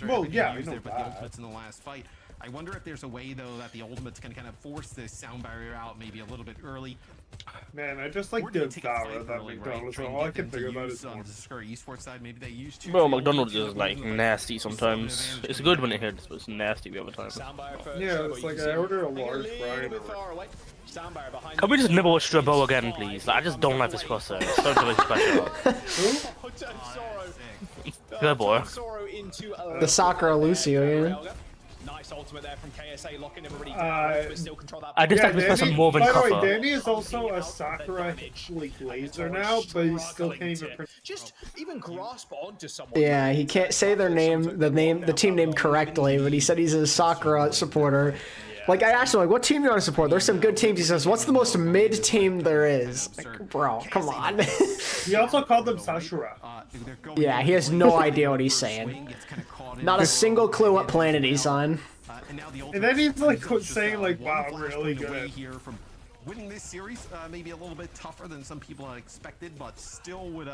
Well, yeah, I know but the that. ultimates in the last fight. I wonder if there's a way though that the ultimates can kind of force this sound barrier out maybe a little bit early. Man, I just like Devour that McDonald's. All I can think about is on the Esports side. Maybe they used to. Bro, McDonald's is like nasty sometimes. It's good when it hits, but it's nasty the other time. Yeah, it's like I order a large fry. Can we just never watch Strabo again, please? Like, I just don't like this crosshair. It's so special. Good boy. The Sakura Lucio, yeah. Nice ultimate there from KSA, locking everybody down, but still control that. I just like this person more than By the way, Copper. Danny is also a Sakura like laser now, but he still can't even. Just even grasp onto someone. Yeah, he can't say their name, the team name correctly, but he said he's a Sakura supporter. Like, I asked him, like, what team you want to support? There's some good teams. He says, what's the most mid team there is? Like, bro, come on. He also called them Sashura. Yeah, he has no idea what he's saying. Not a single clue what planet he's on. And then he's like saying like, wow, really good. Winning this series, maybe a little bit tougher than some people had expected, but still would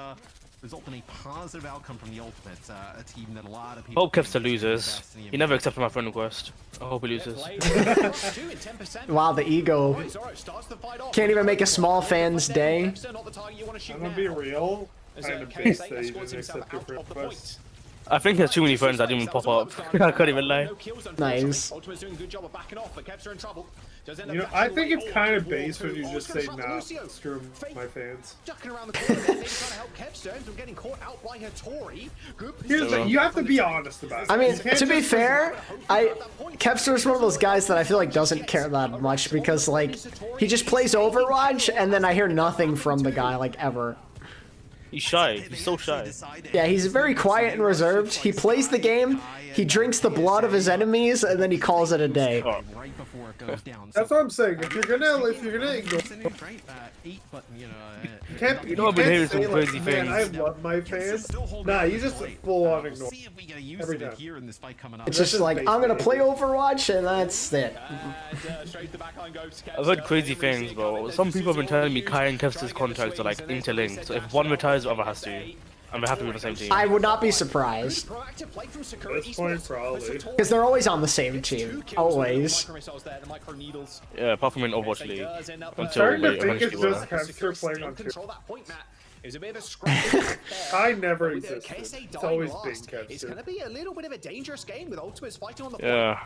result in a positive outcome from the Ultimates, a team that a lot of people. Hope Kevster loses. He never accepted my friend request. I hope he loses. Wow, the ego. Can't even make a small fan's day. I'm gonna be real. Kind of based that you didn't accept your friend request. I think there's too many friends that didn't even pop up. I couldn't even lie. Nice. You know, I think it's kind of base when you just say, nah, screw my fans. Here's the, you have to be honest about it. I mean, to be fair, Kevster's one of those guys that I feel like doesn't care that much because, like, he just plays Overwatch and then I hear nothing from the guy, like, ever. He's shy. He's so shy. Yeah, he's very quiet and reserved. He plays the game, he drinks the blood of his enemies, and then he calls it a day. That's what I'm saying. If you're gonna ignore, you can't say like, man, I love my fans. Nah, you just full on ignore every time. It's just like, I'm gonna play Overwatch, and that's it. I've heard crazy things, bro. Some people have been telling me Kai and Kevster's contracts are like interlinked, so if one retires, the other has to. And they have to be on the same team. I would not be surpird. Probably. Because they're always on the same team. Always. Yeah, apart from in Overwatch League. I'm starting to think it's just Kevster playing on two. I never existed. It's always been Kevster. It's gonna be a little bit of a dangerous game with Ultimates fighting on the yeah.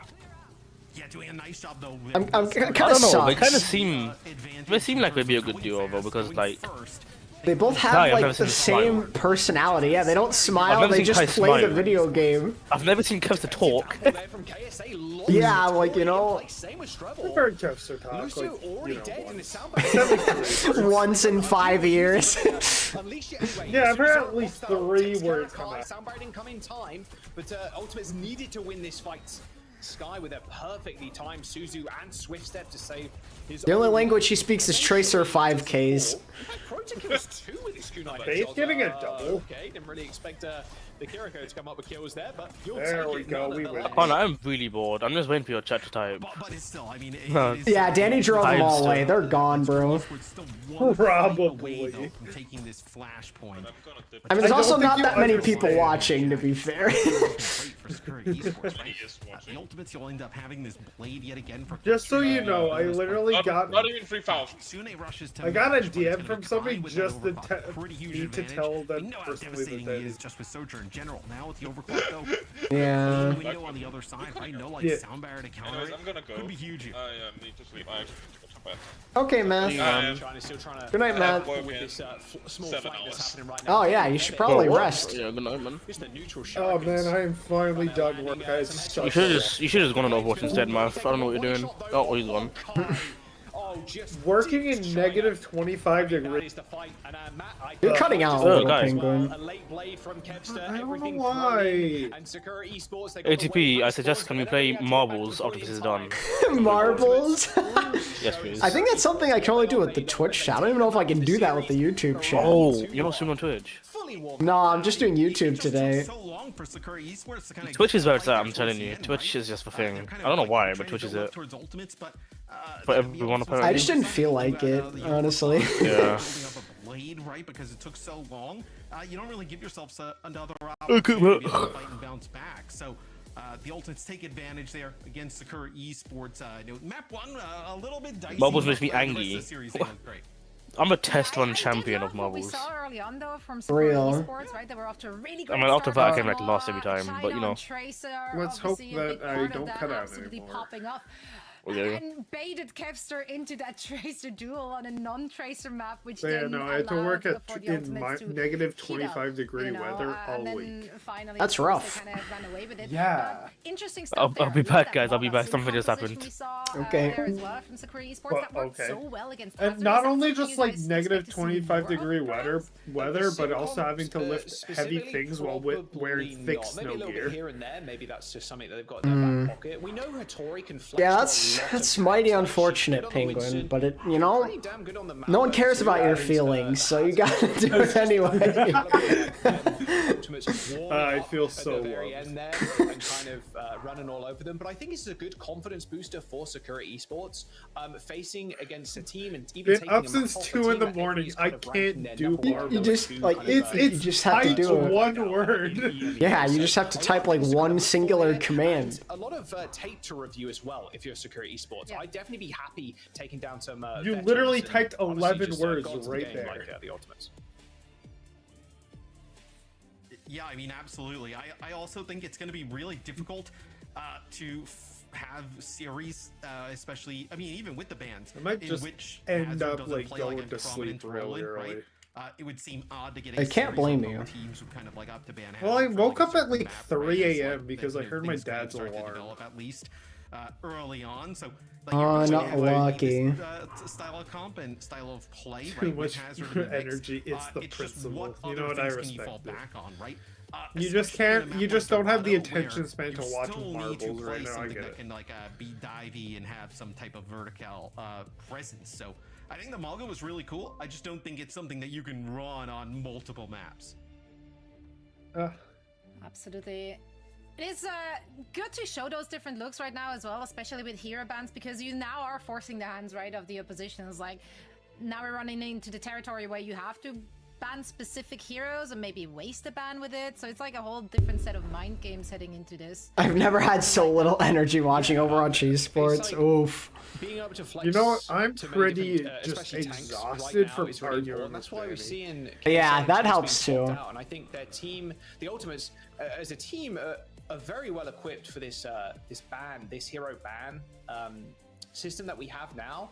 Yeah, doing a nice job though. I'm kind of They kind of seem. They seem like they'd be a good duo though, because like. They both have like the same personality. Yeah, they don't smile. They just play the video game. I've never seen Kevster talk. Yeah, like, you know. I've heard Kevster talk like, once in 5 years. Yeah, I've heard at least 3 words come out. Soundbar didn't come in time, but Ultimates needed to win this fight. Sky with a perfectly timed Suzu and Swift step to save his. The only language he speaks is Tracer 5Ks. Faith getting a double. Okay, didn't really expect the Kiriko to come up with kills there, but there we go. We win. Oh, I'm really bored. I'm just waiting for your chat to type. But it's still, I mean, yeah, Danny drove them all away. They're gone, bro. Probably. Taking this flashpoint. I mean, there's also not that many people watching, to be fair. In Ultimates, you'll end up having this blade yet again for. Just so you know, I literally got. Not even 3,000. I got a DM from somebody just to tell them personally that is just with Sojourn in general. Now with the overclock though. Yeah. Window on the other side, right? No like sound barrier to counter. Anyways, I'm gonna go. Could be huge. I need to sleep. I actually took some bed. Okay, man. Good night, man. Oh yeah, you should probably rest. Yeah, good night, man. Oh man, I am finally done work, guys. You should have just gone on Overwatch instead, man. I don't know what you're doing. Oh, he's gone. Working in negative 25 degrees. You're cutting out a little, Penguin. I don't know why. ATP, I suggest can we play marbles after this is done? Marbles? Yes, please. I think that's something I can only do with the Twitch chat. I don't even know if I can do that with the YouTube chat. Oh, you're not streaming on Twitch? No, I'm just doing YouTube today. Twitch is where it's at, I'm telling you. Twitch is just the thing. I don't know why, but Twitch is it. For everyone apparently. I just didn't feel like it, honestly. Yeah. Blade, right? Because it took so long, you don't really give yourself another Okay, opportunity to fight and bounce back. So the Ultimates take advantage there against Sakura Esports. Map 1 a little bit dicey. Marbles makes me angry. Great. I'm a test run champion of marbles. We saw early on though from Real. Esports, right? They were off to a really I great mean, after that I start. can like lost every time, but you know. Let's hope that I don't cut out absolutely anymore. popping up. Okay. And baited Kevster into that Tracer duel on a non-Tracer map, which Yeah, didn't no, I had to allow work for at the in Ultimates to negative heat 25 up, degree you know, weather all and then week. finally, That's of course, rough. they kind of ran away with it. Yeah. Interesting stuff I'll be there. back, That guys. I'll be back. Monasu Something just composition happened. we saw, Okay. there as well from Sakura Esports Well, that worked okay. so well against And Hazard. not Is that only something just you like guys negative expect to see 25 more of, degree weather, but also having to lift heavy Specifically, things while wearing thick not. Maybe a snow little gear. bit here and there. Maybe that's just something that they've got in their back pocket. We know Hattori can flex Yeah, to a that's lot that's of mighty packs. unfortunate, She's good on the Penguin. Winston. But it, you know, Pretty damn good on the map, no one though, cares too. about your And, feelings, so you gotta do it anyway. I feel so at the very loved. end there and kind of running all over them. But I think it's a good confidence booster for Sakura Esports, facing against a team and even Been taking up a since map off a 2 in team the that morning. everybody's I kind of ranking can't their do number one, marbles. You just two like kind of, you just have to Type do it. one word. Yeah, you just have to type like one singular command. A lot of tape to review as well if you're Sakura Esports. I'd definitely be happy taking down some You veterans literally and typed honestly 11 just, words got to the right game there. like, the Ultimates. Yeah, I mean, absolutely. I also think it's going to be really difficult to have series, especially, I mean, even with the bans, I might in just which end Hazard up doesn't like play, going like, a to sleep prominent role really in, early. right? It would seem odd to get I a can't series blame of you. teams who kind of like up to ban Well, I Hazard for, woke like, up a at certain like map, 3 right? It's a.m. like because I heard my things kind of dad's start to alarm. develop at least early on. So like, Oh, you're really not having lucky. this, style of comp and style of play, Too right? much with Hazard in the mix. energy. It's the It's just principle. what You know other what? I things can you fall respect it. back on, right? You just Especially in a can't. map You just like don't have the Dorado, where attention span to you watch still need to marbles play right now. I something get that it. can like be divey and have some type of vertical presence. So I think the Malga was really cool. I just don't think it's something that you can run on multiple maps. Absolutely. It is good to show those different looks right now as well, especially with hero bans, because you now are forcing the hands, right, of the oppositions. Like, now we're running into the territory where you have to ban specific heroes and maybe waste a ban with it. So it's like a whole different set of mind games heading into this. I've never had so little energy watching Overwatch Esports. Oof. Being able to flex, You know what? I'm to many pretty different, just especially tanks exhausted right now from is really arguing important. That's why we're with seeing Yeah, KSI that teams helps being too. swapped out, and I think their team, the Ultimates, as a team, are very well equipped for this this hero ban system that we have now.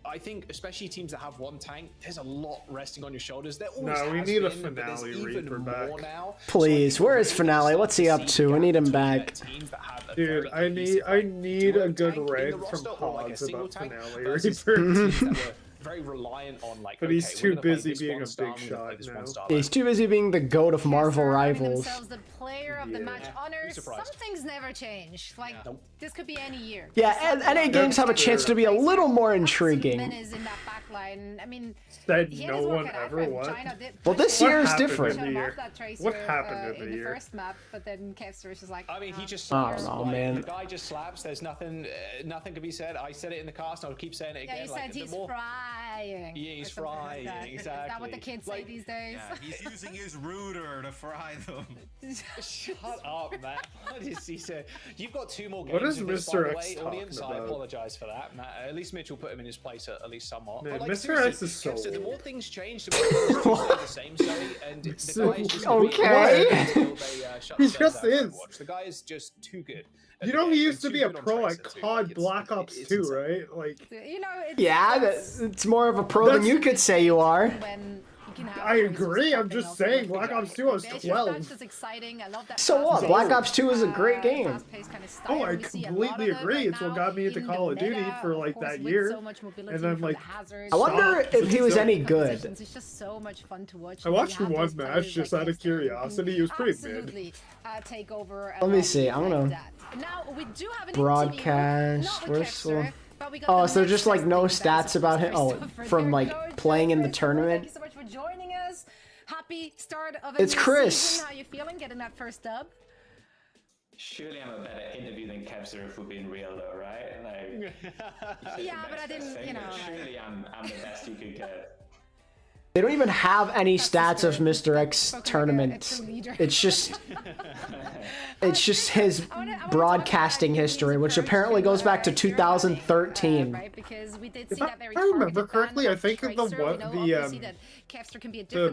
I think especially teams that have one tank, there's a lot resting on your shoulders. There always No, we has need a been, but there's Finale even Reaper more back. now. Please, where is Finale? What's he up to? I need him back. Dude, I need a good raid from Pods about Finale Reaper. Very reliant on like. But he's okay, too we're gonna play busy this being one a style, big we're gonna play shot this now. one style. He's too busy being the goat of Marvel Earning rivals. themselves the player of the match honor. Some things never change. Like, this could be any year. Yeah, and NA games have a chance to be a little more intriguing. Is in that back line. I mean, Said he had no his work one cut out ever for him. what? China did Well, this What year is happened different. in the shut him year? off that Tracer, What happened in in the the year? first map, but then Kevster was just like, I mean, he just I slaps. don't know, like, man. The guy just slaps. There's nothing can be said. I said it in the cast, and I'll keep saying it again. Yeah, you like, said the he's more- frying. Yeah, he's or something like frying, that. Is that what the exactly. kids say these days? Yeah, he's using his router to fry them. Shut up, Matt. What is he saying? You've got 2 more games. What is of this, Mr. by the X way, talking audience. I about? apologize for that, Matt. At least Mitch will put him in his place at least somewhat. Man, but, like, Mr. seriously, X is so Kevster, the more old. things change, the more things stay the same. Sorry, and the guy is just Okay. until they shut He themselves just out for is. Overwatch. The guy is just too good. You know, he used to be a pro at COD Black Ops 2, right? Like, You know, it's, Yeah, it's more of a pro than you could say you are. when you I agree. I'm just saying Black Ops 2 was 12. So what? Black Ops 2 is a great game. Oh, I completely agree. It's what got me into Call of Duty for like that year. And then like, I wonder if he was any good. It's just so much fun to watch. I watched one match just out of curiosity. He was pretty mid. Let me see. I'm gonna broadcast. Where's one? Oh, so there's just like no stats about him. Oh, from like playing in the tournament. Thank you so much for joining us. Happy start of It's Chris. How you feeling getting that first dub? Surely I'm a better interview than Kevzer if we're being real though, right? Like, yeah, but I didn't, you know. Surely I'm the best you could get. They don't even have any stats of Mr. X tournament. It's just his broadcasting history, which apparently goes back to 2013. If I remember correctly, I think of the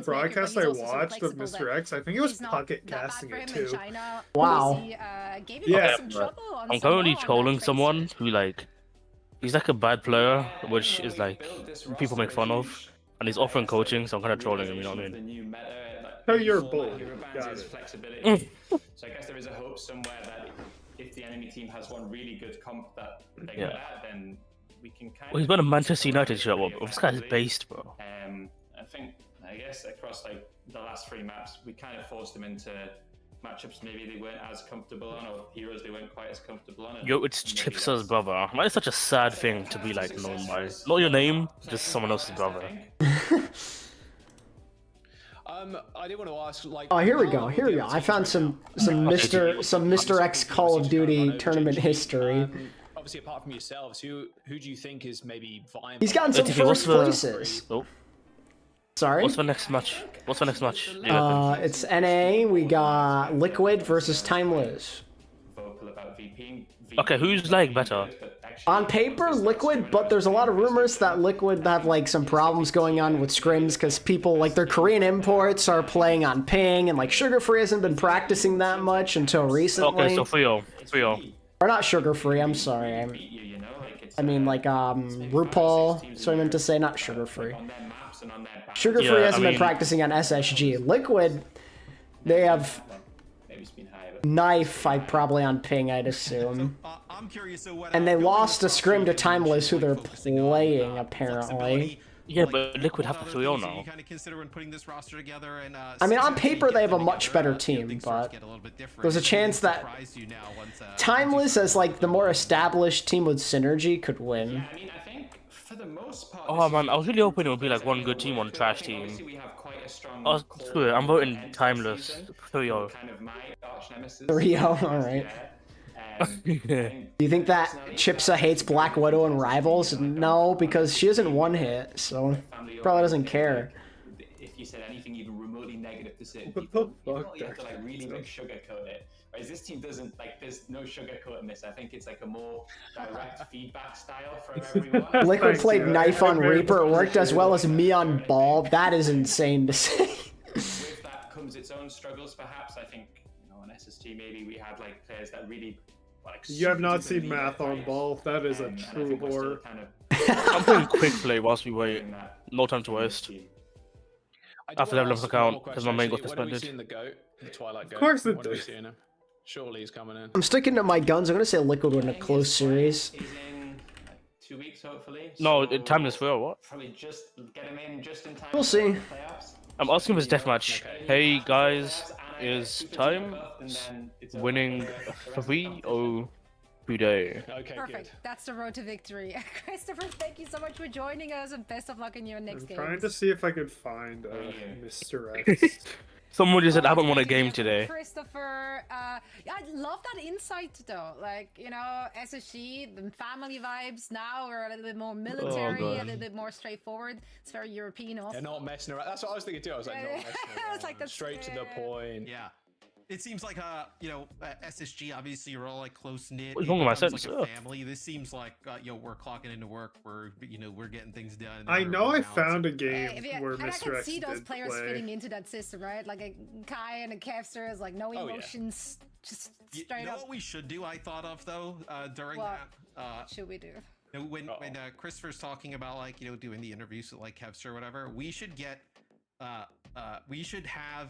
broadcast I watched of Mr. X, I think it was Pocket casting it too. Wow. Yeah. I'm currently trolling someone who like, he's like a bad player, which is like people make fun of. And he's offering coaching, so I'm kind of trolling him, you know what I mean? Oh, you're a bull. Got it. Flexibility. So I guess there is a hope somewhere that if the enemy team has one really good comp that they're good at, then we can kind of... Well, he's got a Manchester United shirt. Well, this guy's based, bro. I guess across like the last 3 maps, we kind of forced them into matchups maybe they weren't as comfortable on, or heroes they weren't quite as comfortable on. Yo, it's Chipsa's brother. That is such a sad thing to be like known by. Not your name, just someone else's brother. I did want to ask, like, oh, here we go. Here we go. I found some Mr. X Call of Duty tournament history. Obviously, apart from yourselves, who do you think is maybe vying? He's gotten some first places. Oh. Sorry? What's the next match? It's NA. We got Liquid versus Timeless. Okay, who's like better? On paper, Liquid, but there's a lot of rumors that Liquid have like some problems going on with scrims because people like their Korean imports are playing on ping, and like Sugar Free hasn't been practicing that much until recently. Okay, so Frio. Or not Sugar Free. I'm sorry. I mean like RuPaul. So I meant to say not Sugar Free. Sugar Free hasn't been practicing on SSG. Liquid, they have Knife, probably on ping, I'd assume. And they lost a scrim to Timeless, who they're playing, apparently. Yeah, but Liquid have the 3-0 now. I mean, on paper, they have a much better team, but there's a chance that Timeless, as like the more established team with synergy, could win. Oh man, I was really hoping it would be like one good team, one trash team. Oh, screw it, I'm voting Timeless. 3-0. 3-0, alright. Do you think that Chipsa hates Black Widow and Rivals? No, because she isn't one hit, so probably doesn't care. If you said anything even remotely negative to certain people, you have to like really like sugarcoat it. Whereas this team doesn't, like, there's no sugarcoating this. I think it's like a more direct feedback style from everyone. Liquid played Knife on Reaper, it worked as well as me on Ball. That is insane to say. With that comes its own struggles, perhaps. I think, you know, on SSG maybe we had like players that really like. You have not seen Math on Ball. That is a true horror. I'm playing quick play whilst we wait. No time to waste. I have to level up the account because my main got suspended. Of course it did. Surely he's coming in. I'm sticking to my guns. I'm gonna say Liquid win a close series. 2 weeks, hopefully. No, Timeless for what? Probably just get him in just in time. We'll see. I'm asking for his deathmatch. Hey guys, is time winning 3-0 today? Okay, perfect. Good. That's the road to victory. Christopher, thank you so much for joining us, and best of luck in your next game. I'm trying to see if I could find Mr. X. Someone just said I haven't won a game today. Christopher, I love that insight though. Like, you know, SSG, the family vibes now are a little bit more military, a little bit more straightforward. It's very European also. They're not messing around. That's what I was thinking too. I was like, not messing around. I was like, that's straight to the point. Yeah. It seems like you know, SSG obviously you're all like close knit. What's wrong with my sentence? Like a family. This seems like yo, we're clocking into work. We're we're getting things done. I know I found a game where Mr. X I can see those did players play. fitting into that system, right? Like a Kai and a Kevster is like no emotions, just straight you know up. What we should do? I thought of though during that. What should we do? When Christopher's talking about like doing the interviews with like Kevster or whatever, we should get we should have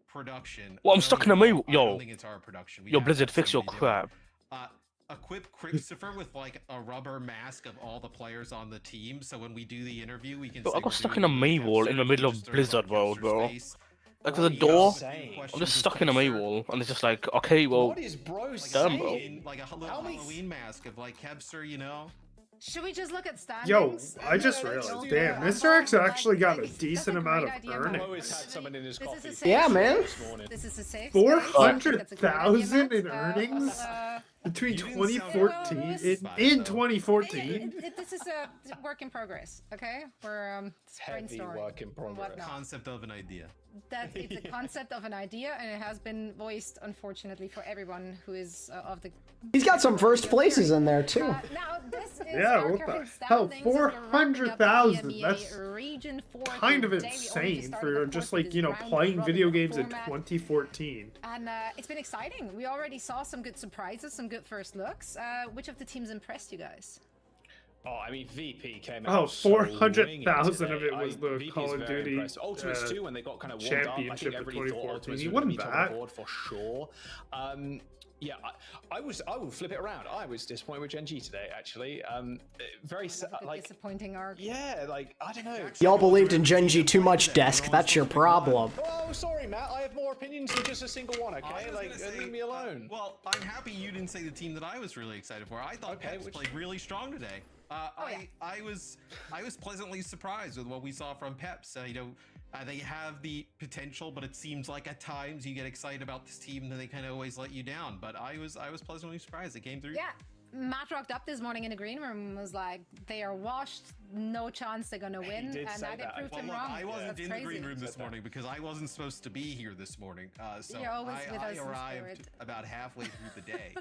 production. Well, I'm stuck in a maze. I Yo, don't think it's our production. We yo, have Blizzard, to have fix your somebody do it. crap. Equip Christopher with like a rubber mask of all the players on the team, so when we do the interview, we can. Yo, say I got we're stuck doing in a it with May wall in the middle of Blizzard world, bro. Like there's a door. I'm just stuck in a May wall, and it's just like, okay, well, What is bro damn, bro. saying? Like a little Halloween mask of like Kebster, you know. Should we just look at Yo, standings? I just realized, damn, Mr. X actually got a decent amount of earnings. Yeah, man. This is a safe 400,000 in earnings between 2014 in 2014. This is a work in progress. Okay, we're brainstorming. Work in progress. Concept of an idea. That it's a concept of an idea, and it has been voiced, unfortunately, for everyone who is of the. He's got some first places in there too. Now this is Yeah, our what the current hell? standings. 400,000. That's Region 4 kind of today. We only insane started, for of just course, like, with you know, this round playing robin video games in format. 2014. And it's been exciting. We already saw some good surprises, some good first looks. Which of the teams impressed you guys? Oh, I mean, VP came Oh, out. 400,000 of it was the VP is Call of very Duty impressive. Ultimates 2, when they got kind of warmed up, I think championship of everybody thought 2014. Ultimates He would won be top of that. the board for sure. Yeah, I will flip it around. I was disappointed with Gen G today, actually. Very like disappointing arc. Yeah, like I don't know. Y'all believed in Genji too much, Desk. That's your problem. Oh, sorry, Matt. I have more opinions than just a single one. Okay, like leave me alone. Well, I'm happy you didn't say the team that I was really excited for. I thought Peps played really strong today. I was pleasantly surprised with what we saw from Peps. You know, they have the potential, but it seems like at times you get excited about this team, and then they kind of always let you down. But I was pleasantly surprised. They came through. Yeah. Matt rocked up this morning in the green room and was like, they are washed, no chance they're gonna win, and I did prove him wrong. I wasn't That's in crazy. the green room this morning because I wasn't supposed to be here this morning. So You're always with us I in arrived spirit. about halfway through the day.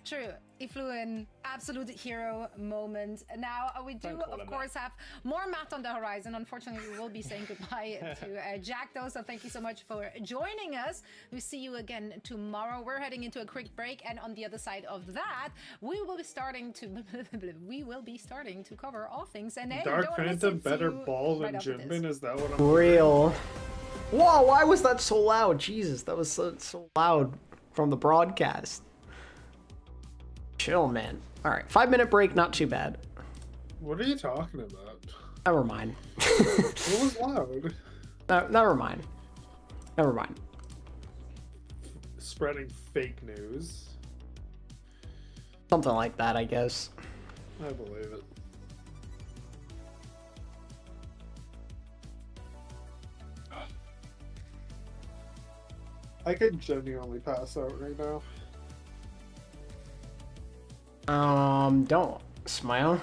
True. He flew in. Absolute hero moment. Now, we do, of course, have more Matt on the horizon. Unfortunately, we will be saying goodbye to Jack, though, so thank you so much for joining us. We see you again tomorrow. We're heading into a quick break, and on the other side of that, we will be starting to cover all things. And Dark Phantom better ball than Jimbin? Is that what I'm Real. Whoa, why was that so loud? Jesus, that was so loud from the broadcast. Chill, man. All right, 5-minute break, not too bad. What are you talking about? Never mind. What was loud? Never mind. Never mind. Spreading fake news. Something like that, I guess. I believe it. I could genuinely pass out right now. Don't smile.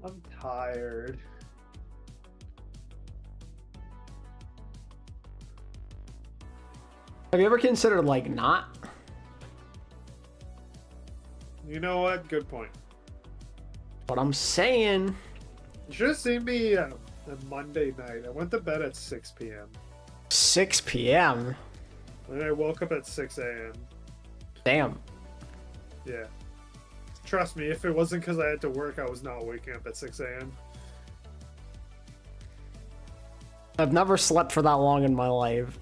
I'm tired. Have you ever considered, like, not? You know what? Good point. What I'm saying. You should have seen me on Monday night. I went to bed at 6 p.m. 6 p.m.? And I woke up at 6 a.m. Damn. Yeah. Trust me, if it wasn't because I had to work, I was not waking up at 6 a.m. I've never slept for that long in my life.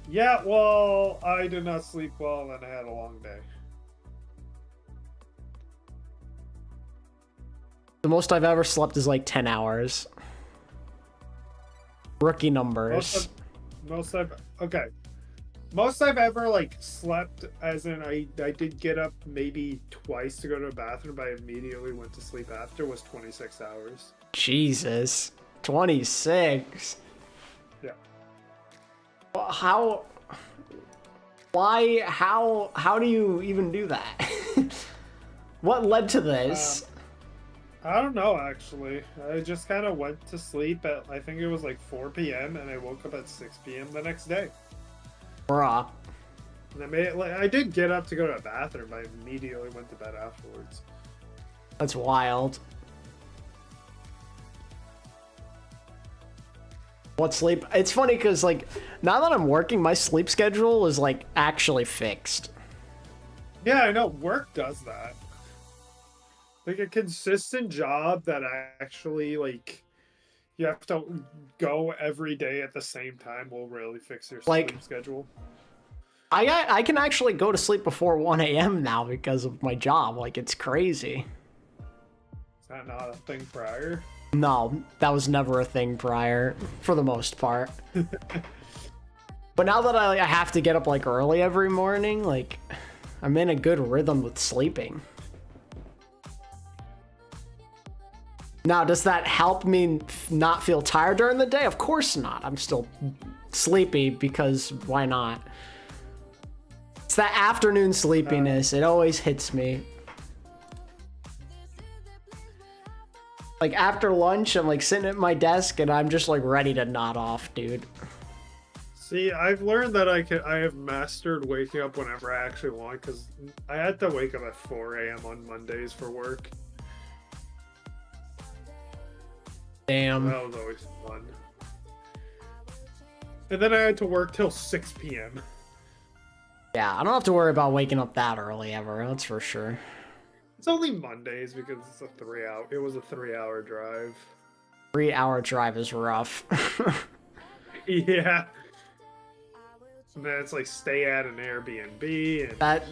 Yeah, well, I did not sleep well and I had a long day. The most I've ever slept is like 10 hours. Rookie numbers. Most I've ever like slept, as in I did get up maybe twice to go to the bathroom, but I immediately went to sleep after, was 26 hours. Jesus. 26. Yeah. Well, how do you even do that? What led to this? I don't know, actually. I just kind of went to sleep at, I think it was like 4 p.m. and I woke up at 6 p.m. the next day. Bruh. And I did get up to go to the bathroom, but I immediately went to bed afterwards. That's wild. What sleep? It's funny because, like, now that I'm working, my sleep schedule is, like, actually fixed. Yeah, I know. Work does that. Like, a consistent job that actually, like, You have to go every day at the same time will really fix your Like- sleep schedule. I can actually go to sleep before 1 a.m. now because of my job. Like, it's crazy. Is that not a thing prior? No, that was never a thing prior, for the most part. But now that I have to get up, like, early every morning, like, I'm in a good rhythm with sleeping. Now, does that help me not feel tired during the day? Of course not. I'm still sleepy because why not? It's that afternoon sleepiness. It always hits me. Like, after lunch, I'm, like, sitting at my desk, and I'm just, like, ready to nod off, dude. See, I've learned that I have mastered waking up whenever I actually want, because I had to wake up at 4 a.m. on Mondays for work. Damn. That was always fun. And then I had to work till 6 p.m. Yeah, I don't have to worry about waking up that early ever, that's for sure. It's only Mondays because it's a 3-hour. It was a 3-hour drive. 3-hour drive is rough. Yeah. And then it's like stay at an Airbnb. And That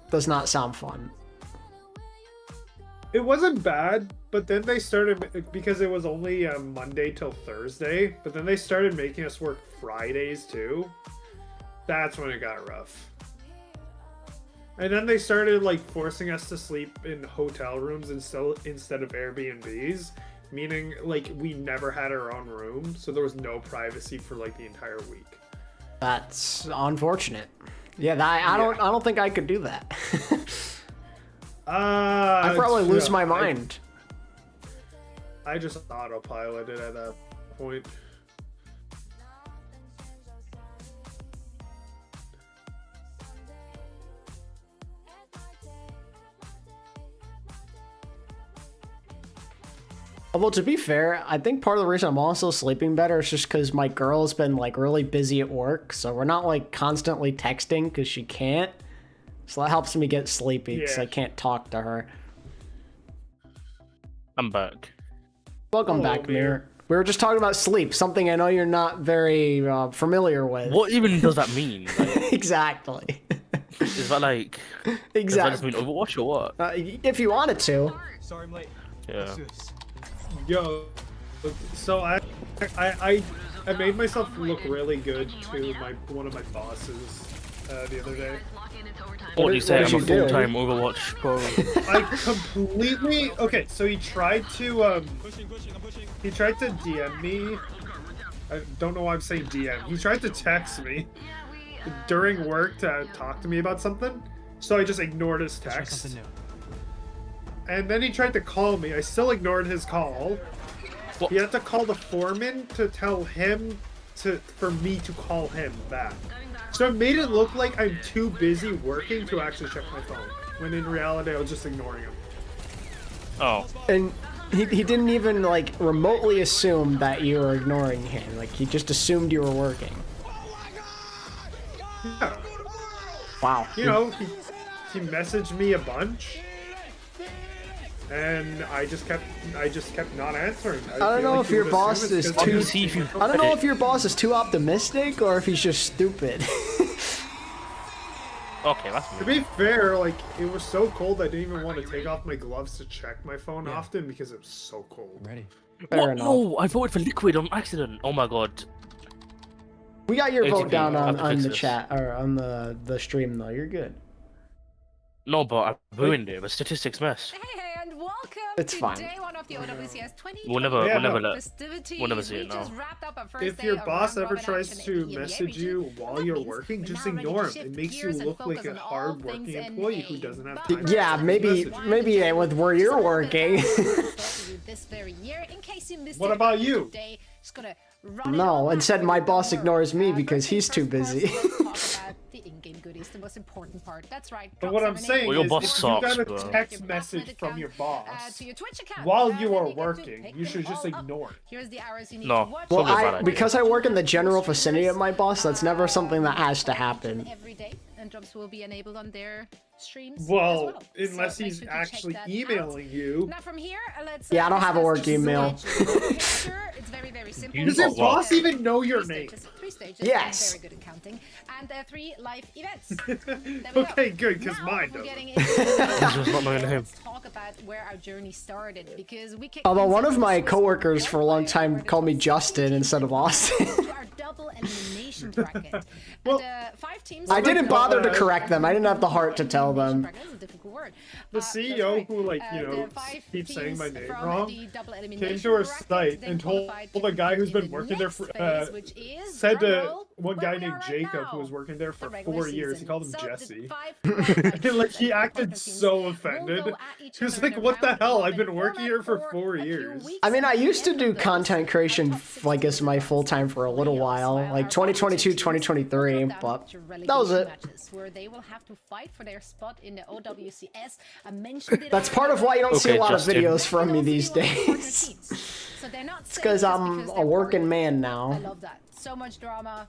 does not sound fun. it wasn't bad, but then they started, because it was only Monday till Thursday, but then they started making us work Fridays too. That's when it got rough. And then they started like forcing us to sleep in hotel rooms instead of Airbnbs, meaning like we never had our own room, so there was no privacy for like the entire week. That's unfortunate. Yeah, I don't think I could do that. I'd probably lose my mind. I just autopiloted at that point. Although, to be fair, I think part of the reason I'm also sleeping better is just because my girl's been, like, really busy at work, so we're not, like, constantly texting because she can't. So that helps me get sleepy because I can't talk to her. I'm back. Welcome back, Mir. We were just talking about sleep, something I know you're not very familiar with. What even does that mean? Like, exactly. is that like... Exactly. Does that just mean Overwatch or what? If you wanted to. Sorry, I'm late. Yeah. Yo, so I made myself look really good to one of my bosses the other day. What do you say? I'm a full-time Overwatch pro. I completely so he tried to DM me. I don't know why I'm saying DM. He tried to text me during work to talk to me about something, so I just ignored his text. And then he tried to call me. I still ignored his call. What? He had to call the foreman to tell him for me to call him back. So it made it look like I'm too busy working to actually check my phone, when in reality I was just ignoring him. Oh. And he didn't even, like, remotely assume that you were ignoring him. Like, he just assumed you were working. Yeah. Wow. You know, he messaged me a bunch. And I just kept not answering. I don't know if your boss is too. I don't know if your boss is too optimistic or if he's just stupid. Okay, that's to be fair, like it was so cold I didn't even want to take off my gloves to check my phone often because it was so cold. Ready? What? No, I voted for Liquid on accident. Oh my god. We got your vote ATP, down on the this. chat or on the stream though. You're good. No, but I ruined it. The statistics mess. Hey, and welcome It's to fine. day one of the OWCS 20. We'll never see it now. If your boss ever tries to message you while you're working, just ignore him. It makes you look like a hard-working employee who doesn't have time. Yeah, maybe with where you're working. What about you? No, instead my boss ignores me because he's too busy. The in-game goodies, the most important part. That's right. But what I'm saying is, if you got a text message from your boss while you are working, you should just ignore it. Here's the hours you need No. to watch. Well, because I work in the general vicinity of my boss, that's never something that has to happen. Every day, and jobs will be enabled on their streams as Well, well. unless So make he's sure to check actually that emailing you. Now from here, let's. Yeah, I don't have a work email. It's very, very simple. Does your boss even know your name? Three stages. Yes. I'm very good at counting, and 3 live events. There we Okay, go. good, because Now mine we're doesn't. getting into Just not knowing him. let's talk about where our journey started because we kicked Although things one off of my with coworkers for a long time called me Justin instead of Austin. to our double elimination bracket. Well, and, 5 teams. I didn't bother to correct them. I didn't have the heart to tell them. That's a difficult word. The That's CEO right. who, like, you The know, 5 keeps saying my teams name from wrong, the double came elimination to our bracket, site then and told qualified the guy who's to been the working there next for, phase, which is said drum to roll, one where guy we named are right Jacob now, who was working there for the regular 4 years. He season. called him So Jesse. the 5 And, like, he partner acted teams so will offended. go at each He was other in like, a what the round hell? I've robin been working here for format 4 a few years. weeks, I mean, I and used to at the do end of those, content creation, our top 6 like, as my full-time for a little while, like 2022, 2023, but that was it. matches where they will have to fight for their spot in the OWCS. I mentioned it. That's part of why you don't see a Okay, lot Justin. of videos from me these days. So they're not It's because I'm a working man I now. love that. So much drama.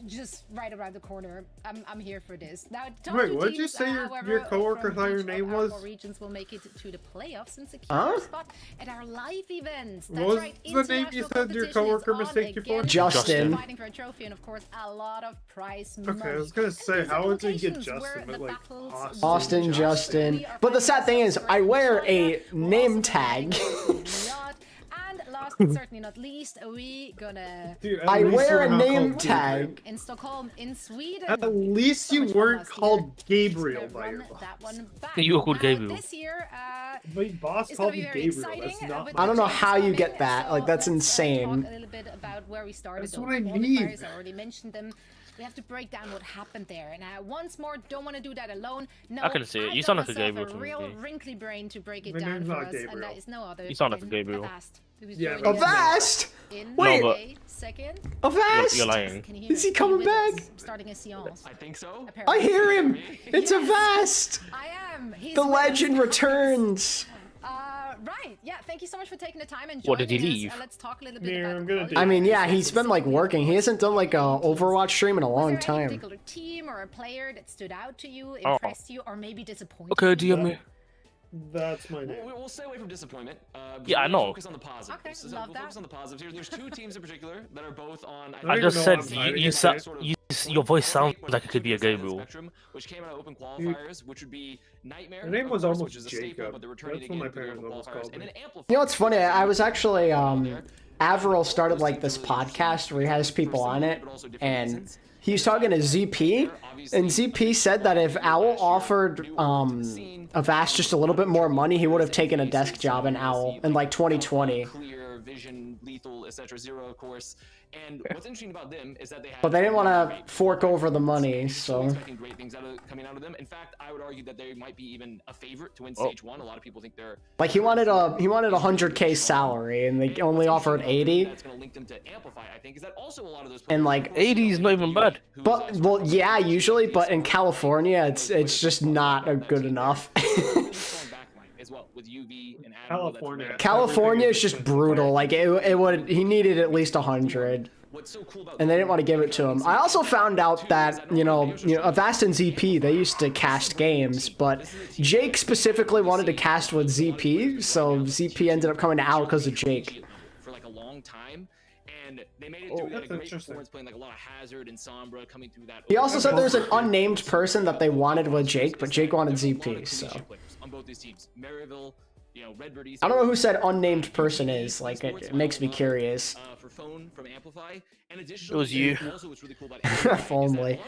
Just right around the corner. I'm here for this. Now, top Wait, 2 what did you teams, say however, your coworker from thought your each of name our was? 4 regions will make it to the playoffs and secure Huh? a spot at our live events. That's What was right. the name you International said your competition is coworker on mistook you for? again. Justin. Fighting for a trophy and of course a lot of prize Okay, money. I was gonna say, And these how are would they get locations where Justin, the but like battles Austin, will Justin. be. But the sad thing is, I wear a name tag. And last but certainly not least, we gonna Dude, at I least wear you're a not name called tag. in Stockholm, in Sweden. At least So you much fun weren't last called year. Gabriel Just by gonna your run boss. that one back. You were called Now, Gabriel. This year, My boss it's called gonna me be very Gabriel. That's exciting. not. With I don't know the how you changes get coming, that. Like, that's let's, insane. Talk a little bit about where we started. That's though. what I The mean. qualifiers, I already mentioned them. We have to break down what happened there. And once more, don't want to do that alone. No, I can see it. You got sound like a myself Gabriel to real me. wrinkly brain to break it My down name's for not us, and Gabriel. that is no other. You sound like a than Gabriel. Avast, who's Yeah, joining but- us Avast? in Wait. No, but- a second. Avast? You're lying. Can you hear Is he me? coming With us, back? starting a seance. I think so. I hear him. It's Yes. Avast. I am. He's The with us. legend returns. Right. Yeah. Thank you so much for taking the time and joining What, did he us. leave? Let's talk a little bit Yeah, about I'm the gonna do qualifiers. I mean, yeah, he's been like working. He hasn't done like a Overwatch stream in a Was long there any time. particular team or a player that stood out to you, Oh. impressed you, or maybe disappointed Okay, you? DM me. That's my name. We'll stay away from disappointment. Yeah, I know. Focus on the positives. Okay, So love we'll that. focus on the positives here. There's 2 teams in particular that are both on. I I don't just even said know what I'm you fighting your voice sounds like it could be a Gabriel. Spectrum, which came out of open qualifiers, which would be Nightmare. Her name of was course, almost which is a staple, Jacob. but they're returning That's what my again through the parents open almost qualifiers. called And me. then Amplify. You know what's funny? I was actually Avril started like this podcast where he has people on it, and he was talking to ZP, and ZP said that if OWL offered Avast just a little bit more money, he would have taken a desk job in OWL in like 2020. Clear, vision, lethal, etc. Zero, of course. And what's interesting about them is that they have. But they didn't want to fork over the money, so. Expecting great things coming out of them. In fact, I would argue that they might be even a favorite to win stage 1. A lot of people think they're Like he wanted a 100K salary, and they only offered 80. That's going to link them to Amplify. I think is that also a lot of those. And like 80 is not even bad. But well, yeah, usually, but in California, it's just not good enough. As well with UV and California. California is just brutal. Like he needed at least 100. And they didn't want to give it to him. I also found out that, you know, Avast and ZP, they used to cast games, but Jake specifically wanted to cast with ZP, so ZP ended up coming to OWL because of Jake. For like a long time, and they made it through that great performance playing like a lot of Hazard and Sombra coming through that. He also said there's an unnamed person that they wanted with Jake, but Jake wanted ZP, so. On both these teams, Maryville, you know, Redbird East. I don't know who said unnamed person is, like, it makes me curious. For phone from Amplify, and It was you. Also, what's really cool about If only.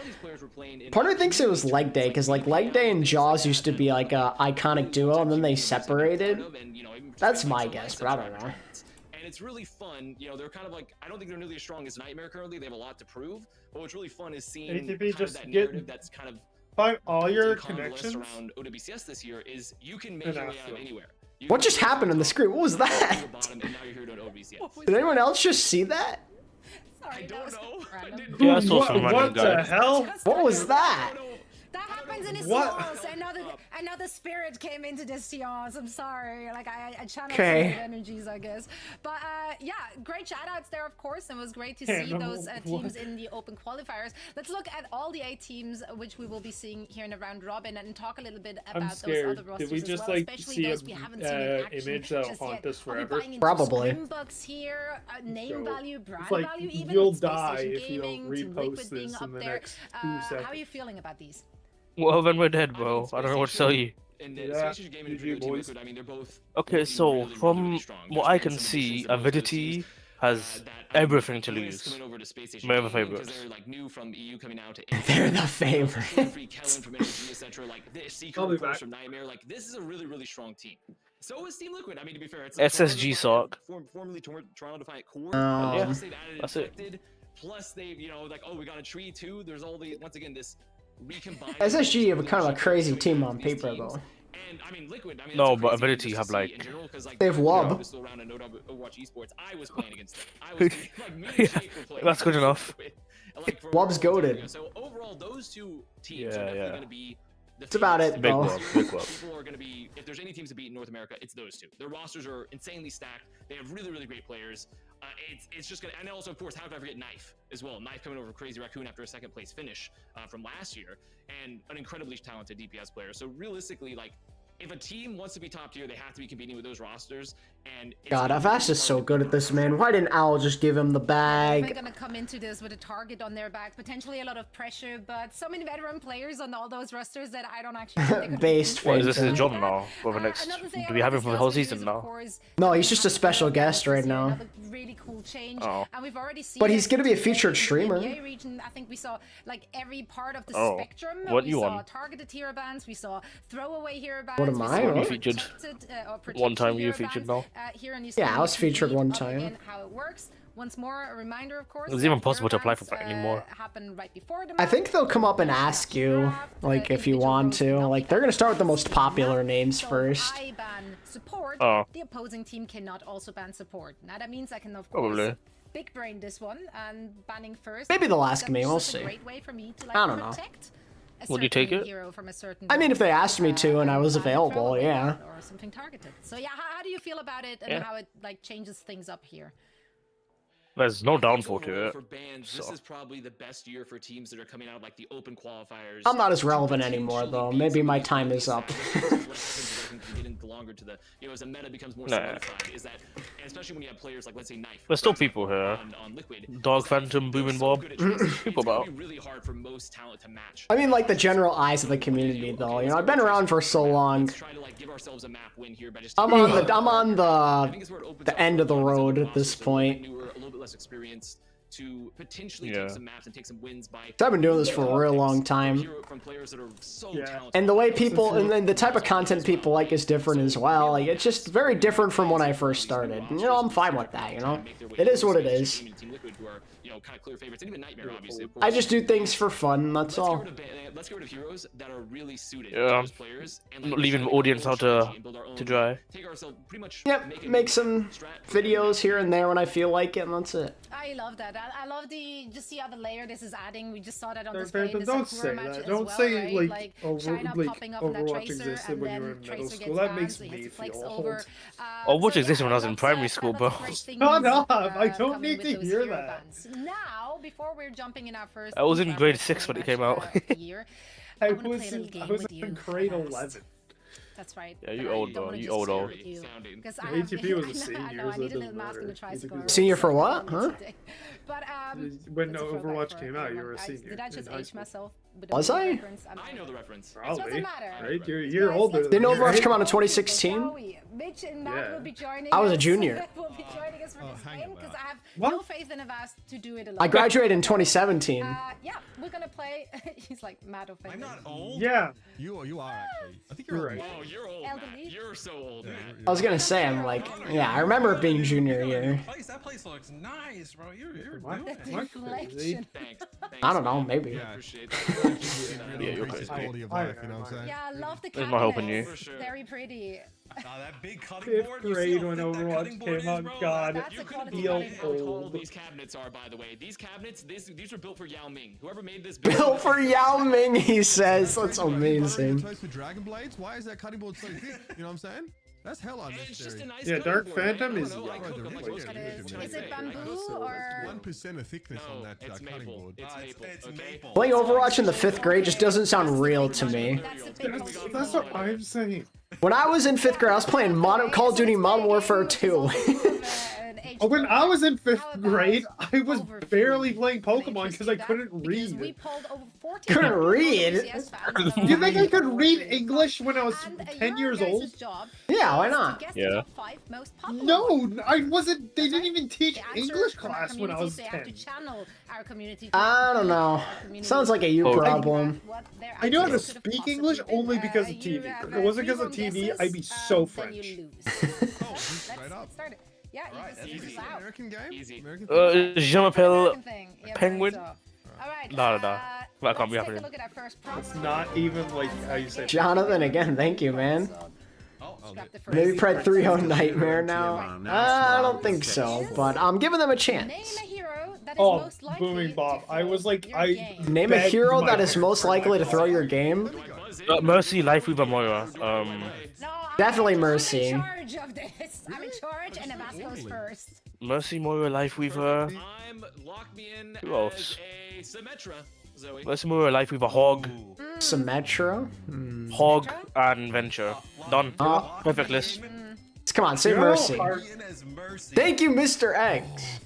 Part of me thinks it was Leg Day, because like Leg Day and Jaws used to be like a iconic duo, and then they separated. That's my guess, but I don't know. And it's really fun, you know, they're kind of like, I don't think they're nearly as strong as Nightmare currently, they have a lot to prove, but what's really fun is seeing ATP kind just of that get narrative that's kind of by all your coalesced connections around OWCS this year is you can make your way out of anywhere. What just happened on the screen? What was that? Did anyone else just see that? Sorry, I don't know. Yeah, I saw some What random the guy. hell? What was that? That happened Beans in his What? sauce. Another spirit came into this seance. I'm sorry. Like I channeled Okay. some good energies, I guess. But yeah, great shoutouts there, of course, and it was great to see those teams in the open qualifiers. Let's look at all the 8 teams which we will be seeing here in the round robin and talk a little bit about those other rosters. Did we just as well, like especially see those we haven't seen in action image that'll just haunt yet. us Are we forever? buying into Probably. Scrimbucks here, name value, brand It's like value, even you'll with Space die Station if you don't Gaming, Team Liquid repost being this up in the there. next 2 seconds. How are you feeling about these? Well, when we're dead, bro. I don't know what to tell you. And Yeah, Space Gaming and GG, Team boys. Liquid, I mean, they're both. Okay, so from what I can see, Avidity has everything to lose. My other favorites. They're like new from EU coming out to They're the favorites. Kellen from Energy, etc. Like this Seeker I'll be of course back. from Nightmare. Like this is a really really strong team. So is Team Liquid. I mean, to be fair, it's SSG sock. Formerly Toronto Defiant Core. Yeah, Plus they've added that's it. Infected. Plus they've like we got a tree too. There's all the once again this recombined. SSG have kind of a crazy team on paper, though. And I mean, Liquid. I mean, No, that's a but crazy game Avidity just to have, see like- in general, 'cause, like, They have you know, Wob. this around in OWCS Esports, I was playing against them. I was like me and Jake were playing. That's good enough. Like, for Wobb's World Cup. goated. So overall, those 2 teams are Yeah, definitely yeah. going to be. That's about it, Big though. Wob, big Wob. People are going to be. If there's any teams to beat in North America, it's those 2. Their rosters are insanely stacked. They have really really great players. It's just gonna, and also of course, how could I forget Knife as well? Knife coming over Crazy Raccoon after a 2nd place finish from last year, and an incredibly talented DPS player. So realistically, like, if a team wants to be top tier, they have to be competing with those rosters. And it's God, gonna be Avast is so good at this, man. Why didn't Owl just give him the They're bag? gonna come into this with a target on their back, potentially a lot of pressure, but so many veteran players on all those rosters that I don't actually think they could Based What is this Phantom. his job now? For the next, Another thing do I we have wanna him for the discuss whole with you is, season of now? course, No, he's just a special guest right now. another really cool change. Oh. And we've already seen But he's it gonna be a today featured in the streamer. EMEA region. I think we saw like every part of the Oh. spectrum. What we you saw want? targeted hero bans, we saw throwaway hero bans. What am we I? saw What? You featured one time, you hero featured bans, now. here in New Yeah, I Zealand. was You can featured read one up time. again how it works. Once more, a reminder, of course. It was even that possible to hero apply for bans, that anymore. happen right before the I think match. they'll come up and ask you, like, if you want to. Like, they're gonna start with the most popular names So first. I ban support. Oh. The opposing team cannot also ban support. Now that means I can of Probably. course big brain this one and banning first. Maybe they'll ask That's me, we'll just see. a great way for me to like I don't know. protect a Would you take certain it? hero from a certain I mean, if they role, asked me to and I was ban a available, throwaway yeah. ban or something targeted. So yeah, how do you feel about it and Yeah. how it like changes things up here? There's no downfall to Overall, it. for bans, this so. is probably the best year for teams that are coming out of like the open qualifiers. I'm not as to relevant anymore, potentially though. beat Maybe some of my these time really is up. established teams. What happens is I think we get into longer to the, as the meta becomes more Nah. solidified, is that, and especially when you have players like, let's say, Knife. There's still people here. On Liquid. Dog is that Phantom, they're Booming so Bob. good at transition, People it's gonna about. be really hard for most talent to match. I mean, like, the general eyes of the community, though. You know, I've been around for so long. Let's try to like give ourselves a map win here by just I'm on the end of the road at this point. newer, a little bit less experienced to potentially Yeah. take some maps and take some wins by. So I've been doing this for a real long time. From players that are so Yeah. talented. And the way people, and then the type of content people like is different as well. Like, it's just very different from when I first started. You know, I'm fine with that, you know? It is what it is. Team Liquid, who are, kind of clear favorites, and even Nightmare, obviously. Of I course. just do things for fun, that's all. Let's get rid of heroes that are really suited Yeah. to those players. And I'm not like, leaving try the to make audience our out own to- strategy and build our own- to dry. Take ourselves pretty much. Yep, make some videos here and there when I feel like it, and that's it. I love that. I love just the other layer this is adding. We just saw that on Fair, display in fair, the don't Sakura say match that. as Don't well, say, right? like, China like, popping up on that Overwatch Tracer, existed and when you were then in middle Tracer school. gets That banned, makes so he me hits flex feel over. old. Overwatch So existed when I was in lots, primary school, lots bro. of great things, Shut up! I don't coming need with to those hear hero that. bans. Now, before we're jumping in our first. I was in round grade of 6 when it match, came out. of the year, I wanna was play a little in, game I was with you in grade fast. 11. That's right. Yeah, you but I old, don't bro. wanna You just old, share old. with you, Because The I have, ATP was a I senior, know, I so it need a doesn't little mask and a matter. tricycle. Either way. Senior for what? Huh? But When that's a throwback Overwatch for came out, you everyone. were a senior. Did I just in high age school. myself? with Was a I? reference? I know the reference. Probably. doesn't matter. Right? You're older. Didn't than me, Overwatch right? come out in 2016? Mitch and Matt Yeah. will be joining I was a us. junior. will be joining us for this hang game on because I have What? no faith in Avast to do it alone. I graduated in 2017. Yeah, we're gonna play. He's like mad offended. I'm not old. Yeah. You are actually. I think You're you're right. old. Oh, you're old, Elderly. Matt. You're so old, Matt. I was gonna say, I'm like, yeah, I remember it being junior year. That place looks nice, bro. You're What? doing it. Am I crazy? Deflection. Thanks. I don't know, maybe. Yeah. Appreciate that. Yeah, you're Increases crazy. quality of I life, you know what I'm saying? Yeah, I love the There's not helping cabinets. you. For sure. Very pretty. That big cutting Fifth board. You see grade how when thick that cutting Overwatch board came is, out. bro? God, That's a quality feel cutting board. How tall old. these cabinets are, by the way. These cabinets, these are built for Yao Ming. Whoever made this. Built for Yao Ming, he says. That's amazing. For Dragon Blades? Why is that cutting board so thick? You know what I'm saying? That's hell unnecessary. Nice Yeah, Dark board, right? Phantom I is don't know, I cook them like most people. Is it bamboo or? 1% of thickness on that it's cutting maple. board. It's maple. Playing Overwatch in the 5th grade just doesn't sound real to me. That's what I'm saying. When I was in 5th grade, I was playing Call of Duty Modern Warfare 2. When I was in 5th grade, I was barely playing Pokemon because I couldn't read. Couldn't read? You think I could read English when I was 10 years old? Yeah, why not? Yeah. No, I wasn't. They didn't even teach English class when I was 10. I don't know. Sounds like a you problem. I knew how to speak English only because of TV. If it wasn't because of TV, I'd be so French. Yeah, easy. American game? Easy. Je m'appelle Yeah, Penguin. Alright, No. That can't be let's take a happening. look at our first It's not even like how you say. Jonathan, again, thank you, man. Maybe Pred 3-0 Nightmare now? I don't think so, but I'm giving them a chance. Oh, Booming Bob. I was like, Name a hero that is most likely to throw your game. Mercy, Life with Moira. Definitely Mercy. I'm in charge, and Abbas goes first. Mercy, Moira, Life Weaver. Lock me in. Who else? A Symmetra, Zoe. Mercy, Moira, Life Weaver, Hog. Symmetra? Hog and Venture. Done. Perfect list. Come on, say Mercy. Thank you, Mr. X.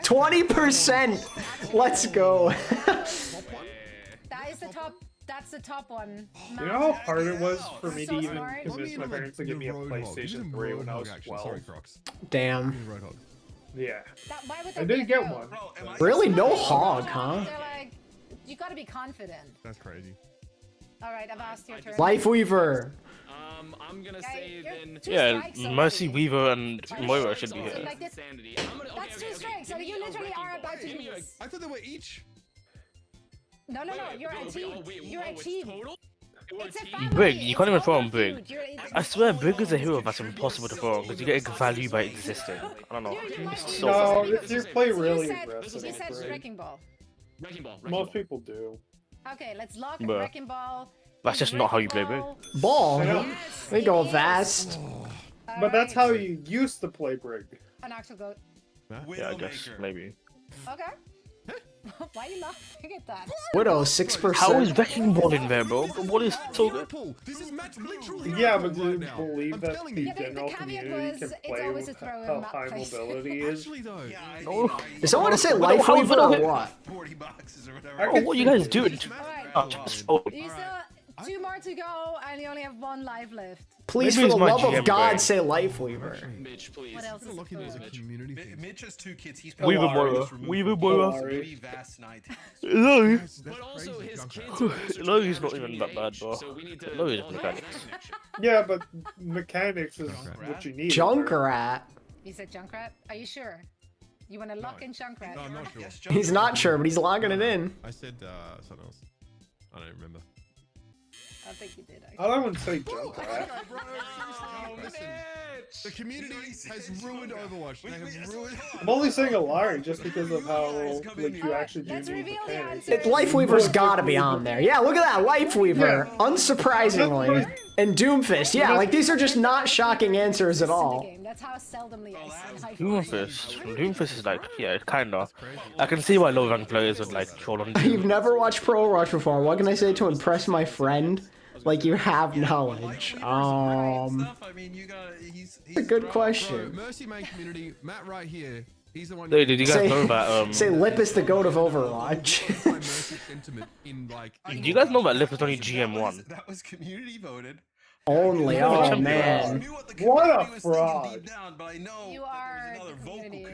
20%. Let's go. That is the top. That's the top one. You know how hard it was for me to even convince my parents to give me a PlayStation 3 when I was 12? Damn. Yeah. Why would I didn't get one. Really? No Hog, huh? They're like, you gotta be confident. That's crazy. Alright, I've asked your turn. Life Weaver. I'm gonna say then. Yeah, Mercy, Weaver, and Moira should be here. Like this, that's 2 strikes, so you literally are about to lose. I thought they were each. No, you're a team. You're a team. It's a family. Brig, you can't even throw on It's Brig. I swear, Brig is a hero that's impossible to throw on because you get value by existing. I don't know. It's so No, funny. if you play really You aggressive, said it's great. Wrecking Ball. Most people do. Okay, let's lock Bruh. Wrecking Ball. That's just not how you play Brig. Ball. Yes, They go fast. But that's how you used to play Brig. An actual goat. Yeah, I guess, maybe. Okay. Why are you laughing at that? Widow, 6%. How is Wrecking Ball in there, bro? What is so good? This is match literally. Yeah, but do you believe that the you. general The caveat community was, can it's play always with a throw in how map high place. mobility is? Oh. Is someone to say Life Weaver or what? Oh, what are you guys doing? You still 2 more to go, and you only have 1 life left. Please, Maybe for the it's my love of GM God, brain. say Life Weaver. Mitch, please. What else is Lucky there's a community thing. Mitch has 2 kids. He's Weaver Moira. Weaver Moira. pretty vast night. No. But also his kids. No, he's not even that bad, bro. So we need to. No, he's mechanics. Yeah, but mechanics is what you need. Junkrat. You said Junkrat? Are you sure? You want to lock in Junkrat? No, I'm not sure. He's not sure, but he's logging it in. I said something else. I don't remember. I think you did. I wouldn't say Junkrat. The community has ruined Overwatch. They have ruined. I'm only saying Alari just because of how like you actually do Let's need reveal the mechanics. answer. Life Weaver's gotta be on there. Yeah, look at that, Life Weaver. Unsurprisingly. And Doomfist. Yeah, like these are just not shocking answers at all. That's how seldomly I say Doomfist is like, yeah, kinda. I can see why low rank players would like troll on Doom. You've never watched Pro Rush before. What can I say to impress my friend? Like you have knowledge. I mean, you got. He's a good question. Mercy main community, Matt right here. He's the one. Hey, did you guys know that? Say Lip is the goat of Overwatch. Do you guys know that Lip is only GM1? That was community voted. Only, oh man. What a fraud. You are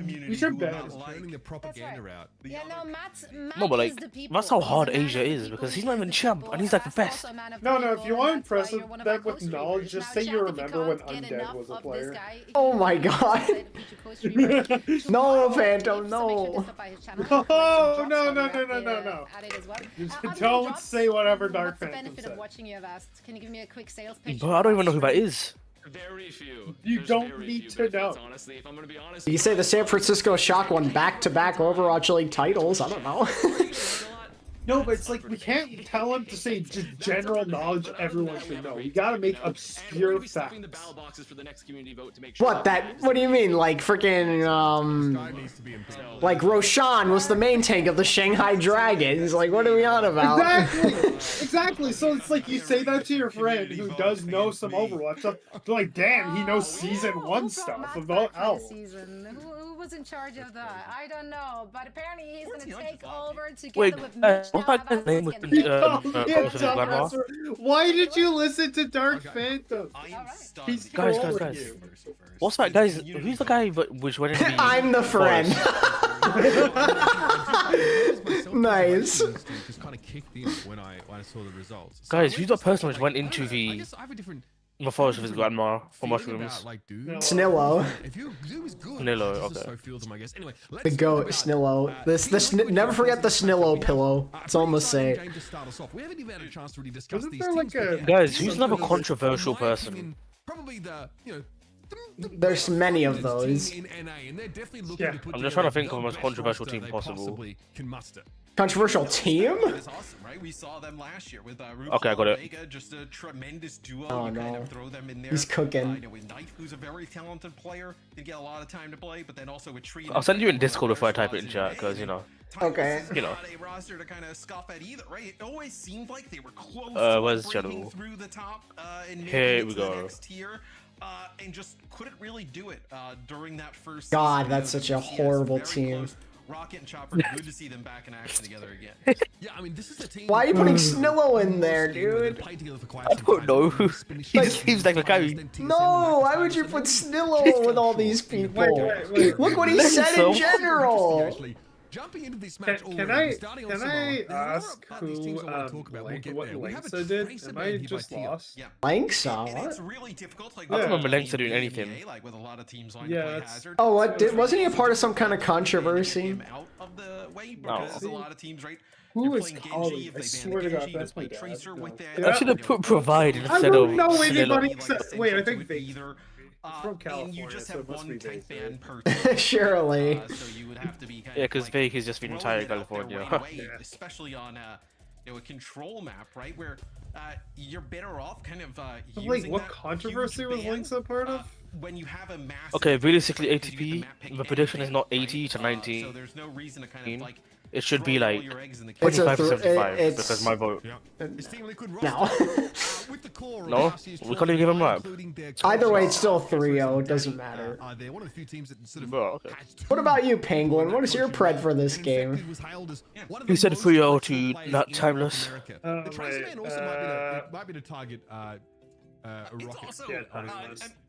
You should bet. Turning the propaganda out. Yeah, no, Matt No, but is like, the people. that's how hard Asia is because he's not even champ and he's like the best. No, if you want to impress them with knowledge, just say you remember when Undead was a player. Oh my god. No, Phantom, no. Oh, no. Don't say whatever Dark What's the Phantom benefit said. of watching you have asked? Can you give me a quick sales pitch? But I don't even know who that is. Very few. You don't need to know. Honestly, if I'm gonna be honest, You say the San Francisco Shock won back-to-back Overwatch League titles. I don't know. No, but it's like we can't tell him to say just general knowledge everyone should know. We gotta make obscure facts. What that? What do you mean? Like freaking like Roshan was the main tank of the Shanghai Dragons. Like, what are we on about? Exactly. Exactly. So it's like you say that to your friend who does know some Overwatch stuff. They're like, damn, he knows season 1 stuff about OWL. Who was in charge of that? I don't know, but apparently he's gonna take over together Wait, with Mitch. what's my name with Why did you listen to Dark Phantom? He's guys. you. What's that, guys? Who's the guy which went into the I'm the friend. Nice. Just kind of kicked in when I saw the results. Guys, who's the person which went into the forest with his grandma for mushrooms? Snillo. Snillo, okay. The goat, Snillo. Never forget the Snillo pillow. It's almost say. Guys, who's another controversial person? Probably the There's many of those. Yeah. I'm just trying to think of the most controversial team possible. Controversial team? We saw them last year with Okay, I got it. Vega, just a tremendous duo. Oh You kind no. of throw them in there. He's cooking. With Knife, who's a very talented player, didn't get a lot of time to play, but then also with Tree. I'll send you in Discord if I type it in chat, because you know. Okay. You know. Not a roster to kind of scoff at either, right? It always seemed like they were close Where's to breaking General? through the top and Here making we it to the go. next tier. And just couldn't really do it during that first God, season that's of such a OWCS. horrible Very team. close. Rocket and Chopper, good to see them back in action together again. Yeah, I mean, this is a team. Why are you putting Snillo in there, dude? I don't know. He just seems like a guy. No, why would you put Snillo with all these people? Wait. Look what he said in general. Jumping into this match Can I ask who what Lengsa did? Am I just lost? Lengsa? And it's What? really difficult. Like, I don't remember with Lengsa doing anything. EMEA, like with a lot of teams on Yeah, play that's- Hazard. Oh, what? Wasn't he a part of some kind of controversy? Out of the way because a lot of teams, right? Who they're is playing calling? Genji, if I they ban swear the to God, Genji, that's they my play dad. Tracer with that. Yeah. I should have put provide I instead don't of know Snillo. anybody Like except. Wait, I think essential to Vape. either. From And California, you just so have it must one be tank Vape, ban right? per team. Surely. So you would have to be kind Yeah, of because like Fake is just been throwing entire it out there California. right away, especially on a control map, right, where you're better off kind of Like, using what that controversy huge was ban, Lynx a part of? when you have a massive Okay, realistically, you can use ATP, map pick the prediction is anything, not right? 80 to 90. So there's no reason to kind of like It should be throw all like your eggs in the It's a 25 to th- 75 it's- because my vote. No. No? We can't even give him rap. Either way, it's still 3-0. It doesn't matter. They're one of the few teams that sort of Bro, okay. What about you, Penguin? What is your pred for this game? Who said 3-0 to not timeless? The Tracer Man also might be the target. A It's rocket. also, Yeah,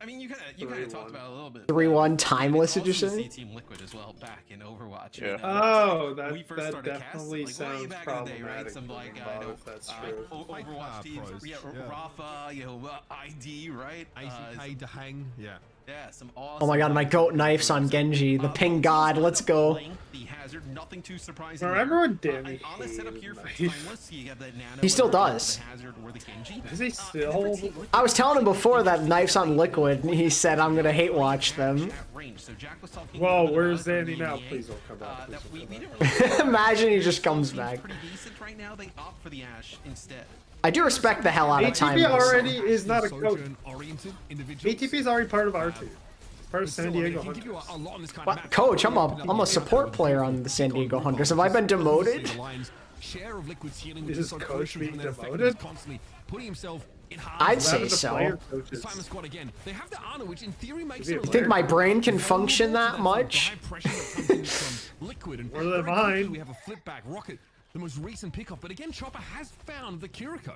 I mean, you kind of talked about it a little bit. 3-1 timeless, did you Also say? see Team Liquid as well back in Overwatch. Yeah. Oh, when we first that started definitely casting, like, way sounds back in the day, problematic. right? Some like If that's true. Overwatch teams, pros, yeah, yeah. Rafa, you know, ID, right? ACK to hang, yeah. Yeah, some awesome. Oh my god, my goat knifes on Genji. The ping god, let's go. The hazard, nothing too surprising. Remember when Danny on the setup here for hated Timeless, you have the Nano. He still or the does. Hazard or the Genji. Is he still? I was telling him before that knifes on Liquid, and he said I'm gonna hate watch them. Whoa, where's Danny now? Please don't come back. Please don't come back. Imagine he just comes back. Pretty decent right now. They opt for the Ashe instead. I do respect the hell out of ATP timeless. already is not a coach. ATP is already part of R2. Part of San Diego Hunters. What? Coach, I'm a support player on the San Diego Hunters. Have I been demoted? Is Coach being demoted? I'd say so. You think my brain can function that much? More than mine. We have a flip back rocket, the most recent pickup, but again, Chopper has found the Kiriko.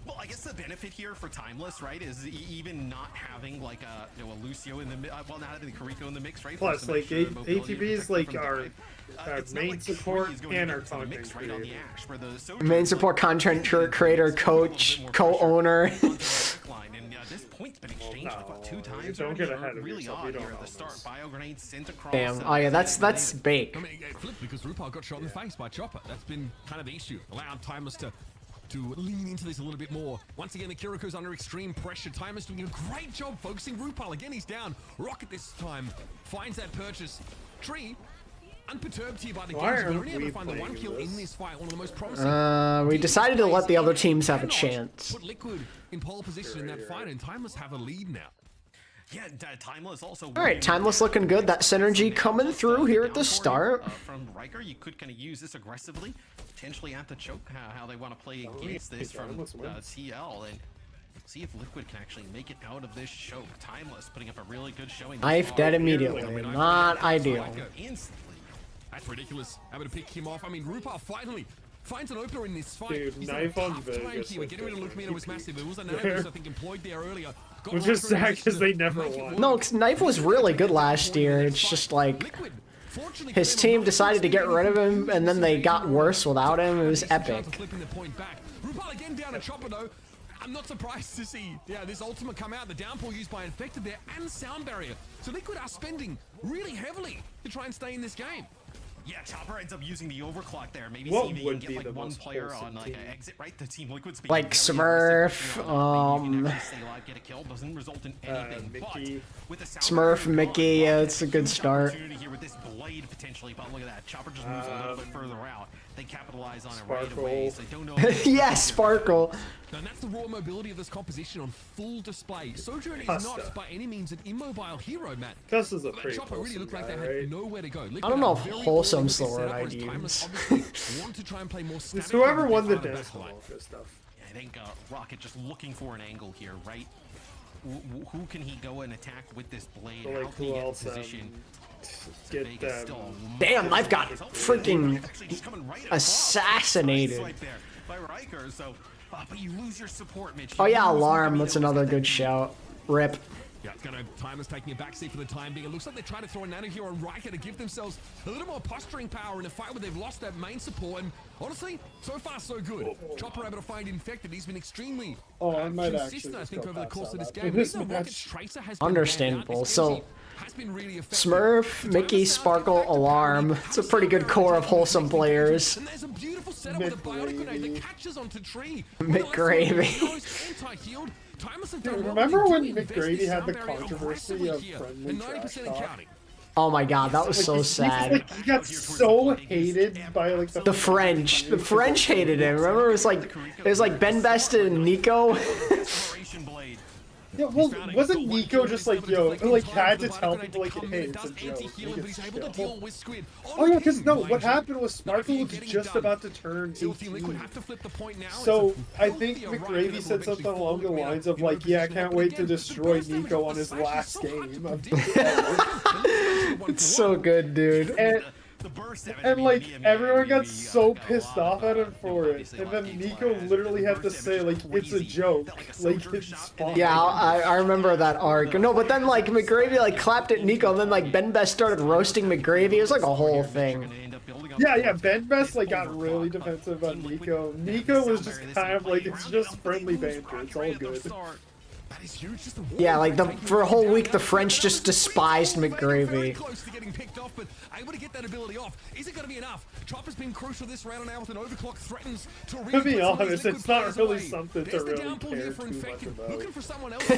Well, I guess the benefit here for Timeless, right, is even not having like a Lucio in the well, not having the Kariko in the mix, right? Plus, like ATP is like our main support and our content creator. Main support content creator, coach, co-owner. Don't get ahead of yourself. You don't know. Damn. Oh yeah, that's bake. I mean, it flipped because RuPaul got shot in the face by Chopper. That's been kind of the issue. Allowed Timeless to to lean into this a little bit more. Once again, the Kiriko's under extreme pressure. Timer's doing a great job focusing. Rupal, again, he's down. Rocket this time finds that purchase. Tree, unperturbed here by the games, but only able to find the one kill in this fight. One of the most promising. We decided to let the other teams have a chance. Put Liquid in pole position in that fight, and Timeless have a lead now. Yeah, Timeless also. All right, Timeless looking good. That synergy coming through here at the start. From Riker, you could kind of use this aggressively, potentially at the choke. How they want to play against this from CL, and see if Liquid can actually make it out of this choke. Timeless putting up a really good showing. Knife dead immediately. Not ideal. Instantly. That's ridiculous. Able to pick him off. I mean, Rupal finally finds an opener in this fight. Dude, he's knife on Vegas. Getting rid of Lukemina was massive. It was an anecdotes, I think, employed there earlier. Which is sad because they never won. No, Knife was really good last year. It's just like his team decided to get rid of him, and then they got worse without him. It was epic. Rupal again down a chopper though. I'm not surprised to see this ultimate come out. The downpour used by Infected there and Sound Barrier. So Liquid are spending really heavily to try and stay in this game. Yeah, Chopper ends up using the overclock there. Maybe What see if he would can be get the like one most player wholesome on like team? an exit, right? The team Liquid's being Like very Smurf, aggressive. You can actually stay alive, get a kill, doesn't result in anything. Mickey. But with the Sound Smurf, Barrier Mickey, yeah, it's a good start. opportunity here with this blade potentially, but look at that. Chopper just moves a little bit further out. They capitalize on it right away. So I don't know. Yeah, Sparkle. And that's the raw mobility of this composition on full display. Sojourn is not by any means an immobile hero, Matt. This is a pretty Chopper really looked like they guy, had nowhere to go. I don't know if wholesome's the word I'd use. Want to try and play more It's whoever won the dance stuff. I think Rocket just looking for an angle here, right? Who can he go and attack with this blade? How can he get in position? Get them. Damn, I've got freaking assassinated. By Riker, so but you lose your support, Mitch. Oh yeah, Alarm. That's another good shout. Rip. Yeah, it's gonna Timer's taking a backseat for the time being. It looks like they're trying to throw a nano here on Riker to give themselves a little more posturing power in a fight where they've lost that main support. And honestly, so far so good. Chopper able to find Infected. He's been extremely consistent, I think, over the course of this game. Understandable. So Smurf, Mickey, Sparkle, Alarm. It's a pretty good core of wholesome players. And there's a beautiful setup with a biotic grenade that catches onto Tree. McGravy. Dude, remember when McGrady had the controversy of friendly trash talk? Oh my god, that was so sad. Like, he got so hated by like the French. The French hated him. Remember, it was like Ben Best and Nico. Yeah, well, wasn't Nico just like, yo, like had to tell people like, hey, it's a joke. Oh yeah, because no, what happened was Sparkle was just about to turn 18. So I think McGravy said something along the lines of like, yeah, I can't wait to destroy Nico on his last game. It's so good, dude. And like everyone got so pissed off at him for it, and then Nico literally had to say like it's a joke, like it's fine. Yeah, I remember that arc. No, but then like McGravy like clapped at Nico, and then like Ben Best started roasting McGravy. It was like a whole thing. Yeah, Ben Best like got really defensive on Nico. Nico was just kind of like it's just friendly banter. It's all good. Yeah, like for a whole week the French just despised McGravy. Able to get that ability off. Is it going to be enough? Chopper's been crucial this round now with an overclock threatens to be honest, it's not really something to really care too much about. Looking for someone else.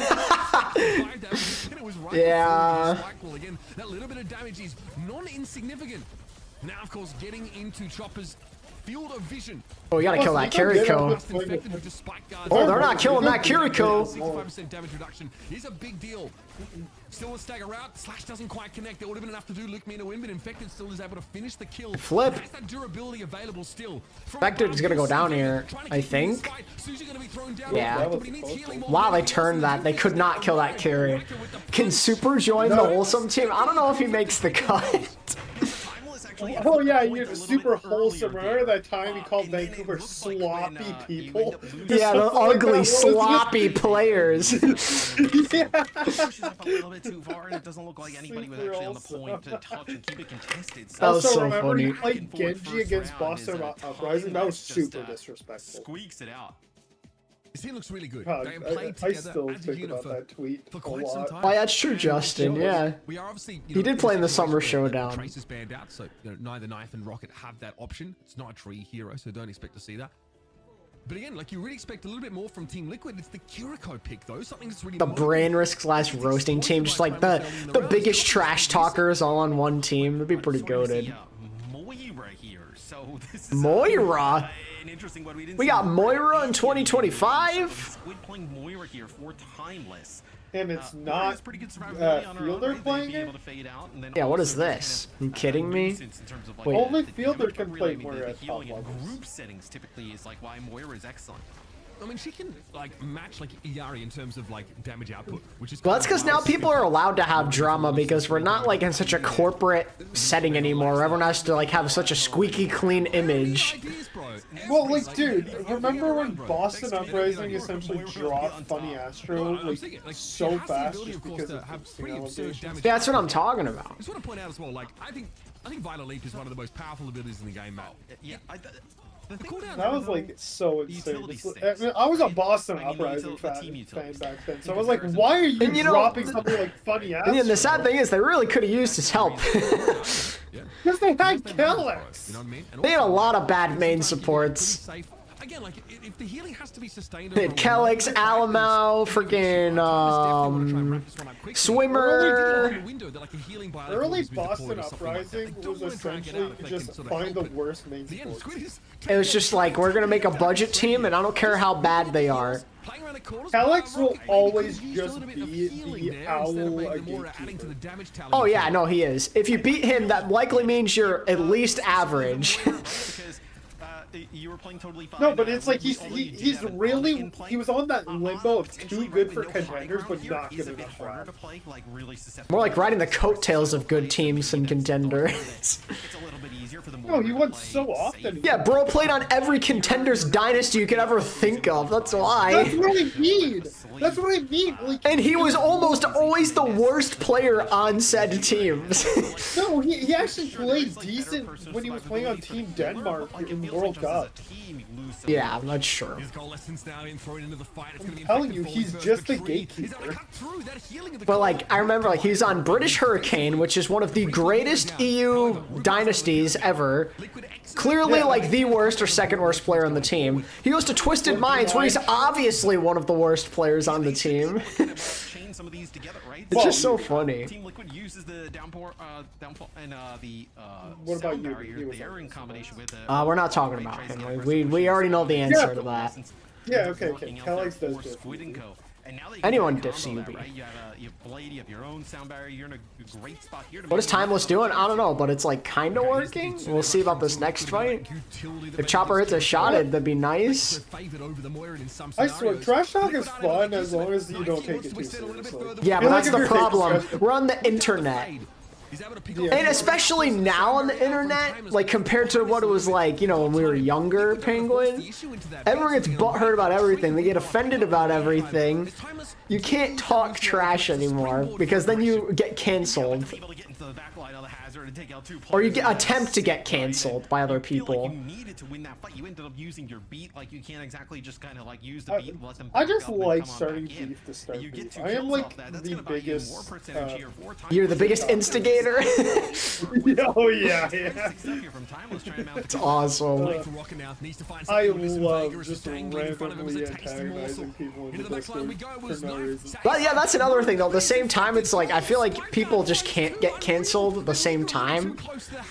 Yeah. Again, that little bit of damage is non-insignificant. Now, of course, getting into Chopper's field of vision. Oh, we gotta kill that Kiriko. Oh, they're not killing that Kiriko. 65% damage reduction is a big deal. Still a stagger out. Slash doesn't quite connect. There would have been enough to do Lukemina win, but Infected still is able to finish the kill. Flip. Has that durability available still. Infected is gonna go down here, I think. Yeah. Wow, they turned that. They could not kill that Kiri. Can Super join the wholesome team? I don't know if he makes the cut. Oh yeah, you're super wholesome. Remember that time he called Vancouver sloppy people? Yeah, the ugly, sloppy players. Yeah. Pushes up a little bit too far, and it doesn't look like anybody was actually on the point to touch and keep it contested. That was so remember funny. He played Genji against Boston Uprising? That was super disrespectful. Squeaks it out. His team looks really good. God, I still think about that tweet for a quite some lot. time. Oh, yeah, that's true, Justin. Yeah. We are obviously, He did play in the Summer Showdown. Trace is banned out, so neither Knife and Rocket have that option. It's not a tree hero, so don't expect to see that. But again, like you really expect a little bit more from Team Liquid. It's the Kiriko pick though. Something that's really The brain risk / roasting team, just like the biggest trash talkers all on one team. That'd be pretty goated. Moira here. So this is Moira. an interesting one. We got Moira in 2025. Squid playing Moira here for Timeless. And it's not Fielder playing it? Yeah, what is this? You kidding me? Wait. Only Fielder can play Moira at top levels. Group settings typically is like why Moira is excellent. I mean, she can like match like Iari in terms of like damage output, which is. Well, that's because now people are allowed to have drama because we're not like in such a corporate setting anymore. Everyone has to like have such a squeaky clean image. Well, like, dude, remember when Boston Uprising essentially dropped Funny Astro like so fast just because of allegations? Yeah, that's what I'm talking about. I just want to point out as well, like I think Vital Leap is one of the most powerful abilities in the game, Matt. Yeah, that was like so insane. I mean, I was a Boston Uprising fan back then, so I was like, why are you dropping something like Funny Astro? And the sad thing is, they really could have used his help. Because they had Kellex. You know what I mean? They had a lot of bad main supports. Again, like if the healing has to be sustained. They had Kellex, Alamo, freaking Swimmer. Early Boston Uprising was essentially just find the worst main sports. It was just like, we're gonna make a budget team, and I don't care how bad they are. Kellex will always just be the owl gatekeeper. Oh yeah, no, he is. If you beat him, that likely means you're at least average. You were playing totally fine. No, but it's like he was on that limbo of too good for contenders, but not good enough for us. More like riding the coattails of good teams and contenders. No, he won so often. Yeah, bro played on every contender's dynasty you could ever think of. That's why. That's what I mean. That's what I mean. Like, and he was almost always the worst player on said teams. No, he actually played decent when he was playing on Team Denmark in the World Cup. Yeah, I'm not sure. I'm telling you, he's just a gatekeeper. But like, I remember like he's on British Hurricane, which is one of the greatest EU dynasties ever. Clearly like the worst or second worst player on the team. He goes to Twisted Minds, where he's obviously one of the worst players on the team. It's just so funny. Team Liquid uses the downpour and the what about barrier there in combination with we're not talking about him. We already know the answer to that. Yeah, okay. Kellex does diff. Anyone diffs UB. Right? You have Blade, you have your own sound barrier. You're in a great spot here. What is Timeless doing? I don't know, but it's like kind of working. We'll see about this next fight. If Chopper hits a shot, that'd be nice. I swear, trash talk is fun as long as you don't take it too seriously. Yeah, but that's the problem. We're on the internet. And especially now on the internet, like compared to what it was like, you know, when we were younger, Penguin, everyone gets butthurt about everything. They get offended about everything. You can't talk trash anymore because then you get canceled. Or you attempt to get canceled by other people. You needed to win that fight. You ended up using your beat. Like you can't exactly just kind of like use the beat. Let them I just like starting beef to start beef. I am like the biggest. You're the biggest instigator. Oh yeah, yeah. It's awesome. I love just randomly antagonizing people in the Discord for no reason. But yeah, that's another thing though. At the same time, it's like I feel like people just can't get canceled at the same time.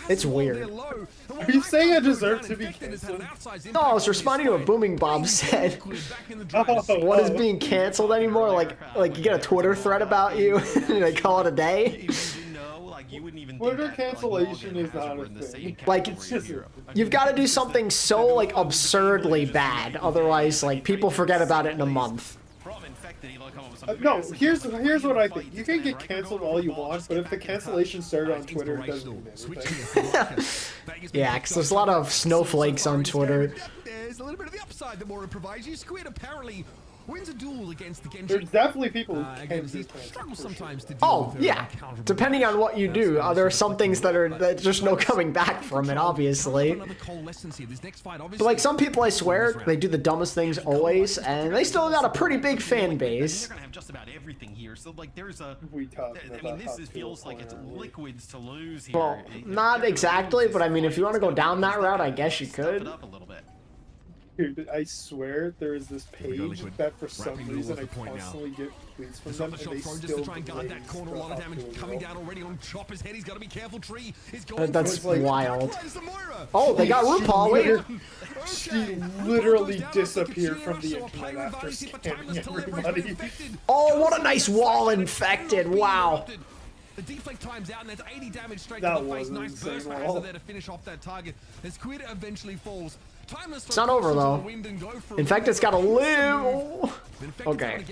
It's weird. Are you saying I deserve to be canceled? No, I was responding to what Booming Bob said. What is being canceled anymore? Like you get a Twitter thread about you and they call it a day? Twitter cancellation is not a thing. Like, you've got to do something so like absurdly bad, otherwise like people forget about it in a month. No, here's what I think. You can get canceled all you want, but if the cancellation started on Twitter, it doesn't mean anything. Yeah, because there's a lot of snowflakes on Twitter. There's a little bit of the upside that Moira provides you. Squid apparently wins a duel against the Genji. There's definitely people who can struggle sometimes to deal Oh, with yeah. Depending on what you do, there are some things that just no coming back from it, obviously. But like some people, I swear, they do the dumbest things always, and they still got a pretty big fan base. They're gonna have just about everything here. So like there's a. I mean, this feels like it's Liquid's to lose here. Well, not exactly, but I mean, if you want to go down that route, I guess you could. Dude, I swear there is this page that for some reason I constantly get tweets from them, and they still try and guard that corner. A lot of damage coming down already on Chopper's head. He's got to be careful. Tree is going. That's wild. Oh, they got RuPaul. Wait. She literally disappeared from the internet after scamming everybody. Oh, what a nice wall infected! Wow. The deflect times out, and that's 80 damage straight to the face. Nice burst for Hazard there to finish off that target. As Squid eventually falls. It's not over though. Infected's gotta live. Okay.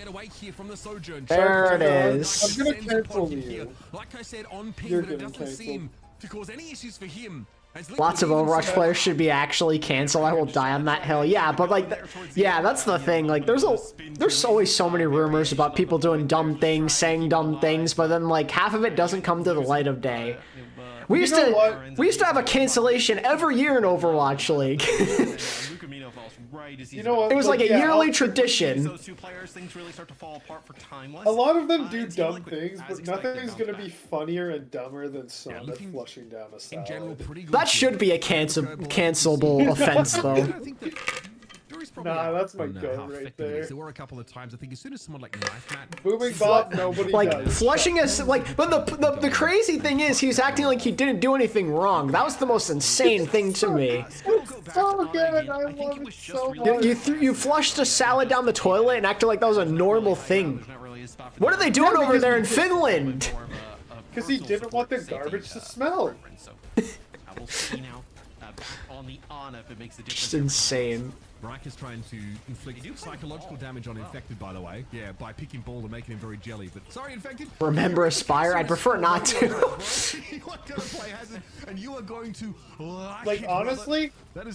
There it is. I'm gonna cancel you. Like I said, on ping, but it doesn't seem to cause any issues for him. Lots of Overwatch players should be actually canceled. I will die on that hill. Yeah, but like, yeah, that's the thing. Like, there's always so many rumors about people doing dumb things, saying dumb things, but then like half of it doesn't come to the light of day. We used to have a cancellation every year in Overwatch League. You know what? It was like a yearly tradition. A lot of them do dumb things, but nothing's gonna be funnier and dumber than Sonic flushing down a salad. That should be a cancelable offense, though. Nah, that's my gun right there. There were a couple of times, I think, as soon as someone like Knife Mat... Booming Bob, nobody like, does. flushing us, like, but the crazy thing is, he's acting like he didn't do anything wrong. That was the most insane thing to me. So good, I love it so much. You flushed a salad down the toilet and acted like that was a normal thing. What are they doing over there in Finland? Because he didn't want the garbage to smell. Just insane. Reich is trying to inflict psychological damage on Infected, by the way. Yeah, by picking ball and making him very jelly. But sorry, Infected. Remember Aspire? I'd prefer not to. And you are going to like, honestly,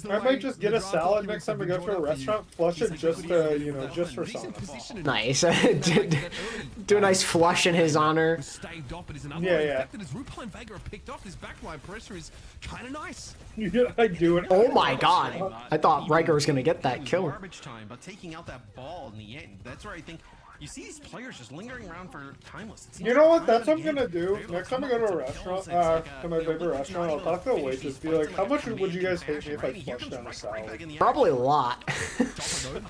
I might just get a salad next time we go to a restaurant, flush it just to, you know, just for Sonic. Nice. Do a nice flush in his honor. Yeah. As RuPaul and Vega are picked off, his backline pressure is kind of nice. I do it. Oh my god. I thought Riker was going to get that kill. Garbage time, but taking out that ball in the end, that's where I think you see these players just lingering around for timeless. You know what? That's what I'm gonna do. Next time I go to a restaurant, to my favorite restaurant, I'll talk to the waitress, be like, how much would you guys hate me if I flushed down a salad? Probably a lot.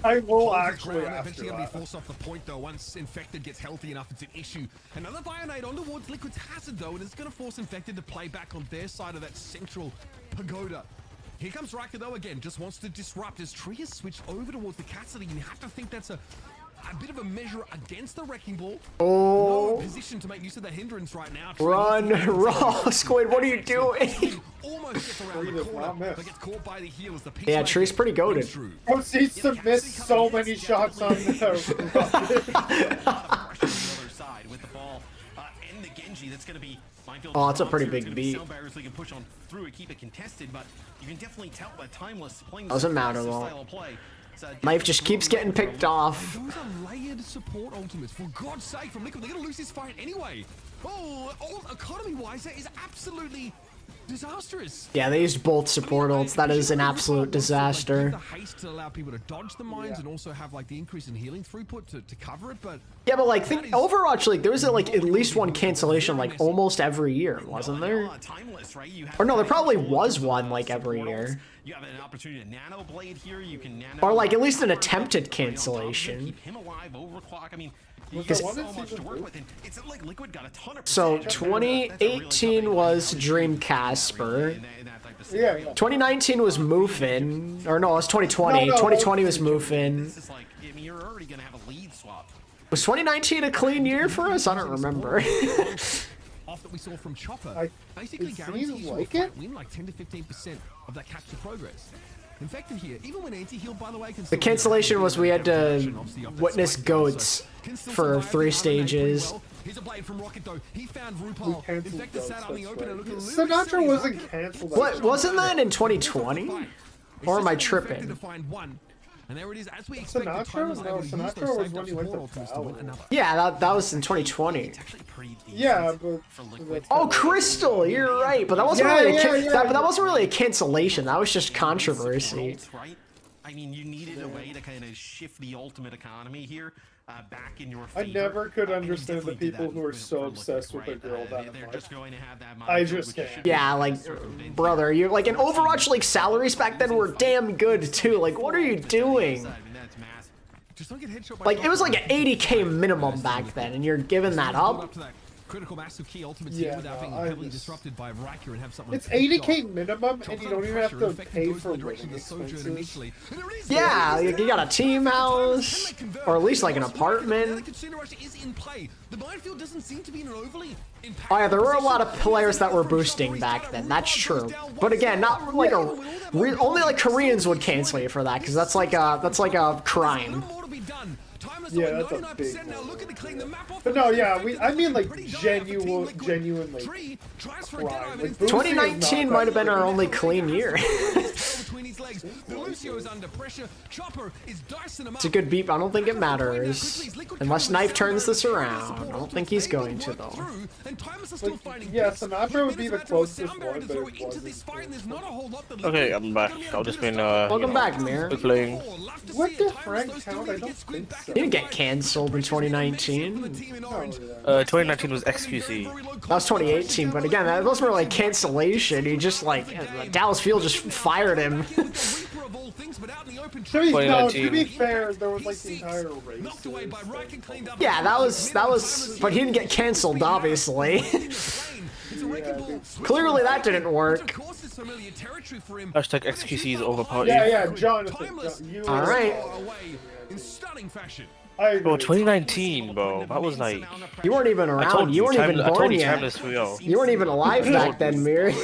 I will actually after eventually be forced off the point though. Once Infected gets healthy enough, it's an issue. Another Bionite on towards Liquid's Hazard though, and it's gonna force Infected to play back on their side of that central pagoda. Here comes Riker though again, just wants to disrupt as Tree has switched over towards the Cassidy, and you have to think that's a bit of a measure against the Wrecking Ball. Oh. No position to make use of the hindrance right now. Run, raw Squid, what are you doing? Almost gets around the corner, but gets caught by the heel as the piece. Yeah, Tree's pretty goated. Proceeds to miss so many shots on the Oh, that's a pretty big beat. Doesn't matter though. Knife just keeps getting picked off. Those are layered support ultimates. For God's sake, from Liquid, they're gonna lose this fight anyway. Oh, economy-wise, that is absolutely disastrous. Yeah, they used both support ults. That is an absolute disaster. The haste to allow people to dodge the mines and also have like the increase in healing throughput to cover it, but yeah, but like think Overwatch League, there was like at least one cancellation like almost every year, wasn't there? Or no, there probably was one like every year. You have an opportunity to nano blade here. You can nano or like at least an attempted cancellation. Keep him alive, overclock. I mean, so 2018 was Dream Casper. Yeah. 2019 was Moofin. Or no, it was 2020. 2020 was Moofin. Was 2019 a clean year for us? I don't remember. Off that we saw from Chopper, basically guarantees you win like 10 to 15% of that capture progress. Infected here, even when anti-healed, by the way, the cancellation was we had to witness goats for 3 stages. Here's a blade from Rocket though. He found RuPaul. Infected sat on the open and looking Sinatra wasn't cancelled. What wasn't that in 2020? Or am I tripping? And there it is, as we expect. Sinatra was when he went to Valley. Yeah, that was in 2020. Yeah, but oh, Crystal, you're right, but that wasn't really that wasn't really a cancellation. That was just controversy. I mean, you needed a way to kind of shift the ultimate economy here back in your I favor. never could understand the people who are so obsessed with a girl that They're much. just going to have that I just can't. Yeah, like, brother, you're like, in Overwatch, like, salaries back then were damn good, too. Like, what are you doing? Like, it was like an 80K minimum back then, and you're giving that up? Critical mass of key ultimate Yeah, team without being heavily disrupted by Riker and have someone. It's 80K minimum, and you don't even have to pay for living expenses. Yeah, you got a team house, or at least like an apartment. The minefield doesn't seem to be an overly. Oh yeah, there were a lot of players that were boosting back then. That's true. But again, not like only like Koreans would cancel you for that, because that's like a crime. Yeah, that's a big one. But no, yeah, I mean like genuine like crime. Like, 2019 might have been our only clean year. It's a good beat, but I don't think it matters. Unless Knife turns this around. I don't think he's going to, though. Like, yeah, Sinatra would be the closest one, but it wasn't. Okay, I'm back. I've just been Welcome back, Mir. playing. What the Frank count? I don't think so. He didn't get cancelled in 2019. 2019 was XQC. That was 2018, but again, that wasn't really cancellation. He just like Dallas Field just fired him. To be fair, there was like the entire race. Yeah, that was, but he didn't get cancelled, obviously. Clearly that didn't work. Hashtag XQC is overpowered. Yeah, Jonathan. All right. Bro, 2019, bro. That was like... You weren't even around. You weren't even born yet. You weren't even alive back then, Mir.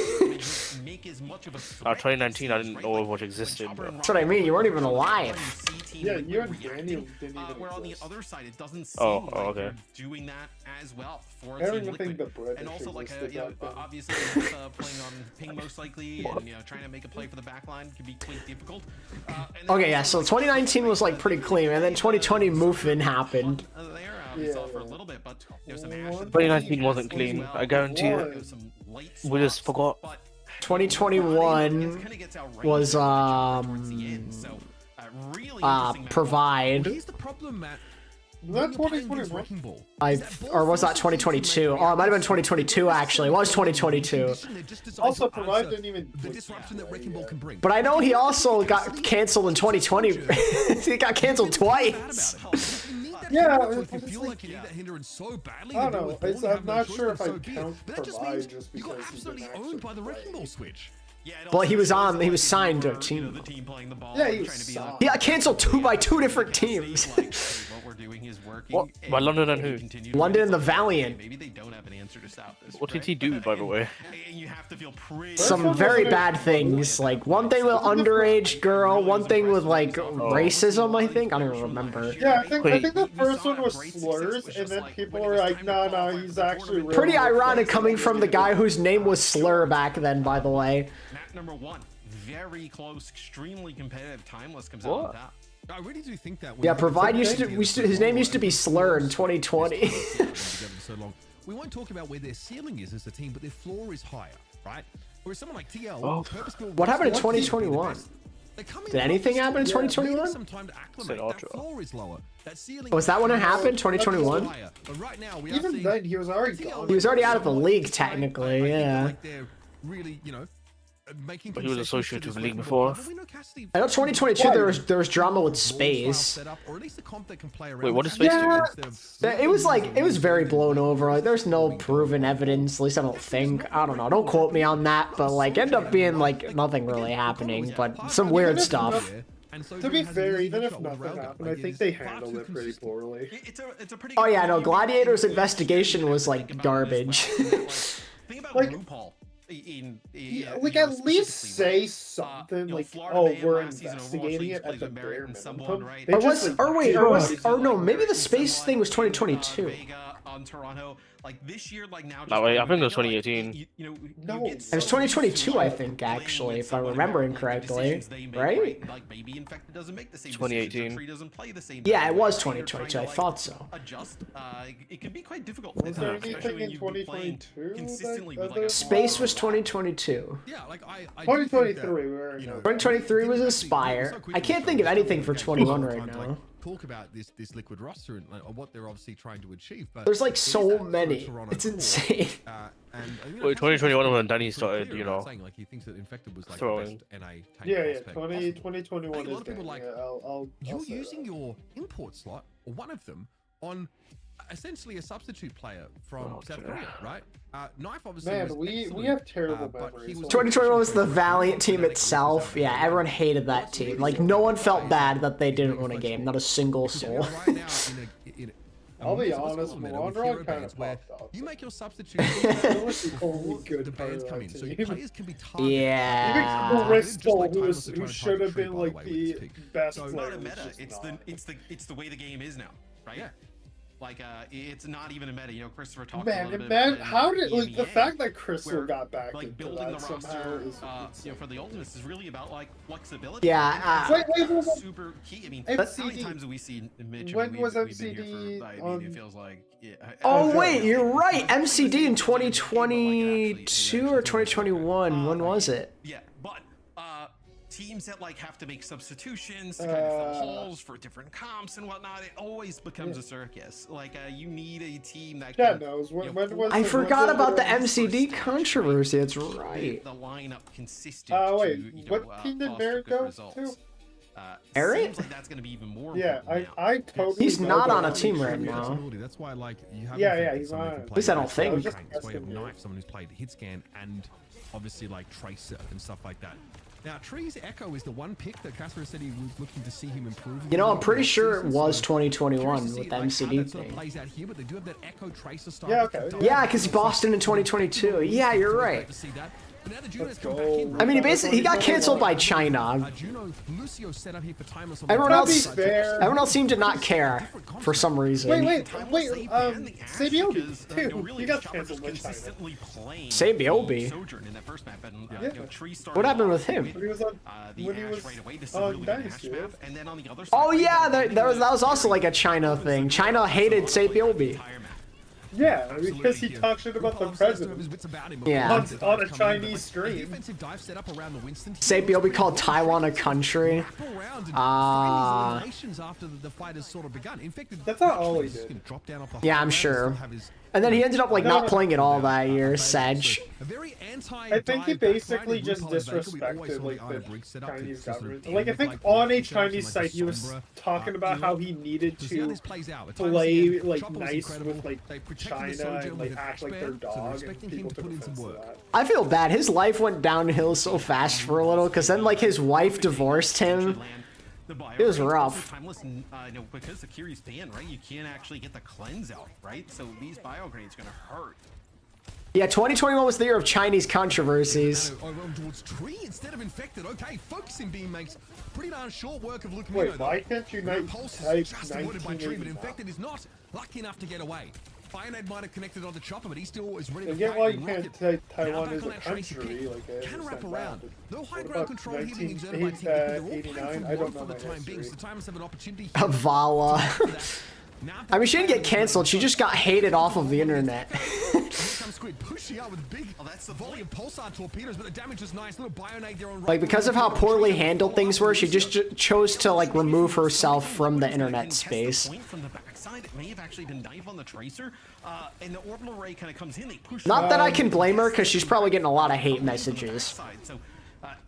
2019, I didn't know Overwatch existed, bro. That's what I mean. You weren't even alive. Yeah, you and Daniel didn't even where on the other side, it doesn't seem Oh, like okay. they're doing that as well for I don't Team even think Liquid. the British And also, like, existed back then. obviously, playing on ping most likely, and trying to make a play for the backline can be quite difficult. Okay, yeah. So 2019 was like pretty clean, and then 2020 Mufin happened. For a little bit, but there's some 2019 wasn't clean. I guarantee it. We just forgot. 2021 was provide. Here's the problem, Matt. Not 2021. Or was that 2022? Oh, it might have been 2022 actually. It was 2022. Also, Provide didn't even. The disruption that Wrecking Ball can bring. But I know he also got canceled in 2020. He got canceled twice. Yeah, If you feel like you need that hindrance so badly, I don't know. I'm not sure if I count Provide just because you're absolutely owned by the Wrecking Ball switch. But he was signed to a team. Yeah, he was signed. He got canceled by two different teams. What? By London and who? London and the Valiant. Maybe they don't have an answer to stop this. What did he do, by the way? You have to feel pretty. Some very bad things. Like one thing with underage girl, one thing with like racism, I think. I don't even remember. Yeah, I think the first one was slurs, and then people were like, no, he's actually really Pretty ironic coming from the guy whose name was Slur back then, by the way. Map number 1, very close, extremely competitive. Timeless comes out on top. I really do think that. Yeah, Provide his name used to be Slur in 2020. We won't talk about where their ceiling is as a team, but their floor is higher, right? Whereas someone like TL, What happened in 2021? Did anything happen in 2021? Was that when it happened? 2021? Even then, he was already gone. He was already out of the league, technically. Yeah. Really, But he was associated with the league before. I know 2022 there was drama with Space. Wait, what is Space doing? It was very blown over. Like, there's no proven evidence, at least I don't think. I don't know. Don't quote me on that, but like ended up being like nothing really happening, but some weird stuff. To be fair, even if nothing happened, I think they handled it pretty poorly. Oh yeah, no, Gladiator's investigation was like garbage. Like, like at least say something like, "Oh, we're investigating it at the bare minimum." Or no, maybe the Space thing was 2022. On Toronto, like this year, like now. No, wait, I think it was 2018. No, it was 2022, I think, actually, if I'm remembering correctly, right? 2018. Yeah, it was 2022. I thought so. It can be quite difficult. Was there anything in 2022? Space was 2022? Yeah, like I 2023, we were, 2023 was Aspire. I can't think of anything for 21 right now. Talk about this Liquid roster and what they're obviously trying to achieve, but There's like so many. It's insane. Wait, 2021 when Danny started, you know, saying like he thinks that Infected was like throwing. the best NA tank Yeah, prospect 2021 possible. A lot is of people good. like I'll you're say using that. your import slot or one of them on essentially a substitute player from South Korea, right? Knife obviously. Man, was we excellent, have terrible but he memories. was 2021 was the Valiant team itself. Yeah, everyone hated that team. Like, no one felt bad that they didn't win a game. Not a single soul. I'll be honest, Moondron kind of where popped off. you make your substitute good the bans come in, so your players can be targeted. Yeah. Even Bristol, who should have been like the best So player. not a was meta. just not. It's the way the game is now, right? Yeah. Like it's not even a meta. You know, Christopher talked a Man, little and bit man, about how did like the EMEA, fact that Crystal where, got back like into building that the somehow roster, is you know, for the Ultimates is really about like flexibility. Yeah, wait, super key. I mean, MCD. how many times have we seen Mitch? When we've was been here MCD for, I on- mean, it feels like. Yeah, Oh wait, you're right. MCD in 2022 or 2021. When was it? Yeah, but teams that like have to make substitutions to kind of fill holes for different comps and whatnot, it always becomes a circus. Like you need a team that Yeah, can, knows you know, when was I it- forgot when about the was it- MCD controversy. That's right. the lineup consistent. Wait, to, you know, what team did foster Barrett good go results. to? Eric? Seems like that's going to be even more. Yeah, important now. I totally. He's know not that. on a team right now. That's why, like, you have. Yeah, he's on. At least I don't think. Just Way of Knife, someone who's played hit scan and obviously like Tracer and stuff like that. Now, Tree's Echo is the one pick that Casper said he was looking to see him improve. You know, I'm pretty sure it was So, 2021 curious to with see, the like, how MCD that sort of thing. plays out here, but they do have that Echo Tracer style. Yeah, okay. Yeah, because Boston in 2022. Yeah, you're right. To see that. But now the Juno's come back in. I mean, he got canceled by China. Juno, Lucio set up here for Timeless. Everyone To else, be fair- everyone else seemed to not care for some reason. Wait, Sabiobi too. He got canceled by China. Sabiobi? Sojourn in that first map, and Yeah. you know, Tree started What happened off with him? When he was on, the when he Ash was right away. This is a on really good Ash Dynasty. map, and then on the other side. Oh yeah, that was also like a China thing. China hated Sabiobi. Yeah, because he talked shit about the president. Yeah. On a Chinese stream. Sabiobi called Taiwan a country. That's not all he did. Yeah, I'm sure. And then he ended up like not playing at all that year, Sedge. I think he basically just disrespected like the Chinese government. Like I think on a Chinese site he was talking about how he needed to play like nice with like China and like act like their dog, and people took offense to that. I feel bad. His life went downhill so fast for a little, because then like his wife divorced him. It was rough. Timeless, you know, because the Curious ban, right? You can't actually get the cleanse out, right? So these bio grades gonna hurt. Yeah, 2021 was the year of Chinese controversies. Towards Tree instead of Infected. Okay, focusing beam makes pretty darn short work of Luke. Wait, why can't you type Just avoided by Tree, but 1980? Infected is not lucky enough to get away. Firenade might have connected on the chopper, but he still is ready I to get fight why and you rock can't it. type Now Taiwan back as on a that Tracer country, kick. like I Can wrap understand around. that. No high What ground about control hitting 19, exerted by Team Liquid. They're all playing 89? for I don't one know for the my time being, history. so the Timers have an opportunity. Vala. I mean, she didn't get canceled. She just got hated off of the internet. Pushing out with big, that's the volley of pulsar torpedoes, but the damage is nice. Little bionade there on Like, because of how poorly handled things were, she just chose to like remove herself from the internet space. From the backside, it may have actually been knife on the Tracer, and the orbital array kind of comes in. They push. Not that I can blame her, because she's probably getting a lot of hate messages. So,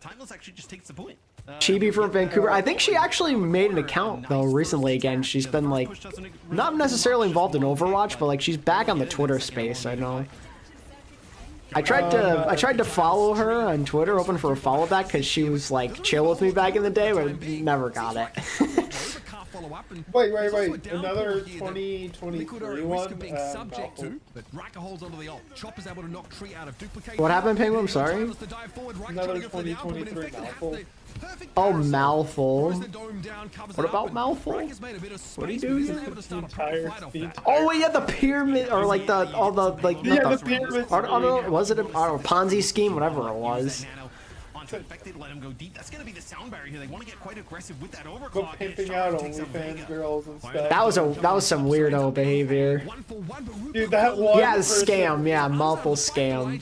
Timeless actually just takes the point. Chibi from Vancouver. I think she actually made an account though recently again. She's been like not necessarily involved in Overwatch, but like she's back on the Twitter space. I know. I tried to follow her on Twitter, open for a follow back because she was like chill with me back in the day, but never got it. Wait. Another 2023 one. Subject to, but Riker holds onto the ult. Chopper's able to knock Tree out of duplicate. What happened, Penguin? I'm sorry. Another 2023 mouthful. Oh, Mouthful. What about Mouthful? What do you do? Oh wait, yeah, the pyramid, or like the pyramid. I don't know, was it a Ponzi scheme? Whatever it was. That's it. Infected, let him go deep. That's going to be the sound barrier here. They want to get quite aggressive with that Go overclock. pimping out OnlyFans girls and stuff. That was some weirdo behavior. Dude, that one Yeah, person, scam. Yeah, mouthful scam.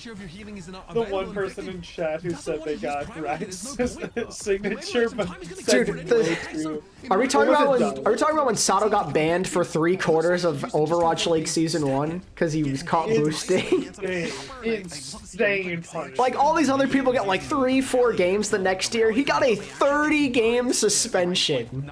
the one person in chat who said they got Rax's signature, but Dude, are we talking about when Sato got banned for 3/4 of Overwatch League Season 1 because he was caught boosting? Insane punishment. Like all these other people get like 3-4 games the next year. He got a 30-game suspension.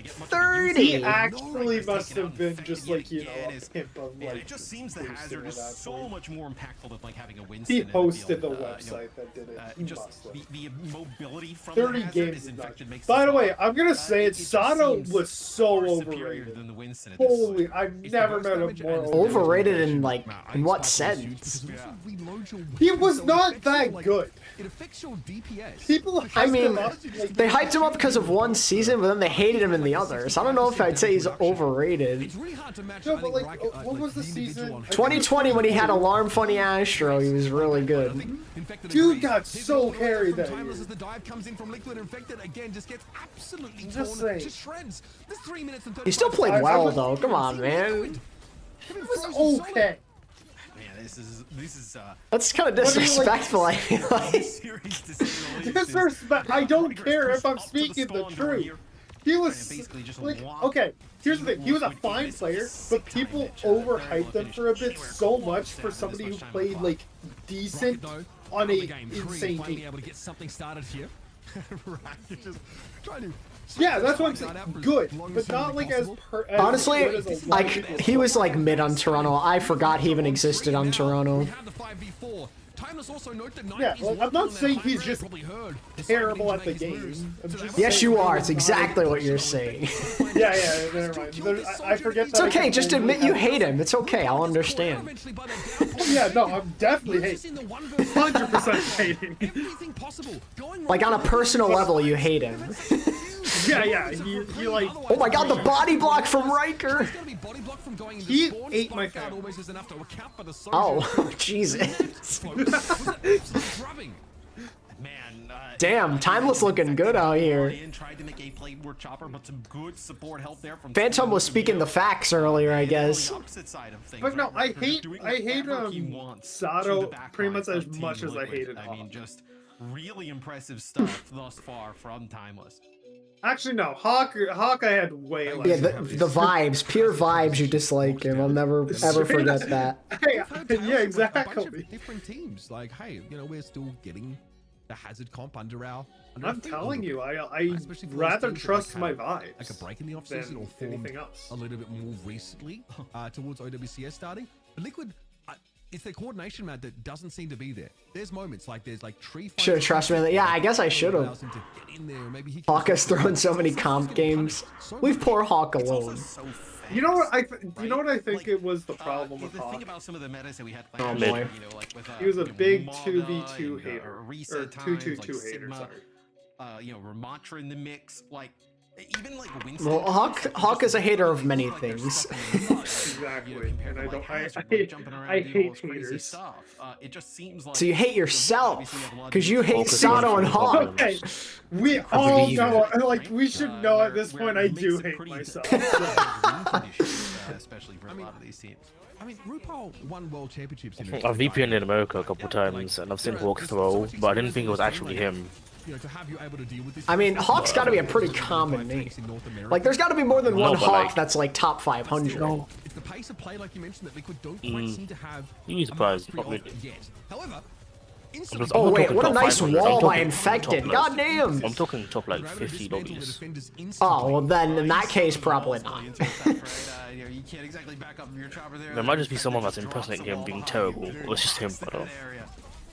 30. He actually must have been just like, you know, a pimp of like. It just seems the hazard is so much more impactful than like having a win. He hosted the website that did it. He just must have. the mobility from 30 games. By the way, I'm gonna say it. Sato was so overrated. Holy, I've never met him more Overrated in like in what sense? He was not that good. It affects your DPS. People, I mean, they hyped him up because of one season, but then they hated him in the others. I don't know if I'd say he's overrated. No, but like, what was the season? 2020 when he had Alarm Funny Astro, he was really good. Dude got so carried that year. As the dive comes in from Liquid Infected again, just gets absolutely Just torn saying. to shreds. There's 3 minutes and 35 He still played well though. Come on, man. It was okay. Man, this is That's kind of disrespectful. I feel like. Disrespect. I don't care if I'm speaking the truth. He was like, okay, here's the thing. He was a fine player, but people overhyped him for a bit so much for somebody who played like decent on a insane be team. able to get something started here. Right, you're just trying to. Yeah, that's what I'm saying. Good, but not like as Honestly, good as a lot of like people. he was like mid on Toronto. I forgot he even existed on Toronto. Yeah, well, I'm not saying he's just terrible at the game. I'm just Yes, saying you are. he's It's exactly what you're saying. Yeah, never mind. I forget that. It's okay. Just admit you hate him. It's okay. I'll understand. Yeah, no, I'm definitely hating. 100% hating. Like on a personal level, you hate him. Yeah, he like. Oh my God, the body block from Riker. He ate my fan. Oh, Jesus. Damn, Timeless looking good out here. Phantom was speaking the facts earlier, I guess. But no, I hate Sato pretty much as much as I hated I Hawk. mean, just really impressive stuff thus far from Timeless. Actually, no, Hawk I had way less. Yeah, the vibes, pure vibes. You dislike him. I'll never ever forget that. Hey, yeah, A exactly. bunch of different teams, like, hey, you know, we're still getting the hazard comp under our. I'm telling you, I rather trust my vibes. Like a break in the offseason or formed anything else. a little bit more recently towards OWCS starting. But Liquid, it's their coordination, man, that doesn't seem to be there. There's moments like there's like tree. Should have trusted me. Yeah, I guess I should have. Hawk has thrown so many comp games. Leave poor Hawk alone. You know what I think it was the problem with Hawk? Think about some of the metas that we had Oh playing, boy. you know, like with, He was a big Mama 2v2 and, hater. Reset Or times, 2-2-2 like hater, Sigma, sorry. you know, Ramatra in the mix, like even like Winston. Well, Hawk is a hater of many things. Exactly, and I hate haters. It just seems like So you hate yourself because you hate Sato and Hawk. Okay, we all know, like, we should know at this point I do hate myself. especially for a lot of these teams. I mean, RuPaul won world championships in I've VPN'd in America a couple times and I've seen Hawk throw, but I didn't think it was actually him. You know, to have you able to deal with this. I mean, Hawk's got to be a pretty common name. Like, there's got to be more than one No, but, Hawk like- that's like top 500. It's the pace of play, like you mentioned, that Liquid don't quite seem to have. You'd be surprised, a not mastery really. of yet. However, Oh wait, talking what a top nice 500. wall I'm by talking Infected. top, God like- damn. I'm talking top like 50 lobbies. Oh, well then, in that case, probably not. You can't exactly back up your chopper there. There might just be someone that's impersonating him being terrible, or it's just him, I don't know.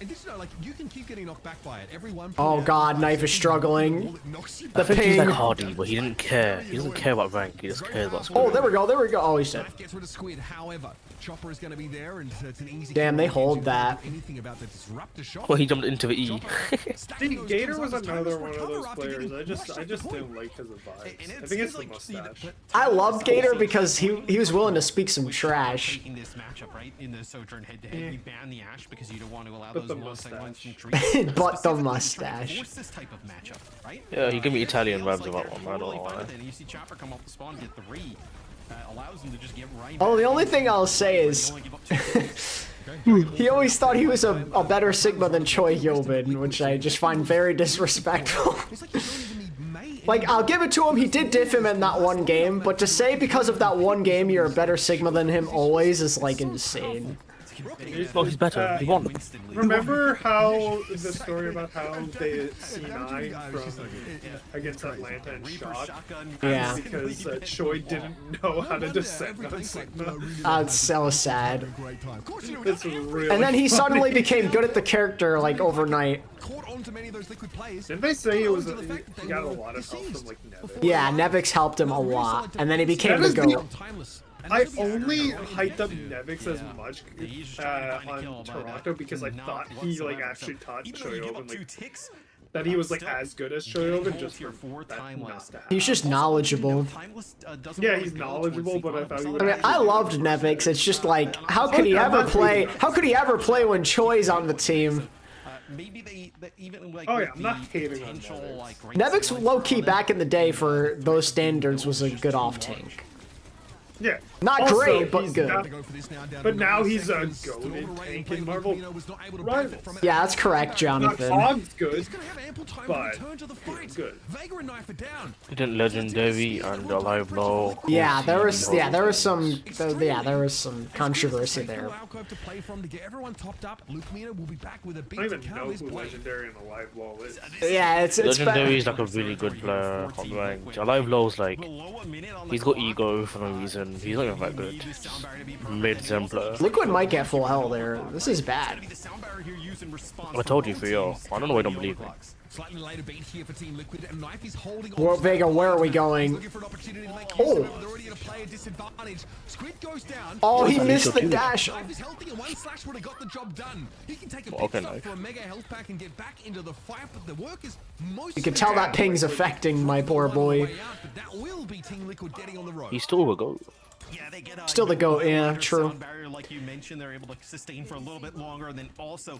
And this, like, you can keep getting knocked back by it. Every one. Oh god, Knife is struggling. I The think he's like ping. Hardy, but he didn't care. He doesn't care about rank, he just cares about squad. Oh, there we go, there we go. Oh, he's dead. Gets rid of Squid. However, Chopper is going to be there, and it's an easy. Damn, they kill. hold that. Anything about the disruptor shot. Well, he jumped into the E. See, Gator was another one of those players. I just didn't like his vibes. I think it's the mustache. I loved Gator because he was willing to speak some trash. In this matchup, right? In the Sojourn head-to-head, you ban the Ash because you don't want to allow But the mustache. But the mustache. Force this type of matchup, right? Yeah, you give me Italian vibes of that one. I don't know why. Then you see Chopper come off the spawn, get 3. Allows him to just get right. Oh, the only thing I'll say is he always thought he was a better Sigma than Choi Hyobin, which I just find very disrespectful. Like, I'll give it to him, he did diff him in that one game, but to say because of that one game you're a better Sigma than him always is, like, insane. Oh, he's better. He won. Remember how the story about how they C9 from against Atlanta and shot? Yeah. Because Choi didn't know how to descend on Sigma. That's so sad. It's really And then he funny. suddenly became good at the character, like, overnight. Didn't they say he got a lot of help from, like, Nevik? Yeah, Nevix helped him a lot, and then he became the GOAT. I only hyped up Nevix as much on Toronto because I thought he like actually taught Choyovin like that he was like as good as Choyovin just for that not to happen. He's just knowledgeable. Yeah, he's knowledgeable, but I thought he would. I mean, I loved Nevix. It's just like, how could he ever play? How could he ever play when Choi's on the team? Oh yeah, I'm not hating on Nevix. Nevix low-key back in the day for those standards was a good off-tank. Yeah. Not Also, great, but he's good. But now he's a goated tank in Marvel Rivals. Yeah, that's correct, Jonathan. Og's good, but good. He did Legendary and Alive Low. Yeah, there was some controversy there. I don't even know who Legendary and Alive Low is. Yeah, it's Legendary is like a really good player. Alive Low's like, he's got ego for no reason. He's not even that good. Mid-zen player. Liquid might get full hell there. This is bad. I told you, Theo. I don't know why you don't believe me. Well, Vega, where are we going? Oh! Oh, he missed the dash! Okay, nice. You can tell that ping's affecting my poor boy. He's still a GOAT. Still the GOAT, yeah, true. Like you mentioned, they're able to sustain for a little bit longer, and then also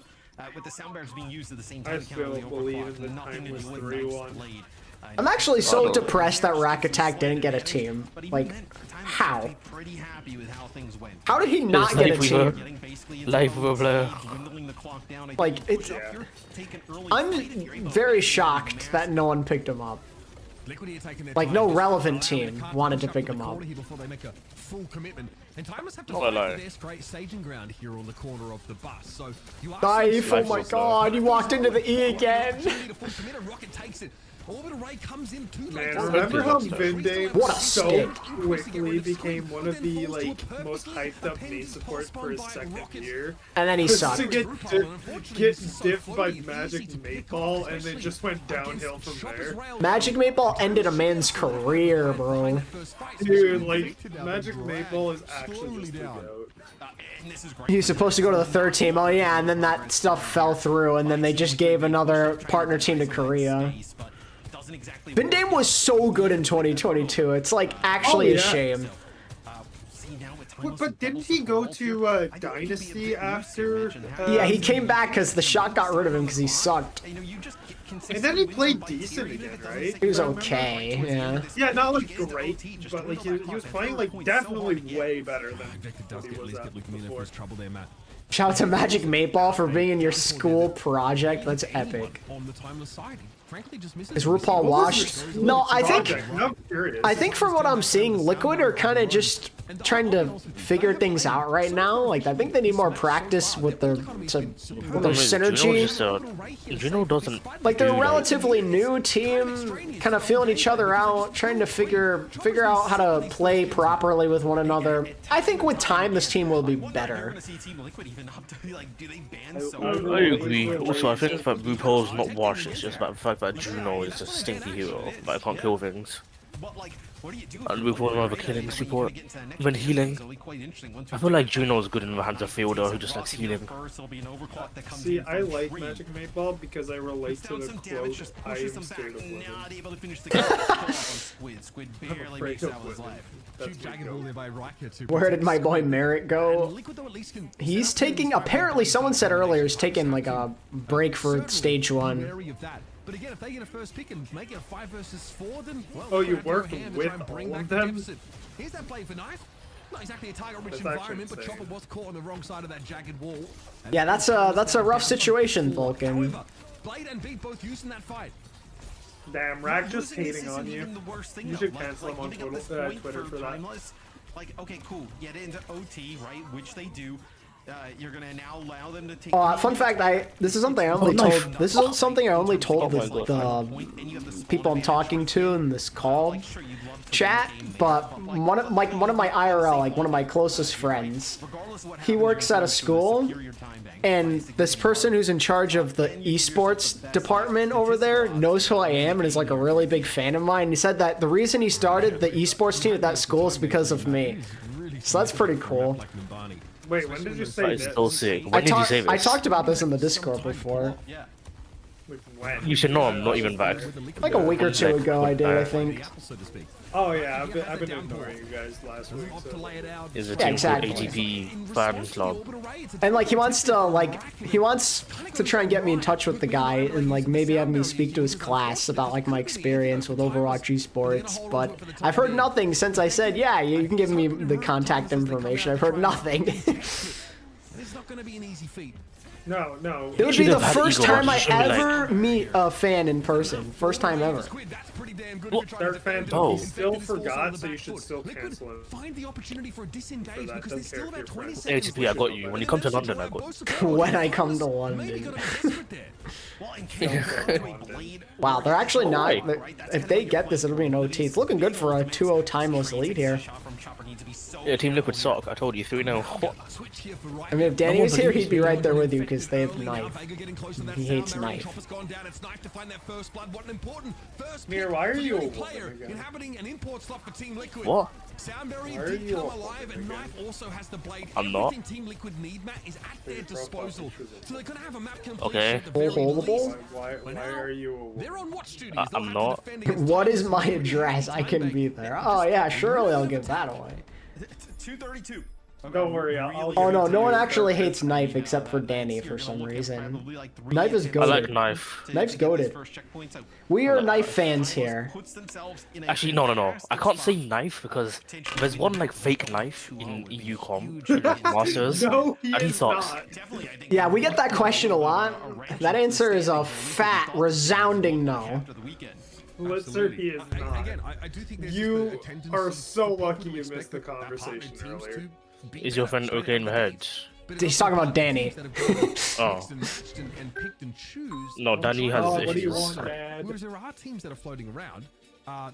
with the sound barriers being used at the same time, I still believe in the timeless 3-1. I'm actually so depressed that Rack Attack didn't get a team. Like, how? How did he not get a team? Life of a player. Like, it's... I'm very shocked that no one picked him up. Like, no relevant team wanted to pick him up. And Timeless have to Not fight alone. for their staging ground here on the corner of the bus. So you are Dive, oh my god, he walked into the E again. Rocket takes it. Orbital Ray comes in too Man, late. remember how Vindame What a so stick. quickly became one of the like most hyped up main supports for his second year? And then he Just sucked. to get diffed by Magic Maypal and then just went downhill from there. Magic Maple ended a man's career, bro. Dude, like, Magic Maypal is actually just the goat. He was supposed to go to the third team, oh yeah, and then that stuff fell through, and then they just gave another partner team to Korea. Vindame was so good in 2022, it's like actually a shame. But didn't he go to Dynasty after? Yeah, he came back because the shot got rid of him because he sucked. And then he played decent again, right? He was okay, yeah. Yeah, not like great, but like he was playing like definitely way better than what he was at before. Shout out to Magic Maple for being in your school project, that's epic. Is RuPaul washed? No, I think from what I'm seeing, Liquid are kind of just trying to figure things out right now. Like, I think they need more practice with their synergy. Juno doesn't. Like, they're a relatively new team, kind of feeling each other out, trying to figure out how to play properly with one another. I think with time, this team will be better. I agree. Also, I think that RuPaul's not washed. It's just about the fact that Juno is a stinky hero, but I can't kill things. But like, what do you do? And we've won over killing support. Even healing. I feel like Juno's good in the hands of fielder who just likes healing. See, I like Magic 8-Ball because I relate to the quote, I am scared of women. Not able to finish the kill. Squid barely makes out his life. Where did my boy Merritt go? He's taking, apparently someone said earlier, he's taking like a break for stage 1. But again, if they get a first pick and make it a 5 versus 4, then well, oh, you worked with all of them? Here's that play for Knife. Not exactly a target-rich environment, but Chopper was caught on the wrong side of that jagged wall. Yeah, that's a rough situation, Vulcan. Blade and Beat both using that fight. Damn, Rack just hating on you. You should cancel him on Twitter for that. Like, okay, cool. Get into OT, right? Which they do. You're gonna now allow them to take. Fun fact: this is something I only told. This is something I only told the people I'm talking to in this call chat. But one of my IRL, like one of my closest friends, he works at a school, and this person who's in charge of the esports department over there knows who I am and is like a really big fan of mine. He said that the reason he started the esports team at that school is because of me. So that's pretty cool. Wait, when did you say this? Still sick. When did you say this? I talked about this in the Discord before. When? You should know I'm not even back. Like a week or two ago I did, I think. Oh yeah, I've been ignoring you guys last week. So. Is a team called ATP fan club. And like he wants to try and get me in touch with the guy and like maybe have me speak to his class about like my experience with Overwatch Esports, but I've heard nothing since I said, yeah, you can give me the contact information. I've heard nothing. It's not going to be an easy feat. No. It would be the first time I ever meet a fan in person. First time ever. Their fan still forgot, so you should still cancel it. Find the opportunity for a disengage because there's still about 20 seconds. ATP, I got you. When you come to London, I got you. When I come to London. Wow, they're actually not. If they get this, it'll be an OT. It's looking good for a 2-0 timeless lead here. Yeah, Team Liquid suck. I told you 3-0. I mean, if Danny was here, he'd be right there with you because they have Knife. He hates Knife. Mir, why are you a woman again? What? Why are you a woman again? I'm not. Okay. Why are you a woman? I'm not. What is my address? I can be there. Oh yeah, surely I'll give that away. 232. Don't worry, I'll Oh no, no one actually hates Knife except for Danny for some reason. Knife is goated. I like Knife. Knife's goated. We are Knife fans here. Actually, no. I can't say Knife because there's one like fake Knife in EUCOM, in, like, Masters, and he sucks. Yeah, we get that question a lot. That answer is a fat, resounding no. Blitzer, he is not. You are so lucky you missed the conversation earlier. Is your friend okay in the head? He's talking about Danny. Oh. No, Danny has issues. Whereas there are teams that are floating around,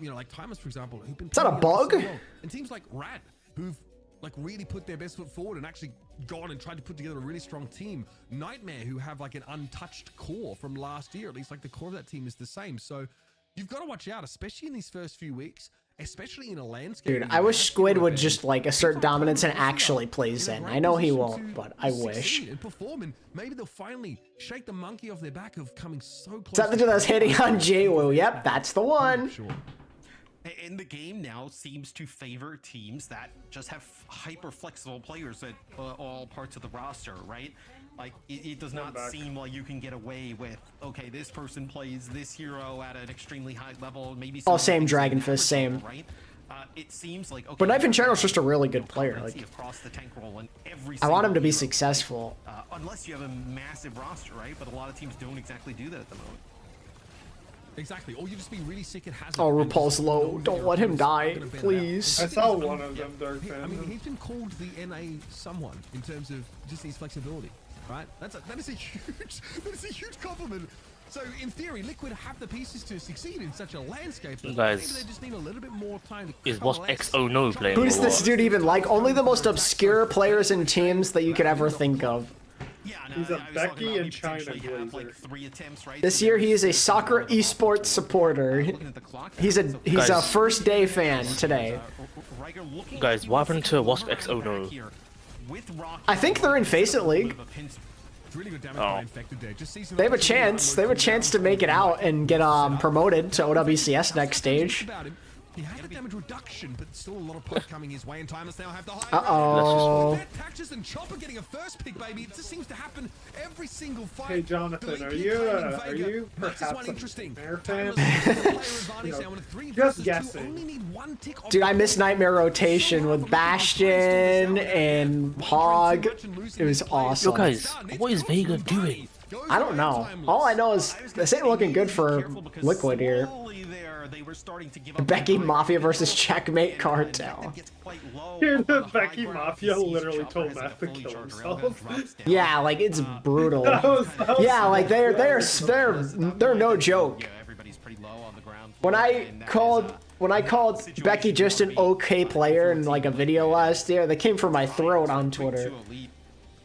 you know, like Timers, for example, who've been. Is that a bug? And teams like Rad, who've like really put their best foot forward and actually gone and tried to put together a really strong team. Nightmare, who have like an untouched core from last year, at least like the core of that team is the same. So you've got to watch out, especially in these first few weeks. Especially in a landscape. Dude, I wish Squid would just like assert dominance and actually play Zen. I know he won't, but I wish. And perform, and maybe they'll finally shake the monkey off their back of coming so close. Is that the dude that's hitting on JWoo? Yep, that's the one. And the game now seems to favor teams that just have hyper flexible players at all parts of the roster, right? Like, it does not seem like you can get away with, okay, this person plays this hero at an extremely high level, maybe... Oh, same Dragon Fist, same. Right? It seems like... Okay, but Knife in general is just a really good player. Like, I want him to be successful. Unless you have a massive roster, right? But a lot of teams don't exactly do that at the moment. Exactly, or you just be really sick at Hazard. Oh, RuPaul's low. Don't let him die, please. I saw one of them, Dark Fan. I mean, he's been called the NA someone in terms of just his flexibility. Right, that is a huge compliment. So in theory, Liquid have the pieces to succeed in such a landscape. But guys, maybe they just need a little bit more time to. Is Boss XO no playing? Who's this dude even like? Only the most obscure players and teams that you could ever think of. Yeah, no, He's a I was Becky talking about and he China potentially have, blazer. like 3 attempts, right? This year he is a soccer esports supporter. He's a first day fan today. Guys, what happened to OWCS? Oh no. I think they're in Faceit League. Oh. They have a chance. They have a chance to make it out and get promoted to OWCS next stage. He had a damage reduction, but still a lot of poke coming his way, and Timeless now have the high Uh-oh. Patches and Chopper getting a first pick, baby. It just seems to happen every single fight. Hey Jonathan, are you perhaps a Nightmare fan? Just guessing. Dude, I missed Nightmare rotation with Bastion and Hog. It was awesome. Yo guys, what is Vega doing? I don't know. All I know is this ain't looking good for Liquid here. Becky Mafia versus Checkmate Cartel. Dude, the Becky Mafia literally told Matt to kill himself. Yeah, like it's brutal. That was Yeah, like they're no joke. When I called Becky just an okay player in like a video last year, that came from my throat on Twitter.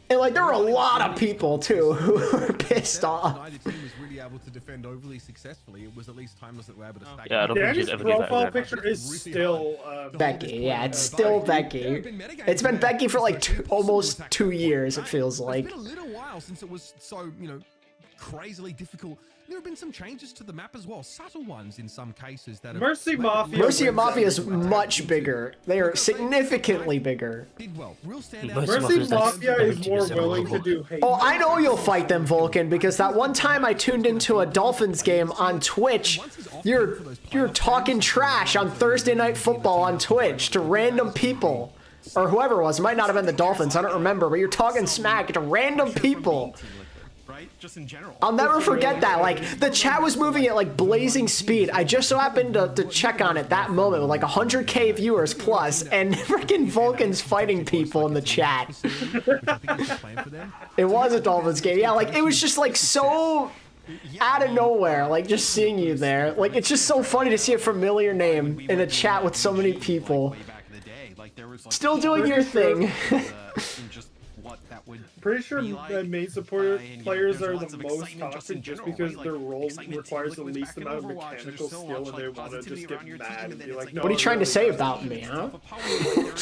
And like there were a lot of people too who were pissed off. Neither team was really able to defend overly successfully. It was at least Timeless that were able to stack. Yeah, I don't think she'd ever do that. Profile picture is still Becky. Yeah, it's still Becky. It's been Becky for like almost 2 years. It feels like. It's been a little while since it was so, crazily difficult. There have been some changes to the map as well, subtle ones in some cases that Mercy Mafia. Mercy Mafia is much bigger. They are significantly bigger. Mercy Mafia is more willing to do hate. Oh, I know you'll fight them, Vulcan, because that one time I tuned into a Dolphins game on Twitch, you're talking trash on Thursday Night Football on Twitch to random people. Or whoever it was. It might not have been the Dolphins, I don't remember, but you're talking smack to random people. Just in general. I'll never forget that. Like, the chat was moving at like blazing speed. I just so happened to check on it that moment with like 100K viewers plus, and freaking Vulcan's fighting people in the chat. It was a Dolphins game. Yeah, like, it was just like so out of nowhere, like just seeing you there. Like, it's just so funny to see a familiar name in a chat with so many people. Still doing your thing. Pretty sure that main support players are the most toxic just because their role requires the least amount of mechanical skill and they want to just get mad and be like, no. What are you trying to say about me, huh? I'm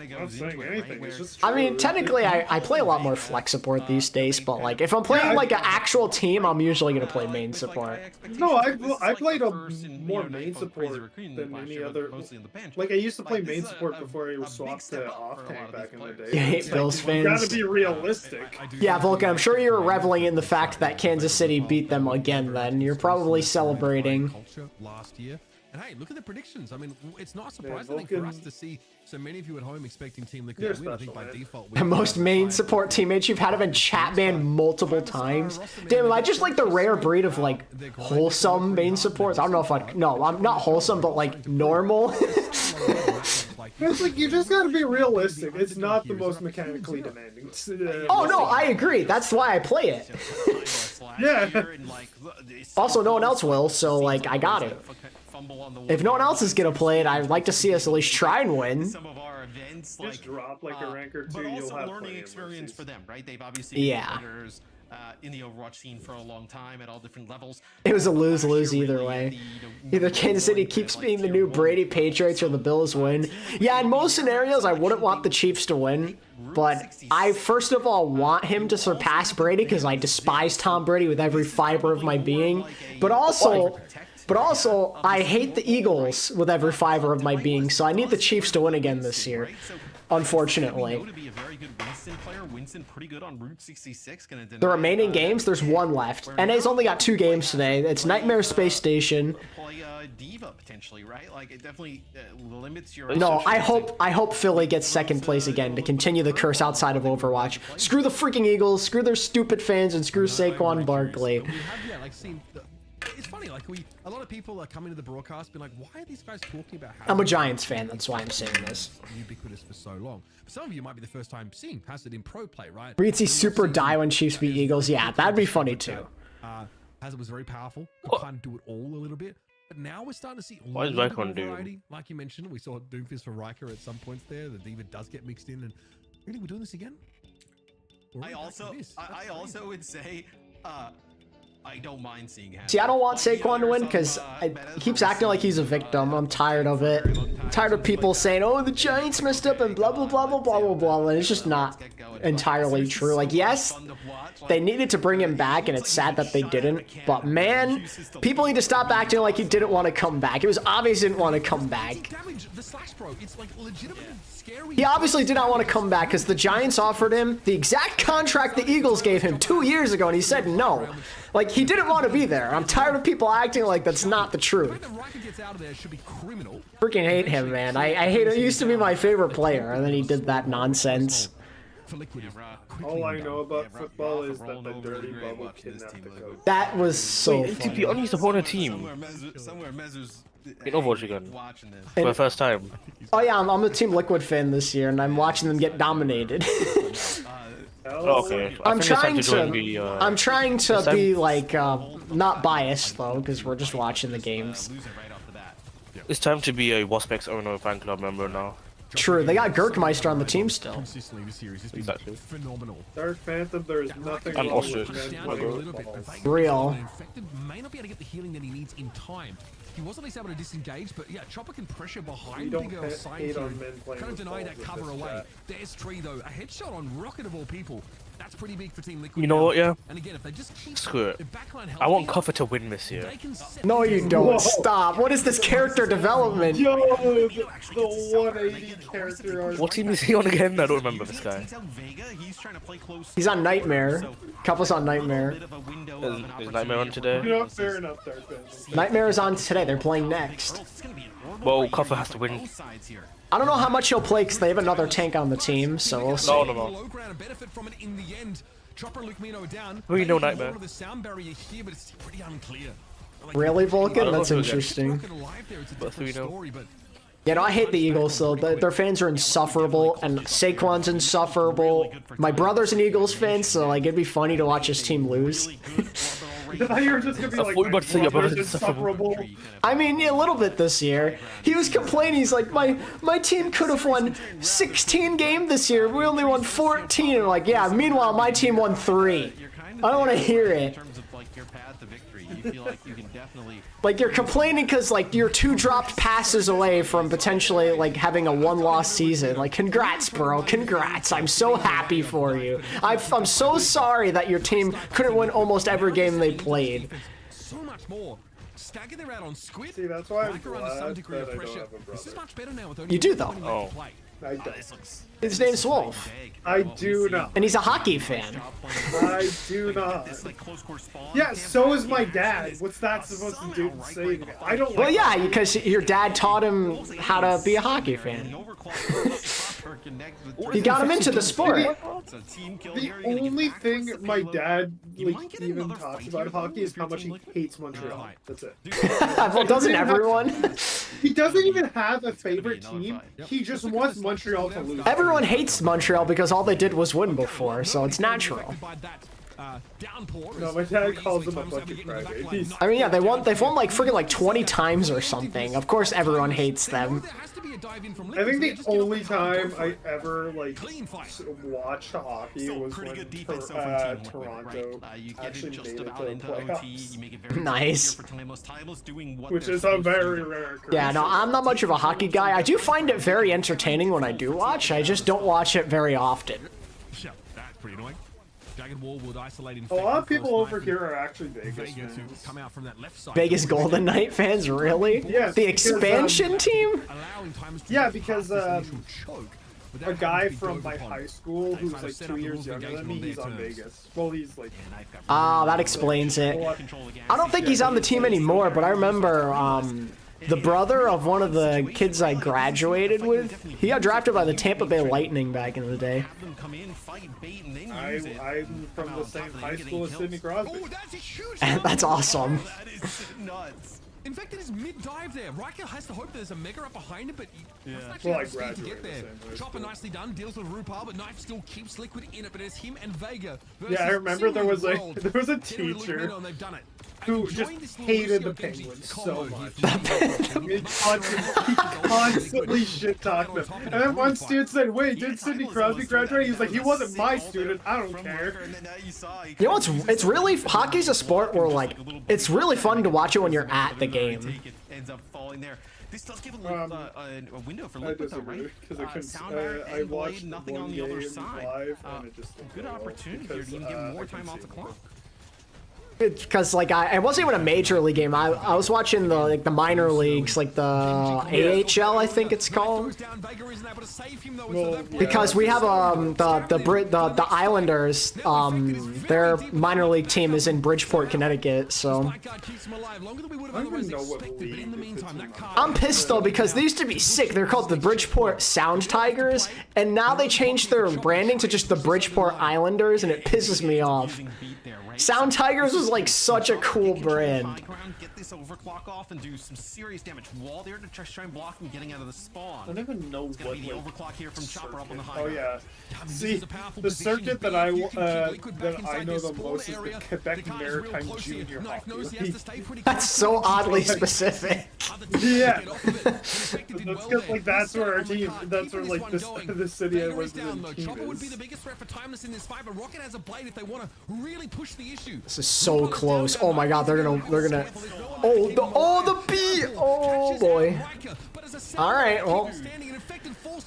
not saying anything. It's just I mean, technically, I play a lot more flex support these days, but like, if I'm playing like an actual team, I'm usually gonna play main support. No, I played more main support than any other. Like, I used to play main support before I was swapped to off tank back in the day. You hate Bills fans. You gotta be realistic. Yeah, Vulcan, I'm sure you're reveling in the fact that Kansas City beat them again then. You're probably celebrating. Last year. And hey, look at the predictions. I mean, it's not surprising for us to see so many of you at home expecting Team Liquid to win. I think by default. The most main support teammates you've had have been chat banned multiple times. Damn, am I just like the rare breed of like wholesome main supports? I don't know if I'm not wholesome, but like normal. It's like, you just gotta be realistic. It's not the most mechanically demanding. Oh no, I agree. That's why I play it. Yeah. Also, no one else will, so like, I got it. If no one else is gonna play it, I'd like to see us at least try and win. Just drop like a rank or two, but also you'll have learning experience for them, right? They've obviously Yeah. been players in the Overwatch scene for a long time at all different levels. It was a lose-lose either way. Either Kansas City keeps being the new Brady Patriots or the Bills win. Yeah, in most scenarios, I wouldn't want the Chiefs to win, but I first of all want him to surpass Brady because I despise Tom Brady with every fiber of my being, but also, I hate the Eagles with every fiber of my being, so I need the Chiefs to win again this year, unfortunately. The remaining games, there's one left. NA's only got 2 games today. It's Nightmare Space Station. No, I hope Philly gets second place again to continue the curse outside of Overwatch. Screw the freaking Eagles, screw their stupid fans, and screw Saquon Barkley. It's funny, like a lot of people are coming to the broadcast being like, why are these guys talking about how I'm a Giants fan, that's why I'm saying this. Ubiquitous for so long. For some of you, it might be the first time seeing Hazard in pro play, right? We'd see Super die when Chiefs beat Eagles. Yeah, that'd be funny too. Hazard was very powerful, could kind of do it all a little bit. But now we're starting to see a Why is little Riker on bit more Doom? variety. Like you mentioned, we saw Doomfist for Riker at some points there. The Diva does get mixed in, and really, we're doing this again? Or I also would say, I don't mind seeing him. See, I don't want Saquon to win because he keeps acting like he's a victim. I'm tired of it. I'm tired of people saying, oh, the Giants messed up and blah, blah, blah, blah, blah, blah, blah. And it's just not entirely true. Like, yes, they needed to bring him back, and it's sad that they didn't. But, man, people need to stop acting like he didn't want to come back. It was obvious he didn't want to come back. He obviously did not want to come back because the Giants offered him the exact contract the Eagles gave him 2 years ago, and he said no. Like, he didn't want to be there. I'm tired of people acting like that's not the truth. Freaking hate him, man. I hate him. He used to be my favorite player, and then he did that nonsense. All I know about football is that the dirty bubble kidnapped the coach. That was so Wait, to be honest, upon a team. In Overwatch again. For the first time. Oh yeah, I'm a Team Liquid fan this year, and I'm watching them get dominated. Okay. I'm trying to be like not biased though, because we're just watching the games. It's time to be a WOWCS owner fan club member now. True, they got Gurkmeister on the team still. Exactly. Phenomenal. Dark Phantom, there is nothing And wrong Ostrich. with Real. May not be able to get the healing that he needs in time. He wasn't able to disengage, but yeah, Chopper can pressure behind the girl side hate to on men playing kind of with deny balls that with cover this away. chat. There's Tree though, a headshot on Rocket of all people. That's pretty big for Team Liquid. You know what, yeah? And again, if they just keep Screw it. the backline I want healthy, Cover to win this year. No, you don't. Stop. What is this character development? Yo, the 180 character arc. What team is he on again? I don't remember this guy. He's on Nightmare. Couple's on Nightmare. Is Nightmare on today? You know, fair enough, Dark Phantom. Nightmare is on today. They're playing next. Well, Cover has to win. I don't know how much he'll play because they have another tank on the team, so we'll see. No. We know Nightmare. Really, Vulcan? That's interesting. But 3-0. Yeah, no, I hate the Eagles, so their fans are insufferable, and Saquon's insufferable. My brother's an Eagles fan, so like it'd be funny to watch his team lose. I thought you were just gonna be like, my brother's insufferable. I mean, yeah, a little bit this year. He was complaining, he's like, my team could have won 16 games this year, we only won 14. And like, yeah, meanwhile, my team won 3. I don't want to hear it. You feel like you can definitely... Like, you're complaining because, like, you're 2 dropped passes away from potentially, like, having a 1-loss season. Like, congrats, bro. Congrats. I'm so happy for you. I'm so sorry that your team couldn't win almost every game they played. So much more. Stagger their out on Squid. See, that's why I'm Backer under some degree of pressure. This is much better now with only You do, though. 20 minutes to play. I don't. His name's Wolf. I do not. And he's a hockey fan. I do not. Yeah, so is my dad. What's that supposed to do? Say I don't. Well, yeah, because your dad taught him how to be a hockey fan. You got him into the sport. The only thing my dad like even talks about hockey is how much he hates Montreal. That's it. Well, doesn't everyone? He doesn't even have a favorite team. He just wants Montreal to lose. Everyone hates Montreal because all they did was win before, so it's natural. No, my dad calls them a bunch of crybabies. I mean, yeah, they've won like friggin' like 20 times or something. Of course, everyone hates them. I think the only time I ever like watched hockey was when Toronto actually made it to the playoffs. Nice. Which is a very rare occurrence. Yeah, no, I'm not much of a hockey guy. I do find it very entertaining when I do watch. I just don't watch it very often. Yeah, that's pretty annoying. Jagged Wall would isolate a lot of people over here are actually Vegas fans. Come out from that left side. Vegas Golden Knight fans, really? Yeah. The expansion team? Yeah, because a guy from my high school who's like 2 years younger than me, he's on Vegas. Well, he's like... Ah, that explains it. I don't think he's on the team anymore, but I remember the brother of one of the kids I graduated with, he got drafted by the Tampa Bay Lightning back in the day. I'm from the same high school as Sidney Crosby. That's awesome. Infected is mid-dive there. Riker has to hope there's a Mega up behind him, but he doesn't actually Well, have the I speed to get there. graduated the same way, Chopper so- nicely done, deals with Rupal, but Knife still keeps Liquid in it, but it's him and Vega. Yeah, I remember there was a World. there was a Henry and teacher Lumino, and they've done it. who just hated the Penguins so much. he constantly shit talked them. And then one student said, "Wait, did Sidney Crosby graduate?" He's like, "He wasn't my student. I don't care." You know, it's really, hockey's a sport where, like, it's really fun to watch it when you're at the game. Ends up falling there. This does give a window for Liquid, though, right? Soundbar I watched nothing one on the other game side. live, and it just Good opportunity here to even give more time off the clock. Because like it wasn't even a major league game. I was watching the minor leagues, like the AHL, I think it's called. Because we have the Islanders, their minor league team is in Bridgeport, Connecticut. So I'm pissed though because they used to be sick. They're called the Bridgeport Sound Tigers, and now they changed their branding to just the Bridgeport Islanders, and it pisses me off. Sound Tigers was like such a cool brand. Get this overclock off and do some serious damage. Wall there to try and block him getting out of the spawn. I don't even know it's what be the like, overclock here from Chopper up on the high. Oh yeah. See, the circuit that I know the most is the Quebec Maritime Junior Hockey League. That's so oddly specific. Yeah. That's because like that's where our team. That's where like the city I was in Chopper would be is. the biggest threat for Timeless in this fight, but Rocket has a blade if they want to really push the issue. This is so close. Oh my god, they're gonna. Oh the B. Oh boy. All right, well,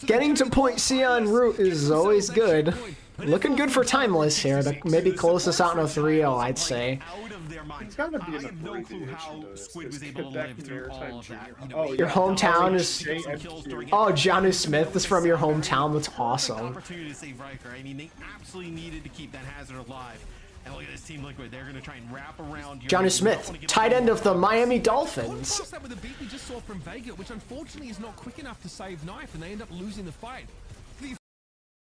getting to point C en route is always good. Looking good for Timeless here to maybe close this out in a 3-0, I'd say. It's gotta be an abbreviation though. It's Quebec Maritime Junior. Oh, Your yeah. hometown is. JMQ. Oh, Janu Smith is from your hometown. That's awesome. Opportunity to save Riker. I mean, they absolutely needed to keep that hazard alive. And look at this team Liquid. They're going to try and wrap around. Janu Smith, tight end of the Miami Dolphins. That with the beat we just saw from Vega, which unfortunately is not quick enough to save Knife, and they end up losing the fight.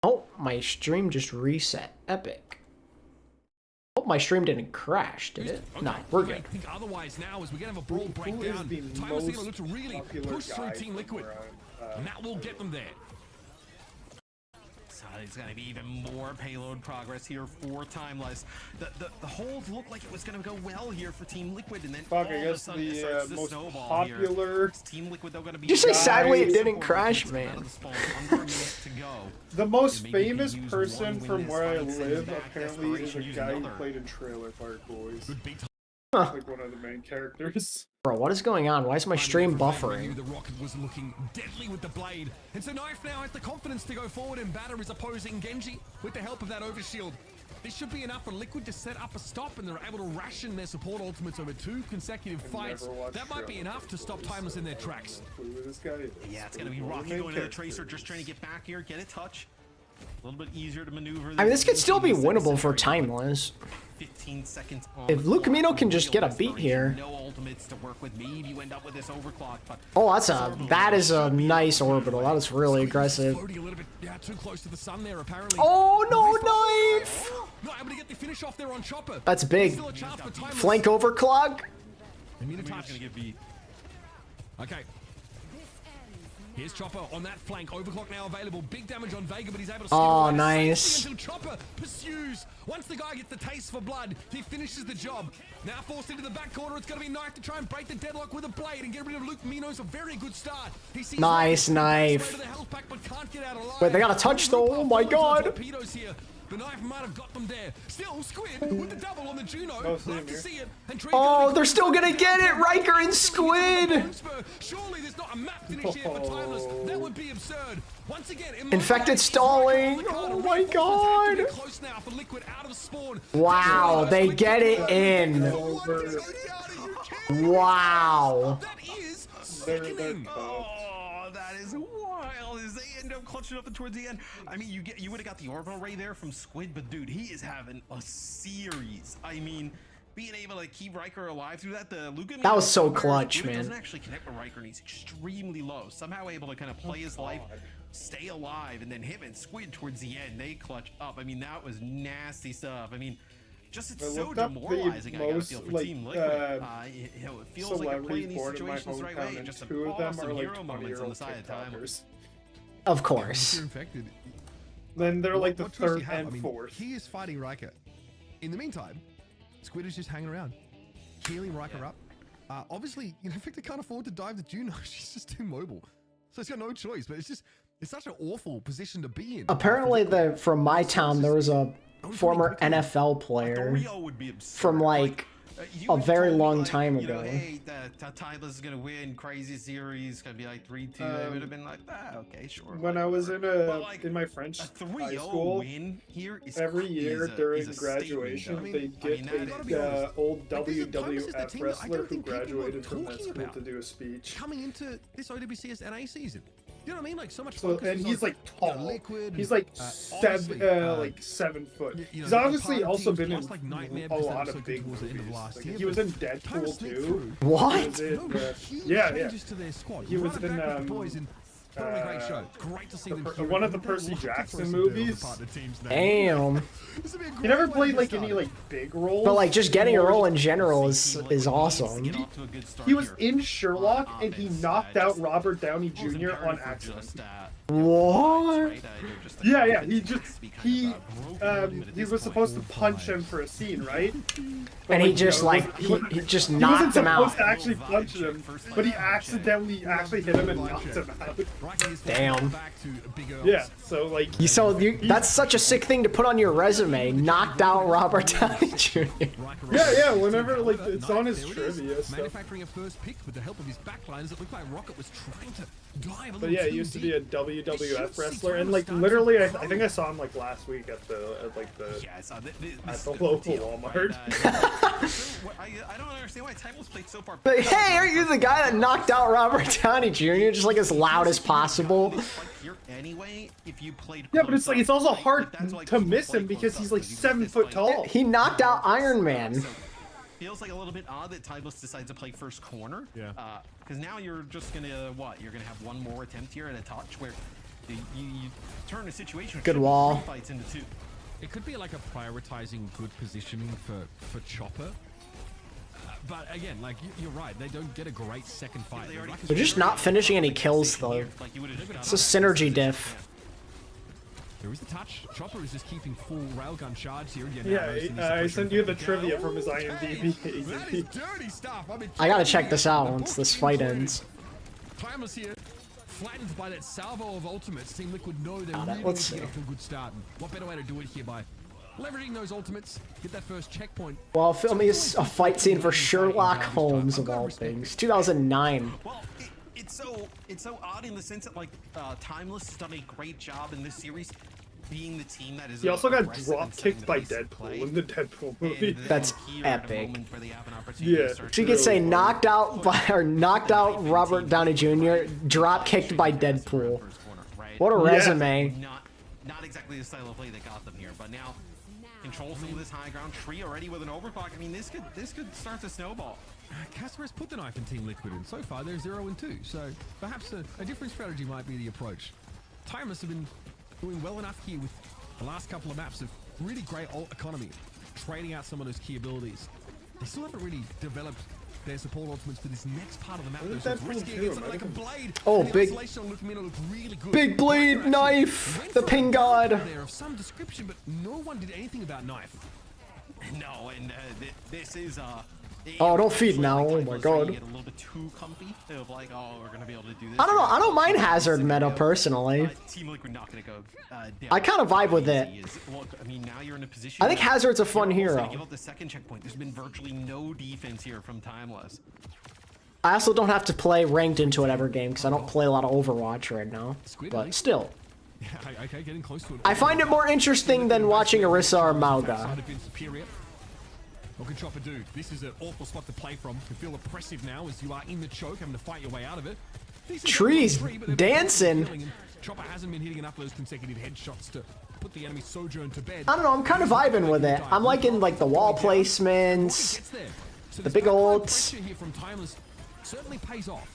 Oh, my stream just reset. Epic. Oh, my stream didn't crash, did it? No, we're good. I think otherwise now is we're going to have a brawl breakdown. Timeless is going to look to really push through Team Liquid, and that will get them there. So it's going to be even more payload progress here for Timeless. The holds look like it was going to go well here for Team Liquid, and then Fuck, all I of a guess sudden it the starts to most snowball popular. here. Team Liquid, they're going to be. Did you say sadly it didn't crash, man? The most famous person from where I live apparently is a guy who played in Trailer Park Boys. Huh. Like one of the main characters. Bro, what is going on? Why is my stream buffering? The Rocket was looking deadly with the blade, and so Knife now has the confidence to go forward and batter his opposing Genji with the help of that overshield. This should be enough for Liquid to set up a stop, and they're able to ration their support ultimates over 2 consecutive fights. That might be enough to stop Timeless in their tracks. Yeah, it's going to be Rocky going to the Tracer, just trying to get back here, get a touch. A little bit easier to maneuver. I mean, this could still be winnable for Timeless. 15 seconds on If Lucamino can just get a beat here. No ultimates to work with. Maybe you end up with this overclock, but Oh, that is a nice orbital. That is really aggressive. Too close to the sun there, apparently. Oh no, Knife! Not able to get the finish off there on Chopper. That's big. Flank overclock. Gonna get beat. Okay. Here's Chopper on that flank. Overclock now available. Big damage on Vega, but he's able to skip Oh, away nice. until Chopper pursues. Once the guy gets the taste for blood, he finishes the job. Now forced into the back corner. It's going to be Knife to try and break the deadlock with a blade and get rid of Luke Mino's a very good start. He sees Nice Knife. to the health pack, but can't get out alive. Wait, they got a touch though. Oh my god. Torpedoes here. The Knife might have got them there. Still, Squid with the double on the Juno. Love to see it. And Oh, they're still gonna get it. Riker and Squid. Surely there's not a map finish here for Timeless. That would be absurd. Once again, Infected stalling. Oh my god. Close now for Liquid out of spawn. Wow, they get it in. Wow. That is sickening. Oh, that is wild. As they end up clutching up towards the end. I mean, you would have got the orbital ray there from Squid, but dude, he is having a series. I mean, being able to keep Riker alive through that, That was so clutch, man. Doesn't actually connect with Riker, and he's extremely low. Somehow able to kind of play his life, stay alive, and then him and Squid towards the end, they clutch up. I mean, that was nasty stuff. I mean, Just it's I so looked up demoralizing. the I gotta most feel for like Team Liquid. It feels like you're playing these born in my situations the right hometown, way. and Just two of them awesome are like hero moments on the 20-year-old side of time. TikTokers. Of course. You're infected. Then they're like the What choice do third you have? and I mean, fourth. he is fighting Riker. In the meantime, Squid is just hanging around, healing Riker up. Obviously, you know, Victor can't afford to dive the Juno. She's just too mobile, so he's got no choice. But it's such an awful position to be in. Apparently, from my town, there was a former NFL player from like a very long time ago. Hey, Tyler's is gonna win crazy series. Gonna be like 3-2. They would have been like, okay, sure. When I was in my French high school, every year during graduation, they'd get a old WWF wrestler who graduated from that school to do a speech. Coming into this OWCS NA season. You know what I mean? Like so much. So, and he's like tall. Liquid. He's like 7 foot. He's obviously also been in a lot of big movies. Like, he was in Deadpool too. What? Yeah. He was in great show. Great to see them. One of the Percy Jackson movies. Damn. He never played like any like big roles. But like just getting a role in general is awesome. He was in Sherlock and he knocked out Robert Downey Jr. on accident. What? Yeah. He was supposed to punch him for a scene, right? And he just he just knocked him out. He wasn't supposed to actually punch him, but he accidentally actually hit him and knocked him out. Damn. Yeah, so like. That's such a sick thing to put on your resume. Knocked out Robert Downey Jr. Yeah. Whenever like it's on his trivia stuff. Manufacturing a first pick with the help of his backliners, it looked like Rocket was trying to dive a little. But yeah, he used to be a WWF wrestler, and like literally, I think I saw him like last week at the local Walmart. I don't understand why Timeless played so far. But hey, aren't you the guy that knocked out Robert Downey Jr. just like as loud as possible? Anyway, if you played yeah, but it's like it's also hard to miss him because he's like 7 foot tall. He knocked out Iron Man. Feels like a little bit odd that Timeless decides to play first corner. Yeah. Because now you're just gonna You're gonna have one more attempt here at a touch where you turn a situation. Good wall. Fights into 2. It could be like a prioritizing good positioning for Chopper. But again, like you're right, they don't get a great second fight. They're just not finishing any kills though. It's a synergy diff. There is the touch. Chopper is just keeping full railgun charge here. I sent you the trivia from his IMDb. Dirty stuff. I gotta check this out once this fight ends. Timeless here. Flattened by that salvo of ultimates, Team Liquid know they're really let's get see. off to a good start. And what better way to do it here by leveraging those ultimates, get that first checkpoint. While filming a fight scene for Sherlock Holmes of all things, 2009. Well, it's so odd in the sense that like Timeless has done a great job in this series being the team that is. He also got drop kicked by Deadpool in the Deadpool movie. That's epic. Yeah. She could say knocked out Robert Downey Jr. drop kicked by Deadpool. What a resume. Not exactly the style of play that got them here, but now controls some of this high ground. Tree already with an overclock. I mean, this could start to snowball. Casper has put the knife in Team Liquid, and so far they're 0-2. So perhaps a different strategy might be the approach. Timeless have been doing well enough here with the last couple of maps of really great ult economy, trading out some of those key abilities. They still haven't really developed their support ultimates for this next part of the map. So it's risky against something like a blade. Oh, big really good. big blade knife. The ping god. There of some description, but no one did anything about knife. No, and this is Oh, don't feed now. Oh my god. Get a little bit too comfy of like, oh, we're gonna be able to do this. I don't know. I don't mind Hazard meta personally. Team Liquid not gonna go. Down. I kind of vibe with it. Look, I mean, now you're in a position. I think Hazard's a fun hero. Give up the second checkpoint. There's been virtually no defense here from Timeless. I also don't have to play ranked into it every game because I don't play a lot of Overwatch right now. But still. Yeah, okay, getting close to it. I find it more interesting than watching Orisa or Mauga. What can Chopper do? This is an awful spot to play from. You feel oppressive now as you are in the choke, having to fight your way out of it. Trees dancing. Chopper hasn't been hitting enough of those consecutive headshots to put the enemy Sojourn to bed. I don't know, I'm kind of vibing with it. I'm liking like the wall placements, the big ults. Here from Timeless certainly pays off.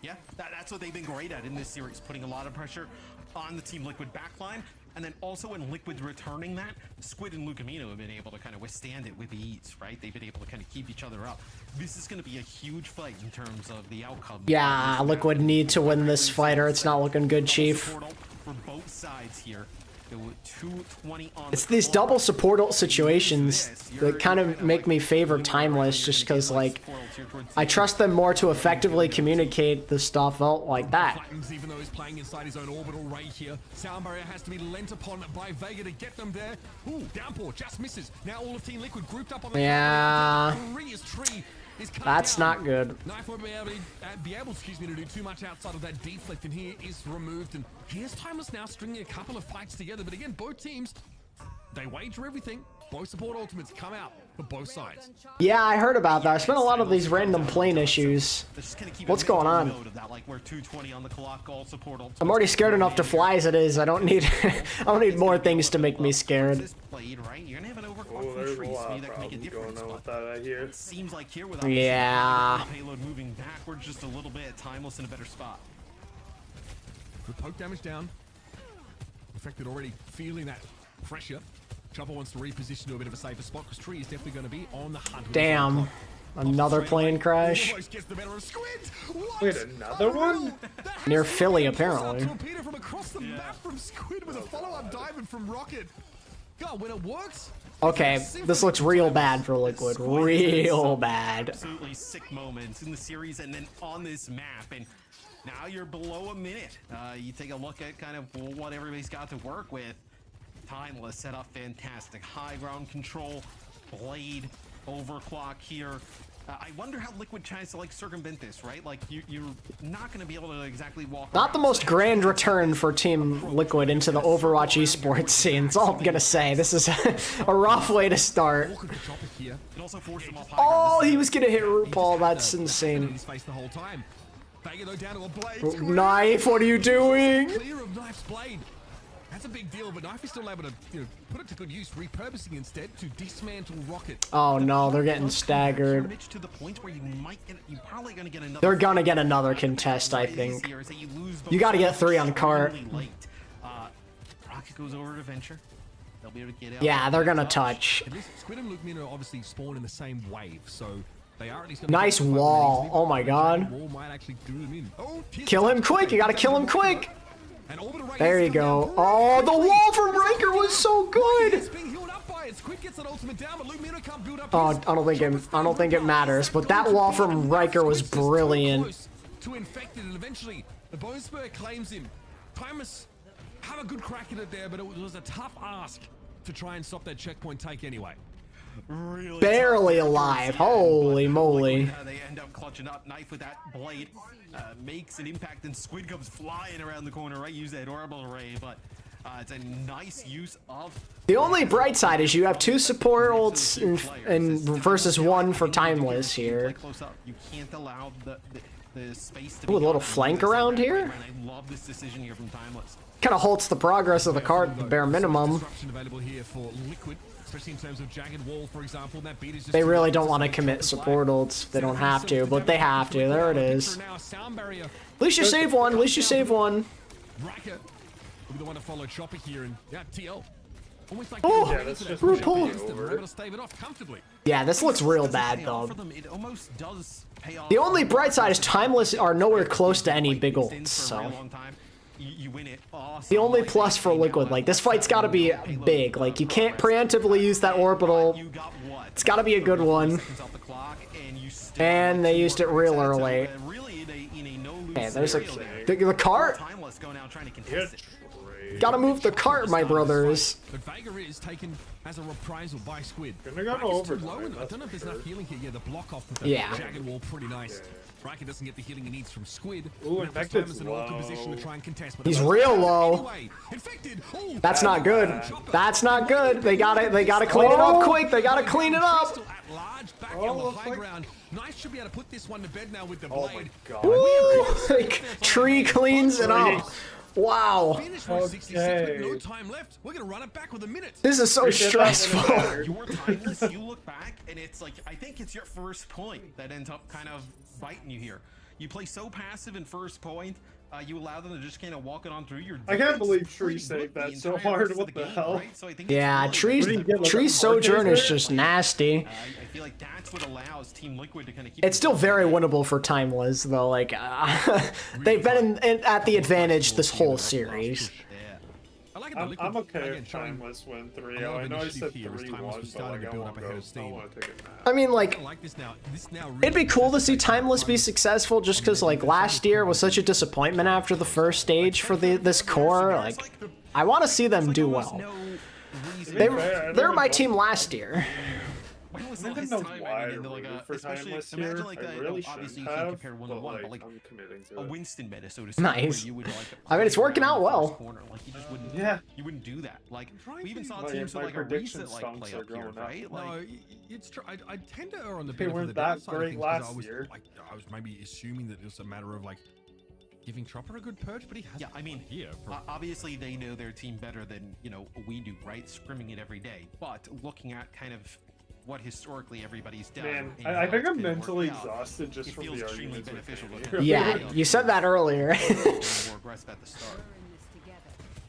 Yeah, that's what they've been great at in this series, putting a lot of pressure on the Team Liquid backline. And then also when Liquid returning that, Squid and Lucamino have been able to kind of withstand it with ease, right? They've been able to kind of keep each other up. This is going to be a huge fight in terms of the outcome. Yeah, Liquid need to win this fight or it's not looking good, Chief. For both sides here. It's these double support situations that kind of make me favor Timeless just because, like, I trust them more to effectively communicate the stuff out like that. Even though he's playing inside his own orbital right here, sound barrier has to be lent upon by Vega to get them there. Ooh, downpour just misses. Now all of Team Liquid grouped up on the yeah. tree. That's not good. Knife won't be able, excuse me, to do too much outside of that deflect, and here is removed. And here's Timeless now stringing a couple of fights together. But again, both teams, they wager everything. Both support ultimates come out for both sides. Yeah, I heard about that. I spent a lot of these random plane issues. What's going on? I'm already scared enough to fly as it is. I don't need I don't need more things to make me scared. Oh, there's a lot of problems going on with that, I hear. Seems like here with yeah. payload moving backwards just a little bit, Timeless in a better spot. Good poke damage down. Infected already feeling that pressure. Trouble wants to reposition to a bit of a safer spot because Tree is definitely going to be on the hunt. Damn. Another plane crash. Wait, another one? Near Philly, apparently. Torpedo from across the map from Squid with a follow-up diamond from Rocket. God, when it works. Okay, this looks real bad for Liquid. Real bad. Absolutely sick moments in the series and then on this map. And now you're below a minute. You take a look at kind of what everybody's got to work with. Timeless set up fantastic. High ground control, Blade, overclock here. I wonder how Liquid tries to like circumvent this, right? Like you're not going to be able to exactly walk. Not the most grand return for Team Liquid into the Overwatch esports scene. That's all I'm gonna say. This is a rough way to start. Oh, he was gonna hit RuPaul. That's insane. Knife, what are you doing? That's a big deal, but Knife is still able to put it to good use, repurposing instead to dismantle Rocket. Oh no, they're getting staggered. They're gonna get another contest, I think. You gotta get 3 on cart. Rocket goes over to Venture. They'll be able to get out. Yeah, they're gonna touch. Squid and Lucamino obviously spawn in the same wave, so they are at least nice wall. Oh my god. Kill him quick, you gotta kill him quick. There you go. Oh, the wall from Riker was so good. Oh, I don't think it matters, but that wall from Riker was brilliant. To infected, and eventually the Bone Spur claims him. Timeless have a good crack at it there, but it was a tough ask to try and stop that checkpoint take anyway. Really barely alive. Holy moly. They end up clutching up. Knife with that blade makes an impact, and Squid comes flying around the corner, right? Use that orbital array, but it's a nice use of. The only bright side is you have 2 support ults and versus 1 for Timeless here. You can't allow the space to Ooh, a little flank around here. I love this decision here from Timeless. Kind of halts the progress of the card at the bare minimum. Especially in terms of jagged wall, for example. That beat is just they really don't want to commit support ults. They don't have to, but they have to. There it is. At least you save one. At least you save one. Riker will be the one to follow Chopper here, and yeah, TL. Almost like oh, comfortably. Yeah, this looks real bad though. It almost does pay off. The only bright side is Timeless are nowhere close to any big ults, so. You win it. Awesome. The only plus for Liquid, like this fight's got to be big. Like you can't preemptively use that orbital. It's got to be a good one. And they used it real early. Okay, there's a the cart. Gotta move the cart, my brothers. But Vega is taken as a reprisal by Squid. Gonna go over. I don't know if there's enough healing here. Yeah, the block off with the jagged wall, pretty nice. Riker doesn't get the healing he needs from Squid. Ooh, Infected's in an awkward position to try and contest, but he's real low. That's not good. That's not good. They gotta clean it up quick. They gotta clean it up. Back on the high ground. Knife should be able to put this one to bed now with the blade. Oh my god. Like, Tree cleans it up. Wow. Okay. No time left. We're gonna run it back with a minute. This is so stressful. You're Timeless. You look back, and it's like I think it's your first point that ends up kind of biting you here. You play so passive in first point. You allow them to just kind of walk it on through your. I can't believe Tree saved that so hard. What the hell? Right? So I think Yeah, Tree's sojourn is just nasty. I feel like that's what allows Team Liquid to kind of keep. It's still very winnable for Timeless, though. Like, they've been at the advantage this whole series. I'm okay if Timeless win 3-0. I know I said 3-1, but like, I want to take it back. I mean, like, it'd be cool to see Timeless be successful just because, like, last year was such a disappointment after the first stage for this core. Like, I want to see them do well. They're my team last year. I don't even know why I root for Timeless here. I really obviously shouldn't you have, compare but one, like, but like I'm committing to a it. Winston meta, so to speak. Nice. Where you would, like, I mean, it's working out well. Corner. Like, you just wouldn't. Yeah. You wouldn't do that. Like, we even saw My- teams my with like a prediction recent like stunts play are up here, going up. right? No, Like, it's true. I tend to err on the They benefit of weren't the that downside of great things 'cause last I was, year. Like, I was maybe assuming that it was a matter of like giving Chopper a good purge, but he hasn't. yeah, I mean, here. obviously they know their team better than we do, right? Scrimming it every day, but looking at kind of what historically everybody's done. Man, and I how think it's I'm been mentally worked out, exhausted just it from feels the extremely arguments with beneficial. Danny. Yeah, you said that earlier. More aggressive at the start.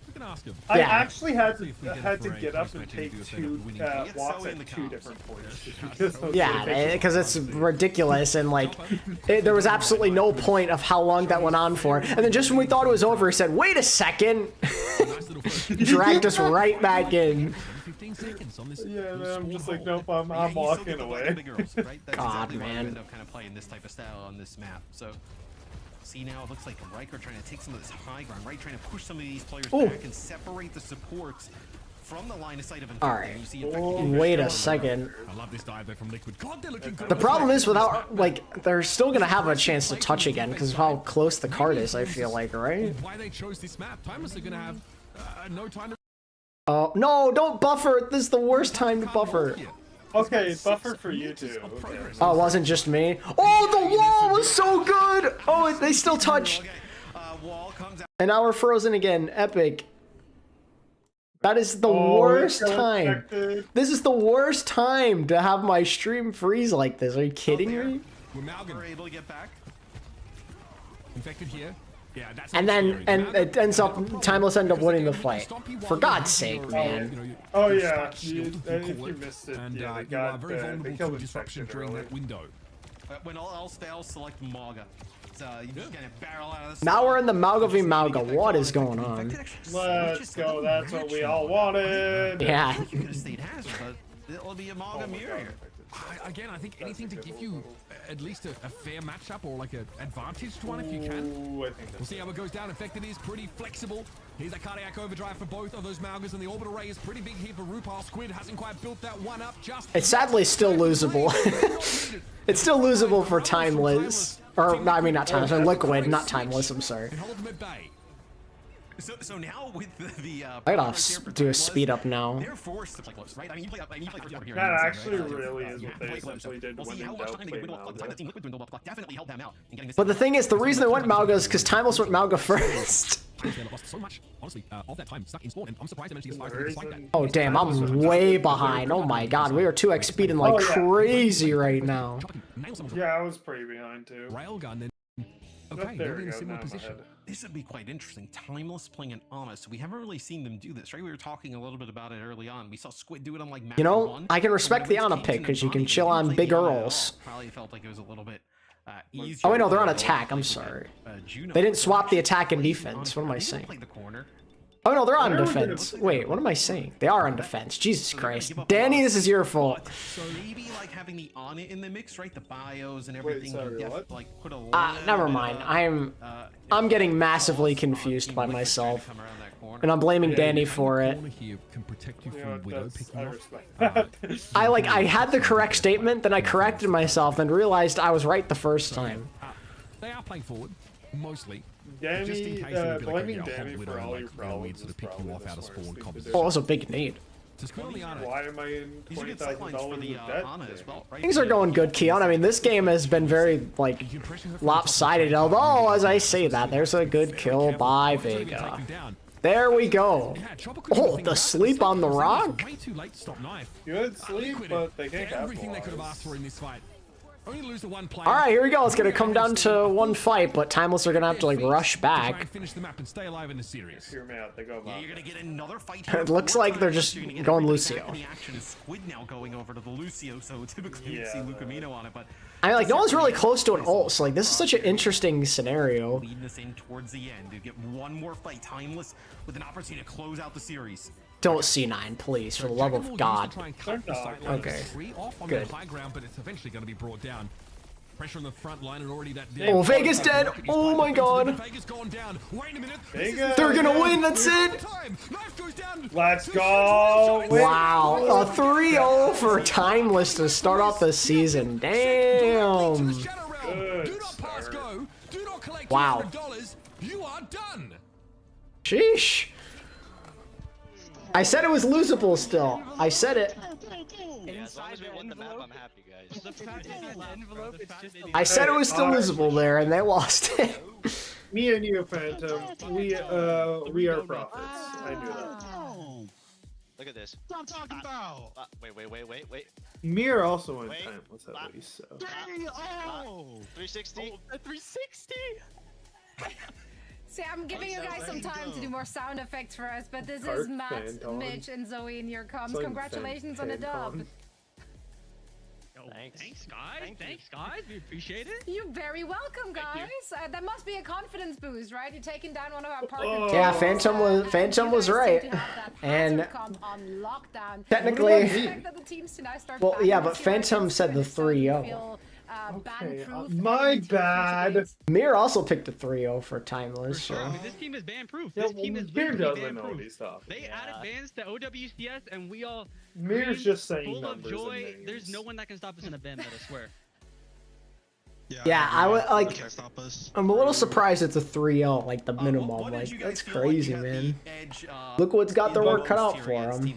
We can ask him. I Yeah. actually had See if we to get had a to parade get up post and match take do a two winning It's walks so in the at two comps. different points. just because of the Yeah, official because it's policy. ridiculous, and like, there was absolutely no point of how long that went on for. And then just when we thought it was over, he said, "Wait a second," dragged us right back in. 15 seconds on this. Yeah, man, I'm just like, score nope, I'm Yeah, you still walking get the away. big girls, right? That's God, exactly why man. we end up kind of playing this type of style on this map. So, see now it looks like Riker trying to take some of this high ground, right? Trying to push some of these players Ooh. back and separate the supports from the line of sight of All Infected. right. You see Infected Wait a second. I love this dive there from Liquid. God, they're looking good. The problem is, without like, they're still gonna have a chance to touch again because of how close the card is. I feel like, right? Why they chose this map? Timeless are gonna have no time to. Oh no! Don't buffer. This is the worst time to buffer. Okay, buffer for you too. Okay. Oh, it wasn't just me. Oh, the wall was so good. Oh, they still touch. wall comes out. And now we're frozen again. Epic. That is the worst time. This is the worst time to have my stream freeze like this. Are you kidding me? We're able to get back. Infected here. Yeah, that's And then it ends up Timeless end up winning the fight. For God's sake, man. Oh yeah, if you missed it, And yeah, they you are got very they vulnerable killed to disruption Infected during early. that window. When all else fails, select Malga. So you just kind of barrel out of the Now we're in the Malga v Malga. What is going on? Let's go. That's what we all wanted. Yeah. You could have stayed hazard, but it'll be a Malga mirror here. Again, I think anything to give you at least a fair matchup or like an advantaged one if you can. Ooh, I think We'll see how it goes down. Infected is pretty flexible. Here's a cardiac overdrive for both of those Malgas, and the orbital ray is pretty big here for RuPaul. Squid hasn't quite built that one up just. It's sadly still losable. It's still losable for Timeless. Or, I mean, not Timeless. Liquid, not Timeless. I'm sorry. So now with the I gotta do a speed up now. they're forced to play close, right? I mean, you play first order here. That anyway, actually right? really is what they Play close. essentially did We'll when see they how much don't time they play can win the time that Team Liquid doing the definitely helped them out in getting this. But the thing is, the reason they went Malga is because Timeless went Malga first. Lost so much, honestly, of that time stuck in spawn, and I'm surprised they managed to get 5 minutes like that. Oh damn, I'm way behind. Oh my god, we are 2x speeding like crazy right now. Yeah, I was pretty behind too. Railgun then. But Okay, there they're we in a go, similar now I'm position. ahead. This would be quite interesting. Timeless playing an Honest. We haven't really seen them do this, right? We were talking a little bit about it early on. We saw Squid do it on like map You know, one. I can respect the Ana pick because you can chill on big Earls. Probably felt like it was a little bit easier. Oh wait, no, they're on attack. I'm sorry. They didn't swap the attack and defense. What am I saying? Play the corner. Oh no, they're on defense. Wait, what am I saying? They are on defense. Jesus Christ. Danny, this is your fault. So maybe like having the on it in the mix, right? The bios and everything. sorry, you what? like put a Never mind. I'm getting massively confused by myself. And I'm blaming Danny for it. Corner here can protect you from Widow picking I off. respect that. I had the correct statement, then I corrected myself, and realized I was right the first time. They are playing forward, mostly. Danny, Just in case they would be like, blaming "Oh, Danny hold for Widow, all like, your they'll need problems to is pick you probably off out of the spawn smartest thing covers. to do. Oh, also big need. Just put on the Ana. Why am I in These are good $20,000 sightlines for of the debt? Ana as well, right? Things are going good, Keon. I mean, this game has been very, like, lopsided. Although, as I say that, there's a good kill by Vega. There we go. Oh, the sleep on the rock? Way too late to stop knife. Good sleep, but they can't Everything they could have capitalize. asked for in this fight. Only lose the one player. All right, here we go. It's gonna come down to one fight, but Timeless are gonna have to like rush back. Try and finish the map and stay alive in the series. Hear me out. They go Yeah, you're gonna get another fight. It looks like they're just going Lucio. The action is Squid now going over to the Lucio, so typically you'd see Lucamino on it, but I mean, like, no one's really close to an ult, so like this is such an interesting scenario. leading us in towards the end. You get one more fight, Timeless, with an opportunity to close out the series. Don't C9, please, for the love of God. Okay, good. High ground, but it's eventually going to be brought down. Pressure on the front line and already that. Oh, Vega's dead. Oh my God. Vega's gone down. Wait a minute. They're gonna win. That's it. Let's go. Wow, a 3-0 for Timeless to start off the season. Damn. Wow. You are done. Sheesh. I said it was losable still. I said it. Yeah, as long as we won the map, I'm happy, guys. I said it was still losable there, and they lost it. Me and you, Phantom, we are prophets. I knew that. Look at this. What I'm talking about. Wait. Mir also went Timeless at least, so. 360. 360. See, I'm giving you guys some time to do more sound effects for us, but this is Matt, Mitch, and Zoe, and here comes. Congratulations on the dub. Thanks, guys. Thanks, guys. We appreciate it. You're very welcome, guys. That must be a confidence boost, right? You're taking down one of our partners. Yeah, Phantom was right, and technically, well, yeah, but Phantom said the 3-0. Okay, my bad. Mir also picked a 3-0 for Timeless. So. This team is ban-proof. Yeah, This team is Mir literally doesn't know what ban-proof. he's talking. They added bans to OWCS, and we all Mir's just saying full of numbers and joy. names. There's no one that can stop us in a ban, but I swear. Yeah, I would like. I'm a little surprised it's a 3-0, like the minimum. Like that's crazy, man. Liquid's got their work cut out for them.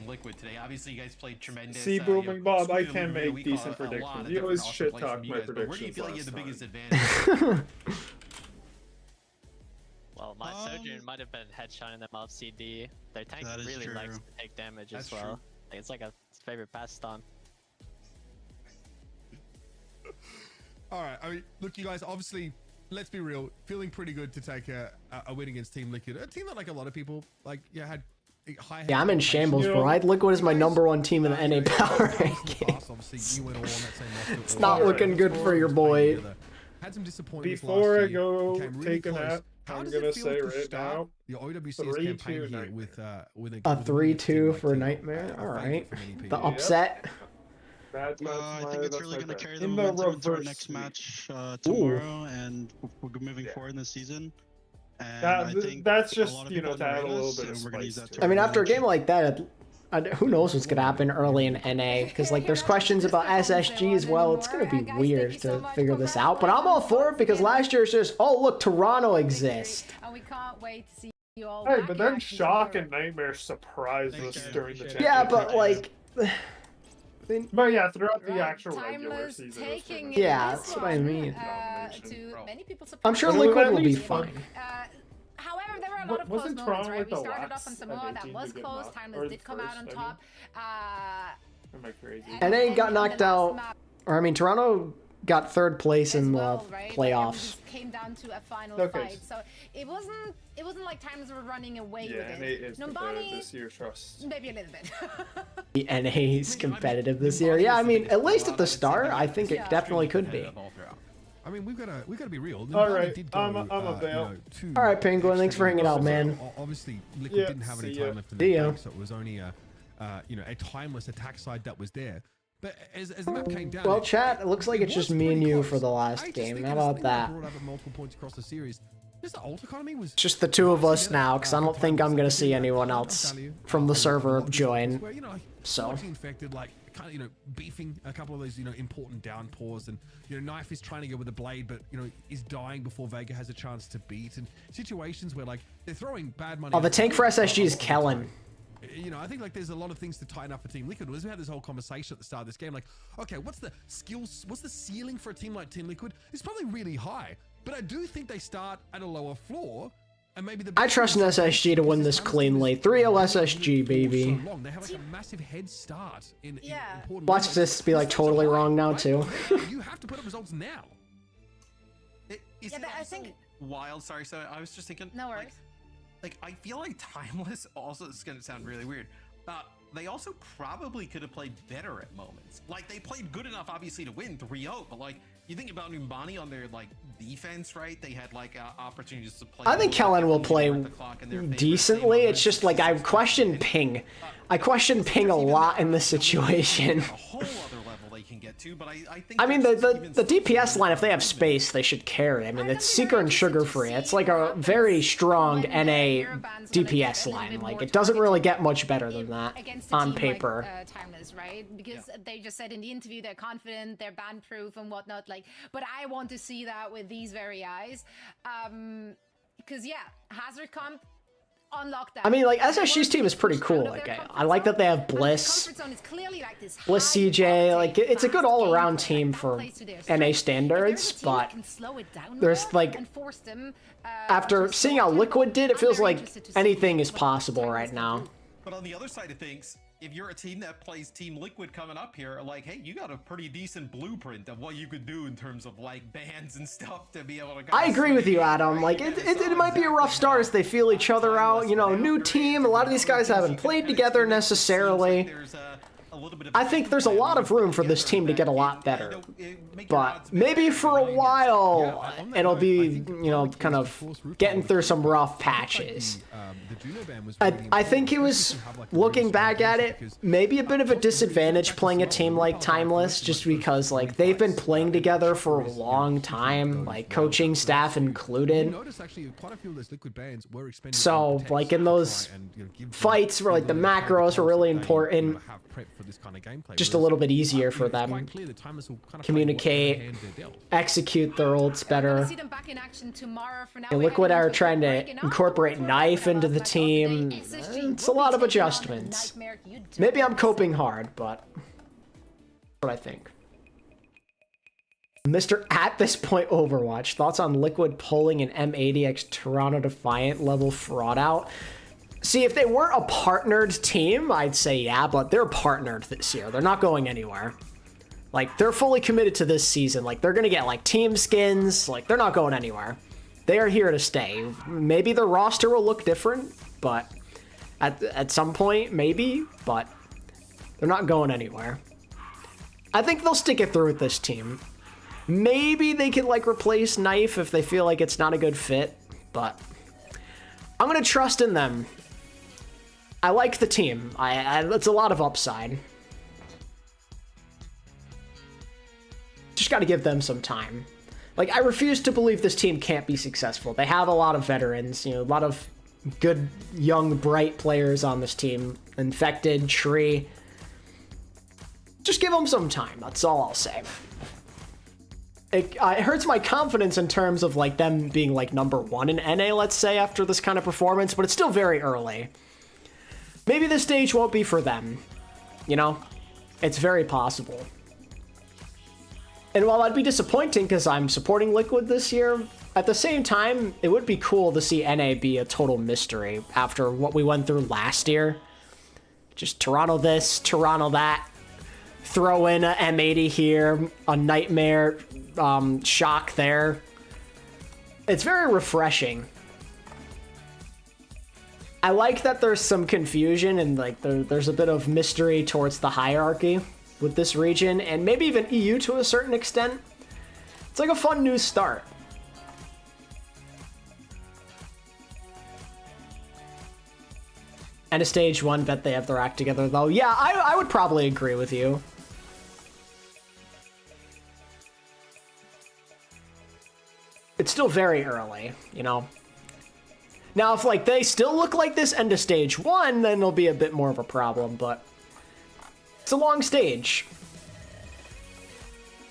Obviously, you guys played tremendous. See, Booming Bob, I can make decent predictions. You always shit talk my predictions. Where do you feel like you had the biggest advantage? Well, my Sojourn might have been headshoting them off CD. Their tank really likes to take damage as well. Like, it's like a favorite pastime. All right, I mean, look, you guys, obviously, let's be real, feeling pretty good to take a win against Team Liquid. A team that, like, a lot of people, like, yeah, had high... Yeah, I'm in shambles, bro. I had Liquid as my #1 team in the NA Power Rankings. It's not looking good for your boy. Had some disappointments Before I go take a nap, I'm gonna say right now, your OWCS campaign here with a 3-2 for Nightmare. All right, the upset. I think it's really going to carry the momentum into our next match tomorrow, and we're moving forward in the season. And I think that's just, you know, to add a little bit of spice. I mean, after a game like that, who knows what's gonna happen early in NA? Because like, there's questions about SSG as well. It's gonna be weird to figure this out. But I'm all for it because last year it's just, oh look, Toronto exists. And we can't wait to see you all. Hey, but then Shock and Nightmare surprised us during the championship. Yeah, but like. But yeah, throughout the actual regular season. Yeah, that's what I mean. To many people's I'm sure Liquid will be fine. However, there were a lot of close moments, right? We started off on Samoa, that was close. Timeless did come out on top. Am I crazy? NA got knocked out, or I mean, Toronto got 3rd place in the playoffs. Like, came down to a final fight, so it wasn't like Timeless were running away with it. NA is competitive this year, trust. Maybe a little bit. The NA's competitive this year. Yeah, I mean, at least at the start, I think it definitely could be. I mean, we've got to be real. All right, I'm a bail. All right, Penguin, thanks for hanging out, man. Obviously, Liquid didn't have any time left in the game, so it was only a Timeless attack side that was there. But as the map came down, well, chat, it looks like it's just me and you for the last game. How about that? Brought up at multiple points across the series. Just the ult economy was just the two of us now, because I don't think I'm gonna see anyone else from the server join. So. Infected, like, kind of, beefing a couple of those, important downpours, and Knife is trying to go with the blade, but is dying before Vega has a chance to beat, and situations where like they're throwing bad money. Oh, the tank for SSG is Kellen. I think like there's a lot of things to tighten up for Team Liquid. We had this whole conversation at the start of this game, like, okay, what's the ceiling for a team like Team Liquid? It's probably really high, but I do think they start at a lower floor And maybe I trust an SSG to win this cleanly. 3-0 SSG, baby. They have like a massive head start in important Watch this be like totally wrong now too. You have to put up results now. I think wild. Sorry, so I was just thinking. No worries. Like I feel like Timeless also is gonna sound really weird. They also probably could have played better at moments. Like they played good enough, obviously, to win 3-0. But like you think about Numbani on their like defense, right? They had like opportunities to play. I think Kellen will play decently. It's just like I question ping. I question ping a lot in this situation. I mean, the DPS line, if they have space, they should carry. I mean, it's Seeker and Sugar Free. It's like a very strong NA DPS line. Like, it doesn't really get much better than that on paper. Timeless, right? Because they just said in the interview they're confident, they're ban proof and whatnot. Like, but I want to see that with these very eyes. Because yeah, Hazard Comp. I mean, like, SSG's team is pretty cool. Like, I like that they have Bliss, Bliss CJ. Like, it's a good all-around team for NA standards, but there's, like, after seeing how Liquid did, it feels like anything is possible right now. But on the other side of things, if you're a team that plays Team Liquid coming up here, like, hey, you got a pretty decent blueprint of what you could do in terms of like bans and stuff to be able to. I agree with you, Adam. Like, it might be a rough start as they feel each other out. You know, new team. A lot of these guys haven't played together necessarily. I think there's a lot of room for this team to get a lot better. But maybe for a while, it'll be, you know, kind of getting through some rough patches. I think it was, looking back at it, maybe a bit of a disadvantage playing a team like Timeless, just because, like, they've been playing together for a long time, like, coaching staff included. So, like, in those fights where, like, the macros are really important, just a little bit easier for them. Communicate, execute their ults better. And Liquid are trying to incorporate Knife into the team. It's a lot of adjustments. Maybe I'm coping hard, but what I think. Mr. At this point Overwatch, thoughts on Liquid pulling an M80x Toronto Defiant level fraud out? See, if they weren't a partnered team, I'd say yeah, but they're partnered this year. They're not going anywhere. Like, they're fully committed to this season. Like, they're gonna get, like, team skins. Like, they're not going anywhere. They are here to stay. Maybe their roster will look different, but at some point, maybe, but they're not going anywhere. I think they'll stick it through with this team. Maybe they can, like, replace Knife if they feel like it's not a good fit, but I'm gonna trust in them. I like the team. It's a lot of upside. Just got to give them some time. Like, I refuse to believe this team can't be successful. They have a lot of veterans, you know, a lot of good, young, bright players on this team. Infected, Tree. Just give them some time. That's all I'll say. It hurts my confidence in terms of, like, them being, like, #1 in NA, let's say, after this kind of performance, but it's still very early. Maybe this stage won't be for them, you know? It's very possible. And while that'd be disappointing because I'm supporting Liquid this year, at the same time, it would be cool to see NA be a total mystery after what we went through last year. Just Toronto this, Toronto that. Throw in a M80 here, a Nightmare Shock there. It's very refreshing. I like that there's some confusion and like there's a bit of mystery towards the hierarchy with this region, and maybe even EU to a certain extent. It's like a fun new start. And a stage 1, bet they have their act together though. Yeah, I would probably agree with you. It's still very early, you know? Now, if like they still look like this end of stage 1, then it'll be a bit more of a problem, but it's a long stage.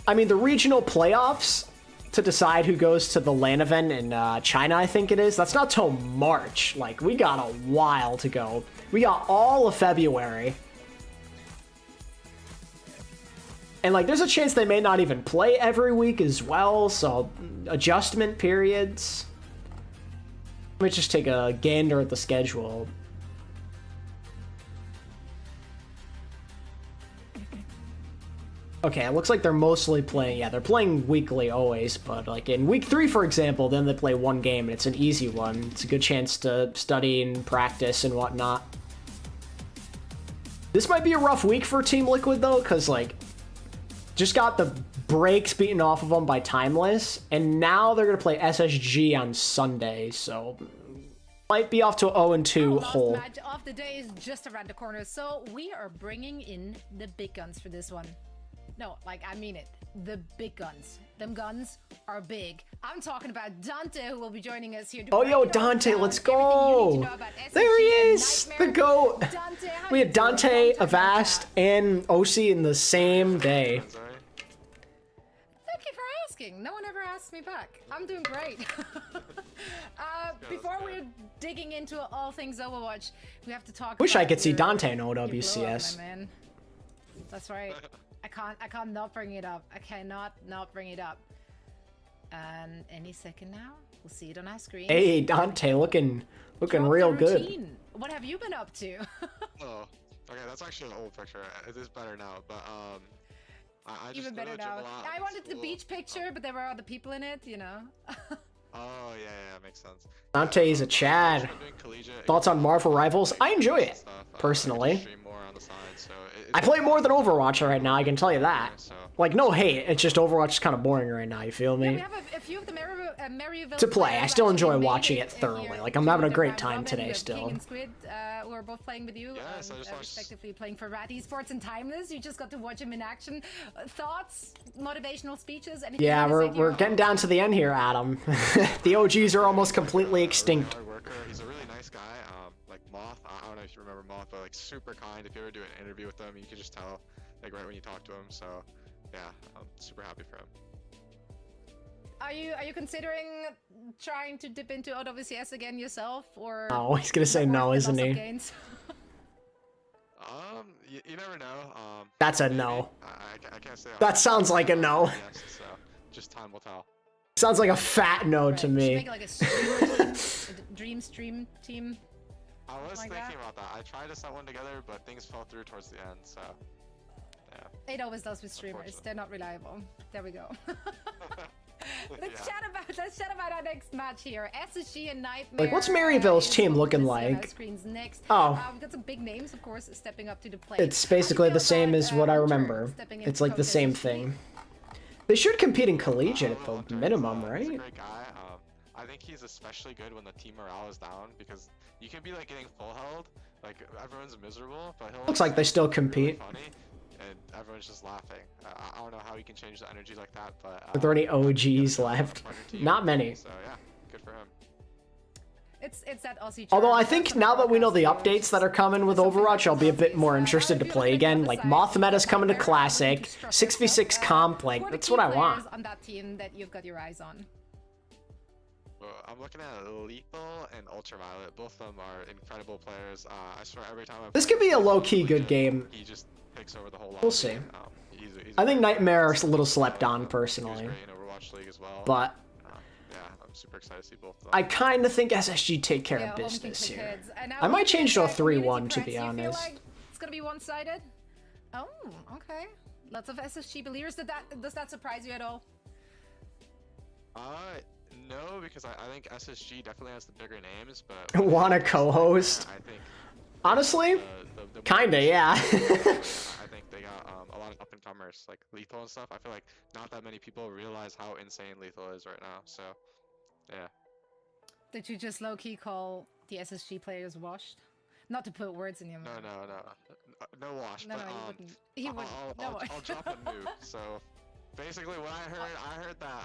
I mean, the regional playoffs to decide who goes to the LAN event in China, I think it is, that's not till March. Like, we got a while to go. We got all of February. And like, there's a chance they may not even play every week as well, so adjustment periods. Let me just take a gander at the schedule. Okay, it looks like they're mostly playing, yeah, they're playing weekly always, but like in week 3, for example, then they play one game and it's an easy one. It's a good chance to study and practice and whatnot. This might be a rough week for Team Liquid though, because like, just got the breaks beaten off of them by Timeless, and now they're going to play SSG on Sunday, so might be off to a 0-2 hole. Match of the day is just around the corner, so we are bringing in the big guns for this one. No, like, I mean it. The big guns. Them guns are big. I'm talking about Dante, who will be joining us here. Oh, yo, Dante, let's go! There he is! The GOAT! Dante, We had Dante, Avast, and OC in the same day. Thank you for asking. No one ever asked me back. I'm doing great. Before we're digging into all things Overwatch, we have to talk Wish about I could see your- Dante in your blow up, OWCS. my man. That's right. I can't not bring it up. I cannot not bring it up. And any second now, we'll see it on our screen. Hey, Dante, looking Drop real the good. routine. What have you been up to? Oh, okay, that's actually an old picture. It is better now, but I just Even better now. I wanted the beach picture, but there were other people in it, you know. Oh yeah, makes sense. Dante's a Chad. Thoughts on Marvel Rivals? I enjoy it, personally. I play more than Overwatch right now, I can tell you that. Like, no hate, it's just Overwatch is kind of boring right now, you feel me? We have a few of the Maryville To play, I players still who enjoy actually watching made it thoroughly. here. Like, I'm having a The great round time robin, today we have still. King and Squid, who are both playing with you, respectively playing for Rat Esports and Timeless. You just got to watch him in action. Thoughts, motivational speeches, anything Yeah, you wanna say we're here? getting down to the end here, Adam. The OGs are almost completely extinct. Hard worker. He's a really nice guy. Like Moth. I don't know if you remember Moth, but like super kind. If you ever do an interview with him, you can just tell, like right when you talk to him. So, yeah, I'm super happy for him. Are you considering trying to dip into OWCS again yourself, or? Oh, he's gonna say no, isn't he? You never know. That's a no. I can't say. That sounds like a no. Yes, so just time will tell. Sounds like a fat no to me. Make like a streamer team, a dream stream team. I was like thinking that? about that. I tried to set one together, but things fell through towards the end. So, yeah. It always does with streamers. They're not reliable. There we go. Let's chat about our next match here. SSG and Nightmare. Like, what's Maryville's is team what looking we'll see on our like? screens next. Oh. We've got some big names, of course, stepping up to the plate. It's basically the same as what I remember. It's like the same thing. They should compete in collegiate at the minimum, right? He's a great guy. I think he's especially good when the team morale is down because you can be like getting full held, like everyone's miserable, but he'll Looks like they still compete. funny, and everyone's just laughing. I don't know how he can change the energy like that, but Are there any OGs left? Not many. So yeah, good for him. It's that Aussie. Although I think now that we know the updates that are coming with Overwatch, I'll be a bit more interested to play again. Like, Moth Meta's coming to Classic, 6v6 comp, like, that's what I want. On that team that you've got your eyes on. Well, I'm looking at Lethal and Ultraviolet. Both of them are incredible players. I swear every time This could be a low-key good game. he just takes over the whole lot. We'll see. He's I think Nightmare is a little slept on, personally. great in Overwatch League as well. But yeah, I'm super excited to see both of them. I kind of think SSG take care of business here. I might change to a 3-1, to be honest. Like it's gonna be one-sided. Oh, okay. Lots of SSG believers. Does that surprise you at all? No, because I think SSG definitely has the bigger names, but Want to co-host? I think honestly, kinda, yeah. I think they got a lot of up-and-comers like Lethal and stuff. I feel like not that many people realize how insane Lethal is right now. So, yeah. Did you just low-key call the SSG players washed? Not to put words in your mouth. No wash. No, but, he wouldn't. He wouldn't. I'll drop a nuke. So, basically, what I heard that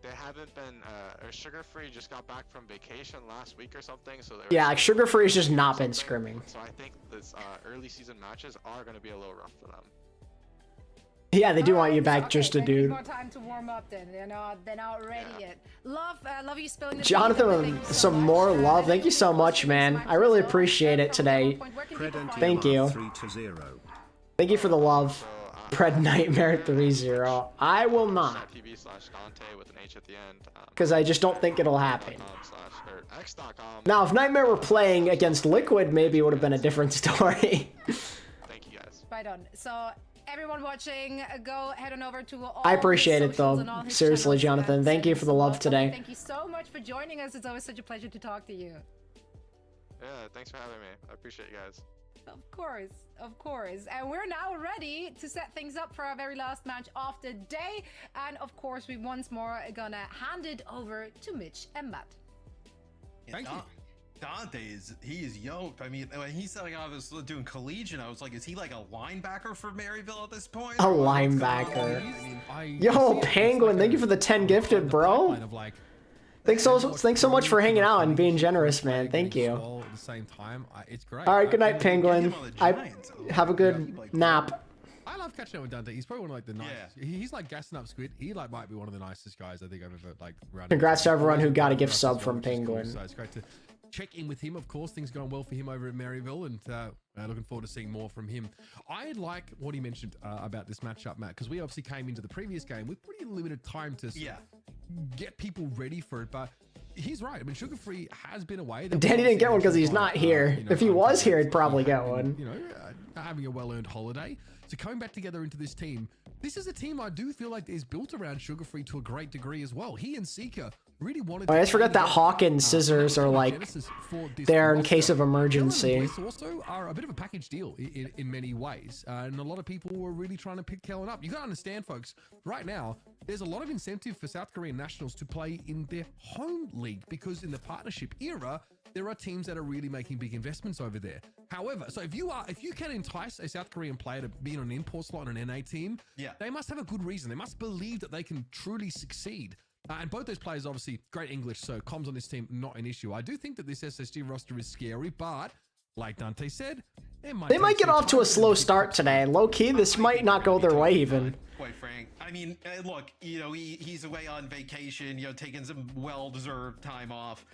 they haven't been or Sugar Free just got back from vacation last week or something. So Yeah, like, Sugar Free has just not been scrimming. So I think this early season matches are going to be a little rough for them. Yeah, they do want you back just a dude. More time to warm up then. They're not ready yet. Love you spilling the Jonathan, some more love. Thank you so much, man. I really appreciate it today. Thank you. Thank you for the love. Spread Nightmare 3-0. I will not. TV/Dante with an H at the end. Because I just don't think it'll happen. Now, if Nightmare were playing against Liquid, maybe it would have been a different story. Thank you guys. Right on. So everyone watching, go head on over to all I appreciate his it socials though. and all his Seriously, channels, Jonathan. Thank you for the love today. Thank you so much for joining us. It's always such a pleasure to talk to you. Yeah, thanks for having me. I appreciate you guys. Of course, of course. And we're now ready to set things up for our very last match of the day. And of course, we once more are gonna hand it over to Mitch and Matt. Thank you. Dante he is yoked. I mean, when he said like I was doing collegiate, I was like, is he like a linebacker for Maryville at this point? A linebacker. Yo, Penguin, thank you for the 10 gifted, bro. Thanks so much for hanging out and being generous, man. Thank you. At the same time, it's great. All right, good night, Penguin. Have a good nap. I love catching up with Dante. He's probably one of like the nicest. He's like gassing up Squid. He like might be one of the nicest guys I think I've ever like run. Congrats to everyone who got a gift sub from Penguin. So it's great to check in with him. Of course, things going well for him over in Maryville, and looking forward to seeing more from him. I like what he mentioned about this matchup, Matt, because we obviously came into the previous game with pretty limited time to get people ready for it, but he's right. I mean, Sugar Free has been away. Danny didn't get one because he's not here. If he was here, he'd probably get one. You know, having a well-earned holiday. So coming back together into this team, this is a team I do feel like is built around Sugar Free to a great degree as well. He and Seeker really wanted. Oh, I just forgot that Hawk and Scissors are like there in case of emergency. Bliss also are a bit of a package deal in many ways, and a lot of people were really trying to pick Kellen up. You got to understand, folks. Right now, there's a lot of incentive for South Korean nationals to play in their home league because in the partnership era, there are teams that are really making big investments over there. However, so if you can entice a South Korean player to be on an import slot on an NA team, they must have a good reason. They must believe that they can truly succeed. And both those players, obviously, great English, so comms on this team, not an issue. I do think that this SSG roster is scary, but like Dante said, they might get off to a slow start today. Low key, this might not go their way even. Quite frank. I mean, look, you know, he's away on vacation, you know, taking some well-deserved time off.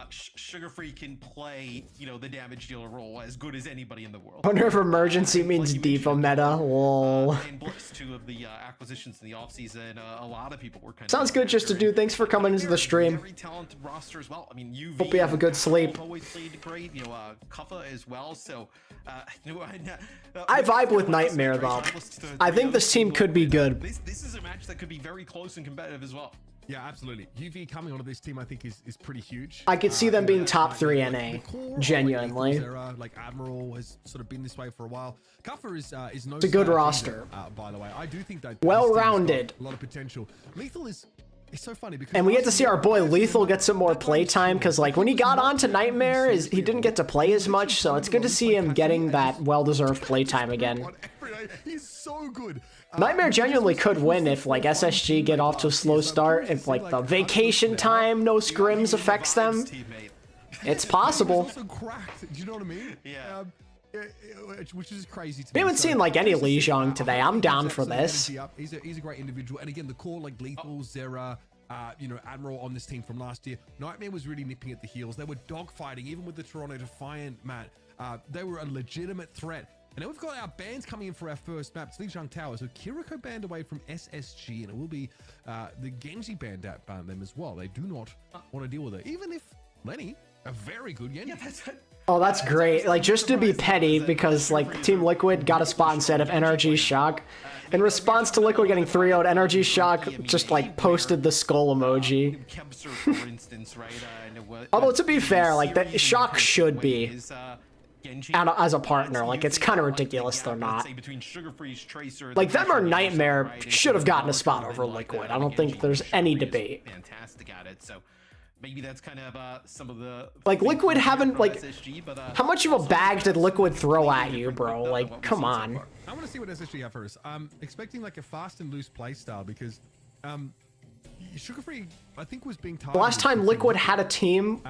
Sugar Free can play, you know, the damage dealer role as good as anybody in the world. I wonder if emergency means diva meta. Lol. And Blitz, two of the acquisitions in the offseason, a lot of people were kind of. Sounds good just to do. Thanks for coming into the stream. Very talented roster as well. I mean, UV. Hope you have a good sleep. Always played great. You know, Kuffa as well. So, I vibe with Nightmare though. I think this team could be good. This is a match that could be very close and competitive as well. Yeah, absolutely. UV coming onto this team, I think, is pretty huge. I could see them being top 3 NA, genuinely. Like Admiral has sort of been this way for a while. Kuffa is no. It's a good roster. By the way, I do think that well-rounded. A lot of potential. Lethal is. It's so funny because. And we get to see our boy Lethal get some more playtime because, like, when he got onto Nightmare, he didn't get to play as much. So it's good to see him getting that well-deserved playtime again. He's so good. Nightmare genuinely could win if, like, SSG get off to a slow start, if, like, the vacation time, no scrims affects them. It's possible. He's also cracked, do you know what I mean? Yeah. Which is crazy to me. We haven't seen, like, any Lijiang today. I'm down for this. He's a great individual. And again, the core, like, Lethal, Zera, you know, Admiral on this team from last year. Nightmare was really nipping at the heels. They were dogfighting, even with the Toronto Defiant, Matt. They were a legitimate threat. And now we've got our bans coming in for our first map. It's Lijiang Tower. So Kiriko banned away from SSG, and it will be the Genji banned out them as well. They do not want to deal with it. Even if Lenny, a very good Genji. Oh, that's great. Like, just to be petty, because, like, Team Liquid got a spot instead of NRG Shock. In response to Liquid getting 3-0'd, NRG Shock just, like, posted the skull emoji. Although, to be fair, like, the Shock should be as a partner. Like, it's kind of ridiculous they're not. Like, them or Nightmare should have gotten a spot over Liquid. I don't think there's any debate. Fantastic at it. So maybe that's kind of some of the like Liquid haven't like how much of a bag did Liquid throw at you, bro? Like, come on. I want to see what SSG have first. I'm expecting like a fast and loose play style because Sugar Free, I think, was being targeted. The last time Liquid had a team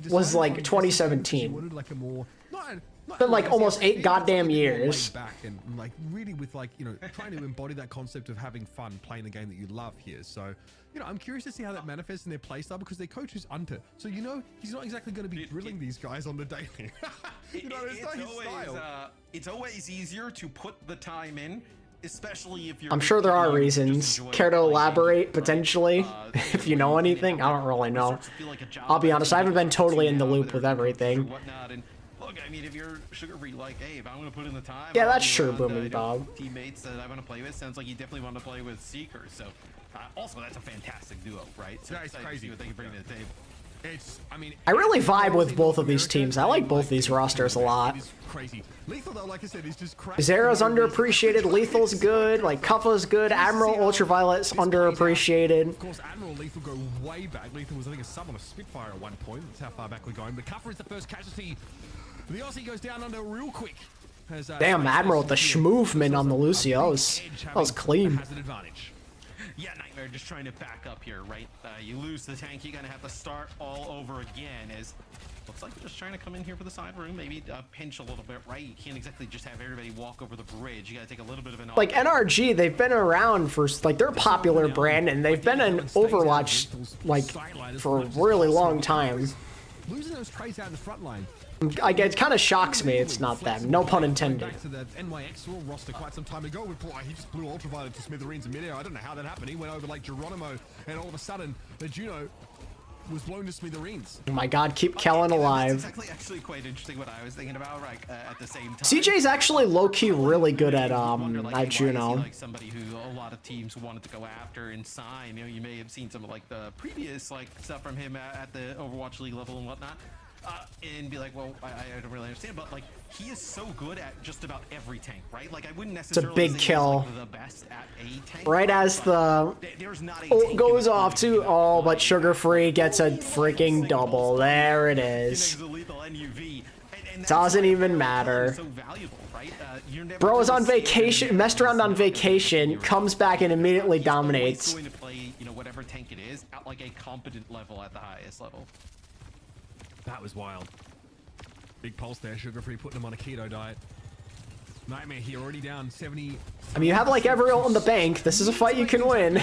was like 2017. Like a more it's been like almost 8 goddamn years. Back and like really with like, you know, trying to embody that concept of having fun playing the game that you love here. So, you know, I'm curious to see how that manifests in their playstyle because their coach is Unter. So, you know, he's not exactly going to be drilling these guys on the daily. You know, it's not his style. It's always easier to put the time in especially if you're. I'm sure there are reasons. Care to elaborate, potentially? If you know anything? I don't really know. I'll be honest, I haven't been totally in the loop with everything. Look, I mean, if you're sugar-free, like, hey, if I'm gonna put in the time. Yeah, that's true, Booming Bob. Teammates that I want to play with, sounds like you definitely want to play with Seekers. So, also, that's a fantastic duo, right? So it's crazy what they can bring to the table. I really vibe with both of these teams. I like both these rosters a lot. Crazy. Lethal, though, like I said, is just crazy. Zera's underappreciated, Lethal's good, like Kuffa's good, Admiral Ultraviolet's underappreciated. Of course, Admiral Lethal go way back. Lethal was, I think, a sub on a Spitfire at one point. That's how far back we're going. But Kuffa is the first casualty. The Aussie goes down under real quick. As, Damn, Admiral with the schmovement on the Lucio. That was clean. Yeah, Nightmare just trying to back up here, right? You lose the tank, you're gonna have to start all over again. As looks like they're just trying to come in here for the side room, maybe pinch a little bit, right? You can't exactly just have everybody walk over the bridge. You gotta take a little bit of an like NRG. They've been around for like they're a popular brand, and they've been in Overwatch like for a really long time. Losing those trays out in the front line. It kind of shocks me it's not them. No pun intended. Back to the NYXL roster quite some time ago. He just blew Ultraviolet to smithereens in midair. I don't know how that happened. He went over like Geronimo, and all of a sudden, the Juno was blown to smithereens. Oh my god, keep Kellen alive. That's actually quite interesting what I was thinking about, right? At the same time. CJ's actually low-key really good at Juno. Like somebody who a lot of teams wanted to go after and sign. You know, you may have seen some of like the previous like stuff from him at the Overwatch League level and whatnot. And be like, well, I don't really understand, but like he is so good at just about every tank, right? Like I wouldn't necessarily. It's a big say kill. he's, like, the best at a tank, right as the ult goes off to but Sugar Free gets a freaking double. There it is. Doesn't even matter. Bro is on vacation, messed around on vacation, comes back and immediately dominates. Going to play, you know, whatever tank it is at like a competent level at the highest level. That was wild. Big pulse there, Sugar Free putting him on a keto diet. Nightmare here already down 70. I mean, you have like every ult in the bank. This is a fight you can win.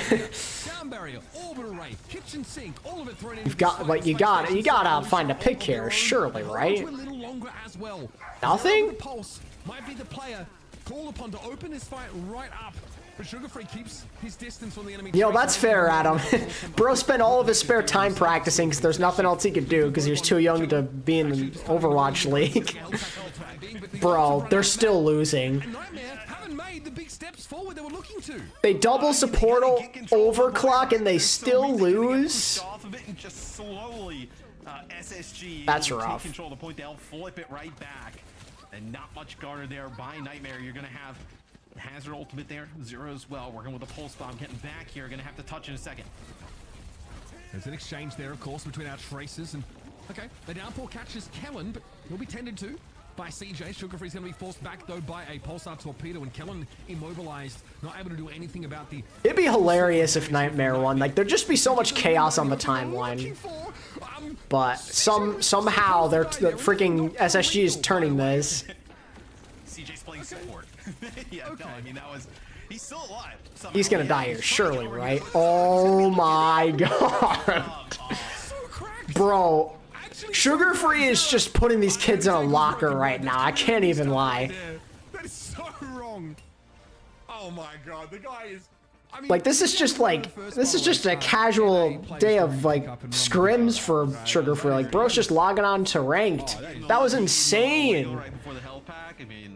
Down barrier, orbital ray, kitchen sink, all of it thrown in. You've got like you gotta find a pick here, surely, right? A little longer as well. Nothing? Pulse might be the player called upon to open his fight right up. But Sugar Free keeps his distance from the enemy. Yo, that's fair, Adam. Bro spent all of his spare time practicing because there's nothing else he could do because he was too young to be in the Overwatch League. Bro, they're still losing. They double support overclock and they still lose. That's rough. Control the point, they'll flip it right back. And not much guarded there by Nightmare. You're gonna have Hazard ultimate there, Zero as well, working with a pulse bomb, getting back here, gonna have to touch in a second. There's an exchange there, of course, between our Tracers and... Okay, the downpour catches Kellen, but he'll be tended to by CJ. Sugar Free's gonna be forced back, though, by a Pulsar Torpedo, and Kellen immobilized, not able to do anything about the... It'd be hilarious if Nightmare won. Like, there'd just be so much chaos on the timeline. But somehow the freaking SSG is turning this. CJ's playing support. Yeah, okay. No, I mean, that was... He's still alive. Somehow. He's gonna die here, surely, right? Oh my god. Bro, Sugar Free is just putting these kids in a locker right now. I can't even lie. That is so wrong. Oh my god, the guy is... I mean, like, this is just a casual day of like scrims for Sugar Free. Like, bro's just logging on to ranked. That was insane.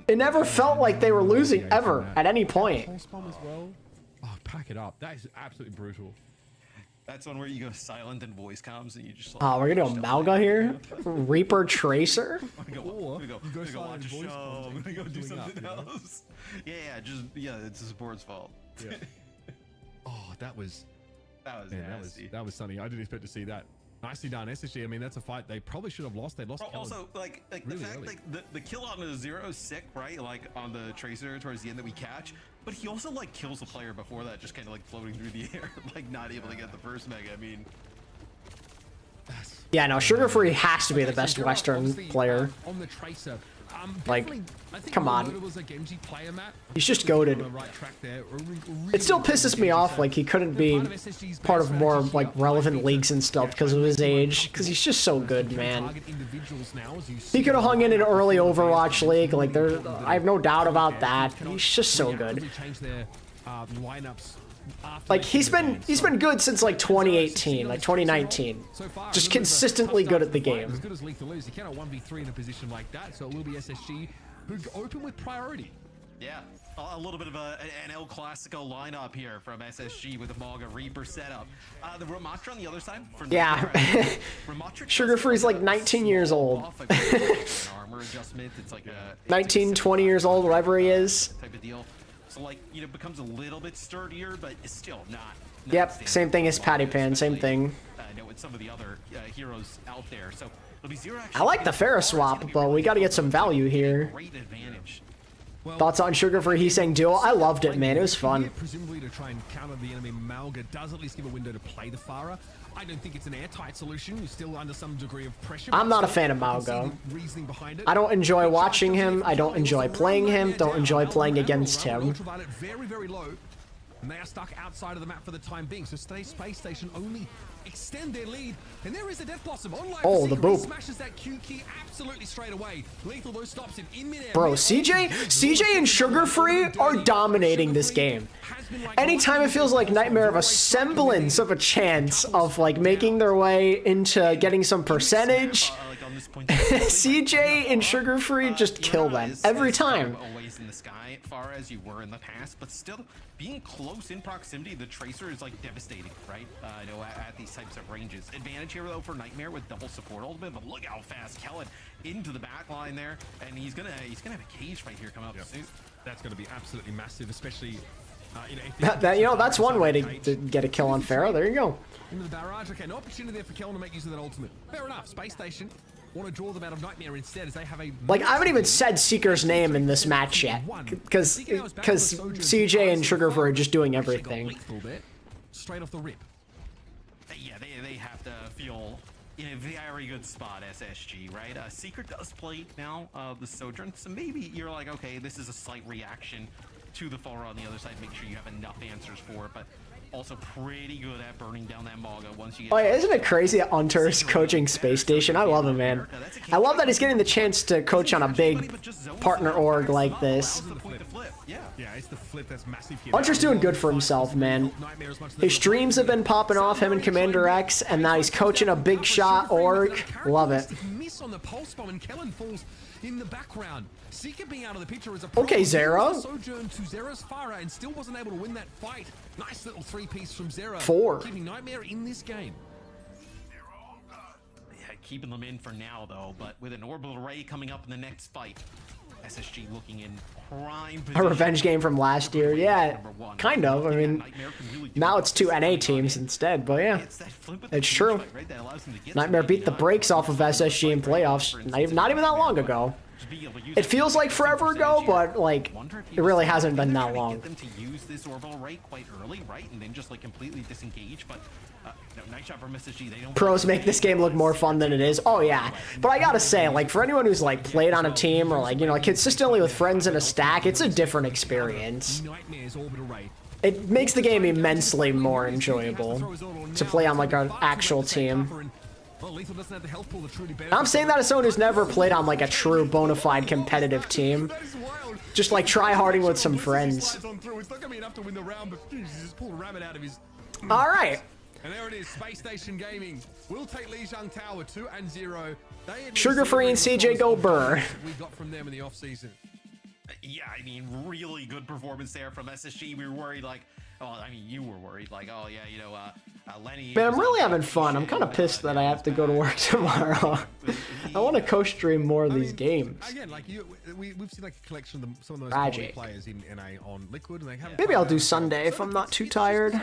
It never felt like they were losing ever at any point. Oh, pack it up. That is absolutely brutal. That's one where you go silent and voice comms and you just like... Oh, we're gonna go Malga here? Reaper Tracer? We go watch a show. We go do something else. Yeah, it's the support's fault. Yeah. Oh, that was nasty. That was something I didn't expect to see that. Nicely done, SSG. I mean, that's a fight they probably should have lost. They lost. Also, like really the fact, early. Like the kill on the Zero is sick, right? Like on the Tracer towards the end that we catch, but he also like kills the player before that, just kind of like floating through the air, like not able to get the first mega. I mean, yeah, no, Sugar Free has to be the best Western player. On the Tracer, Like, I think come on. Loda was a Genji player, Matt. He's just goated. On the right track there. It still pisses me off, like, he couldn't be part of more, like, relevant leagues and stuff because of his age. Because he's just so good, man. He could have hung in an early Overwatch league. Like, I have no doubt about that. He's just so good. Like, he's been good since, like, 2018, like, 2019. Just consistently good at the game. As good as Lethal is, you cannot 1v3 in a position like that, so it will be SSG who open with priority. Yeah, a little bit of an El Clasico lineup here from SSG with the Maga Reaper setup. The Ramatra on the other side. For Yeah. Sugar Free's like 19 years old. Armor adjustment. It's like 19, 20 years old, whatever he is. Type of deal. So like, you know, becomes a little bit sturdier, but it's still not. Yep, same thing as Patty Pan, same thing. I know with some of the other heroes out there. So it'll be zero. I like the Pharah swap, but we got to get some value here. Great advantage. Thoughts on Sugar Free Heesang duo? I loved it, man. It was fun. Presumably to try and counter the enemy, Malga does at least give a window to play the Pharah. I don't think it's an airtight solution. You're still under some degree of pressure. I'm not a fan of Malga. I don't enjoy watching him. I don't enjoy playing him. Don't enjoy playing against him. Ultraviolet very, very low. And they are stuck outside of the map for the time being. So stay Space Station only extend their lead. And there is a Death Blossom online. Oh, the boop. Smashes that Q key absolutely straight away. Lethal though stops him in midair. Bro, CJ and Sugar Free are dominating this game. Anytime it feels like Nightmare have a semblance of a chance of like making their way into getting some percentage, CJ and Sugar Free just kill them every time. Always in the sky, far as you were in the past, but still being close in proximity, the Tracer is like devastating, right? I know at these types of ranges. Advantage here though for Nightmare with double support ultimate, but look how fast Kellen into the back line there, and he's gonna have a cage fight here coming up soon. That's gonna be absolutely massive, especially. That's one way to get a kill on Pharah. There you go. Into the barrage. Okay, no opportunity there for Kellen to make use of that ultimate. Fair enough. Space Station want to draw them out of Nightmare instead, as they have a. Like, I haven't even said Seeker's name in this match yet, because CJ and Sugar Free are just doing everything. Straight off the rip. Yeah, they have to feel in a very good spot, SSG, right? Seeker does play now the Sojourn, so maybe you're like, okay, this is a slight reaction to the Pharah on the other side. Make sure you have enough answers for it, but also pretty good at burning down that Maga once you get. Oh yeah, isn't it crazy that Hunter's coaching Space Station? I love him, man. I love that he's getting the chance to coach on a big partner org like this. Yeah, it's the flip that's massive here. Hunter's doing good for himself, man. His streams have been popping off, him and Commander X, and now he's coaching a big shot org. Love it. Miss on the pulse bomb, and Kellen falls in the background. Seeker being out of the picture is a okay, Zera. Sojourn to Zera's Pharah and still wasn't able to win that fight. Nice little three-piece from Zera. 4. Keeping Nightmare in this game. Yeah, keeping them in for now though, but with an orbital array coming up in the next fight, SSG looking in prime position. A revenge game from last year, yeah, kind of. I mean, now it's 2 NA teams instead, but yeah, it's true. Nightmare beat the brakes off of SSG in playoffs not even that long ago. It feels like forever ago, but like it really hasn't been that long. Get them to use this orbital array quite early, right, and then just like completely disengage. But no, nice shot from SSG. They don't. Pros make this game look more fun than it is. Oh yeah, but I gotta say, like for anyone who's like played on a team or like like consistently with friends in a stack, it's a different experience. It makes the game immensely more enjoyable to play on like an actual team. I'm saying that as someone who's never played on like a true bona fide competitive team. Just like try-harding with some friends. Alright. And there it is, Space Station Gaming. We'll take Lijiang Tower 2-0. Sugar Free and CJ go burr. We got from them in the off-season. Yeah, I mean, really good performance there from SSG. We were worried, like, well, I mean, you were worried, like, oh yeah, Lenny. Man, I'm really having fun. I'm kind of pissed that I have to go to work tomorrow. I want to co-stream more of these games. Again, like we've seen like a collection of some of the most quality players in NA on Liquid, and they haven't. Maybe I'll do Sunday if I'm not too tired.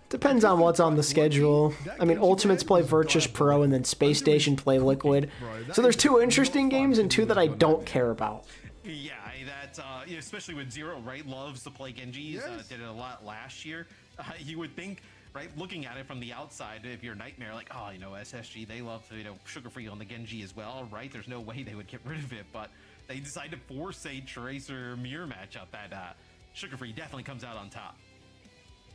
Depends on what's on the schedule. I mean, Ultimates play Virtus Pro, and then Space Station play Liquid. So there's 2 interesting games and 2 that I don't care about. Yeah, that especially with Zero, right? Loves to play Genjis. Did it a lot last year. You would think, right? Looking at it from the outside, if you're Nightmare, like, oh, you know, SSG, they love, you know, Sugar Free on the Genji as well, right? There's no way they would get rid of it, but they decided to force a Tracer Mirror matchup that Sugar Free definitely comes out on top.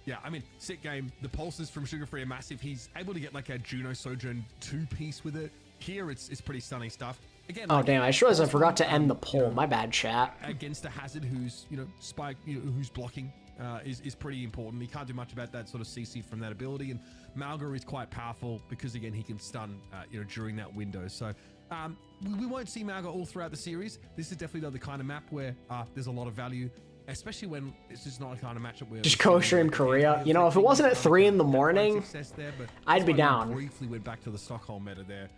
Yeah, I mean, sick game. The pulses from Sugar Free are massive. He's able to get like a Juno Sojourn 2-piece with it. Here, it's pretty stunning stuff. Again, Oh like, damn! I just realized I forgot to end the poll. My bad, chat. Against a Hazard who's, you know, spike, you know, who's blocking is pretty important. He can't do much about that sort of CC from that ability, and Malga is quite powerful because again he can stun, you know, during that window. So we won't see Malga all throughout the series. This is definitely the kind of map where there's a lot of value, especially when it's just not a kind of matchup where Just co-stream Korea. You know, if it wasn't at 3 in the morning, I'd be down. Briefly went back to the Stockholm meta there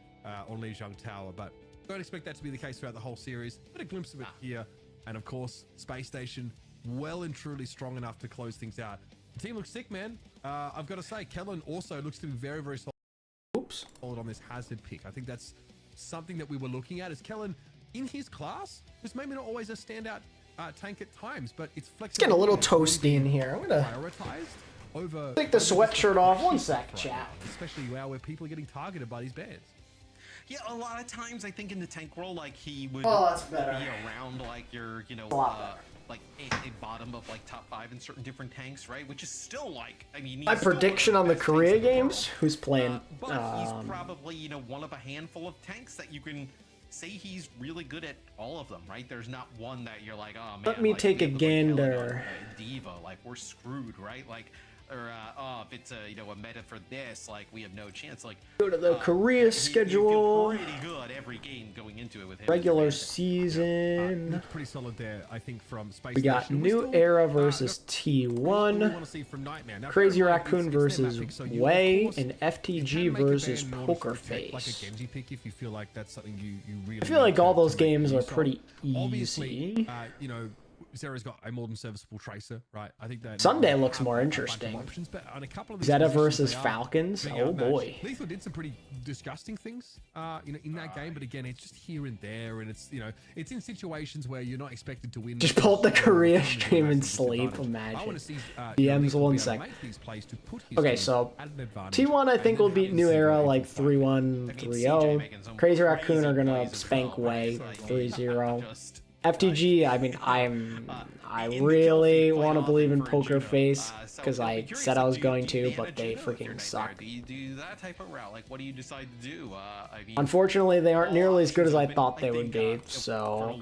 on Lijiang Tower, but don't expect that to be the case throughout the whole series. But a glimpse of it here, and of course, Space Station, well and truly strong enough to close things out. The team looks sick, man. I've got to say, Kellen also looks to be very, very solid on this Hazard pick. I think that's something that we were looking at. Is Kellen in his class? Just maybe not always a standout tank at times, but it's flexible. It's getting a little toasty in here. I'm gonna prioritized over take the sweatshirt off. One sec, chat. Especially WoW, where people are getting targeted by these bans. Yeah, a lot of times I think in the tank role, like he would that's better. be around like your, you know, like a bottom of like top 5 in certain different tanks, right? Which is still like, I mean, My prediction on the Korea games. Who's playing? But he's probably, you know, one of a handful of tanks that you can say he's really good at all of them, right? There's not one that you're like, oh man. Let me like, take a gander. Diva, like we're screwed, right? Like, or if it's a, you know, a meta for this, like we have no chance. Like Go to the Korea schedule. Pretty good every game going into it with him. Regular season. Pretty solid there, I think, from Space We got Station. New Era versus T1, Crazy Raccoon versus Way, and FTG versus Poker Face. Like a Genji pick if you feel like that's something you really. I feel like all those games are use of. pretty Obviously, easy. you know, Zera's got a more than serviceable Tracer, right? I think that Sunday looks more interesting. Options, but on a couple of these Zeta positions, versus they are Falcons. being Oh outmatched. boy. Lethal did some pretty disgusting things, you know, in that game. But again, it's just here and there, and it's, you know, it's in situations where you're not expected to win. Just pull up the Korea stream and sleep. I want Imagine. to see DMs 1 sec. Okay, so T1 I think will beat New Era like 3-1, 3-0. Crazy Raccoon are gonna spank Way 3-0. FTG, I mean, I really want to believe in Poker Face because I said I was going to, but they freaking suck. Do you do that type of route? Like, what do you decide to do? I mean, Unfortunately, they aren't nearly as good as I thought they would be, so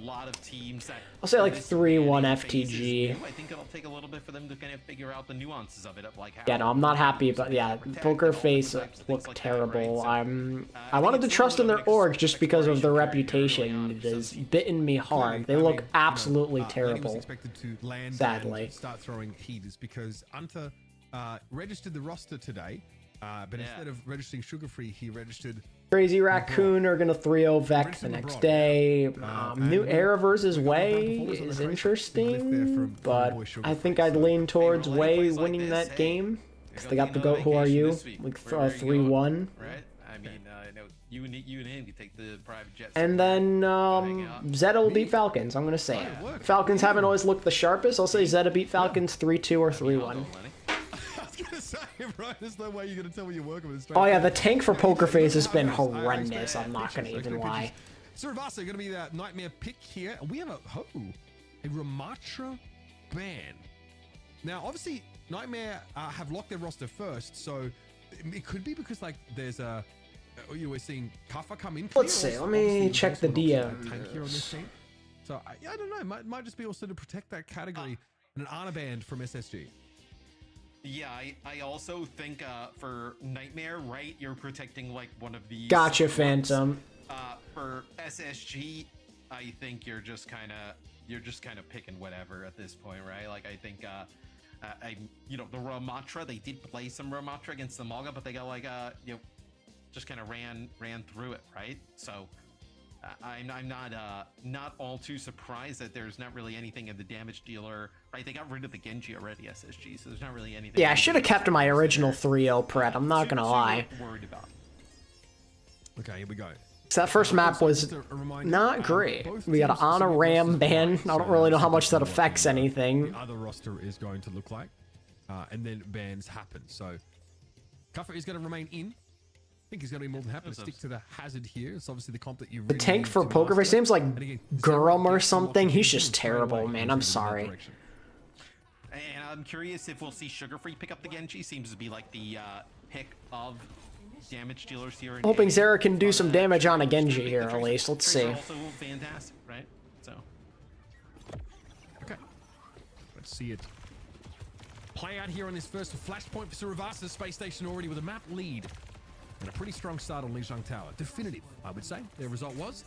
I'll say like 3-1 FTG. I think it'll take a little bit for them to kind of figure out the nuances of it, of like how. Yeah, no, I'm not happy, but yeah, Poker Face looked terrible. I wanted to trust in their org just because of their reputation. It has bitten me hard. They look absolutely terrible. Sadly. Start throwing heaters because Anta registered the roster today, but instead of registering Sugar Free, he registered. Crazy Raccoon are gonna 3-0 Vec the next day. New Era versus Way is interesting, but I think I'd lean towards Way winning that game because they got the GOAT Who Are You, like 3-1. Right? I mean, you and him can take the private jet. And then Zeta will beat Falcons. I'm gonna say it. Falcons haven't always looked the sharpest. I'll say Zeta beat Falcons 3-2 or 3-1. There's no way you're gonna tell me you're working with. Oh yeah, the tank for Poker Face has been horrendous. I'm not gonna even lie. Survasa gonna be that Nightmare pick here, and we have a Ramatra ban. Now, obviously, Nightmare have locked their roster first, so it could be because like there's a. You were seeing Kaffa come in. Let's see. Let me check the DM. So I don't know. Might just be also to protect that category and an honor band from SSG. Yeah, I also think for Nightmare, right? You're protecting like one of these. Gotcha, Phantom. For SSG, I think you're just kind of picking whatever at this point, right? Like I think you know, the Ramatra, they did play some Ramatra against the Malga, but they got like you know, just kind of ran through it, right? So I'm not all too surprised that there's not really anything in the damage dealer, right? They got rid of the Genji already, SSG, so there's not really anything. Yeah, I should have kept my original 3-0 Pret. I'm not gonna lie. Worried about. Okay, here we go. So that first map was not great. We got an Ana Ram ban. I don't really know how much that affects anything. The other roster is going to look like, and then bans happen. So Cuffer is going to remain in. I think he's going to be more than happy to stick to the hazard here. It's obviously the comp that you The really tank need for to Poker Face master. seems like And again, Gurum or gets something. locked He's in just straight terrible, away man. goes I'm in that sorry. direction. And I'm curious if we'll see Sugar Free pick up the Genji. Seems to be like the pick of damage dealers here. Hoping Zera can do some damage on a Genji here at least. Let's see. Also fantastic, right? So. Okay. Let's see it play out here on this first flashpoint for Suravasa's space station already with a map lead. And a pretty strong start on Lijiang Tower. Definitive, I would say, their result was.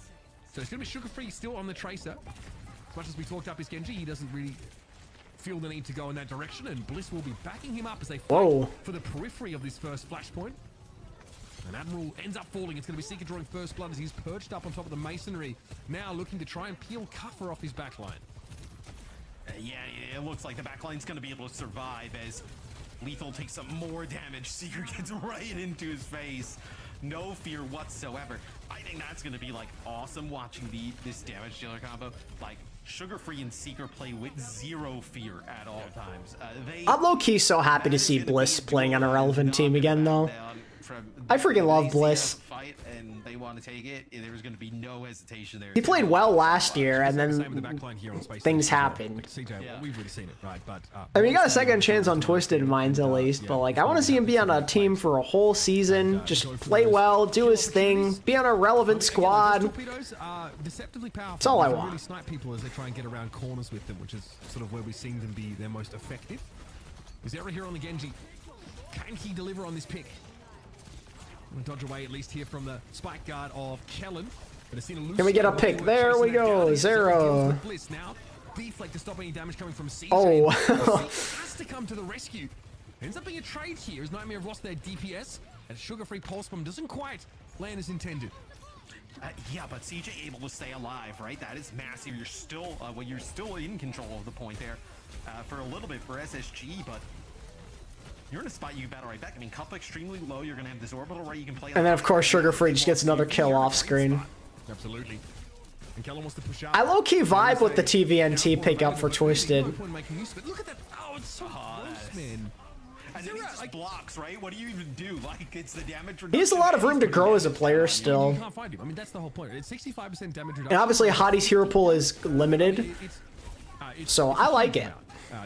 So it's going to be Sugar Free still on the Tracer. As much as we talked up his Genji, he doesn't really feel the need to go in that direction. And Bliss will be backing him up as they fight for the periphery of this first flashpoint. And Admiral ends up falling. It's going to be Seeker drawing first blood as he's perched up on top of the masonry. Now looking to try and peel Cuffer off his backline. Yeah, it looks like the backline's going to be able to survive as Lethal takes some more damage. Seeker gets right into his face. No fear whatsoever. I think that's going to be like awesome watching this damage dealer combo. Like Sugar Free and Seeker play with zero fear at all times. I'm low-key so happy to see Bliss playing on a relevant team again, though. I freaking love Bliss. Fight and they want to take it. There was going to be no hesitation there. He played well last year, and then things happened. We've really seen it, right? But I mean, he got a second chance on Twisted Minds at least, but like, I want to see him be on a team for a whole season, just play well, do his thing, be on a relevant squad. That's all I want. Really snipe people as they try and get around corners with them, which is sort of where we've seen them be their most effective. Is Zera here on the Genji? Can he deliver on this pick? Dodge away at least here from the spike guard of Kellen. Can we get a pick? There we go, Zero. Deflect to stop any damage coming from CJ. Oh. Has to come to the rescue. Ends up being a trade here as Nightmare have lost their DPS and Sugar Free Pulse Bomb doesn't quite land as intended. Yeah, but CJ able to stay alive, right? That is massive. You're still, you're still in control of the point there for a little bit for SSG, but you're in a spot you can battle right back. I mean, Cup extremely low. You're going to have this orbital right. You can play. And then, of course, Sugar Free just gets another kill off screen. Absolutely. And Kellen wants to push out. I low-key vibe with the TVNT pickup for Twisted. Look at that. Oh, it's so close, man. And then he just blocks, right? What do you even do? Like, it's the damage reduction. He has a lot of room to grow as a player still. You can't find him. I mean, that's the whole point. It's 65% damage reduction. And obviously, Hottie's hero pool is limited, so I like it.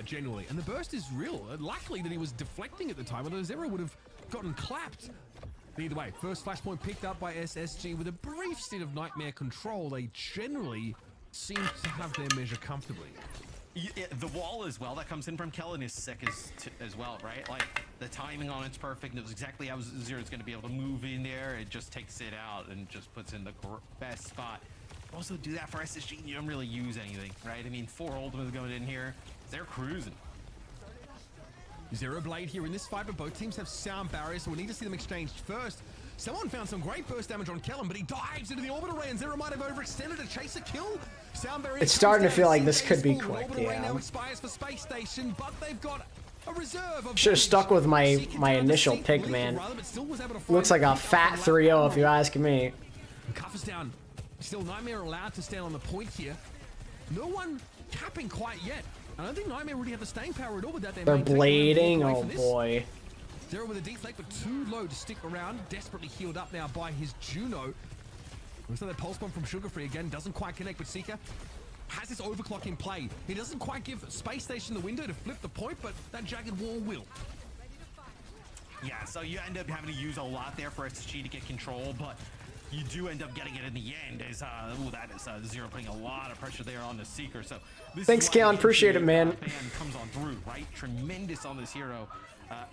Genuinely. And the burst is real. Luckily that he was deflecting at the time, although Zero would have gotten clapped. Either way, first flashpoint picked up by SSG with a brief stint of Nightmare control. They generally seem to have their measure comfortably. Yeah, the wall as well that comes in from Kellen is sick as well, right? Like, the timing on it's perfect. It was exactly how Zero's going to be able to move in there. It just takes it out and just puts in the best spot. Also do that for SSG, you don't really use anything, right? I mean, 4 ultimates going in here. They're cruising. Zero Blade here in this fight, but both teams have sound barriers, so we need to see them exchanged first. Someone found some great burst damage on Kellen, but he dives into the orbital ray, and Zero might have overextended to chase a kill. Sound barrier. It's starting to feel like this could be quick, yeah. Now expires for space station, but they've got a reserve of. Should have stuck with my initial pick, man. Looks like a fat 3-0 if you ask me. Cuffer's down. Still Nightmare allowed to stand on the point here. No one capping quite yet. I don't think Nightmare really have the staying power at all with that. They're blading, oh boy. Zero with a deflect, but too low to stick around. Desperately healed up now by his Juno. Looks like that pulse bomb from Sugar Free again doesn't quite connect, but Seeker has this overclock in play. He doesn't quite give Space Station the window to flip the point, but that jagged wall will. Yeah, so you end up having to use a lot there for SSG to get control, but you do end up getting it in the end. As that is Zero putting a lot of pressure there on the Seeker. So thanks, Keon. Appreciate it, man. Comes on through, right? Tremendous on this hero,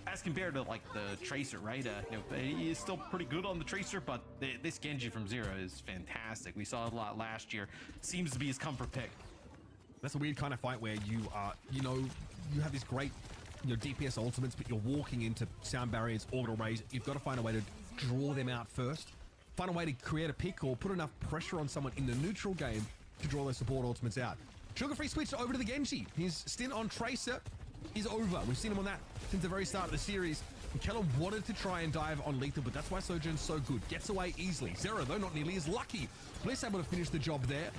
as compared to like the Tracer, right? You know, he is still pretty good on the Tracer, but this Genji from Zero is fantastic. We saw it a lot last year. Seems to be his comfort pick. That's a weird kind of fight where you are, you have this great, DPS ultimates, but you're walking into sound barriers, orbital rays. You've got to find a way to draw them out first. Find a way to create a pick or put enough pressure on someone in the neutral game to draw those support ultimates out. Sugar Free switched over to the Genji. His stint on Tracer is over. We've seen him on that since the very start of the series. And Kellen wanted to try and dive on Lethal, but that's why Sojourn's so good. Gets away easily. Zero, though, not nearly as lucky. Bliss able to finish the job there.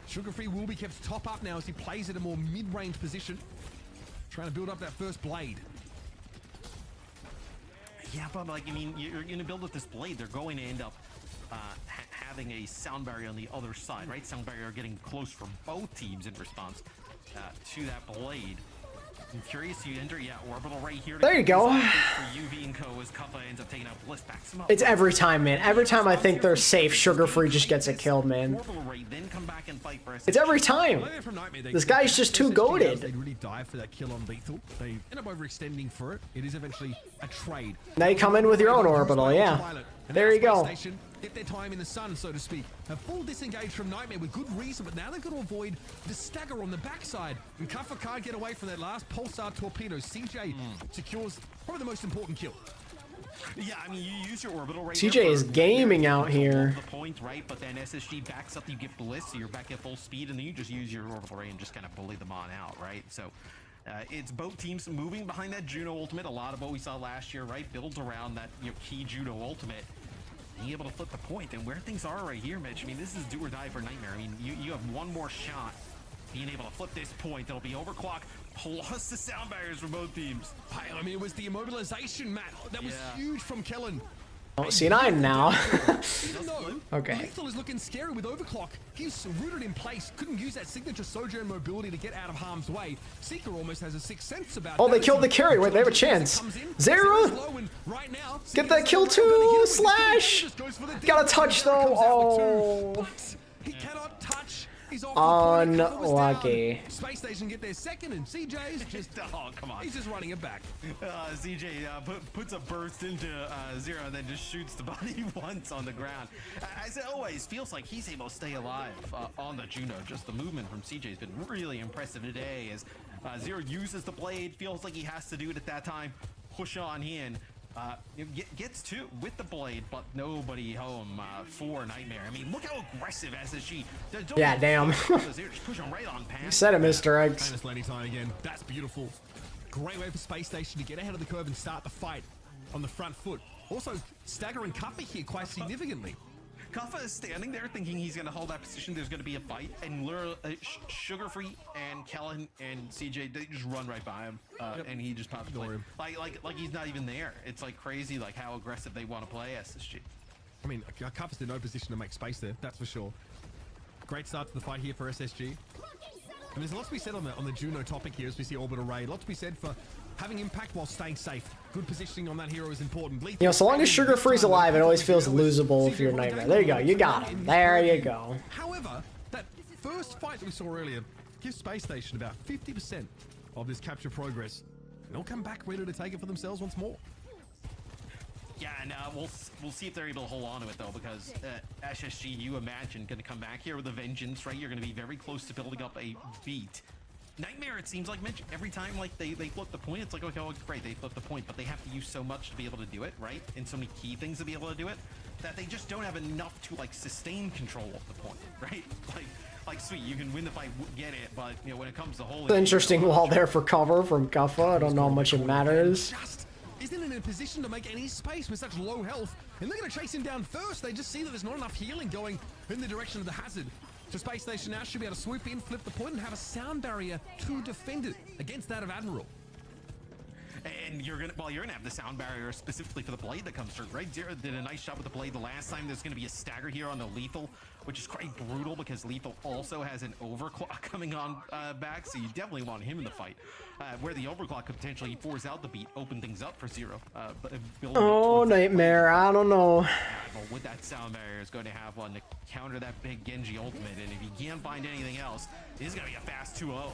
Sugar Free will be kept top up now as he plays at a more mid-range position. Trying to build up that first blade. Yeah, but like, I mean, you're going to build with this blade. They're going to end up having a sound barrier on the other side, right? Sound barrier getting close for both teams in response to that blade. I'm curious, you enter, orbital right here. There you go. For UV and Co. as Kappa ends up taking out Bliss, backs him up. It's every time, man. Every time I think they're safe, Sugar Free just gets a kill, man. Orbital right, then come back and fight for SSG. It's every time. This guy's just too goated. They really dive for that kill on lethal. They end up overextending for it. It is eventually a trade. Now you come in with your own orbital, yeah. There you go. Get their time in the sun, so to speak. A full disengage from Nightmare with good reason, but now they've got to avoid the stagger on the backside. And Kuffer can't get away from that last pulsar torpedo. CJ secures probably the most important kill. Yeah, I mean, you use your orbital right. CJ is gaming out here. The point, right? But then SSG backs up, you get Bliss, so you're back at full speed, and then you just use your orbital ray and just kind of bully them on out, right? So it's both teams moving behind that Juno ultimate. A lot of what we saw last year, right, builds around that key Juno ultimate. Being able to flip the point, and where things are right here, Mitch. I mean, this is do or die for Nightmare. I mean, you have one more shot being able to flip this point. That'll be overclock plus the sound barriers for both teams. I mean, it was the immobilization, Matt. That was huge from Kellen. Oh, C9 now. Okay. Lethal is looking scary with overclock. He's rooted in place. Couldn't use that signature Sojourn mobility to get out of harm's way. Seeker almost has a sixth sense about. Oh, they killed the carry. Wait, they have a chance. Zera! Get that kill too! Slash! Got a touch though. Oh. He cannot touch. Unlucky. Space Station get their second, and CJ's just come on. He's just running it back. CJ puts a burst into Zero and then just shoots the body once on the ground. As it always feels like he's able to stay alive on the Juno. Just the movement from CJ has been really impressive today. As Zero uses the blade, feels like he has to do it at that time. Push on in. Gets two with the blade, but nobody home for Nightmare. I mean, look how aggressive SSG. Yeah, damn. You said it, Mr. Eggs. Famous landing time again. That's beautiful. Great way for Space Station to get ahead of the curve and start the fight on the front foot. Also, staggering Kuffer here quite significantly. Kuffa is standing there thinking he's going to hold that position. There's going to be a fight, and literally Sugar Free and Kellen and CJ, they just run right by him, and he just pops play. Like he's not even there. It's like crazy, like how aggressive they want to play SSG. I mean, Kuffa's in no position to make space there, that's for sure. Great start to the fight here for SSG. And there's a lot to be said on the Juno topic here as we see Orbital Ray. A lot to be said for having impact while staying safe. Good positioning on that hero is important. You know, so long as Sugar Free's alive, it always feels losable if you're Nightmare. There you go. You got him. There you go. However, that first fight that we saw earlier gives Space Station about 50% of this capture progress. And they'll come back ready to take it for themselves once more. Yeah, and we'll see if they're able to hold on to it, though, because SSG, you imagine, going to come back here with a vengeance, right? You're going to be very close to building up a beat. Nightmare, it seems like, Mitch, every time like they flip the point, it's like, okay, oh, great, they flip the point, but they have to use so much to be able to do it, right? And so many key things to be able to do it, that they just don't have enough to, like, sustain control of the point, right? Like sweet, you can win the fight, get it, but, you know, when it comes to holding... Interesting wall there for cover from Kuffa. I don't know how much it matters. Isn't in a position to make any space with such low health, and they're going to chase him down first. They just see that there's not enough healing going in the direction of the hazard. So Space Station now should be able to swoop in, flip the point, and have a sound barrier to defend it against that of Admiral. And you're gonna have the sound barrier specifically for the blade that comes through, right? Zero did a nice job with the blade the last time. There's gonna be a stagger here on the lethal, which is quite brutal because lethal also has an overclock coming on back, so you definitely want him in the fight. Where the overclock could potentially force out the beat, open things up for Zero. Oh, Nightmare, I don't know. But with that sound barrier is going to have one to counter that big Genji ultimate, and if he can't find anything else, this is gonna be a fast 2-0.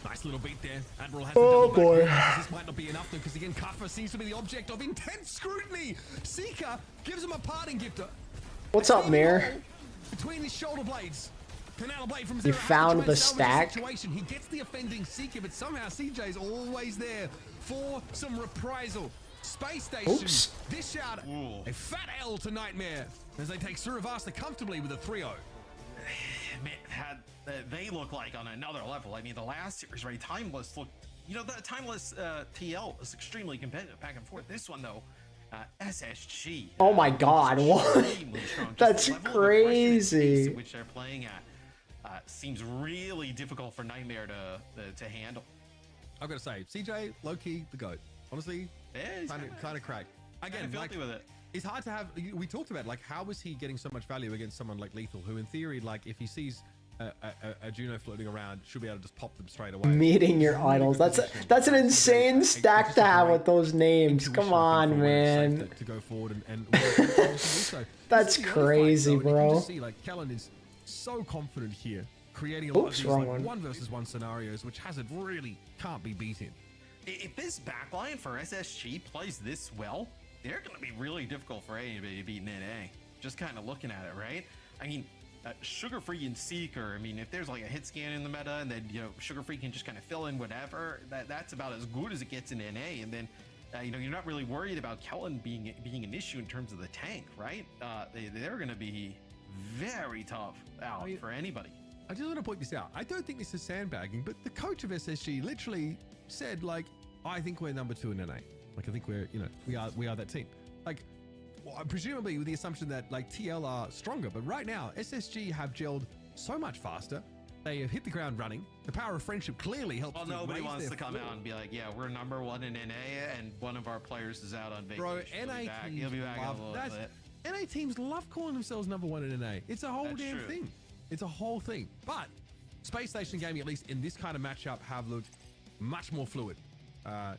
Nice little beat there. Admiral has oh boy. This might not be enough though, because again, Kuffa seems to be the object of intense scrutiny. Seeker gives him a parting gifter. What's up, Mir? Between his shoulder blades. Canal blade from You found the stack. He gets the offending Seeker, but somehow CJ's always there for some reprisal. Space Station. Oops. Dish out a fat L to Nightmare as they take Surivasta comfortably with a 3-0. They look like on another level. I mean, the last series, right? Timeless looked, you know, the Timeless TL was extremely competitive back and forth. This one, though, SSG. Oh my God! What? That's crazy. Which they're playing at seems really difficult for Nightmare to handle. I've got to say, CJ, low key, the GOAT. Honestly, kind of cracked. again, filthy like, with it. It's hard to have. We talked about like how was he getting so much value against someone like Lethal, who in theory, like if he sees a Juno floating around, should be able to just pop them straight away. Meeting your idols. That's an insane stack to have with those names. Come on, man. To go forward and That's crazy, bro. See, like Kellen is so confident here, creating a lot of these like 1v1 scenarios, which Hazard really can't be beaten. If this backline for SSG plays this well, they're going to be really difficult for anybody to beat in NA. Just kind of looking at it, right? I mean, Sugar Free and Seeker, I mean, if there's like a hit scan in the meta and then, you know, Sugar Free can just kind of fill in whatever, that's about as good as it gets in NA. And then, you know, you're not really worried about Kellen being an issue in terms of the tank, right? They're going to be very tough out for anybody. I just want to point this out. I don't think this is sandbagging, but the coach of SSG literally said, like, I think we're number 2 in NA. Like, I think we're, you know, we are that team. Like, well, presumably with the assumption that like TL are stronger, but right now SSG have gelled so much faster. They have hit the ground running. The power of friendship clearly helps. Well, nobody wants to come out and be like, yeah, we're number 1 in NA, and one of our players is out on vacation. Bro, NA he'll be back in a little bit. NA teams love calling themselves number 1 in NA. It's a whole damn thing. It's a whole thing. But Space Station Gaming, at least in this kind of matchup, have looked much more fluid.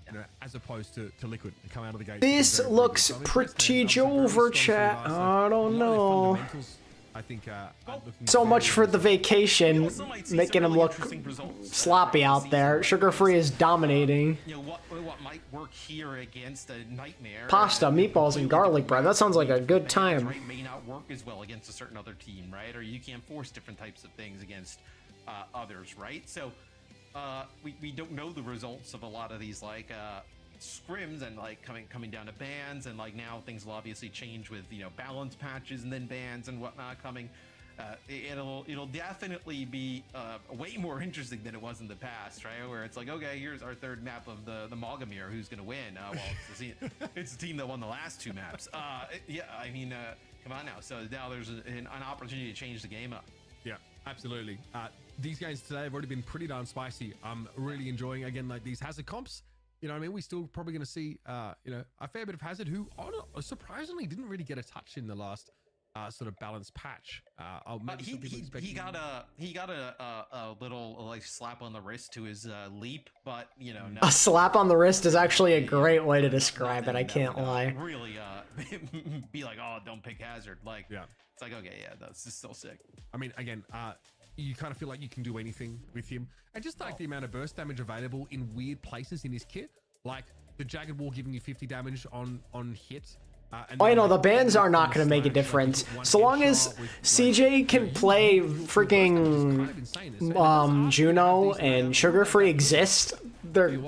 You know, as opposed to Liquid and come out of the gate. This looks pretty Jover, chat. I don't know. I think so much for the vacation, making him look sloppy out there. Sugar Free is dominating. You know, what might work here against a Nightmare? Pasta, meatballs, and garlic bread. That sounds like a good time. May not work as well against a certain other team, right? Or you can't force different types of things against others, right? So. We don't know the results of a lot of these like scrims and like coming down to bans, and like now things will obviously change with, you know, balance patches and then bans and whatnot coming. It'll definitely be way more interesting than it was in the past, right? Where it's like, okay, here's our third map of the Malgamir, who's gonna win? Well, it's the team that won the last 2 maps. Yeah, I mean, come on now. So now there's an opportunity to change the game up. Yeah, absolutely. These games today have already been pretty darn spicy. I'm really enjoying, again, like these Hazard comps. You know what I mean? We're still probably going to see, you know, a fair bit of Hazard, who surprisingly didn't really get a touch in the last sort of balanced patch. He got a little like slap on the wrist to his leap, but you know, a slap on the wrist is actually a great way to describe it. I can't lie. Really, be like, oh, don't pick Hazard. Like, yeah, it's like, okay, yeah, that's just still sick. I mean, again, you kind of feel like you can do anything with him, and just like the amount of burst damage available in weird places in his kit, like the Jagged Wall giving you 50 damage on hit. Oh, you know, the bans are not going to make a difference. So long as CJ can play freaking Juno and Sugar Free exist, they're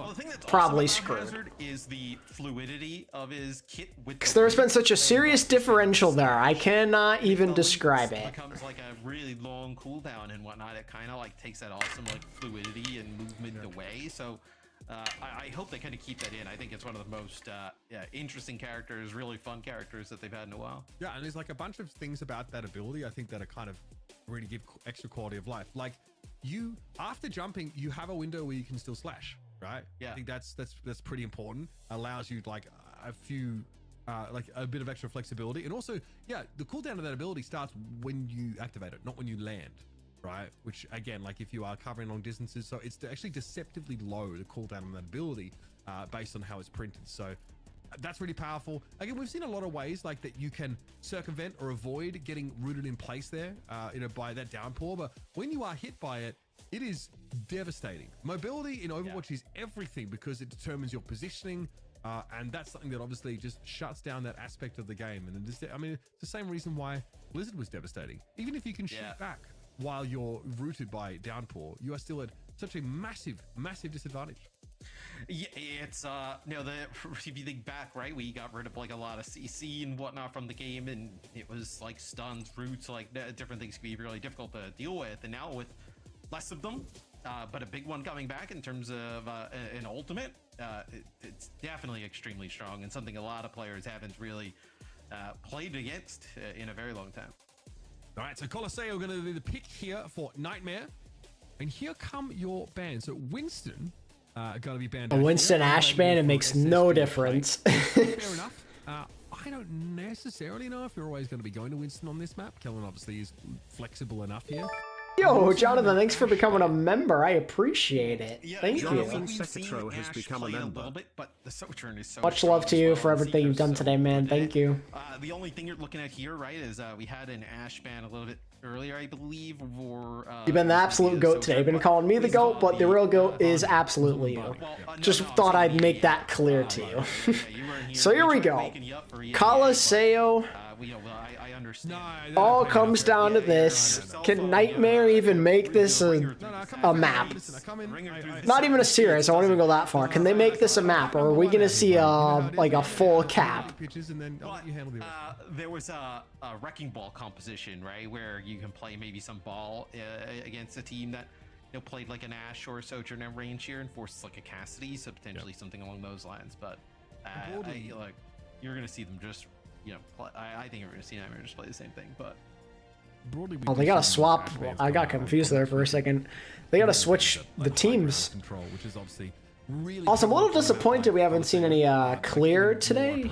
probably screwed. Is the fluidity of his kit, because there's been such a serious differential there. I cannot even describe it. It becomes like a really long cooldown and whatnot. It kind of like takes that awesome like fluidity and movement away. So I hope they kind of keep that in. I think it's one of the most interesting characters, really fun characters that they've had in a while. Yeah, and there's like a bunch of things about that ability I think that are kind of really give extra quality of life. Like you, after jumping, you have a window where you can still slash, right? Yeah, I think that's pretty important. Allows you like a few like a bit of extra flexibility, and also yeah, the cooldown of that ability starts when you activate it, not when you land. Right, which again, like if you are covering long distances, so it's actually deceptively low, the cooldown on that ability based on how it's printed. So that's really powerful. Again, we've seen a lot of ways like that you can circumvent or avoid getting rooted in place there, you know, by that downpour. But when you are hit by it, it is devastating. Mobility in Overwatch is everything because it determines your positioning. And that's something that obviously just shuts down that aspect of the game. And I mean, it's the same reason why Blizzard was devastating. Even if you can shoot back while you're rooted by downpour, you are still at such a massive disadvantage. Yeah, it's you know, if you think back, right, we got rid of like a lot of CC and whatnot from the game, and it was like stuns, roots, like different things can be really difficult to deal with. And now with less of them, but a big one coming back in terms of an ultimate, it's definitely extremely strong and something a lot of players haven't really played against in a very long time. All right, so Colosseo are going to do the pick here for Nightmare. And here come your bans. So Winston going to be banned. A Winston Ash ban, it makes no difference. Fair enough. I don't necessarily know if you're always going to be going to Winston on this map. Kellen obviously is flexible enough here. Yo, Jonathan, thanks for becoming a member. I appreciate it. Thank you. Has become a member. Bit, but the Sojourn is so Much love to you for everything you've done today, man. Thank you. The only thing you're looking at here, right, is we had an Ash ban a little bit earlier, I believe, for... You've been the absolute GOAT today. You've been calling me the GOAT, but the real GOAT is absolutely you. Just thought I'd make that clear to you. So here we go. Colosseo. All comes down to this. Can Nightmare even make this a map? Not even a series. I won't even go that far. Can they make this a map, or are we gonna see like a full cap? There was a wrecking ball composition, right, where you can play maybe some ball against a team that played like an Ash or a Sojourn at range here and forces like a Cassidy, so potentially something along those lines. But like you're gonna see them just. I think we're going to see Nightmare just play the same thing, but... Oh, they gotta swap. I got confused there for a second. They gotta switch the teams. Also, I'm a little disappointed we haven't seen any clear today.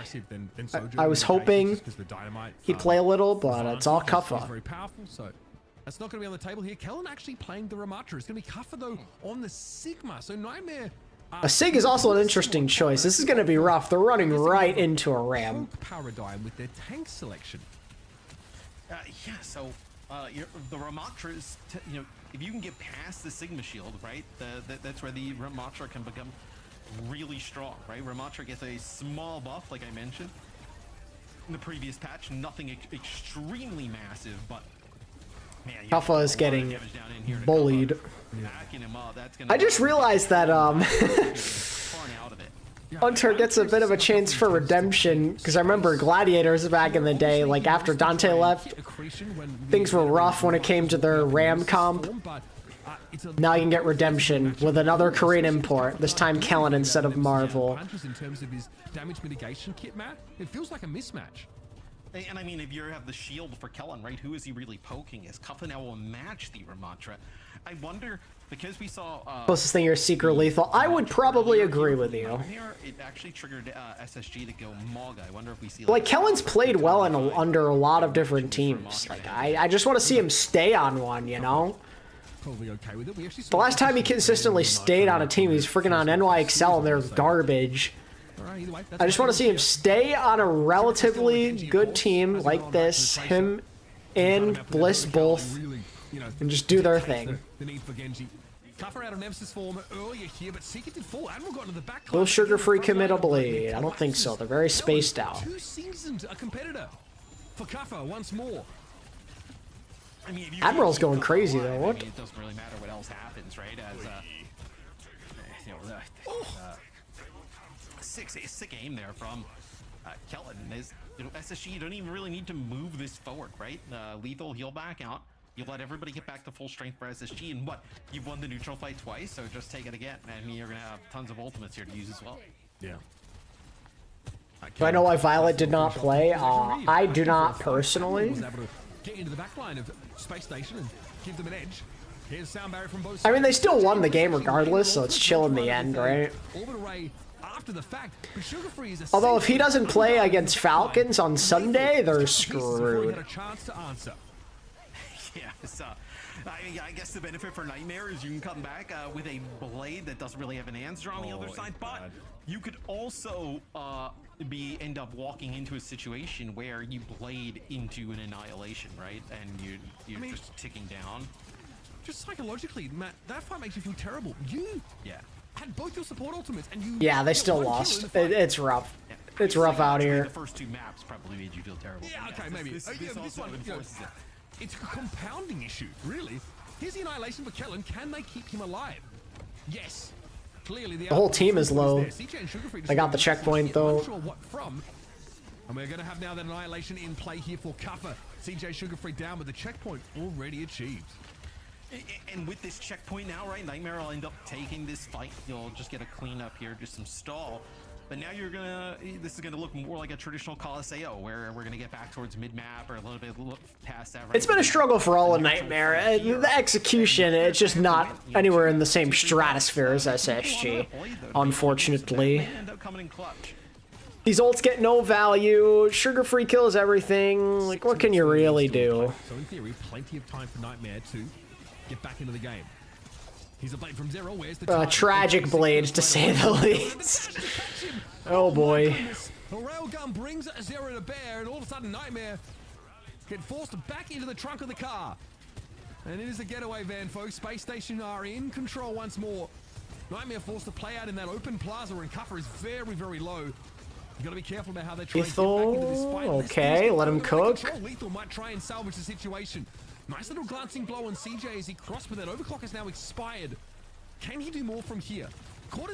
I was hoping he'd play a little, but it's all Kuffa. That's not going to be on the table here. Kellen actually playing the Ramatra. It's going to be Kuffa, though, on the Sigma. So Nightmare... A Sig is also an interesting choice. This is going to be rough. They're running right into a Ram. Paradigm with their tank selection. Yeah, so the Ramatras, if you can get past the Sigma shield, right, that's where the Ramatra can become really strong, right? Ramatra gets a small buff, like I mentioned in the previous patch. Nothing extremely massive, but Kuffa is getting bullied. I just realized that Hunter gets a bit of a chance for redemption, because I remember Gladiators back in the day, like after Dante left, things were rough when it came to their Ram comp. Now you can get redemption with another Korean import, this time Kellen instead of Marvel. In terms of his damage mitigation kit, Matt, it feels like a mismatch. And I mean, if you have the shield for Kellen, right, who is he really poking? Is Kuffa now will match the Ramatra? I wonder, because we saw... Closest thing, you're secret lethal. I would probably agree with you. It actually triggered SSG to go Mog. I wonder if we see... Like Kellen's played well under a lot of different teams. Like, I just want to see him stay on one, you know? Probably okay with it. We actually the last time he consistently stayed on a team, he's freaking on NYXL and they're garbage. I just want to see him stay on a relatively good team like this, him and Bliss both, and just do their thing. Kuffa out of Nemesis form earlier here, but Seeker did fall. Admiral got into the back. Will sugar-free commit a blade? I don't think so. They're very spaced out. Too seasoned a competitor for Kuffa once more. I mean, Admiral's going crazy though. What? It doesn't really matter what else happens, right? As sick aim there from Kellen. Is SSG, you don't even really need to move this forward, right? Lethal, heal back out. You let everybody get back to full strength for SSG, and what? You've won the neutral fight twice, so just take it again. I mean, you're gonna have tons of ultimates here to use as well. Yeah. Do I know why Violet did not play? I do not personally. Get into the back line of Space Station and give them an edge. Here's sound barrier from both sides. I mean, they still won the game regardless, so it's chill in the end, right? After the fact, but Sugar-Free is although if he doesn't play against Falcons on Sunday, they're screwed. Had a chance to answer. Yeah, so I guess the benefit for Nightmare is you can come back with a blade that doesn't really have an answer on the other side, but you could also end up walking into a situation where you blade into an annihilation, right? And you're just ticking down. Just psychologically, Matt, that fight makes you feel terrible. You had both your support ultimates, and you they still lost. It's rough. Yeah. It's rough out here. The first two maps probably made you feel terrible. Yeah, okay, maybe. This one enforces it. It's a compounding issue, really. Here's the annihilation for Kellen. Can they keep him alive? Yes. Clearly, the whole team is low. They got the checkpoint though. Not sure what from. And we're going to have now that annihilation in play here for Kuffa. CJ Sugar-Free down with the checkpoint already achieved. And with this checkpoint now, right, Nightmare will end up taking this fight. You'll just get a clean up here, just some stall. But now this is gonna look more like a traditional Colosseo, where we're gonna get back towards mid-map or a little bit past that. Right? It's been a struggle for all of Nightmare. The execution, it's just not anywhere in the same stratosphere as SSG, unfortunately. These ults get no value. Sugar-free kills everything. Like, what can you really do? So in theory, plenty of time for Nightmare to get back into the game. He's a blade from zero. Where's the tragic blades, to say the least. Oh boy. A railgun brings Zero to bear, and all of a sudden Nightmare get forced back into the trunk of the car. And it is a getaway van, folks. Space Station are in control once more. Nightmare forced to play out in that open plaza, and cover is very, very low. You gotta be careful about how they try to get back into this fight. Okay, let him cook. Lethal might try and salvage the situation. Nice little glancing blow on CJ as he crossed, but that overclock is now expired. Can he do more from here?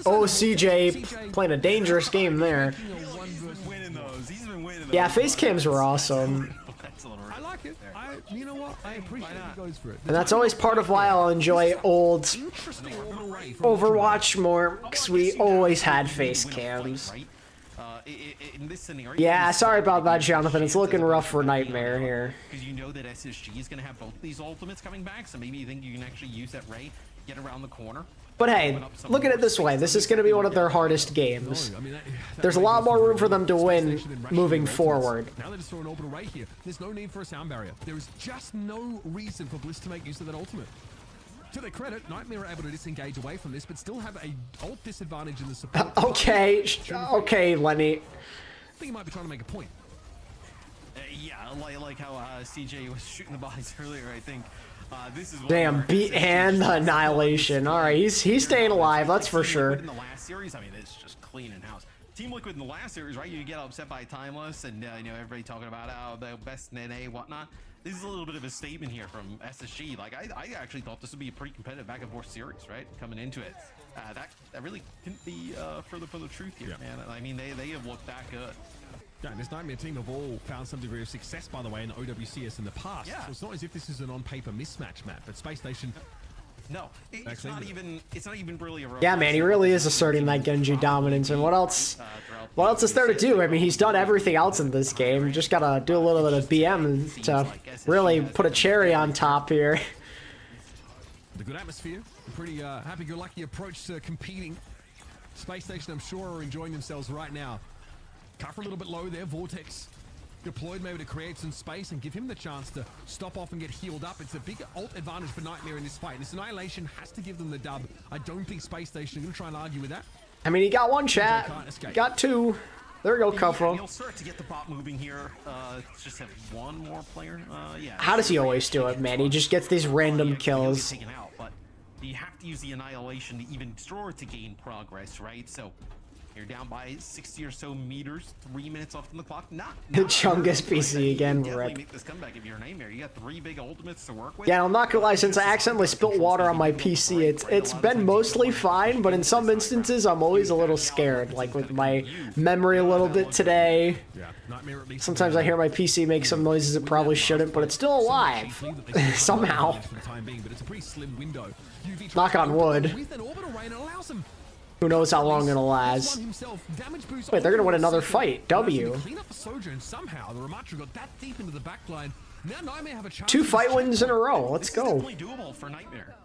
Oh, CJ playing a dangerous game there. Yeah, face cams were awesome. I like it. You know what? I appreciate he goes for it. And that's always part of why I'll enjoy old Overwatch more, because we always had face cams. Yeah, sorry about that, Jonathan. It's looking rough for Nightmare here. Because you know that SSG is going to have both these ultimates coming back, so maybe you think you can actually use that Ray, get around the corner. But hey, look at it this way. This is going to be one of their hardest games. There's a lot more room for them to win moving forward. Now they just throw an orbital Ray here. There's no need for a sound barrier. There is just no reason for Bliss to make use of that ultimate. To their credit, Nightmare are able to disengage away from this, but still have a ult disadvantage in the support. Okay, Lenny. I think he might be trying to make a point. Yeah, like how CJ was shooting the bodies earlier, I think. This is damn, beat and annihilation. All right, he's staying alive, that's for sure. In the last series, I mean, it's just clean in house. Team Liquid in the last series, right? You get upset by Timeless, and you know, everybody talking about the best NA, whatnot. This is a little bit of a statement here from SSG. Like, I actually thought this would be a pretty competitive back and forth series, right? Coming into it, that really couldn't be further from the truth here, man. I mean, they have looked that good. Yeah, this Nightmare team have all found some degree of success, by the way, in OWCS in the past. Yeah. So it's not as if this is an on-paper mismatch map, but Space Station... No, it's not even really a... Yeah, man, he really is asserting that Genji dominance, and what else is there to do? I mean, he's done everything else in this game. You just gotta do a little bit of BM to really put a cherry on top here. The good atmosphere, a pretty happy-go-lucky approach to competing. Space Station, I'm sure, are enjoying themselves right now. Cover a little bit low there, Vortex deployed maybe to create some space and give him the chance to stop off and get healed up. It's a big ult advantage for Nightmare in this fight. This Annihilation has to give them the dub. I don't think Space Station are going to try and argue with that. I mean, he got one, chat. Got two. There we go, Kuffo. He'll start to get the bot moving here. Just have one more player. Yeah. How does he always do it, man? He just gets these random kills. Taken out, but you have to use the Annihilation to even to gain progress, right? So you're down by 60 or so meters, 3 minutes left on the clock. The Chungus PC again, rip. Make this comeback if you're a Nightmare. You got 3 big ultimates to work with. Yeah, I'm not gonna lie, since I accidentally spilt water on my PC, it's been mostly fine, but in some instances I'm always a little scared, like with my memory a little bit today. Sometimes I hear my PC make some noises it probably shouldn't, but it's still alive. Somehow. Knock on wood. Who knows how long it'll last. Wait, they're gonna win another fight. W. 2 fight wins in a row. Let's go. This is definitely doable for Nightmare.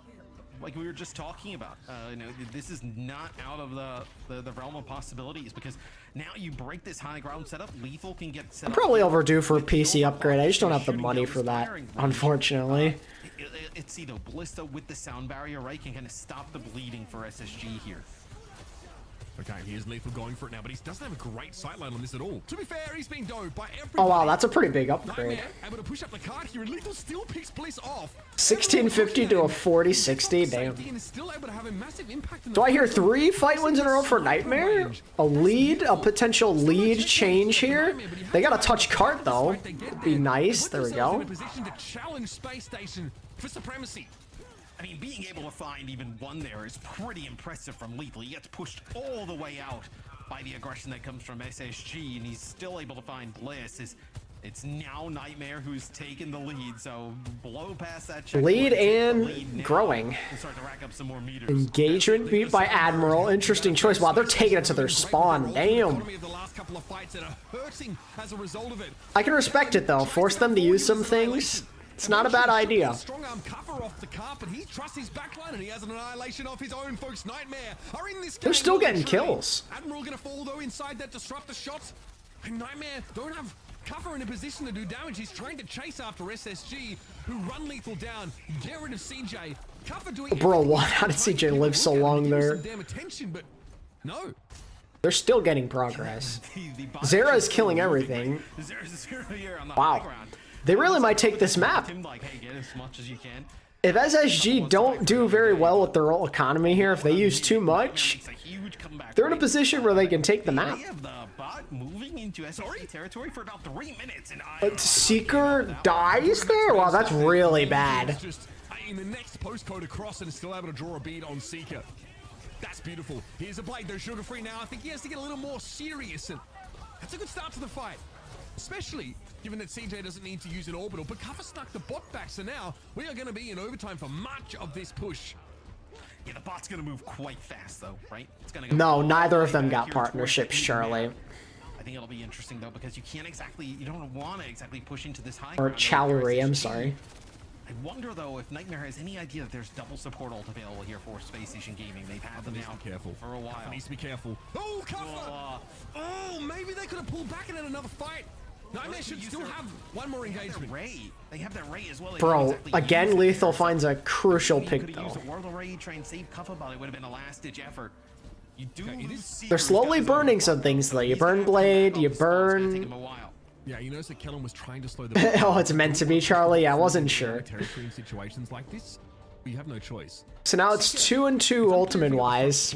Like we were just talking about. You know, this is not out of the realm of possibilities, because now you break this high ground setup. Lethal can get set I'm up. probably overdue for a PC upgrade. I just don't have the money for that, unfortunately. It's though Ballista with the sound barrier, right, can kind of stop the bleeding for SSG here. Okay, here's Lethal going for it now, but he doesn't have a great sightline on this at all. To be fair, he's being dove by everybody. Oh wow, that's a pretty big upgrade. Able to push up the card here, and Lethal still picks Bliss off. 1650 to a 4060, damn. Do I hear 3 fight wins in a row for Nightmare? A potential lead change here? They got a touch cart though. Be nice. There we go. For supremacy. I mean, being able to find even one there is pretty impressive from Lethal. He gets pushed all the way out by the aggression that comes from SSG, and he's still able to find Bliss. It's now Nightmare who's taken the lead, so blow past that checkpoint. Lead and growing. Start to rack up some more meters. Engagement beat by Admiral. Interesting choice. Wow, they're taking it to their spawn. Damn. I can respect it though. Force them to use some things. It's not a bad idea. Strong arm cover off the carpet. He trusts his backline and he has an annihilation of his own. Folks, Nightmare are in this game. They're still getting kills. Admiral gonna fall though inside that disruptor shot. And Nightmare don't have cover in a position to do damage. He's trying to chase after SSG, who run lethal down. Get rid of CJ. Cover doing Bro, how did CJ live so long there? Damn attention, but no. They're still getting progress. Zera is killing everything. Wow. They really might take this map. If SSG don't do very well with their whole economy here, if they use too much, they're in a position where they can take the map. Moving into SSG territory for about 3 minutes, and But Seeker dies there? Wow, that's really bad. In the next postcode across and still able to draw a bead on Seeker. That's beautiful. Here's a blade though, Sugar Free now. I think he has to get a little more serious, and that's a good start to the fight. Especially given that CJ doesn't need to use an orbital, but Cover snuck the bot back, so now we are going to be in overtime for much of this push. Yeah, the bot's going to move quite fast though, right? It's gonna go No, neither of them got partnerships, Charlie. I think it'll be interesting though, because you don't want to exactly push into this high Or ground. Chowlery, I'm sorry. I wonder though if Nightmare has any idea that there's double support ult available here for Space Station Gaming. They've had them now for a while. Needs to be careful. Oh, Cover! Oh, maybe they could have pulled back and had another fight. Nightmare should still have one more engagement. They have that Ray as well. Bro, again, Lethal finds a crucial pick though. Use the World Ray, try and save Cuff, but it would have been a last-ditch effort. You do They're slowly burning some things though. You burn Blade, you burn... Yeah, you notice that Kellen was trying to slow the Oh, it's meant to be, Charlie? I wasn't sure. Territory in situations like this, we have no choice. So now it's 2-2 ultimate-wise.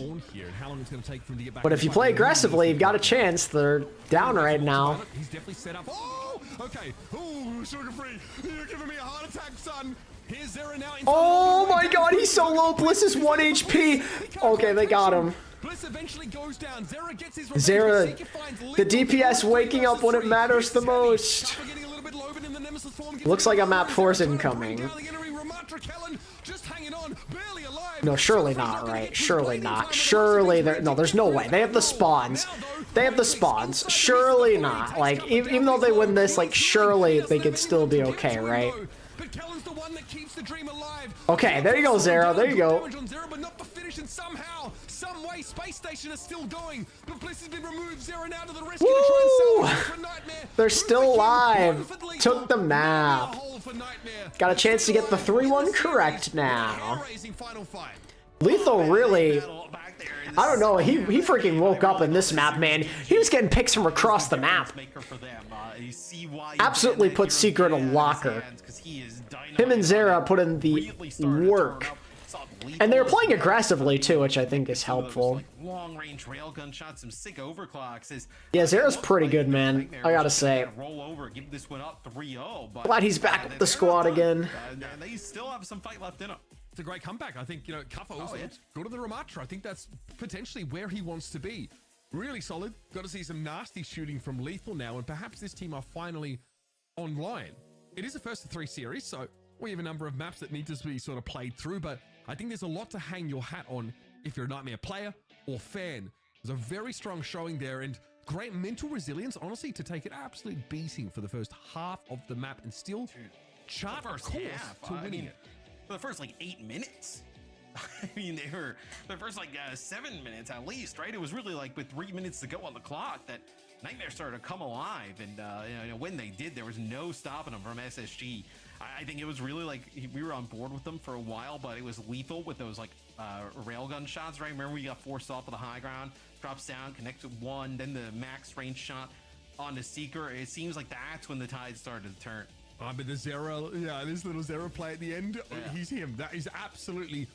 But if you play aggressively, you've got a chance. They're down right now. He's definitely set up. Oh, okay. Oh, Sugar Free, you're giving me a heart attack, son. Here's Zera now. Oh my god, he's so low. Bliss is 1 HP. Okay, they got him. Bliss eventually goes down. Zera gets his Zera, the DPS waking up when it matters the most. Looks like a map force incoming. No, surely not, right? Surely not. Surely there. No, there's no way. They have the spawns. They have the spawns. Surely not. Like, even though they win this, like, surely they could still be okay, right? Okay, there you go, Zera. There you go. Some way, Space Station is still going, but Bliss has been removed. Zera now to the rescue Woo! to try and salvage for Nightmare. They're still alive. Took the map. Got a chance to get the 3-1 correct now. Lethal really... I don't know, he freaking woke up in this map, man. He was getting picks from across the map. Absolutely put Seeker in a locker. Him and Zera put in the work. And they're playing aggressively too, which I think is helpful. Long range railgun shots, some sick overclocks. Yeah, Zera's pretty good, man. I gotta say. Roll over, give this one up 3-0. Glad he's back with the squad again. They still have some fight left in them. It's a great comeback. I think, Kuffa also go to the Ramatra. I think that's potentially where he wants to be. Really solid. Got to see some nasty shooting from Lethal now, and perhaps this team are finally online. It is a first of 3 series, so we have a number of maps that need to be sort of played through, but I think there's a lot to hang your hat on if you're a Nightmare player or fan. There's a very strong showing there, and great mental resilience, honestly, to take an absolute beating for the first half of the map and still chart a course to winning it. For the first, 8 minutes. I mean, they were the first 7 minutes at least, right? It was really with 3 minutes to go on the clock that Nightmare started to come alive, and when they did, there was no stopping them from SSG. I think it was really we were on board with them for a while, but it was Lethal with those railgun shots, right? Remember we got forced off of the high ground, drops down, connects with 1, then the max range shot on the Seeker. It seems like that's when the tide started to turn. But the Zera, this little Zera play at the end, he's him. That is absolutely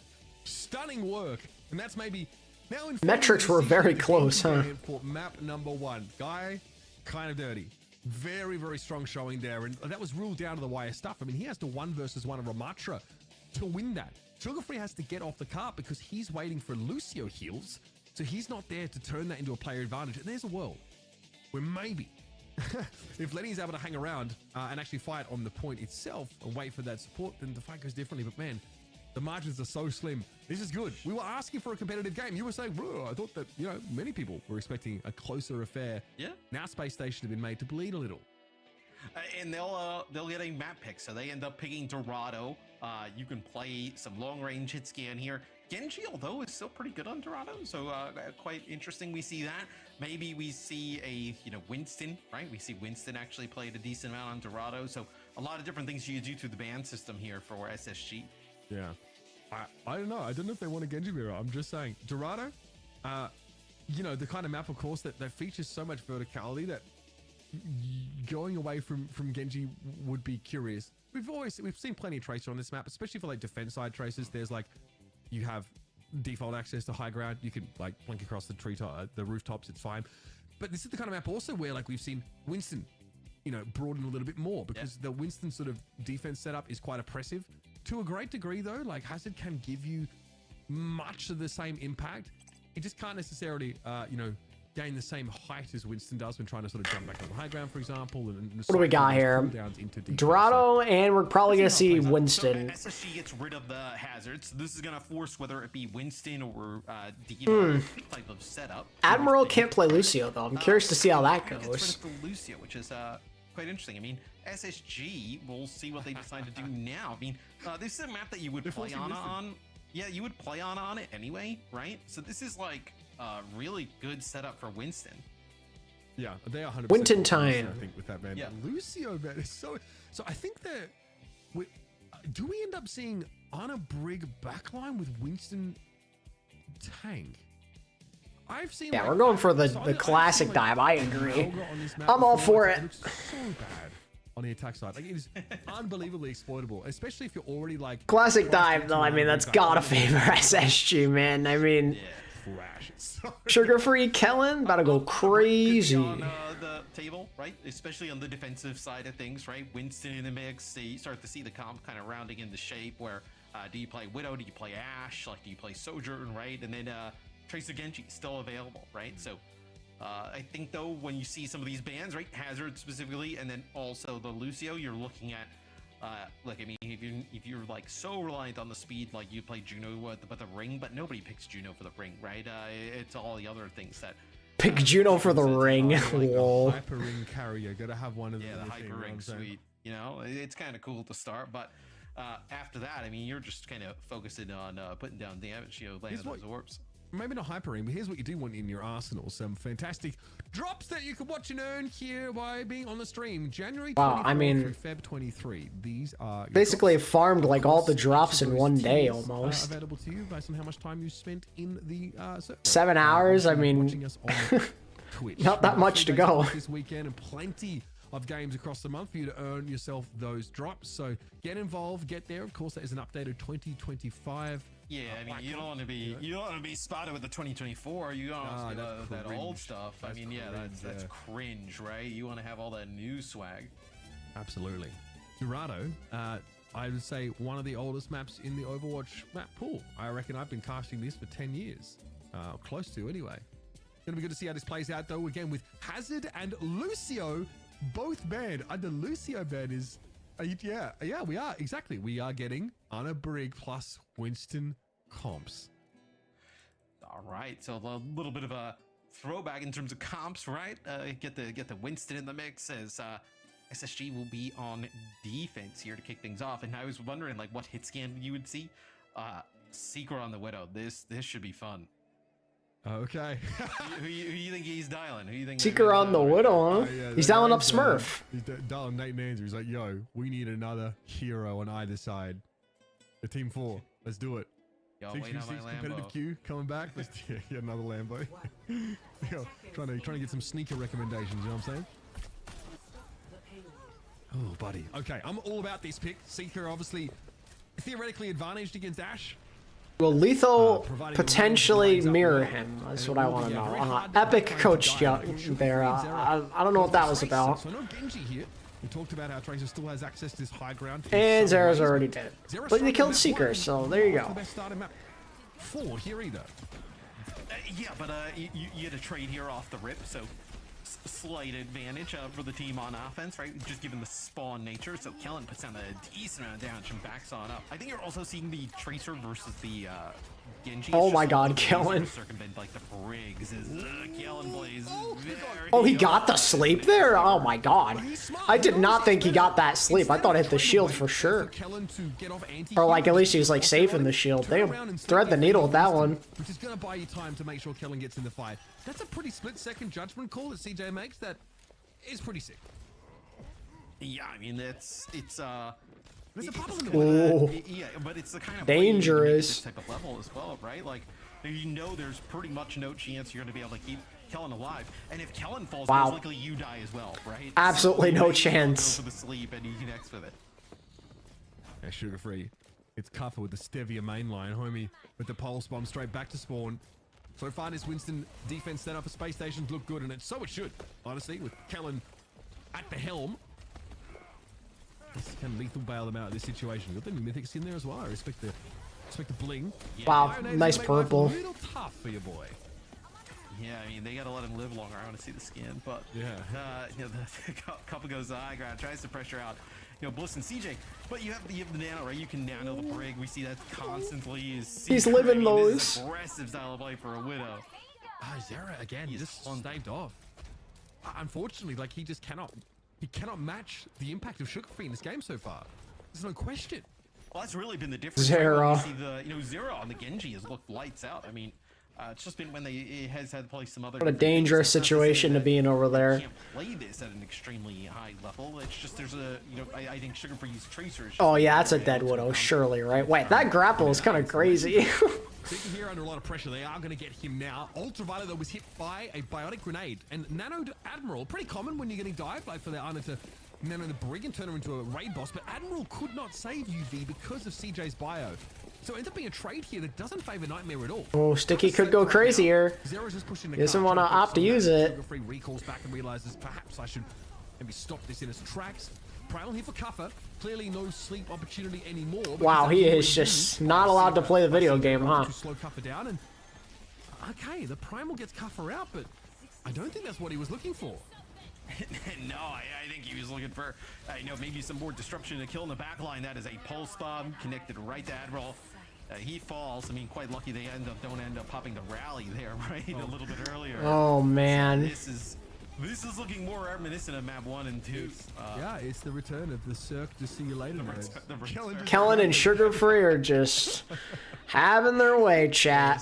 stunning work, and that's maybe now in metrics were very close, huh? For map number 1, guy, kind of dirty. Very, very strong showing there, and that was ruled down to the wire stuff. I mean, he has to 1 versus 1 of Ramatra to win that. Sugar Free has to get off the cart because he's waiting for Lucio heals, so he's not there to turn that into a player advantage. And there's a world where maybe if Lenny's able to hang around and actually fight on the point itself and wait for that support, then the fight goes differently. But man, the margins are so slim. This is good. We were asking for a competitive game. You were saying, bro, I thought that, many people were expecting a closer affair. Yeah. Now Space Station have been made to bleed a little. And they'll get a map pick, so they end up picking Dorado. You can play some long range hit scan here. Genji, although, is still pretty good on Dorado, so quite interesting. We see that. Maybe we see a Winston, right? We see Winston actually played a decent amount on Dorado, so a lot of different things you do through the ban system here for SSG. Yeah, I don't know. I don't know if they want a Genji mirror. I'm just saying, Dorado, the kind of map, of course, that features so much verticality that going away from Genji would be curious. We've seen plenty of tracer on this map, especially for like defense side tracers. There's like, you have default access to high ground. You can like blink across the the rooftops. It's fine. But this is the kind of map also where like we've seen Winston, broaden a little bit more because the Winston sort of defense setup is quite oppressive. To a great degree though, like Hazard can give you much of the same impact. He just can't necessarily, gain the same height as Winston does when trying to sort of jump back on the high ground, for example. What do we got here? Dorado, and we're probably going to see Winston. So SSG gets rid of the hazards. This is going to force whether it be Winston or Diva type of setup. Admiral can't play Lucio, though. I'm curious to see how that goes. Gets rid of the Lucio, which is quite interesting. I mean, SSG, we'll see what they decide to do now. I mean, this is a map that you would play on. Yeah, you would play on it anyway, right? So this is like really good setup for Winston. Yeah, they are 100%. Winston time. I think with that man. Yeah. Lucio, man, is so. I think that do we end up seeing Ana Brig backline with Winston tank? I've seen. Yeah, we're going for the classic dive. I agree. I'm all for it. It looks so bad on the attack side. Like, it is unbelievably exploitable, especially if you're already like classic dive though. I mean, that's gotta favor SSG, man. I mean, sugar-free Kellen about to go crazy. On the table, right? Especially on the defensive side of things, right? Winston in the mix. You start to see the comp kind of rounding into shape. Where do you play Widow? Do you play Ashe? Like, do you play Sojourn? Right? And then Tracer Genji still available, right? So. I think though, when you see some of these bans, right, Hazard specifically, and then also the Lucio, you're looking at, like, I mean, if you're like so reliant on the speed, like you play Juno with the ring, but nobody picks Juno for the ring, right? It's all the other things that. Pick Juno for the ring. Lol. Hyper ring carrier, gotta have one of them. Yeah, the hyper ring suite. It's kind of cool to start, but after that, I mean, you're just kind of focusing on putting down damage, landing those orbs. Maybe not hyper ring, but here's what you do want in your arsenal: some fantastic drops that you can watch and earn here by being on the stream. January 24 through Feb 23. These are basically farmed like all the drops in one day almost. Available to you based on how much time you spent in the 7 hours. I mean, watching us on Twitch. Not that much to go. This weekend, and plenty of games across the month for you to earn yourself those drops. So get involved, get there. Of course, that is an updated 2025. Yeah, I mean, you don't want to be spotted with the 2024. You don't want to see that old stuff. I mean, that's cringe, right? You want to have all that new swag. Absolutely. Dorado, I would say one of the oldest maps in the Overwatch map pool. I reckon I've been casting this for 10 years, close to anyway. Gonna be good to see how this plays out though. Again, with Hazard and Lucio both banned. Under Lucio ban is. Yeah, we are. Exactly. We are getting Ana Brig plus Winston comps. All right. So a little bit of a throwback in terms of comps, right? Get the Winston in the mix as SSG will be on defense here to kick things off. And I was wondering, like, what hit scan you would see. Seeker on the Widow. This should be fun. Okay. who you think he's dialing? Who you think? Seeker on the Widow, huh? Yeah, he's dialing up Smurf. He's dialing Nate Nanzer. He's like, yo, we need another hero on either side. The team 4. Let's do it. Yo, 6v6 competitive queue coming back. Let's get another Lambo. Yo, trying to get some sneaker recommendations. You know what I'm saying? Oh, buddy. Okay, I'm all about this pick. Seeker obviously theoretically advantaged against Ashe. Will Lethal potentially mirror him? That's what I want to know. Epic coach there. I don't know what that was about. So no Genji here. We talked about how Tracer still has access to this high ground. And Zera's already dead. But they killed Seeker, so there you go. The best starting map 4 here either. Yeah, but you had a trade here off the rip, so slight advantage for the team on offense, right? Just given the spawn nature. So Kellen puts down a decent amount of damage and backs on up. I think you're also seeing the Tracer versus the Genji. Oh my god, Kellen. Circumvent like the Briggs is Kellen plays. Oh, he got the sleep there? Oh my god. I did not think he got that sleep. I thought it hit the shield for sure. Or like at least he was like safe in the shield. They thread the needle with that one. Which is going to buy you time to make sure Kellen gets in the fight. That's a pretty split-second judgment call that CJ makes that is pretty sick. Yeah, I mean, it's There's a bubble in the way. Yeah, but it's the kind of dangerous this type of level as well, right? Like, you know there's pretty much no chance you're going to be able to keep Kellen alive. And if Kellen falls, wow. most likely you die as well, right? Absolutely so no chance. Go for the sleep and he connects with it. Yeah, sugar free. It's Cuffer with the Stevia mainline, homie, with the pulse bomb straight back to spawn. So far, this Winston defense set up for space stations look good, and so it should, honestly, with Kellen at the helm. This can lethal bail them out of this situation. Got the Mythics in there as well. I respect the bling. Wow, nice purple. A little tough for your boy. Yeah, I mean, they gotta let him live longer. I want to see the skin, but yeah, you know, the couple goes high ground, tries to pressure out, you know, Bliss and CJ, but you have the nano, right? You can nano the Brig. We see that constantly. He's living those. Aggressive style of play for a Widow. Zera again, just staved off. Unfortunately, like he cannot match the impact of Sugar Free in this game so far. There's no question. Well, that's really been the difference. Zera. You see the, you know, Zera on the Genji has looked lights out. I mean, it's just been when it has had to play some other. What a dangerous situation to be in over there. Can't play this at an extremely high level. It's just there's a, you know, I think Sugar Free used Tracer. Oh yeah, that's a dead Widow, surely, right? Wait, that grapple is kind of crazy. Sitting here under a lot of pressure, they are going to get him now. Ultraviolet, though, was hit by a biotic grenade. And nanoed Admiral, pretty common when you're getting dived, like for the Ana to nano the Brig and turn her into a raid boss. But Admiral could not save UV because of CJ's bio. So it ends up being a trade here that doesn't favor Nightmare at all. Oh, Sticky could go crazy here. He doesn't want to opt to use it. Sugar Free recalls back and realizes perhaps I should maybe stop this in its tracks. Prowl here for Cuffer. Clearly no sleep opportunity anymore. Wow, he is just not allowed to play the video game, huh? To slow Cuffer down and okay, the Primal gets Cuffer out, but I don't think that's what he was looking for. No, I think he was looking for, you know, maybe some more disruption to kill in the back line. That is a pulse bomb connected right to Admiral. He falls. I mean, quite lucky they don't end up popping the rally there, right? A little bit earlier. Oh man. So this is looking more reminiscent of map 1 and 2. Yeah, it's the return of the Cirque to see you later mode. Kellen and Sugar Free are just having their way, chat.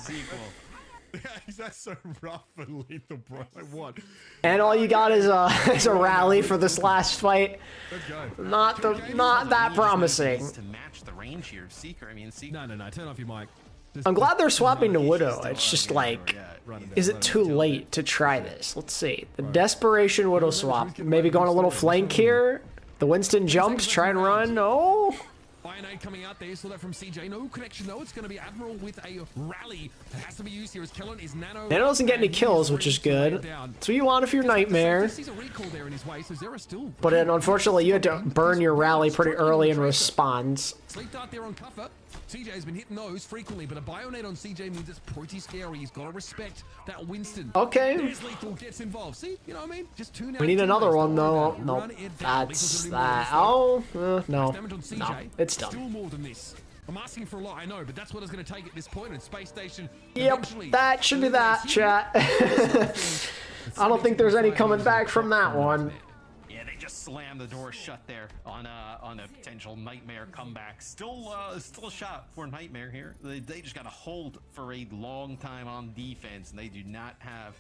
That's so rough and lethal, bro. Like what? And all you got is a rally for this last fight. Not that promising. To match the range here of Seeker. I mean, No, turn off your mic. I'm glad they're swapping to Widow. It's just like, is it too late to try this? Let's see. The Desperation Widow swap. Maybe going a little flank here. The Winston jumps, try and run. Oh. Ironade coming out there, saw that from CJ. No connection though. It's going to be Admiral with a rally that has to be used here as Kellen is nano. Nano doesn't get any kills, which is good. That's what you want if you're Nightmare. But unfortunately, you had to burn your rally pretty early in response. Sleep dart there on Cuffer. CJ has been hitting those frequently, but a Bionade on CJ means it's pretty scary. He's got to respect that Winston. Okay. There's lethal gets involved. See, you know what I mean? Just tune out. We need another one though. No, that's that. Oh, no, it's done. Still more than this. I'm asking for a lot, I know, but that's what it's going to take at this point in Space Station. Yep, that should be that, chat. I don't think there's any coming back from that one. Yeah, they just slammed the door shut there on a potential Nightmare comeback. Still a shot for Nightmare here. They just got to hold for a long time on defense, and they do not have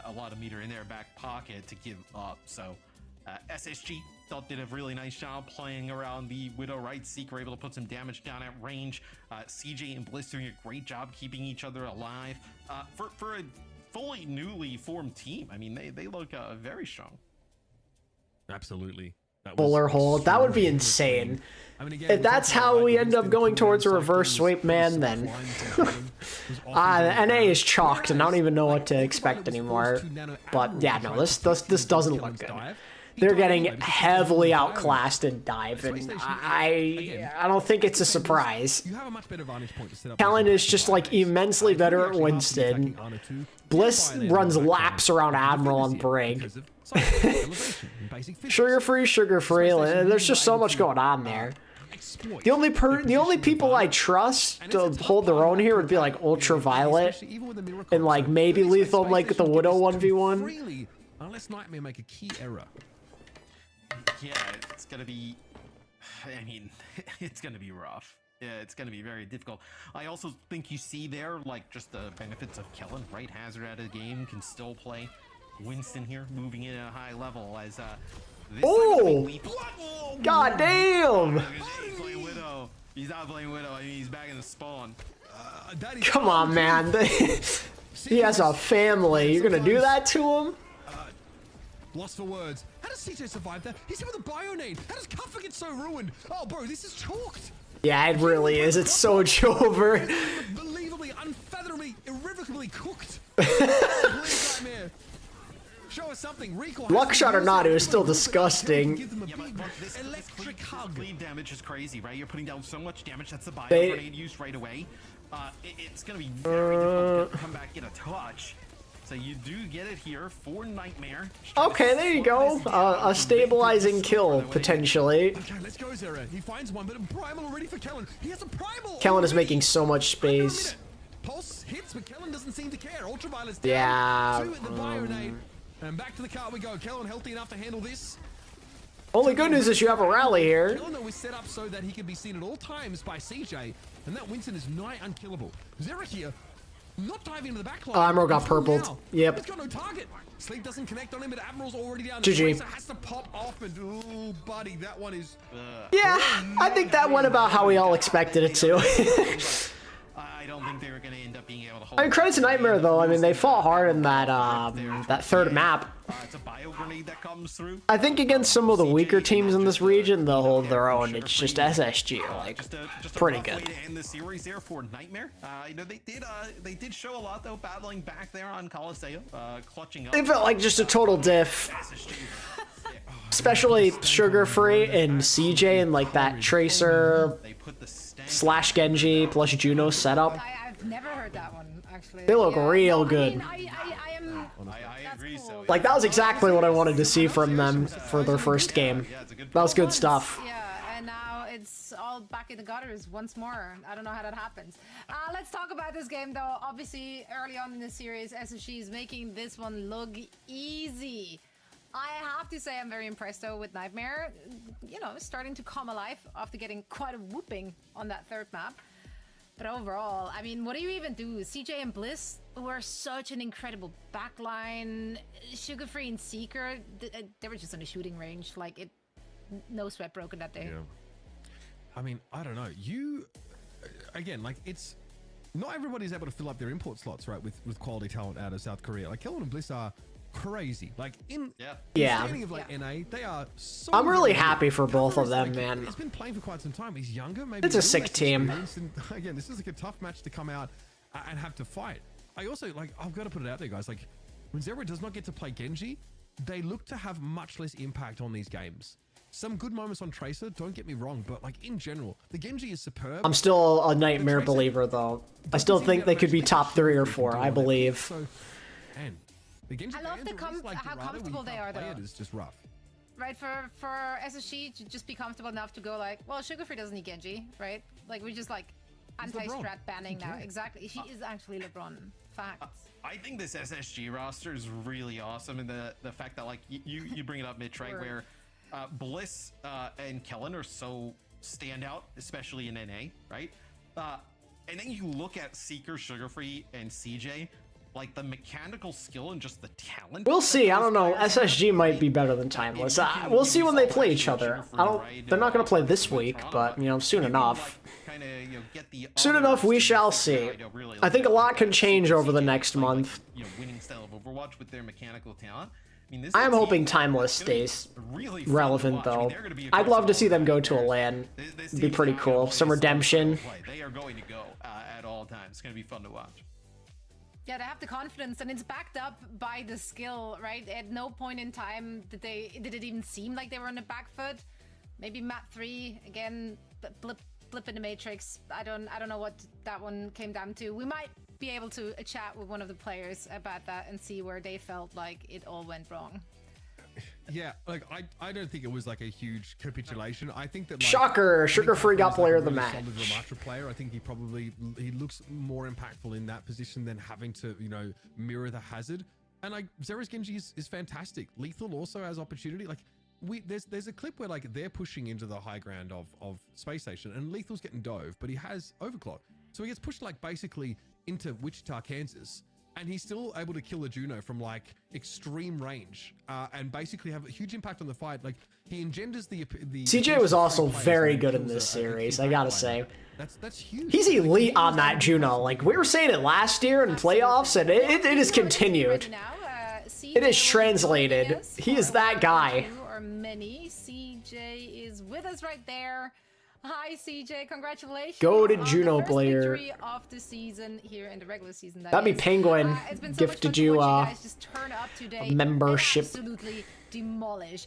a lot of meter in their back pocket to give up. So SSG did a really nice job playing around the Widow, right? Seeker able to put some damage down at range. CJ and Bliss doing a great job keeping each other alive. For a fully newly formed team, I mean, they look very strong. Absolutely. Fuller hold. That would be insane. I mean, again, if that's how we end up going towards a reverse sweep, man, then NA is chalked, and I don't even know what to expect anymore. But yeah, no, this doesn't look good. they're getting heavily outclassed in dive, and I don't think it's a surprise. Kellen is just like immensely better at Winston. Bliss runs laps around Admiral on Brig. Sugar free. Like, there's just so much going on there. The only people I trust to hold their own here would be like Ultraviolet and like maybe Lethal, like the Widow 1v1. Unless Nightmare make a key error. Yeah, it's gonna be. I mean, it's gonna be rough. Yeah, it's gonna be very difficult. I also think you see there, like, just the benefits of Kellen, right? Hazard out of the game, can still play. Winston here, moving in at a high level as oh! God damn! He's playing Widow. He's not playing Widow. I mean, he's back in the spawn. Come on, man. He has a family. You're gonna do that to him? Lost for words. How does CJ survive that? He's here with a Bionade. How does Cuffer get so ruined? Oh, bro, this is chalked. Yeah, it really is. It's so over. Unbelievably, unfathomably, irrevocably cooked. Show us something. Luck shot or not, it was still disgusting. Yeah, but this electric hug bleed damage is crazy, right? You're putting down so much damage. That's the bio grenade used right away. It's gonna be very difficult to come back get a touch. So you do get it here for Nightmare. Okay, there you go. A stabilizing kill, potentially. Okay, let's go, Zera. He finds one, but a primal already for Kellen. He has a primal. Kellen is making so much space. Pulse hits, but Kellen doesn't seem to care. Ultraviolet's down. Yeah. Two at the Bionade. And back to the car we go. Kellen healthy enough to handle this. Only good news is you have a rally here. Kellen was set up so that he can be seen at all times by CJ, and that Winston is nigh unkillable. Zera here. Not diving into the back line. Admiral got purpled. Yep. He's got no target. Sleep doesn't connect on him, but Admiral's already down. GG. Has to pop off, and ooh, buddy, that one is. Yeah, I think that went about how we all expected it to. I don't think they were going to end up being able to hold. I mean, credit to Nightmare though. I mean, they fought hard in that that third map. It's a bio grenade that comes through. I think against some of the weaker teams in this region, they'll hold their own. It's just SSG, like, pretty good. Way to end the series there for Nightmare. You know, they did show a lot though, battling back there on Coliseum, clutching up. It felt like just a total diff. Especially Sugar Free and CJ and like that Tracer / Genji plus Juno setup. I've never heard that one, actually. They look real good. I agree. So like, that was exactly what I wanted to see from them for their first game. That was good stuff. Yeah, and now it's all back in the gutters once more. I don't know how that happens. Let's talk about this game, though. Obviously, early on in the series, SSG is making this one look easy. I have to say I'm very impressed, though, with Nightmare. You know, starting to come alive after getting quite a whooping on that third map. But overall, I mean, what do you even do? CJ and Bliss were such an incredible backline. Sugar Free and Seeker, they were just on a shooting range. Like, no sweat broken that day. Yeah. I mean, I don't know. Again, like, it's not everybody's able to fill up their import slots, right, with quality talent out of South Korea. Like, Kellen and Bliss are crazy. Like, standing of like NA, they are so I'm really happy for both of them, like, man. He's been playing for quite some time. He's younger, maybe. It's a sick team. And again, this is like a tough match to come out and have to fight. I also, like, I've got to put it out there, guys. Like, when Zera does not get to play Genji, they look to have much less impact on these games. Some good moments on Tracer, don't get me wrong, but like in general, the Genji is superb. I'm still a Nightmare believer, though. I still think they could be top 3 or 4, I believe. So, and I love how comfortable they are, though. It is just rough. Right, for SSG to just be comfortable enough to go like, well, Sugar Free doesn't need Genji, right? Like, we're just like anti-strat banning now. Exactly. He is actually LeBron. Facts. I think this SSG roster is really awesome, and the fact that, like, you bring it up, Mitch, right, where Bliss and Kellen are so standout, especially in NA, right? And then you look at Seeker, Sugar Free, and CJ. Like, the mechanical skill and just the talent. We'll see. I don't know. SSG might be better than Timeless. We'll see when they play each other. They're not going to play this week, but, you know, soon enough. Soon enough, we shall see. I think a lot can change over the next month. Winning style of Overwatch with their mechanical talent. I am hoping Timeless stays relevant, though. I'd love to see them go to a LAN. It'd be pretty cool. Some redemption. They are going to go at all times. It's going to be fun to watch. Yeah, they have the confidence, and it's backed up by the skill, right? At no point in time did it even seem like they were on the back foot. Maybe map 3 again, blip in the matrix. I don't know what that one came down to. We might be able to chat with one of the players about that and see where they felt like it all went wrong. Yeah, like I don't think it was like a huge capitulation. I think that Shocker, Sugar Free got player of the match. Solid Ramatra player. I think he looks more impactful in that position than having to, you know, mirror the hazard. And like Xera's Genji is fantastic. Lethal also has opportunity. Like there's a clip where like they're pushing into the high ground of Space Station and Lethal's getting dove, but he has overclock. So he gets pushed like basically into Wichita, Kansas. And he's still able to kill a Juno from like extreme range and basically have a huge impact on the fight. Like he engenders the CJ was also very good in this series, I gotta say. That's huge. He's elite on that Juno. Like we were saying it last year in playoffs, and it is continued. It is translated. He is that guy. CJ is with us right there. Hi CJ, congratulations. Go to Juno player. Victory of the season here in the regular season. That'd be Penguin. Gifted you just turn up today a membership. Absolutely demolish.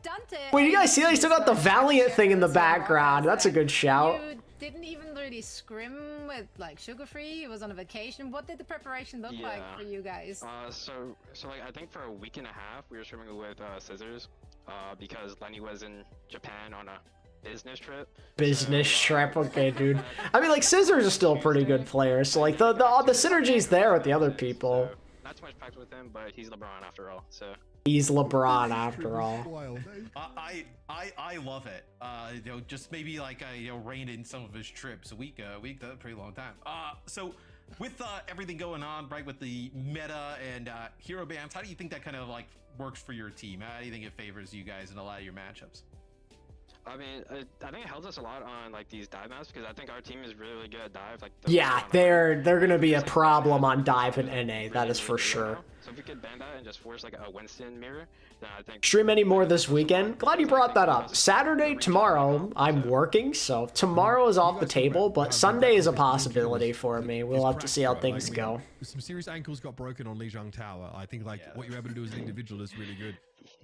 Dante. Wait, you guys see that he still got the Valiant thing in the background? That's a good shout. You didn't even really scrim with like Sugar Free. He was on a vacation. What did the preparation look like for you guys? So like I think for a week and a half we were swimming with Scissors because Lenny was in Japan on a business trip. Okay, dude. I mean, like Scissors is still a pretty good player, so like the synergy's there with the other people. Not too much practice with him, but he's LeBron after all. So he's LeBron after all. I love it. You know, just maybe like you know, rein in some of his trips a week. That's a pretty long time. So with everything going on, right, with the meta and hero bans, how do you think that kind of like works for your team? How do you think it favors you guys in a lot of your matchups? I mean, I think it helps us a lot on like these dive maps because I think our team is really good at dive. Like yeah, they're gonna be a problem on dive and NA. That is for sure. So if we could ban that and just force like a Winston mirror, then I think. Stream any more this weekend? Glad you brought that up. Saturday, tomorrow, I'm working, so tomorrow is off the table, but Sunday is a possibility for me. We'll have to see how things go. Some serious ankles got broken on Lijiang Tower. I think like what you're able to do as an individual is really good.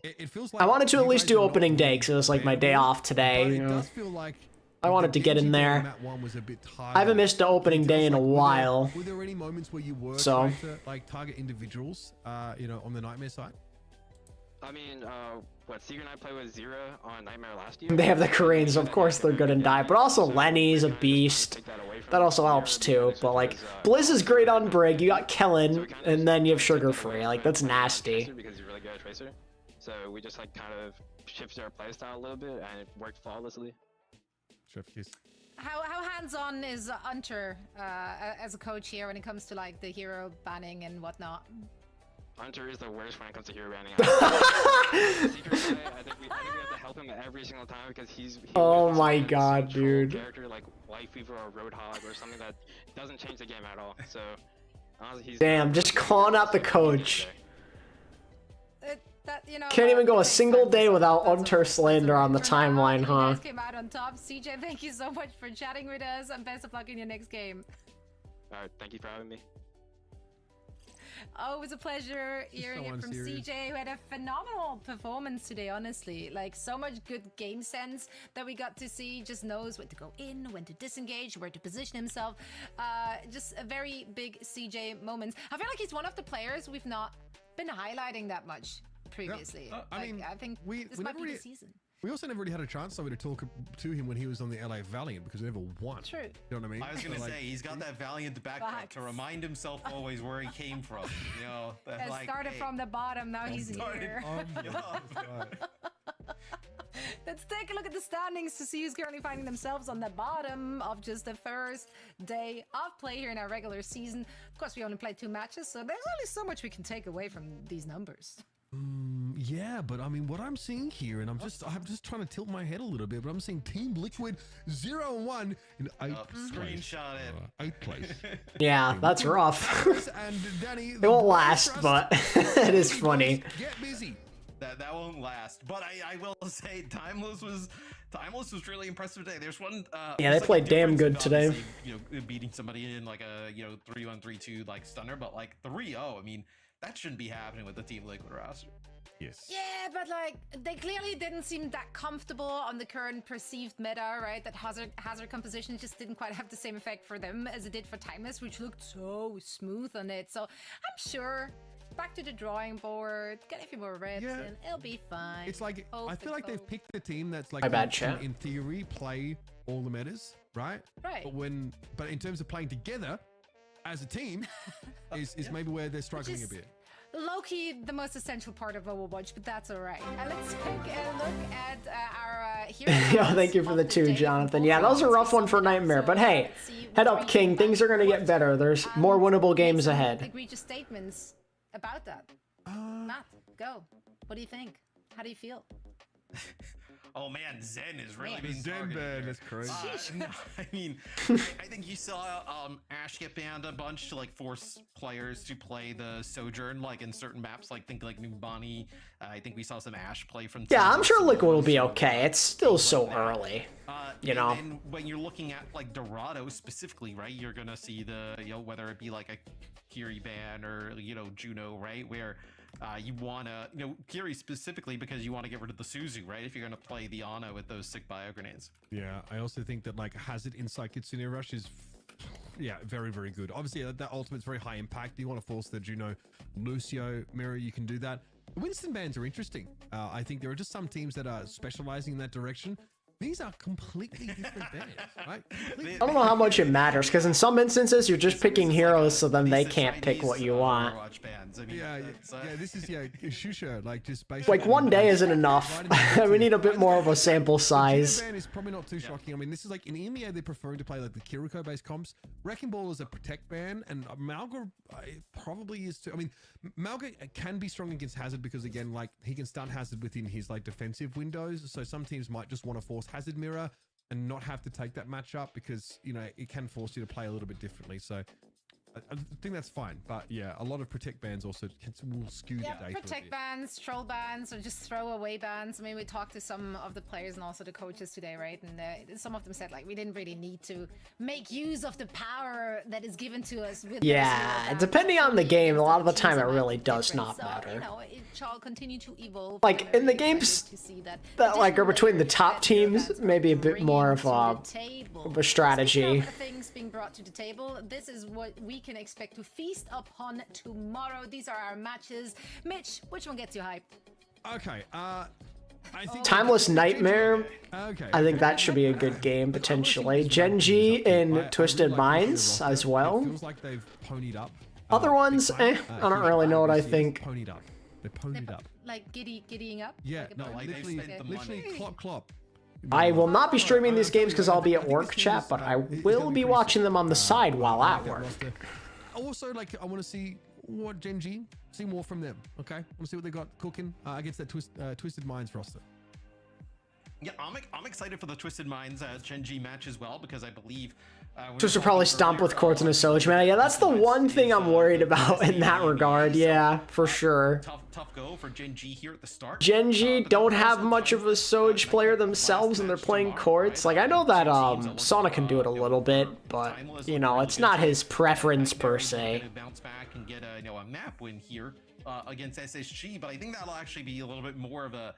It feels like I wanted to at least do opening day because it was like my day off today. You know. It does feel like I wanted to get in there. I haven't missed the opening day in a while. Were there any moments where you were trying to like target individuals, you know, on the Nightmare side? I mean, what Seeger and I played with Zera on Nightmare last year. They have the Koreans, of course they're good in dive, but also Lenny's a beast. That also helps too. But like Blizz is great on Brig. You got Kellen, and then you have Sugar Free. Like that's nasty. Because he's really good at Tracer. So we just like kind of shifted our playstyle a little bit, and it worked flawlessly. How hands-on is Hunter as a coach here when it comes to like the hero banning and whatnot? Hunter is the worst when it comes to hero banning. I think we have to help him every single time because he oh my god, dude. Character like White Fever or Roadhog or something that doesn't change the game at all. So honestly, he's damn, just calling out the coach. That, you know, can't even go a single day without Hunter slander on the timeline, huh? Came out on top. CJ, thank you so much for chatting with us, and best of luck in your next game. Alright, thank you for having me. Oh, it was a pleasure hearing it from CJ, who had a phenomenal performance today, honestly. Like, so much good game sense that we got to see. Just knows when to go in, when to disengage, where to position himself. Just a very big CJ moment. I feel like he's one of the players we've not been highlighting that much previously. Yeah, I mean, I think this might be the season. We also never really had a chance to talk to him when he was on the LA Valiant because he never won. True. You know what I mean? I was gonna say he's got that Valiant background to remind himself always where he came from. You know, that, like, started from the bottom. Now he's here. Let's take a look at the standings to see who's currently finding themselves on the bottom of just the first day of play here in our regular season. Of course, we only played 2 matches, so there's only so much we can take away from these numbers. Yeah, but I mean, what I'm seeing here, and I'm just trying to tilt my head a little bit, but I'm seeing Team Liquid 0-1 in 8th place. Screenshot it. 8th place. Yeah, that's rough. And Danny, it won't last, but it is funny. Get busy. That won't last. But I will say, Timeless was Timeless was really impressive today. There's one. Yeah, they played damn good today. You know, beating somebody in like a 3-1, 3-2 like stunner, but like 3-0. I mean, that shouldn't be happening with the Team Liquid roster. Yes. Yeah, but like they clearly didn't seem that comfortable on the current perceived meta, right? That hazard composition just didn't quite have the same effect for them as it did for Timeless, which looked so smooth on it. So I'm sure back to the drawing board, get a few more reps, and it'll be fine. It's like I feel like they've picked a team that's like My bad, chat. in theory play all the metas, right? Right. But in terms of playing together as a team, is maybe where they're struggling a bit. Low-key, the most essential part of Overwatch, but that's all right. Let's take a look at our heroes. Yo, thank you for the 2, Jonathan. Yeah, that was a rough one for Nightmare, but hey, head up, King. Things are gonna get better. There's more winnable games ahead. Egregious statements about that. Matt, go. What do you think? How do you feel? Oh man, Zen is really Man. being Zen targeted ban here. is crazy. No, I mean, I think you saw Ash get banned a bunch to like force players to play the Sojourn like in certain maps, like think like Numbani. I think we saw some Ash play from. Yeah, I'm sure Liquid will be okay. It's still so early. You know. And when you're looking at like Dorado specifically, right, you're gonna see the whether it be like a Kiri ban or Juno, right, where you want to, Kiri specifically because you want to get rid of the Suzu, right? If you're going to play the Ana with those sick bio grenades. Yeah, I also think that like Hazard inside Kitsune Rush is, very, very good. Obviously, that ultimate's very high impact. You want to force the Juno Lucio mirror, you can do that. The Winston bans are interesting. I think there are just some teams that are specializing in that direction. These are completely different bans, right? I don't know how much it matters, because in some instances, you're just picking heroes, so then they can't pick what you want. This is Shusha, like just basically. Like, one day isn't enough. We need a bit more of a sample size. The ban is probably not too shocking. I mean, this is like in EMEA, they're preferring to play like the Kiriko-based comps. Wrecking Ball is a protect ban, and Malga probably is too. I mean, Malga can be strong against Hazard because again, like he can stun Hazard within his like defensive windows. So some teams might just want to force Hazard mirror and not have to take that matchup because it can force you to play a little bit differently. So I think that's fine, but yeah, a lot of protect bans also will skew the data. Protect bans, troll bans, or just throwaway bans. I mean, we talked to some of the players and also the coaches today, right? And some of them said like we didn't really need to make use of the power that is given to us. With depending on the game, a lot of the time it really does not matter. It shall continue to evolve. Like in the games that like are between the top teams, maybe a bit more of a strategy. Things being brought to the table. This is what we can expect to feast upon tomorrow. These are our matches. Mitch, which one gets you hyped? Okay, I think Timeless Nightmare. Okay. I think that should be a good game potentially. Genji in Twisted Minds as well. Feels like they've ponied up. Other ones, I don't really know what I think. Ponied up. They're ponied up. Like giddying up? Yeah, like no, like literally clop. I will not be streaming these games because I'll be at work, chat, but I will be watching them on the side while at work. Also, like, I want to see what Genji, see more from them, okay? I want to see what they got cooking against that Twisted Minds roster. Yeah, I'm excited for the Twisted Minds Genji match as well because I believe Twister probably stomp with Quartz and a Soj, man. Yeah, that's the one thing I'm worried about in that regard. Yeah, for sure. Tough go for Genji here at the start. Genji don't have much of a Soj player themselves, and they're playing Quartz. Like, I know that Sonic can do it a little bit, but it's not his preference per se. Bounce back and get a map win here against SSG, but I think that'll actually be a little bit more of a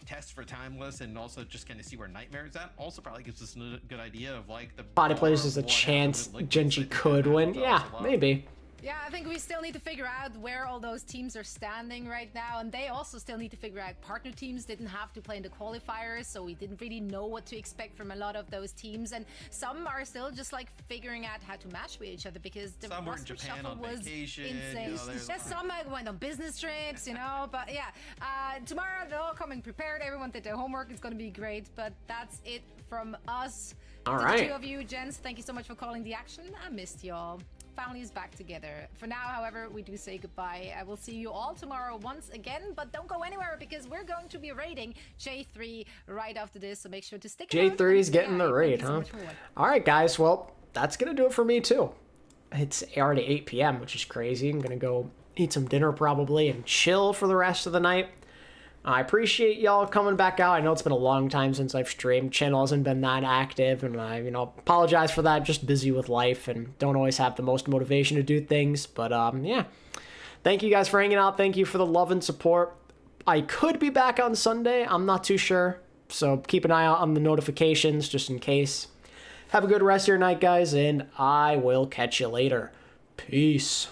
test for Timeless and also just kind of see where Nightmare is at. Also probably gives us a good idea of like the body players is a chance Genji could win. Yeah, maybe. Yeah, I think we still need to figure out where all those teams are standing right now, and they also still need to figure out partner teams didn't have to play in the qualifiers, so we didn't really know what to expect from a lot of those teams, and some are still just like figuring out how to match with each other because the roster shuffle was insane. Some went on business trips, but yeah, tomorrow they're all coming prepared. Everyone did their homework. It's going to be great, but that's it from us. All to right. the two of you, gents, thank you so much for calling the action. I missed y'all. Family is back together. For now, however, we do say goodbye. I will see you all tomorrow once again, but don't go anywhere because we're going to be raiding J3 right after this, so make sure to stick around. J3 is getting the raid, huh? All right, guys. Well, that's going to do it for me, too. It's already 8 p.m., which is crazy. I'm going to go eat some dinner probably and chill for the rest of the night. I appreciate y'all coming back out. I know it's been a long time since I've streamed. Channel hasn't been that active, and I, apologize for that. Just busy with life and don't always have the most motivation to do things. But yeah, thank you guys for hanging out. Thank you for the love and support. I could be back on Sunday. I'm not too sure, so keep an eye out on the notifications just in case. Have a good rest of your night, guys, and I will catch you later. Peace.